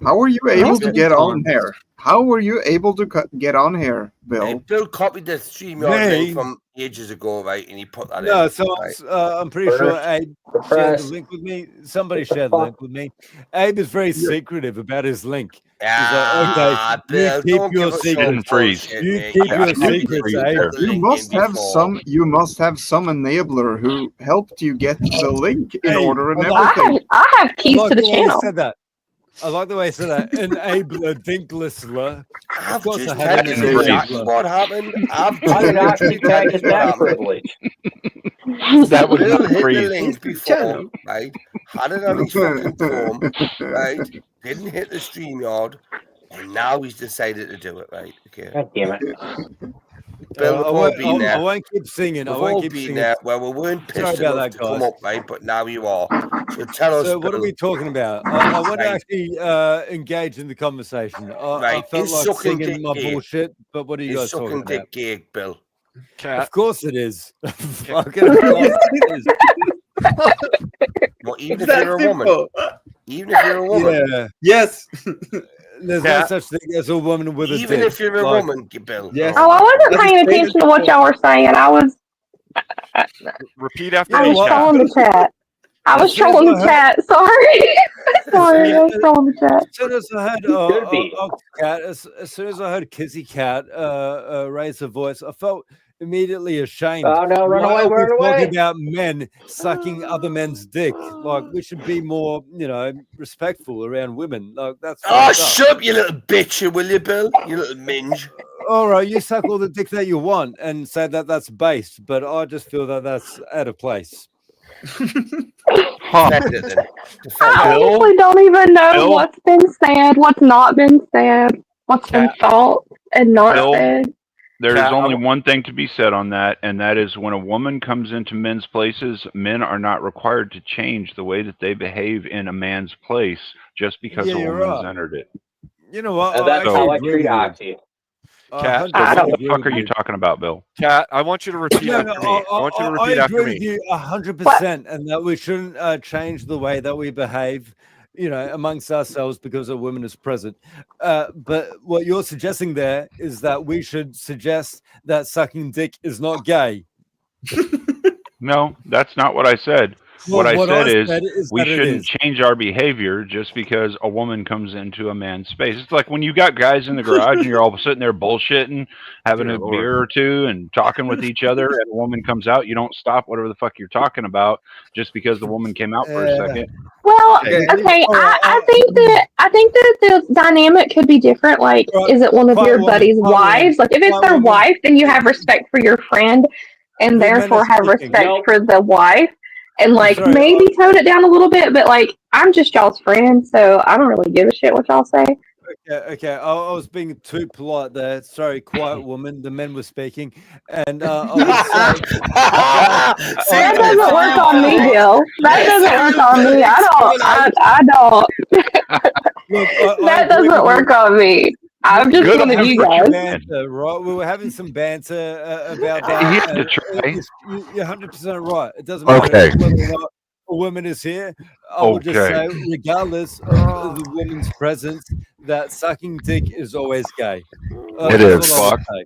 [SPEAKER 9] How were you able to get on here? How were you able to get on here, Bill?
[SPEAKER 15] Hey, Bill copied the StreamYard link from ages ago, right? And he put that
[SPEAKER 17] No,
[SPEAKER 15] in.
[SPEAKER 17] so
[SPEAKER 15] right?
[SPEAKER 17] I'm pretty sure Abe shared the link with me. Somebody shared the link with me. Abe is very secretive about his link. He's like, okay,
[SPEAKER 15] Bill,
[SPEAKER 17] you keep your secrets.
[SPEAKER 12] Freeze.
[SPEAKER 17] You keep your secrets, Abe.
[SPEAKER 9] You must have some. You must have some enabler who helped you get the link in order and everything.
[SPEAKER 13] I have keys to the channel.
[SPEAKER 17] I like the way he said that. Enabler, dinklessler.
[SPEAKER 15] I've
[SPEAKER 17] course
[SPEAKER 15] just
[SPEAKER 17] I had
[SPEAKER 15] tagged
[SPEAKER 17] an
[SPEAKER 15] him. That's
[SPEAKER 17] enabler.
[SPEAKER 15] what happened. I've
[SPEAKER 7] I did not keep tagging that privilege.
[SPEAKER 12] That would
[SPEAKER 15] Bill
[SPEAKER 12] have
[SPEAKER 15] hit the
[SPEAKER 12] freeze.
[SPEAKER 15] link before, right? Had it on his fucking phone, right? Didn't hit the StreamYard, and now he's decided to do it, right? Okay.
[SPEAKER 7] God damn it.
[SPEAKER 15] Bill, we've all been there.
[SPEAKER 17] I won't keep singing.
[SPEAKER 15] We've
[SPEAKER 17] I won't
[SPEAKER 15] all
[SPEAKER 17] keep
[SPEAKER 15] been
[SPEAKER 17] singing.
[SPEAKER 15] there where we weren't
[SPEAKER 17] Sorry
[SPEAKER 15] pissed
[SPEAKER 17] about
[SPEAKER 15] enough
[SPEAKER 17] that,
[SPEAKER 15] to come
[SPEAKER 17] guys.
[SPEAKER 15] up, right? But now you are. So tell us,
[SPEAKER 17] So what
[SPEAKER 15] Bill.
[SPEAKER 17] are we talking about? I want to
[SPEAKER 15] Right.
[SPEAKER 17] actually engage in the conversation. I
[SPEAKER 15] Right.
[SPEAKER 17] felt
[SPEAKER 15] Is
[SPEAKER 17] like
[SPEAKER 15] sucking
[SPEAKER 17] singing
[SPEAKER 15] dick
[SPEAKER 17] my
[SPEAKER 15] gay?
[SPEAKER 17] bullshit, but what are you
[SPEAKER 15] Is
[SPEAKER 17] guys
[SPEAKER 15] sucking
[SPEAKER 17] talking
[SPEAKER 15] dick
[SPEAKER 17] about?
[SPEAKER 15] gay, Bill?
[SPEAKER 17] Of course it is. Fucking of course it is.
[SPEAKER 15] Well, even
[SPEAKER 11] It's
[SPEAKER 15] if
[SPEAKER 11] that
[SPEAKER 15] you're a
[SPEAKER 11] simple.
[SPEAKER 15] woman. Even if you're a woman.
[SPEAKER 17] Yeah.
[SPEAKER 11] Yes.
[SPEAKER 17] There's no such thing as a woman with a
[SPEAKER 15] Even
[SPEAKER 17] dick.
[SPEAKER 15] if you're a
[SPEAKER 17] Like,
[SPEAKER 15] woman, Bill.
[SPEAKER 11] Yes.
[SPEAKER 13] Oh, I wasn't paying attention to what y'all were saying. I was
[SPEAKER 2] Repeat after
[SPEAKER 13] I
[SPEAKER 2] me,
[SPEAKER 13] was
[SPEAKER 2] chat.
[SPEAKER 13] trolling the chat. I was
[SPEAKER 17] As soon as
[SPEAKER 13] trolling
[SPEAKER 17] I
[SPEAKER 13] the
[SPEAKER 17] heard-
[SPEAKER 13] chat. Sorry. Sorry, I was trolling the chat.
[SPEAKER 17] As soon as I heard
[SPEAKER 7] Could be.
[SPEAKER 17] Cat, as soon as I heard Kizzy Cat raise her voice, I felt immediately ashamed.
[SPEAKER 7] Oh, no, run
[SPEAKER 17] Why
[SPEAKER 7] away,
[SPEAKER 17] are we
[SPEAKER 7] run away.
[SPEAKER 17] talking about men sucking other men's dick? Like, we should be more, respectful around women. Like, that's
[SPEAKER 15] Oh,
[SPEAKER 17] fucked up.
[SPEAKER 15] shut up, you little bitch, will you, Bill? You little minge.
[SPEAKER 17] All right, you suck all the dick that you want and say that that's based, but I just feel that that's out of place.
[SPEAKER 15] Defend it then. Defend
[SPEAKER 13] I
[SPEAKER 15] it.
[SPEAKER 13] honestly don't even know
[SPEAKER 12] Bill?
[SPEAKER 13] what's been said, what's not been said, what's been
[SPEAKER 2] Cat.
[SPEAKER 13] thought and not
[SPEAKER 12] Bill?
[SPEAKER 13] said.
[SPEAKER 12] There's
[SPEAKER 2] Cat,
[SPEAKER 12] only one thing to be said on that, and that is when a woman comes into men's places, men are not required to change the way that they behave in a man's place just because
[SPEAKER 17] Yeah,
[SPEAKER 12] a
[SPEAKER 17] you're
[SPEAKER 12] woman has
[SPEAKER 17] right.
[SPEAKER 12] entered it.
[SPEAKER 17] You know what?
[SPEAKER 7] And that's
[SPEAKER 17] actually
[SPEAKER 7] how I
[SPEAKER 17] agree
[SPEAKER 7] treat
[SPEAKER 17] with you.
[SPEAKER 7] Oxy.
[SPEAKER 2] Cat,
[SPEAKER 13] I
[SPEAKER 12] What
[SPEAKER 13] don't-
[SPEAKER 12] the fuck are you talking about, Bill?
[SPEAKER 2] Cat, I want you to repeat
[SPEAKER 17] No,
[SPEAKER 2] after me. I want you to repeat
[SPEAKER 17] I
[SPEAKER 2] after
[SPEAKER 17] agree with
[SPEAKER 2] me.
[SPEAKER 17] you 100%, and that we shouldn't change the way that we behave, amongst ourselves because a woman is present. But what you're suggesting there is that we should suggest that sucking dick is not gay.
[SPEAKER 12] No, that's not what I said.
[SPEAKER 17] Well,
[SPEAKER 12] what I
[SPEAKER 17] what
[SPEAKER 12] said
[SPEAKER 17] I
[SPEAKER 12] is
[SPEAKER 17] said is
[SPEAKER 12] we
[SPEAKER 17] that it
[SPEAKER 12] shouldn't
[SPEAKER 17] is.
[SPEAKER 12] change our behavior just because a woman comes into a man's space. It's like when you got guys in the garage and you're all sitting there bullshitting, having
[SPEAKER 2] Dear
[SPEAKER 12] a
[SPEAKER 2] Lord.
[SPEAKER 12] beer or two and talking with each other, and a woman comes out, you don't stop whatever the fuck you're talking about just because the woman came out for a second.
[SPEAKER 13] Well,
[SPEAKER 17] Okay.
[SPEAKER 13] okay,
[SPEAKER 17] All right,
[SPEAKER 13] I think that the dynamic could be different. Like,
[SPEAKER 17] Right.
[SPEAKER 13] is it one of
[SPEAKER 17] Quiet
[SPEAKER 13] your
[SPEAKER 17] woman,
[SPEAKER 13] buddies'
[SPEAKER 17] quiet woman,
[SPEAKER 13] wives? Like, if it's
[SPEAKER 17] quiet
[SPEAKER 13] their
[SPEAKER 17] woman.
[SPEAKER 13] wife, then you have respect for your friend, and
[SPEAKER 17] The men
[SPEAKER 13] therefore
[SPEAKER 17] are
[SPEAKER 13] have
[SPEAKER 17] speaking.
[SPEAKER 13] respect
[SPEAKER 7] Nope.
[SPEAKER 13] for the wife. And like
[SPEAKER 17] sorry,
[SPEAKER 13] maybe tone it down a little bit, but like I'm just y'all's friend, so I don't really give a shit what y'all say.
[SPEAKER 17] Okay. I was being too polite there. Sorry, quiet woman. The men were speaking, and I was
[SPEAKER 13] That doesn't work on me, Bill. That doesn't work on me. I don't.
[SPEAKER 17] Look,
[SPEAKER 13] That doesn't work on me. I'm just
[SPEAKER 12] Good
[SPEAKER 13] one of
[SPEAKER 12] on
[SPEAKER 13] you
[SPEAKER 12] for
[SPEAKER 13] guys.
[SPEAKER 17] banter, right? We were having some banter about that.
[SPEAKER 12] He had to try.
[SPEAKER 17] You're 100% right. It doesn't matter
[SPEAKER 2] Okay.
[SPEAKER 17] whether or not a woman is here. I would just
[SPEAKER 12] Okay.
[SPEAKER 17] say, regardless of the woman's presence, that sucking dick is always gay.
[SPEAKER 2] It
[SPEAKER 17] That's
[SPEAKER 2] is.
[SPEAKER 17] all I would
[SPEAKER 12] Fuck.
[SPEAKER 17] say.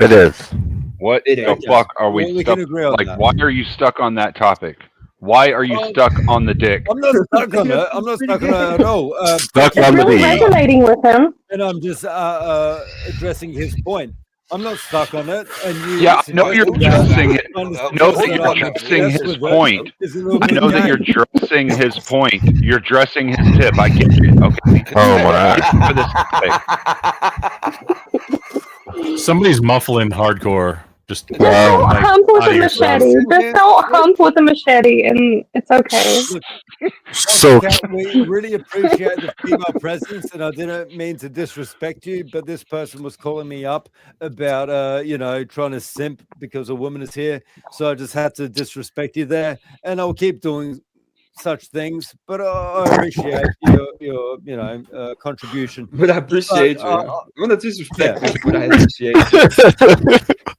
[SPEAKER 2] It is.
[SPEAKER 12] What
[SPEAKER 11] It
[SPEAKER 12] the
[SPEAKER 11] is.
[SPEAKER 12] fuck are we
[SPEAKER 17] Well, we
[SPEAKER 12] stuck?
[SPEAKER 17] can agree on
[SPEAKER 12] Like,
[SPEAKER 17] that.
[SPEAKER 12] why are you stuck on that topic? Why are you stuck on the dick?
[SPEAKER 17] I'm not stuck on it. I'm not stuck on it at all.
[SPEAKER 2] Stuck
[SPEAKER 13] It's
[SPEAKER 2] on the
[SPEAKER 13] really
[SPEAKER 2] D.
[SPEAKER 13] resonating with him.
[SPEAKER 17] And I'm just addressing his point. I'm not stuck on it, and you
[SPEAKER 12] Yeah, I know you're
[SPEAKER 17] suggesting that
[SPEAKER 12] addressing it.
[SPEAKER 17] kind of
[SPEAKER 12] I know
[SPEAKER 17] suggests
[SPEAKER 12] that
[SPEAKER 17] that
[SPEAKER 12] you're
[SPEAKER 17] I'm
[SPEAKER 12] addressing
[SPEAKER 17] obsessed
[SPEAKER 12] his
[SPEAKER 17] with it
[SPEAKER 12] point.
[SPEAKER 17] is a little
[SPEAKER 12] I
[SPEAKER 17] bit
[SPEAKER 12] know that
[SPEAKER 17] gay.
[SPEAKER 12] you're dressing his point. You're dressing his tip. I get it. Okay.
[SPEAKER 2] Oh my.
[SPEAKER 12] For this topic.
[SPEAKER 16] Somebody's muffling hardcore. Just
[SPEAKER 13] Just don't
[SPEAKER 16] like,
[SPEAKER 13] hump with
[SPEAKER 16] out
[SPEAKER 13] a
[SPEAKER 16] of your throat.
[SPEAKER 13] machete. Just don't hump with a machete, and it's okay.
[SPEAKER 2] So
[SPEAKER 17] Kat, we really appreciate the female presence, and I didn't mean to disrespect you, but this person was calling me up about, trying to simp because a woman is here. So I just had to disrespect you there, and I'll keep doing such things. But I appreciate your contribution.
[SPEAKER 11] But I appreciate
[SPEAKER 17] But,
[SPEAKER 11] you. I'm not disrespecting
[SPEAKER 17] yeah.
[SPEAKER 11] you, but I appreciate you.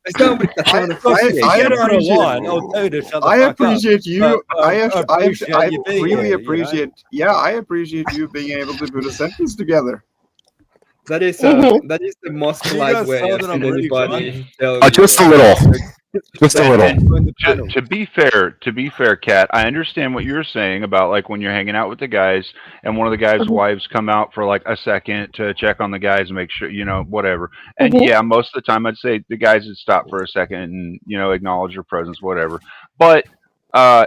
[SPEAKER 11] It's not with the tone of
[SPEAKER 17] Look, if you
[SPEAKER 9] I
[SPEAKER 17] get out of
[SPEAKER 9] appreciate-
[SPEAKER 17] line, I'll tell you to shut the
[SPEAKER 9] I
[SPEAKER 17] fuck
[SPEAKER 9] appreciate
[SPEAKER 17] up.
[SPEAKER 9] you.
[SPEAKER 17] But,
[SPEAKER 9] I
[SPEAKER 17] appreciate you being
[SPEAKER 9] really
[SPEAKER 17] here,
[SPEAKER 9] appreciate. Yeah, I appreciate you being able to put a sentence together.
[SPEAKER 11] That is that is the most
[SPEAKER 17] You
[SPEAKER 11] polite
[SPEAKER 17] guys
[SPEAKER 11] way
[SPEAKER 17] saw
[SPEAKER 11] I've
[SPEAKER 17] that
[SPEAKER 11] seen
[SPEAKER 17] I'm really
[SPEAKER 11] anybody tell you.
[SPEAKER 2] just a little. Just a little.
[SPEAKER 12] To be fair, Kat, I understand what you're saying about like when you're hanging out with the guys and one of the guys' wives come out for like a second to check on the guys and make sure, whatever. And yeah, most of the time I'd say the guys would stop for a second and, acknowledge your presence, whatever. But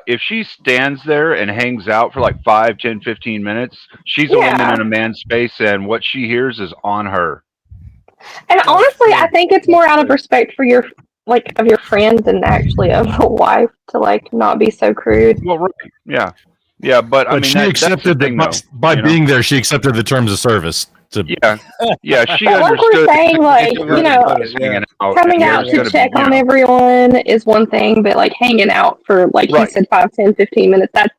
[SPEAKER 12] if she stands there and hangs out for like 5, 10, 15 minutes, she's a woman in a man's space and what she hears is on her.
[SPEAKER 13] And honestly, I think it's more out of respect for your of your friend than actually of a wife to not be so crude.
[SPEAKER 12] Well, right, yeah, but I mean,
[SPEAKER 16] she
[SPEAKER 12] that's the
[SPEAKER 16] accepted
[SPEAKER 12] thing,
[SPEAKER 16] that
[SPEAKER 12] though,
[SPEAKER 16] by being there, she accepted the terms of service.
[SPEAKER 12] Yeah, she
[SPEAKER 13] But like we're
[SPEAKER 12] understood.
[SPEAKER 13] saying, coming out
[SPEAKER 12] There's
[SPEAKER 13] to
[SPEAKER 12] gonna
[SPEAKER 13] check
[SPEAKER 12] be,
[SPEAKER 13] on everyone is one thing, but hanging out for he said 5, 10, 15 minutes, that's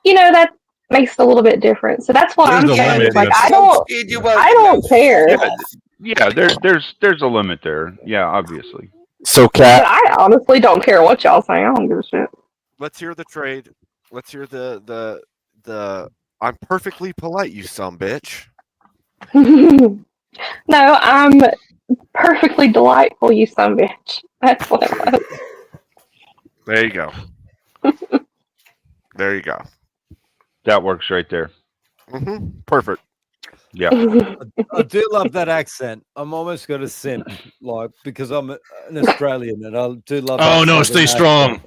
[SPEAKER 13] that makes it a little bit different. So that's what I'm saying. Is I don't care.
[SPEAKER 12] Yeah, there's a limit there. Yeah, obviously.
[SPEAKER 2] So,
[SPEAKER 13] But I honestly don't care what y'all say. I don't give a shit.
[SPEAKER 2] let's hear the trade. Let's hear the I'm perfectly polite, you sumbitch.
[SPEAKER 13] No, I'm perfectly delightful, you sumbitch. That's what it was.
[SPEAKER 2] There you go. There you go.
[SPEAKER 12] That works right there.
[SPEAKER 2] Perfect.
[SPEAKER 12] Yeah.
[SPEAKER 17] I do love that accent. I'm almost going to simp, because I'm an Australian, and I do love.
[SPEAKER 16] Oh
[SPEAKER 17] that
[SPEAKER 16] no,
[SPEAKER 17] southern
[SPEAKER 16] stay
[SPEAKER 17] accent.
[SPEAKER 16] strong.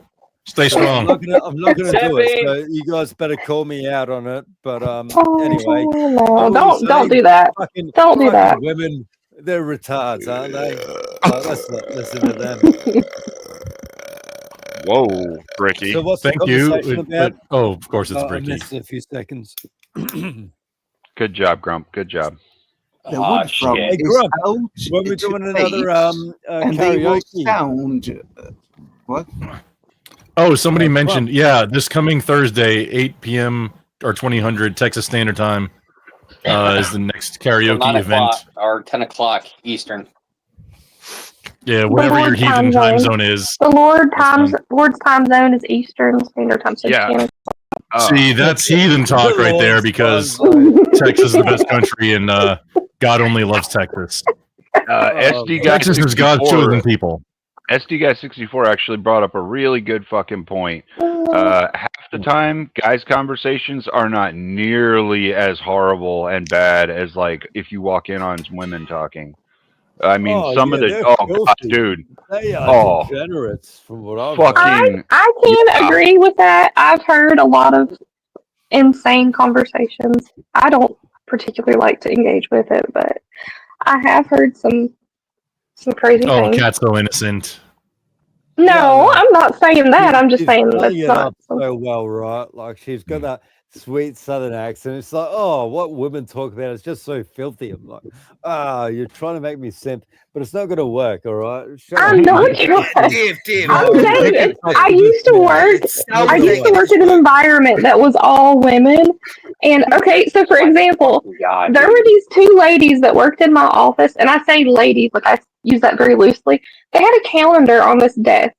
[SPEAKER 16] Stay strong.
[SPEAKER 17] I'm not gonna do it. So you guys better call me out on it. But anyway,
[SPEAKER 13] no, don't do that. Don't do that.
[SPEAKER 17] Women, they're retards, aren't they? Let's not listen to them.
[SPEAKER 2] Whoa, Ricky.
[SPEAKER 17] So what's
[SPEAKER 16] Thank
[SPEAKER 17] the
[SPEAKER 16] you.
[SPEAKER 17] conversation about?
[SPEAKER 16] Oh, of course it's
[SPEAKER 17] I
[SPEAKER 16] Ricky.
[SPEAKER 17] missed a few seconds.
[SPEAKER 12] Good job, Grump. Good job.
[SPEAKER 7] Oh, shit.
[SPEAKER 17] Hey, Grump, when we're doing another
[SPEAKER 9] and they will
[SPEAKER 17] karaoke.
[SPEAKER 9] sound. What?
[SPEAKER 16] Oh, somebody mentioned, this coming Thursday, 8 p.m. or 2000 Texas Standard Time is the next karaoke
[SPEAKER 7] 9
[SPEAKER 16] event.
[SPEAKER 7] o'clock or 10 o'clock Eastern.
[SPEAKER 16] Yeah, whatever your heathen time zone is.
[SPEAKER 13] The Lord's time zone is Eastern Standard Time. So
[SPEAKER 16] Yeah. See, that's heathen talk right there because Texas is the best country and God only loves Texas.
[SPEAKER 12] SD Guy
[SPEAKER 16] Texas is God's
[SPEAKER 12] 64
[SPEAKER 16] chosen people.
[SPEAKER 12] SD Guy 64 actually brought up a really good fucking point. Half the time, guys' conversations are not nearly as horrible and bad as if you walk in on women talking. I mean, some of the God, dude.
[SPEAKER 17] They are degenerates from what I've heard.
[SPEAKER 13] I can agree with that. I've heard a lot of insane conversations. I don't particularly like to engage with it, but I have heard some crazy things.
[SPEAKER 16] Cat's so innocent.
[SPEAKER 13] No, I'm not saying that. I'm just saying that's
[SPEAKER 17] playing it
[SPEAKER 13] not.
[SPEAKER 17] up so well, right? Like she's got sweet Southern accent. It's like, oh, what women talk about is just so filthy. I'm like, you're trying to make me simp, but it's not going to work. All right.
[SPEAKER 13] I'm not trying.
[SPEAKER 15] Dave,
[SPEAKER 13] I'm saying I used to work. I used to work in an environment that was all women. And okay, so for example, there were these two ladies that worked in my office, and I say ladies, like I use that very loosely. They had a calendar on this desk,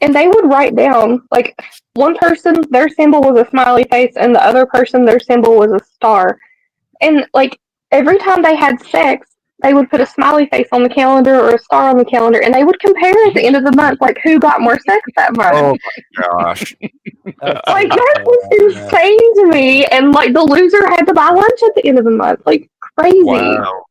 [SPEAKER 13] and they would write down, like, one person, their symbol was a smiley face, and the other person, their symbol was a star. And, like, every time they had sex, they would put a smiley face on the calendar or a star on the calendar, and they would compare at the end of the month, like, who got more sex that month.
[SPEAKER 2] Oh my gosh.
[SPEAKER 13] Like, that was insane to me, and, like, the loser had to buy lunch at the end of the month. Like, crazy.
[SPEAKER 2] Wow.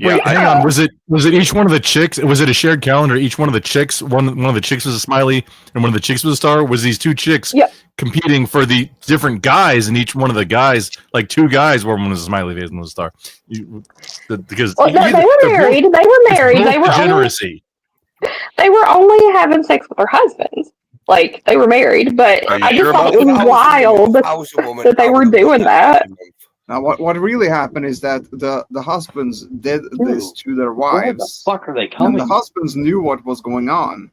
[SPEAKER 16] Wait, hang on. Was it each one of the chicks? Was it a shared calendar? Each one of the chicks, one of the chicks was a smiley, and one of the chicks was a star. Was these two chicks competing for the different guys, and each one of the guys, like two guys, where one was a smiley face and one was a star? Because
[SPEAKER 13] Well, no, they were married. They were married. They were
[SPEAKER 16] degeneracy.
[SPEAKER 13] They were only having sex with their husbands. Like, they were married, but
[SPEAKER 9] Are you
[SPEAKER 13] I just
[SPEAKER 9] sure
[SPEAKER 13] thought
[SPEAKER 9] about
[SPEAKER 13] it was
[SPEAKER 9] that?
[SPEAKER 13] wild that they were doing that.
[SPEAKER 9] Now, what really happened is that the husbands did this to their wives.
[SPEAKER 7] Where the fuck are they
[SPEAKER 9] And
[SPEAKER 7] coming?
[SPEAKER 9] the husbands knew what was going on.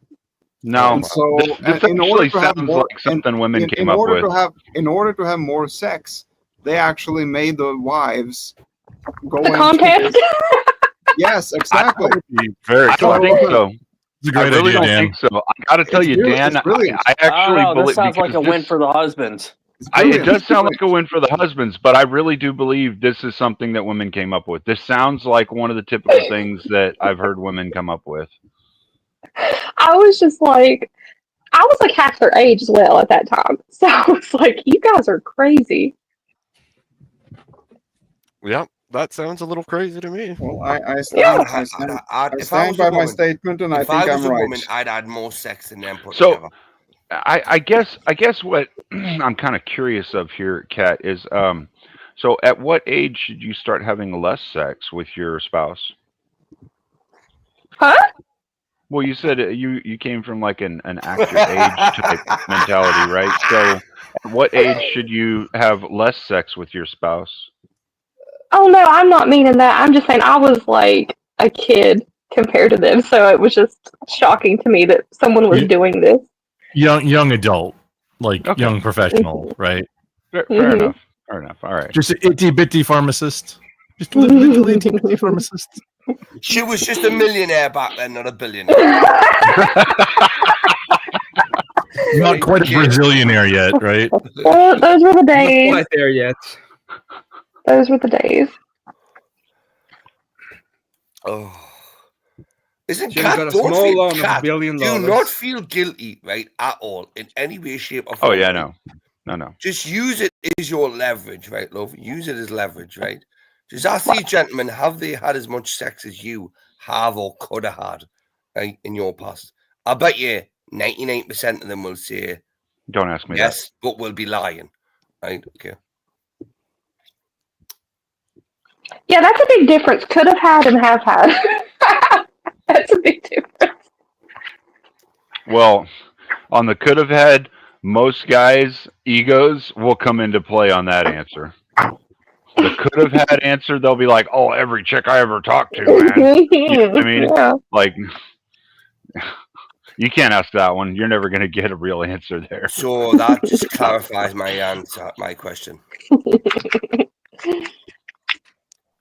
[SPEAKER 12] No,
[SPEAKER 9] And so
[SPEAKER 12] this
[SPEAKER 9] in order
[SPEAKER 12] actually
[SPEAKER 9] to have
[SPEAKER 12] sounds
[SPEAKER 9] more,
[SPEAKER 12] like something women came
[SPEAKER 9] in
[SPEAKER 12] up
[SPEAKER 9] order
[SPEAKER 12] with.
[SPEAKER 9] in order to have more sex, they actually made the wives go
[SPEAKER 13] The
[SPEAKER 9] into
[SPEAKER 13] contest?
[SPEAKER 9] this- Yes, exactly.
[SPEAKER 2] Very
[SPEAKER 12] I don't think so.
[SPEAKER 16] It's a great
[SPEAKER 12] I really
[SPEAKER 16] idea,
[SPEAKER 12] don't
[SPEAKER 16] Dan.
[SPEAKER 12] think so. I got to tell
[SPEAKER 9] It's
[SPEAKER 12] you,
[SPEAKER 9] really-
[SPEAKER 12] Dan,
[SPEAKER 9] it's brilliant.
[SPEAKER 12] I actually
[SPEAKER 7] this
[SPEAKER 12] believe
[SPEAKER 7] sounds like a
[SPEAKER 12] because
[SPEAKER 7] win
[SPEAKER 12] this-
[SPEAKER 7] for the husbands.
[SPEAKER 12] it does sound like a win for the husbands, but I really do believe this is something that women came up with. This sounds like one of the typical things that I've heard women come up with.
[SPEAKER 13] I was just like, I was like half their age as well at that time. So I was like, you guys are crazy.
[SPEAKER 2] Yep, that sounds a little crazy to me.
[SPEAKER 9] Well, I stand, I stand, I
[SPEAKER 15] If I
[SPEAKER 9] stand
[SPEAKER 15] was
[SPEAKER 9] by
[SPEAKER 15] a
[SPEAKER 9] my
[SPEAKER 15] woman,
[SPEAKER 9] statement, and I
[SPEAKER 15] if
[SPEAKER 9] think
[SPEAKER 15] I was
[SPEAKER 9] I'm
[SPEAKER 15] a
[SPEAKER 9] right.
[SPEAKER 15] woman, I'd had more sex than them put
[SPEAKER 12] So,
[SPEAKER 15] together.
[SPEAKER 12] I guess what I'm kind of curious of here, Kat, is so at what age should you start having less sex with your spouse?
[SPEAKER 13] Huh?
[SPEAKER 12] Well, you said you came from like an active age type mentality, right? So, at what age should you have less sex with your spouse?
[SPEAKER 13] Oh no, I'm not meaning that. I'm just saying I was like a kid compared to them, so it was just shocking to me that someone was doing this.
[SPEAKER 16] Young adult, like young professional, right?
[SPEAKER 12] Fair
[SPEAKER 13] Mhm.
[SPEAKER 12] enough. Fair enough. All right.
[SPEAKER 16] Just an itty bitty pharmacist. Just a little itty bitty pharmacist.
[SPEAKER 15] She was just a millionaire back then, not a billionaire.
[SPEAKER 16] Not quite a Brazilianaire yet, right?
[SPEAKER 13] Well, those were the days.
[SPEAKER 11] Not quite there yet.
[SPEAKER 13] Those were the days.
[SPEAKER 15] Oh. Listen,
[SPEAKER 11] Jim
[SPEAKER 15] Kat,
[SPEAKER 11] got a
[SPEAKER 15] don't
[SPEAKER 11] small
[SPEAKER 15] feel,
[SPEAKER 11] loan of
[SPEAKER 15] Kat,
[SPEAKER 11] $1 billion.
[SPEAKER 15] do not feel guilty, right, at all, in any way, shape, or
[SPEAKER 12] Oh
[SPEAKER 15] form.
[SPEAKER 12] yeah, no.
[SPEAKER 15] Just use it as your leverage, right, love? Use it as leverage, right? Just ask these gentlemen, have they had as much sex as you have or could have had, right, in your past? I bet you 99% of them will say
[SPEAKER 12] Don't ask me
[SPEAKER 15] yes, but will be lying, right? Okay.
[SPEAKER 13] Yeah, that's a big difference. Could have had and have had. That's a big difference.
[SPEAKER 12] that. Well, on the could have had, most guys' egos will come into play on that answer. The could have had answer, they'll be like, "Oh, every chick I ever talked to, man." You know what I mean,
[SPEAKER 13] Yeah.
[SPEAKER 12] like, you can't ask that one. You're never gonna get a real answer there.
[SPEAKER 15] So that just clarifies my answer, my question.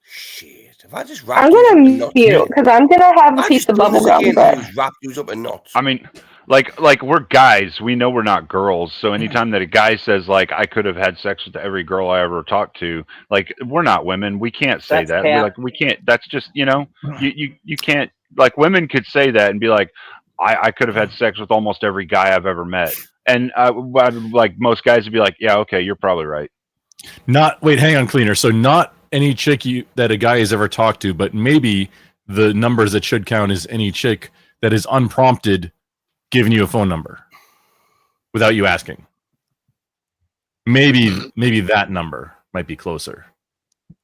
[SPEAKER 15] Shit, if I just wrap
[SPEAKER 13] I'm
[SPEAKER 15] you up in
[SPEAKER 13] gonna
[SPEAKER 15] knots,
[SPEAKER 13] mute because I'm gonna have a
[SPEAKER 15] I
[SPEAKER 13] piece
[SPEAKER 15] just
[SPEAKER 13] of
[SPEAKER 15] done
[SPEAKER 13] bubble
[SPEAKER 15] this
[SPEAKER 13] gum.
[SPEAKER 15] again
[SPEAKER 13] But
[SPEAKER 15] and just wrap you up in knots.
[SPEAKER 12] I mean, like we're guys. We know we're not girls. So anytime that a guy says like I could have had sex with every girl I ever talked to, like we're not women. We can't say
[SPEAKER 7] That's
[SPEAKER 12] that.
[SPEAKER 7] cap.
[SPEAKER 12] We're like we can't. That's just you can't. Like women could say that and be like, I could have had sex with almost every guy I've ever met. And like most guys would be like, yeah, okay, you're probably right.
[SPEAKER 16] Wait, hang on, cleaner. So not any chick that a guy has ever talked to, but maybe the numbers that should count is any chick that is unprompted giving you a phone number without you asking. Maybe that number might be closer.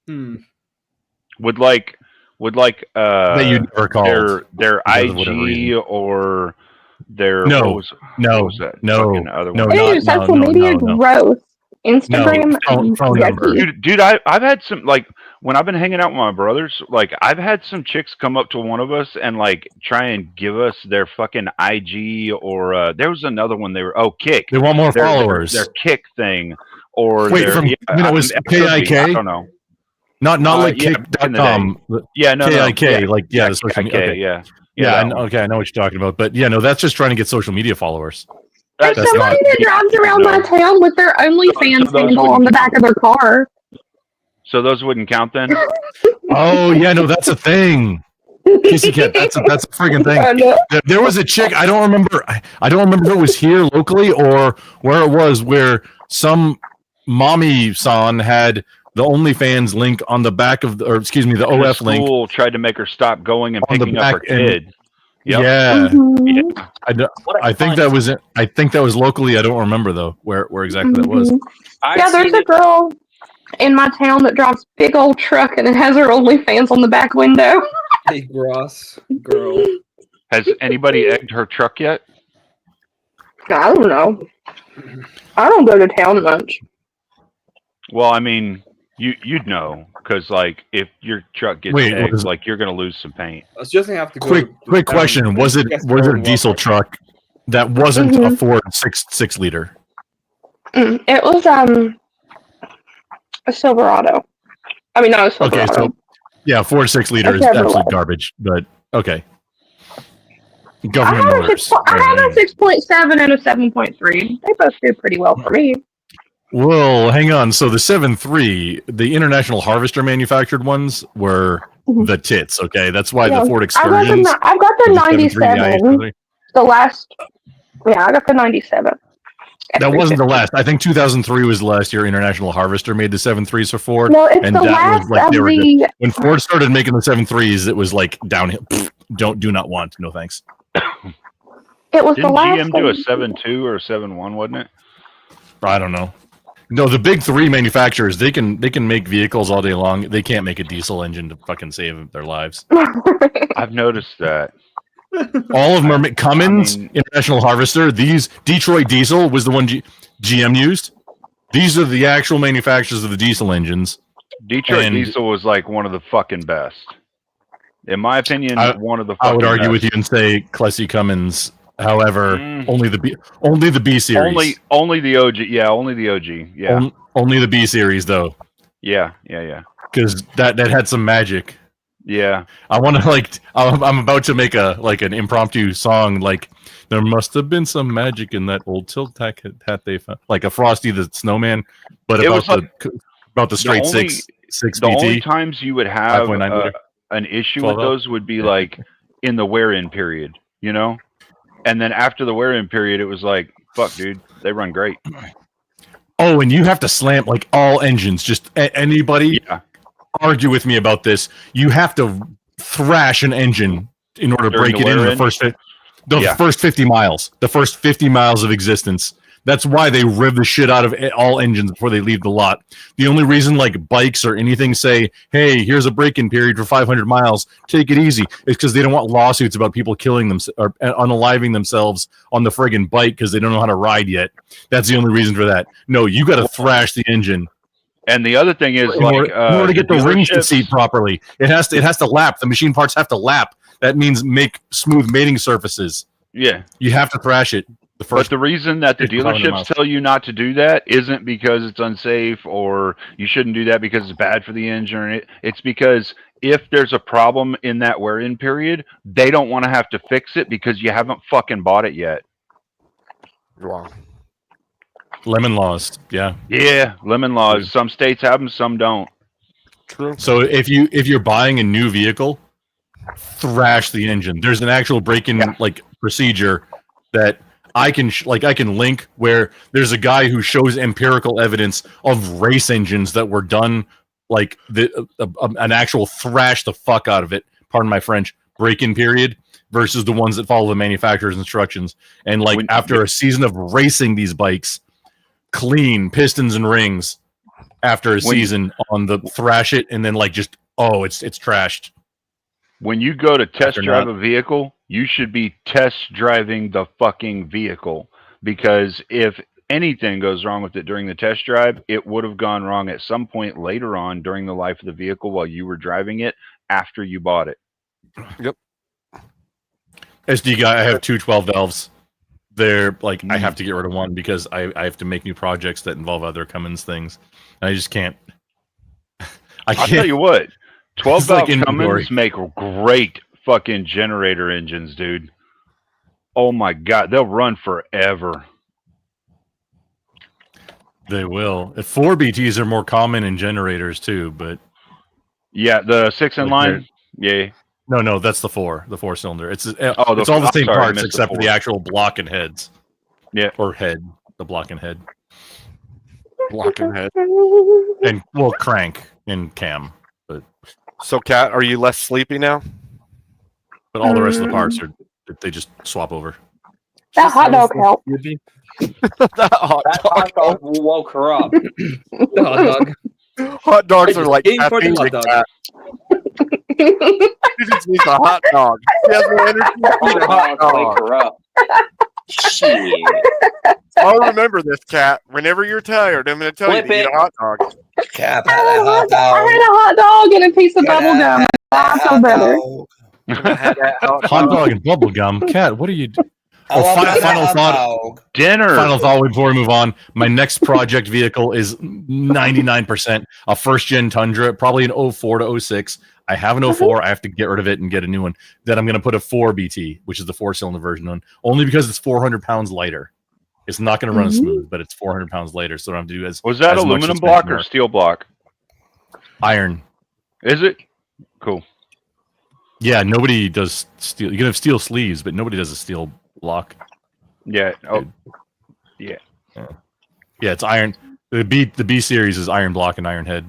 [SPEAKER 12] Would like
[SPEAKER 16] That you never called
[SPEAKER 12] their
[SPEAKER 16] because of whatever
[SPEAKER 12] IG
[SPEAKER 16] reason.
[SPEAKER 12] or their
[SPEAKER 16] No,
[SPEAKER 12] what was that
[SPEAKER 16] no,
[SPEAKER 12] fucking other
[SPEAKER 16] no,
[SPEAKER 12] one?
[SPEAKER 16] not-
[SPEAKER 13] dude, social media
[SPEAKER 16] no.
[SPEAKER 13] gross. Instagram,
[SPEAKER 16] phone number.
[SPEAKER 13] yucky.
[SPEAKER 12] Dude, I've had some, like, when I've been hanging out with my brothers, like, I've had some chicks come up to one of us and, like, try and give us their fucking IG, or there was another one Kick.
[SPEAKER 16] They want more
[SPEAKER 12] Their
[SPEAKER 16] followers.
[SPEAKER 12] Kick thing, or
[SPEAKER 16] Wait, from it was KIK?
[SPEAKER 12] I don't know.
[SPEAKER 16] Not like
[SPEAKER 12] yeah, back in the
[SPEAKER 16] kick.com.
[SPEAKER 12] Yeah, no,
[SPEAKER 16] KIK,
[SPEAKER 12] yeah,
[SPEAKER 16] like the social media.
[SPEAKER 12] KIK,
[SPEAKER 16] Okay.
[SPEAKER 12] yeah.
[SPEAKER 16] Yeah,
[SPEAKER 12] that one.
[SPEAKER 16] okay, I know what you're talking about. But yeah, no, that's just trying to get social media followers.
[SPEAKER 13] There's
[SPEAKER 16] That's
[SPEAKER 13] somebody
[SPEAKER 16] not-
[SPEAKER 13] that drives around my town with their OnlyFans
[SPEAKER 12] those
[SPEAKER 13] handle on the back of their car.
[SPEAKER 12] So those wouldn't count then?
[SPEAKER 16] Oh yeah, no, that's a thing. Kissy Cat, that's a freaking thing. There was a chick, I don't remember if it was here locally or where it was, where some mommy son had the OnlyFans link on the back of the OF link.
[SPEAKER 12] School tried to make her stop going and
[SPEAKER 16] On the
[SPEAKER 12] picking up her
[SPEAKER 16] back end.
[SPEAKER 12] kid. Yep.
[SPEAKER 16] Yeah.
[SPEAKER 13] Mm-hmm.
[SPEAKER 16] I think that was it. I think that was locally. I don't remember though where exactly that was.
[SPEAKER 13] Yeah, there's a girl in my town that drives big old truck and it has her OnlyFans on the back window.
[SPEAKER 11] Hey, Gross girl.
[SPEAKER 12] Has anybody egged her truck yet?
[SPEAKER 13] I don't know. I don't go to town much.
[SPEAKER 12] Well, I mean, you'd know, because like if your truck gets
[SPEAKER 16] Wait,
[SPEAKER 12] egged,
[SPEAKER 16] was-
[SPEAKER 12] like you're gonna lose some paint.
[SPEAKER 11] I was just gonna have to go.
[SPEAKER 16] Quick question: was it a diesel truck that wasn't a Ford six liter?
[SPEAKER 13] It was a Silverado. I mean, not a Silverado.
[SPEAKER 16] Okay, so yeah, Ford 6 liter is
[SPEAKER 13] Chevrolet.
[SPEAKER 16] absolute garbage. But okay,
[SPEAKER 13] I
[SPEAKER 16] government
[SPEAKER 13] have
[SPEAKER 16] orders.
[SPEAKER 13] a 6.7 and a 7.3. They both do pretty well for me.
[SPEAKER 16] Well, hang on. So the 7.3, the International Harvester manufactured ones were the tits. Okay, that's why
[SPEAKER 13] Yeah.
[SPEAKER 16] the Ford Excursions.
[SPEAKER 13] I've got the
[SPEAKER 16] and the 7.3,
[SPEAKER 13] 97. The last. Yeah, I got the 97.
[SPEAKER 16] That wasn't the last. I think 2003 was the last year International Harvester made the 7.3s for Ford.
[SPEAKER 13] No, it's
[SPEAKER 16] and
[SPEAKER 13] the
[SPEAKER 16] that
[SPEAKER 13] last
[SPEAKER 16] was like
[SPEAKER 13] of
[SPEAKER 16] they were
[SPEAKER 13] the-
[SPEAKER 16] good. When Ford started making the 7.3s, it was like downhill. Do not want. No thanks.
[SPEAKER 13] It was
[SPEAKER 12] Didn't
[SPEAKER 13] the last
[SPEAKER 12] GM do a
[SPEAKER 13] one.
[SPEAKER 12] 7.2 or a 7.1, wasn't it?
[SPEAKER 16] I don't know. No, the big three manufacturers, they can make vehicles all day long. They can't make a diesel engine to fucking save their lives.
[SPEAKER 12] I've noticed that.
[SPEAKER 16] All of them are Cummins, International Harvester. These Detroit Diesel was the one GM used. These are the actual manufacturers of the diesel engines.
[SPEAKER 12] Detroit Diesel was like one of the fucking best. In my opinion, one of the fucking
[SPEAKER 16] I would argue
[SPEAKER 12] best.
[SPEAKER 16] with you and say Clessy Cummins. However, only the B series.
[SPEAKER 12] Only the OG. Yeah, only the OG. Yeah.
[SPEAKER 16] Only the B series though.
[SPEAKER 12] Yeah.
[SPEAKER 16] Because that had some magic.
[SPEAKER 12] Yeah.
[SPEAKER 16] I want to I'm about to make an impromptu song like there must have been some magic in that old tilt hat they found, like a Frosty the Snowman, but
[SPEAKER 12] It
[SPEAKER 16] about
[SPEAKER 12] was
[SPEAKER 16] about the straight
[SPEAKER 12] only-
[SPEAKER 16] six
[SPEAKER 12] The
[SPEAKER 16] BT.
[SPEAKER 12] only times you would have
[SPEAKER 16] 5.9 liter.
[SPEAKER 12] an issue
[SPEAKER 16] 12
[SPEAKER 12] with
[SPEAKER 16] up.
[SPEAKER 12] those would be like in the wear-in period, you know? And then after the wear-in period, it was like, fuck, dude, they run great.
[SPEAKER 16] Oh, and you have to slam like all engines. Just anybody argue with me about this. You have to thrash an engine in order to
[SPEAKER 12] During
[SPEAKER 16] break
[SPEAKER 12] the
[SPEAKER 16] it into the
[SPEAKER 12] wear-in?
[SPEAKER 16] first 50 miles. The first 50 miles of existence. That's why they rev the shit out of all engines before they leave the lot. The only reason like bikes or anything say, hey, here's a break-in period for 500 miles, take it easy, is because they don't want lawsuits about people killing them or unaliving themselves on the friggin' bike because they don't know how to ride yet. That's the only reason for that. No, you got to thrash the engine.
[SPEAKER 12] And the other thing is,
[SPEAKER 16] In order to get the rings to
[SPEAKER 12] dealerships-
[SPEAKER 16] seat properly, it has to lap. The machine parts have to lap. That means make smooth mating surfaces.
[SPEAKER 12] Yeah.
[SPEAKER 16] You have to thrash it.
[SPEAKER 12] But the reason that the
[SPEAKER 16] 500
[SPEAKER 12] dealerships
[SPEAKER 16] miles.
[SPEAKER 12] tell you not to do that isn't because it's unsafe or you shouldn't do that because it's bad for the engine. It's because if there's a problem in that wear-in period, they don't want to have to fix it because you haven't fucking bought it yet.
[SPEAKER 2] Wow.
[SPEAKER 16] Lemon laws, yeah.
[SPEAKER 12] Yeah, lemon laws. Some states have them, some don't.
[SPEAKER 2] True.
[SPEAKER 16] So if you're buying a new vehicle, thrash the engine. There's an actual break-in like procedure that I can link where there's a guy who shows empirical evidence of race engines that were done like an actual thrash the fuck out of it. Pardon my French. Break-in period versus the ones that follow the manufacturer's instructions. And like after a season of racing these bikes, clean pistons and rings after a season on the thrash it and then like just it's trashed.
[SPEAKER 12] When you go to test
[SPEAKER 16] After
[SPEAKER 12] drive
[SPEAKER 16] not-
[SPEAKER 12] a vehicle, you should be test driving the fucking vehicle because if anything goes wrong with it during the test drive, it would have gone wrong at some point later on during the life of the vehicle while you were driving it after you bought it.
[SPEAKER 2] Yep.
[SPEAKER 16] SD guy, I have two 12 valves. They're like, I have to get rid of one because I have to make new projects that involve other Cummins things. And I just can't.
[SPEAKER 12] I'll tell you what, 12 valve
[SPEAKER 16] like
[SPEAKER 12] Cummins make great fucking generator engines, dude. Oh my God, they'll run forever.
[SPEAKER 16] They will. 4 BTs are more common in generators too, but
[SPEAKER 12] yeah, the 6 in line, yeah.
[SPEAKER 16] No, that's the 4-cylinder. It's
[SPEAKER 12] oh,
[SPEAKER 16] it's all the same
[SPEAKER 12] sorry,
[SPEAKER 16] parts except for the actual block and heads.
[SPEAKER 12] Yeah,
[SPEAKER 16] or head, the block and head,
[SPEAKER 2] block and head,
[SPEAKER 16] and well, crank and cam. But
[SPEAKER 2] so, Kat, are you less sleepy now?
[SPEAKER 16] But all the rest of the parts are they just swap over.
[SPEAKER 13] That hot dog helped.
[SPEAKER 2] That hot
[SPEAKER 7] dog woke her up.
[SPEAKER 11] The hot dog.
[SPEAKER 2] Hot dogs are like
[SPEAKER 11] aim for the
[SPEAKER 2] caffeine
[SPEAKER 11] hot
[SPEAKER 2] to
[SPEAKER 11] dog.
[SPEAKER 2] Kat. She just needs a hot dog. She has no energy to eat a hot dog.
[SPEAKER 7] Wake her up. Shit.
[SPEAKER 2] I'll remember this, Kat. Whenever you're tired, I'm going to tell you to eat a hot dog.
[SPEAKER 15] Kat,
[SPEAKER 13] I had a hot dog and a piece of bubble gum. I feel better.
[SPEAKER 16] Hot dog and bubble gum. Kat, what are you doing?
[SPEAKER 15] I want that
[SPEAKER 16] Final
[SPEAKER 15] hot
[SPEAKER 16] thought.
[SPEAKER 15] dog.
[SPEAKER 12] Dinner.
[SPEAKER 16] Final thought before we move on. My next project vehicle is 99% a first-gen Tundra, probably an 04 to 06. I have an 04. I have to get rid of it and get a new one. Then I'm going to put a 4 BT, which is the 4-cylinder version on, only because it's 400 pounds lighter. It's not going to run as smooth, but it's 400 pounds lighter, so I don't have to do as.
[SPEAKER 12] Was that
[SPEAKER 16] as much
[SPEAKER 12] aluminum
[SPEAKER 16] suspension
[SPEAKER 12] block or
[SPEAKER 16] work.
[SPEAKER 12] steel block?
[SPEAKER 16] Iron.
[SPEAKER 12] Is it? Cool.
[SPEAKER 16] Yeah, nobody does steel. You can have steel sleeves, but nobody does a steel block.
[SPEAKER 12] Yeah. Oh. Yeah.
[SPEAKER 16] Yeah, it's iron. The B series is iron block and iron head.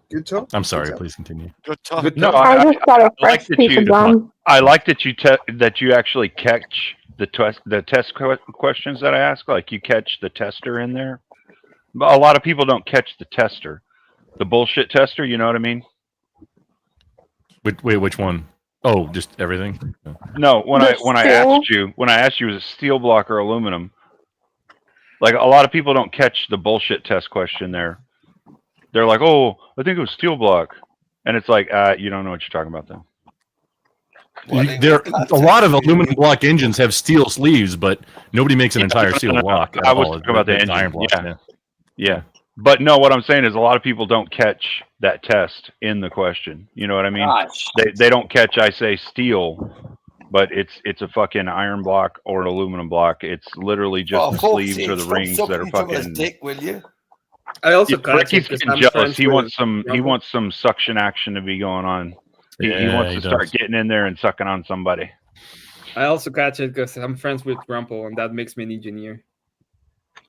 [SPEAKER 9] Good talk.
[SPEAKER 16] I'm sorry. Please continue.
[SPEAKER 2] Good talk.
[SPEAKER 12] No,
[SPEAKER 13] I just got a
[SPEAKER 12] like
[SPEAKER 13] fresh
[SPEAKER 12] that
[SPEAKER 13] piece of gum.
[SPEAKER 12] I like that you actually catch the test questions that I ask. Like you catch the tester in there. But a lot of people don't catch the tester, the bullshit tester. You know what I mean?
[SPEAKER 16] Wait, which one? Oh, just everything.
[SPEAKER 12] No, when I asked you, was it steel block or aluminum? Like a lot of people don't catch the bullshit test question there. They're like, "Oh, I think it was steel block," and it's like, you don't know what you're talking about then.
[SPEAKER 16] A lot of aluminum block engines have steel sleeves, but nobody makes an entire steel block.
[SPEAKER 12] I was talking about the engine.
[SPEAKER 16] iron block.
[SPEAKER 12] Yeah. But no, what I'm saying is a lot of people don't catch that test in the question. You know what I mean?
[SPEAKER 7] Gosh.
[SPEAKER 12] They don't catch. I say steel, but it's a fucking iron block or an aluminum block. It's literally just the sleeves or the rings that are fucking.
[SPEAKER 15] Dick, will you?
[SPEAKER 11] I also
[SPEAKER 12] Ricky's getting jealous. He wants some suction action to be going on. He wants to start getting in there and sucking on somebody.
[SPEAKER 11] I also catch it because I'm friends with Rumple, and that makes me an engineer.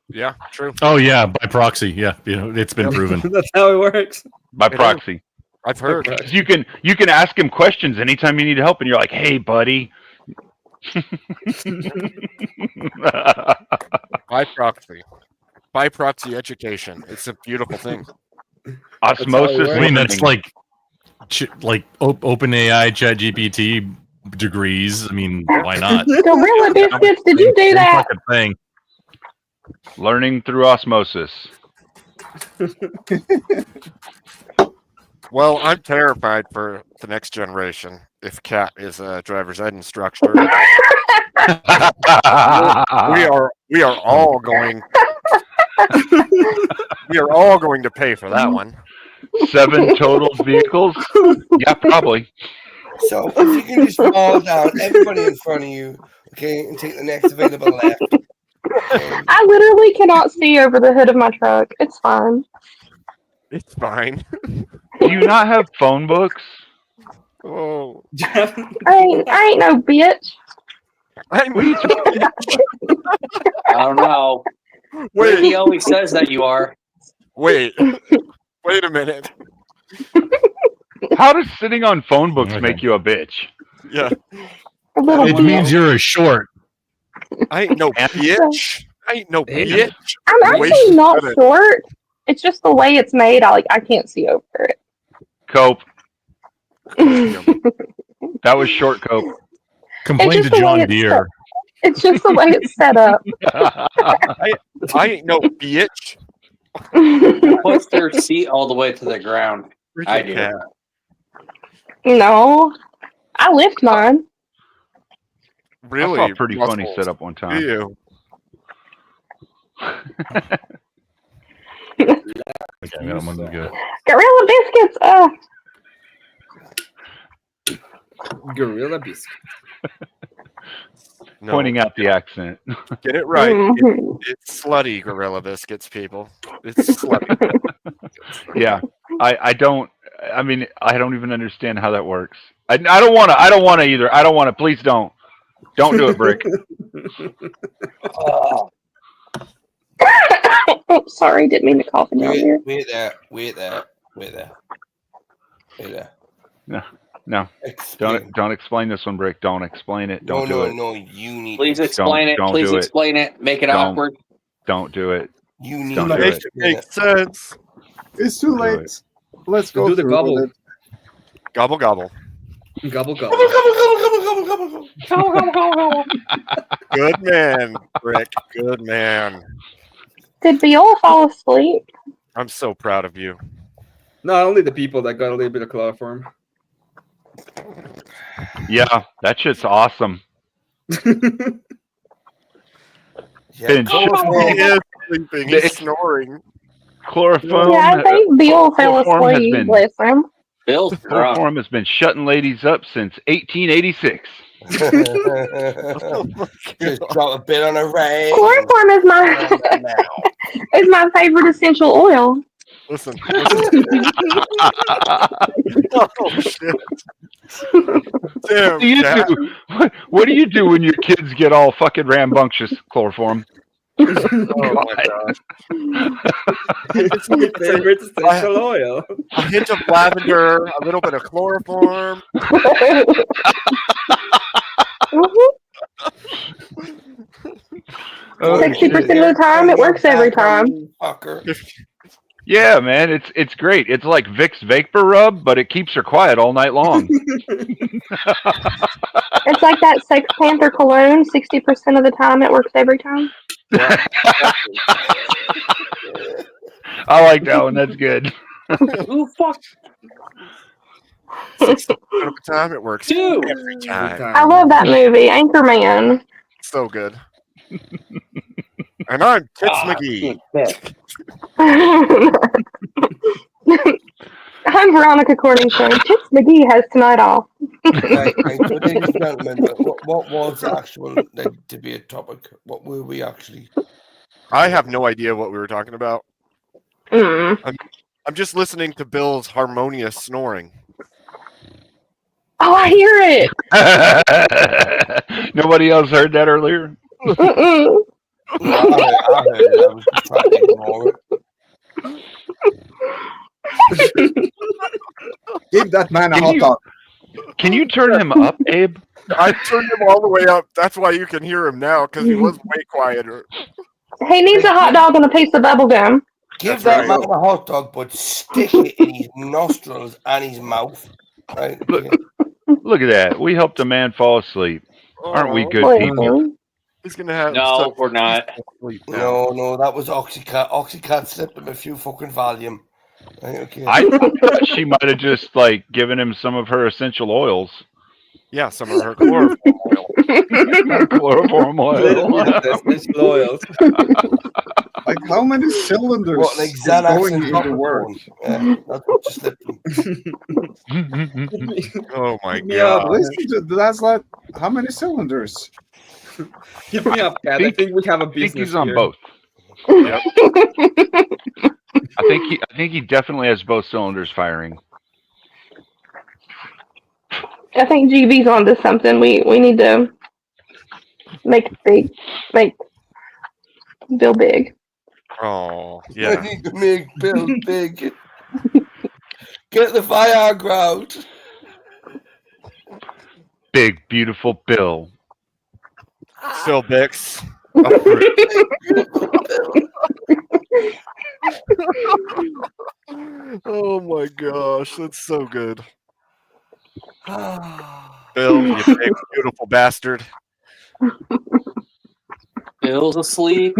[SPEAKER 2] Yeah, true.
[SPEAKER 16] Oh yeah, by proxy. Yeah, it's been proven.
[SPEAKER 11] That's how it works.
[SPEAKER 12] By proxy.
[SPEAKER 2] I've heard.
[SPEAKER 12] You can ask him questions anytime you need help, and you're like, "Hey, buddy."
[SPEAKER 2] By proxy education. It's a beautiful thing.
[SPEAKER 12] Osmosis.
[SPEAKER 16] I mean, that's like OpenAI, ChatGPT degrees. I mean, why not?
[SPEAKER 13] Gorilla Biscuits, did you do that?
[SPEAKER 16] Thing.
[SPEAKER 12] Learning through osmosis.
[SPEAKER 2] Well, I'm terrified for the next generation if Kat is a driver's ed instructor. we are all going to pay for that one.
[SPEAKER 12] 7 total vehicles? Yeah, probably.
[SPEAKER 15] So if you can just fall down, everybody in front of you, okay, and take the next available left.
[SPEAKER 13] I literally cannot see over the hood of my truck. It's fine.
[SPEAKER 2] It's fine.
[SPEAKER 12] Do you not have phone books?
[SPEAKER 2] Oh,
[SPEAKER 13] I ain't no bitch.
[SPEAKER 7] I don't know.
[SPEAKER 2] Wait.
[SPEAKER 7] He always says that you are.
[SPEAKER 2] Wait a minute.
[SPEAKER 12] How does sitting on phone books make you a bitch?
[SPEAKER 2] Yeah.
[SPEAKER 16] It means you're a short.
[SPEAKER 2] I ain't no bitch. I ain't no bitch.
[SPEAKER 13] I'm actually not short. It's just the way it's made. I can't see over it.
[SPEAKER 12] Cope. That was short, Cope.
[SPEAKER 16] Complain to
[SPEAKER 13] the way
[SPEAKER 16] John
[SPEAKER 13] it's
[SPEAKER 16] Deere.
[SPEAKER 13] It's just the way it's set up.
[SPEAKER 2] I ain't no bitch.
[SPEAKER 7] Puts their seat all the way to the ground. I do.
[SPEAKER 2] Cat.
[SPEAKER 13] No, I lift mine.
[SPEAKER 2] Really?
[SPEAKER 12] I saw a pretty funny
[SPEAKER 2] muscles.
[SPEAKER 12] setup one
[SPEAKER 2] Do
[SPEAKER 12] time.
[SPEAKER 2] you?
[SPEAKER 16] Okay, I got one good.
[SPEAKER 13] Gorilla biscuits.
[SPEAKER 11] Gorilla biscuit.
[SPEAKER 2] No.
[SPEAKER 12] Pointing out the accent.
[SPEAKER 2] Get it right.
[SPEAKER 13] Mhm.
[SPEAKER 2] It's slutty gorilla biscuits, people. It's slutty.
[SPEAKER 12] Yeah, I don't. I mean, I don't even understand how that works. I don't want to. I don't want to either. I don't want to. Please don't. Don't do it, Brick.
[SPEAKER 13] Oh, sorry, didn't mean to cough it down here.
[SPEAKER 15] Wait there.
[SPEAKER 12] No, no. Don't explain this one, Brick. Don't explain it. Don't do it.
[SPEAKER 15] No, you need
[SPEAKER 7] Please
[SPEAKER 15] to
[SPEAKER 7] explain it.
[SPEAKER 12] Don't
[SPEAKER 7] Please
[SPEAKER 12] do it.
[SPEAKER 7] explain it. Make it
[SPEAKER 12] Don't.
[SPEAKER 7] awkward.
[SPEAKER 12] Don't do it.
[SPEAKER 15] You need
[SPEAKER 12] Don't
[SPEAKER 15] to
[SPEAKER 12] do
[SPEAKER 9] Make
[SPEAKER 12] it.
[SPEAKER 9] it make sense. It's too
[SPEAKER 12] Do
[SPEAKER 9] late.
[SPEAKER 12] it.
[SPEAKER 9] Let's go
[SPEAKER 11] Do the
[SPEAKER 9] through
[SPEAKER 11] gobble.
[SPEAKER 9] with it.
[SPEAKER 2] Gobble gobble.
[SPEAKER 11] Gobble gobble.
[SPEAKER 2] Good man, Rick. Good man.
[SPEAKER 13] Did Viola fall asleep?
[SPEAKER 2] I'm so proud of you.
[SPEAKER 11] Not only the people that got a little bit of chloroform.
[SPEAKER 12] Yeah, that shit's awesome.
[SPEAKER 15] Yeah,
[SPEAKER 2] He is sleeping. He's snoring.
[SPEAKER 12] Chloroform.
[SPEAKER 13] Yeah, I think Bill fell
[SPEAKER 12] chloroform has
[SPEAKER 13] asleep.
[SPEAKER 12] been-
[SPEAKER 13] Bless him.
[SPEAKER 7] Bill's drunk.
[SPEAKER 12] Chloroform has been shutting ladies up since 1886.
[SPEAKER 15] Just drop a bit on a ray.
[SPEAKER 13] Chloroform is my favorite essential oil.
[SPEAKER 2] Listen. Oh shit. Damn,
[SPEAKER 12] What do you
[SPEAKER 2] Cat.
[SPEAKER 12] do? What do you do when your kids get all fucking rambunctious, Chloroform?
[SPEAKER 2] Oh my god.
[SPEAKER 11] It's my favorite essential oil.
[SPEAKER 2] A hint of lavender, a little bit of chloroform.
[SPEAKER 12] Oh,
[SPEAKER 13] 60% of the time, it works every time.
[SPEAKER 12] Yeah, man, it's great. It's like Vicks Vapor Rub, but it keeps her quiet all night long.
[SPEAKER 13] It's like that Sex Panther cologne. 60% of the time, it works every time.
[SPEAKER 12] I like that one. That's good.
[SPEAKER 7] Who fuck?
[SPEAKER 2] 60% of the time it works
[SPEAKER 7] Dude.
[SPEAKER 2] every time.
[SPEAKER 13] I love that movie, Anchorman.
[SPEAKER 2] So good. And I'm Tits McGee.
[SPEAKER 13] I'm Veronica Corningstone. Tits McGee has tonight off.
[SPEAKER 15] Right, so ladies and gentlemen, what was the actual debate topic? What were we actually?
[SPEAKER 2] I have no idea what we were talking about.
[SPEAKER 13] Mm.
[SPEAKER 2] I'm just listening to Bill's harmonious snoring.
[SPEAKER 13] Oh, I hear it.
[SPEAKER 12] Nobody else heard that earlier?
[SPEAKER 13] Mm-mm.
[SPEAKER 15] No, I heard it. I was just trying to ignore it.
[SPEAKER 9] Give that man a hot dog.
[SPEAKER 12] Can you turn him up, Abe?
[SPEAKER 2] I turned him all the way up. That's why you can hear him now, because he was way quieter.
[SPEAKER 13] He needs a hot dog and a piece of bubble gum.
[SPEAKER 15] Give
[SPEAKER 2] That's
[SPEAKER 15] that
[SPEAKER 2] right.
[SPEAKER 15] man a hot dog, but stick it in his nostrils and his mouth. Right?
[SPEAKER 12] Look at that. We helped a man fall asleep. Aren't we good people?
[SPEAKER 2] He's gonna have
[SPEAKER 7] No, we're not.
[SPEAKER 15] No, that was Oxycat. Oxycat slipped him a few fucking Valium. Right, okay.
[SPEAKER 12] I thought she might have just like given him some of her essential oils.
[SPEAKER 2] Yeah, some of her chloroform oil.
[SPEAKER 12] Chloroform oil.
[SPEAKER 11] Essential oils.
[SPEAKER 9] Like how many cylinders
[SPEAKER 15] What, like
[SPEAKER 9] is
[SPEAKER 15] Xanax
[SPEAKER 9] going
[SPEAKER 15] and
[SPEAKER 9] into work?
[SPEAKER 15] Yeah, that's what just slipped him.
[SPEAKER 2] Oh my
[SPEAKER 11] Give me up.
[SPEAKER 2] god.
[SPEAKER 9] Listen to that's like how many cylinders?
[SPEAKER 11] Give me up, Cat. I think we have a
[SPEAKER 12] I think
[SPEAKER 11] business
[SPEAKER 12] he's on
[SPEAKER 11] here.
[SPEAKER 12] both.
[SPEAKER 2] Yep.
[SPEAKER 12] I think he definitely has both cylinders firing.
[SPEAKER 13] I think GB's onto something. We need to make Bill big.
[SPEAKER 2] Oh,
[SPEAKER 15] I
[SPEAKER 2] yeah.
[SPEAKER 15] need to make Bill big. Get the Viagra out.
[SPEAKER 12] Big, beautiful Bill.
[SPEAKER 2] Phil Bix. Oh my gosh, that's so good. Bill, you big, beautiful bastard.
[SPEAKER 7] Bill's asleep.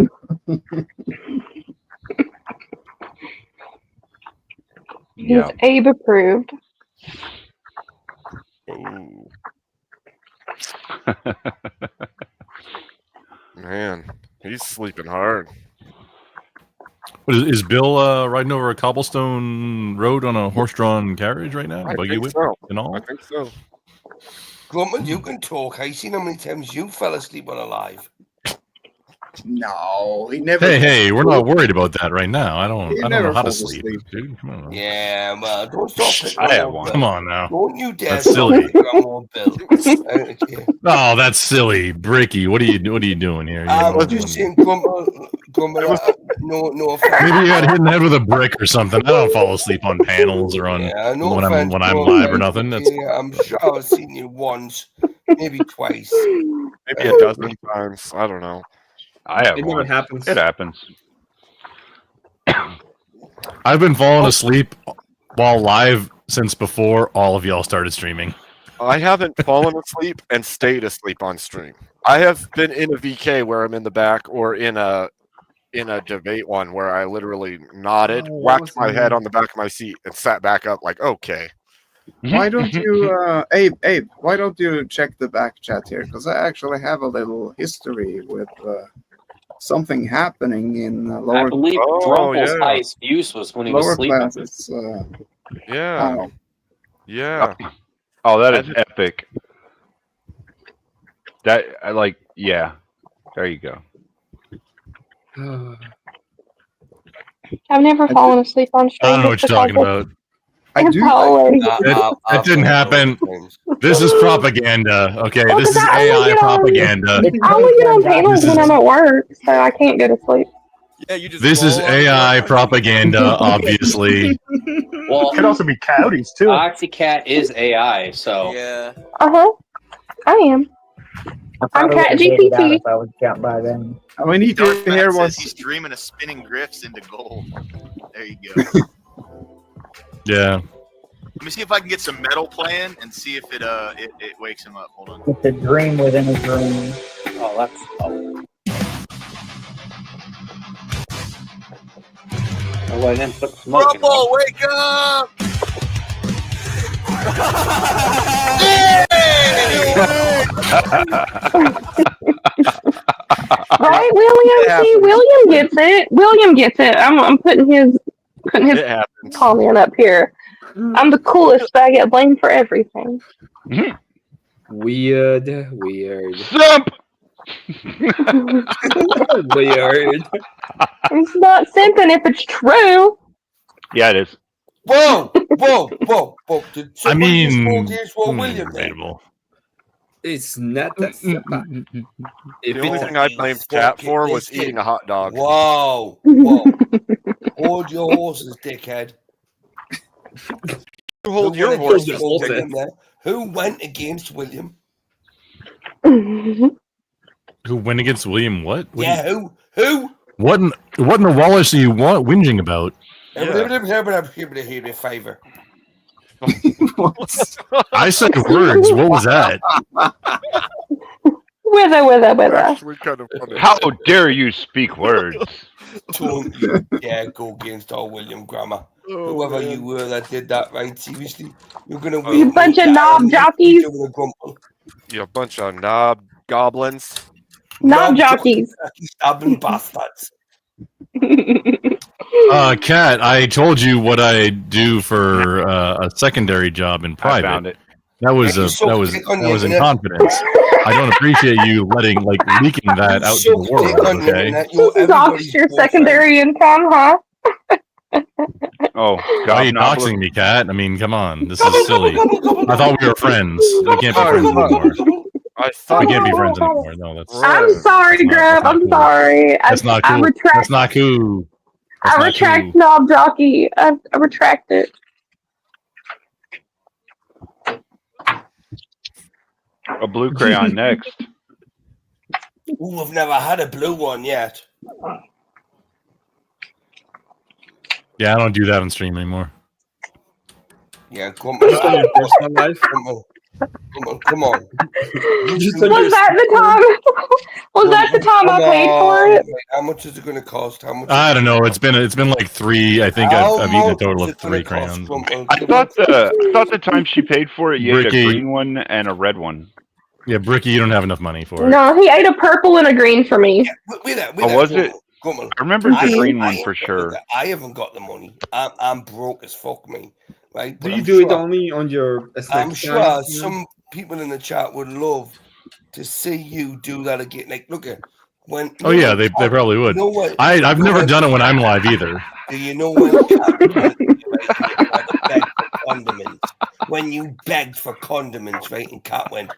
[SPEAKER 13] He's Abe approved.
[SPEAKER 2] Ooh. Man, he's sleeping hard.
[SPEAKER 16] What is Bill riding over a cobblestone road on a horse-drawn carriage right now?
[SPEAKER 2] I
[SPEAKER 16] Buggy
[SPEAKER 2] think
[SPEAKER 16] whip
[SPEAKER 2] so.
[SPEAKER 16] and all?
[SPEAKER 2] I think so.
[SPEAKER 15] Grumpman, you can talk. I seen how many times you fell asleep on a live.
[SPEAKER 9] No, he never.
[SPEAKER 16] Hey, we're not worried about that right now. I don't know
[SPEAKER 9] never
[SPEAKER 16] how to
[SPEAKER 9] falls
[SPEAKER 16] sleep,
[SPEAKER 9] asleep.
[SPEAKER 16] dude. Come on.
[SPEAKER 15] Yeah, well, don't stop picking
[SPEAKER 16] I have
[SPEAKER 15] on
[SPEAKER 16] one.
[SPEAKER 15] Bill.
[SPEAKER 16] Come on now.
[SPEAKER 15] Don't you dare
[SPEAKER 16] That's
[SPEAKER 15] stop
[SPEAKER 16] silly.
[SPEAKER 15] picking on Bill. Okay.
[SPEAKER 16] Oh, that's silly, Bricky. What are you doing here?
[SPEAKER 15] I'm just saying, Grumpman, no offense.
[SPEAKER 16] Maybe you got hit in the head with a brick or something. I don't fall asleep on panels or on
[SPEAKER 15] Yeah, no
[SPEAKER 16] when
[SPEAKER 15] offense,
[SPEAKER 16] I'm
[SPEAKER 15] no
[SPEAKER 16] live or
[SPEAKER 15] offense,
[SPEAKER 16] nothing.
[SPEAKER 15] but
[SPEAKER 16] That's
[SPEAKER 15] yeah, I'm sure I've seen you once, maybe twice.
[SPEAKER 2] Maybe a dozen times. I don't know.
[SPEAKER 12] I have
[SPEAKER 11] It never
[SPEAKER 12] one.
[SPEAKER 11] happens.
[SPEAKER 12] It happens.
[SPEAKER 16] I've been falling asleep while live since before all of y'all started streaming.
[SPEAKER 2] I haven't fallen asleep and stayed asleep on stream. I have been in a VK where I'm in the back, or in a debate one where I literally nodded, whacked my head on the back of my seat, and sat back up like, okay.
[SPEAKER 9] Why don't you, Abe? Why don't you check the back chat here? Because I actually have a little history with something happening in lower.
[SPEAKER 7] I believe Grumple's highest use was when he was
[SPEAKER 9] lower
[SPEAKER 7] sleeping.
[SPEAKER 9] classes.
[SPEAKER 2] Yeah. Yeah.
[SPEAKER 12] Oh, that is epic. That I like. Yeah. There you go.
[SPEAKER 13] I've never fallen asleep on stream.
[SPEAKER 16] I don't know what you're talking about.
[SPEAKER 9] I do.
[SPEAKER 16] That didn't happen. This is propaganda. Okay,
[SPEAKER 13] Well,
[SPEAKER 16] this is
[SPEAKER 13] 'cause I only
[SPEAKER 16] AI
[SPEAKER 13] get on-
[SPEAKER 16] propaganda.
[SPEAKER 13] I only get on panels when I'm at work, so I can't go to sleep.
[SPEAKER 18] Yeah, you just.
[SPEAKER 16] This is AI propaganda, obviously.
[SPEAKER 7] Well,
[SPEAKER 19] could also be coyotes too.
[SPEAKER 7] Oxycat is AI, so
[SPEAKER 18] Yeah.
[SPEAKER 13] I am. I'm Cat GPT.
[SPEAKER 19] If I was count by then.
[SPEAKER 9] We need to
[SPEAKER 20] Dark
[SPEAKER 9] hear
[SPEAKER 20] Matt
[SPEAKER 9] what.
[SPEAKER 20] says he's dreaming of spinning grifts into gold. There you go.
[SPEAKER 16] Yeah.
[SPEAKER 20] Let me see if I can get some metal playing and see if it wakes him up. Hold on.
[SPEAKER 19] It's a dream within a dream.
[SPEAKER 7] Oh, that's. Oh. Oh, I didn't put smoke in it.
[SPEAKER 20] Rumble, wake up!
[SPEAKER 13] Right, William? See, William gets it. William gets it. I'm putting his
[SPEAKER 2] It happens.
[SPEAKER 13] comment up here. I'm the coolest, but I get blamed for everything.
[SPEAKER 11] Weird.
[SPEAKER 12] Sump!
[SPEAKER 11] Weird.
[SPEAKER 13] It's not simping if it's true.
[SPEAKER 12] Yeah, it is.
[SPEAKER 15] Whoa! Did
[SPEAKER 16] I
[SPEAKER 15] somebody just
[SPEAKER 16] mean,
[SPEAKER 15] go against William then?
[SPEAKER 16] debatable.
[SPEAKER 11] It's not that simple.
[SPEAKER 2] The only thing I blamed Cat for was eating a hot dog.
[SPEAKER 15] Whoa! Hold your horses, dickhead.
[SPEAKER 2] You hold your
[SPEAKER 15] horses.
[SPEAKER 2] horses.
[SPEAKER 15] Who went against William?
[SPEAKER 16] Who went against William? What?
[SPEAKER 15] Yeah, who?
[SPEAKER 16] What in the Wallace are you whinging about?
[SPEAKER 15] Favor.
[SPEAKER 16] I said words. What was that?
[SPEAKER 13] With
[SPEAKER 2] Actually, kind of funny.
[SPEAKER 12] How dare you speak words?
[SPEAKER 15] Don't you dare go against our William Grammar. Whoever you were that did that, right? Seriously, you're gonna win.
[SPEAKER 13] You bunch of knob jockeys.
[SPEAKER 2] You a bunch of knob goblins.
[SPEAKER 13] Knob jockeys.
[SPEAKER 15] Stabbing bastards.
[SPEAKER 16] Kat, I told you what I do for a secondary job in private.
[SPEAKER 12] I found it.
[SPEAKER 16] That was in confidence. I don't appreciate you leaking that out to the world. Okay.
[SPEAKER 13] Doxed your secondary income, huh?
[SPEAKER 12] Oh,
[SPEAKER 16] why are you doxing me, Kat? I mean, come on, this is silly. I thought we were friends. We can't be friends anymore. We can't be friends anymore. No, that's.
[SPEAKER 13] I'm sorry, Grub. I'm sorry.
[SPEAKER 16] That's not cool.
[SPEAKER 13] I retract.
[SPEAKER 16] That's not cool.
[SPEAKER 13] I retract knob jockey. I retract it.
[SPEAKER 12] A blue crayon next.
[SPEAKER 15] Ooh, I've never had a blue one yet.
[SPEAKER 16] Yeah, I don't do that on stream anymore.
[SPEAKER 15] Yeah, come
[SPEAKER 11] Personal life.
[SPEAKER 15] Come on.
[SPEAKER 13] Was that the time? Was that the time I paid for it?
[SPEAKER 15] How much is it going to cost? How much?
[SPEAKER 16] I don't know. It's been like 3. I think I've eaten a total of 3 crayons.
[SPEAKER 12] I thought the time she paid for it, you ate a
[SPEAKER 16] Ricky.
[SPEAKER 12] green one and a red one.
[SPEAKER 16] Yeah, Bricky, you don't have enough money for it.
[SPEAKER 13] No, he ate a purple and a green for me.
[SPEAKER 12] Oh, was it? I remember the green one for sure.
[SPEAKER 15] I haven't got the money. I'm broke as fuck, me. Right?
[SPEAKER 11] Do
[SPEAKER 15] But
[SPEAKER 11] you
[SPEAKER 15] I'm
[SPEAKER 11] do it
[SPEAKER 15] sure-
[SPEAKER 11] only on your?
[SPEAKER 15] I'm
[SPEAKER 11] select
[SPEAKER 15] sure
[SPEAKER 11] accounts,
[SPEAKER 15] some people in the chat would love to see you do that again. Like, look at when.
[SPEAKER 16] Oh yeah, they probably would.
[SPEAKER 15] You know what?
[SPEAKER 16] I've never done it when I'm live either.
[SPEAKER 15] Do you know when Cat begged for condiments? When you begged for condiments, right? And Cat went,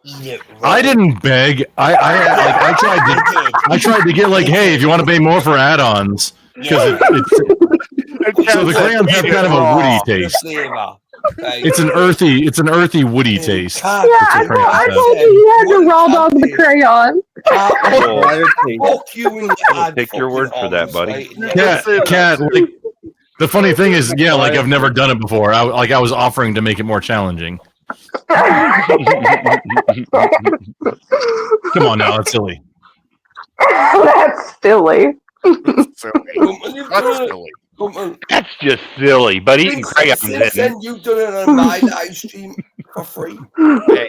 [SPEAKER 15] eat it. Raw.
[SPEAKER 16] I didn't beg. I tried to get like, hey, if you want to pay more for add-ons, because so the crayons have kind of a woody taste. It's an earthy woody taste.
[SPEAKER 13] Yeah, I told you you had to raw dog the crayon.
[SPEAKER 15] Fuck you and your
[SPEAKER 12] Take your word for that, buddy.
[SPEAKER 16] Cat. Like, the funny thing is, yeah, like I've never done it before. I was offering to make it more challenging. Come on now, that's silly.
[SPEAKER 13] That's silly.
[SPEAKER 2] That's silly.
[SPEAKER 12] That's just silly, but eating crayons
[SPEAKER 15] Since
[SPEAKER 12] isn't.
[SPEAKER 15] then, you've done it on my live stream for free.
[SPEAKER 2] Hey,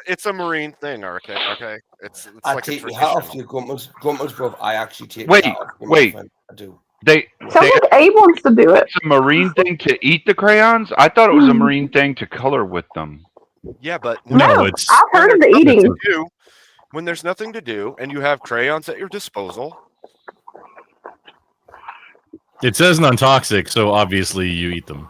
[SPEAKER 2] it's a marine thing, okay? It's
[SPEAKER 15] I
[SPEAKER 2] like a
[SPEAKER 15] take my
[SPEAKER 2] tradition.
[SPEAKER 15] hat off to you, Gumpers, bro. I actually take
[SPEAKER 12] Wait,
[SPEAKER 15] my hat off. You know,
[SPEAKER 12] wait.
[SPEAKER 15] friend. I do.
[SPEAKER 13] Sounds like Abe wants to do it.
[SPEAKER 12] It's a marine thing to eat the crayons? I thought it was a marine thing to color with them.
[SPEAKER 2] Yeah, but
[SPEAKER 16] No, it's
[SPEAKER 13] I've heard of the eating.
[SPEAKER 2] When there's nothing to do and you have crayons at your disposal,
[SPEAKER 16] it says non-toxic, so obviously you eat them.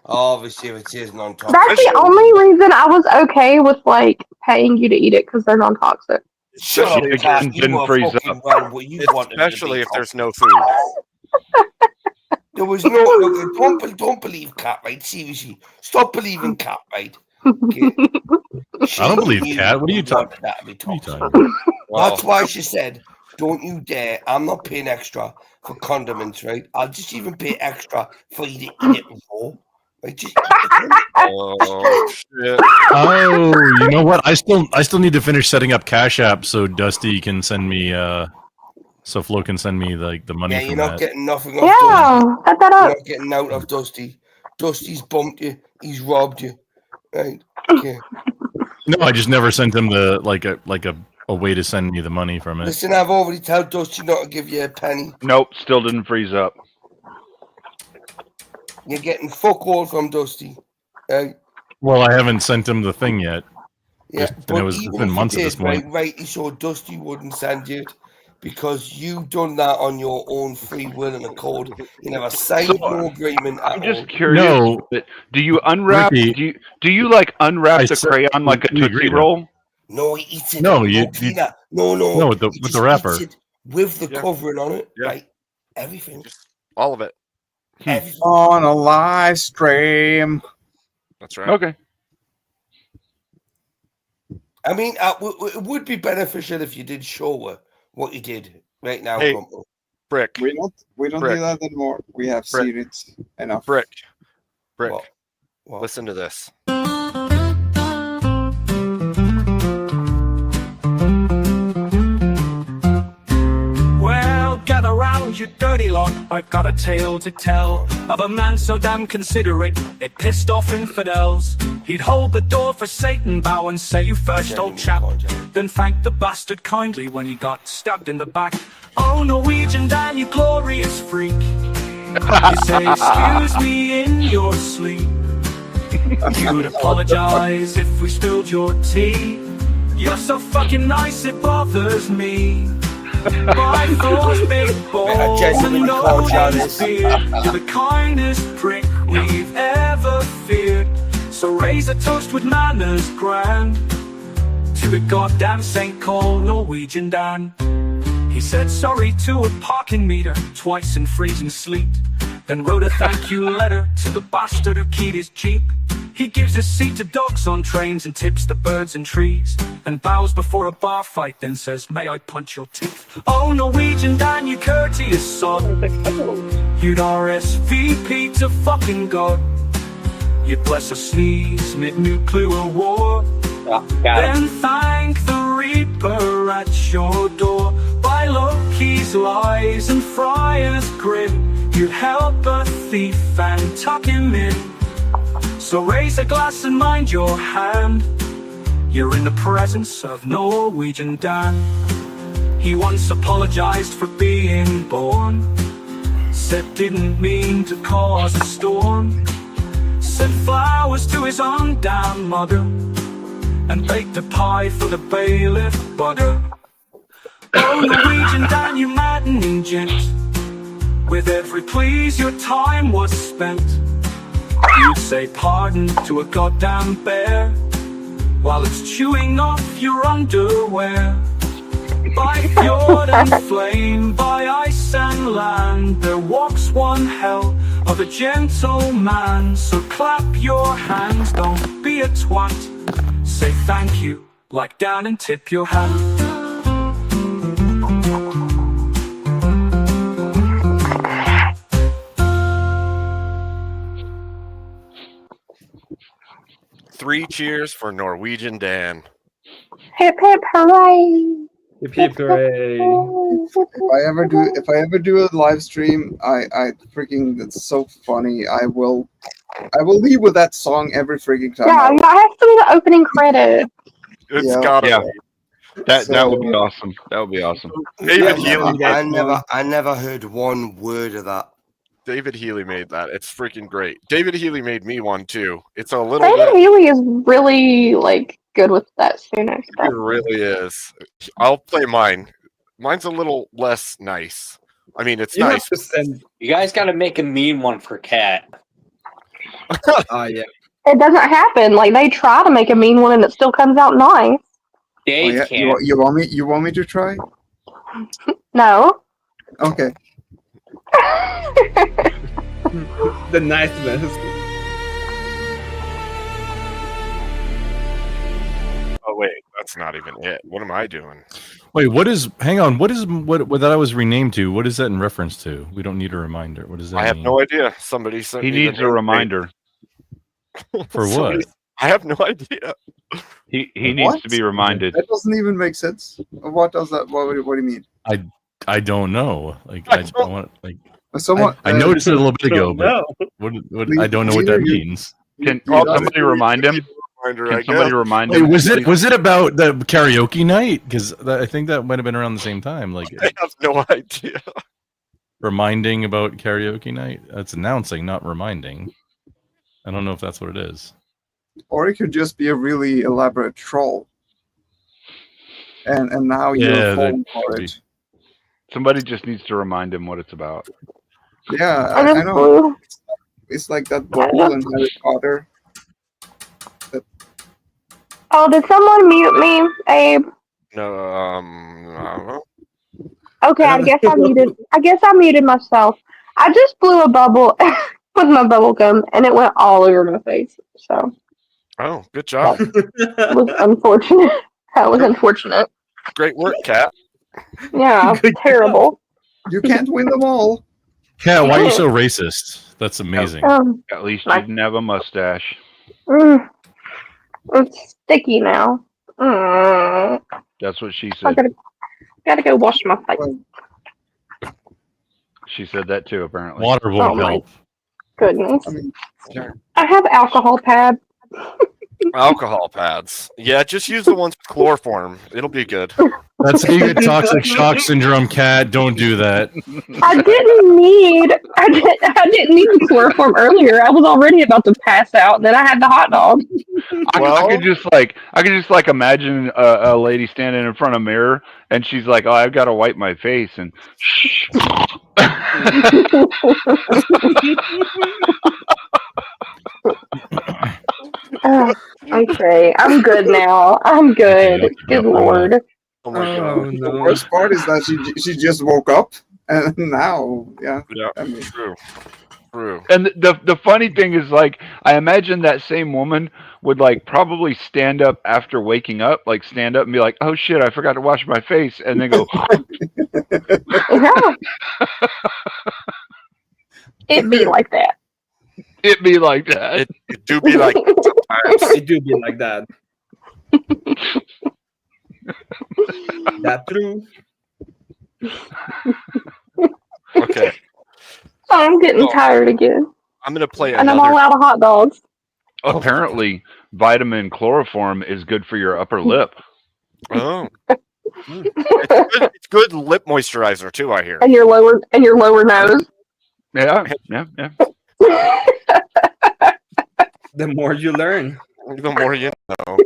[SPEAKER 15] Obviously, if it is non-toxic.
[SPEAKER 13] That's the only reason I was okay with like paying you to eat it because they're non-toxic.
[SPEAKER 15] Shut up,
[SPEAKER 12] Chicken
[SPEAKER 15] Cat. You
[SPEAKER 12] didn't
[SPEAKER 15] were
[SPEAKER 12] freeze
[SPEAKER 15] fucking
[SPEAKER 12] up.
[SPEAKER 15] well what you wanted to
[SPEAKER 2] especially
[SPEAKER 15] be
[SPEAKER 2] if there's
[SPEAKER 15] toxic.
[SPEAKER 2] no food.
[SPEAKER 15] There was no. Look, don't believe Cat, right? Seriously, stop believing Cat, right? Okay.
[SPEAKER 16] I don't believe Cat. What are you talking
[SPEAKER 15] about? That's why she said, "Don't you dare! I'm not paying extra for condiments, right? I'll just even pay extra for you to eat it raw." Right? Just eat it.
[SPEAKER 2] Oh shit!
[SPEAKER 16] Oh, you know what? I still need to finish setting up Cash App so Dusty can send me so Flo can send me like the money
[SPEAKER 15] Yeah,
[SPEAKER 16] from
[SPEAKER 15] you're not
[SPEAKER 16] that.
[SPEAKER 15] getting nothing off
[SPEAKER 13] Yeah,
[SPEAKER 15] Dusty.
[SPEAKER 13] set that
[SPEAKER 15] You're
[SPEAKER 13] up.
[SPEAKER 15] not getting out of Dusty. Dusty's bumped you. He's robbed you. Right? Okay.
[SPEAKER 16] No, I just never sent him the like a way to send me the money from it.
[SPEAKER 15] Listen, I've already told Dusty not to give you a penny.
[SPEAKER 12] Nope, still didn't freeze up.
[SPEAKER 15] You're getting fuck all from Dusty. Right?
[SPEAKER 16] Well, I haven't sent him the thing yet.
[SPEAKER 15] Yeah,
[SPEAKER 16] And it's
[SPEAKER 15] even
[SPEAKER 16] been
[SPEAKER 15] if
[SPEAKER 16] months
[SPEAKER 15] you
[SPEAKER 16] at this
[SPEAKER 15] did,
[SPEAKER 16] point.
[SPEAKER 15] right, rightly so, Dusty wouldn't send you it because you done that on your own free will and accord. You never signed no agreement at
[SPEAKER 12] I'm just
[SPEAKER 15] all.
[SPEAKER 12] curious.
[SPEAKER 16] No.
[SPEAKER 12] Do you unwrap?
[SPEAKER 16] Ricky,
[SPEAKER 12] do you like unwrap
[SPEAKER 16] I
[SPEAKER 12] the
[SPEAKER 16] said-
[SPEAKER 12] crayon like a
[SPEAKER 16] you
[SPEAKER 12] Tootsie
[SPEAKER 16] agreed.
[SPEAKER 12] Roll?
[SPEAKER 15] No, he eats it.
[SPEAKER 16] No,
[SPEAKER 15] No,
[SPEAKER 16] you
[SPEAKER 15] cleaner. No,
[SPEAKER 16] no with the
[SPEAKER 15] he
[SPEAKER 16] with
[SPEAKER 15] just
[SPEAKER 16] the wrapper.
[SPEAKER 15] eats it with the
[SPEAKER 2] Yeah.
[SPEAKER 15] covering on it.
[SPEAKER 2] Yeah.
[SPEAKER 15] Right, everything.
[SPEAKER 2] All of it.
[SPEAKER 15] Everything.
[SPEAKER 9] On a live stream.
[SPEAKER 2] That's right.
[SPEAKER 12] Okay.
[SPEAKER 15] I mean, it would be beneficial if you did show her what you did right now.
[SPEAKER 2] Hey,
[SPEAKER 15] Grumble.
[SPEAKER 2] Brick.
[SPEAKER 9] We don't
[SPEAKER 2] Brick.
[SPEAKER 9] do that anymore. We have
[SPEAKER 2] Brick.
[SPEAKER 9] seen it enough.
[SPEAKER 2] Brick.
[SPEAKER 15] What?
[SPEAKER 2] Listen to this.
[SPEAKER 1] Well, gather round, you dirty lot. I've got a tale to tell of a man so damn considerate it pissed off infidels. He'd hold the door for Satan, bow and say, "You first, old chap." Then thank the bastard kindly when he got stabbed in the back. Oh, Norwegian Dan, you glorious freak. You say, "Excuse me," in your sleep. You'd apologize if we spilled your tea. You're so fucking nice, it bothers me. My thoughts big balls and no
[SPEAKER 15] apologize.
[SPEAKER 1] beard. You're the kindest prick we've ever feared. So raise a toast with manners grand to the goddamn saint called Norwegian Dan. He said sorry to a parking meter twice in freezing sleet, then wrote a thank you letter to the bastard who keyed his Jeep. He gives a seat to dogs on trains and tips the birds and trees, and bows before a bar fight, then says, "May I punch your teeth?" Oh, Norwegian Dan, you courteous sod. You'd RSVP to fucking God. You'd bless a sneeze mid-nuclear war. Then thank the Reaper at your door. By Loki's lies and Friar's grin, you'd help a thief and tuck him in. So raise a glass and mind your hand. You're in the presence of Norwegian Dan. He once apologized for being born. Said didn't mean to cause a storm. Sent flowers to his undamned mother, and baked a pie for the bailiff butter. Oh, Norwegian Dan, you maddening gent. With every please your time was spent. You'd say pardon to a goddamn bear, while it's chewing off your underwear. By fjord and flame, by ice and land, there walks one hell of a gentleman. So clap your hands, don't be a twat. Say thank you, like down and tip your hat.
[SPEAKER 2] 3 cheers for Norwegian Dan.
[SPEAKER 13] Hip hip hooray!
[SPEAKER 11] Hip hip hooray!
[SPEAKER 9] If I ever do a live stream, I freaking, that's so funny. I will leave with that song every freaking time.
[SPEAKER 13] Yeah, that has to be the opening credit.
[SPEAKER 2] It's
[SPEAKER 9] Yeah.
[SPEAKER 2] gotta
[SPEAKER 12] Yeah.
[SPEAKER 2] be.
[SPEAKER 12] That would be awesome. That would be awesome.
[SPEAKER 2] David Healy.
[SPEAKER 15] I never heard one word of that.
[SPEAKER 2] David Healy made that. It's freaking great. David Healy made me one too. It's a little
[SPEAKER 13] David
[SPEAKER 2] bit.
[SPEAKER 13] Healy is really like good with that Suno
[SPEAKER 2] It
[SPEAKER 13] stuff.
[SPEAKER 2] really is. I'll play mine. Mine's a little less nice. I mean, it's nice.
[SPEAKER 7] You guys got to make a mean one for Cat.
[SPEAKER 11] Yeah.
[SPEAKER 13] It doesn't happen. Like they try to make a mean one and it still comes out nice.
[SPEAKER 7] Dave
[SPEAKER 9] yeah?
[SPEAKER 7] can't.
[SPEAKER 9] You want me to try?
[SPEAKER 13] No.
[SPEAKER 9] Okay.
[SPEAKER 11] The niceness.
[SPEAKER 2] Oh wait, that's not even it. What am I doing?
[SPEAKER 16] Wait, what is? Hang on. What is what that I was renamed to? What is that in reference to? We don't need a reminder. What does that?
[SPEAKER 2] I have
[SPEAKER 16] mean?
[SPEAKER 2] no idea. Somebody sent
[SPEAKER 12] He
[SPEAKER 2] me the
[SPEAKER 12] needs a
[SPEAKER 2] name.
[SPEAKER 12] reminder.
[SPEAKER 16] For
[SPEAKER 2] Somebody-
[SPEAKER 16] what?
[SPEAKER 2] I have no idea.
[SPEAKER 12] He needs to
[SPEAKER 9] What?
[SPEAKER 12] be reminded.
[SPEAKER 9] That doesn't even make sense. What does that? What do you mean?
[SPEAKER 16] I don't know. Like I don't want like.
[SPEAKER 9] Someone.
[SPEAKER 16] I noticed it a little bit ago,
[SPEAKER 11] No.
[SPEAKER 16] but what I don't know what that means.
[SPEAKER 12] Can
[SPEAKER 9] You-
[SPEAKER 12] somebody remind him?
[SPEAKER 2] Reminder, I
[SPEAKER 12] Can somebody
[SPEAKER 2] guess.
[SPEAKER 12] remind
[SPEAKER 16] Wait,
[SPEAKER 12] him?
[SPEAKER 16] was it about the karaoke night? Because I think that might have been around the same time. Like
[SPEAKER 2] I have no idea.
[SPEAKER 16] reminding about karaoke night. That's announcing, not reminding. I don't know if that's what it is.
[SPEAKER 9] Or it could just be a really elaborate troll. And now
[SPEAKER 16] Yeah,
[SPEAKER 9] you're
[SPEAKER 16] that
[SPEAKER 9] falling for
[SPEAKER 16] could be.
[SPEAKER 9] it.
[SPEAKER 12] Somebody just needs to remind him what it's about.
[SPEAKER 9] Yeah,
[SPEAKER 13] I
[SPEAKER 9] I
[SPEAKER 13] just
[SPEAKER 9] know.
[SPEAKER 13] blew.
[SPEAKER 9] It's like that ball in Harry Potter.
[SPEAKER 13] Oh, did someone mute me, Abe?
[SPEAKER 2] No, I don't know.
[SPEAKER 13] Okay, I guess I muted. I guess I muted myself. I just blew a bubble with my bubble gum, and it went all over my face. So
[SPEAKER 2] Oh, good job.
[SPEAKER 13] it was unfortunate. That was unfortunate.
[SPEAKER 2] Great work, Kat.
[SPEAKER 13] Yeah, terrible.
[SPEAKER 9] You can't win them all.
[SPEAKER 16] Kat, why are you so racist? That's amazing.
[SPEAKER 12] At least you
[SPEAKER 13] My-
[SPEAKER 12] didn't have a mustache.
[SPEAKER 13] It's sticky now.
[SPEAKER 12] That's what she
[SPEAKER 13] I
[SPEAKER 12] said.
[SPEAKER 13] gotta go wash my face.
[SPEAKER 12] She said that too, apparently.
[SPEAKER 16] Water won't
[SPEAKER 13] Oh my
[SPEAKER 16] help.
[SPEAKER 13] goodness.
[SPEAKER 9] I mean,
[SPEAKER 13] I have alcohol pad.
[SPEAKER 2] Alcohol pads. Yeah, just use the ones with chloroform. It'll be good.
[SPEAKER 16] That's how you get toxic shock syndrome, Kat. Don't do that.
[SPEAKER 13] I didn't need the chloroform earlier. I was already about to pass out, and then I had the hot dog.
[SPEAKER 12] I could just like imagine a lady standing in front of a mirror and she's like, "Oh, I've got to wipe my face," and
[SPEAKER 13] Okay, I'm good now. I'm good. Good lord.
[SPEAKER 2] Oh my god.
[SPEAKER 9] the worst part is that she just woke up, and now, yeah.
[SPEAKER 2] Yeah,
[SPEAKER 9] I mean,
[SPEAKER 2] true. True.
[SPEAKER 12] And the funny thing is, like, I imagine that same woman would like probably stand up after waking up, like stand up and be like, "Oh shit, I forgot to wash my face," and then go.
[SPEAKER 13] It'd be like that.
[SPEAKER 12] It be like that.
[SPEAKER 2] It do be like sometimes.
[SPEAKER 11] It do be like that. That true.
[SPEAKER 2] Okay.
[SPEAKER 13] I'm getting tired again.
[SPEAKER 2] I'm gonna play
[SPEAKER 13] And I'm
[SPEAKER 2] another.
[SPEAKER 13] all out of hot dogs.
[SPEAKER 12] Apparently, vitamin chloroform is good for your upper lip.
[SPEAKER 2] Oh. It's good lip moisturizer too, I hear.
[SPEAKER 13] And your lower nose.
[SPEAKER 12] Yeah.
[SPEAKER 11] The more you learn.
[SPEAKER 2] The more you know.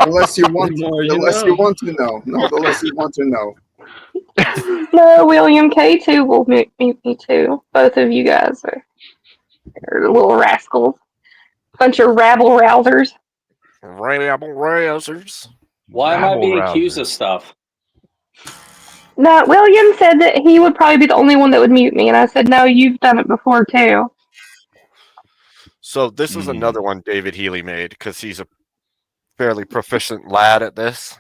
[SPEAKER 9] The less you want,
[SPEAKER 11] The more
[SPEAKER 9] the
[SPEAKER 11] you
[SPEAKER 9] less
[SPEAKER 11] know.
[SPEAKER 9] you want to know. No, the less you want to know.
[SPEAKER 13] No, William K2 will mute me too. Both of you guys are little rascals. Bunch of rabble rousers.
[SPEAKER 2] Rabble rousers.
[SPEAKER 7] Why am I being
[SPEAKER 12] Rabble-rousers.
[SPEAKER 7] accused of stuff?
[SPEAKER 13] No, William said that he would probably be the only one that would mute me, and I said, no, you've done it before too.
[SPEAKER 2] So this is another one David Healy made because he's a fairly proficient lad at this.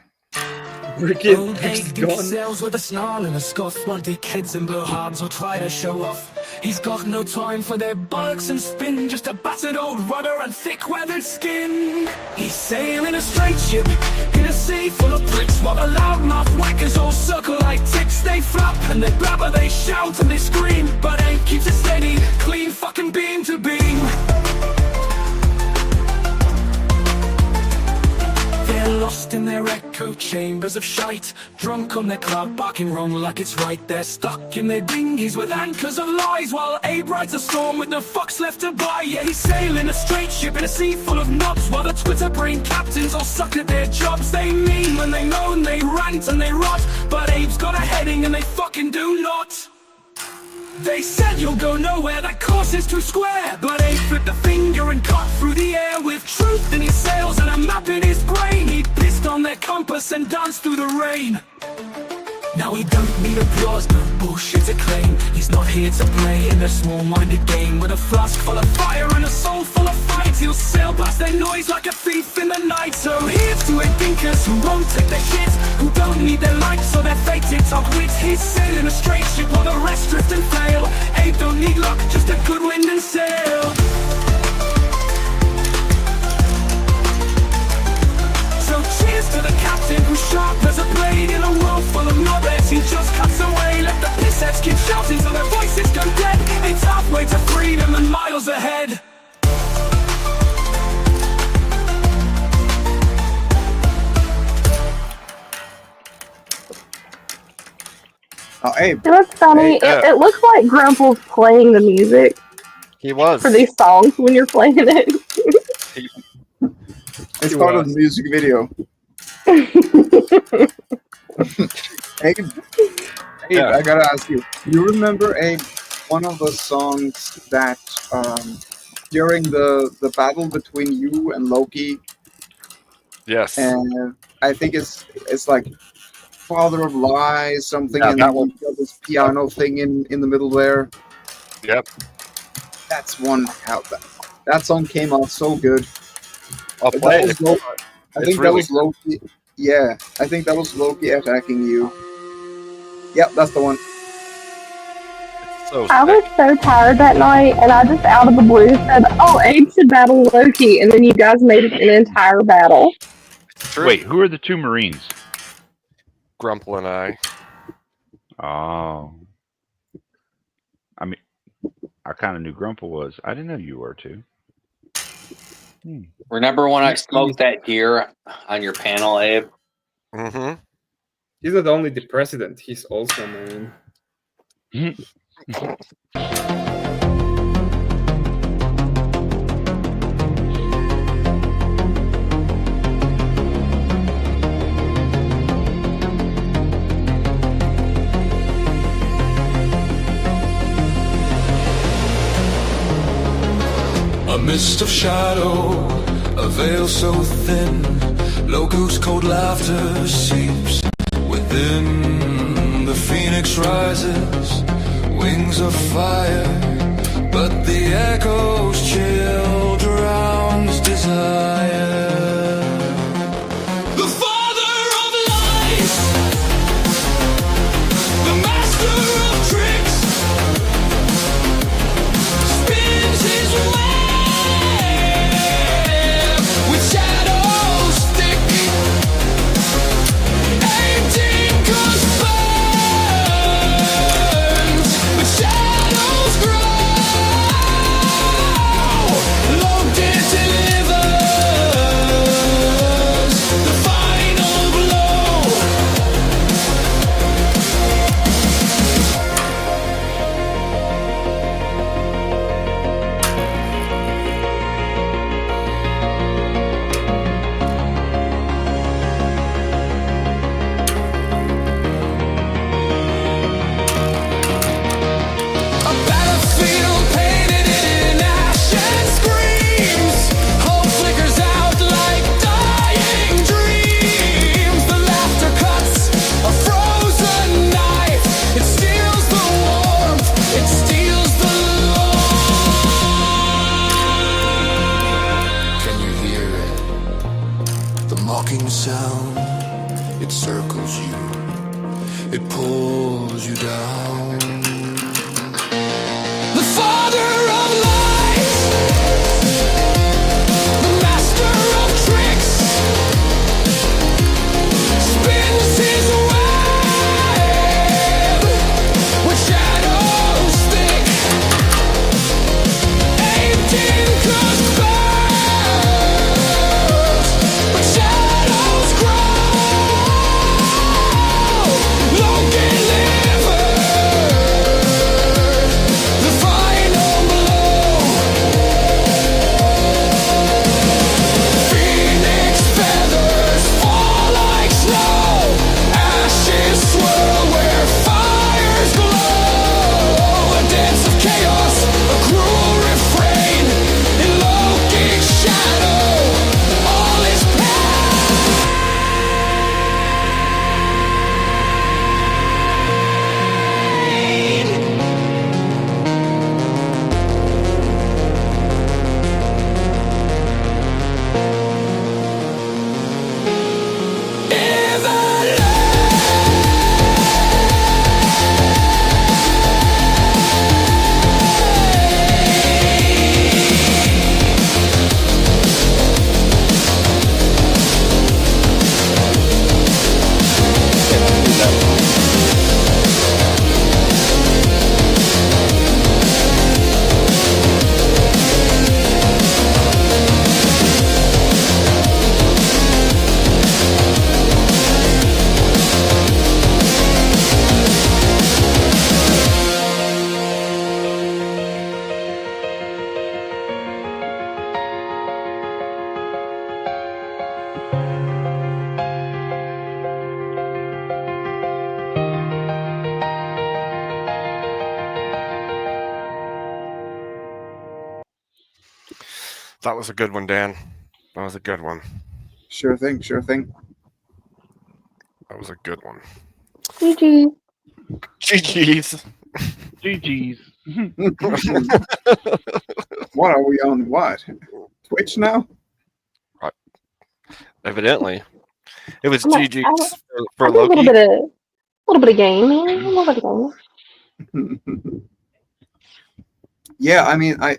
[SPEAKER 11] Freaking text gone.
[SPEAKER 1] Sells with a snarl and a scoff while dickheads and blowhards will try to show off. He's got no time for their bollocks and spin, just a battered old rudder and thick weathered skin. He's sailing a straight ship in a sea full of bricks, while the loudmouth whackers all circle like ticks. They flap and they blabber, they shout and they scream, but ain't keeps it steady, clean fucking beam to beam. They're lost in their echo chambers of shite, drunk on their club, barking wrong like it's right. They're stuck in their dinghies with anchors of lies, while Abe rides a storm with no fucks left to buy. Yeah, he's sailing a straight ship in a sea full of knobs, while the Twitter brain captains all suck at their jobs. They mean when they moan, they rant and they rot, but Abe's got a heading and they fucking do not. They said you'll go nowhere, that course is too square, but Abe flipped the finger and cut through the air with truth in his sails and a map in his brain. He pissed on their compass and danced through the rain. Now he don't need applause, no bullshit to claim. He's not here to play in a small-minded game. With a flask full of fire and a soul full of fight, he'll sail past their noise like a thief in the night. So here's to Abe thinkers who won't take their shit, who don't need their lights or their fated top wits. He's sailing a straight ship while the rest drift and fail. Abe don't need luck, just a good wind and sail. So cheers to the captain who's sharp as a blade in a world full of knobheads. He just cuts away, let the pissheads keep shouting till their voices go dead. It's halfway to freedom and miles ahead.
[SPEAKER 9] Oh, Abe.
[SPEAKER 13] You know what's funny? It looks like Grumple's playing the music
[SPEAKER 2] He was.
[SPEAKER 13] for these songs when you're playing it.
[SPEAKER 9] It's part of the music video. Abe,
[SPEAKER 2] Yeah.
[SPEAKER 9] I gotta ask you. You remember, Abe, one of the songs that during the battle between you and Loki?
[SPEAKER 2] Yes.
[SPEAKER 9] And I think it's like Father of Lies, something,
[SPEAKER 2] Yeah,
[SPEAKER 9] and
[SPEAKER 2] that
[SPEAKER 9] then
[SPEAKER 2] one.
[SPEAKER 9] you got this piano thing in the middle there.
[SPEAKER 2] Yep.
[SPEAKER 9] That's one. How that song came out so good.
[SPEAKER 2] I'll play it.
[SPEAKER 9] I think that was Loki. Yeah, I think that was Loki attacking you. Yep, that's the one.
[SPEAKER 2] So
[SPEAKER 13] I was so tired that night, and I just out of the blue said, "Oh, Abe should battle Loki," and then you guys made it an entire battle.
[SPEAKER 2] True.
[SPEAKER 12] Wait, who are the two Marines?
[SPEAKER 2] Grumple and I.
[SPEAKER 12] Oh. I mean, I kind of knew Grumple was. I didn't know you were too.
[SPEAKER 7] Remember when I smoked that deer on your panel, Abe?
[SPEAKER 2] Mm-hmm.
[SPEAKER 11] He's not only the president, he's also a Marine.
[SPEAKER 1] A mist of shadow, a veil so thin, Logo's cold laughter seeps within. The phoenix rises, wings of fire, but the echoes chill drowns desire. The father of lies, the master of tricks, spins his mocking sound. It circles you, it pulls you down. The father of lies, the master of tricks, spins his web with shadows thick, aimed in crossbows, but shadows grow. Long delivered the final blow. Phoenix feathers fall like snow, ashes swirl where fires glow. A dance of chaos, a cruel refrain, in Loki's shadow, all is pain.
[SPEAKER 2] That was a good one, Dan. That was a good one.
[SPEAKER 9] Sure thing, sure thing.
[SPEAKER 2] That was a good one.
[SPEAKER 13] GG.
[SPEAKER 2] GG's.
[SPEAKER 12] GG's.
[SPEAKER 9] What are we on? What? Twitch now?
[SPEAKER 2] Evidently. It was
[SPEAKER 13] I'm like,
[SPEAKER 2] GG's for
[SPEAKER 13] I do a
[SPEAKER 2] Loki.
[SPEAKER 13] little bit of gaming. A little bit of gaming.
[SPEAKER 9] Yeah, I mean, I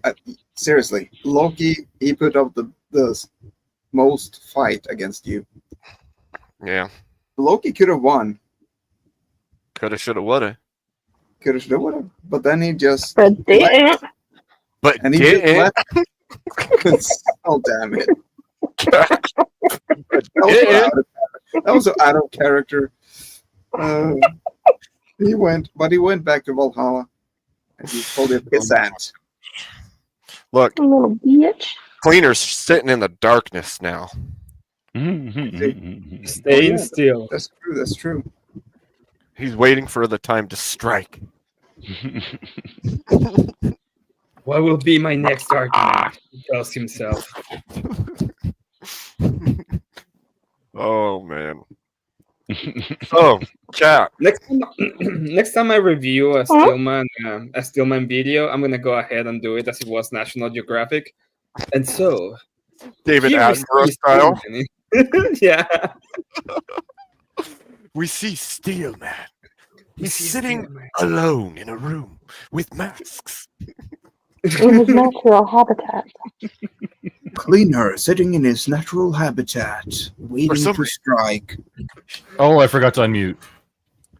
[SPEAKER 9] seriously, Loki, he put up the most fight against you.
[SPEAKER 2] Yeah.
[SPEAKER 9] Loki could have won.
[SPEAKER 2] Coulda, shoulda, woulda.
[SPEAKER 9] Could have, should have, would have. But then he just.
[SPEAKER 13] But didn't.
[SPEAKER 2] But
[SPEAKER 9] and he
[SPEAKER 2] didn't.
[SPEAKER 9] just left. Oh, damn it. That was out of character. He went back to Valhalla. And he called it pissant.
[SPEAKER 2] Look,
[SPEAKER 13] little bitch.
[SPEAKER 2] Cleaner's sitting in the darkness now.
[SPEAKER 11] Staying still.
[SPEAKER 9] That's true. That's true.
[SPEAKER 2] He's waiting for the time to strike.
[SPEAKER 11] What will be my next argument? He tells himself.
[SPEAKER 2] Oh man. Oh, chat.
[SPEAKER 11] Next time I review a Stillman video, I'm gonna go ahead and do it as it was National Geographic. And so,
[SPEAKER 2] David
[SPEAKER 11] here we
[SPEAKER 2] Attenborough
[SPEAKER 11] see
[SPEAKER 2] style.
[SPEAKER 11] Stillman. Yeah.
[SPEAKER 2] We see Steelman. He's
[SPEAKER 11] see
[SPEAKER 2] sitting
[SPEAKER 11] Steelman.
[SPEAKER 2] alone in a room with masks.
[SPEAKER 13] In his natural habitat.
[SPEAKER 9] Cleaner sitting in his natural habitat, waiting
[SPEAKER 2] some
[SPEAKER 9] to strike.
[SPEAKER 16] Oh, I forgot to unmute.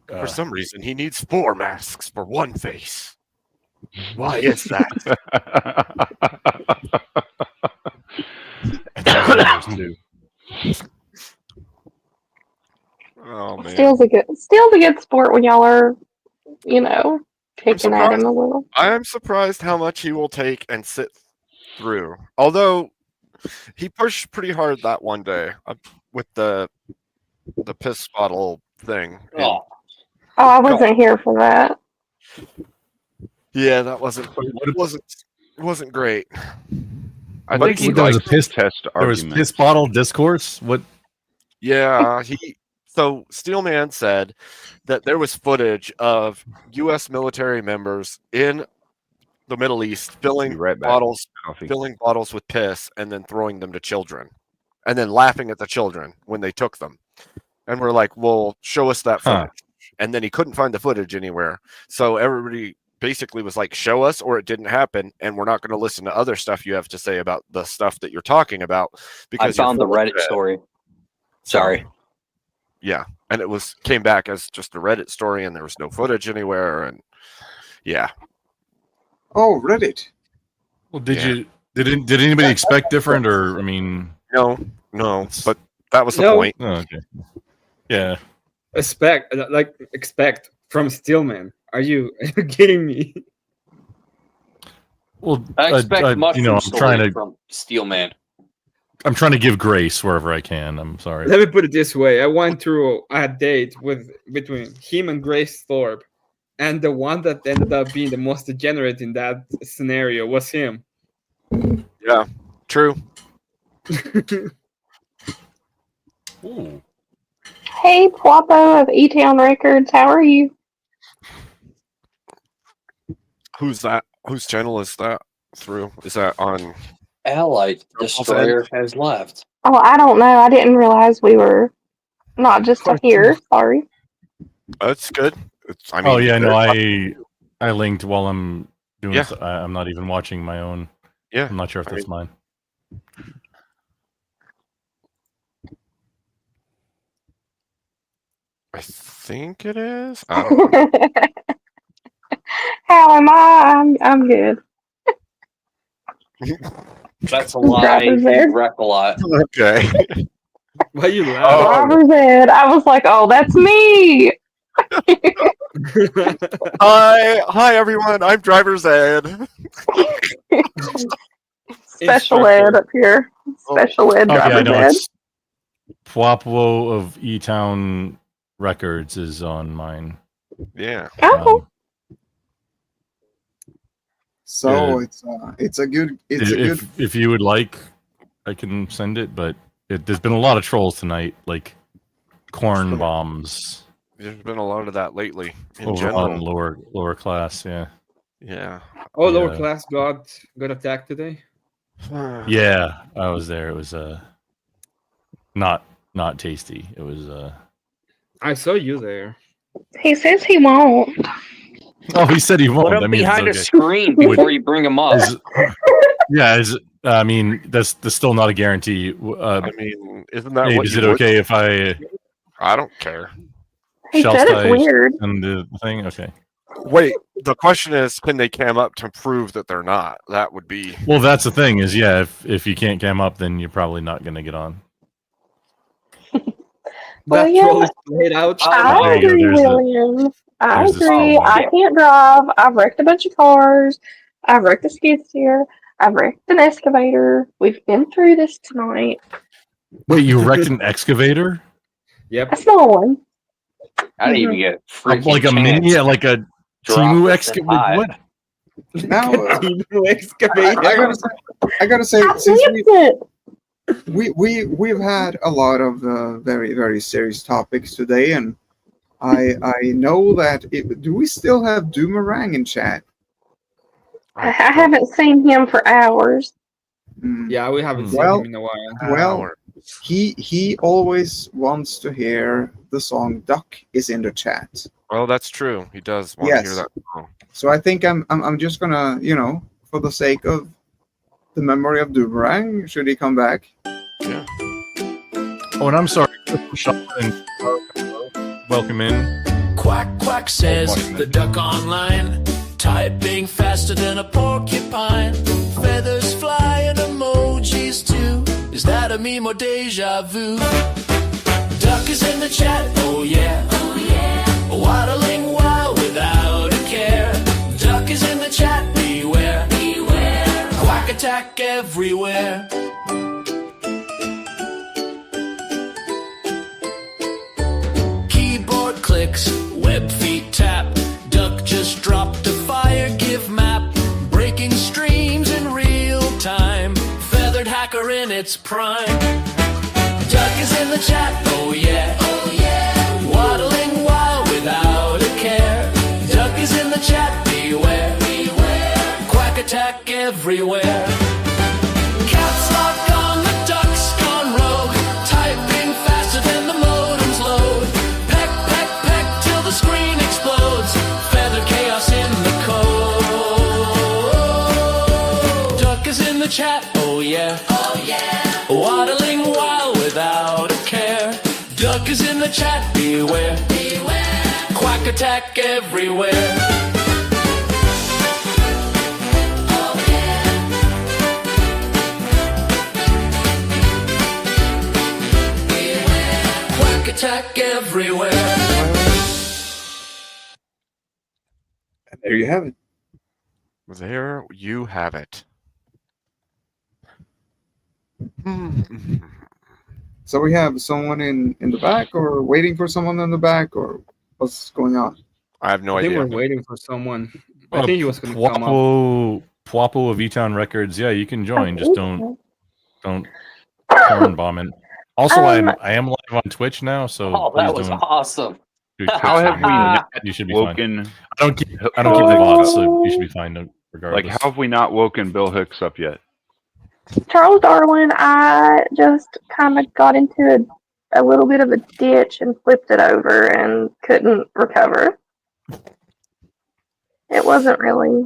[SPEAKER 2] For some reason, he needs 4 masks for one face. Why is that?
[SPEAKER 16] And there's others, too.
[SPEAKER 2] Oh man.
[SPEAKER 13] Steel's a good sport when y'all are, picking at him a little.
[SPEAKER 2] I'm surprised how much he will take and sit through. Although he pushed pretty hard that one day with the piss bottle thing.
[SPEAKER 13] Oh, I wasn't here for that.
[SPEAKER 2] Yeah, that wasn't great.
[SPEAKER 12] I
[SPEAKER 16] What-
[SPEAKER 12] think he
[SPEAKER 16] there was a
[SPEAKER 12] likes
[SPEAKER 16] piss
[SPEAKER 12] test
[SPEAKER 16] There was
[SPEAKER 12] arguments.
[SPEAKER 16] piss bottle discourse. What?
[SPEAKER 2] Yeah, so Steelman said that there was footage of U.S. military members in the Middle East filling
[SPEAKER 12] Be right back.
[SPEAKER 2] bottles
[SPEAKER 12] Coffee.
[SPEAKER 2] filling bottles with piss and then throwing them to children. and then laughing at the children when they took them. And we're like, well, show us that footage. And then he couldn't find the footage anywhere. So everybody basically was like, show us or it didn't happen. And we're not going to listen to other stuff you have to say about the stuff that you're talking about. Because
[SPEAKER 7] I found the Reddit story. Sorry.
[SPEAKER 2] Yeah. And it came back as just a Reddit story and there was no footage anywhere. And yeah.
[SPEAKER 9] Oh, Reddit.
[SPEAKER 16] Well, did anybody expect different, or I mean,
[SPEAKER 2] no, but that was the point.
[SPEAKER 16] Oh, okay. Yeah.
[SPEAKER 11] Expect from Steelman. Are you kidding me?
[SPEAKER 16] Well,
[SPEAKER 7] I expect mushroom
[SPEAKER 16] I'm
[SPEAKER 7] story
[SPEAKER 16] trying to
[SPEAKER 7] from Steelman.
[SPEAKER 16] I'm trying to give grace wherever I can. I'm sorry.
[SPEAKER 11] Let me put it this way: I went through a date between him and Grace Thorpe, and the one that ended up being the most degenerate in that scenario was him.
[SPEAKER 2] Yeah, true.
[SPEAKER 16] Ooh.
[SPEAKER 13] Hey, Pwapo of E-Town Records, how are you?
[SPEAKER 2] Who's that? Whose channel is that through? Is that on?
[SPEAKER 7] Allied Destroyer has left.
[SPEAKER 13] Oh, I don't know. I didn't realize we were not just here. Sorry.
[SPEAKER 2] That's good.
[SPEAKER 16] Oh yeah, no, I linked while I'm doing. Yeah. I'm not even watching my own.
[SPEAKER 2] Yeah,
[SPEAKER 16] I'm not sure if that's mine.
[SPEAKER 2] I think it is.
[SPEAKER 13] How am I? I'm good.
[SPEAKER 7] That's a lie. You wreck a lot.
[SPEAKER 2] Okay.
[SPEAKER 11] Why you laughing?
[SPEAKER 13] Driver's Ed. I was like, oh, that's me.
[SPEAKER 2] Hi everyone. I'm Driver's Ed.
[SPEAKER 13] Special ed up here. Special ed.
[SPEAKER 16] Yeah,
[SPEAKER 13] Driver's Ed.
[SPEAKER 16] it's Pwapwo of E-Town Records is on mine.
[SPEAKER 2] Yeah.
[SPEAKER 13] Oh.
[SPEAKER 9] So it's a good.
[SPEAKER 16] If you would like, I can send it. But there's been a lot of trolls tonight, like corn bombs.
[SPEAKER 2] There's been a lot of that lately in
[SPEAKER 16] Over
[SPEAKER 2] general.
[SPEAKER 16] on lower class, yeah.
[SPEAKER 2] Yeah.
[SPEAKER 11] Oh, lower class got attacked today.
[SPEAKER 16] Yeah, I was there. It was not tasty. It was
[SPEAKER 11] I saw you there.
[SPEAKER 13] He says he won't.
[SPEAKER 16] Oh, he said he won't.
[SPEAKER 7] Put him
[SPEAKER 16] I mean,
[SPEAKER 7] behind
[SPEAKER 16] it's
[SPEAKER 7] a
[SPEAKER 16] okay.
[SPEAKER 7] screen before you bring him up.
[SPEAKER 16] I mean, that's still not a guarantee.
[SPEAKER 2] I mean, isn't that
[SPEAKER 16] Abe,
[SPEAKER 2] what
[SPEAKER 16] is
[SPEAKER 2] you
[SPEAKER 16] it
[SPEAKER 2] would
[SPEAKER 16] okay
[SPEAKER 2] do?
[SPEAKER 16] if I
[SPEAKER 2] I don't care.
[SPEAKER 13] He said it's weird.
[SPEAKER 16] And the thing? Okay.
[SPEAKER 2] Wait, the question is, can they cam up to prove that they're not? That would be.
[SPEAKER 16] Well, that's the thing is, yeah, if you can't cam up, then you're probably not going to get on.
[SPEAKER 13] Well,
[SPEAKER 11] That
[SPEAKER 13] yeah,
[SPEAKER 11] troll is played out.
[SPEAKER 13] I agree, William. I agree. I can't drive. I've wrecked a bunch of cars. I've wrecked a skid steer. I've wrecked an excavator. We've been through this tonight.
[SPEAKER 16] Wait, you wrecked an excavator?
[SPEAKER 11] Yep.
[SPEAKER 13] A small one.
[SPEAKER 7] I didn't even get freaking
[SPEAKER 16] like a mini, like a Timu excavator. What?
[SPEAKER 9] Now,
[SPEAKER 11] excavator.
[SPEAKER 9] I gotta say, since we've had a lot of very, very serious topics today, and I know that do we still have Doomerang in chat?
[SPEAKER 13] I haven't seen him for hours.
[SPEAKER 11] Yeah, we haven't seen him in a while.
[SPEAKER 9] Well, he always wants to hear the song "Duck" is in the chat.
[SPEAKER 2] Well, that's true. He does want to hear that song.
[SPEAKER 9] So I think I'm just gonna, for the sake of the memory of Doomerang, should he come back?
[SPEAKER 2] Yeah.
[SPEAKER 16] Oh, and I'm sorry. Welcome in.
[SPEAKER 1] Quack, quack says the duck online. Typing faster than a porcupine. Feathers fly and emojis too. Is that a meme or deja vu? Duck is in the chat, oh yeah. Oh yeah. Waddling wild without a care. Duck is in the chat, beware. Beware. Quack attack everywhere. Keyboard clicks, web feet tap. Duck just dropped a fire give map. Breaking streams in real time. Feathered hacker in its prime. Duck is in the chat, oh yeah. Oh yeah. Waddling wild without a care. Duck is in the chat, beware. Beware. Quack attack everywhere. Caps lock on the duck's gone rogue. is in the chat, beware. Quack attack everywhere. Quack attack everywhere.
[SPEAKER 9] And there you have it.
[SPEAKER 2] There you have it.
[SPEAKER 9] So we have someone in the back, or waiting for someone in the back, or what's going on?
[SPEAKER 2] I have no
[SPEAKER 4] I think
[SPEAKER 2] idea.
[SPEAKER 4] we're waiting for someone. I think he was going to come up.
[SPEAKER 16] Pwapo of E-Town Records. Yeah, you can join. Just don't porn bomb it. Also, I am live on Twitch now, so
[SPEAKER 7] Oh, that was awesome.
[SPEAKER 12] How have we not
[SPEAKER 16] You should be
[SPEAKER 12] woken?
[SPEAKER 16] fine. I don't keep the VODs, so you should be fine regardless.
[SPEAKER 12] Like, how have we not woken Bill Hicks up yet?
[SPEAKER 13] Charles Darwin, I just kind of got into a little bit of a ditch and flipped it over and couldn't recover. It wasn't really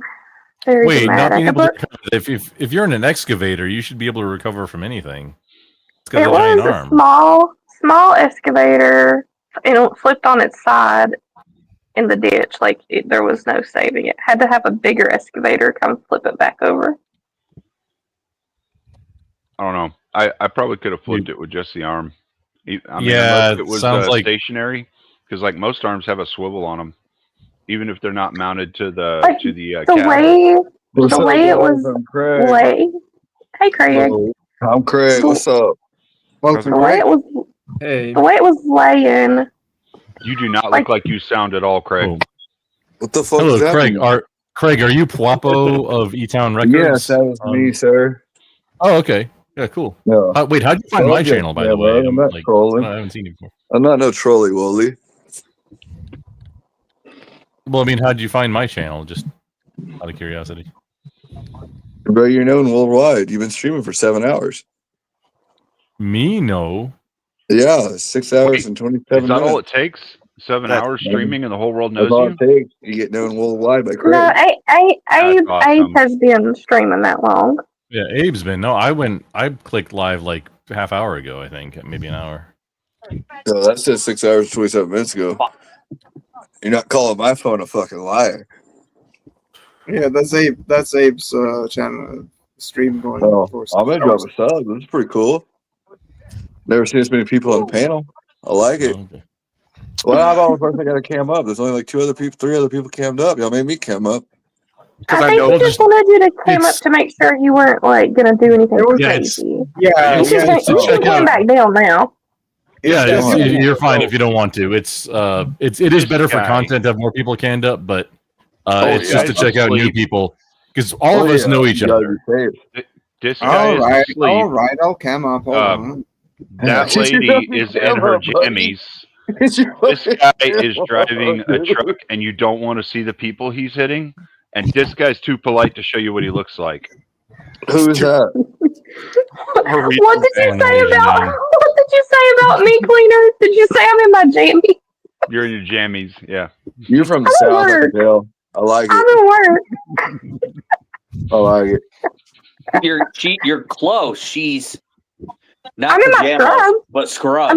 [SPEAKER 13] very
[SPEAKER 16] Wait, not being
[SPEAKER 13] dramatic.
[SPEAKER 16] able to recover. If you're in an excavator, you should be able to recover from anything. It's got
[SPEAKER 13] It
[SPEAKER 16] a giant
[SPEAKER 13] was a
[SPEAKER 16] arm.
[SPEAKER 13] small excavator, and it flipped on its side in the ditch. Like, there was no saving it. Had to have a bigger excavator come flip it back over.
[SPEAKER 12] I don't know. I probably could have flipped it with just the arm. I mean,
[SPEAKER 16] Yeah,
[SPEAKER 12] unless it was
[SPEAKER 16] sounds like-
[SPEAKER 12] stationary, because like most arms have a swivel on them, even if they're not mounted to the
[SPEAKER 13] Like,
[SPEAKER 12] cab.
[SPEAKER 13] the way it was lay. Hey, Craig.
[SPEAKER 18] I'm Craig. What's up?
[SPEAKER 13] The way it was,
[SPEAKER 4] Hey.
[SPEAKER 13] the way it was laying.
[SPEAKER 12] You do not look like you sound at all, Craig.
[SPEAKER 18] What the fuck
[SPEAKER 16] Hello,
[SPEAKER 18] does that
[SPEAKER 16] Craig.
[SPEAKER 18] mean?
[SPEAKER 16] Craig, are you Pwapo of E-Town Records?
[SPEAKER 18] Yes, that was me, sir.
[SPEAKER 16] Oh, okay. Yeah, cool.
[SPEAKER 18] Yeah.
[SPEAKER 16] Wait, how'd you find my channel, by the way?
[SPEAKER 18] I'm not
[SPEAKER 16] Like,
[SPEAKER 18] trolling.
[SPEAKER 16] I haven't seen you before.
[SPEAKER 18] I'm not no trolley Wooly.
[SPEAKER 16] Well, I mean, how'd you find my channel? Just out of curiosity.
[SPEAKER 18] Bro, you're known worldwide. You've been streaming for 7 hours.
[SPEAKER 16] Me? No.
[SPEAKER 18] Yeah, 6 hours and 27
[SPEAKER 12] Is that
[SPEAKER 18] minutes.
[SPEAKER 12] all it takes? 7 hours streaming and the whole world knows
[SPEAKER 18] That's all
[SPEAKER 12] you?
[SPEAKER 18] it takes. You get known worldwide by Craig.
[SPEAKER 13] No, Abe
[SPEAKER 12] awesome.
[SPEAKER 13] has been streaming that long.
[SPEAKER 16] Yeah, Abe's been. No, I clicked live like a half hour ago, I think. Maybe an hour.
[SPEAKER 18] No, that says 6 hours and 27 minutes ago. You're not calling my phone a fucking liar.
[SPEAKER 9] Yeah, that's Abe's channel stream going.
[SPEAKER 18] Oh,
[SPEAKER 9] for
[SPEAKER 18] I'm gonna drop a sub. This is pretty cool. Never seen this many people on the panel. I like it.
[SPEAKER 16] Okay.
[SPEAKER 18] Well, I've always first I got to cam up. There's only like 3 other people cammed up. Y'all made me cam up.
[SPEAKER 13] I think he just wanted you to came up to make sure you weren't like gonna do anything crazy.
[SPEAKER 9] Yeah,
[SPEAKER 13] You can come back down now.
[SPEAKER 16] Yeah,
[SPEAKER 18] Yeah.
[SPEAKER 16] you're fine if you don't want to. It is better for content to have more people canned up, but it's
[SPEAKER 18] yeah,
[SPEAKER 16] just to check out new
[SPEAKER 12] asleep.
[SPEAKER 16] people because all of us know each other.
[SPEAKER 12] This guy
[SPEAKER 9] All
[SPEAKER 12] is
[SPEAKER 9] right,
[SPEAKER 12] asleep.
[SPEAKER 9] all right, I'll cam up. Hold on.
[SPEAKER 12] That lady is in her jammies. This guy is driving a truck, and you don't want to see the people he's hitting. And this guy's too polite to show you what he looks like.
[SPEAKER 18] Who is that?
[SPEAKER 13] What did you say about? What did you say about me, Cleaner? Did you say I'm in my jammy?
[SPEAKER 12] You're in your jammies, yeah.
[SPEAKER 18] You're from the
[SPEAKER 13] I'm at
[SPEAKER 18] south, I
[SPEAKER 13] work.
[SPEAKER 18] can tell. I like
[SPEAKER 13] I'm
[SPEAKER 18] it.
[SPEAKER 13] at work.
[SPEAKER 18] I like it.
[SPEAKER 7] You're close. She's not
[SPEAKER 13] I'm in my
[SPEAKER 7] pajamas,
[SPEAKER 13] scrubs.
[SPEAKER 7] but scrubs.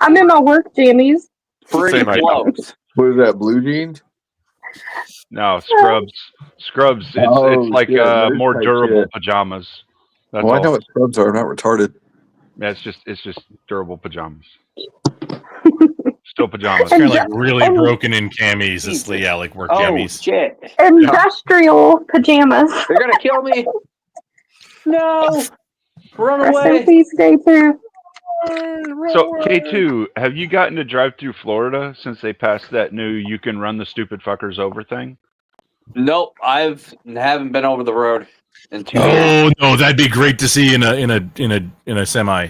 [SPEAKER 13] I'm in my work jammies.
[SPEAKER 7] Pretty
[SPEAKER 18] Same height.
[SPEAKER 7] close.
[SPEAKER 18] What is that, blue jeans?
[SPEAKER 12] No, scrubs. Scrubs. It's like
[SPEAKER 18] shit, those
[SPEAKER 12] more
[SPEAKER 18] type
[SPEAKER 12] durable
[SPEAKER 18] shit.
[SPEAKER 12] pajamas. That's
[SPEAKER 18] Well, I
[SPEAKER 12] all.
[SPEAKER 18] know what scrubs are. I'm not retarded.
[SPEAKER 12] Yeah, it's just durable pajamas. Still pajamas.
[SPEAKER 16] You're like really broken in camis. It's like work
[SPEAKER 7] Oh
[SPEAKER 16] jammies.
[SPEAKER 7] shit!
[SPEAKER 13] Industrial pajamas.
[SPEAKER 7] They're gonna kill me. No, run
[SPEAKER 13] Rest
[SPEAKER 7] away.
[SPEAKER 13] in peace, day two.
[SPEAKER 12] So K2, have you gotten to drive through Florida since they passed that new "you can run the stupid fuckers over" thing?
[SPEAKER 7] Nope, haven't been over the road in 2 years.
[SPEAKER 16] Oh no, that'd be great to see in a semi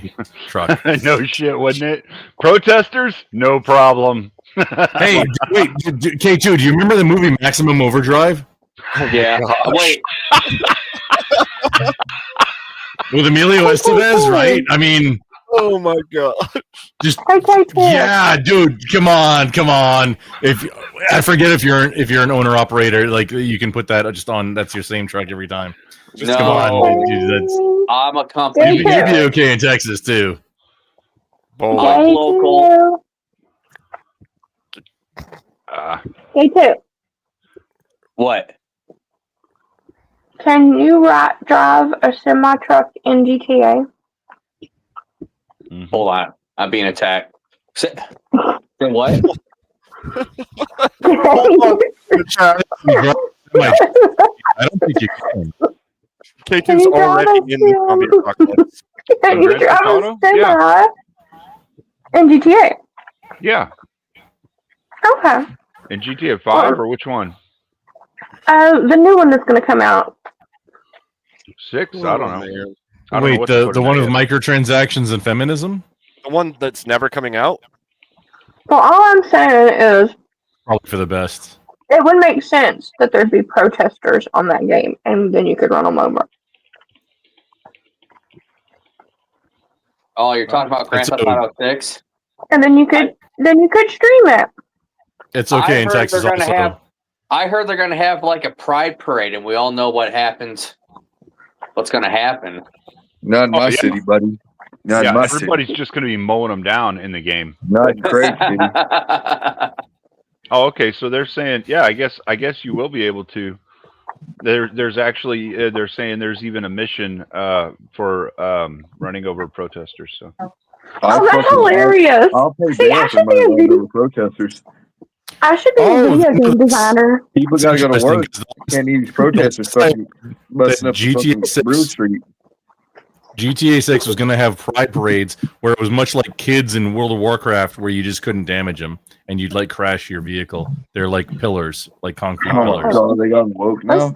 [SPEAKER 16] truck.
[SPEAKER 12] No shit, wouldn't it? Protesters, no problem.
[SPEAKER 16] Hey, wait, K2, do you remember the movie Maximum Overdrive?
[SPEAKER 7] Yeah. Wait.
[SPEAKER 16] With Emilio Estevez, right? I mean,
[SPEAKER 18] Oh my god!
[SPEAKER 16] just yeah, dude, come on. If I forget if you're an owner operator, like you can put that just on. That's your same truck every time. Just come on, dude,
[SPEAKER 7] I'm a company.
[SPEAKER 16] you'd be okay in Texas too.
[SPEAKER 13] Day
[SPEAKER 7] local.
[SPEAKER 13] Day 2.
[SPEAKER 7] What?
[SPEAKER 13] Can you drive a semi truck in GTA?
[SPEAKER 7] Hold on, I'm being attacked. Then what?
[SPEAKER 16] I don't think you can.
[SPEAKER 2] K2's already in the zombie apocalypse.
[SPEAKER 13] Can you
[SPEAKER 12] Grand
[SPEAKER 13] drive
[SPEAKER 12] Theft
[SPEAKER 13] a
[SPEAKER 12] Auto?
[SPEAKER 13] semi in GTA?
[SPEAKER 12] Yeah.
[SPEAKER 13] Okay.
[SPEAKER 12] In GTA 5 or which one?
[SPEAKER 13] The new one that's going to come out.
[SPEAKER 12] 6? I don't know. I don't know
[SPEAKER 16] Wait,
[SPEAKER 12] what to
[SPEAKER 16] the
[SPEAKER 12] put in
[SPEAKER 16] one
[SPEAKER 12] that
[SPEAKER 16] with
[SPEAKER 12] yet.
[SPEAKER 16] microtransactions and feminism?
[SPEAKER 2] The one that's never coming out?
[SPEAKER 13] Well, all I'm saying is
[SPEAKER 16] Probably for the best.
[SPEAKER 13] it would make sense that there'd be protesters on that game, and then you could run them over.
[SPEAKER 7] Oh, you're talking about Grand Theft Auto 6?
[SPEAKER 13] And then you could stream it.
[SPEAKER 16] It's okay in Texas
[SPEAKER 7] they're gonna
[SPEAKER 16] also.
[SPEAKER 7] have. I heard they're gonna have like a pride parade, and we all know what happens. What's gonna happen?
[SPEAKER 18] Not in my
[SPEAKER 12] yeah.
[SPEAKER 18] city, buddy. Not in
[SPEAKER 12] Yeah,
[SPEAKER 18] my
[SPEAKER 12] everybody's
[SPEAKER 18] city.
[SPEAKER 12] just going to be mowing them down in the game.
[SPEAKER 18] Not in Craig City.
[SPEAKER 12] Oh, okay. So they're saying, yeah, I guess you will be able to. There's actually they're saying there's even a mission for running over protesters. So.
[SPEAKER 13] Oh, that's hilarious.
[SPEAKER 18] I'll pay
[SPEAKER 13] See, I
[SPEAKER 18] bail
[SPEAKER 13] should
[SPEAKER 18] for
[SPEAKER 13] be a
[SPEAKER 18] my
[SPEAKER 13] video.
[SPEAKER 18] protesters.
[SPEAKER 13] I should be a video game designer.
[SPEAKER 18] People gotta go to
[SPEAKER 16] interesting,
[SPEAKER 18] work. Can't need these protesters fucking busting up the
[SPEAKER 16] GTA
[SPEAKER 18] fucking Broad Street.
[SPEAKER 16] GTA 6 was going to have pride parades where it was much like kids in World of Warcraft where you just couldn't damage them and you'd like crash your vehicle. They're like pillars, like concrete pillars.
[SPEAKER 18] God, they got woke now.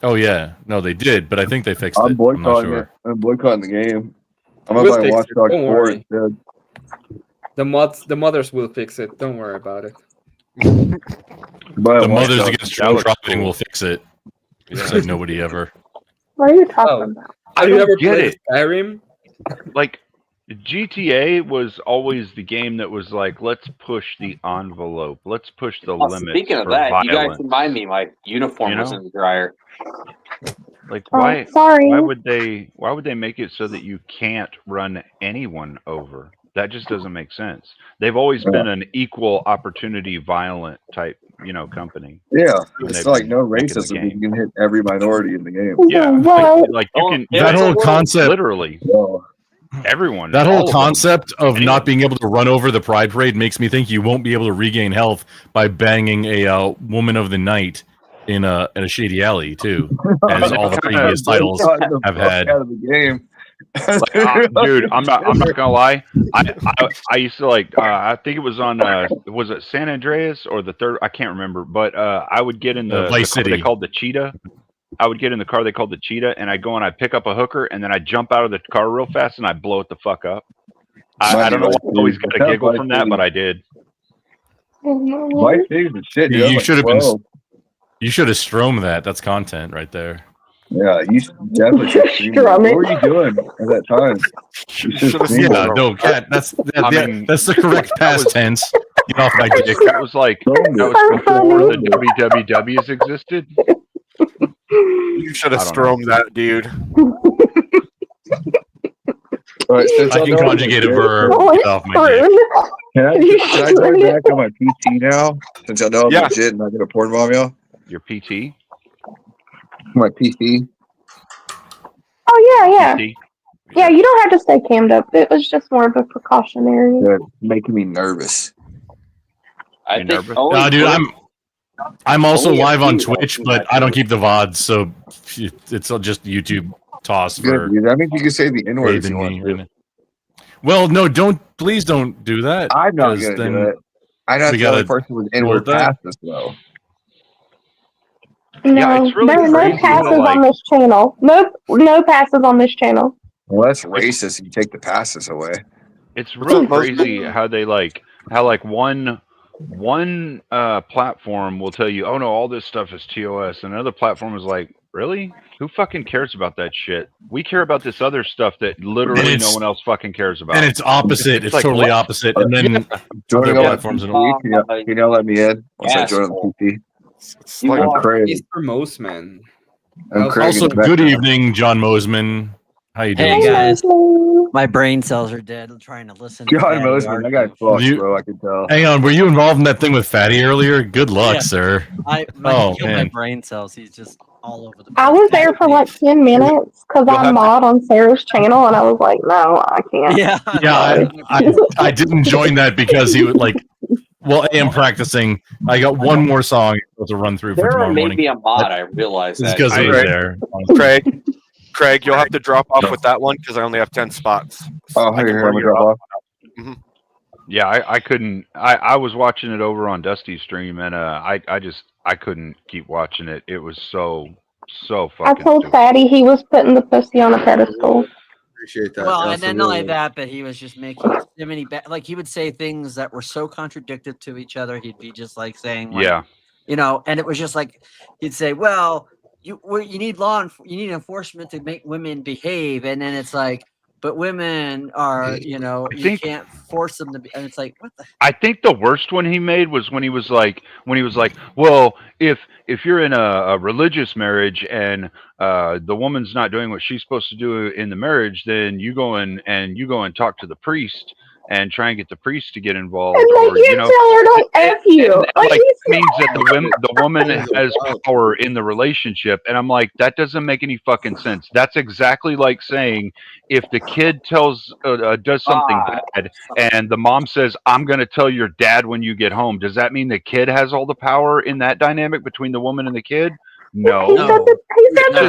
[SPEAKER 16] Oh yeah, no, they did, but I think they fixed
[SPEAKER 18] I'm
[SPEAKER 16] it. I'm not
[SPEAKER 18] boycotting
[SPEAKER 16] sure.
[SPEAKER 18] it. I'm boycotting the game. I'm
[SPEAKER 11] We'll
[SPEAKER 18] gonna buy
[SPEAKER 11] fix
[SPEAKER 18] Watch
[SPEAKER 11] it,
[SPEAKER 18] Dogs
[SPEAKER 11] don't
[SPEAKER 18] 4
[SPEAKER 11] worry.
[SPEAKER 18] instead.
[SPEAKER 11] The mothers will fix it. Don't worry about it.
[SPEAKER 18] Buy a
[SPEAKER 16] The
[SPEAKER 18] Watch
[SPEAKER 16] Mothers
[SPEAKER 18] Dogs.
[SPEAKER 16] Against Drunk Driving will fix it. Said nobody ever.
[SPEAKER 13] What are you talking about?
[SPEAKER 11] Have you ever
[SPEAKER 12] get
[SPEAKER 11] played
[SPEAKER 12] it.
[SPEAKER 11] Skyrim?
[SPEAKER 12] Like GTA was always the game that was like, let's push the envelope, let's push the limits.
[SPEAKER 7] Speaking of
[SPEAKER 12] for
[SPEAKER 7] that, you guys
[SPEAKER 12] violence.
[SPEAKER 7] remind me my uniform
[SPEAKER 12] You
[SPEAKER 7] was
[SPEAKER 12] know?
[SPEAKER 7] in the dryer.
[SPEAKER 12] Like
[SPEAKER 13] Oh,
[SPEAKER 12] why?
[SPEAKER 13] sorry.
[SPEAKER 12] Why would they make it so that you can't run anyone over? That just doesn't make sense. They've always been an equal opportunity violent type, company.
[SPEAKER 18] Yeah,
[SPEAKER 12] when
[SPEAKER 18] it's
[SPEAKER 12] they've
[SPEAKER 18] like
[SPEAKER 12] been
[SPEAKER 18] no
[SPEAKER 12] making the
[SPEAKER 18] racism. You
[SPEAKER 12] game.
[SPEAKER 18] can hit every minority in the game.
[SPEAKER 12] Yeah,
[SPEAKER 13] What?
[SPEAKER 12] like you can
[SPEAKER 16] That whole concept,
[SPEAKER 12] literally everyone.
[SPEAKER 16] that
[SPEAKER 12] all
[SPEAKER 16] whole
[SPEAKER 12] of them.
[SPEAKER 16] concept of
[SPEAKER 12] Anyone.
[SPEAKER 16] not being able to run over the pride parade makes me think you won't be able to regain health by banging a woman of the night in a shady alley too, as all the previous titles have had.
[SPEAKER 18] Out of the game.
[SPEAKER 12] Like, dude, I'm not gonna lie. I used to like. I think it was on. Was it San Andreas or the third? I can't remember. But I would get in the
[SPEAKER 16] Vice
[SPEAKER 12] car they
[SPEAKER 16] City.
[SPEAKER 12] called the Cheetah. I would get in the car they called the Cheetah, and I go and I pick up a hooker, and then I jump out of the car real fast and I blow it the fuck up. I don't know why I always got a giggle from that, but I did.
[SPEAKER 18] Vice City's the shit, dude. I'm
[SPEAKER 16] You
[SPEAKER 18] like
[SPEAKER 16] should have been.
[SPEAKER 18] 12.
[SPEAKER 16] You should have Strom that. That's content right there.
[SPEAKER 18] Yeah, you definitely should stream it. What were you doing at that time? You should stream it.
[SPEAKER 16] Yeah, no, cat. That's the correct past tense. Get off my dick.
[SPEAKER 12] That was like that was before the WWWs existed.
[SPEAKER 2] You should have stromed that, dude.
[SPEAKER 18] All right, since
[SPEAKER 16] I can
[SPEAKER 18] know
[SPEAKER 16] conjugate a
[SPEAKER 18] I'm
[SPEAKER 16] verb.
[SPEAKER 18] legit,
[SPEAKER 16] Get off my dick.
[SPEAKER 18] Can I go back on my PT now? Since I know I'm
[SPEAKER 2] Yeah.
[SPEAKER 18] legit and not gonna porn bomb y'all?
[SPEAKER 12] Your PT.
[SPEAKER 18] My PT.
[SPEAKER 13] Oh yeah.
[SPEAKER 12] PT.
[SPEAKER 13] Yeah, you don't have to stay cammed up. It was just more of a precautionary.
[SPEAKER 18] They're making me nervous.
[SPEAKER 7] I
[SPEAKER 12] You
[SPEAKER 7] think
[SPEAKER 12] nervous?
[SPEAKER 16] No, dude, I'm also
[SPEAKER 7] Only a
[SPEAKER 16] live on
[SPEAKER 7] few
[SPEAKER 16] Twitch,
[SPEAKER 7] have
[SPEAKER 16] but I don't keep the VODs, so it's just YouTube toss for.
[SPEAKER 18] Good, dude. I think you can say the N word if you
[SPEAKER 16] Raven
[SPEAKER 18] want
[SPEAKER 16] me
[SPEAKER 18] to.
[SPEAKER 16] right now. Well, no, please don't do that.
[SPEAKER 18] I'm not
[SPEAKER 16] 'cause
[SPEAKER 18] gonna
[SPEAKER 16] then
[SPEAKER 18] do it. I'm not
[SPEAKER 16] we
[SPEAKER 18] the only
[SPEAKER 16] gotta
[SPEAKER 18] person with N word
[SPEAKER 16] deal with that.
[SPEAKER 18] passes though.
[SPEAKER 13] No,
[SPEAKER 12] Yeah, it's really
[SPEAKER 13] there are no
[SPEAKER 12] crazy how,
[SPEAKER 13] passes
[SPEAKER 12] like-
[SPEAKER 13] on this channel. No passes on this channel.
[SPEAKER 18] Well, that's racist. You take the passes away.
[SPEAKER 12] It's real
[SPEAKER 2] up, Mosman?
[SPEAKER 12] crazy how they one platform will tell you, oh no, all this stuff is TOS, and another platform is like, really? Who fucking cares about that shit? We care about this other stuff that literally no one else fucking cares about.
[SPEAKER 16] And it's opposite. It's
[SPEAKER 12] like,
[SPEAKER 16] totally
[SPEAKER 12] what?
[SPEAKER 16] opposite. And then
[SPEAKER 18] Joining
[SPEAKER 16] other
[SPEAKER 18] on
[SPEAKER 16] platforms.
[SPEAKER 18] the PT, can y'all let me in once I join on
[SPEAKER 7] Asshole.
[SPEAKER 18] the PT?
[SPEAKER 2] It's like
[SPEAKER 18] I'm Craig.
[SPEAKER 11] He's for most men.
[SPEAKER 18] I'm Craig
[SPEAKER 16] Also,
[SPEAKER 18] in the
[SPEAKER 16] good
[SPEAKER 18] background.
[SPEAKER 16] evening, John Mosman. How you
[SPEAKER 21] Hey
[SPEAKER 16] doing, sir?
[SPEAKER 21] guys, my brain cells are dead. I'm trying to listen to
[SPEAKER 18] God,
[SPEAKER 21] Fatty
[SPEAKER 18] Mosman, that guy
[SPEAKER 21] argue.
[SPEAKER 18] fucks,
[SPEAKER 16] You-
[SPEAKER 18] bro. I can tell.
[SPEAKER 16] Hang on, were you involved in that thing with Fatty earlier? Good luck,
[SPEAKER 21] Yeah.
[SPEAKER 16] sir.
[SPEAKER 21] He
[SPEAKER 16] Oh
[SPEAKER 21] killed my
[SPEAKER 16] man.
[SPEAKER 21] brain cells. He's just all over the
[SPEAKER 13] I
[SPEAKER 21] place.
[SPEAKER 13] was there for like 10 minutes because I'm mod on Sarah's channel, and I was like, no, I can't.
[SPEAKER 21] Yeah,
[SPEAKER 16] Yeah, I didn't join that because he would like. Well, I am practicing. I got one more song to run through for
[SPEAKER 7] Sarah
[SPEAKER 16] tomorrow
[SPEAKER 7] made
[SPEAKER 16] morning.
[SPEAKER 7] me a mod. I realized
[SPEAKER 16] It's
[SPEAKER 7] that.
[SPEAKER 16] because he was there.
[SPEAKER 2] Craig, you'll have to drop off with that one because I only have 10 spots.
[SPEAKER 18] Oh,
[SPEAKER 2] I can
[SPEAKER 18] here,
[SPEAKER 2] burn
[SPEAKER 18] I'm gonna
[SPEAKER 2] your
[SPEAKER 18] drop
[SPEAKER 2] up.
[SPEAKER 18] off.
[SPEAKER 2] Mhm.
[SPEAKER 12] Yeah, I couldn't. I was watching it over on Dusty's stream, and I couldn't keep watching it. It was so
[SPEAKER 13] I
[SPEAKER 12] fucking
[SPEAKER 13] told
[SPEAKER 12] stupid.
[SPEAKER 13] Fatty he was putting the pussy on a pedestal.
[SPEAKER 11] Appreciate that.
[SPEAKER 21] Well,
[SPEAKER 11] That
[SPEAKER 21] and
[SPEAKER 11] was
[SPEAKER 21] then
[SPEAKER 11] some
[SPEAKER 21] not only
[SPEAKER 11] really-
[SPEAKER 21] that, but he was just making so many like he would say things that were so contradictory to each other. He'd be just like saying, like,
[SPEAKER 12] Yeah.
[SPEAKER 21] you know, and it was just like he'd say, "Well, you need you need enforcement to make women behave," and then it's like, "But women are, you know, you
[SPEAKER 12] think-
[SPEAKER 21] can't force them to be," and it's like, what the.
[SPEAKER 12] I think the worst one he made was when he was like, well, if you're in a religious marriage and the woman's not doing what she's supposed to do in the marriage, then you go and talk to the priest and try and get the priest to get involved,
[SPEAKER 13] And like,
[SPEAKER 12] or
[SPEAKER 13] you tell her don't F you.
[SPEAKER 12] and,
[SPEAKER 13] Like,
[SPEAKER 12] like
[SPEAKER 13] he's
[SPEAKER 12] means that the woman has power in the relationship, and I'm like, that doesn't make any fucking sense. That's exactly like saying if the kid does something bad, and the mom says, "I'm going to tell your dad when you get home." Does that mean the kid has all the power in that dynamic between the woman and the kid? No.
[SPEAKER 13] He said the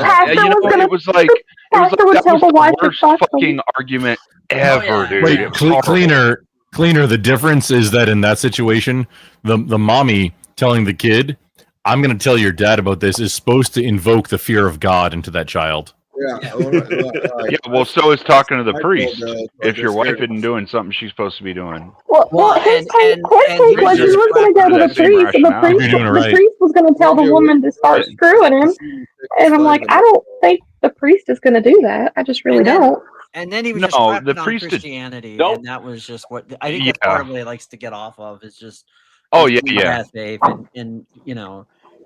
[SPEAKER 13] pastor
[SPEAKER 12] You
[SPEAKER 13] was
[SPEAKER 12] know,
[SPEAKER 13] gonna.
[SPEAKER 12] it was like
[SPEAKER 13] Pastor would
[SPEAKER 12] that
[SPEAKER 13] tell
[SPEAKER 12] was
[SPEAKER 13] the
[SPEAKER 12] the
[SPEAKER 13] wife to
[SPEAKER 12] worst
[SPEAKER 13] fuck him.
[SPEAKER 12] fucking argument ever, dude.
[SPEAKER 16] Wait,
[SPEAKER 12] It was horrible.
[SPEAKER 16] cleaner. The difference is that in that situation, the mommy telling the kid, "I'm going to tell your dad about this," is supposed to invoke the fear of God into that child.
[SPEAKER 11] Yeah.
[SPEAKER 12] Yeah, well, so is talking to the
[SPEAKER 11] I
[SPEAKER 12] priest.
[SPEAKER 11] told,
[SPEAKER 12] If your wife
[SPEAKER 11] Sarah-
[SPEAKER 12] isn't doing something she's supposed to be doing.
[SPEAKER 13] Well, his take was he
[SPEAKER 12] here's
[SPEAKER 13] was going to go to the
[SPEAKER 12] that same
[SPEAKER 13] priest, and
[SPEAKER 12] rationale. If you're doing it
[SPEAKER 13] the
[SPEAKER 12] right.
[SPEAKER 13] priest was going to tell the woman to start screwing him. And I'm like, I don't think the priest is going to do that. I just really don't.
[SPEAKER 21] And then he was
[SPEAKER 12] No,
[SPEAKER 21] just crapping
[SPEAKER 12] the
[SPEAKER 21] on
[SPEAKER 12] priest did-
[SPEAKER 21] Christianity, and that was just what I think. That's
[SPEAKER 12] Yeah.
[SPEAKER 21] part of what he likes to get off of is just.
[SPEAKER 12] Oh,
[SPEAKER 21] is
[SPEAKER 12] yeah,
[SPEAKER 21] being
[SPEAKER 12] yeah.
[SPEAKER 21] bad faith and you know.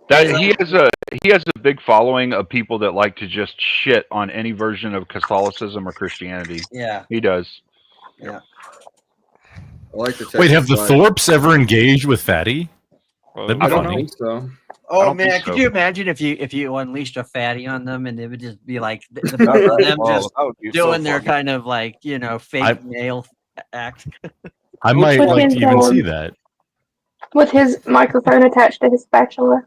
[SPEAKER 12] That he has a big following of people that like to just shit on any version of Catholicism or Christianity.
[SPEAKER 21] Yeah.
[SPEAKER 12] He does.
[SPEAKER 21] Yeah.
[SPEAKER 11] I like the
[SPEAKER 16] Wait, have the
[SPEAKER 11] Texas
[SPEAKER 16] Thorpes ever engaged with Fatty? That'd be
[SPEAKER 11] I don't
[SPEAKER 16] funny.
[SPEAKER 11] think so.
[SPEAKER 21] Oh
[SPEAKER 12] don't think
[SPEAKER 21] man, could
[SPEAKER 12] so.
[SPEAKER 21] you imagine if you unleashed a fatty on them and it would just be like the both of them
[SPEAKER 2] Oh,
[SPEAKER 21] just
[SPEAKER 2] that would be so
[SPEAKER 21] doing their
[SPEAKER 2] funny.
[SPEAKER 21] kind of like, you know, fake male act.
[SPEAKER 16] I might
[SPEAKER 13] With
[SPEAKER 16] like
[SPEAKER 13] his,
[SPEAKER 16] to even see
[SPEAKER 13] um,
[SPEAKER 16] that.
[SPEAKER 13] With his microphone attached to his spatula.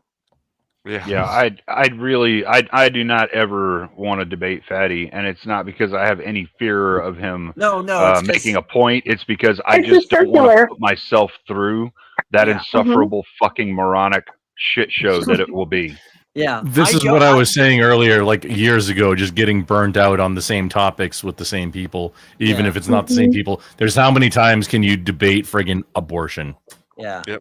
[SPEAKER 12] Yeah, I do not ever want to debate Fatty, and it's not because I have any fear of him
[SPEAKER 21] No, it's 'cause-
[SPEAKER 12] making a point. It's because I
[SPEAKER 13] It's
[SPEAKER 12] just
[SPEAKER 13] just
[SPEAKER 12] don't want to
[SPEAKER 13] circular.
[SPEAKER 12] put myself through that
[SPEAKER 21] Yeah.
[SPEAKER 12] insufferable fucking moronic shit show that it will be.
[SPEAKER 21] Yeah.
[SPEAKER 16] This is what I was saying earlier, like years ago, just getting burnt out on the same topics with the same people, even
[SPEAKER 21] Yeah.
[SPEAKER 16] if it's not the same people. There's how many times can you debate friggin' abortion?
[SPEAKER 21] Yeah.
[SPEAKER 12] Yeah.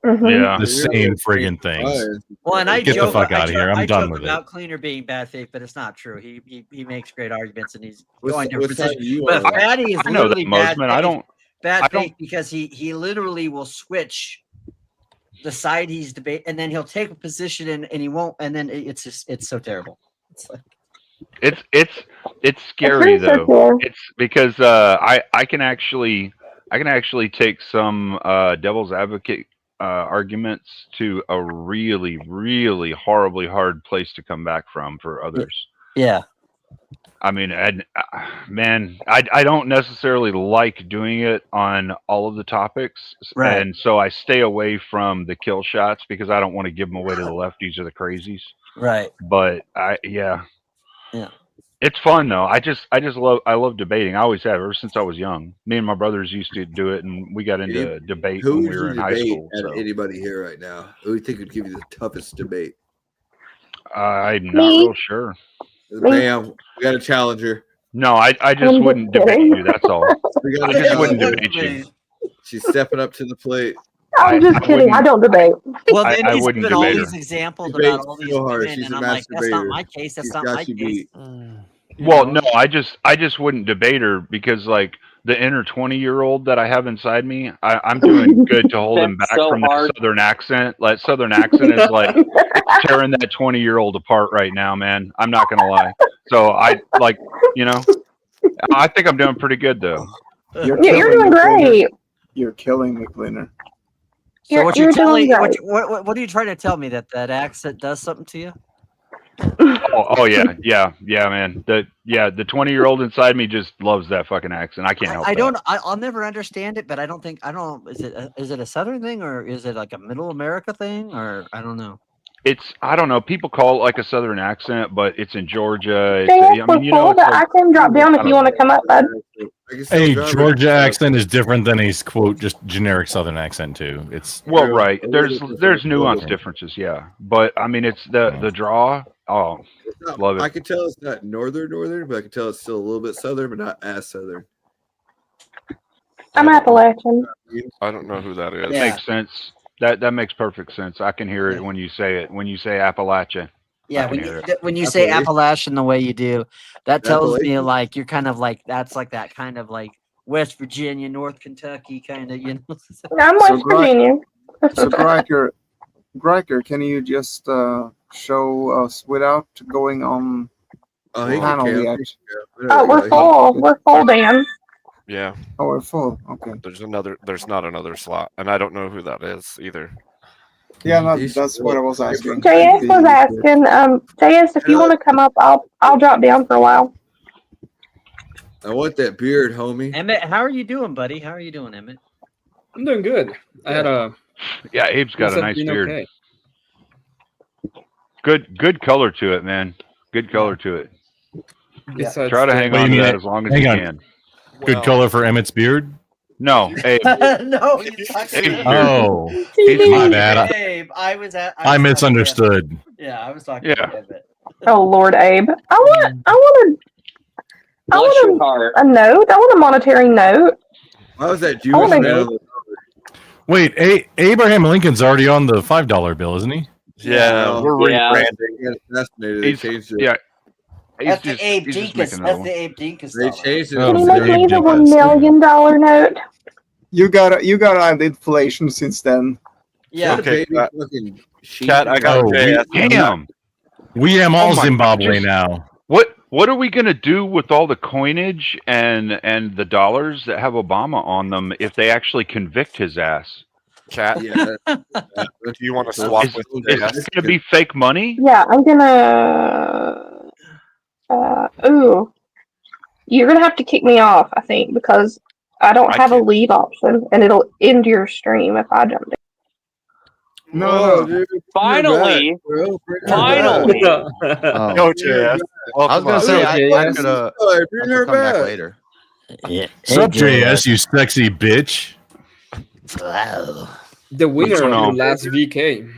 [SPEAKER 16] The same friggin' things.
[SPEAKER 21] Well, and I
[SPEAKER 16] Get the
[SPEAKER 21] joke,
[SPEAKER 16] fuck out of here. I'm
[SPEAKER 21] I
[SPEAKER 16] done
[SPEAKER 21] joke
[SPEAKER 16] with it.
[SPEAKER 21] about Cleaner being bad faith, but it's not true. He makes great arguments and he's
[SPEAKER 11] What
[SPEAKER 21] going to a
[SPEAKER 11] side
[SPEAKER 21] position.
[SPEAKER 11] are you
[SPEAKER 21] But
[SPEAKER 11] on?
[SPEAKER 21] Fatty is
[SPEAKER 12] I know that,
[SPEAKER 21] literally bad
[SPEAKER 12] Mosman.
[SPEAKER 21] faith.
[SPEAKER 12] I don't.
[SPEAKER 21] Bad faith because he literally will switch the side he's debate and then he'll take a position and he won't, and then it's just it's so terrible. It's like
[SPEAKER 12] It's scary
[SPEAKER 13] very
[SPEAKER 12] though.
[SPEAKER 13] circular.
[SPEAKER 12] It's because I can actually take some devil's advocate arguments to a really, really horribly hard place to come back from for others.
[SPEAKER 21] yeah.
[SPEAKER 12] I mean, man, I don't necessarily like doing it on all of the topics,
[SPEAKER 21] Right.
[SPEAKER 12] and so I stay away from the kill shots because I don't want to give them away to the lefties or the crazies.
[SPEAKER 21] Right.
[SPEAKER 12] But
[SPEAKER 21] Yeah.
[SPEAKER 12] it's fun though. I love debating. I always have ever since I was young. Me and my brothers used to do it, and we got into debate
[SPEAKER 11] Who
[SPEAKER 12] when
[SPEAKER 11] would
[SPEAKER 12] we were
[SPEAKER 11] you
[SPEAKER 12] in high
[SPEAKER 11] debate
[SPEAKER 12] school.
[SPEAKER 11] at
[SPEAKER 12] So
[SPEAKER 11] anybody here right now? Who do you think would give you the toughest debate?
[SPEAKER 12] I'm not
[SPEAKER 13] Me?
[SPEAKER 12] real sure.
[SPEAKER 11] Bam, we got a challenger.
[SPEAKER 12] No, I just
[SPEAKER 13] I'm
[SPEAKER 12] wouldn't
[SPEAKER 13] just
[SPEAKER 12] debate
[SPEAKER 13] kidding.
[SPEAKER 12] you. That's all.
[SPEAKER 11] We got
[SPEAKER 12] I
[SPEAKER 11] a
[SPEAKER 12] just wouldn't
[SPEAKER 11] challenger.
[SPEAKER 12] debate you.
[SPEAKER 11] She's stepping up to the plate.
[SPEAKER 13] I'm just kidding. I don't debate.
[SPEAKER 21] Well, then
[SPEAKER 12] I
[SPEAKER 21] he's
[SPEAKER 12] wouldn't
[SPEAKER 21] given all
[SPEAKER 12] debate
[SPEAKER 21] these
[SPEAKER 12] her.
[SPEAKER 21] examples
[SPEAKER 11] Debates
[SPEAKER 21] about all these
[SPEAKER 11] so hard.
[SPEAKER 21] women,
[SPEAKER 11] She's
[SPEAKER 21] and
[SPEAKER 11] a
[SPEAKER 21] I'm like, that's not
[SPEAKER 11] masturbator.
[SPEAKER 21] my case. That's
[SPEAKER 11] She's
[SPEAKER 21] not
[SPEAKER 11] got
[SPEAKER 21] my
[SPEAKER 11] you
[SPEAKER 21] case.
[SPEAKER 11] beat.
[SPEAKER 21] You
[SPEAKER 12] Well,
[SPEAKER 21] know?
[SPEAKER 12] no, I just wouldn't debate her because like the inner 20-year-old that I have inside me, I'm doing good to hold him
[SPEAKER 7] That's
[SPEAKER 12] back
[SPEAKER 7] so
[SPEAKER 12] from
[SPEAKER 7] hard.
[SPEAKER 12] that southern accent. That southern accent is like it's tearing that 20-year-old apart right now, man. I'm not gonna lie. So I like, you know, I think I'm doing pretty good though.
[SPEAKER 9] You're
[SPEAKER 13] You're doing great.
[SPEAKER 9] You're killing me, Cleaner.
[SPEAKER 21] So what you're
[SPEAKER 13] You're doing
[SPEAKER 21] telling
[SPEAKER 13] great.
[SPEAKER 21] what are you trying to tell me that accent does something to you?
[SPEAKER 12] Oh yeah, man. The 20-year-old inside me just loves that fucking accent. I can't help that.
[SPEAKER 21] I'll never understand it, but I don't. Is it a Southern thing or is it like a Middle America thing or I don't know.
[SPEAKER 12] I don't know. People call it like a Southern accent, but it's in Georgia.
[SPEAKER 13] JS, we're full, but I can drop down if you want to come up, bud.
[SPEAKER 16] A Georgia accent is different than a quote just generic Southern accent too. It's
[SPEAKER 12] Well, right. There's nuanced differences, yeah. But I mean, it's the draw. Oh, love
[SPEAKER 8] I
[SPEAKER 12] it.
[SPEAKER 8] can tell it's not northern, but I can tell it's still a little bit southern, but not as southern.
[SPEAKER 13] I'm Appalachian.
[SPEAKER 2] I don't know who that is.
[SPEAKER 12] It makes sense. That makes perfect sense. I can hear it when you say it. When you say Appalachia.
[SPEAKER 21] Yeah,
[SPEAKER 12] I can hear it.
[SPEAKER 21] when you say Appalachian the way you do, that tells me
[SPEAKER 8] Appalachian?
[SPEAKER 21] like you're kind of like that's like that kind of like West Virginia, North Kentucky kind of, you know.
[SPEAKER 13] I'm West Virginia.
[SPEAKER 9] So Griker, can you just show us without going on
[SPEAKER 8] Oh,
[SPEAKER 9] the panel yet?
[SPEAKER 13] Oh, we're full. We're full, Dan.
[SPEAKER 2] Yeah.
[SPEAKER 9] Oh, we're full. Okay.
[SPEAKER 2] There's not another slot, and I don't know who that is either.
[SPEAKER 9] Yeah, no, that's what I was asking.
[SPEAKER 13] JS was asking. JS, if you want to come up, I'll drop down for a while.
[SPEAKER 8] I want that beard, homie.
[SPEAKER 21] Emmett, how are you doing, buddy? How are you doing, Emmett?
[SPEAKER 11] I'm doing good. I had a.
[SPEAKER 12] Yeah, Abe's got a nice
[SPEAKER 11] being
[SPEAKER 12] beard.
[SPEAKER 11] okay.
[SPEAKER 12] Good color to it, man. Good color to it.
[SPEAKER 11] Besides
[SPEAKER 12] Try to
[SPEAKER 11] the-
[SPEAKER 12] hang
[SPEAKER 16] What do
[SPEAKER 12] on
[SPEAKER 16] you
[SPEAKER 12] to
[SPEAKER 16] mean?
[SPEAKER 12] that as long as
[SPEAKER 16] Hang
[SPEAKER 12] you
[SPEAKER 16] on.
[SPEAKER 12] can.
[SPEAKER 16] Good color for Emmett's beard.
[SPEAKER 12] No, Abe.
[SPEAKER 21] No,
[SPEAKER 12] Abe's
[SPEAKER 16] Oh,
[SPEAKER 12] beard.
[SPEAKER 16] my bad.
[SPEAKER 21] Abe, I was
[SPEAKER 16] I misunderstood.
[SPEAKER 21] Yeah, I was talking
[SPEAKER 12] Yeah.
[SPEAKER 21] to Emmett.
[SPEAKER 13] Oh Lord, Abe. I want a note. I want a monetary note.
[SPEAKER 8] Why was that
[SPEAKER 13] I
[SPEAKER 8] Jewish
[SPEAKER 13] wanna
[SPEAKER 8] man?
[SPEAKER 13] go-
[SPEAKER 16] Wait, Abraham Lincoln's already on the $5 bill, isn't he?
[SPEAKER 2] Yeah, we're
[SPEAKER 8] Yeah.
[SPEAKER 2] rebranding.
[SPEAKER 8] Assassinated. They
[SPEAKER 12] He's-
[SPEAKER 8] changed it.
[SPEAKER 12] yeah.
[SPEAKER 21] That's the Abe
[SPEAKER 12] he's just
[SPEAKER 21] Dinkus.
[SPEAKER 12] making another
[SPEAKER 21] That's
[SPEAKER 12] one.
[SPEAKER 21] the Abe Dinkus.
[SPEAKER 8] They
[SPEAKER 21] dollar.
[SPEAKER 8] changed it.
[SPEAKER 13] Can you make me the $1 million note?
[SPEAKER 9] You got add inflation since then.
[SPEAKER 21] Yeah.
[SPEAKER 2] Okay,
[SPEAKER 8] Baby fucking sheep.
[SPEAKER 2] Cat, I got
[SPEAKER 16] Oh,
[SPEAKER 2] JS.
[SPEAKER 12] Damn.
[SPEAKER 16] We am all
[SPEAKER 12] Oh my
[SPEAKER 16] Zimbabwe
[SPEAKER 12] gosh.
[SPEAKER 16] now.
[SPEAKER 12] What are we gonna do with all the coinage and the dollars that have Obama on them if they actually convict his ass?
[SPEAKER 2] Cat,
[SPEAKER 8] Yeah.
[SPEAKER 2] do you want to swap
[SPEAKER 12] Is
[SPEAKER 2] with
[SPEAKER 12] it
[SPEAKER 2] JS?
[SPEAKER 12] gonna be fake money?
[SPEAKER 13] Yeah, I'm gonna. Ooh, you're gonna have to kick me off, I think, because I don't
[SPEAKER 2] I
[SPEAKER 13] have a
[SPEAKER 2] can't.
[SPEAKER 13] leave option, and it'll end your stream if I jump in.
[SPEAKER 9] No,
[SPEAKER 8] dude.
[SPEAKER 7] Finally,
[SPEAKER 8] Bring her back, bro.
[SPEAKER 7] finally.
[SPEAKER 2] Go JS.
[SPEAKER 22] I was gonna say I
[SPEAKER 8] JS.
[SPEAKER 22] could
[SPEAKER 8] Bring her
[SPEAKER 22] come back
[SPEAKER 8] back.
[SPEAKER 22] later.
[SPEAKER 21] Yeah.
[SPEAKER 16] Sup, JS, you sexy bitch.
[SPEAKER 11] The winner
[SPEAKER 12] going
[SPEAKER 11] of
[SPEAKER 12] on?
[SPEAKER 11] the last VK.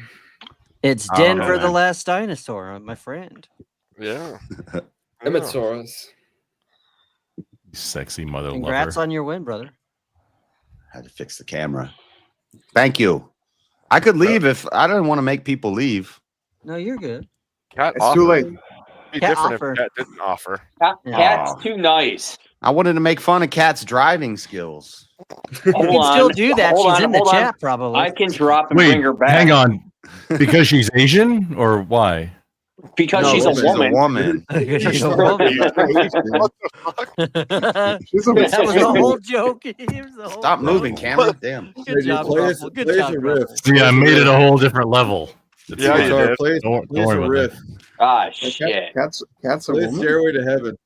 [SPEAKER 21] It's
[SPEAKER 12] I don't know,
[SPEAKER 21] Denver, the
[SPEAKER 12] man.
[SPEAKER 21] last dinosaur, my friend.
[SPEAKER 2] Yeah.
[SPEAKER 11] Emmett
[SPEAKER 2] Yeah.
[SPEAKER 11] Soros.
[SPEAKER 16] Sexy mother
[SPEAKER 21] Congrats
[SPEAKER 16] lover.
[SPEAKER 21] on your win, brother.
[SPEAKER 22] Had to fix the camera. Thank you. I could leave if I didn't want to make people leave.
[SPEAKER 21] No, you're good.
[SPEAKER 2] Cat
[SPEAKER 9] It's too
[SPEAKER 2] offered.
[SPEAKER 9] late.
[SPEAKER 2] It'd be
[SPEAKER 21] Cat
[SPEAKER 2] different
[SPEAKER 21] offer.
[SPEAKER 2] if Cat didn't offer.
[SPEAKER 7] Cat's too nice.
[SPEAKER 22] I wanted to make fun of Kat's driving skills.
[SPEAKER 21] You
[SPEAKER 7] Hold
[SPEAKER 21] can still
[SPEAKER 7] on.
[SPEAKER 21] do that.
[SPEAKER 7] Hold
[SPEAKER 21] She's
[SPEAKER 7] on,
[SPEAKER 21] in the
[SPEAKER 7] hold on.
[SPEAKER 21] chat, probably.
[SPEAKER 7] I can drop and
[SPEAKER 16] Wait,
[SPEAKER 7] bring her back.
[SPEAKER 16] hang on. Because she's Asian or why?
[SPEAKER 7] Because
[SPEAKER 22] No,
[SPEAKER 7] she's a woman.
[SPEAKER 21] She's a woman.
[SPEAKER 2] What the fuck?
[SPEAKER 9] She's a
[SPEAKER 21] That was the whole joke. It was the whole
[SPEAKER 22] Stop
[SPEAKER 21] joke.
[SPEAKER 22] moving, camera. Damn.
[SPEAKER 21] Good job, Ruffle. Good job, Ruffle.
[SPEAKER 16] Yeah, I made it a whole different level. It's
[SPEAKER 2] Yeah,
[SPEAKER 16] fine.
[SPEAKER 2] you did.
[SPEAKER 8] Play
[SPEAKER 16] Don't worry
[SPEAKER 8] a
[SPEAKER 16] about
[SPEAKER 8] riff.
[SPEAKER 7] Ah, shit.
[SPEAKER 9] Cat's a
[SPEAKER 8] Play
[SPEAKER 9] woman.
[SPEAKER 8] Stairway to Heaven.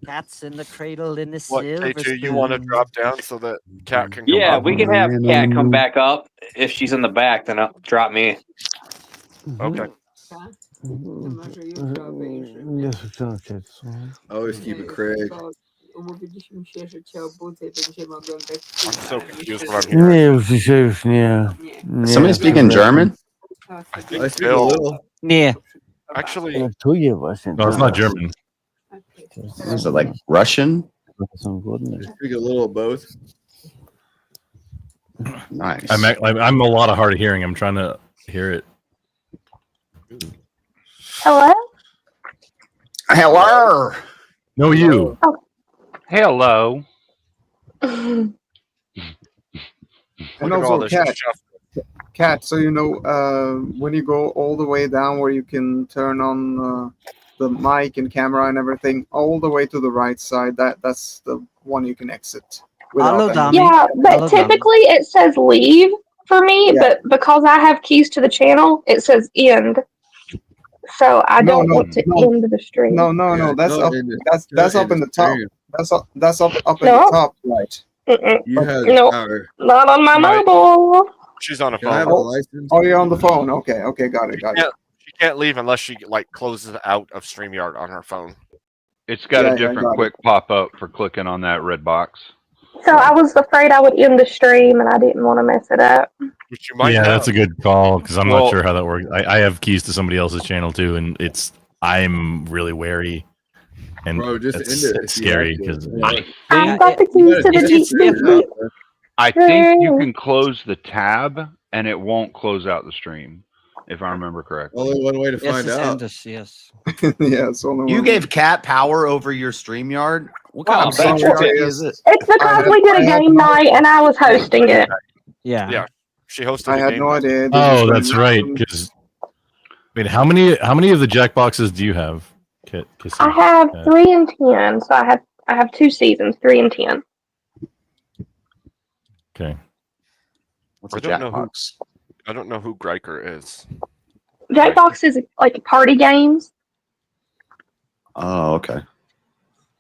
[SPEAKER 21] Cats in the cradle in the
[SPEAKER 2] What,
[SPEAKER 21] silver
[SPEAKER 2] K2, you want to
[SPEAKER 21] spoon.
[SPEAKER 2] drop down so that Cat can come
[SPEAKER 7] Yeah,
[SPEAKER 2] up?
[SPEAKER 7] we can have Cat come back up. If she's in the back, then I'll drop me.
[SPEAKER 2] Okay.
[SPEAKER 8] Always keep it Craig.
[SPEAKER 23] Umówiliśmy się, że cię obudzę i będziemy oglądać
[SPEAKER 2] I'm so confused what I'm hearing.
[SPEAKER 22] Somebody speak in German?
[SPEAKER 2] I think
[SPEAKER 8] I speak a
[SPEAKER 2] Bill.
[SPEAKER 8] little.
[SPEAKER 21] Yeah.
[SPEAKER 2] Actually,
[SPEAKER 16] No, it's not German.
[SPEAKER 22] Is it like Russian?
[SPEAKER 8] I speak a little of both.
[SPEAKER 22] Nice.
[SPEAKER 16] I'm a lot of hard of hearing. I'm trying to hear it.
[SPEAKER 13] Hello?
[SPEAKER 22] Hello.
[SPEAKER 16] No, you.
[SPEAKER 12] Hello.
[SPEAKER 9] And
[SPEAKER 2] Look at all
[SPEAKER 9] also,
[SPEAKER 2] this
[SPEAKER 9] Cat,
[SPEAKER 2] stuff.
[SPEAKER 9] Cat. So you know, when you go all the way down where you can turn on the mic and camera and everything all the way to the right side. That's the one you can exit.
[SPEAKER 21] Hello,
[SPEAKER 9] any-
[SPEAKER 21] dummy.
[SPEAKER 13] Yeah, but
[SPEAKER 21] Hello, dummy.
[SPEAKER 13] typically it says leave for me,
[SPEAKER 9] Yeah.
[SPEAKER 13] but because I have keys to the channel, it says end. So I
[SPEAKER 9] No,
[SPEAKER 13] don't
[SPEAKER 9] no,
[SPEAKER 13] want to
[SPEAKER 9] no.
[SPEAKER 13] end the stream.
[SPEAKER 9] No,
[SPEAKER 8] Yeah,
[SPEAKER 9] that's
[SPEAKER 8] no,
[SPEAKER 9] up.
[SPEAKER 8] in the-
[SPEAKER 9] That's
[SPEAKER 8] in
[SPEAKER 9] up in
[SPEAKER 8] the
[SPEAKER 9] the top.
[SPEAKER 8] stream.
[SPEAKER 9] That's up in
[SPEAKER 13] No.
[SPEAKER 9] the top right.
[SPEAKER 13] Mm-mm.
[SPEAKER 8] You have
[SPEAKER 13] No,
[SPEAKER 8] power.
[SPEAKER 13] not on my
[SPEAKER 2] Right.
[SPEAKER 13] mobile.
[SPEAKER 2] She's on a
[SPEAKER 8] Can I have
[SPEAKER 2] phone.
[SPEAKER 8] a license?
[SPEAKER 9] Oh, you're on the phone. Okay, got it.
[SPEAKER 2] She can't leave unless she like closes out of StreamYard on her phone.
[SPEAKER 12] It's got
[SPEAKER 9] Yeah,
[SPEAKER 12] a
[SPEAKER 9] yeah,
[SPEAKER 12] different
[SPEAKER 9] got
[SPEAKER 12] quick pop up for clicking on that red box.
[SPEAKER 13] So I was afraid I would end the stream, and I didn't want to mess it up.
[SPEAKER 2] Which you might
[SPEAKER 16] Yeah,
[SPEAKER 2] have.
[SPEAKER 16] that's a good call because I'm
[SPEAKER 2] Well-
[SPEAKER 16] not sure how that works. I have keys to somebody else's channel too, and I'm really wary. And
[SPEAKER 8] Bro, just
[SPEAKER 16] it's,
[SPEAKER 8] end it
[SPEAKER 16] it's
[SPEAKER 8] if you
[SPEAKER 16] scary
[SPEAKER 8] have to.
[SPEAKER 16] because
[SPEAKER 13] I've got the keys to the
[SPEAKER 12] I think you can close the tab and it won't close out the stream, if I remember correctly.
[SPEAKER 8] Only one way to
[SPEAKER 21] Yes,
[SPEAKER 8] find
[SPEAKER 21] it's
[SPEAKER 8] out.
[SPEAKER 21] Endless, yes.
[SPEAKER 9] Yeah, it's only
[SPEAKER 22] You
[SPEAKER 9] one.
[SPEAKER 22] gave Cat power over your StreamYard? What kind
[SPEAKER 9] I'm
[SPEAKER 22] of
[SPEAKER 9] sorry,
[SPEAKER 22] patriarchy
[SPEAKER 9] guys.
[SPEAKER 22] is it?
[SPEAKER 13] It's because we did a game night, and I was hosting it.
[SPEAKER 21] Yeah.
[SPEAKER 2] Yeah. She hosted
[SPEAKER 9] I
[SPEAKER 2] a
[SPEAKER 9] had
[SPEAKER 2] game.
[SPEAKER 9] no idea. This
[SPEAKER 16] oh,
[SPEAKER 9] was
[SPEAKER 16] that's right. Because wait, how many of the Jack boxes do you have, Kissy?
[SPEAKER 13] I have 3 and 10, so I have 2 seasons, 3 and 10.
[SPEAKER 16] Okay.
[SPEAKER 22] What's
[SPEAKER 2] I
[SPEAKER 22] a
[SPEAKER 2] don't know who.
[SPEAKER 22] Jackbox?
[SPEAKER 2] I don't know who Greiker is.
[SPEAKER 13] Jackbox is like party games.
[SPEAKER 22] Oh, okay.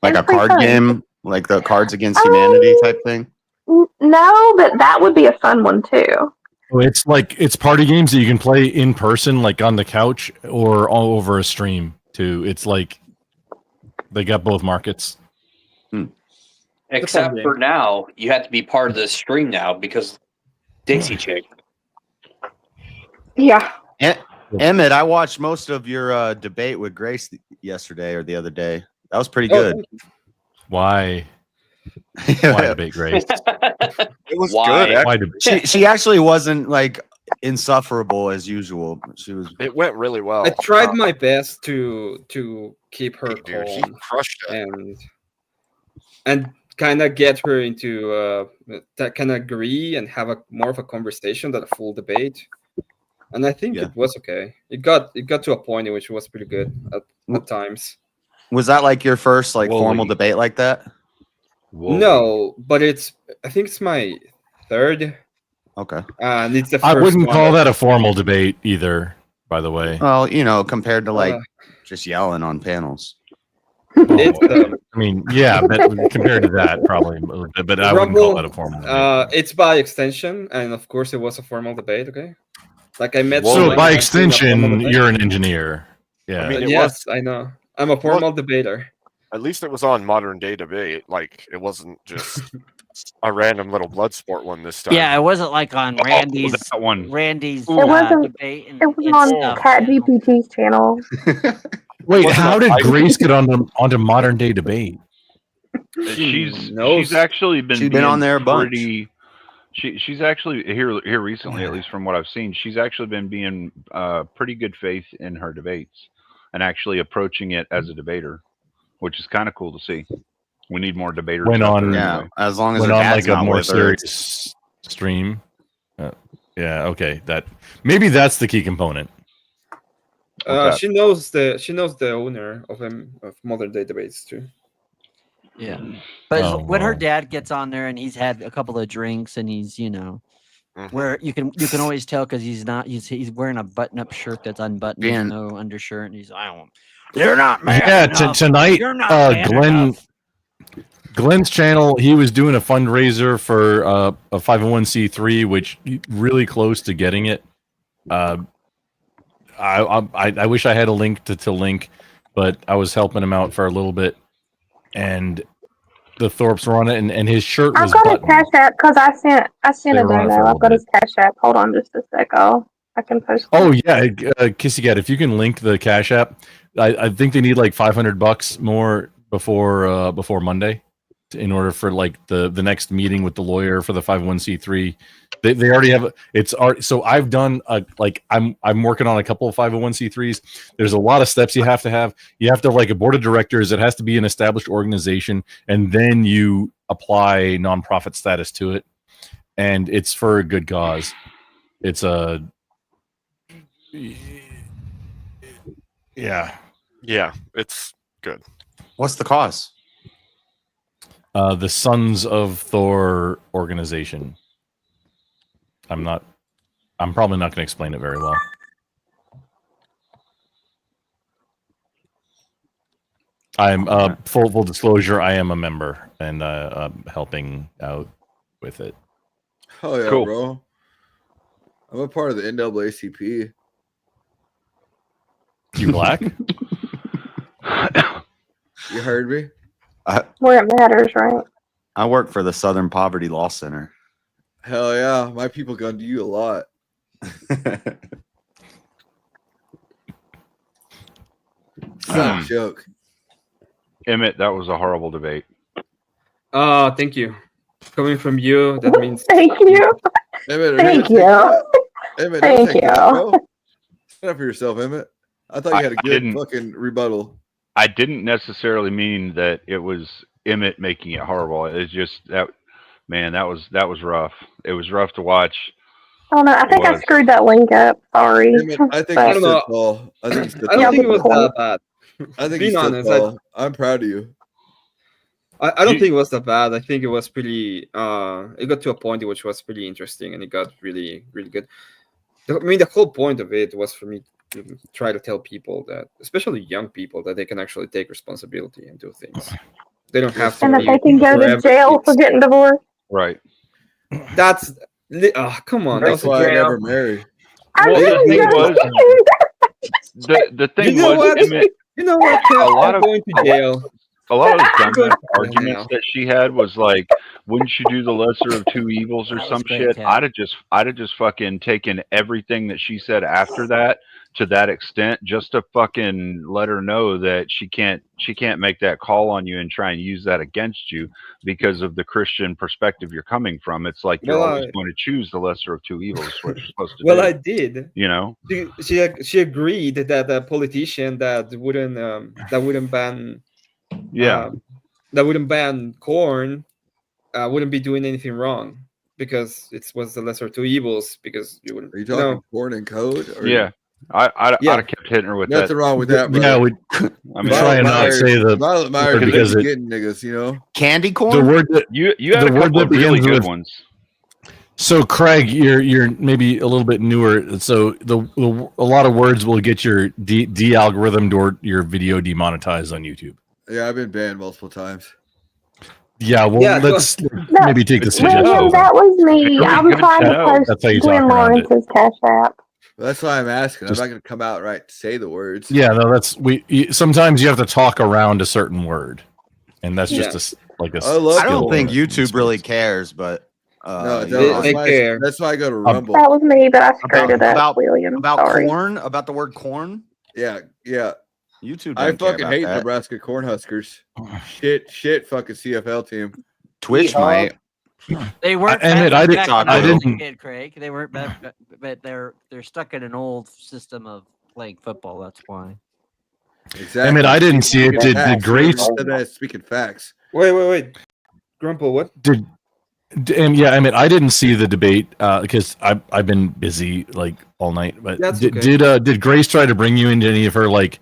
[SPEAKER 22] Like a
[SPEAKER 13] It's pretty
[SPEAKER 22] card
[SPEAKER 13] fun.
[SPEAKER 22] game, like the Cards Against Humanity type thing.
[SPEAKER 13] No, but that would be a fun one too.
[SPEAKER 16] Oh, it's party games that you can play in person, like on the couch or all over a stream too. It's like they got both markets.
[SPEAKER 7] Except for now, you have to be part of the stream now because Dixie Chick.
[SPEAKER 13] Yeah.
[SPEAKER 22] Emmett, I watched most of your debate with Grace yesterday or the other day. That was pretty
[SPEAKER 11] Oh,
[SPEAKER 22] good.
[SPEAKER 11] thank you.
[SPEAKER 16] Why? Why debate Grace?
[SPEAKER 2] It was
[SPEAKER 22] Why?
[SPEAKER 2] good.
[SPEAKER 16] Why
[SPEAKER 2] Actually.
[SPEAKER 22] She actually wasn't like insufferable as usual. She was.
[SPEAKER 2] It went really well.
[SPEAKER 11] I tried my best to keep her
[SPEAKER 2] Dude, he
[SPEAKER 11] calm
[SPEAKER 2] crushed it.
[SPEAKER 11] and kind of get her into that kind of agree and have a more of a conversation than a full debate. And I think it was okay. It got to a point in which it was pretty good at times.
[SPEAKER 22] Was that like your first like
[SPEAKER 11] Whoa.
[SPEAKER 22] formal debate like that?
[SPEAKER 11] No, but I think it's my third.
[SPEAKER 22] Okay.
[SPEAKER 11] And it's the first
[SPEAKER 16] I wouldn't
[SPEAKER 11] one
[SPEAKER 16] call that a formal debate either. By the way,
[SPEAKER 22] Well, you know, compared to like
[SPEAKER 11] Uh,
[SPEAKER 22] just yelling on panels.
[SPEAKER 11] it's
[SPEAKER 16] I mean, yeah, but compared to that, probably a little bit, but I wouldn't call that a formal debate.
[SPEAKER 11] It's by extension, and of course it was a formal debate. Okay, like I met.
[SPEAKER 16] So
[SPEAKER 11] someone
[SPEAKER 16] by
[SPEAKER 11] who was doing a formal
[SPEAKER 16] extension,
[SPEAKER 11] debate.
[SPEAKER 16] you're an engineer. Yeah.
[SPEAKER 2] I mean, it
[SPEAKER 11] Yes,
[SPEAKER 2] was.
[SPEAKER 11] I know. I'm a formal debater.
[SPEAKER 2] At least it was on modern day debate. Like it wasn't just a random little blood sport one this time.
[SPEAKER 21] Yeah, it wasn't like on Randy's
[SPEAKER 12] that one.
[SPEAKER 21] Randy's
[SPEAKER 13] It wasn't.
[SPEAKER 21] debate.
[SPEAKER 13] It was on ChatGPT's channel.
[SPEAKER 16] Wait,
[SPEAKER 2] Wasn't
[SPEAKER 16] how
[SPEAKER 2] a
[SPEAKER 16] did
[SPEAKER 2] fight.
[SPEAKER 16] Grace get onto modern day debate?
[SPEAKER 12] She's actually been
[SPEAKER 22] She's been on there a bunch.
[SPEAKER 12] pretty. She's actually here recently, at least from what I've seen. She's actually been being pretty good faith in her debates and actually approaching it as a debater, which is kind of cool to see. We need more debaters.
[SPEAKER 16] Went
[SPEAKER 12] out
[SPEAKER 16] on,
[SPEAKER 12] there
[SPEAKER 22] Yeah,
[SPEAKER 12] anyway.
[SPEAKER 22] as long as
[SPEAKER 16] went
[SPEAKER 22] her
[SPEAKER 16] on
[SPEAKER 22] dad's
[SPEAKER 16] like a
[SPEAKER 22] not
[SPEAKER 16] more
[SPEAKER 22] with her.
[SPEAKER 16] serious stream. Yeah, okay. Maybe that's the key component. Okay.
[SPEAKER 11] She knows the owner of modern day debates too.
[SPEAKER 21] Yeah, but
[SPEAKER 16] Oh,
[SPEAKER 21] when her
[SPEAKER 16] well.
[SPEAKER 21] dad gets on there and he's had a couple of drinks and he's where you can always tell because he's wearing a button up shirt that's unbuttoned, with
[SPEAKER 22] Being-
[SPEAKER 21] no undershirt, and he's I don't. You're not man
[SPEAKER 16] Yeah,
[SPEAKER 21] enough.
[SPEAKER 16] tonight,
[SPEAKER 21] You're not man enough.
[SPEAKER 16] Glenn's channel, he was doing a fundraiser for a 501c3, which really close to getting it. I wish I had a link to link, but I was helping him out for a little bit, and the Thorpes were on it, and his shirt
[SPEAKER 13] I've
[SPEAKER 16] was
[SPEAKER 13] got his
[SPEAKER 16] buttoned.
[SPEAKER 13] cash app because I sent
[SPEAKER 16] They
[SPEAKER 13] a
[SPEAKER 16] were on it for a
[SPEAKER 13] dono.
[SPEAKER 16] little
[SPEAKER 13] I've got his cash app. Hold on just a sec. I can post.
[SPEAKER 16] Oh yeah, Kissy Cat, if you can link the Cash App, I think they need like $500 more before Monday, in order for like the next meeting with the lawyer for the 501c3. They already have it's already. So I've done I'm working on a couple of 501c3s. There's a lot of steps you have to have. You have to have like a board of directors. It has to be an established organization, and then you apply nonprofit status to it, and it's for a good cause. It's a yeah.
[SPEAKER 2] Yeah, it's good.
[SPEAKER 22] What's the cause?
[SPEAKER 16] The Sons of Thor organization. I'm probably not going to explain it very well. I'm full disclosure. I am a member and helping out with it.
[SPEAKER 8] Oh yeah,
[SPEAKER 12] Cool.
[SPEAKER 8] bro. I'm a part of the NAACP.
[SPEAKER 16] You black?
[SPEAKER 8] You heard me?
[SPEAKER 13] Where it matters, right?
[SPEAKER 22] I work for the Southern Poverty Law Center.
[SPEAKER 8] Hell yeah, my people gonna do you a lot. It's not a joke.
[SPEAKER 12] Emmett, that was a horrible debate.
[SPEAKER 11] Thank you. Coming from you, that means
[SPEAKER 13] Thank you.
[SPEAKER 8] Emmett,
[SPEAKER 13] Thank
[SPEAKER 8] take
[SPEAKER 13] you.
[SPEAKER 8] that. Emmett, don't
[SPEAKER 13] Thank
[SPEAKER 8] take that,
[SPEAKER 13] you.
[SPEAKER 8] bro. Stand up for yourself, Emmett. I thought you had a good
[SPEAKER 12] didn't-
[SPEAKER 8] fucking rebuttal.
[SPEAKER 12] I didn't necessarily mean that it was Emmett making it horrible. It's just that, man, that was rough. It was rough to watch.
[SPEAKER 13] Oh no, I think I
[SPEAKER 12] Was.
[SPEAKER 13] screwed that link up. Sorry.
[SPEAKER 8] Emmett, I think
[SPEAKER 13] But-
[SPEAKER 8] you stood tall. I think you stood
[SPEAKER 11] I don't
[SPEAKER 8] tall.
[SPEAKER 11] think it was that bad.
[SPEAKER 8] I think
[SPEAKER 11] Being
[SPEAKER 8] you stood
[SPEAKER 11] honest,
[SPEAKER 8] tall. I'm proud of you.
[SPEAKER 11] I don't think it was that bad. I think it was pretty. It got to a point which was pretty interesting, and it got really, really good. I mean, the whole point of it was for me to try to tell people that, especially young people, that they can actually take responsibility and do things. They don't have to.
[SPEAKER 13] And that
[SPEAKER 11] be
[SPEAKER 13] they can go to
[SPEAKER 11] forever
[SPEAKER 13] jail for getting divorced.
[SPEAKER 12] Right.
[SPEAKER 11] That's come on.
[SPEAKER 8] That's
[SPEAKER 11] That was
[SPEAKER 8] why
[SPEAKER 11] a
[SPEAKER 8] I
[SPEAKER 11] jail.
[SPEAKER 8] never marry.
[SPEAKER 13] I
[SPEAKER 12] Well, the
[SPEAKER 13] really
[SPEAKER 12] thing
[SPEAKER 13] don't.
[SPEAKER 12] was, the thing
[SPEAKER 11] You know
[SPEAKER 12] was,
[SPEAKER 11] what?
[SPEAKER 12] Emmett,
[SPEAKER 11] You know what?
[SPEAKER 12] a lot
[SPEAKER 11] I'm
[SPEAKER 12] of
[SPEAKER 11] going to jail.
[SPEAKER 12] a lot of those
[SPEAKER 11] I'm going
[SPEAKER 12] dumbass
[SPEAKER 11] to jail
[SPEAKER 12] arguments
[SPEAKER 11] now.
[SPEAKER 12] that she had was like, wouldn't you do the lesser of two evils or
[SPEAKER 21] That was
[SPEAKER 12] some
[SPEAKER 21] great,
[SPEAKER 12] shit?
[SPEAKER 21] Ken.
[SPEAKER 12] I'd have just fucking taken everything that she said after that to that extent, just to fucking let her know that she can't make that call on you and try and use that against you because of the Christian perspective you're coming from. It's like you're
[SPEAKER 11] Well,
[SPEAKER 12] always going to choose the lesser of two evils. Is what you're supposed to
[SPEAKER 11] Well,
[SPEAKER 12] do.
[SPEAKER 11] I did.
[SPEAKER 12] You know?
[SPEAKER 11] She agreed that a politician that wouldn't ban
[SPEAKER 12] Yeah.
[SPEAKER 11] that wouldn't ban corn wouldn't be doing anything wrong because it was the lesser of two evils because you wouldn't.
[SPEAKER 8] Are you talking corn and code? Or
[SPEAKER 12] Yeah. I'd
[SPEAKER 11] Yeah.
[SPEAKER 12] have kept hitting her with
[SPEAKER 8] Nothing
[SPEAKER 12] that.
[SPEAKER 8] wrong with that, bro.
[SPEAKER 16] Yeah, we
[SPEAKER 12] I mean,
[SPEAKER 16] try and not say the
[SPEAKER 8] Violet Myers
[SPEAKER 16] word
[SPEAKER 8] is
[SPEAKER 16] because it,
[SPEAKER 8] getting niggas, you know.
[SPEAKER 22] Candy
[SPEAKER 16] the
[SPEAKER 22] corn?
[SPEAKER 16] word that
[SPEAKER 12] you had
[SPEAKER 16] the
[SPEAKER 12] a
[SPEAKER 16] word
[SPEAKER 12] couple
[SPEAKER 16] that
[SPEAKER 12] of really
[SPEAKER 16] begins
[SPEAKER 12] good
[SPEAKER 16] with.
[SPEAKER 12] ones.
[SPEAKER 16] So Craig, you're maybe a little bit newer. So a lot of words will get your de-algorithmed or your video demonetized on YouTube.
[SPEAKER 8] Yeah, I've been banned multiple times.
[SPEAKER 16] Yeah, well,
[SPEAKER 11] Yeah,
[SPEAKER 16] let's
[SPEAKER 13] No,
[SPEAKER 16] maybe take the
[SPEAKER 13] William,
[SPEAKER 16] suggestions.
[SPEAKER 13] that was me.
[SPEAKER 12] Very
[SPEAKER 13] I'm
[SPEAKER 12] good
[SPEAKER 13] trying
[SPEAKER 12] to
[SPEAKER 13] to
[SPEAKER 12] know.
[SPEAKER 13] post
[SPEAKER 16] That's how you
[SPEAKER 13] Glenn
[SPEAKER 16] talk around it.
[SPEAKER 13] Lawrence's Cash App.
[SPEAKER 8] That's why I'm asking.
[SPEAKER 16] Just-
[SPEAKER 8] I'm not going to come out right to say the words.
[SPEAKER 16] Yeah, no, sometimes you have to talk around a certain word, and that's just like a.
[SPEAKER 8] I love
[SPEAKER 22] I don't
[SPEAKER 16] skill
[SPEAKER 22] think
[SPEAKER 16] that
[SPEAKER 22] YouTube
[SPEAKER 16] needs
[SPEAKER 22] really
[SPEAKER 16] skills.
[SPEAKER 22] cares, but
[SPEAKER 8] No,
[SPEAKER 22] you
[SPEAKER 8] no,
[SPEAKER 22] know,
[SPEAKER 11] they care.
[SPEAKER 8] that's why I go to Rumble.
[SPEAKER 13] That was me, but I screwed it up, William.
[SPEAKER 22] about
[SPEAKER 13] Sorry.
[SPEAKER 22] corn, about the word corn.
[SPEAKER 8] Yeah.
[SPEAKER 22] YouTube.
[SPEAKER 8] I
[SPEAKER 22] doesn't care
[SPEAKER 8] fucking
[SPEAKER 22] about
[SPEAKER 8] hate
[SPEAKER 22] that.
[SPEAKER 8] Nebraska Cornhuskers. Shit, fucking CFL team.
[SPEAKER 22] Twitch
[SPEAKER 21] Yeehaw.
[SPEAKER 22] might.
[SPEAKER 21] They weren't
[SPEAKER 16] Emmett,
[SPEAKER 21] bad
[SPEAKER 16] I
[SPEAKER 21] back when
[SPEAKER 22] I
[SPEAKER 21] I was a
[SPEAKER 22] didn't-
[SPEAKER 21] kid, Craig. They weren't bad, but they're stuck in an old system of playing football. That's why.
[SPEAKER 8] Exactly.
[SPEAKER 16] Emmett, I didn't see it. Did Grace?
[SPEAKER 8] Instead of speaking facts.
[SPEAKER 11] Wait. Grumple, what?
[SPEAKER 16] Yeah, Emmett, I didn't see the debate because I've been busy like all night. But
[SPEAKER 11] That's okay.
[SPEAKER 16] did Grace try to bring you into any of her like,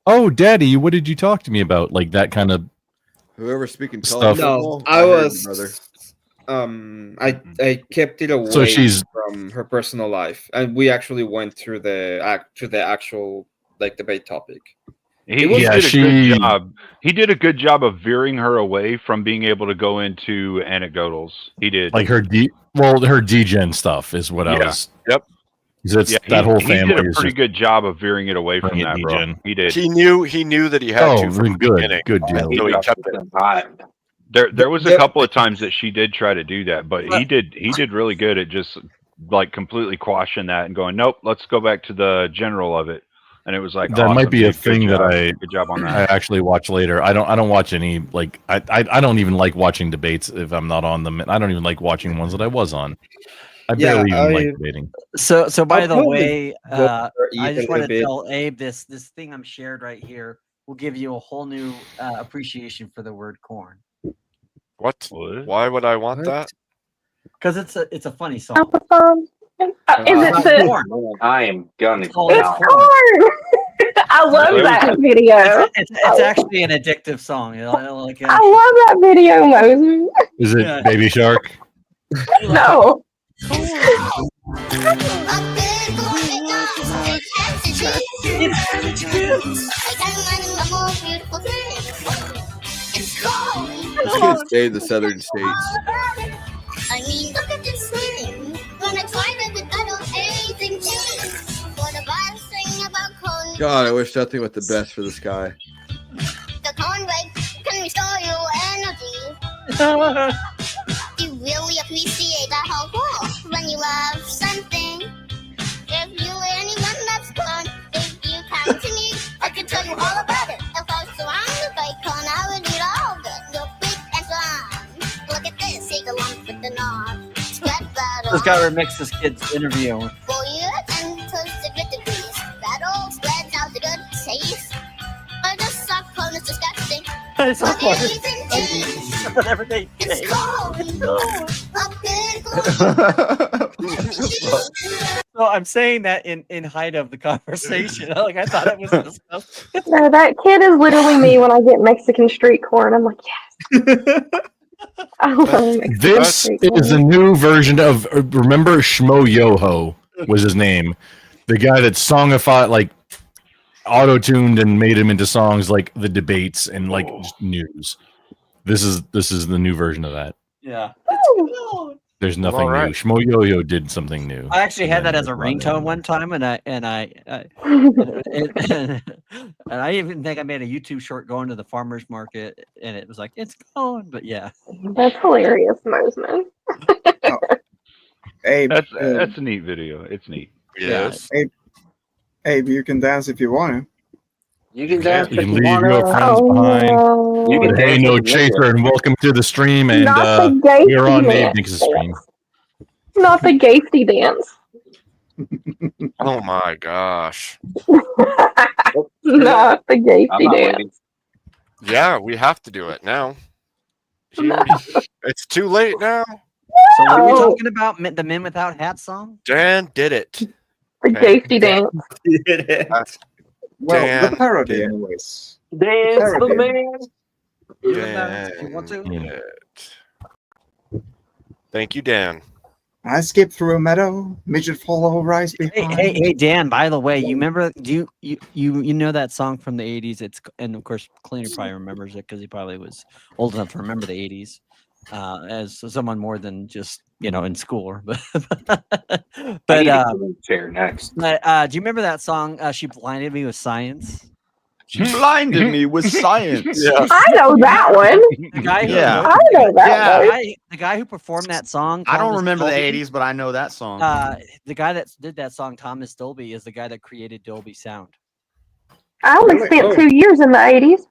[SPEAKER 16] oh, Daddy, what did you talk to me about? Like that kind of
[SPEAKER 8] Whoever's speaking
[SPEAKER 16] Stuff.
[SPEAKER 8] football,
[SPEAKER 11] No, I
[SPEAKER 8] heard you,
[SPEAKER 11] was.
[SPEAKER 8] brother.
[SPEAKER 11] I kept it away
[SPEAKER 16] So she's-
[SPEAKER 11] from her personal life, and we actually went through the actual like debate topic.
[SPEAKER 12] He
[SPEAKER 11] was-
[SPEAKER 12] did
[SPEAKER 16] Yeah,
[SPEAKER 12] a
[SPEAKER 16] she-
[SPEAKER 12] good job. He did a good job of veering her away from being able to go into anecdotals. He did.
[SPEAKER 16] like her degen stuff is what I
[SPEAKER 12] Yeah.
[SPEAKER 16] was.
[SPEAKER 12] Yep.
[SPEAKER 16] 'Cause it's
[SPEAKER 12] Yeah,
[SPEAKER 16] that whole
[SPEAKER 12] he
[SPEAKER 16] family
[SPEAKER 12] did a
[SPEAKER 16] is
[SPEAKER 12] pretty
[SPEAKER 16] just
[SPEAKER 12] good job of veering it away from
[SPEAKER 16] bring it
[SPEAKER 12] that, bro.
[SPEAKER 16] degen.
[SPEAKER 12] He did.
[SPEAKER 2] He knew that he had to from the
[SPEAKER 16] good,
[SPEAKER 2] beginning.
[SPEAKER 16] good deal.
[SPEAKER 2] So he kept it.
[SPEAKER 12] There was a
[SPEAKER 11] Yep.
[SPEAKER 12] couple of times that she did try to do that, but he did really good at just like completely quashing that and going, nope, let's go back to the general of it. And it was like
[SPEAKER 16] That might
[SPEAKER 12] awesome,
[SPEAKER 16] be a
[SPEAKER 12] dude. Good
[SPEAKER 16] thing that
[SPEAKER 12] job.
[SPEAKER 16] I
[SPEAKER 12] good job on
[SPEAKER 16] I
[SPEAKER 12] that.
[SPEAKER 16] actually watch later. I don't watch any like I don't even like watching debates if I'm not on them. I don't even like watching ones that I was on. I
[SPEAKER 11] Yeah,
[SPEAKER 16] barely even like
[SPEAKER 11] I-
[SPEAKER 16] debating.
[SPEAKER 21] So by
[SPEAKER 11] I'll
[SPEAKER 21] the
[SPEAKER 11] probably
[SPEAKER 21] way,
[SPEAKER 11] go
[SPEAKER 21] I
[SPEAKER 11] eat
[SPEAKER 21] just
[SPEAKER 11] a
[SPEAKER 21] want
[SPEAKER 11] little
[SPEAKER 21] to
[SPEAKER 11] bit.
[SPEAKER 21] tell Abe this thing I'm shared right here will give you a whole new appreciation for the word corn
[SPEAKER 2] What?
[SPEAKER 12] What?
[SPEAKER 2] Why would I want
[SPEAKER 11] What?
[SPEAKER 2] that?
[SPEAKER 21] because it's a funny song.
[SPEAKER 13] Is it
[SPEAKER 21] It's
[SPEAKER 13] the?
[SPEAKER 21] corn.
[SPEAKER 7] I am gonna
[SPEAKER 21] It's called
[SPEAKER 7] get
[SPEAKER 13] It's
[SPEAKER 7] out.
[SPEAKER 13] corn. I I love that video.
[SPEAKER 21] It's actually an addictive song. You know, like,
[SPEAKER 13] I love that video, Moses.
[SPEAKER 16] Is it Baby Shark?
[SPEAKER 13] No.
[SPEAKER 8] This kid stayed in the southern states.
[SPEAKER 1] I mean, look at this thing. When I tried it, I don't anything change. What the best thing about corn?
[SPEAKER 8] God, I wish nothing but the best for this guy.
[SPEAKER 1] The cornbread can restore your energy. You really appreciate that whole goal when you love something. If you anyone loves corn, if you come to me, I can tell you all about it. If I was surrounded by corn, I would eat all of it. You're big and strong. Look at this, take a lump with the knob. Spread that
[SPEAKER 21] this guy remixed this kid's interview.
[SPEAKER 1] for you and toasted with the grease. That all spreads out the good taste. I just saw corn is disgusting.
[SPEAKER 21] It's so
[SPEAKER 1] But
[SPEAKER 21] funny.
[SPEAKER 1] anything tastes.
[SPEAKER 21] Whatever they
[SPEAKER 1] It's
[SPEAKER 21] say. So I'm saying that in height of the conversation. Like I thought it was disgusting.
[SPEAKER 13] No, that kid is literally me when I get Mexican street corn. I'm like, yes. I love Mexican
[SPEAKER 16] This
[SPEAKER 13] street
[SPEAKER 16] is the
[SPEAKER 13] corn.
[SPEAKER 16] new version of remember Shmo Yoho was his name, the guy that songified like auto-tuned and made him into songs like the debates and like just news. This is the new version of that.
[SPEAKER 21] Yeah.
[SPEAKER 16] There's nothing
[SPEAKER 2] Alright.
[SPEAKER 16] new. Shmo Yo-Yo did something new.
[SPEAKER 21] I actually had that as a ringtone one time, and I even think I made a YouTube short going to the farmer's market, and it was like it's gone. But yeah,
[SPEAKER 13] That's hilarious, Mosman.
[SPEAKER 9] Abe,
[SPEAKER 12] That's a neat video. It's neat.
[SPEAKER 2] Yes.
[SPEAKER 9] Abe, you can dance if you want to.
[SPEAKER 7] You can
[SPEAKER 16] You can leave your friends
[SPEAKER 13] Oh,
[SPEAKER 16] behind.
[SPEAKER 13] no.
[SPEAKER 7] You can
[SPEAKER 16] But hey,
[SPEAKER 7] dance
[SPEAKER 16] no
[SPEAKER 7] with your
[SPEAKER 16] chaser, and welcome to the stream. And
[SPEAKER 13] Not the gay
[SPEAKER 16] we're on
[SPEAKER 13] dance.
[SPEAKER 16] Abe Nix's stream.
[SPEAKER 13] Not the Gasty dance.
[SPEAKER 2] Oh my gosh.
[SPEAKER 13] Not the
[SPEAKER 7] I'm
[SPEAKER 13] Gasty
[SPEAKER 7] not
[SPEAKER 13] dance.
[SPEAKER 7] waiting.
[SPEAKER 2] Yeah, we have to do it now. It's too late now.
[SPEAKER 21] So what are we
[SPEAKER 13] No.
[SPEAKER 21] talking about? The Men Without Hats song?
[SPEAKER 2] Dan did it.
[SPEAKER 13] The
[SPEAKER 2] Okay.
[SPEAKER 13] Gasty dance.
[SPEAKER 9] Well,
[SPEAKER 2] Dan
[SPEAKER 9] the parody,
[SPEAKER 2] did
[SPEAKER 9] anyways.
[SPEAKER 7] Dance the
[SPEAKER 9] Parody.
[SPEAKER 7] man.
[SPEAKER 21] You and that, if you want to.
[SPEAKER 2] did it. Thank you, Dan.
[SPEAKER 9] I skip through a meadow, midget follow rise behind.
[SPEAKER 21] Hey, Dan. By the way, you remember? Do you know that song from the '80s? It's and of course, Cleaner probably remembers it because he probably was old enough to remember the '80s. As someone more than just in school, but
[SPEAKER 7] Chair next.
[SPEAKER 21] do you remember that song? She blinded me with science.
[SPEAKER 22] She blinded me with science.
[SPEAKER 2] Yeah.
[SPEAKER 13] I know that one.
[SPEAKER 21] The guy who
[SPEAKER 22] Yeah.
[SPEAKER 13] I know that
[SPEAKER 21] the
[SPEAKER 13] one.
[SPEAKER 21] guy who performed that song.
[SPEAKER 22] I don't
[SPEAKER 21] Thomas
[SPEAKER 22] remember the
[SPEAKER 21] Dolby,
[SPEAKER 22] 80s, but I know that song.
[SPEAKER 21] The guy that did that song, Thomas Dolby, is the guy that created Dolby Sound.
[SPEAKER 13] I only
[SPEAKER 9] Really?
[SPEAKER 13] spent
[SPEAKER 9] Oh.
[SPEAKER 13] 2 years in the 80s.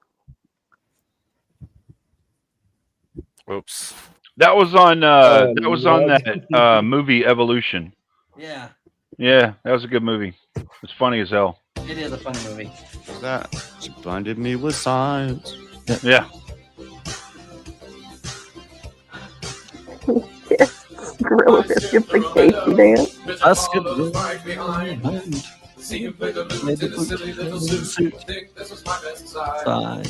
[SPEAKER 2] Oops.
[SPEAKER 12] That was on that movie Evolution.
[SPEAKER 21] Yeah,
[SPEAKER 12] Yeah, that was a good movie. It's funny as hell.
[SPEAKER 21] it is a funny movie.
[SPEAKER 22] What's that? She blinded me with science.
[SPEAKER 12] Yeah.
[SPEAKER 13] Gorilla Biscuits, the Gasty dance.
[SPEAKER 21] That's good.
[SPEAKER 1] See him play the lute in a silly little suit. Think this was my best side.
[SPEAKER 21] Side.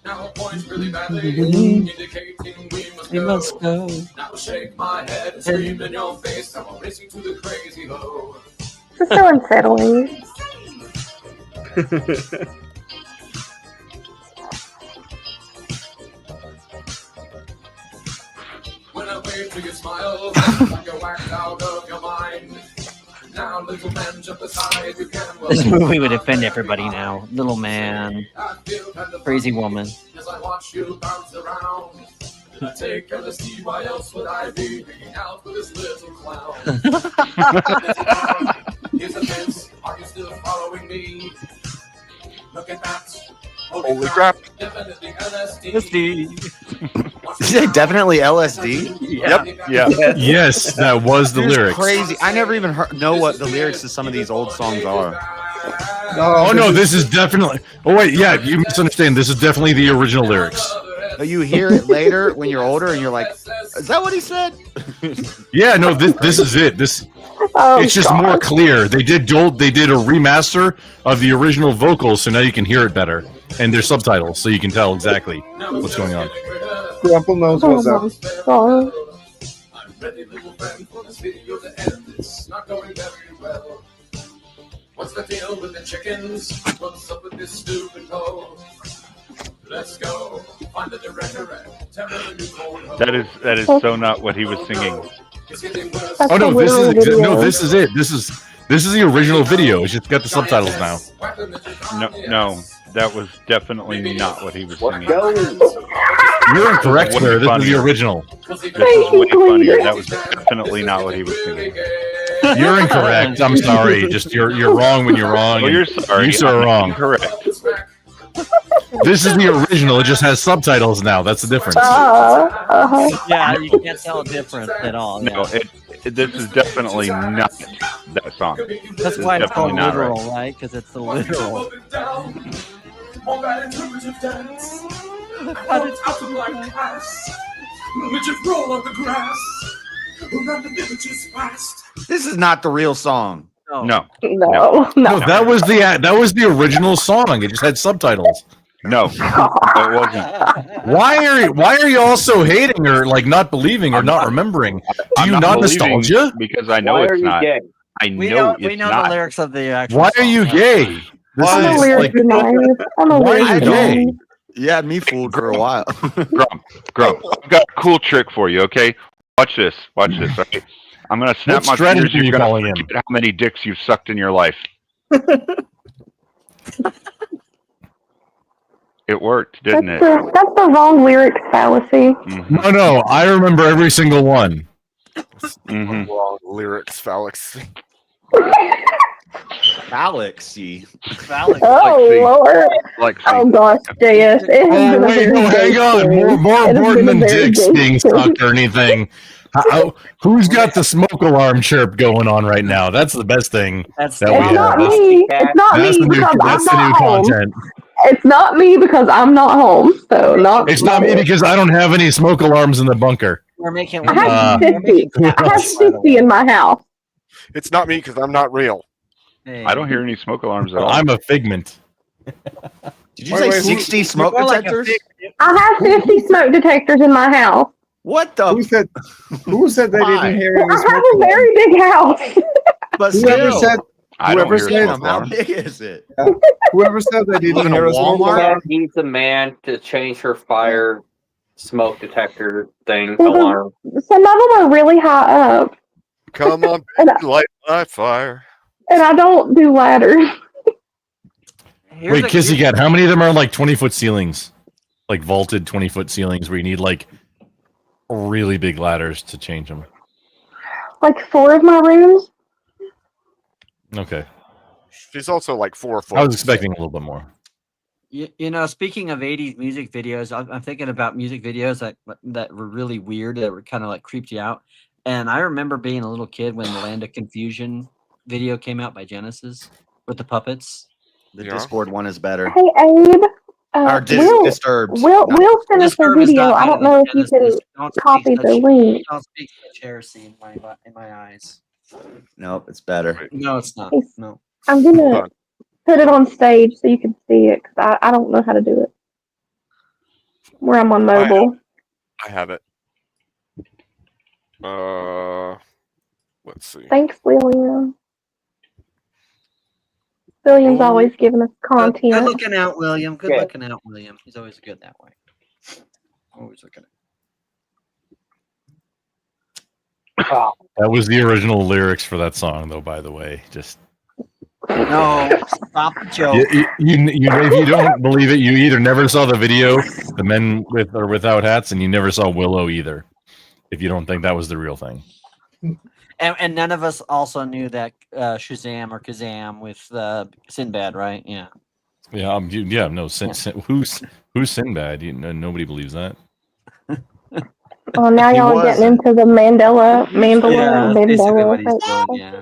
[SPEAKER 1] Now it points really badly, indicating
[SPEAKER 21] We must go.
[SPEAKER 1] Now shake my head and scream in your face. Now I'm racing to the crazy hoe.
[SPEAKER 13] This is so unsettling.
[SPEAKER 1] When I wave to your smile, like you're whacked out of your mind. Now, little man, jump aside. You can
[SPEAKER 21] This movie would offend everybody now. Little man, crazy woman.
[SPEAKER 1] As I watch you bounce around. I take LSD, why else would I be hanging out with this little clown? Here's a fence, are you still following me? Look at that.
[SPEAKER 2] Holy crap.
[SPEAKER 1] Definitely LSD.
[SPEAKER 22] Did you say definitely LSD?
[SPEAKER 2] Yep. Yeah.
[SPEAKER 16] Yes, that was the
[SPEAKER 22] It's
[SPEAKER 16] lyrics.
[SPEAKER 22] crazy. I never even know what the lyrics to some of these old songs are.
[SPEAKER 16] Oh no, this is definitely. Oh wait, yeah, you misunderstand. This is definitely the original lyrics.
[SPEAKER 22] But you hear it later when you're older and you're like, is that what he said?
[SPEAKER 16] Yeah, no, this is it. This
[SPEAKER 13] Oh,
[SPEAKER 16] It's just more clear. They did a remaster of the original vocals, so now you can hear it better, and there's subtitles, so you can tell exactly what's going on.
[SPEAKER 9] Grumple knows
[SPEAKER 13] Oh
[SPEAKER 9] what's up.
[SPEAKER 13] my god.
[SPEAKER 1] I'm ready, little friend, for this video to end. It's not going very well. What's the deal with the chickens? What's up with this stupid poll? Let's go find the director and tell her the new code.
[SPEAKER 12] That is so not what he was singing.
[SPEAKER 16] Oh no, this is it. This is the original video. It's just got the subtitles now.
[SPEAKER 12] No, that was definitely not what he was singing.
[SPEAKER 16] You're incorrect, sir. This is the original.
[SPEAKER 12] This is way funnier. That was definitely not what he was singing.
[SPEAKER 16] You're incorrect. I'm sorry. Just you're wrong when you're wrong.
[SPEAKER 12] Well, you're sorry.
[SPEAKER 16] You sir are wrong.
[SPEAKER 12] Correct.
[SPEAKER 16] This is the original. It just has subtitles now. That's the difference.
[SPEAKER 21] Yeah, you can't tell a difference at all.
[SPEAKER 12] No, this is definitely not that song.
[SPEAKER 21] That's why it's called literal, right? Because it's the literal.
[SPEAKER 22] This is not the real song.
[SPEAKER 12] No.
[SPEAKER 16] That was the original song. It just had subtitles.
[SPEAKER 12] No, it wasn't.
[SPEAKER 16] Why are you all so hating or like not believing or not remembering? Do you not nostalgia?
[SPEAKER 12] Because I know it's not. I know
[SPEAKER 21] We know the lyrics of the actual.
[SPEAKER 16] Why are you gay?
[SPEAKER 22] Why
[SPEAKER 13] I'm a lyric denier. I'm a
[SPEAKER 16] why are
[SPEAKER 13] lyric
[SPEAKER 16] you gay?
[SPEAKER 13] denier.
[SPEAKER 22] You had me fooled for a while.
[SPEAKER 12] Grump, I've got a cool trick for you, okay? Watch this. Okay? I'm going to snap
[SPEAKER 16] What
[SPEAKER 12] my
[SPEAKER 16] strategy
[SPEAKER 12] fingers.
[SPEAKER 16] are you
[SPEAKER 12] You're
[SPEAKER 16] calling
[SPEAKER 12] going to
[SPEAKER 16] him?
[SPEAKER 12] forget how many dicks you've sucked in your life. It worked, didn't it?
[SPEAKER 13] That's the wrong lyrics fallacy.
[SPEAKER 16] No, I remember every single one.
[SPEAKER 2] Wrong lyrics, fallacy.
[SPEAKER 22] Fallacy.
[SPEAKER 13] Oh Lord!
[SPEAKER 12] Like
[SPEAKER 13] Oh gosh, JS. It has been a very
[SPEAKER 16] Hang
[SPEAKER 13] gay
[SPEAKER 16] on.
[SPEAKER 13] story.
[SPEAKER 16] More
[SPEAKER 13] It has
[SPEAKER 16] important
[SPEAKER 13] been
[SPEAKER 16] than
[SPEAKER 13] a very
[SPEAKER 16] dicks
[SPEAKER 13] gay
[SPEAKER 16] being
[SPEAKER 13] story.
[SPEAKER 16] sucked or anything. Who's got the smoke alarm chirp going on right now? That's the best thing
[SPEAKER 21] That's
[SPEAKER 16] that we
[SPEAKER 13] It's not
[SPEAKER 16] have.
[SPEAKER 13] me. It's not
[SPEAKER 16] That's
[SPEAKER 13] me
[SPEAKER 16] the new,
[SPEAKER 13] because I'm
[SPEAKER 16] that's the new
[SPEAKER 13] not home.
[SPEAKER 16] content.
[SPEAKER 13] It's not me because I'm not home. So not.
[SPEAKER 16] It's not me because I don't have any smoke alarms in the bunker.
[SPEAKER 21] We're making.
[SPEAKER 13] I have 50. I have 50 in my house.
[SPEAKER 2] It's not me because I'm not real.
[SPEAKER 12] I don't hear any smoke alarms at all.
[SPEAKER 16] I'm a figment.
[SPEAKER 22] Did you say 60 smoke detectors?
[SPEAKER 13] I have 50 smoke detectors in my house.
[SPEAKER 22] What the?
[SPEAKER 9] Who said they didn't hear any
[SPEAKER 13] I
[SPEAKER 9] smoke
[SPEAKER 13] have a very big house.
[SPEAKER 22] But
[SPEAKER 9] Whoever
[SPEAKER 22] still.
[SPEAKER 9] said
[SPEAKER 12] I don't
[SPEAKER 9] whoever
[SPEAKER 12] hear
[SPEAKER 9] said
[SPEAKER 12] smoke
[SPEAKER 22] How
[SPEAKER 12] alarms.
[SPEAKER 22] big is it?
[SPEAKER 9] whoever said they didn't
[SPEAKER 22] Live in a
[SPEAKER 9] hear a smoke
[SPEAKER 22] Walmart?
[SPEAKER 9] alarm.
[SPEAKER 7] Needs a man to change her fire smoke detector thing
[SPEAKER 13] Mhm.
[SPEAKER 7] alarm.
[SPEAKER 13] Some of them are really high up,
[SPEAKER 2] Come on,
[SPEAKER 13] And
[SPEAKER 2] baby, light my fire.
[SPEAKER 13] and I don't do ladders.
[SPEAKER 16] Wait, Kissy Cat, how many of them are like 20-foot ceilings? Like vaulted 20-foot ceilings where you need like really big ladders to change them.
[SPEAKER 13] Like 4 of my rooms.
[SPEAKER 16] Okay.
[SPEAKER 2] She's also like 4 foot.
[SPEAKER 16] I was expecting a little bit more.
[SPEAKER 21] You know, speaking of 80s music videos, I'm thinking about music videos that were really weird, that were kind of like creeped you out. And I remember being a little kid when the Land of Confusion video came out by Genesis with the puppets.
[SPEAKER 22] The Discord one is better.
[SPEAKER 13] Hey Abe.
[SPEAKER 22] Or
[SPEAKER 13] Will
[SPEAKER 22] Disturbed.
[SPEAKER 13] We'll send us a
[SPEAKER 21] Disturbed is
[SPEAKER 13] video.
[SPEAKER 21] not
[SPEAKER 13] I don't
[SPEAKER 21] better
[SPEAKER 13] know
[SPEAKER 21] than
[SPEAKER 13] if you
[SPEAKER 21] Genesis.
[SPEAKER 13] can
[SPEAKER 21] Don't speak
[SPEAKER 13] copy the
[SPEAKER 21] such-
[SPEAKER 13] link.
[SPEAKER 21] Don't speak such heresy in my eyes.
[SPEAKER 22] Nope, it's better.
[SPEAKER 21] No, it's not.
[SPEAKER 13] It's-
[SPEAKER 21] No.
[SPEAKER 13] I'm gonna put it on stage so you can see it because I don't know how to do it. Where I'm on mobile.
[SPEAKER 2] I have it. Let's see.
[SPEAKER 13] Thanks, William. William's always giving us
[SPEAKER 21] Good
[SPEAKER 13] content.
[SPEAKER 21] looking out, William. Good
[SPEAKER 13] Yeah.
[SPEAKER 21] looking out, William. He's always good that way. Always looking
[SPEAKER 13] Oh.
[SPEAKER 16] That was the original lyrics for that song, though, by the way. Just
[SPEAKER 21] No, stop the joke.
[SPEAKER 16] if you don't believe it, you either never saw the video, the men with or without hats, and you never saw Willow either. If you don't think that was the real thing.
[SPEAKER 21] And none of us also knew that Shazam or Kazam with Sinbad, right? Yeah.
[SPEAKER 16] Yeah, who's Sinbad? Nobody believes that.
[SPEAKER 13] Oh, now
[SPEAKER 16] He
[SPEAKER 13] y'all are getting into the Mandela
[SPEAKER 21] Yeah, that's basically what he's
[SPEAKER 13] effect.
[SPEAKER 21] doing, yeah.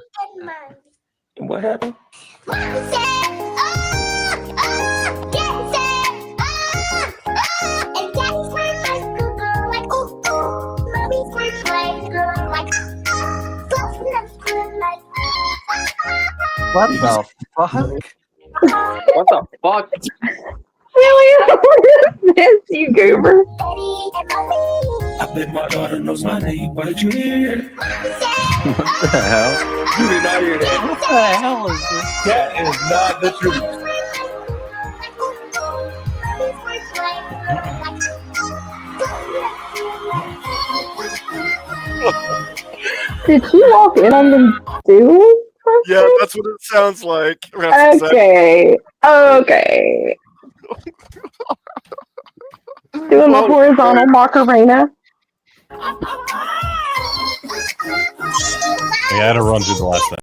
[SPEAKER 7] What happened?
[SPEAKER 21] What the fuck?
[SPEAKER 7] What the fuck?
[SPEAKER 13] Really? What is this, you goober?
[SPEAKER 1] I bet my daughter knows my name. What did you hear?
[SPEAKER 21] What the hell?
[SPEAKER 1] You did not hear that.
[SPEAKER 21] What the hell is this?
[SPEAKER 1] That is not the truth.
[SPEAKER 13] Did she walk in on them doing something?
[SPEAKER 2] Yeah, that's what it sounds like. That's
[SPEAKER 13] Okay. Okay. Doing the horizontal Macarena.
[SPEAKER 16] Yeah, I had to run through the last thing.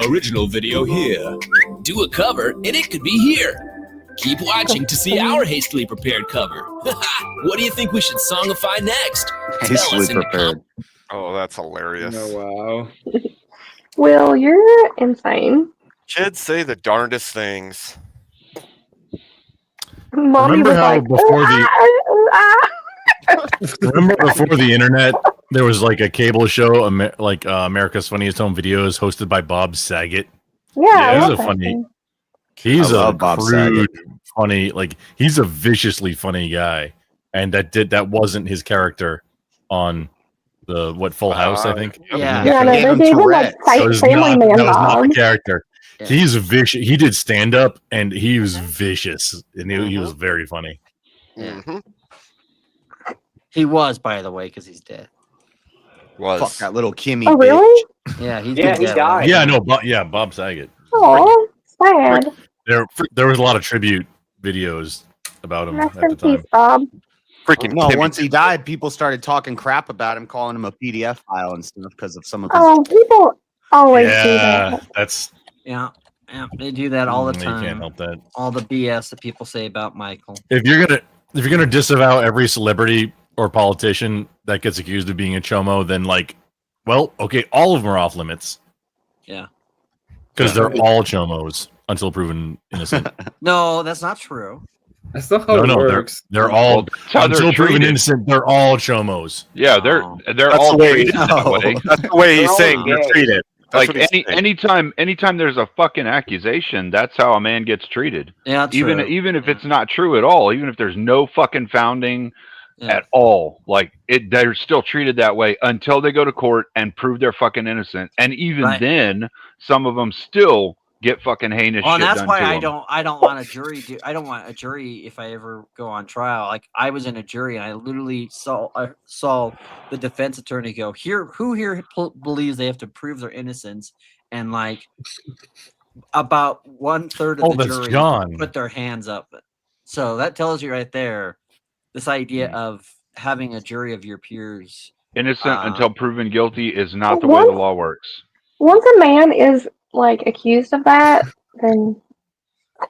[SPEAKER 3] Original video here. Do a cover and it could be here. Keep watching to see our hastily prepared cover. What do you think we should songify next?
[SPEAKER 22] Hastily prepared.
[SPEAKER 2] Oh, that's hilarious.
[SPEAKER 4] Oh, wow.
[SPEAKER 13] Will, you're insane.
[SPEAKER 2] Kids say the darndest things.
[SPEAKER 13] Mommy
[SPEAKER 16] Remember
[SPEAKER 13] was
[SPEAKER 16] how
[SPEAKER 13] like,
[SPEAKER 16] before
[SPEAKER 13] "Ah."
[SPEAKER 16] Remember before the internet, there was like a cable show, like America's Funniest Home Videos, hosted by Bob Saget.
[SPEAKER 13] Yeah, I
[SPEAKER 16] he's
[SPEAKER 13] love
[SPEAKER 16] a
[SPEAKER 13] that
[SPEAKER 16] funny.
[SPEAKER 13] thing.
[SPEAKER 16] He's
[SPEAKER 22] I
[SPEAKER 16] a
[SPEAKER 22] love Bob
[SPEAKER 16] crude,
[SPEAKER 22] Saget.
[SPEAKER 16] funny. Like he's a viciously funny guy, and that wasn't his character on the Full House, I think.
[SPEAKER 21] Yeah.
[SPEAKER 13] Yeah, no, they gave him like
[SPEAKER 16] That was
[SPEAKER 13] Family
[SPEAKER 16] not,
[SPEAKER 13] Man
[SPEAKER 16] that was not the
[SPEAKER 13] vibes.
[SPEAKER 16] character.
[SPEAKER 21] Yeah.
[SPEAKER 16] He's vicious. He did stand up, and he was vicious, and he was very funny.
[SPEAKER 21] Yeah. He was, by the way, because he's dead.
[SPEAKER 22] Fuck that little Kimmy
[SPEAKER 13] Oh,
[SPEAKER 22] bitch.
[SPEAKER 13] really?
[SPEAKER 21] Yeah, he's
[SPEAKER 7] Yeah,
[SPEAKER 21] been
[SPEAKER 7] he
[SPEAKER 21] dead.
[SPEAKER 7] died.
[SPEAKER 16] Yeah, no, Bob Saget.
[SPEAKER 13] Oh, sad.
[SPEAKER 16] There was a lot of tribute videos about him
[SPEAKER 13] Rest
[SPEAKER 16] at the
[SPEAKER 13] in
[SPEAKER 16] time.
[SPEAKER 13] peace, Bob.
[SPEAKER 2] Freaking
[SPEAKER 22] No,
[SPEAKER 2] Kimmy.
[SPEAKER 22] once he died, people started talking crap about him, calling him a PDF file and stuff because of some of his.
[SPEAKER 13] Oh, people always do
[SPEAKER 16] Yeah,
[SPEAKER 13] that.
[SPEAKER 16] that's
[SPEAKER 21] Yeah, they do that all the
[SPEAKER 16] you
[SPEAKER 21] time.
[SPEAKER 16] can't help that.
[SPEAKER 21] All the BS that people say about Michael.
[SPEAKER 16] If you're gonna disavow every celebrity or politician that gets accused of being a chomo, then well, okay, all of them are off limits
[SPEAKER 21] Yeah.
[SPEAKER 16] because they're all chomos until proven innocent.
[SPEAKER 21] No, that's not true.
[SPEAKER 4] That's not how
[SPEAKER 16] No,
[SPEAKER 4] it
[SPEAKER 16] no,
[SPEAKER 4] works.
[SPEAKER 16] they're all
[SPEAKER 12] that's how they're
[SPEAKER 16] until proven
[SPEAKER 12] treated.
[SPEAKER 16] innocent. They're all chomos.
[SPEAKER 12] Yeah, they're
[SPEAKER 2] That's
[SPEAKER 12] all
[SPEAKER 2] the way-
[SPEAKER 12] treated that way.
[SPEAKER 2] That's the way he's
[SPEAKER 7] They're all
[SPEAKER 2] saying they're
[SPEAKER 7] gay.
[SPEAKER 2] treated. That's
[SPEAKER 12] Like
[SPEAKER 2] what he's saying.
[SPEAKER 12] anytime there's a fucking accusation, that's how a man gets treated.
[SPEAKER 21] Yeah, true.
[SPEAKER 12] Even if it's not true at all, even if there's no fucking founding
[SPEAKER 21] Yeah.
[SPEAKER 12] at all, they're still treated that way until they go to court and prove they're fucking innocent. And even
[SPEAKER 21] Right.
[SPEAKER 12] then, some of them still get fucking heinous
[SPEAKER 21] Well, and
[SPEAKER 12] shit
[SPEAKER 21] that's
[SPEAKER 12] done
[SPEAKER 21] why
[SPEAKER 12] to
[SPEAKER 21] I
[SPEAKER 12] them.
[SPEAKER 21] don't want a jury. I don't want a jury if I ever go on trial. Like I was in a jury and I literally saw the defense attorney go, who here believes they have to prove their innocence, and about 1/3 of
[SPEAKER 16] Oh,
[SPEAKER 21] the
[SPEAKER 16] that's
[SPEAKER 21] jury
[SPEAKER 16] John.
[SPEAKER 21] put their hands up. So that tells you right there, this idea of having a jury of your peers.
[SPEAKER 12] Innocent until proven guilty is not the way the law works.
[SPEAKER 13] Once a man is accused of that, then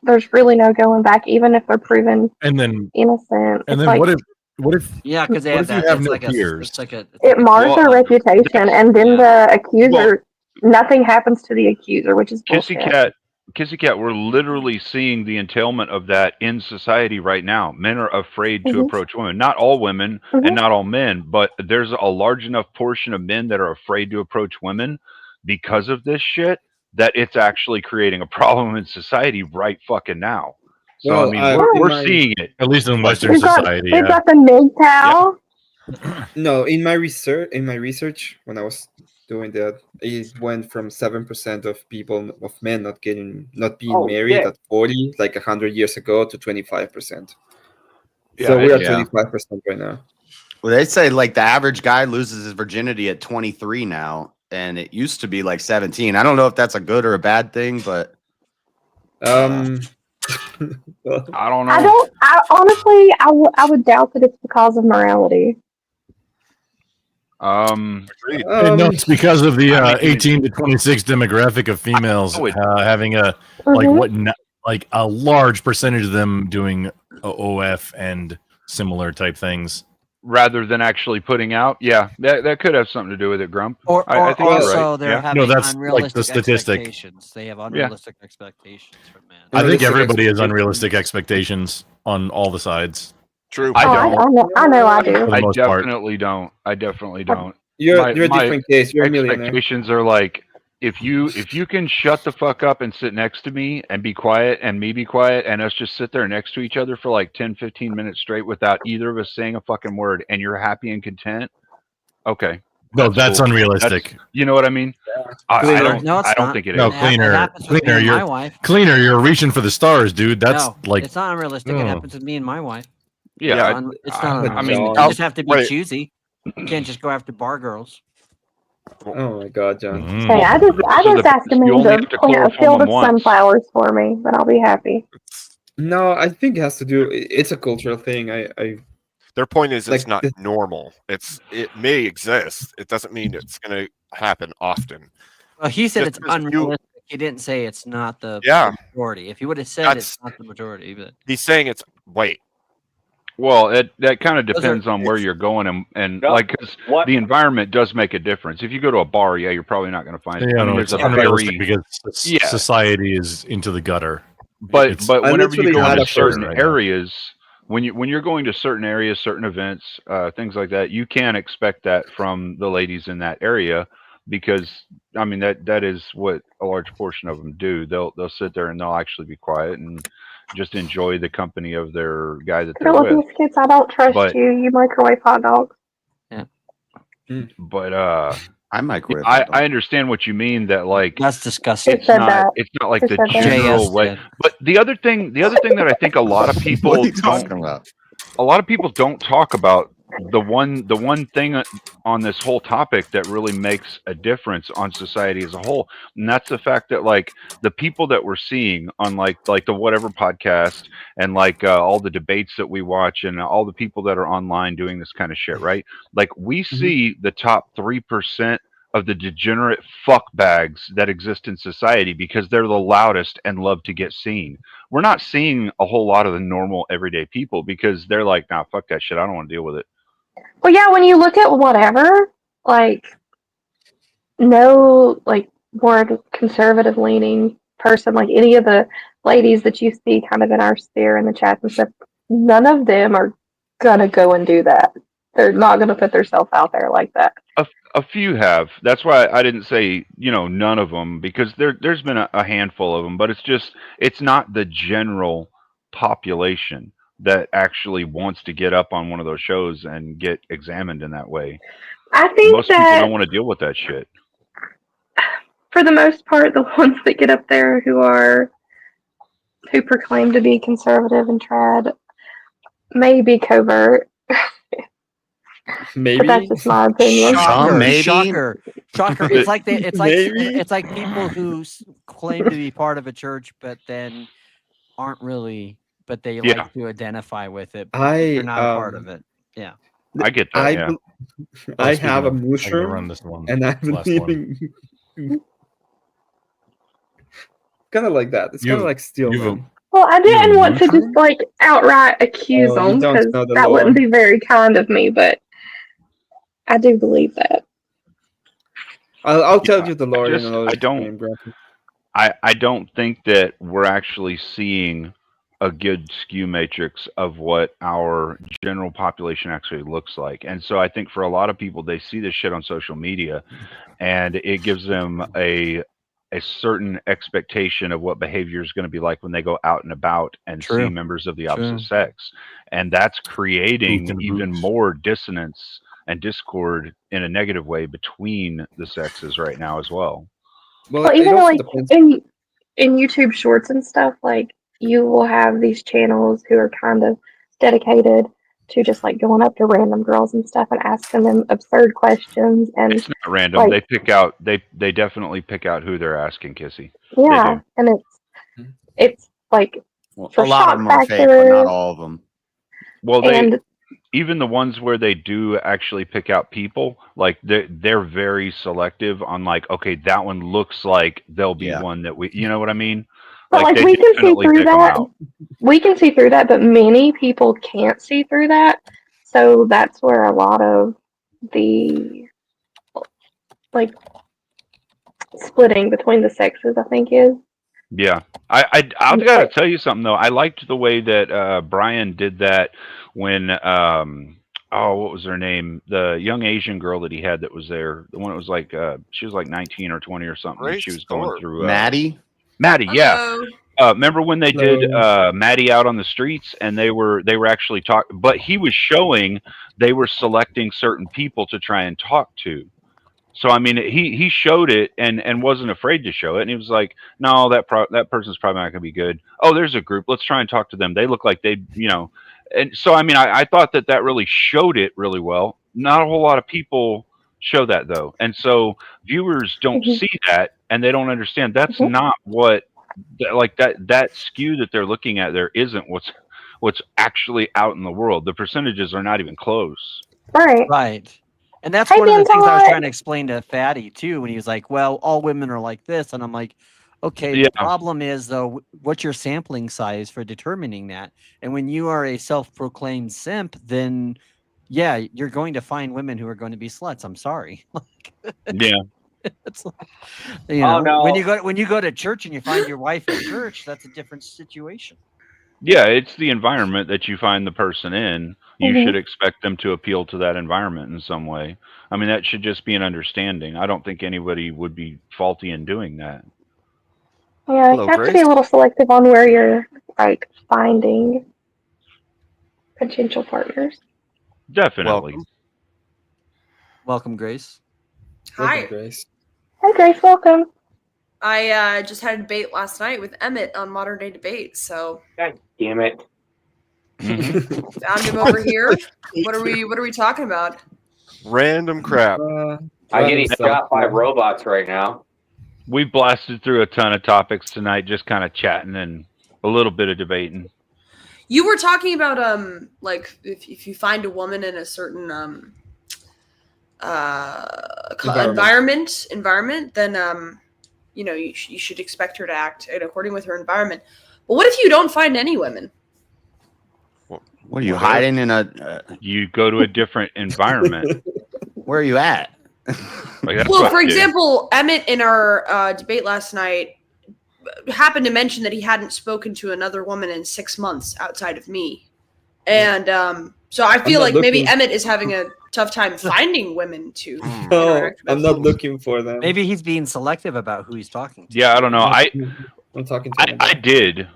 [SPEAKER 13] there's really no going back, even if they're proven
[SPEAKER 16] And then
[SPEAKER 13] innocent.
[SPEAKER 16] and
[SPEAKER 13] It's
[SPEAKER 16] then what if
[SPEAKER 21] Yeah, because they
[SPEAKER 16] what
[SPEAKER 21] have
[SPEAKER 16] if you
[SPEAKER 21] that.
[SPEAKER 16] have
[SPEAKER 21] It's
[SPEAKER 16] no
[SPEAKER 21] like
[SPEAKER 16] peers?
[SPEAKER 21] it's like a.
[SPEAKER 13] it mars
[SPEAKER 12] Well,
[SPEAKER 13] their reputation, and then the accuser, nothing happens to the accuser, which is bullshit.
[SPEAKER 12] Kissy Cat, we're literally seeing the entailment of that in society right now. Men are afraid to
[SPEAKER 13] Mhm.
[SPEAKER 12] approach women. Not all women
[SPEAKER 13] Mhm.
[SPEAKER 12] and not all men, but there's a large enough portion of men that are afraid to approach women because of this shit that it's actually creating a problem in society right fucking now. So,
[SPEAKER 4] Well,
[SPEAKER 12] I mean,
[SPEAKER 4] in
[SPEAKER 12] we're
[SPEAKER 4] my-
[SPEAKER 12] seeing it.
[SPEAKER 16] At least in Western
[SPEAKER 13] They've got,
[SPEAKER 16] society,
[SPEAKER 13] they've
[SPEAKER 16] yeah.
[SPEAKER 13] got the MGTOW.
[SPEAKER 4] No, in my research, when I was doing that, it went from 7% of men not being married
[SPEAKER 7] shit.
[SPEAKER 4] at 40, like 100 years ago, to 25%.
[SPEAKER 12] Yeah,
[SPEAKER 4] So we're at
[SPEAKER 22] yeah.
[SPEAKER 4] 25% right now.
[SPEAKER 22] Well, they say the average guy loses his virginity at 23 now, and it used to be 17. I don't know if that's a good or a bad thing, but
[SPEAKER 12] I don't know.
[SPEAKER 13] I honestly, I would doubt that it's because of morality.
[SPEAKER 16] And no, it's because of the 18 to 26 demographic of females having a a large percentage of them doing OF and similar type things.
[SPEAKER 12] Rather than actually putting out, yeah, that could have something to do with it, Grump.
[SPEAKER 21] Or
[SPEAKER 12] I think you're
[SPEAKER 21] also
[SPEAKER 12] right.
[SPEAKER 21] they're
[SPEAKER 12] Yeah.
[SPEAKER 21] having
[SPEAKER 16] No, that's,
[SPEAKER 21] unrealistic
[SPEAKER 16] the statistic.
[SPEAKER 21] expectations. They have unrealistic expectations from men.
[SPEAKER 16] I think
[SPEAKER 4] Unrealistic
[SPEAKER 16] everybody has
[SPEAKER 4] expectations.
[SPEAKER 16] unrealistic expectations on all the sides.
[SPEAKER 2] True.
[SPEAKER 12] I
[SPEAKER 13] Oh, I,
[SPEAKER 12] don't.
[SPEAKER 13] I know. I know. I do.
[SPEAKER 16] For the
[SPEAKER 12] I
[SPEAKER 16] most part.
[SPEAKER 12] definitely don't. I definitely don't.
[SPEAKER 11] You're a
[SPEAKER 12] My
[SPEAKER 11] different case. You're a millionaire.
[SPEAKER 12] expectations are like, if you can shut the fuck up and sit next to me and be quiet and me be quiet and us just sit there next to each other for like 10, 15 minutes straight without either of us saying a fucking word and you're happy and content, okay.
[SPEAKER 16] No, that's
[SPEAKER 12] cool.
[SPEAKER 16] unrealistic.
[SPEAKER 12] You know what I mean? I
[SPEAKER 21] No,
[SPEAKER 12] don't.
[SPEAKER 21] it's
[SPEAKER 12] I don't
[SPEAKER 21] not.
[SPEAKER 12] think it
[SPEAKER 16] No,
[SPEAKER 12] is.
[SPEAKER 21] It
[SPEAKER 16] cleaner,
[SPEAKER 21] happens with me and my wife.
[SPEAKER 16] cleaner. You're reaching for the stars, dude. That's
[SPEAKER 21] No,
[SPEAKER 16] like
[SPEAKER 21] it's not unrealistic. It
[SPEAKER 16] oh.
[SPEAKER 21] happens with me and my wife.
[SPEAKER 12] Yeah,
[SPEAKER 21] It's not
[SPEAKER 12] I
[SPEAKER 21] unrealistic.
[SPEAKER 12] mean,
[SPEAKER 21] You just have to be
[SPEAKER 2] wait.
[SPEAKER 21] choosy. You can't just go after bar girls.
[SPEAKER 11] Oh my God, John.
[SPEAKER 13] Hey, I just asked him
[SPEAKER 12] you only
[SPEAKER 13] to
[SPEAKER 12] have to
[SPEAKER 13] plant a
[SPEAKER 12] chloroform
[SPEAKER 13] field
[SPEAKER 12] them
[SPEAKER 13] of
[SPEAKER 12] once.
[SPEAKER 13] sunflowers for me, then I'll be happy.
[SPEAKER 11] No, I think it has to do. It's a cultural thing.
[SPEAKER 2] Their point is
[SPEAKER 11] Like
[SPEAKER 2] it's not normal. It may exist. It doesn't mean it's going to happen often.
[SPEAKER 21] Well, he said
[SPEAKER 2] Just
[SPEAKER 21] it's
[SPEAKER 2] 'cause
[SPEAKER 21] unrealistic. He didn't say it's not the
[SPEAKER 2] Yeah.
[SPEAKER 21] majority. If he would have said
[SPEAKER 2] That's-
[SPEAKER 21] it's not the majority, but
[SPEAKER 2] He's saying it's wait.
[SPEAKER 12] Well, that kind of
[SPEAKER 21] Those are-
[SPEAKER 12] depends on where you're going and like 'cause the environment does make a difference. If you go to a bar, yeah, you're probably not going to find.
[SPEAKER 16] Yeah,
[SPEAKER 12] I mean,
[SPEAKER 16] no,
[SPEAKER 12] there's
[SPEAKER 16] it's
[SPEAKER 12] a
[SPEAKER 16] unrealistic
[SPEAKER 12] very
[SPEAKER 16] because
[SPEAKER 12] yeah.
[SPEAKER 16] society is into the gutter.
[SPEAKER 12] But
[SPEAKER 16] It's-
[SPEAKER 12] but
[SPEAKER 11] I
[SPEAKER 12] whenever you
[SPEAKER 11] literally
[SPEAKER 12] go
[SPEAKER 11] had
[SPEAKER 12] into
[SPEAKER 11] a
[SPEAKER 12] certain
[SPEAKER 16] right now.
[SPEAKER 12] areas, when you're going to certain areas, certain events, things like that, you can expect that from the ladies in that area because I mean that is what a large portion of them do. They'll sit there and they'll actually be quiet and just enjoy the company of their guy that they're
[SPEAKER 13] Grilla
[SPEAKER 12] with.
[SPEAKER 13] biscuits, I don't trust
[SPEAKER 12] But
[SPEAKER 13] you. You microwave hot dogs.
[SPEAKER 12] but
[SPEAKER 22] I microwave.
[SPEAKER 12] I understand what you mean that like
[SPEAKER 21] that's disgusting.
[SPEAKER 13] Who said that?
[SPEAKER 12] it's not like
[SPEAKER 13] Who
[SPEAKER 12] the
[SPEAKER 13] said that?
[SPEAKER 12] general
[SPEAKER 21] JS
[SPEAKER 12] way.
[SPEAKER 21] did.
[SPEAKER 12] But the other thing that I think a lot of people
[SPEAKER 22] What are you
[SPEAKER 12] don't
[SPEAKER 22] talking about?
[SPEAKER 12] a lot of people don't talk about the one thing on this whole topic that really makes a difference on society as a whole, and that's the fact that like the people that we're seeing on like the whatever podcast and like all the debates that we watch and all the people that are online doing this kind of shit, right? Like we see the top 3% of the degenerate fuck bags that exist in society because they're the loudest and love to get seen. We're not seeing a whole lot of the normal everyday people because they're like, nah, fuck that shit. I don't want to deal with it.
[SPEAKER 13] Well, yeah, when you look at whatever, like, no, like, more conservative leaning person, like any of the ladies that you see kind of in our sphere in the chats and stuff, none of them are gonna go and do that. They're not gonna put themselves out there like that.
[SPEAKER 12] A few have. That's why I didn't say, none of them because there's been a handful of them, but it's not the general population that actually wants to get up on one of those shows and get examined in that way.
[SPEAKER 13] I think
[SPEAKER 12] Most people
[SPEAKER 13] that
[SPEAKER 12] don't want to deal with that shit.
[SPEAKER 13] for the most part, the ones that get up there who proclaim to be conservative and trad may be covert.
[SPEAKER 11] Maybe.
[SPEAKER 13] But that's just my opinion.
[SPEAKER 21] Shocker. It's like
[SPEAKER 11] Maybe.
[SPEAKER 21] it's like people who claim to be part of a church, but then aren't really, but they
[SPEAKER 12] Yeah.
[SPEAKER 21] like to identify with it. But
[SPEAKER 11] I,
[SPEAKER 21] they're not a part of it. Yeah.
[SPEAKER 12] I get that. Yeah.
[SPEAKER 11] I
[SPEAKER 16] speaking
[SPEAKER 11] have a
[SPEAKER 16] of, I can
[SPEAKER 11] mushroom,
[SPEAKER 16] run this one,
[SPEAKER 11] and I've been
[SPEAKER 16] last one.
[SPEAKER 11] eating. Kind of like that. It's kind of like Steelman.
[SPEAKER 13] Well, I
[SPEAKER 16] You have
[SPEAKER 13] didn't
[SPEAKER 16] a
[SPEAKER 13] want to just
[SPEAKER 16] mushroom?
[SPEAKER 13] like outright accuse
[SPEAKER 11] Oh, you
[SPEAKER 13] them
[SPEAKER 11] don't
[SPEAKER 13] because
[SPEAKER 11] know the
[SPEAKER 13] that
[SPEAKER 11] lore.
[SPEAKER 13] wouldn't be very kind of me, but I do believe that.
[SPEAKER 11] I'll tell you the lore in
[SPEAKER 12] just-
[SPEAKER 11] another
[SPEAKER 12] I don't-
[SPEAKER 11] stream, Grumpy.
[SPEAKER 12] I don't think that we're actually seeing a good skew matrix of what our general population actually looks like. And so I think for a lot of people, they see this shit on social media and it gives them a certain expectation of what behavior is going to be like when they go out and about and
[SPEAKER 21] True.
[SPEAKER 12] see members of the
[SPEAKER 21] True.
[SPEAKER 12] opposite sex. And that's creating
[SPEAKER 16] Boot and
[SPEAKER 12] even
[SPEAKER 16] boots.
[SPEAKER 12] more dissonance and discord in a negative way between the sexes right now as well.
[SPEAKER 11] Well,
[SPEAKER 13] Well,
[SPEAKER 11] it
[SPEAKER 13] even
[SPEAKER 11] also
[SPEAKER 13] like
[SPEAKER 11] depends.
[SPEAKER 13] in YouTube Shorts and stuff, like you will have these channels who are kind of dedicated to just like going up to random girls and stuff and asking them absurd questions and
[SPEAKER 12] It's not random.
[SPEAKER 13] like
[SPEAKER 12] They pick out. They definitely pick out who they're asking, Kissy.
[SPEAKER 13] yeah,
[SPEAKER 12] do.
[SPEAKER 13] and it's like
[SPEAKER 22] Well,
[SPEAKER 13] for
[SPEAKER 22] a lot
[SPEAKER 13] shock
[SPEAKER 22] of them are fake, but
[SPEAKER 13] factor
[SPEAKER 22] not all of them.
[SPEAKER 12] Well,
[SPEAKER 13] and
[SPEAKER 12] even the ones where they do actually pick out people, like they're very selective on like, okay, that one looks like they'll be
[SPEAKER 22] Yeah.
[SPEAKER 12] one that we, you know what I mean?
[SPEAKER 13] but like
[SPEAKER 12] they
[SPEAKER 13] we can see
[SPEAKER 12] definitely
[SPEAKER 13] through
[SPEAKER 12] pick 'em
[SPEAKER 13] that.
[SPEAKER 12] out.
[SPEAKER 13] We can see through that, but many people can't see through that. So that's where a lot of the like splitting between the sexes, I think, is.
[SPEAKER 12] Yeah, I've got to tell you something though. I liked the way that Brian did that when what was her name? The young Asian girl that he had that was there. The one that was like she was like 19 or 20 or something. And she was going through
[SPEAKER 22] Maddie.
[SPEAKER 12] Maddie, yeah.
[SPEAKER 5] Hello.
[SPEAKER 12] Remember when they did Maddie out on the streets and they were actually talking, but he was showing they were selecting certain people to try and talk to. So I mean, he showed it and wasn't afraid to show it, and he was like, "No, that person's probably not going to be good. Oh, there's a group. Let's try and talk to them. They look like they, you know." And so I mean, I thought that really showed it really well. Not a whole lot of people show that though, and so viewers don't see that, and they don't understand. That's not what like that skew that they're looking at there isn't what's actually out in the world. The percentages are not even close.
[SPEAKER 21] Right. And that's one of the things I was trying to explain to Fatty too, when he was like, well, all women are like this. And I'm like, okay, the problem is though, what's your sampling size for determining that? And when you are a self-proclaimed simp, then yeah, you're going to find women who are going to be sluts. I'm sorry.
[SPEAKER 12] Yeah.
[SPEAKER 21] It's like, you know, when you go to church and you find your wife at church, that's a different situation.
[SPEAKER 12] Yeah, it's the environment that you find the person in. You should expect them to appeal to that environment in some way. I mean, that should just be an understanding. I don't think anybody would be faulty in doing that.
[SPEAKER 13] Yeah, you have to be a little selective on where you're like finding potential partners.
[SPEAKER 12] Definitely.
[SPEAKER 21] Welcome, Grace.
[SPEAKER 5] Hi.
[SPEAKER 4] Grace.
[SPEAKER 13] Hi, Grace. Welcome.
[SPEAKER 5] I just had a debate last night with Emmett on Modern Day Debate, so
[SPEAKER 7] God damn it.
[SPEAKER 5] found him over here. What are we talking about?
[SPEAKER 2] Random crap.
[SPEAKER 7] I'm getting shot by robots right now.
[SPEAKER 12] We blasted through a ton of topics tonight, just kind of chatting and a little bit of debating.
[SPEAKER 5] You were talking about like if you find a woman in a certain environment, then you know you should expect her to act according with her environment. But what if you don't find any women?
[SPEAKER 22] What are you hiding in a?
[SPEAKER 12] You go to a different environment.
[SPEAKER 22] Where are you at?
[SPEAKER 5] Well, for example, Emmett in our debate last night happened to mention that he hadn't spoken to another woman in 6 months outside of me, and so I feel like maybe Emmett is having a tough time finding women to interact with.
[SPEAKER 4] I'm not looking for them.
[SPEAKER 21] Maybe he's being selective about who he's talking to.
[SPEAKER 12] Yeah, I don't know.
[SPEAKER 4] I'm talking to
[SPEAKER 12] I did.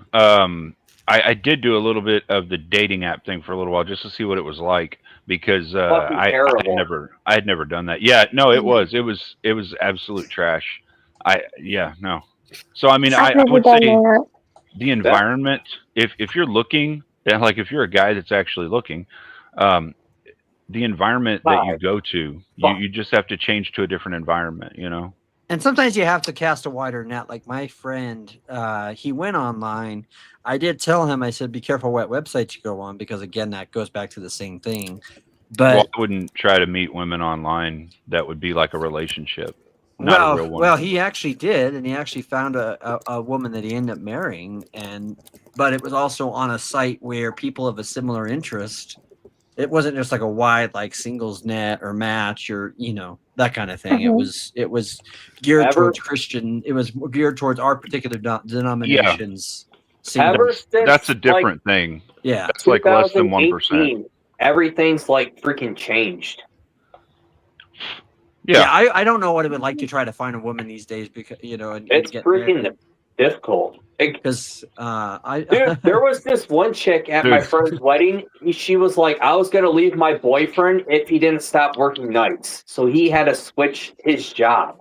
[SPEAKER 12] I did do a little bit of the dating app thing for a little while just to see what it was like because I had never done that. Yeah, no, it was absolute trash. No. So I mean, I would say the environment. If you're looking, like if you're a guy that's actually looking, the environment that you go to, you just have to change to a different environment. You know.
[SPEAKER 21] And sometimes you have to cast a wider net. Like my friend, he went online. I did tell him, I said, be careful what websites you go on, because again, that goes back to the same thing. But
[SPEAKER 12] well, I wouldn't try to meet women online. That would be like a relationship, not a real one.
[SPEAKER 21] Well, he actually did, and he actually found a woman that he ended up marrying, but it was also on a site where people of a similar interest. It wasn't just like a wide like singles net or match or that kind of thing. It was geared towards Christian. It was geared towards our particular denominations.
[SPEAKER 12] That's a different thing.
[SPEAKER 21] Yeah,
[SPEAKER 12] that's like less than 1%.
[SPEAKER 7] Everything's like freaking changed.
[SPEAKER 21] Yeah, I don't know what it would like to try to find a woman these days because
[SPEAKER 7] it's freaking difficult.
[SPEAKER 21] Because
[SPEAKER 7] dude, there was this one chick at my friend's wedding. She was like, I was gonna leave my boyfriend if he didn't stop working nights, so he had to switch his job.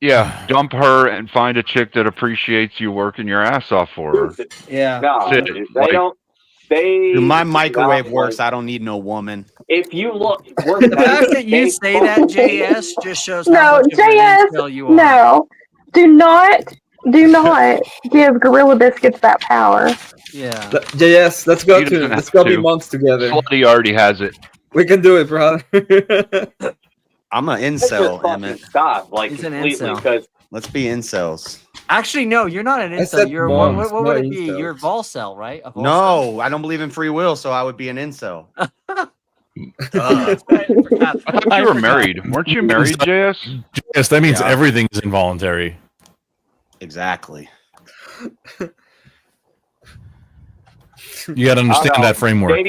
[SPEAKER 12] Yeah, dump her and find a chick that appreciates you working your ass off for her.
[SPEAKER 21] Yeah,
[SPEAKER 7] no, they don't.
[SPEAKER 22] Dude, my microwave works. I don't need no woman.
[SPEAKER 7] If you look,
[SPEAKER 21] the fact that you say that, JS, just shows how
[SPEAKER 13] No,
[SPEAKER 21] much of an incel you are.
[SPEAKER 13] no, do not give Gorilla Biscuits that power.
[SPEAKER 21] Yeah.
[SPEAKER 4] JS, let's go be months together.
[SPEAKER 12] Slutty already has it.
[SPEAKER 4] We can do it, brother.
[SPEAKER 22] I'm an incel, Emmett.
[SPEAKER 7] Stop, like
[SPEAKER 21] He's an
[SPEAKER 7] completely,
[SPEAKER 21] incel.
[SPEAKER 7] because
[SPEAKER 22] Let's be incels.
[SPEAKER 21] Actually, no, you're not an incel. You're what would it be? You're a Volcel, right? A Volcel?
[SPEAKER 22] No, I don't believe in free will, so I would be an incel.
[SPEAKER 12] I thought you were married. Weren't you married, JS?
[SPEAKER 16] Yes, that means everything is involuntary.
[SPEAKER 22] Exactly.
[SPEAKER 16] You got to understand that framework.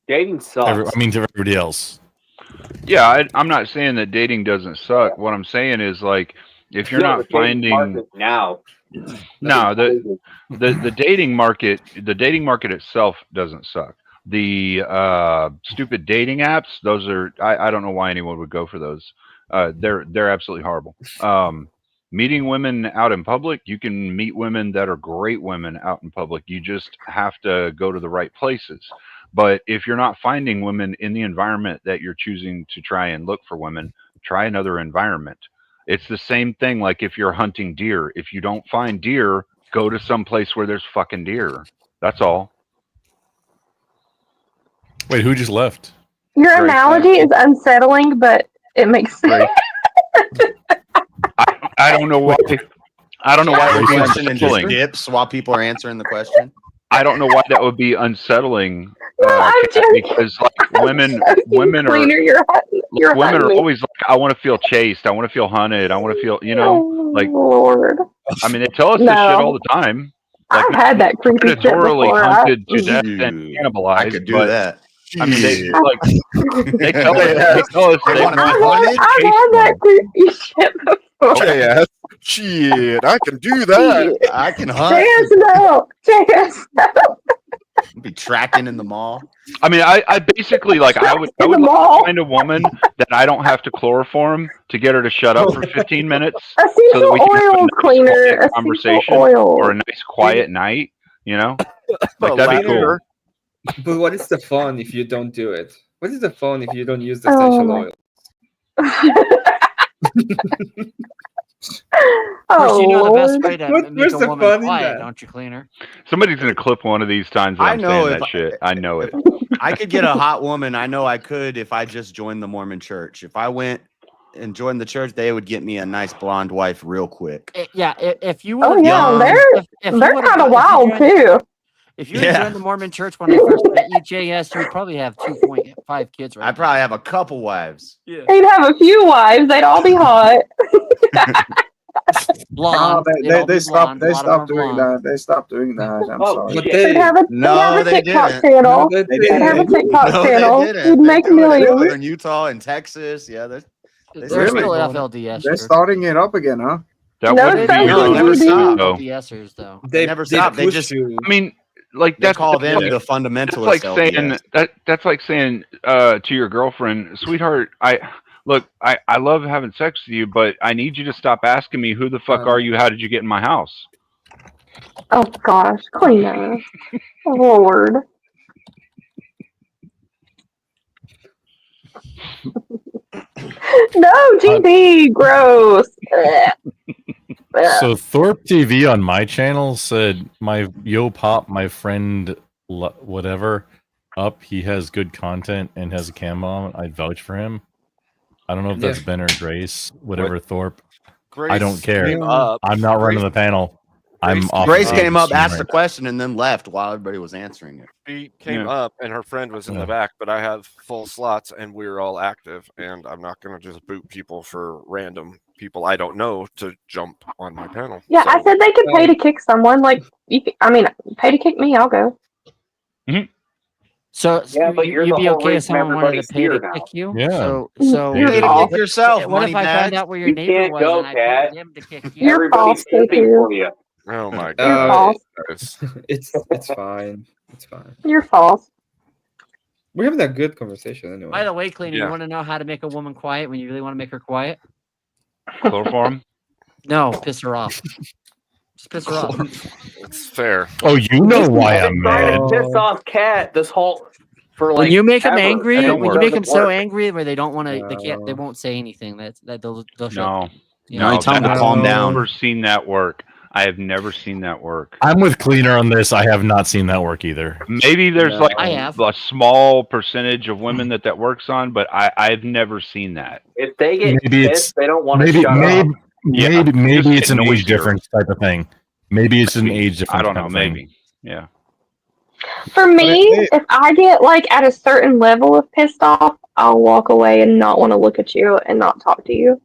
[SPEAKER 7] Dating sucks.
[SPEAKER 16] I mean, to everybody else.
[SPEAKER 12] Yeah, I'm not saying that dating doesn't suck. What I'm saying is like if you're not
[SPEAKER 7] the dating
[SPEAKER 12] finding
[SPEAKER 7] market now.
[SPEAKER 12] no the dating market itself doesn't suck. The stupid dating apps, those are I don't know why anyone would go for those. They're absolutely horrible. Meeting women out in public, you can meet women that are great women out in public. You just have to go to the right places. But if you're not finding women in the environment that you're choosing to try and look for women, try another environment. It's the same thing like if you're hunting deer. If you don't find deer, go to some place where there's fucking deer. That's all.
[SPEAKER 16] Wait, who just left?
[SPEAKER 13] Your
[SPEAKER 12] Great.
[SPEAKER 13] analogy is unsettling, but it makes sense.
[SPEAKER 12] I don't know why. I don't know why it would be
[SPEAKER 22] question and just
[SPEAKER 12] unsettling.
[SPEAKER 22] dips while people are answering the question.
[SPEAKER 12] I don't know why that would be unsettling.
[SPEAKER 13] I'm
[SPEAKER 12] Kat, because like women are
[SPEAKER 13] Cleaner, you're
[SPEAKER 12] women are
[SPEAKER 13] hunting me.
[SPEAKER 12] always like, I want to feel chased. I want to feel hunted. I want to feel, like.
[SPEAKER 13] Lord.
[SPEAKER 12] I mean, they tell us this shit all the time. Like,
[SPEAKER 13] I've had that creepy shit
[SPEAKER 12] predatorily
[SPEAKER 13] before.
[SPEAKER 12] hunted to death and cannibalized.
[SPEAKER 22] I could do
[SPEAKER 12] but,
[SPEAKER 22] that.
[SPEAKER 12] I mean, they tell us. They tell us they want to
[SPEAKER 13] I've had that creepy shit before.
[SPEAKER 2] Yeah, shit, I can do that.
[SPEAKER 22] I can hunt.
[SPEAKER 13] Chance, no. Chance, no.
[SPEAKER 22] Be tracking in the mall.
[SPEAKER 12] I mean, I basically like I would like to find a woman that I don't have to chloroform to get her to shut up for 15 minutes, so that we can have a
[SPEAKER 13] Oil
[SPEAKER 12] nice
[SPEAKER 13] cleaner,
[SPEAKER 12] quiet
[SPEAKER 13] essential
[SPEAKER 12] conversation
[SPEAKER 13] oil.
[SPEAKER 12] or a nice quiet night. You know, like that'd be cool.
[SPEAKER 11] But what is the fun if you don't do it? What is the fun if you don't use the essential oil?
[SPEAKER 21] Of course, you know the best way to make
[SPEAKER 11] Where's
[SPEAKER 21] a
[SPEAKER 11] the
[SPEAKER 21] woman
[SPEAKER 11] fun in
[SPEAKER 21] quiet,
[SPEAKER 11] that?
[SPEAKER 21] don't you, Cleaner?
[SPEAKER 12] Somebody's gonna clip one of these times that
[SPEAKER 22] I
[SPEAKER 12] I'm
[SPEAKER 22] know
[SPEAKER 12] saying
[SPEAKER 22] if
[SPEAKER 12] that shit. I know it.
[SPEAKER 22] I could get a hot woman. I know I could if I just joined the Mormon church. If I went and joined the church, they would get me a nice blonde wife real quick.
[SPEAKER 21] Yeah, if you would.
[SPEAKER 13] Oh yeah, they're kind of wild too.
[SPEAKER 21] If you joined the Mormon Church when I first met you, JS, you would probably have 2.5 kids right
[SPEAKER 22] I'd probably have a couple wives.
[SPEAKER 21] Yeah.
[SPEAKER 13] He'd have a few wives. They'd all be hot.
[SPEAKER 21] Blonde.
[SPEAKER 9] They stopped doing that. They stopped doing that. I'm sorry.
[SPEAKER 13] They'd have a TikTok channel. They'd have a TikTok channel. You'd make
[SPEAKER 22] Over
[SPEAKER 13] millions.
[SPEAKER 22] in Utah and Texas. Yeah,
[SPEAKER 21] They're
[SPEAKER 22] really
[SPEAKER 21] still
[SPEAKER 22] going.
[SPEAKER 21] FLDS.
[SPEAKER 9] They're starting it up again, huh?
[SPEAKER 12] That
[SPEAKER 13] No,
[SPEAKER 12] wouldn't
[SPEAKER 13] they
[SPEAKER 12] be
[SPEAKER 13] don't
[SPEAKER 22] never
[SPEAKER 13] do
[SPEAKER 22] stop.
[SPEAKER 12] though.
[SPEAKER 21] FLDSers though.
[SPEAKER 22] They never stop. They just.
[SPEAKER 12] I mean, like
[SPEAKER 22] They
[SPEAKER 12] that's
[SPEAKER 22] call them
[SPEAKER 12] like,
[SPEAKER 22] the fundamentalists.
[SPEAKER 12] That's like
[SPEAKER 22] LDS.
[SPEAKER 12] saying that's like saying to your girlfriend, sweetheart, I love having sex with you, but I need you to stop asking me who the fuck are you? How did you get in my house?
[SPEAKER 13] Oh gosh, Cleaner. Lord. No, GB, gross.
[SPEAKER 16] So Thorpe TV on my channel said my Yo Pop, my friend, whatever, up. He has good content and has a cam on. I'd vouch for him. I don't know if that's Ben or Grace, whatever Thorpe. I don't care.
[SPEAKER 2] came up.
[SPEAKER 16] I'm not running the panel. I'm off.
[SPEAKER 22] Grace
[SPEAKER 16] the
[SPEAKER 22] came up,
[SPEAKER 16] stream
[SPEAKER 22] asked
[SPEAKER 16] right
[SPEAKER 22] the question, and then left while everybody was answering it.
[SPEAKER 2] She came up and her friend was in the back, but I have full slots and we were all active. And I'm not going to just boot people for random people I don't know to jump on my panel.
[SPEAKER 13] Yeah, I said they could pay to kick someone. Like, pay to kick me, I'll go.
[SPEAKER 21] So
[SPEAKER 7] Yeah, but you're
[SPEAKER 21] you'd
[SPEAKER 7] the
[SPEAKER 21] be
[SPEAKER 7] whole
[SPEAKER 21] okay if
[SPEAKER 7] reason
[SPEAKER 21] someone wanted
[SPEAKER 7] everybody's
[SPEAKER 21] to pay
[SPEAKER 7] here
[SPEAKER 21] to
[SPEAKER 7] now.
[SPEAKER 21] kick you?
[SPEAKER 16] Yeah.
[SPEAKER 21] So
[SPEAKER 22] You need to
[SPEAKER 21] what
[SPEAKER 22] kick yourself,
[SPEAKER 21] what if I
[SPEAKER 22] money
[SPEAKER 21] found
[SPEAKER 22] bag.
[SPEAKER 21] out where your
[SPEAKER 7] You
[SPEAKER 21] neighbor
[SPEAKER 7] can't
[SPEAKER 21] was
[SPEAKER 7] go,
[SPEAKER 21] and I
[SPEAKER 7] Cat.
[SPEAKER 21] paid him to kick you?
[SPEAKER 13] You're
[SPEAKER 7] Everybody's
[SPEAKER 13] false,
[SPEAKER 7] tipping
[SPEAKER 13] too.
[SPEAKER 7] for you.
[SPEAKER 2] Oh my
[SPEAKER 13] You're
[SPEAKER 2] god.
[SPEAKER 13] false.
[SPEAKER 11] It's fine. It's fine.
[SPEAKER 13] You're false.
[SPEAKER 11] We're having a good conversation anyway.
[SPEAKER 21] By the way, Cleaner,
[SPEAKER 2] Yeah.
[SPEAKER 21] you want to know how to make a woman quiet when you really want to make her quiet?
[SPEAKER 12] Chloroform?
[SPEAKER 21] No, piss her off. Just piss her off.
[SPEAKER 2] It's fair.
[SPEAKER 16] Oh, you know why I'm mad.
[SPEAKER 7] Piss off Cat this whole for like
[SPEAKER 21] When you make them
[SPEAKER 7] ever.
[SPEAKER 21] angry,
[SPEAKER 7] It
[SPEAKER 21] when you make them
[SPEAKER 7] doesn't
[SPEAKER 21] so
[SPEAKER 7] work.
[SPEAKER 21] angry where they don't want to, they won't say anything. They'll shut.
[SPEAKER 12] No.
[SPEAKER 21] You
[SPEAKER 12] No,
[SPEAKER 21] know?
[SPEAKER 22] tell them to
[SPEAKER 12] I've
[SPEAKER 22] calm down.
[SPEAKER 12] never seen that work. I have never seen that work.
[SPEAKER 16] I'm with Cleaner on this. I have not seen that work either.
[SPEAKER 12] Maybe there's like
[SPEAKER 21] I have.
[SPEAKER 12] a small percentage of women that works on, but I've never seen that.
[SPEAKER 7] If they get
[SPEAKER 16] Maybe
[SPEAKER 7] pissed,
[SPEAKER 16] it's
[SPEAKER 7] they don't want to
[SPEAKER 16] maybe
[SPEAKER 7] shut up.
[SPEAKER 16] maybe
[SPEAKER 12] Just
[SPEAKER 16] it's an
[SPEAKER 12] get
[SPEAKER 16] age
[SPEAKER 12] nosier.
[SPEAKER 16] difference type of thing. Maybe it's an age difference.
[SPEAKER 12] I don't know.
[SPEAKER 16] type of thing.
[SPEAKER 12] Maybe. Yeah.
[SPEAKER 13] For me, if I get like at a certain level of pissed off, I'll walk away and not want to look at you and not talk to you.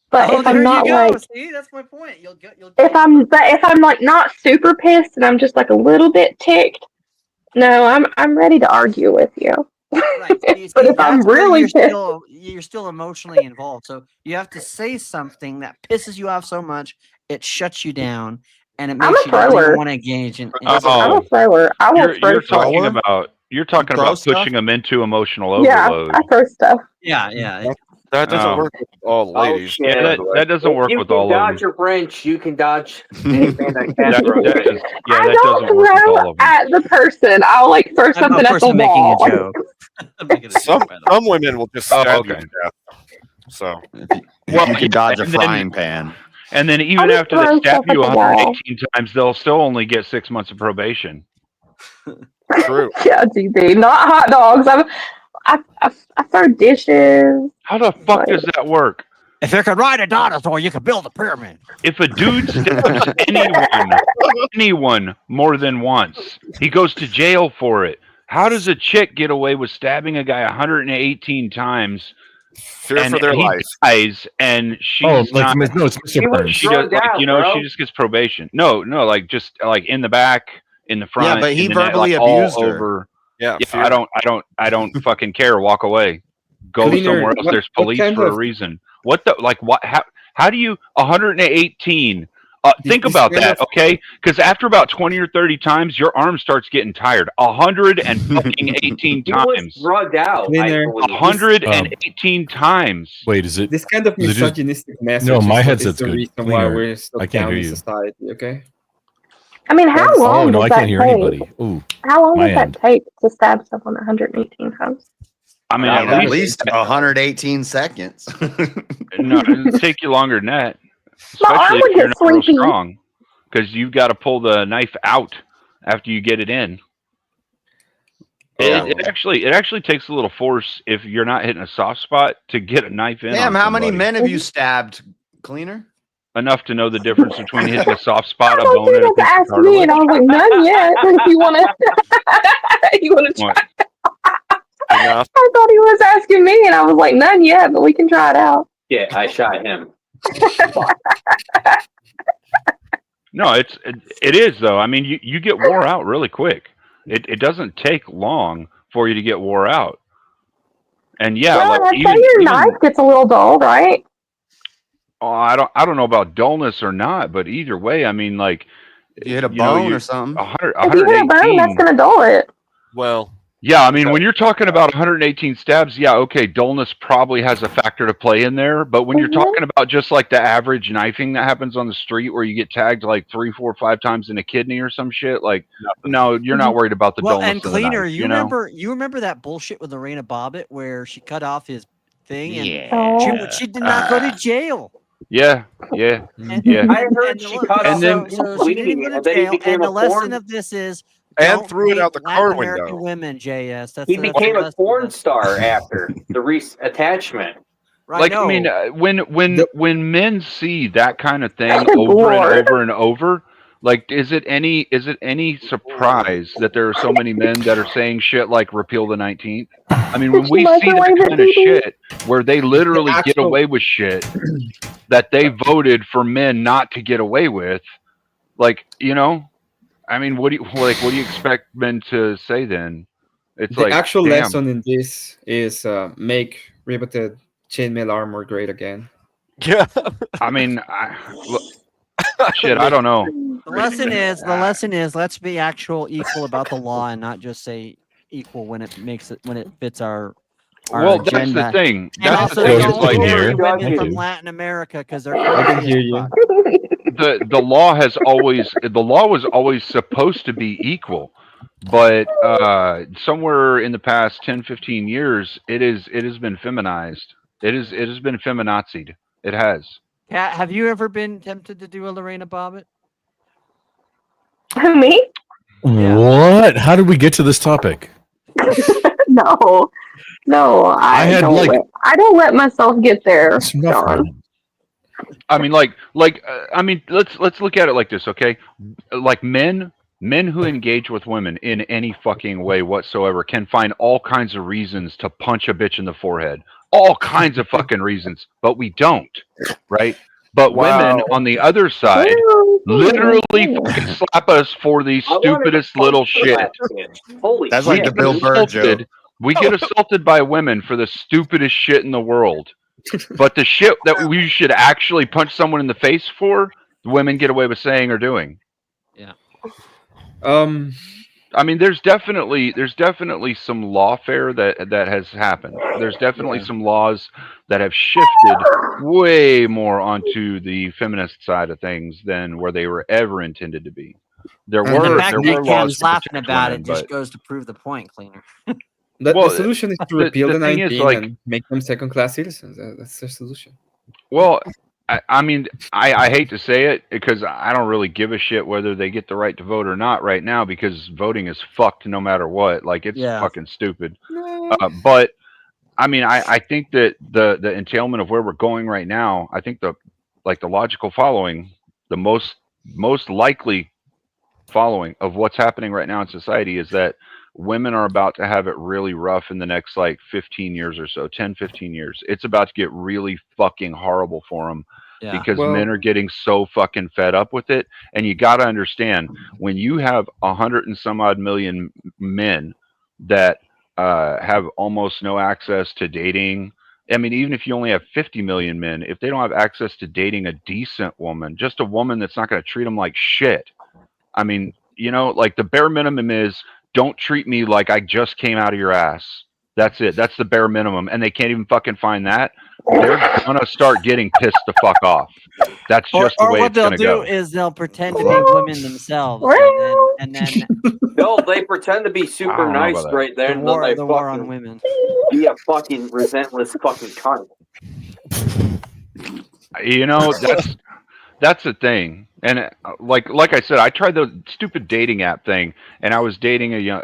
[SPEAKER 13] But if I'm not like,
[SPEAKER 21] See, that's my point. You'll
[SPEAKER 13] if I'm like not super pissed and I'm just like a little bit ticked, no, I'm ready to argue with you.
[SPEAKER 21] Right. You
[SPEAKER 13] But
[SPEAKER 21] see,
[SPEAKER 13] if I'm
[SPEAKER 21] that's where
[SPEAKER 13] really pissed,
[SPEAKER 21] you're still emotionally involved. So you have to say something that pisses you off so much it shuts you down, and it
[SPEAKER 13] I'm
[SPEAKER 21] makes
[SPEAKER 13] a
[SPEAKER 21] you not
[SPEAKER 13] thrower.
[SPEAKER 21] even want to engage in.
[SPEAKER 13] I'm a thrower. I will throw
[SPEAKER 12] You're
[SPEAKER 13] stuff.
[SPEAKER 12] talking
[SPEAKER 21] throw
[SPEAKER 12] about
[SPEAKER 21] stuff?
[SPEAKER 12] pushing them into emotional
[SPEAKER 13] Yeah,
[SPEAKER 12] overload.
[SPEAKER 13] I throw stuff.
[SPEAKER 21] Yeah.
[SPEAKER 2] That doesn't
[SPEAKER 12] Oh.
[SPEAKER 2] work with all the ladies.
[SPEAKER 7] shit.
[SPEAKER 12] Yeah, that doesn't work
[SPEAKER 7] You
[SPEAKER 12] with
[SPEAKER 7] can
[SPEAKER 12] all of them.
[SPEAKER 7] dodge a wrench. You can dodge anything that
[SPEAKER 12] That
[SPEAKER 7] cat throws.
[SPEAKER 12] does, yeah,
[SPEAKER 13] I
[SPEAKER 12] that doesn't work with all
[SPEAKER 13] don't
[SPEAKER 12] of them.
[SPEAKER 13] throw at the person. I'll like throw something at the wall.
[SPEAKER 2] Some women will just stab you
[SPEAKER 12] okay.
[SPEAKER 2] to death. So
[SPEAKER 22] If you can dodge a
[SPEAKER 12] and then-
[SPEAKER 22] frying pan.
[SPEAKER 12] And then even
[SPEAKER 13] just
[SPEAKER 12] after they
[SPEAKER 13] throwing
[SPEAKER 12] stab
[SPEAKER 13] stuff at
[SPEAKER 12] you
[SPEAKER 13] the wall.
[SPEAKER 12] 118 times, they'll still only get 6 months of probation.
[SPEAKER 2] True.
[SPEAKER 13] Yeah, GB. Not hot dogs. I throw dishes.
[SPEAKER 12] How the fuck does that work?
[SPEAKER 21] If you could ride a dinosaur, you could build a pyramid.
[SPEAKER 12] If a dude stabs anyone more than once, he goes to jail for it. How does a chick get away with stabbing a guy 118 times?
[SPEAKER 2] Fear for their
[SPEAKER 12] he
[SPEAKER 2] life.
[SPEAKER 12] dies, and she's
[SPEAKER 16] It's
[SPEAKER 12] not.
[SPEAKER 16] Mr. Burns.
[SPEAKER 12] She does, she just gets probation. No, like just like in the back, in the front.
[SPEAKER 22] but he
[SPEAKER 12] in the neck,
[SPEAKER 22] verbally
[SPEAKER 12] like, all
[SPEAKER 22] abused her.
[SPEAKER 12] over.
[SPEAKER 2] Yeah,
[SPEAKER 12] I don't fucking care. Walk away. Go
[SPEAKER 11] Cleaner,
[SPEAKER 12] somewhere else.
[SPEAKER 11] what-
[SPEAKER 12] There's
[SPEAKER 11] what
[SPEAKER 12] police
[SPEAKER 11] kind
[SPEAKER 12] for a
[SPEAKER 11] of-
[SPEAKER 12] reason. What the like? What? How do you 118? Think
[SPEAKER 11] This
[SPEAKER 12] about
[SPEAKER 11] kind
[SPEAKER 12] that,
[SPEAKER 11] of-
[SPEAKER 12] okay? Because after about 20 or 30 times, your arm starts getting tired. 118
[SPEAKER 7] He was
[SPEAKER 12] times.
[SPEAKER 7] drugged out. I
[SPEAKER 11] Cleaner.
[SPEAKER 7] believe.
[SPEAKER 12] 118 times.
[SPEAKER 16] Wait, is it?
[SPEAKER 11] This kind of
[SPEAKER 16] is it just-
[SPEAKER 11] misogynistic message
[SPEAKER 16] No, my
[SPEAKER 11] is
[SPEAKER 16] headset's
[SPEAKER 11] the
[SPEAKER 16] good.
[SPEAKER 11] reason why
[SPEAKER 16] Cleaner.
[SPEAKER 11] we're so
[SPEAKER 16] I can't
[SPEAKER 11] down
[SPEAKER 16] hear
[SPEAKER 11] in
[SPEAKER 16] you.
[SPEAKER 11] society, okay?
[SPEAKER 13] I mean, how
[SPEAKER 11] That's-
[SPEAKER 13] long
[SPEAKER 16] Oh no,
[SPEAKER 13] does
[SPEAKER 16] I
[SPEAKER 13] that
[SPEAKER 16] can't hear
[SPEAKER 13] take?
[SPEAKER 16] anybody. Ooh,
[SPEAKER 13] How long
[SPEAKER 16] my
[SPEAKER 13] does
[SPEAKER 16] end.
[SPEAKER 13] that take to stab someone 118 times?
[SPEAKER 12] I mean,
[SPEAKER 22] At least 118 seconds.
[SPEAKER 12] No, it'll take you longer than that.
[SPEAKER 13] My arm
[SPEAKER 12] Especially
[SPEAKER 13] would
[SPEAKER 12] if you're
[SPEAKER 13] get
[SPEAKER 12] not real
[SPEAKER 13] sleepy.
[SPEAKER 12] strong. Because you've got to pull the knife out after you get it in. It actually takes a little force if you're not hitting a soft spot to get a knife in.
[SPEAKER 22] Damn,
[SPEAKER 12] on
[SPEAKER 22] how many
[SPEAKER 12] somebody.
[SPEAKER 22] men have you stabbed, Cleaner?
[SPEAKER 12] Enough to know the difference between hitting a soft spot,
[SPEAKER 13] I
[SPEAKER 12] a
[SPEAKER 13] thought
[SPEAKER 12] bone,
[SPEAKER 13] you
[SPEAKER 12] and a
[SPEAKER 13] was
[SPEAKER 12] piece of
[SPEAKER 13] asking me, and I
[SPEAKER 12] cartilage?
[SPEAKER 13] was like, none yet. You want to? You want to try?
[SPEAKER 12] What?
[SPEAKER 2] Enough.
[SPEAKER 13] I thought he was asking me, and I was like, none yet, but we can try it out.
[SPEAKER 7] Yeah, I shot him.
[SPEAKER 12] No, it is though. I mean, you get wore out really quick. It doesn't take long for you to get wore out. And yeah,
[SPEAKER 13] Well,
[SPEAKER 12] like
[SPEAKER 13] I'd say your knife gets a little dull, right?
[SPEAKER 12] oh, I don't know about dullness or not, but either way, I mean, like
[SPEAKER 22] You hit a
[SPEAKER 12] you know,
[SPEAKER 22] bone
[SPEAKER 12] you-
[SPEAKER 22] or something?
[SPEAKER 12] 100,
[SPEAKER 13] If you hit a bone, that's
[SPEAKER 12] 118.
[SPEAKER 13] going to dull it.
[SPEAKER 2] Well,
[SPEAKER 12] Yeah, I mean, when you're talking about 118 stabs, yeah, okay, dullness probably has a factor to play in there. But when you're talking about just like the average knifing that happens on the street where you get tagged like 3, 4, 5 times in a kidney or some shit, like, no, you're not worried about the
[SPEAKER 21] Well,
[SPEAKER 12] dullness
[SPEAKER 21] and
[SPEAKER 12] of the
[SPEAKER 21] Cleaner,
[SPEAKER 12] knife,
[SPEAKER 21] you
[SPEAKER 12] know?
[SPEAKER 21] remember that bullshit with Lorena Bobbitt where she cut off his thing and
[SPEAKER 22] Yeah.
[SPEAKER 21] she did not go to jail.
[SPEAKER 12] Yeah.
[SPEAKER 7] I heard she cut off
[SPEAKER 12] then-
[SPEAKER 21] So she didn't go to
[SPEAKER 7] and then he
[SPEAKER 21] jail.
[SPEAKER 7] became
[SPEAKER 21] And the
[SPEAKER 7] a
[SPEAKER 21] lesson
[SPEAKER 7] porn.
[SPEAKER 21] of this is
[SPEAKER 2] And
[SPEAKER 21] don't
[SPEAKER 2] threw it
[SPEAKER 21] date
[SPEAKER 2] out the
[SPEAKER 21] Latin
[SPEAKER 2] car
[SPEAKER 21] American
[SPEAKER 2] window.
[SPEAKER 21] women, JS. That's
[SPEAKER 7] He
[SPEAKER 21] that's
[SPEAKER 7] became
[SPEAKER 21] the
[SPEAKER 7] a
[SPEAKER 21] lesson
[SPEAKER 7] porn
[SPEAKER 21] of this.
[SPEAKER 7] star after the attachment.
[SPEAKER 21] Right,
[SPEAKER 12] Like,
[SPEAKER 21] no.
[SPEAKER 12] I mean, when men see that kind of thing
[SPEAKER 13] Good
[SPEAKER 12] over and
[SPEAKER 13] Lord.
[SPEAKER 12] over and over, like, is it any surprise that there are so many men that are saying shit like repeal the 19th? I mean, when
[SPEAKER 13] Did
[SPEAKER 12] we
[SPEAKER 13] you
[SPEAKER 12] see that
[SPEAKER 13] microwave it,
[SPEAKER 12] kind of
[SPEAKER 13] BB?
[SPEAKER 12] shit where they literally
[SPEAKER 11] The
[SPEAKER 12] get
[SPEAKER 11] actual-
[SPEAKER 12] away with shit that they voted for men not to get away with, like, you know, I mean, what do you expect men to say then? It's
[SPEAKER 11] The
[SPEAKER 12] like,
[SPEAKER 11] actual
[SPEAKER 12] damn.
[SPEAKER 11] lesson in this is make riveted chainmail armor great again.
[SPEAKER 2] Yeah.
[SPEAKER 12] I mean, shit, I don't know.
[SPEAKER 21] The lesson is let's be equal about the law and not just say equal when it fits our
[SPEAKER 12] Well, that's
[SPEAKER 21] agenda.
[SPEAKER 12] the thing.
[SPEAKER 21] And
[SPEAKER 12] That's the
[SPEAKER 21] also
[SPEAKER 12] thing.
[SPEAKER 21] don't
[SPEAKER 12] It's like
[SPEAKER 21] marry women
[SPEAKER 11] Thank
[SPEAKER 21] from
[SPEAKER 11] you.
[SPEAKER 21] Latin America because they're
[SPEAKER 11] I can
[SPEAKER 21] crazy
[SPEAKER 11] hear
[SPEAKER 21] as
[SPEAKER 11] you.
[SPEAKER 21] fuck.
[SPEAKER 12] the law was always supposed to be equal, but somewhere in the past 10, 15 years, it has been feminized. It has been feminazied. It has.
[SPEAKER 21] Kat, have you ever been tempted to do a Lorena Bobbitt?
[SPEAKER 13] Me?
[SPEAKER 16] What? How did we get to this topic?
[SPEAKER 13] No.
[SPEAKER 16] I had, like-
[SPEAKER 13] I don't let myself get there,
[SPEAKER 16] It's enough,
[SPEAKER 13] John.
[SPEAKER 16] man.
[SPEAKER 12] I mean, I mean, let's look at it like this, okay? Like men who engage with women in any fucking way whatsoever can find all kinds of reasons to punch a bitch in the forehead. All kinds of fucking reasons, but we don't, right? But women on the other side literally fucking slap us for the
[SPEAKER 7] I wanted to
[SPEAKER 12] stupidest
[SPEAKER 7] punch
[SPEAKER 12] little
[SPEAKER 7] the
[SPEAKER 12] shit.
[SPEAKER 7] last bitch. Holy
[SPEAKER 22] That's
[SPEAKER 7] shit.
[SPEAKER 22] like the Bill Burr joke.
[SPEAKER 12] We get assaulted by women for the stupidest shit in the world. But the shit that we should actually punch someone in the face for, women get away with saying or doing.
[SPEAKER 21] Yeah.
[SPEAKER 12] I mean, there's definitely some lawfare that has happened. There's definitely some laws that have shifted way more onto the feminist side of things than where they were ever intended to be. There
[SPEAKER 21] The
[SPEAKER 12] were
[SPEAKER 21] fact that
[SPEAKER 12] laws
[SPEAKER 21] Cam's
[SPEAKER 12] to
[SPEAKER 21] laughing
[SPEAKER 12] protect
[SPEAKER 21] about
[SPEAKER 12] women,
[SPEAKER 21] it just
[SPEAKER 12] but
[SPEAKER 21] goes to prove the point, Cleaner.
[SPEAKER 11] The solution is to repeal the
[SPEAKER 12] thing is,
[SPEAKER 11] 19
[SPEAKER 12] like,
[SPEAKER 11] and make them second-class citizens. That's the solution.
[SPEAKER 12] well, I mean, I hate to say it because I don't really give a shit whether they get the right to vote or not right now because voting is fucked no matter what. Like, it's fucking stupid. But I mean, I think that the entailment of where we're going right now, I think the logical following, the most likely following of what's happening right now in society is that women are about to have it really rough in the next like 15 years or so, 10, 15 years. It's about to get really fucking horrible for them because men are getting so fucking fed up with it. And you got to understand, when you have 100 and some odd million men that have almost no access to dating. I mean, even if you only have 50 million men, if they don't have access to dating a decent woman, just a woman that's not going to treat them like shit. I mean, you know, like the bare minimum is don't treat me like I just came out of your ass. That's it. That's the bare minimum. And they can't even fucking find that. They're going to start getting pissed the fuck off. That's just the way
[SPEAKER 21] what
[SPEAKER 12] it's
[SPEAKER 21] they'll
[SPEAKER 12] going to go.
[SPEAKER 21] do is they'll pretend to be women themselves, and then
[SPEAKER 7] No, they pretend to be super
[SPEAKER 12] don't know
[SPEAKER 7] nice
[SPEAKER 12] about that.
[SPEAKER 7] right there.
[SPEAKER 21] the
[SPEAKER 7] and
[SPEAKER 21] war,
[SPEAKER 7] then they
[SPEAKER 21] the war
[SPEAKER 7] fucking
[SPEAKER 21] on women.
[SPEAKER 7] be a fucking resentless fucking cunt.
[SPEAKER 12] You know, that's the thing. And like I said, I tried the stupid dating app thing, and I was dating a young,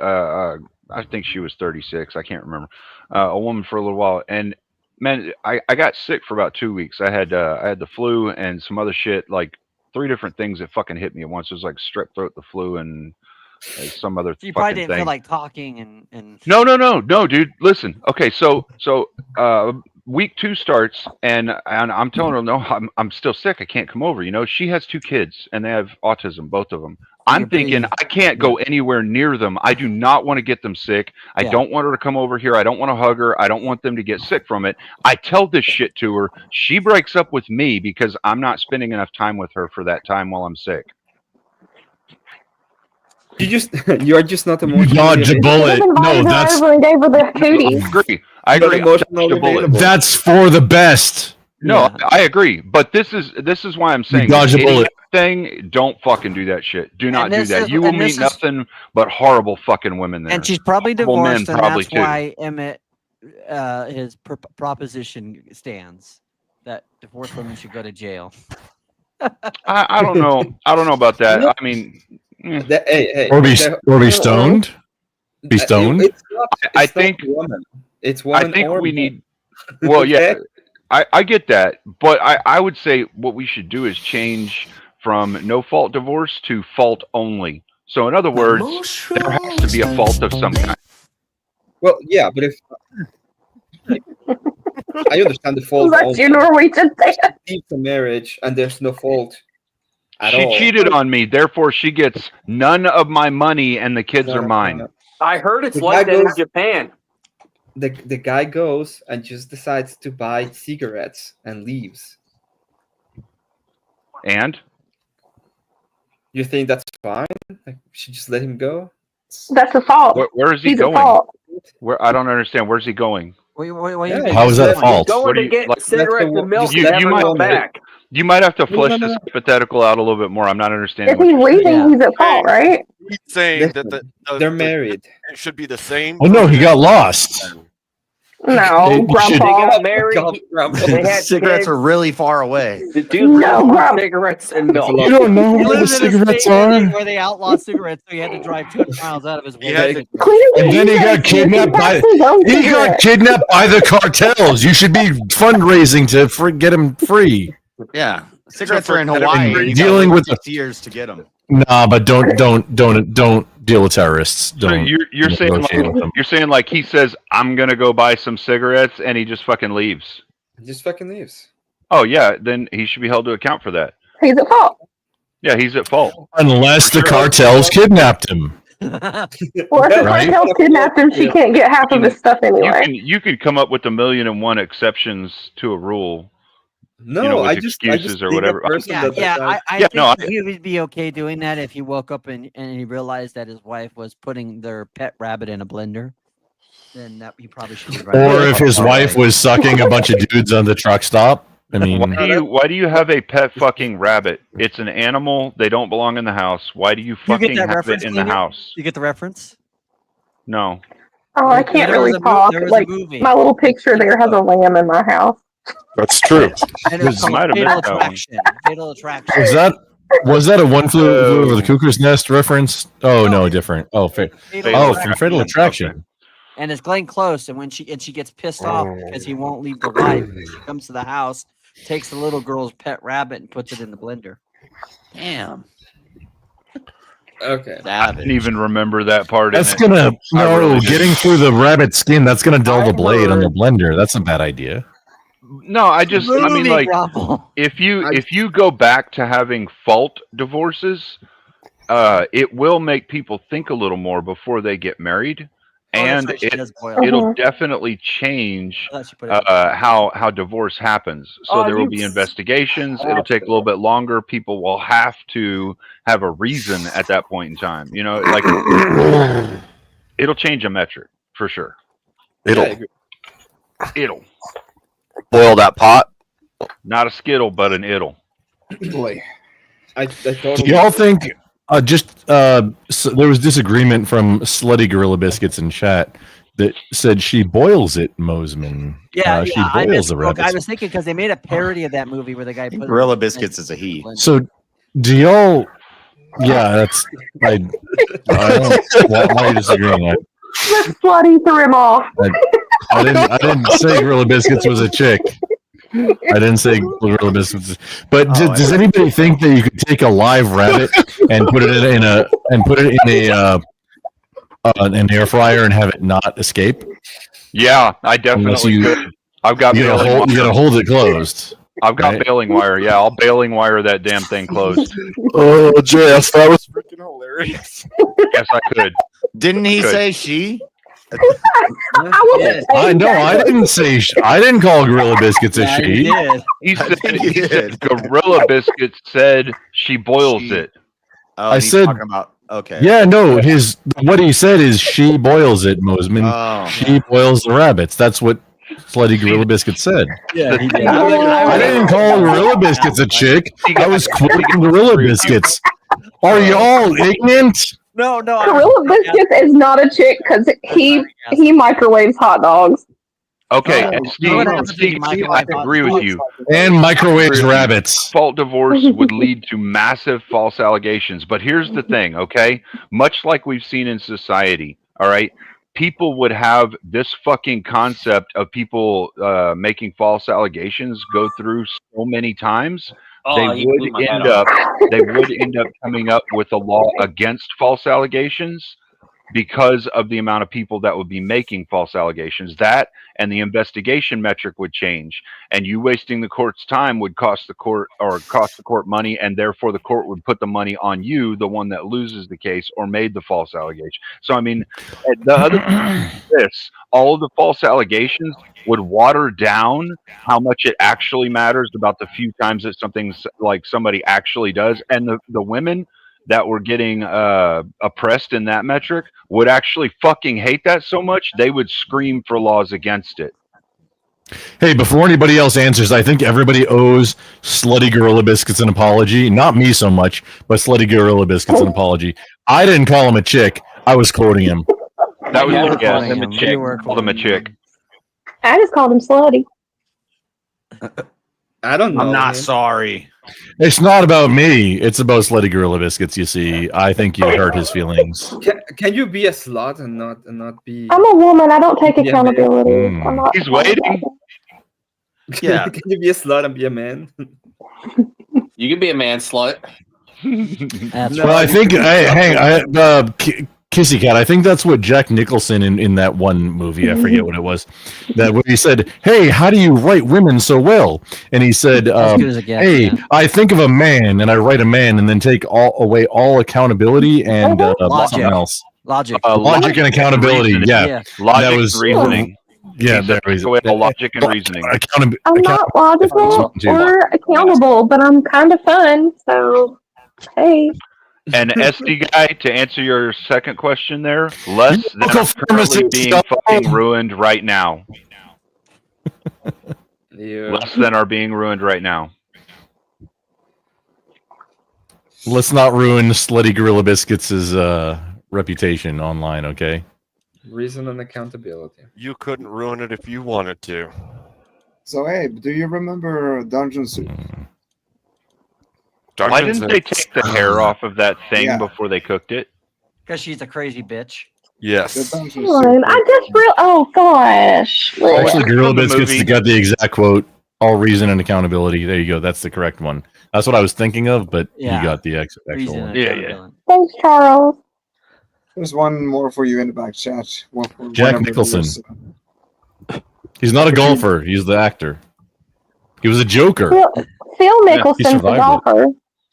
[SPEAKER 12] I think she was 36. I can't remember, a woman for a little while. And man, I got sick for about 2 weeks. I had the flu and some other shit, like 3 different things that fucking hit me at once. It was like strep throat, the flu, and some other
[SPEAKER 21] You probably
[SPEAKER 12] fucking
[SPEAKER 21] didn't
[SPEAKER 12] thing.
[SPEAKER 21] feel like talking and
[SPEAKER 12] No, dude. Listen. Okay, so week 2 starts, and I'm telling her, no, I'm still sick. I can't come over. You know, she has 2 kids, and they have autism, both of them. I'm thinking I can't go anywhere near them. I do not want to get them sick. I don't want her to come over here. I don't want to hug her. I don't want them to get sick from it. I tell this shit to her. She breaks up with me because I'm not spending enough time with her for that time while I'm sick.
[SPEAKER 11] You are just not emotionally
[SPEAKER 16] dodge a bullet. No, that's
[SPEAKER 13] over and gave her the hooties.
[SPEAKER 12] I agree.
[SPEAKER 11] Emotionally available.
[SPEAKER 16] that's for the best.
[SPEAKER 12] No, I agree. But this is why I'm saying
[SPEAKER 16] dodge
[SPEAKER 12] the
[SPEAKER 16] a
[SPEAKER 12] dating
[SPEAKER 16] bullet.
[SPEAKER 12] thing. Don't fucking do that shit. Do not do
[SPEAKER 21] this
[SPEAKER 12] that.
[SPEAKER 21] is-
[SPEAKER 12] You will
[SPEAKER 21] and this
[SPEAKER 12] meet
[SPEAKER 21] is-
[SPEAKER 12] nothing but horrible fucking women there.
[SPEAKER 21] And she's probably
[SPEAKER 12] Horrible men,
[SPEAKER 21] divorced, and
[SPEAKER 12] probably,
[SPEAKER 21] that's
[SPEAKER 12] too.
[SPEAKER 21] why Emmett, his proposition stands that divorced women should go to jail.
[SPEAKER 12] I don't know. I don't know about that. I mean,
[SPEAKER 11] Hey,
[SPEAKER 16] Or be stoned. Be stoned.
[SPEAKER 12] I think
[SPEAKER 11] woman. It's
[SPEAKER 12] I
[SPEAKER 11] woman.
[SPEAKER 12] think
[SPEAKER 11] or
[SPEAKER 12] we
[SPEAKER 11] man.
[SPEAKER 12] need. Well, yeah,
[SPEAKER 11] Okay?
[SPEAKER 12] I get that, but I would say what we should do is change from no fault divorce to fault only. So in other words, there has to be a fault of some kind.
[SPEAKER 11] Well, yeah, but if I understand the fault.
[SPEAKER 13] That's your Norwegian thing.
[SPEAKER 11] It's a marriage, and there's no fault at
[SPEAKER 12] She
[SPEAKER 11] all.
[SPEAKER 12] cheated on me, therefore she gets none of my money, and the kids are mine.
[SPEAKER 7] I heard it's
[SPEAKER 11] The
[SPEAKER 7] like
[SPEAKER 11] guy
[SPEAKER 7] that in
[SPEAKER 11] goes-
[SPEAKER 7] Japan.
[SPEAKER 11] The guy goes and just decides to buy cigarettes and leaves.
[SPEAKER 12] And
[SPEAKER 11] You think that's fine? Like, we should just let him go?
[SPEAKER 13] That's a fault.
[SPEAKER 12] where is he
[SPEAKER 13] He's at
[SPEAKER 12] going?
[SPEAKER 13] fault.
[SPEAKER 12] Where I don't understand. Where's he going?
[SPEAKER 16] How is that false?
[SPEAKER 7] Going to get cigarettes and milk
[SPEAKER 12] You,
[SPEAKER 7] and
[SPEAKER 12] you
[SPEAKER 7] never
[SPEAKER 12] might
[SPEAKER 7] come back.
[SPEAKER 12] you might have to
[SPEAKER 11] No,
[SPEAKER 12] flesh
[SPEAKER 11] no, no,
[SPEAKER 12] this hypothetical out a little bit more. I'm not understanding.
[SPEAKER 13] If
[SPEAKER 12] what
[SPEAKER 13] he's
[SPEAKER 12] you're saying.
[SPEAKER 13] leaving, he's at fault, right?
[SPEAKER 6] He's saying that
[SPEAKER 11] They're married.
[SPEAKER 6] It should be the same.
[SPEAKER 16] Oh no, he got lost.
[SPEAKER 13] No,
[SPEAKER 16] It should-
[SPEAKER 7] They
[SPEAKER 13] Grandpa.
[SPEAKER 7] got married. They had
[SPEAKER 22] Cigarettes
[SPEAKER 7] kids.
[SPEAKER 22] are really far away.
[SPEAKER 7] The dude
[SPEAKER 13] No,
[SPEAKER 7] no,
[SPEAKER 13] Grandpa.
[SPEAKER 7] cigarettes and milk.
[SPEAKER 16] You don't know
[SPEAKER 21] He
[SPEAKER 16] where the
[SPEAKER 21] lives in a
[SPEAKER 16] cigarettes
[SPEAKER 21] state where
[SPEAKER 16] are.
[SPEAKER 21] where they outlawed cigarettes, so he had to drive 200 miles out of his way.
[SPEAKER 6] had to-
[SPEAKER 16] And then he got kidnapped by the cartels. You should be fundraising to get him free.
[SPEAKER 22] Yeah, cigarettes
[SPEAKER 16] So
[SPEAKER 22] are in
[SPEAKER 16] for-
[SPEAKER 22] Hawaii.
[SPEAKER 16] and
[SPEAKER 22] You
[SPEAKER 16] dealing
[SPEAKER 22] got
[SPEAKER 16] with
[SPEAKER 22] like 6 years to get them.
[SPEAKER 16] Nah, but don't deal with terrorists.
[SPEAKER 12] So
[SPEAKER 16] Don't.
[SPEAKER 12] you're saying
[SPEAKER 16] negotiate with them.
[SPEAKER 12] like he says I'm gonna go buy some cigarettes and he just fucking leaves.
[SPEAKER 11] Just fucking leaves.
[SPEAKER 12] Oh yeah, then he should be held to account for that.
[SPEAKER 13] He's at fault.
[SPEAKER 12] Yeah, he's at fault.
[SPEAKER 16] Unless the cartels kidnapped him.
[SPEAKER 13] Well, if his
[SPEAKER 12] Right?
[SPEAKER 13] cartel's kidnapped him, she can't get half of his stuff anyway.
[SPEAKER 12] You could come up with 1,000,001 exceptions to a rule.
[SPEAKER 11] No,
[SPEAKER 12] with
[SPEAKER 11] I just
[SPEAKER 12] excuses or
[SPEAKER 11] think a
[SPEAKER 12] whatever.
[SPEAKER 11] person that does that.
[SPEAKER 21] I
[SPEAKER 12] Yeah,
[SPEAKER 21] think
[SPEAKER 12] no,
[SPEAKER 21] he would be okay doing that if he woke up and he realized that his wife was putting their pet rabbit in a blender. Then that he probably should be right.
[SPEAKER 16] Or if his wife was sucking a bunch of dudes on the truck stop. I mean,
[SPEAKER 12] why do you have a pet fucking rabbit? It's an animal. They don't belong in the house. Why do you
[SPEAKER 21] You get
[SPEAKER 12] fucking
[SPEAKER 21] that
[SPEAKER 12] have
[SPEAKER 21] reference,
[SPEAKER 12] it in the
[SPEAKER 21] Cleaner?
[SPEAKER 12] house?
[SPEAKER 21] You get the reference?
[SPEAKER 12] No.
[SPEAKER 13] Oh, I can't
[SPEAKER 21] There was
[SPEAKER 13] really
[SPEAKER 21] a
[SPEAKER 13] talk.
[SPEAKER 21] there was a
[SPEAKER 13] Like
[SPEAKER 21] movie.
[SPEAKER 13] my little picture there has a lamb in my house.
[SPEAKER 2] That's true.
[SPEAKER 21] And it's called
[SPEAKER 12] might have
[SPEAKER 21] Fatal
[SPEAKER 12] missed that one.
[SPEAKER 21] Attraction. Fatal Attraction.
[SPEAKER 16] was that a one flew over the cuckoo's nest reference? Oh no, different. Oh, from Fatal Attraction.
[SPEAKER 21] And it's Glenn Close, and when she gets pissed off because he won't leave the wife, she comes to the house, takes the little girl's pet rabbit, and puts it in the blender. Damn.
[SPEAKER 11] Okay.
[SPEAKER 12] I didn't even remember that part.
[SPEAKER 16] That's
[SPEAKER 12] in
[SPEAKER 16] gonna
[SPEAKER 12] it.
[SPEAKER 16] getting through the rabbit skin. That's gonna dull the blade on the blender. That's a bad idea.
[SPEAKER 12] No, I mean, like,
[SPEAKER 21] Grumble.
[SPEAKER 12] if you go back to having fault divorces, it will make people think a little more before they get married, and
[SPEAKER 21] right, she does boil.
[SPEAKER 12] it'll definitely change
[SPEAKER 21] I thought she put it
[SPEAKER 12] how divorce happens. So there will be investigations. It'll take a little bit longer. People will have to have a reason at that point in time. You know, like it'll change a metric for sure.
[SPEAKER 2] It'll
[SPEAKER 6] boil that pot.
[SPEAKER 12] Not a skittle, but an it'll.
[SPEAKER 9] Boy,
[SPEAKER 11] I totally.
[SPEAKER 16] Do y'all think so there was disagreement from Slutty Gorilla Biscuits in chat that said she boils it, Mosman.
[SPEAKER 21] Yeah,
[SPEAKER 16] she
[SPEAKER 21] I
[SPEAKER 16] boils the
[SPEAKER 21] misspoke.
[SPEAKER 16] rabbits.
[SPEAKER 21] I was thinking because they made a parody of that movie where the guy put
[SPEAKER 22] Gorilla Biscuits is a he.
[SPEAKER 16] So, do y'all? Yeah, that's I don't. Why are you disagreeing?
[SPEAKER 13] Just Slutty threw him off.
[SPEAKER 16] I didn't say Gorilla Biscuits was a chick. I didn't say Gorilla Biscuits. But does anybody think that you could take a live rabbit and put it in an air fryer and have it not escape?
[SPEAKER 12] Yeah, I definitely could. I've got
[SPEAKER 16] you gotta hold it closed.
[SPEAKER 12] I've got
[SPEAKER 16] right?
[SPEAKER 12] baling wire. Yeah, I'll baling wire that damn thing closed.
[SPEAKER 2] Oh, Jess, that was freaking hilarious.
[SPEAKER 12] Yes, I could.
[SPEAKER 22] Didn't he
[SPEAKER 12] Could.
[SPEAKER 22] say she?
[SPEAKER 16] I didn't say. I didn't call Gorilla Biscuits a she.
[SPEAKER 12] He said Gorilla Biscuits said she boils it.
[SPEAKER 22] Oh,
[SPEAKER 16] I
[SPEAKER 22] he's
[SPEAKER 16] said.
[SPEAKER 22] talking about okay.
[SPEAKER 16] Yeah, no. What he said is she boils it, Mosman.
[SPEAKER 22] Oh.
[SPEAKER 16] She boils the rabbits. That's what Slutty Gorilla Biscuits said.
[SPEAKER 21] Yeah, he did.
[SPEAKER 16] I didn't call Gorilla Biscuits a chick. I was quoting Gorilla Biscuits. Are y'all ignorant?
[SPEAKER 21] No.
[SPEAKER 13] Gorilla Biscuits is not a chick because he microwaves hot dogs.
[SPEAKER 12] Okay,
[SPEAKER 21] Oh,
[SPEAKER 12] and
[SPEAKER 21] you know what happens when you
[SPEAKER 12] Steve,
[SPEAKER 21] microwave
[SPEAKER 12] I agree with you.
[SPEAKER 16] And microwaves rabbits.
[SPEAKER 12] Fault divorce would lead to massive false allegations. But here's the thing, okay? Much like we've seen in society, all right? People would have this fucking concept of people making false allegations go through so many times. They would end up coming up with a law against false allegations because of the amount of people that would be making false allegations. That and the investigation metric would change, and you wasting the court's time would cost the court money, and therefore the court would put the money on you, the one that loses the case or made the false allegation. So I mean, the other this, all of the false allegations would water down how much it actually matters about the few times that something's like somebody actually does, and the women that were getting oppressed in that metric would actually fucking hate that so much they would scream for laws against it.
[SPEAKER 16] Hey, before anybody else answers, I think everybody owes Slutty Gorilla Biscuits an apology. Not me so much, but Slutty Gorilla Biscuits an apology. I didn't call him a chick. I was quoting him.
[SPEAKER 12] That was
[SPEAKER 21] calling
[SPEAKER 12] him a
[SPEAKER 21] him.
[SPEAKER 12] chick.
[SPEAKER 21] You were
[SPEAKER 12] Called him a chick.
[SPEAKER 13] I just called him Slutty.
[SPEAKER 11] I don't know.
[SPEAKER 22] I'm not
[SPEAKER 11] man.
[SPEAKER 22] sorry.
[SPEAKER 16] It's not about me. It's about Slutty Gorilla Biscuits, you see. I think you hurt his feelings.
[SPEAKER 11] Can you be a slut and not be?
[SPEAKER 13] I'm a woman. I don't take
[SPEAKER 11] Yeah, man.
[SPEAKER 13] accountability. I'm not.
[SPEAKER 12] He's waiting.
[SPEAKER 22] Yeah.
[SPEAKER 11] Can you be a slut and be a man?
[SPEAKER 7] You can be a man slut.
[SPEAKER 21] That's
[SPEAKER 16] Well, I think, Kissy Cat, I think that's what Jack Nicholson in that one movie, I forget what it was, that when he said, "Hey, how do you write women so well?" And he said,
[SPEAKER 21] As good as it gets,
[SPEAKER 16] "Hey,
[SPEAKER 21] yeah.
[SPEAKER 16] I think of a man and I write a man and then take away all accountability and
[SPEAKER 21] Logic.
[SPEAKER 16] something else."
[SPEAKER 21] Logic.
[SPEAKER 16] Logic and accountability.
[SPEAKER 12] reasoning.
[SPEAKER 16] Yeah.
[SPEAKER 21] Yeah.
[SPEAKER 12] Logic
[SPEAKER 16] That was
[SPEAKER 12] and reasoning.
[SPEAKER 16] Yeah,
[SPEAKER 12] He
[SPEAKER 16] there
[SPEAKER 12] said
[SPEAKER 16] was
[SPEAKER 12] take away all logic and reasoning.
[SPEAKER 13] I'm not logical or accountable, but I'm kind of fun. So, hey.
[SPEAKER 12] And SD guy, to answer your second question there, less than
[SPEAKER 16] local
[SPEAKER 12] are currently
[SPEAKER 16] pharmacist,
[SPEAKER 12] being
[SPEAKER 16] go.
[SPEAKER 12] fucking ruined right now.
[SPEAKER 4] Yeah.
[SPEAKER 12] Less than are being ruined right now.
[SPEAKER 16] Let's not ruin Slutty Gorilla Biscuits' reputation online, okay?
[SPEAKER 4] Reason and accountability.
[SPEAKER 2] You couldn't ruin it if you wanted to.
[SPEAKER 9] So, Abe, do you remember Dungeon Soup?
[SPEAKER 12] Why didn't they take the hair off of that thing
[SPEAKER 9] Yeah.
[SPEAKER 12] before they cooked it?
[SPEAKER 21] Because she's a crazy bitch.
[SPEAKER 2] Yes.
[SPEAKER 13] Come on, I just oh gosh.
[SPEAKER 16] Actually, Gorilla Biscuits got the exact quote. All reason and accountability. There you go. That's the correct one. That's what I was thinking of, but
[SPEAKER 21] Yeah.
[SPEAKER 16] you got the actual one.
[SPEAKER 12] Yeah.
[SPEAKER 13] Thanks, Charles.
[SPEAKER 9] There's one more for you in the back chat.
[SPEAKER 16] Jack Nicholson. He's not a golfer. He's the actor. He was a Joker.
[SPEAKER 13] Phil
[SPEAKER 16] he
[SPEAKER 13] Mickelson's the
[SPEAKER 16] survived it.
[SPEAKER 13] golfer.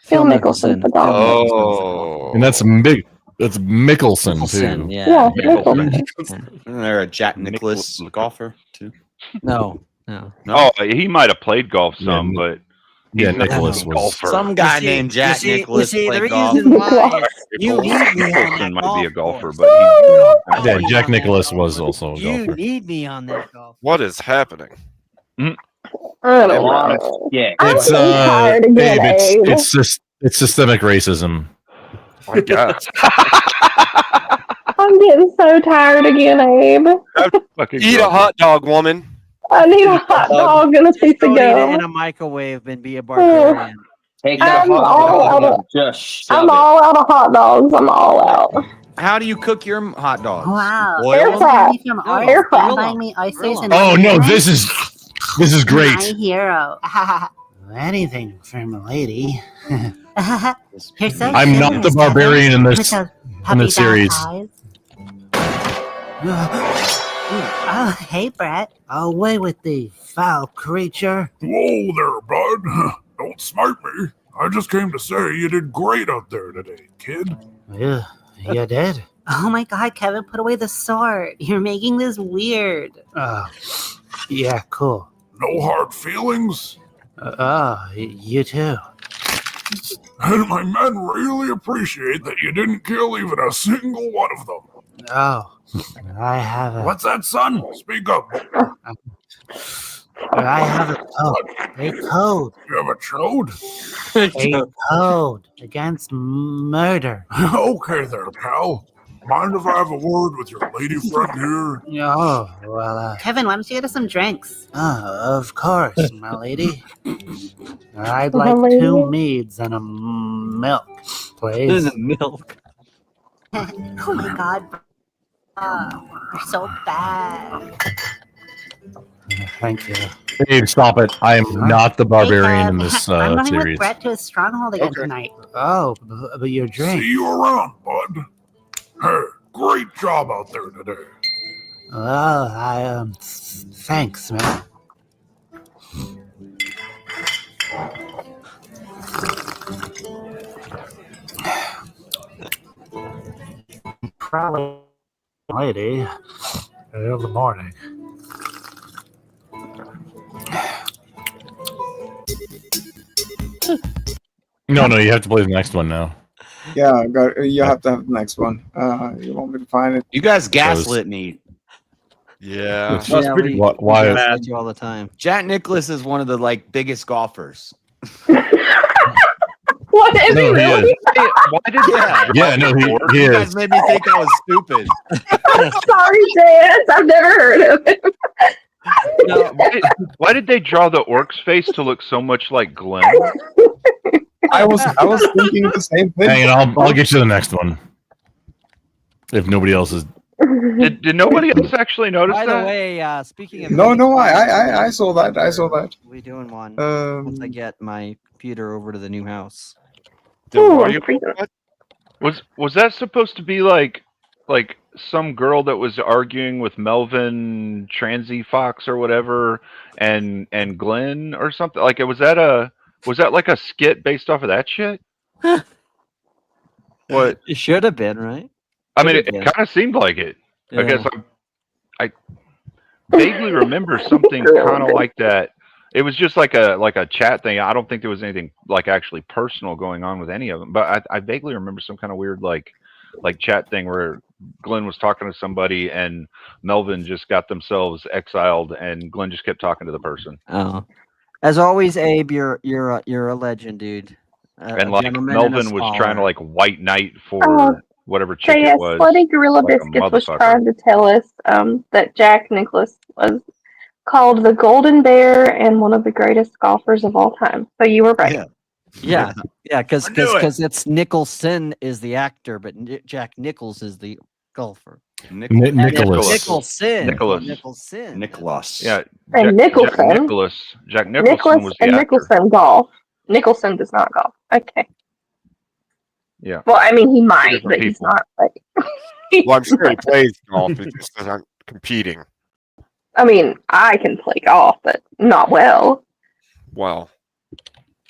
[SPEAKER 13] Phil Mickelson's the golfer.
[SPEAKER 2] Oh.
[SPEAKER 16] And that's Mickelson too.
[SPEAKER 13] Yeah, Mickelson.
[SPEAKER 22] Isn't there a Jack Nicklaus golfer too?
[SPEAKER 21] No.
[SPEAKER 12] Oh, he might have played golf some, but he's
[SPEAKER 16] Yeah,
[SPEAKER 12] not
[SPEAKER 16] Nicholas
[SPEAKER 12] a
[SPEAKER 16] was
[SPEAKER 12] golfer.
[SPEAKER 22] Some guy named Jack Nicklaus
[SPEAKER 21] the
[SPEAKER 22] played golf.
[SPEAKER 21] reason why you need me on
[SPEAKER 12] Nicholson
[SPEAKER 21] that
[SPEAKER 12] might
[SPEAKER 21] golf
[SPEAKER 12] be a golfer,
[SPEAKER 21] course.
[SPEAKER 12] but
[SPEAKER 16] Yeah, Jack Nicklaus was also a
[SPEAKER 21] You
[SPEAKER 16] golfer.
[SPEAKER 21] need me on that golf.
[SPEAKER 2] What is happening?
[SPEAKER 13] I don't know.
[SPEAKER 7] Yeah.
[SPEAKER 16] It's
[SPEAKER 13] getting tired again, Abe.
[SPEAKER 16] it's systemic racism.
[SPEAKER 2] I guess.
[SPEAKER 13] I'm getting so tired again, Abe.
[SPEAKER 2] Eat a hot dog, woman.
[SPEAKER 13] I need a hot dog and a piece of
[SPEAKER 21] Don't eat it in
[SPEAKER 13] gum.
[SPEAKER 21] a microwave and be a barbarian.
[SPEAKER 7] Take
[SPEAKER 13] I'm all out of hot dogs. I'm all out.
[SPEAKER 22] How do you cook your hot dogs?
[SPEAKER 10] Wow.
[SPEAKER 22] Boil
[SPEAKER 13] Air
[SPEAKER 22] them?
[SPEAKER 13] fry.
[SPEAKER 10] From
[SPEAKER 13] Air fry.
[SPEAKER 10] Buying me oysters and
[SPEAKER 16] Oh no,
[SPEAKER 10] onions.
[SPEAKER 16] this is
[SPEAKER 10] My
[SPEAKER 16] great.
[SPEAKER 10] hero. Anything from a lady. You're so
[SPEAKER 16] I'm not
[SPEAKER 10] generous,
[SPEAKER 16] the barbarian in
[SPEAKER 10] Kevin,
[SPEAKER 16] this
[SPEAKER 10] with those
[SPEAKER 16] in
[SPEAKER 10] puppy
[SPEAKER 16] this series.
[SPEAKER 10] dog eyes. Oh, hey, Brett. Away with thee, foul creature.
[SPEAKER 14] Whoa there, bud. Don't smirk me. I just came to say you did great out there today, kid.
[SPEAKER 10] Yeah, you did. Oh my God, Kevin, put away the sword. You're making this weird. Yeah, cool.
[SPEAKER 14] No hard feelings?
[SPEAKER 10] You too.
[SPEAKER 14] And my men really appreciate that you didn't kill even a single one of them.
[SPEAKER 10] Oh, I have a...
[SPEAKER 14] What's that, son? Speak up.
[SPEAKER 10] I have a code.
[SPEAKER 14] You have a chode?
[SPEAKER 10] A code against murder.
[SPEAKER 14] Okay there, pal. Mind if I have a word with your lady friend here?
[SPEAKER 10] Oh, well, Kevin, why don't you get us some drinks? Of course, my lady. I'd like
[SPEAKER 13] lady.
[SPEAKER 10] 2 meads and a milk, please.
[SPEAKER 21] The milk.
[SPEAKER 10] Oh my God. You're so bad. Thank you.
[SPEAKER 16] Dave, stop it. I am not the barbarian in this
[SPEAKER 10] I'm going with
[SPEAKER 16] series.
[SPEAKER 10] Brett to his stronghold again tonight. Oh, but your drink.
[SPEAKER 14] See you around, bud. Hey, great job out there today.
[SPEAKER 10] Well, thanks, man. Probably lady in the morning.
[SPEAKER 16] No, you have to play the next one now.
[SPEAKER 9] Yeah, you have to have the next one. You want me to find it?
[SPEAKER 22] You guys gaslit me.
[SPEAKER 2] Yeah.
[SPEAKER 21] We
[SPEAKER 16] Why?
[SPEAKER 21] gaslight you all the time.
[SPEAKER 22] Jack Nicklaus is one of the biggest golfers.
[SPEAKER 13] What is
[SPEAKER 16] No,
[SPEAKER 13] he
[SPEAKER 16] he
[SPEAKER 13] really?
[SPEAKER 16] is.
[SPEAKER 12] Why did that?
[SPEAKER 16] Yeah, no, he
[SPEAKER 22] You
[SPEAKER 16] is.
[SPEAKER 22] guys made me think I was stupid.
[SPEAKER 13] Sorry, Chance. I've never heard of him.
[SPEAKER 12] No, why did they draw the orc's face to look so much like Glenn?
[SPEAKER 9] I was thinking the same thing.
[SPEAKER 16] Hang on, I'll get you the next one. If nobody else is.
[SPEAKER 12] Did nobody else actually notice
[SPEAKER 21] By
[SPEAKER 12] that?
[SPEAKER 21] the way, speaking of
[SPEAKER 9] No, I saw that. I saw that.
[SPEAKER 21] we doing one once I get my computer over to the new house.
[SPEAKER 12] Was that supposed to be like some girl that was arguing with Melvin Transy Fox or whatever and Glenn or something? Like was that like a skit based off of that shit? What?
[SPEAKER 21] It should have been, right?
[SPEAKER 12] I mean, it
[SPEAKER 21] did.
[SPEAKER 12] kind of seemed like it. I guess
[SPEAKER 21] Yeah.
[SPEAKER 12] I vaguely remember something kind of like that. It was just like a chat thing. I don't think there was anything like actually personal going on with any of them. But I vaguely remember some kind of weird like chat thing where Glenn was talking to somebody and Melvin just got themselves exiled and Glenn just kept talking to the person.
[SPEAKER 21] Oh, as always, Abe, you're a legend, dude.
[SPEAKER 12] And
[SPEAKER 21] A
[SPEAKER 12] like
[SPEAKER 21] gentleman and a
[SPEAKER 12] Melvin was trying to
[SPEAKER 21] scholar.
[SPEAKER 12] like white knight
[SPEAKER 13] Oh,
[SPEAKER 12] for whatever chick it
[SPEAKER 13] JS
[SPEAKER 12] was.
[SPEAKER 13] Slutty Gorilla
[SPEAKER 12] Like a
[SPEAKER 13] Biscuits was
[SPEAKER 12] motherfucker.
[SPEAKER 13] trying to tell us that Jack Nicklaus was called the Golden Bear and one of the greatest golfers of all time. So you were right.
[SPEAKER 21] Yeah, because
[SPEAKER 13] I knew it.
[SPEAKER 21] it's Nicholson is the actor, but Jack Nichols is the golfer.
[SPEAKER 16] Nicholas.
[SPEAKER 21] Nicholson.
[SPEAKER 22] Nicholas.
[SPEAKER 12] Yeah.
[SPEAKER 13] And Nicholson.
[SPEAKER 12] Jack Nicholson was the
[SPEAKER 13] and
[SPEAKER 12] actor.
[SPEAKER 13] Nicholson golf. Nicholson does not golf. Okay.
[SPEAKER 12] Yeah.
[SPEAKER 13] Well, I mean, he might,
[SPEAKER 2] different
[SPEAKER 13] but he's
[SPEAKER 2] people.
[SPEAKER 13] not like.
[SPEAKER 2] Well, I'm sure he plays golf. He just isn't competing.
[SPEAKER 13] I mean, I can play golf, but not well.
[SPEAKER 2] Well,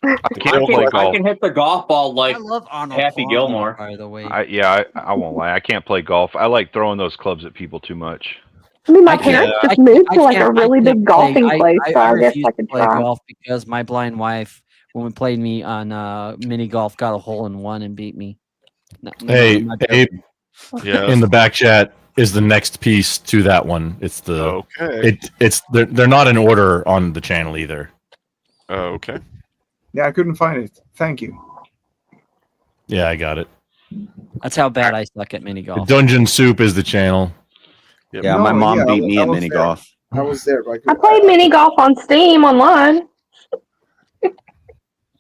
[SPEAKER 7] I can hit the golf ball like Happy Gilmore.
[SPEAKER 21] By the way,
[SPEAKER 12] I won't lie. I can't play golf. I like throwing those clubs at people too much.
[SPEAKER 13] I mean, my parents just moved to like a really big golfing place, so I guess
[SPEAKER 21] refuse
[SPEAKER 13] I
[SPEAKER 21] to
[SPEAKER 13] could
[SPEAKER 21] play
[SPEAKER 13] try.
[SPEAKER 21] golf because my blind wife, when we played me on mini golf, got a hole in one and beat me.
[SPEAKER 16] Hey,
[SPEAKER 21] I'm not
[SPEAKER 16] Abe.
[SPEAKER 21] joking.
[SPEAKER 16] In the back chat is the next piece to that one. It's the
[SPEAKER 2] Okay.
[SPEAKER 16] It's they're not in order on the channel either.
[SPEAKER 2] Okay.
[SPEAKER 9] Yeah, I couldn't find it. Thank you.
[SPEAKER 16] Yeah, I got it.
[SPEAKER 21] That's how bad I suck at mini golf.
[SPEAKER 16] Dungeon Soup is the channel.
[SPEAKER 22] Yeah, my mom beat me at mini golf.
[SPEAKER 9] I was there. But
[SPEAKER 13] I played mini golf on Steam online.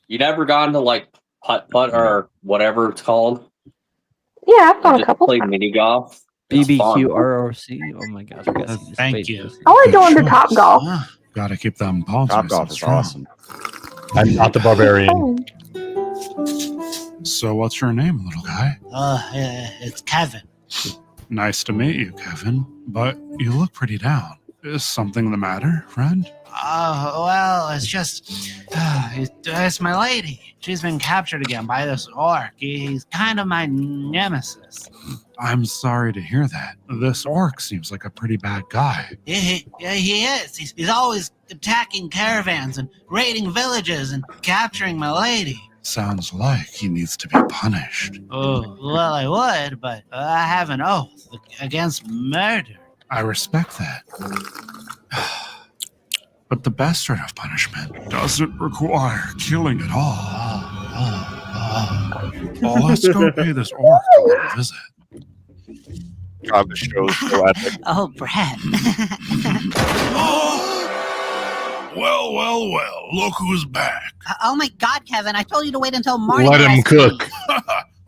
[SPEAKER 7] You never got into like putt or whatever it's called?
[SPEAKER 13] Yeah, I've
[SPEAKER 7] You
[SPEAKER 13] gone a
[SPEAKER 7] just
[SPEAKER 13] couple
[SPEAKER 7] played
[SPEAKER 13] times.
[SPEAKER 7] mini golf. It's fun.
[SPEAKER 21] BBQ ROC. Oh my gosh.
[SPEAKER 17] Thank you.
[SPEAKER 13] I want to go into Top Golf.
[SPEAKER 17] Gotta keep them palms.
[SPEAKER 22] Top
[SPEAKER 17] nice
[SPEAKER 22] golf
[SPEAKER 17] and
[SPEAKER 22] is
[SPEAKER 17] strong.
[SPEAKER 22] awesome.
[SPEAKER 16] I'm not the barbarian.
[SPEAKER 17] So, what's your name, little guy?
[SPEAKER 23] It's Kevin.
[SPEAKER 17] Nice to meet you, Kevin. But you look pretty down. Is something the matter, friend?
[SPEAKER 23] Oh, well, it's just, it's my lady. She's been captured again by this orc. He's kind of my nemesis.
[SPEAKER 17] I'm sorry to hear that. This orc seems like a pretty bad guy.
[SPEAKER 23] He is. He's always attacking caravans and raiding villages and capturing my lady.
[SPEAKER 17] Sounds like he needs to be punished.
[SPEAKER 23] Oh, well, I would, but I have an oath against murder.
[SPEAKER 17] I respect that. But the best sort of punishment doesn't require killing at all. Well, let's go pay this orc a little visit.
[SPEAKER 2] God, the show's so epic.
[SPEAKER 23] Oh, Brad.
[SPEAKER 14] Well, look who's back.
[SPEAKER 23] Oh my God, Kevin! I told you to wait until morning.
[SPEAKER 16] Let him cook.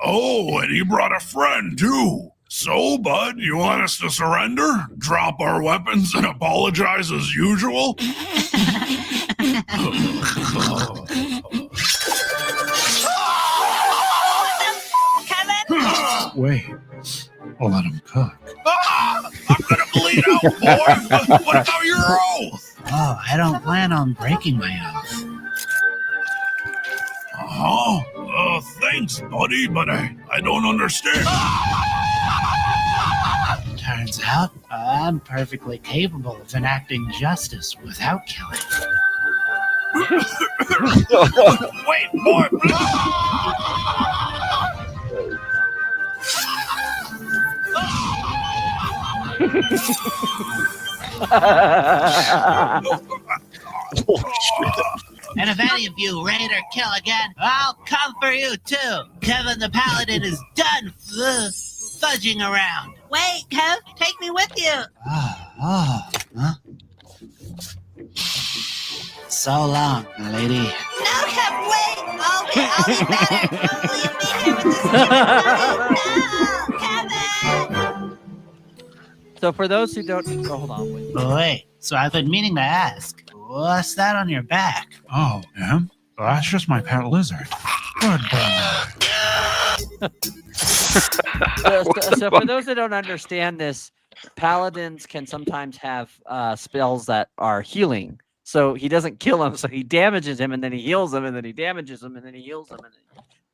[SPEAKER 14] Oh, and he brought a friend too. So, bud, you want us to surrender? Drop our weapons and apologize as usual?
[SPEAKER 17] Wait, I'll let him cook.
[SPEAKER 14] I'm gonna bleed out, boy. What about your oath?
[SPEAKER 23] Oh, I don't plan on breaking my oath.
[SPEAKER 14] Thanks, buddy, but I don't understand.
[SPEAKER 23] Turns out, I'm perfectly capable of enacting justice without killing.
[SPEAKER 14] Wait, boy.
[SPEAKER 23] And if any of you raid or kill again, I'll come for you too. Kevin the Paladin is done fudging around. Wait, Kev, take me with you. Huh? So long, my lady.
[SPEAKER 1] No, Kev, wait! I'll be better. Don't leave me here with this no, Kevin!
[SPEAKER 21] So for those who don't, hold on, wait.
[SPEAKER 23] Wait, so I've been meaning to ask, what's that on your back?
[SPEAKER 17] Oh, him? That's just my pet lizard. Good boy.
[SPEAKER 21] So for those that don't understand this, paladins can sometimes have spells that are healing. So he doesn't kill him, so he damages him, and then he heals him, and then he damages him, and then he heals him.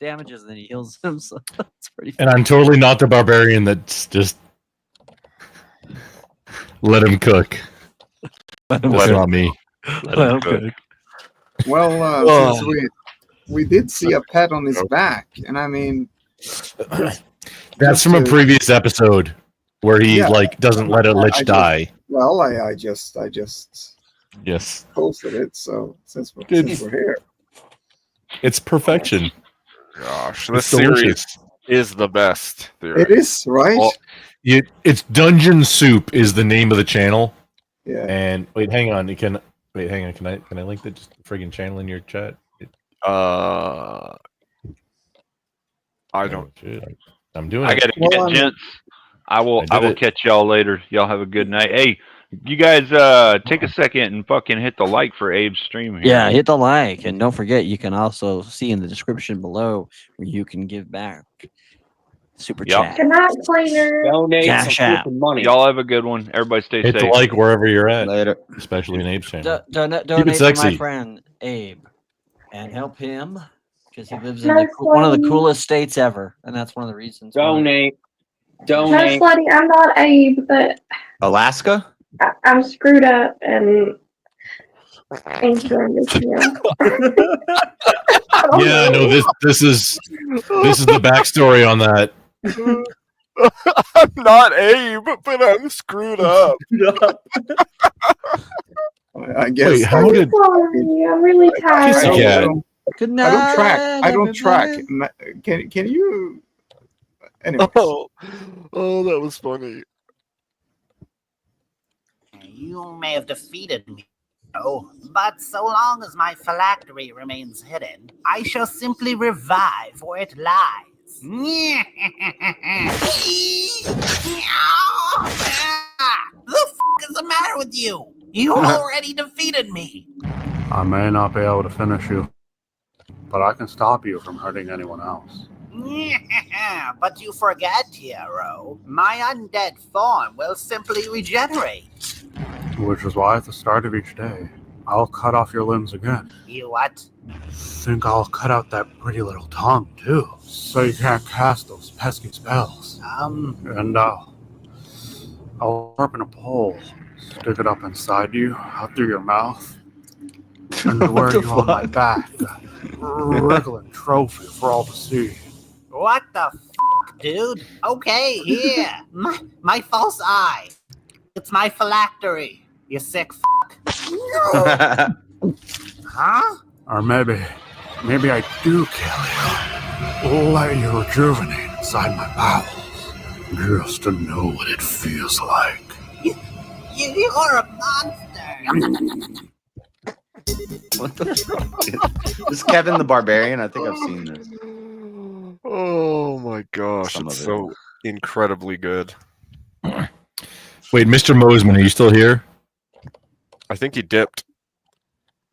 [SPEAKER 21] damages, and then he heals him. So that's pretty.
[SPEAKER 16] And I'm totally not the barbarian that's just let him cook. That's not me.
[SPEAKER 21] Let him cook.
[SPEAKER 9] Well, since we did see a pet on his back, and I mean,
[SPEAKER 16] That's from a previous episode where he doesn't let a lich die.
[SPEAKER 9] I just
[SPEAKER 16] Yes,
[SPEAKER 9] posted it. So since we're here,
[SPEAKER 16] it's perfection.
[SPEAKER 2] Gosh,
[SPEAKER 16] It's
[SPEAKER 2] this series
[SPEAKER 16] delicious.
[SPEAKER 2] is the best. Theory.
[SPEAKER 9] it is right.
[SPEAKER 16] Well, it's Dungeon Soup is the name of the channel.
[SPEAKER 9] Yeah.
[SPEAKER 16] And hang on. Can I link the friggin' channel in your chat?
[SPEAKER 2] I don't.
[SPEAKER 16] I'm doing
[SPEAKER 12] I
[SPEAKER 16] it.
[SPEAKER 12] gotta get gents. I will catch y'all later. Y'all have a good night. Hey, you guys take a second and fucking hit the like for Abe's stream here.
[SPEAKER 21] Yeah, hit the like, and don't forget you can also see in the description below where you can give back. Super chat.
[SPEAKER 13] Good night, cleaner.
[SPEAKER 7] Donate
[SPEAKER 21] Cash
[SPEAKER 7] some
[SPEAKER 21] app.
[SPEAKER 7] fucking money.
[SPEAKER 12] Y'all have a good one. Everybody stay
[SPEAKER 16] Hit
[SPEAKER 12] safe.
[SPEAKER 16] the like wherever you're at.
[SPEAKER 22] Later.
[SPEAKER 16] Especially in Abe's channel.
[SPEAKER 21] Donate
[SPEAKER 16] Keep it
[SPEAKER 21] to my
[SPEAKER 16] sexy.
[SPEAKER 21] friend Abe and help him because he lives
[SPEAKER 13] No
[SPEAKER 21] in one of the
[SPEAKER 13] slutty.
[SPEAKER 21] coolest states ever, and that's one of the reasons. why.
[SPEAKER 7] Donate.
[SPEAKER 13] No, slutty, I'm not Abe, but
[SPEAKER 22] Alaska?
[SPEAKER 13] I'm screwed up and enjoying this deal.
[SPEAKER 16] Yeah, no, this is the backstory on that.
[SPEAKER 2] I'm not Abe, but I'm screwed up.
[SPEAKER 9] I guess.
[SPEAKER 16] Wait, how did?
[SPEAKER 13] Sorry, I'm really tired.
[SPEAKER 21] Good
[SPEAKER 9] I don't track. I don't
[SPEAKER 21] everybody.
[SPEAKER 9] track. Can you? Anyways.
[SPEAKER 2] Oh, that was funny.
[SPEAKER 23] You may have defeated me, but so long as my phylactery remains hidden, I shall simply revive where it lies. The fuck is the matter with you? You already defeated me.
[SPEAKER 17] I may not be able to finish you, but I can stop you from hurting anyone else.
[SPEAKER 23] But you forget, hero. My undead form will simply regenerate.
[SPEAKER 17] Which is why at the start of each day, I'll cut off your limbs again.
[SPEAKER 23] You what?
[SPEAKER 17] Think I'll cut out that pretty little tongue, too, so you can't cast those pesky spells. And I'll sharpen a pole, stick it up inside you, out through your mouth, and wear you on my back. Wriggling trophy for all to see.
[SPEAKER 23] What the f***, dude? Okay, here. My false eye. It's my phylactery. You sick f***. Huh?
[SPEAKER 17] Or maybe I do kill you. Let you rejuvenate inside my bowels, just to know what it feels like.
[SPEAKER 23] You're a monster.
[SPEAKER 22] What the fuck? Is Kevin the Barbarian? I think I've seen this.
[SPEAKER 2] Oh my gosh, it's so incredibly good.
[SPEAKER 16] Wait, Mr. Mosman, are you still here?
[SPEAKER 2] I think he dipped.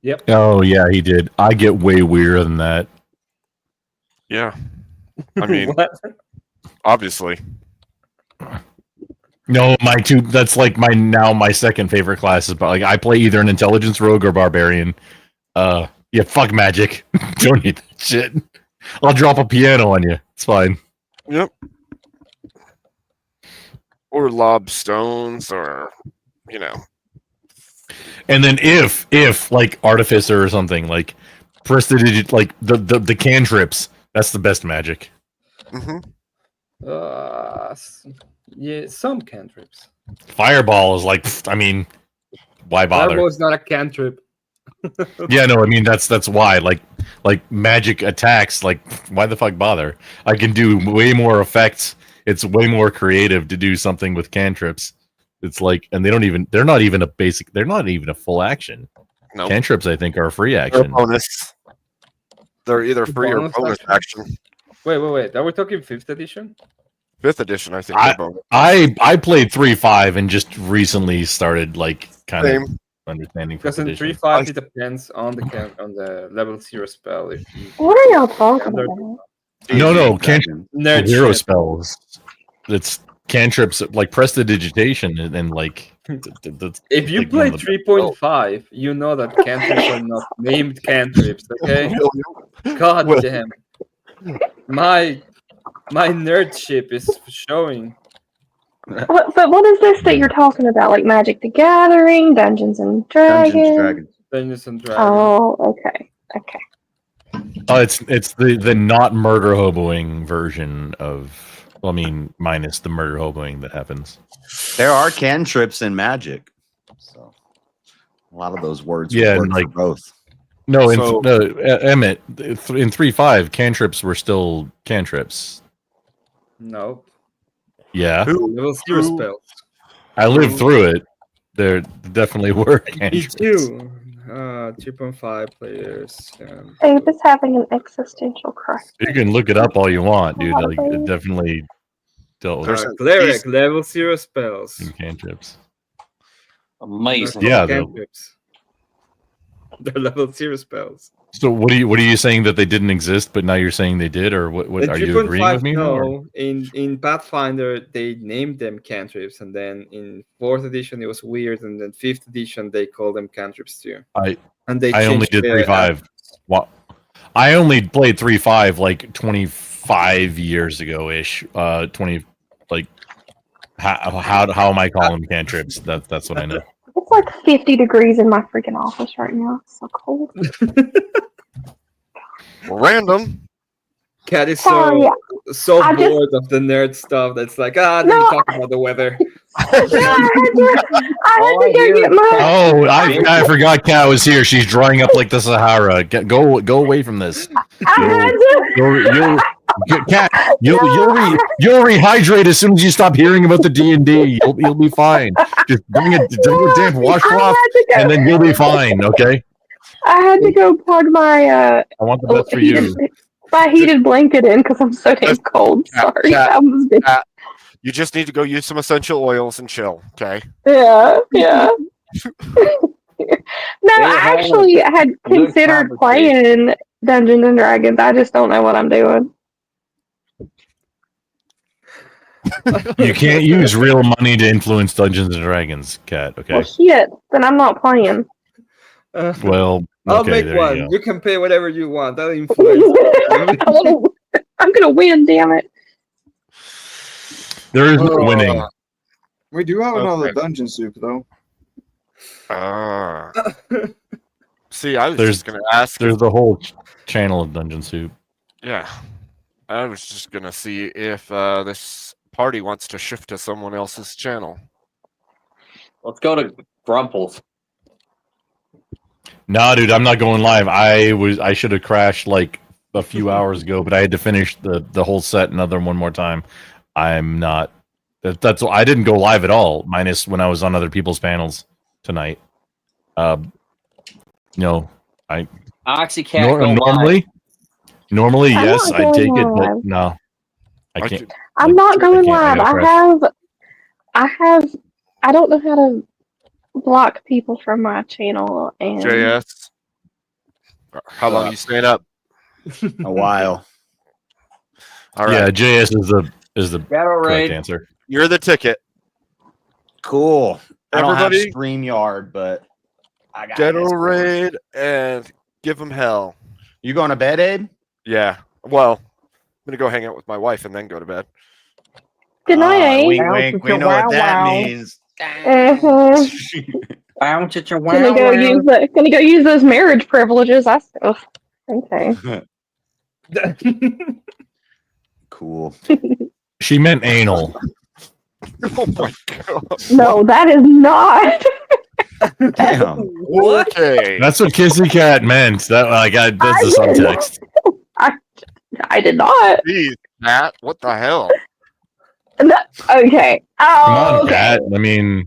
[SPEAKER 11] Yep.
[SPEAKER 16] Oh yeah, he did. I get way weirder than that.
[SPEAKER 2] Yeah. I mean, obviously.
[SPEAKER 16] No, that's like my second favorite class is, but like I play either an intelligence rogue or barbarian. Yeah, fuck magic. Don't need that shit. I'll drop a piano on you. It's fine.
[SPEAKER 2] Yep. Or lob stones, or
[SPEAKER 16] And then if like artificer or something, like prestidigit, like the cantrips, that's the best magic.
[SPEAKER 11] Yeah, some cantrips.
[SPEAKER 16] Fireball is like, I mean, why bother?
[SPEAKER 11] Fireball is not a cantrip.
[SPEAKER 16] Yeah, no, I mean that's why. Like magic attacks, like why the fuck bother? I can do way more effects. It's way more creative to do something with cantrips. It's like, and they're not even a full action.
[SPEAKER 2] Nope.
[SPEAKER 16] Cantrips, I think, are a free
[SPEAKER 2] They're
[SPEAKER 16] action.
[SPEAKER 2] bonus. They're either free or bonus action.
[SPEAKER 11] Wait. Are we talking 5th edition?
[SPEAKER 2] 5th edition, I think. they're bonus.
[SPEAKER 16] I played 3.5 and just recently started like kind of
[SPEAKER 2] Same.
[SPEAKER 16] understanding.
[SPEAKER 11] Because in 3.5 it depends on the level 0 spell. If you
[SPEAKER 13] What are y'all talking about?
[SPEAKER 16] No, cantrip
[SPEAKER 11] Nerd
[SPEAKER 16] hero
[SPEAKER 11] shit.
[SPEAKER 16] spells. It's cantrips like prestidigitation and like.
[SPEAKER 11] If you
[SPEAKER 16] like
[SPEAKER 11] play
[SPEAKER 16] one of the-
[SPEAKER 11] 3.5, you know that cantrips are not named cantrips, okay? God
[SPEAKER 16] Well-
[SPEAKER 11] damn. My nerd ship is showing.
[SPEAKER 13] But what is this that you're talking about? Like Magic the Gathering, Dungeons and Dragons?
[SPEAKER 11] Dungeons and Dragons.
[SPEAKER 13] Oh, okay. Okay.
[SPEAKER 16] Oh, it's the not murder hoboing version of. Well, I mean, minus the murder hoboing that happens.
[SPEAKER 22] There are cantrips in Magic, so a lot of those words
[SPEAKER 16] Yeah,
[SPEAKER 22] work
[SPEAKER 16] like
[SPEAKER 22] for both.
[SPEAKER 16] No,
[SPEAKER 22] So-
[SPEAKER 16] Emmett, in 3.5, cantrips were still cantrips.
[SPEAKER 11] No.
[SPEAKER 16] Yeah.
[SPEAKER 11] Level 0 spells.
[SPEAKER 16] I lived through it. There definitely were cantrips.
[SPEAKER 11] Me too. 3.5 players.
[SPEAKER 13] Abe is having an existential crisis.
[SPEAKER 16] You can look it up all you want, dude. Like, it definitely dealt with
[SPEAKER 11] Cleric, level 0 spells.
[SPEAKER 16] cantrips.
[SPEAKER 15] Amazing.
[SPEAKER 16] Yeah, though.
[SPEAKER 11] Cantrips. They're level 0 spells.
[SPEAKER 16] So what are you saying that they didn't exist, but now you're saying they did, or what
[SPEAKER 11] In
[SPEAKER 16] are you agreeing with
[SPEAKER 11] 3.5,
[SPEAKER 16] me?
[SPEAKER 11] no.
[SPEAKER 16] Or?
[SPEAKER 11] In Pathfinder, they named them cantrips, and then in 4th edition it was weird, and then 5th edition they called them cantrips too.
[SPEAKER 16] I
[SPEAKER 11] only
[SPEAKER 16] did 3.5. Well, I only played 3.5 like 25 years ago ish. 20 like how am I calling them cantrips? That's what I know.
[SPEAKER 13] It's like 50 degrees in my freaking office right now. It's so cold.
[SPEAKER 2] Random.
[SPEAKER 11] Cat is
[SPEAKER 13] Sorry,
[SPEAKER 11] so
[SPEAKER 13] I just-
[SPEAKER 11] bored of the nerd stuff that's like, let me talk about the weather.
[SPEAKER 13] I had to go get my.
[SPEAKER 16] Oh, I forgot Kat was here. She's drying up like the Sahara. Go away from this. Kat, you'll rehydrate as soon as you stop hearing about the D&D. You'll be fine. Just bring a damp washcloth, and then you'll be fine. Okay.
[SPEAKER 13] I had to go plug my
[SPEAKER 16] I want the best for you.
[SPEAKER 13] my heated blanket in because I'm so damn cold. Sorry,
[SPEAKER 2] Kat,
[SPEAKER 13] I was busy.
[SPEAKER 2] Kat, you just need to go use some essential oils and chill. Okay.
[SPEAKER 13] Yeah. No, I actually had considered playing Dungeons and Dragons. I just don't know what I'm doing.
[SPEAKER 16] You can't use real money to influence Dungeons and Dragons, Kat. Okay.
[SPEAKER 13] Well, shit. Then I'm not playing.
[SPEAKER 16] Well,
[SPEAKER 11] I'll
[SPEAKER 16] okay,
[SPEAKER 11] make
[SPEAKER 16] there
[SPEAKER 11] one.
[SPEAKER 16] you
[SPEAKER 11] You can pay whatever you want. That'll influence.
[SPEAKER 13] I'm gonna win. Damn it.
[SPEAKER 16] There is no winning.
[SPEAKER 9] We do have another
[SPEAKER 2] Okay.
[SPEAKER 9] dungeon soup though.
[SPEAKER 2] See, I was
[SPEAKER 16] There's
[SPEAKER 2] just gonna ask.
[SPEAKER 16] There's the whole channel of Dungeon Soup.
[SPEAKER 2] Yeah, I was just gonna see if this party wants to shift to someone else's channel.
[SPEAKER 7] Let's go to Grumples.
[SPEAKER 16] No, dude, I'm not going live. I should have crashed like a few hours ago, but I had to finish the whole set one more time. I'm not. That's I didn't go live at all, minus when I was on other people's panels tonight. No,
[SPEAKER 7] Oxycat go
[SPEAKER 16] normally
[SPEAKER 13] I'm
[SPEAKER 16] yes,
[SPEAKER 13] not
[SPEAKER 16] I take
[SPEAKER 13] going
[SPEAKER 16] it, but
[SPEAKER 13] live.
[SPEAKER 16] no, I can't.
[SPEAKER 13] I'm not going
[SPEAKER 16] I
[SPEAKER 13] live.
[SPEAKER 16] gotta crash.
[SPEAKER 13] I don't know how to block people from my channel and
[SPEAKER 2] JS, how long you staying up?
[SPEAKER 22] A while.
[SPEAKER 2] All
[SPEAKER 16] Yeah,
[SPEAKER 2] right.
[SPEAKER 16] JS is the correct
[SPEAKER 2] Raid.
[SPEAKER 16] answer.
[SPEAKER 2] You're the ticket.
[SPEAKER 22] Cool. I don't have
[SPEAKER 2] Everybody-
[SPEAKER 22] StreamYard, but I got
[SPEAKER 2] Ghetto
[SPEAKER 22] this.
[SPEAKER 2] raid and give them hell.
[SPEAKER 22] You going to bed, Abe?
[SPEAKER 2] Yeah. Well, I'm gonna go hang out with my wife and then go to bed.
[SPEAKER 13] Good night, Abe.
[SPEAKER 22] Wink, wink. We know what that means.
[SPEAKER 13] Mhm.
[SPEAKER 7] Bounce at your
[SPEAKER 13] Gonna go use those marriage privileges. I still okay.
[SPEAKER 22] Cool.
[SPEAKER 16] She meant anal.
[SPEAKER 2] Oh my god.
[SPEAKER 13] No, that is not.
[SPEAKER 22] Damn.
[SPEAKER 2] Okay.
[SPEAKER 16] That's what Kissy Cat meant. That's the subtext.
[SPEAKER 13] I did not.
[SPEAKER 2] Jeez, Matt, what the hell?
[SPEAKER 13] No, okay.
[SPEAKER 16] Come
[SPEAKER 13] Oh,
[SPEAKER 16] on,
[SPEAKER 13] okay.
[SPEAKER 16] Cat. I mean,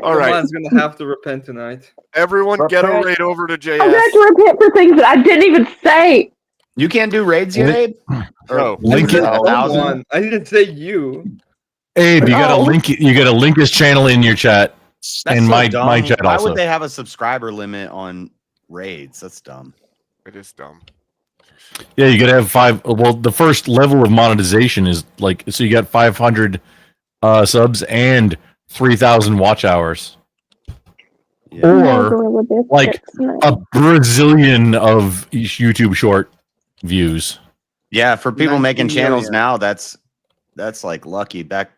[SPEAKER 2] All right.
[SPEAKER 11] Someone's gonna have to repent tonight.
[SPEAKER 2] Everyone ghetto raid over to
[SPEAKER 13] I'm
[SPEAKER 2] JS.
[SPEAKER 13] gonna have to repent for things that I didn't even say.
[SPEAKER 22] You can't do raids yet, Abe?
[SPEAKER 2] No.
[SPEAKER 16] link it.
[SPEAKER 11] Someone. I didn't say you.
[SPEAKER 16] Abe, you gotta
[SPEAKER 13] Oh.
[SPEAKER 16] link. You gotta link his channel in your chat,
[SPEAKER 22] That's
[SPEAKER 16] and
[SPEAKER 22] so
[SPEAKER 16] my
[SPEAKER 22] dumb.
[SPEAKER 16] chat
[SPEAKER 22] Why
[SPEAKER 16] also.
[SPEAKER 22] would they have a subscriber limit on raids? That's dumb.
[SPEAKER 2] It is dumb.
[SPEAKER 16] Yeah, you gotta have 5. Well, the first level of monetization is like so. You got 500 subs and 3,000 watch hours. or like a Brazilian of YouTube short views.
[SPEAKER 22] Yeah, for people
[SPEAKER 16] 19
[SPEAKER 22] making channels
[SPEAKER 16] million.
[SPEAKER 22] now, that's like lucky. Back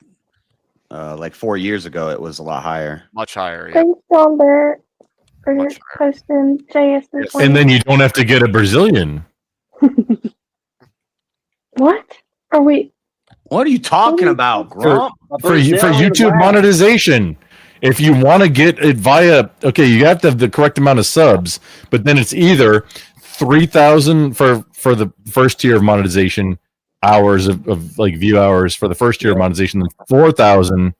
[SPEAKER 22] like 4 years ago, it was a lot higher.
[SPEAKER 6] Much higher, yeah.
[SPEAKER 13] Thanks, Albert, for posting JS's
[SPEAKER 16] And then you don't have to get a Brazilian.
[SPEAKER 13] What? Are we?
[SPEAKER 22] What are you talking about, Grump?
[SPEAKER 16] For YouTube monetization. If you want to get it via, okay, you have to have the correct amount of subs, but then it's either 3,000 for the first tier of monetization, hours of like view hours for the first tier of monetization, then 4,000,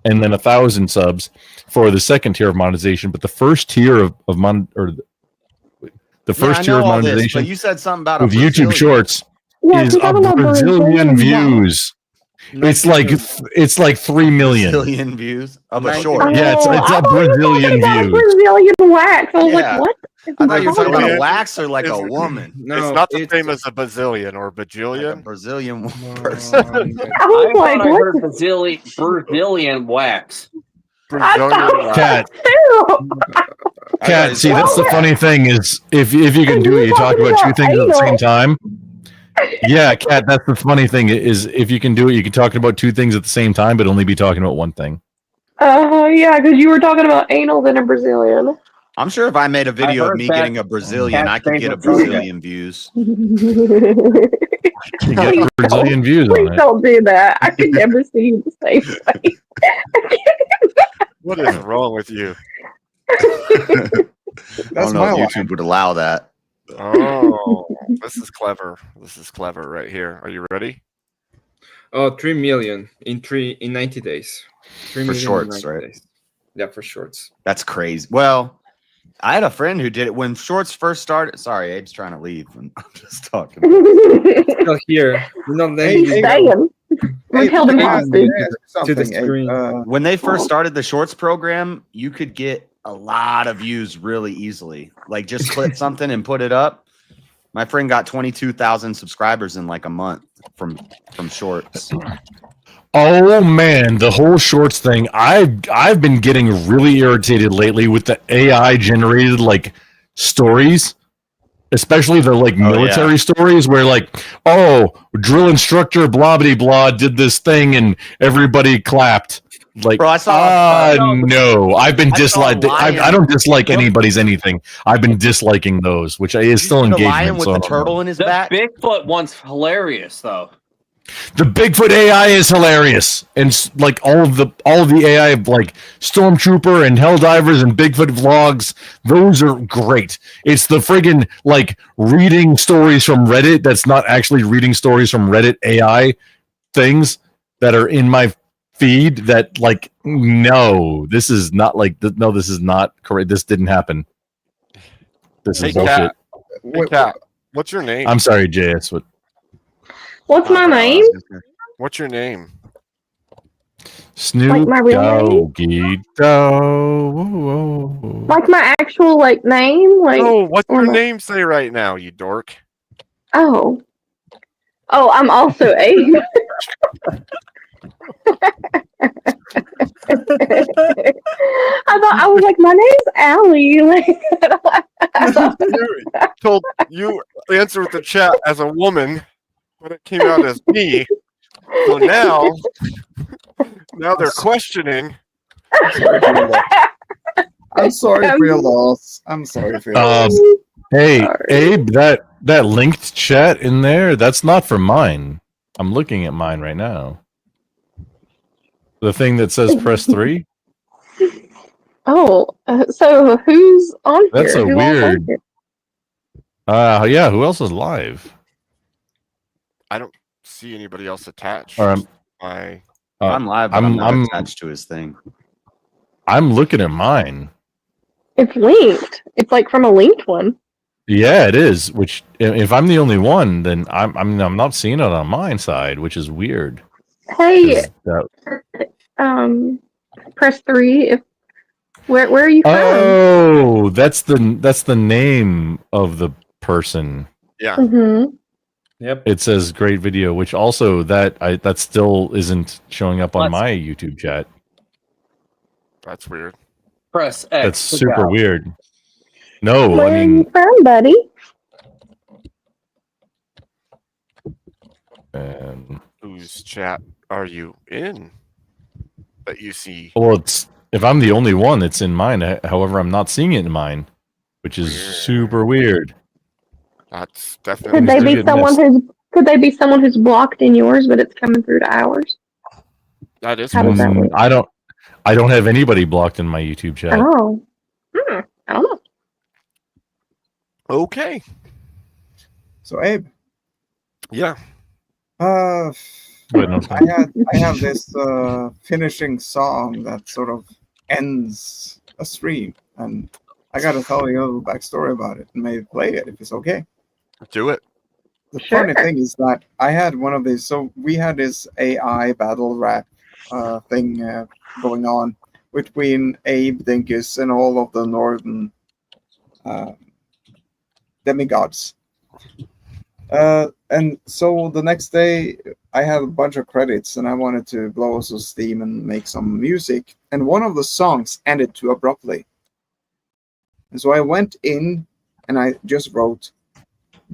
[SPEAKER 16] and then 1,000 subs for the second tier of monetization. But the first tier of the first
[SPEAKER 22] I
[SPEAKER 16] tier
[SPEAKER 22] know
[SPEAKER 16] of
[SPEAKER 22] all this,
[SPEAKER 16] monetization
[SPEAKER 22] but you said something about a
[SPEAKER 16] with YouTube
[SPEAKER 22] Brazilian.
[SPEAKER 16] Shorts
[SPEAKER 13] Yeah,
[SPEAKER 16] is
[SPEAKER 13] keep
[SPEAKER 16] a
[SPEAKER 13] talking about
[SPEAKER 16] Brazilian
[SPEAKER 13] Brazilian
[SPEAKER 16] views. It's like 3 million.
[SPEAKER 22] Brazilian views of a
[SPEAKER 13] Oh,
[SPEAKER 22] short.
[SPEAKER 16] Yeah, it's
[SPEAKER 13] I
[SPEAKER 16] a
[SPEAKER 13] thought you were
[SPEAKER 16] Brazilian
[SPEAKER 13] talking about a
[SPEAKER 16] views.
[SPEAKER 13] Brazilian wax. I was
[SPEAKER 22] Yeah.
[SPEAKER 13] like, what?
[SPEAKER 22] I thought you were talking about a
[SPEAKER 6] Brazilian
[SPEAKER 22] wax or like a
[SPEAKER 6] is-
[SPEAKER 22] woman.
[SPEAKER 6] it's not the same as a bazillion or bajillion.
[SPEAKER 22] Brazilian person.
[SPEAKER 13] I was like,
[SPEAKER 7] I
[SPEAKER 13] what?
[SPEAKER 7] heard Brazilian wax.
[SPEAKER 6] Brazilian
[SPEAKER 16] Cat.
[SPEAKER 13] Ew.
[SPEAKER 16] Cat, see, that's the funny thing is if you can do it, you talk about two things at the same time. Yeah, Cat, that's the funny thing is if you can do it, you can talk about two things at the same time, but only be talking about one thing.
[SPEAKER 13] Yeah, because you were talking about anal than a Brazilian.
[SPEAKER 22] I'm sure if I made a video of
[SPEAKER 7] heard
[SPEAKER 22] me
[SPEAKER 7] that
[SPEAKER 22] getting a Brazilian, I could
[SPEAKER 7] Cat's
[SPEAKER 22] get a
[SPEAKER 7] favorite food.
[SPEAKER 22] Brazilian views.
[SPEAKER 16] You get Brazilian views
[SPEAKER 13] Please
[SPEAKER 16] on it.
[SPEAKER 13] don't do that. I could never see you the same way.
[SPEAKER 6] What is wrong with you?
[SPEAKER 22] I
[SPEAKER 9] That's
[SPEAKER 22] don't know
[SPEAKER 9] my
[SPEAKER 22] if
[SPEAKER 9] line.
[SPEAKER 22] YouTube would allow that.
[SPEAKER 6] Oh, this is clever. This is clever right here. Are you ready?
[SPEAKER 4] Oh, 3 million in 90 days. 3
[SPEAKER 22] For
[SPEAKER 4] million in
[SPEAKER 22] shorts,
[SPEAKER 4] 90
[SPEAKER 22] right?
[SPEAKER 4] days. Yeah, for shorts.
[SPEAKER 22] That's crazy. Well, I had a friend who did it when shorts first started. Sorry, Abe's trying to leave. I'm just talking.
[SPEAKER 4] Still here. You know, then
[SPEAKER 13] He's
[SPEAKER 4] you go
[SPEAKER 13] staying. We held him
[SPEAKER 9] yeah,
[SPEAKER 13] hostage.
[SPEAKER 4] to the
[SPEAKER 9] something.
[SPEAKER 4] screen.
[SPEAKER 22] When they first started the shorts program, you could get a lot of views really easily. Like just clip something and put it up. My friend got 22,000 subscribers in like a month from shorts.
[SPEAKER 16] Oh man, the whole shorts thing. I've been getting really irritated lately with the AI generated like stories, especially the like military stories where like, oh, drill instructor blah blah blah did this thing and everybody clapped. Like,
[SPEAKER 22] Bro, I saw
[SPEAKER 16] no, I've been
[SPEAKER 22] I saw a
[SPEAKER 16] disliked. I
[SPEAKER 22] lion.
[SPEAKER 16] don't dislike anybody's anything. I've been disliking those, which is still
[SPEAKER 22] The
[SPEAKER 16] engagement.
[SPEAKER 22] lion with
[SPEAKER 16] so I
[SPEAKER 22] the
[SPEAKER 16] don't know.
[SPEAKER 22] turtle in his
[SPEAKER 7] The
[SPEAKER 22] back.
[SPEAKER 7] Bigfoot one's hilarious, though.
[SPEAKER 16] The Bigfoot AI is hilarious, and like all of the AI of like Stormtrooper and Helldivers and Bigfoot vlogs, those are great. It's the friggin' like reading stories from Reddit that's not actually reading stories from Reddit AI things that are in my feed that like no, this is not like no, this is not correct. This didn't happen. This
[SPEAKER 6] Hey,
[SPEAKER 16] is bullshit.
[SPEAKER 6] Cat. Hey, Cat. What's your name?
[SPEAKER 16] I'm sorry, JS. What?
[SPEAKER 13] What's my name?
[SPEAKER 6] What's your name?
[SPEAKER 16] Snoop
[SPEAKER 13] my real name?
[SPEAKER 16] Doggy Dogg.
[SPEAKER 13] Like my actual like name? Like
[SPEAKER 6] Oh, what's
[SPEAKER 13] or
[SPEAKER 6] your
[SPEAKER 13] my-
[SPEAKER 6] name say right now, you dork?
[SPEAKER 13] Oh. Oh, I'm also Abe. I thought I was like, my name's Allie. Like,
[SPEAKER 6] You answered the chat as a woman, but it came out as me. So now they're questioning.
[SPEAKER 9] I'm sorry for your loss. I'm sorry for your loss.
[SPEAKER 16] Hey, Abe, that linked chat in there, that's not for mine. I'm looking at mine right now. The thing that says press 3?
[SPEAKER 13] oh, so who's on here?
[SPEAKER 16] That's a
[SPEAKER 13] Who all's on
[SPEAKER 16] weird.
[SPEAKER 13] here?
[SPEAKER 16] Yeah, who else is live?
[SPEAKER 6] I don't see anybody else attached.
[SPEAKER 16] Or I'm-
[SPEAKER 22] I'm live, but I'm not attached to his thing.
[SPEAKER 16] I'm looking at mine.
[SPEAKER 13] It's linked. It's like from a linked one.
[SPEAKER 16] Yeah, it is. Which, if I'm the only one, then I'm not seeing it on my side, which is weird.
[SPEAKER 13] Hey,
[SPEAKER 16] 'Cause that-
[SPEAKER 13] press 3 if where are you from?
[SPEAKER 16] Oh, that's the name of the person.
[SPEAKER 6] Yeah.
[SPEAKER 13] Mm-hmm.
[SPEAKER 4] Yep.
[SPEAKER 16] It says great video, which also that still isn't showing up on
[SPEAKER 7] Let's-
[SPEAKER 16] my YouTube chat.
[SPEAKER 6] That's weird.
[SPEAKER 7] Press X.
[SPEAKER 16] That's
[SPEAKER 7] to
[SPEAKER 16] super
[SPEAKER 7] go.
[SPEAKER 16] weird. No,
[SPEAKER 13] Where
[SPEAKER 16] I
[SPEAKER 13] are you
[SPEAKER 16] mean,
[SPEAKER 13] from, buddy?
[SPEAKER 2] Whose chat are you in that you see?
[SPEAKER 16] well, it's if I'm the only one that's in mine. However, I'm not seeing it in mine, which is super weird.
[SPEAKER 2] That's definitely
[SPEAKER 13] Could they be
[SPEAKER 16] Get
[SPEAKER 13] someone
[SPEAKER 16] missed.
[SPEAKER 13] who's blocked in yours, but it's coming through to ours?
[SPEAKER 2] That is
[SPEAKER 13] How does that work?
[SPEAKER 16] I don't have anybody blocked in my YouTube chat.
[SPEAKER 13] Oh, I don't know.
[SPEAKER 2] Okay.
[SPEAKER 9] So Abe,
[SPEAKER 2] Yeah.
[SPEAKER 16] Wait, no,
[SPEAKER 9] I have this finishing song that sort of ends a stream, and I gotta tell you a little backstory about it and maybe play it if it's okay.
[SPEAKER 2] Do it.
[SPEAKER 9] The funny thing is that I had one of these. So we had this AI battle rap thing going on between Abe Dinkus and all of the northern demigods. And so the next day I had a bunch of credits and I wanted to blow some steam and make some music. And one of the songs ended too abruptly. And so I went in and I just wrote,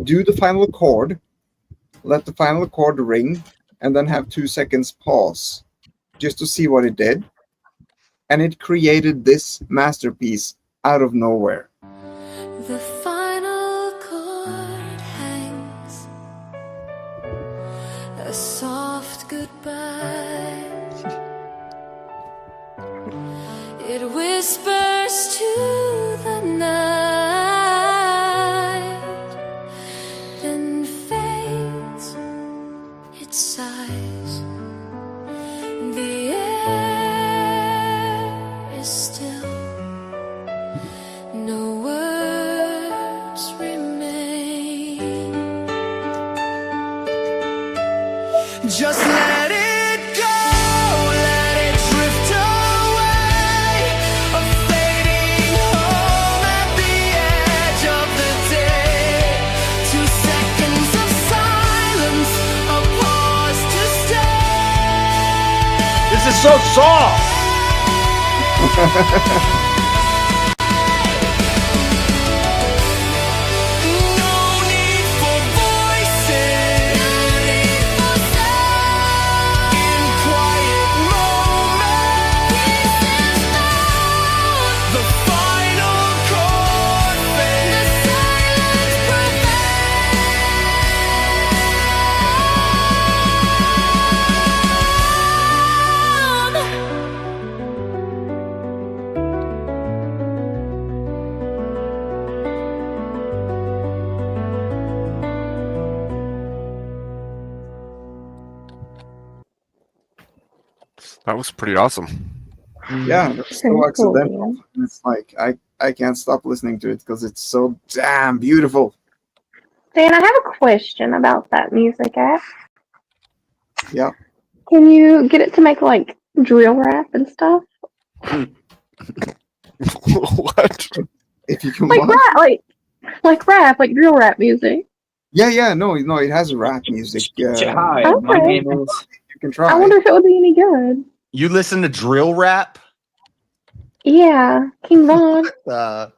[SPEAKER 9] do the final chord, let the final chord ring, and then have 2 seconds pause just to see what it did. And it created this masterpiece out of nowhere.
[SPEAKER 1] The final chord hangs, a soft goodbye. It whispers to the night, then fades, it sighs. The air is still, no words remain. Just let it go, let it drift away, a fading home at the edge of the day. 2 seconds of silence, a pause to stay.
[SPEAKER 22] This is so soft.
[SPEAKER 2] That was pretty awesome.
[SPEAKER 9] Yeah, it was so accidental. It's like I can't stop listening to it because it's so damn beautiful.
[SPEAKER 13] Dan, I have a question about that music app.
[SPEAKER 9] Yeah.
[SPEAKER 13] Can you get it to make like drill rap and stuff?
[SPEAKER 9] What? If you can
[SPEAKER 13] Like
[SPEAKER 9] what?
[SPEAKER 13] rap, like rap, like drill rap music.
[SPEAKER 9] Yeah, no, it has rap music.
[SPEAKER 7] Hi, my
[SPEAKER 13] Okay.
[SPEAKER 7] name is.
[SPEAKER 9] You can try.
[SPEAKER 13] I wonder if it would be any good.
[SPEAKER 22] You listen to drill rap?
[SPEAKER 13] Yeah, King Von.
[SPEAKER 2] What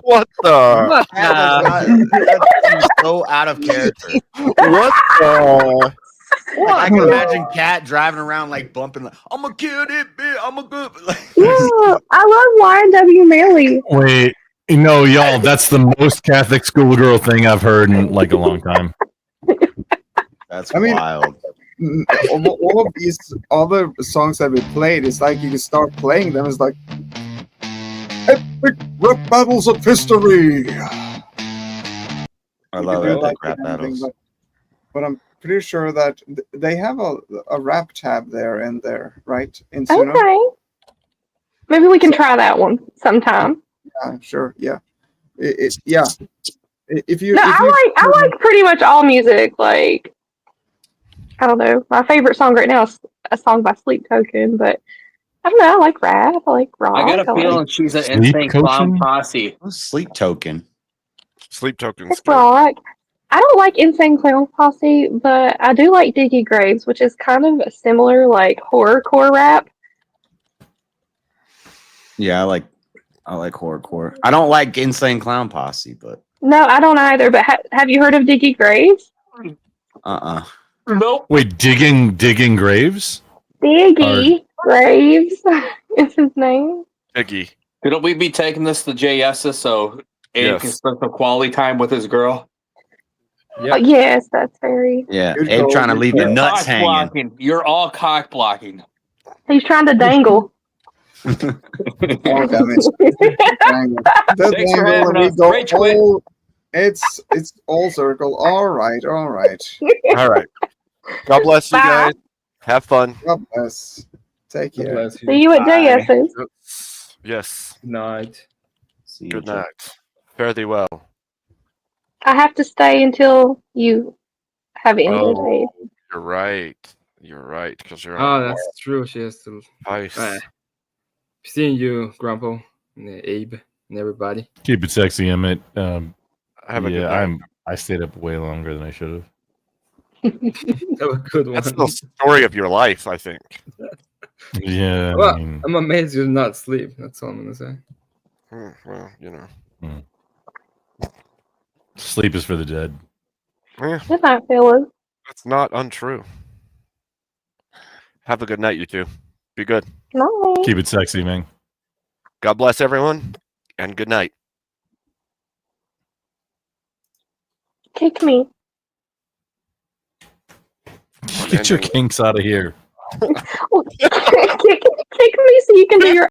[SPEAKER 22] What
[SPEAKER 2] the?
[SPEAKER 22] That's so out of character.
[SPEAKER 2] What the?
[SPEAKER 22] I can imagine Kat driving around like bumping like, I'm a kid it bit, I'm a good like,
[SPEAKER 13] Yeah, I love YNW Melly.
[SPEAKER 16] Wait, no, y'all, that's the most Catholic schoolgirl thing I've heard in like a long time.
[SPEAKER 22] That's
[SPEAKER 9] wild. All of these other songs that we played, it's like you can start playing them. It's like epic rap battles of history.
[SPEAKER 22] I love
[SPEAKER 9] You can do
[SPEAKER 22] epic rap
[SPEAKER 9] anything,
[SPEAKER 22] battles.
[SPEAKER 9] but I'm pretty sure that they have a rap tab there and there, right? In
[SPEAKER 13] Okay.
[SPEAKER 9] Suno?
[SPEAKER 13] Maybe we can try that one sometime.
[SPEAKER 9] Yeah, sure. Yeah. Yeah. If you,
[SPEAKER 13] No,
[SPEAKER 9] if you
[SPEAKER 13] I like pretty much all music. Like, I don't know. My favorite song right now is a song by Sleep Token, but I don't know. I like rap. I like rock.
[SPEAKER 7] I got a feeling
[SPEAKER 13] like
[SPEAKER 7] she's an insane clown posse.
[SPEAKER 22] Sleep Token.
[SPEAKER 2] Sleep Token's good.
[SPEAKER 13] rock. I don't like Insane Clown Posse, but I do like Diggy Graves, which is kind of a similar like horrorcore rap.
[SPEAKER 22] Yeah, I like horrorcore. I don't like Insane Clown Posse, but
[SPEAKER 13] No, I don't either. But have you heard of Diggy Graves?
[SPEAKER 7] Nope.
[SPEAKER 16] Wait, digging graves?
[SPEAKER 13] Diggy Graves is his name.
[SPEAKER 2] Iggy.
[SPEAKER 15] Couldn't we be taking this to JS's so Abe can spend some quality time with his girl?
[SPEAKER 13] Oh, yes, that's very.
[SPEAKER 22] yeah, Abe trying to leave the nuts
[SPEAKER 15] cock
[SPEAKER 22] hanging.
[SPEAKER 15] blocking. You're all cock blocking.
[SPEAKER 13] He's trying to dangle.
[SPEAKER 9] Oh, damn it. The
[SPEAKER 15] Thanks for
[SPEAKER 9] dangle,
[SPEAKER 15] having
[SPEAKER 9] we
[SPEAKER 15] us.
[SPEAKER 9] go
[SPEAKER 15] Rage quit.
[SPEAKER 9] all- It's all circle. All right.
[SPEAKER 2] All right. God bless you
[SPEAKER 13] Bye.
[SPEAKER 2] guys. Have fun.
[SPEAKER 9] God bless. Take
[SPEAKER 4] God
[SPEAKER 9] care.
[SPEAKER 4] bless you.
[SPEAKER 13] See you at
[SPEAKER 4] Bye.
[SPEAKER 13] JS's.
[SPEAKER 2] Yes.
[SPEAKER 4] Good night.
[SPEAKER 22] See
[SPEAKER 2] Good night. Fare thee well.
[SPEAKER 13] I have to stay until you have ended.
[SPEAKER 2] Oh,
[SPEAKER 13] Abe.
[SPEAKER 2] you're right. You're right because you're.
[SPEAKER 4] Oh,
[SPEAKER 2] on
[SPEAKER 4] that's true. She has to.
[SPEAKER 2] Nice.
[SPEAKER 4] Seeing you, Grumpo, and Abe, and everybody.
[SPEAKER 16] Keep it sexy, Emmett.
[SPEAKER 2] Have a good night.
[SPEAKER 16] I stayed up way longer than I should have.
[SPEAKER 4] That was a good one.
[SPEAKER 2] That's the story of your life, I think.
[SPEAKER 16] Yeah,
[SPEAKER 4] Well,
[SPEAKER 16] I mean,
[SPEAKER 4] I'm amazed you did not sleep. That's all I'm gonna say.
[SPEAKER 2] Well, you know.
[SPEAKER 16] sleep is for the dead.
[SPEAKER 13] Good night, fellas.
[SPEAKER 2] That's not untrue. Have a good night, you two. Be good.
[SPEAKER 13] Night.
[SPEAKER 16] Keep it sexy, man.
[SPEAKER 2] God bless everyone, and good night.
[SPEAKER 13] Kick me.
[SPEAKER 16] Get your kinks out of here.
[SPEAKER 13] Kick me so you can do your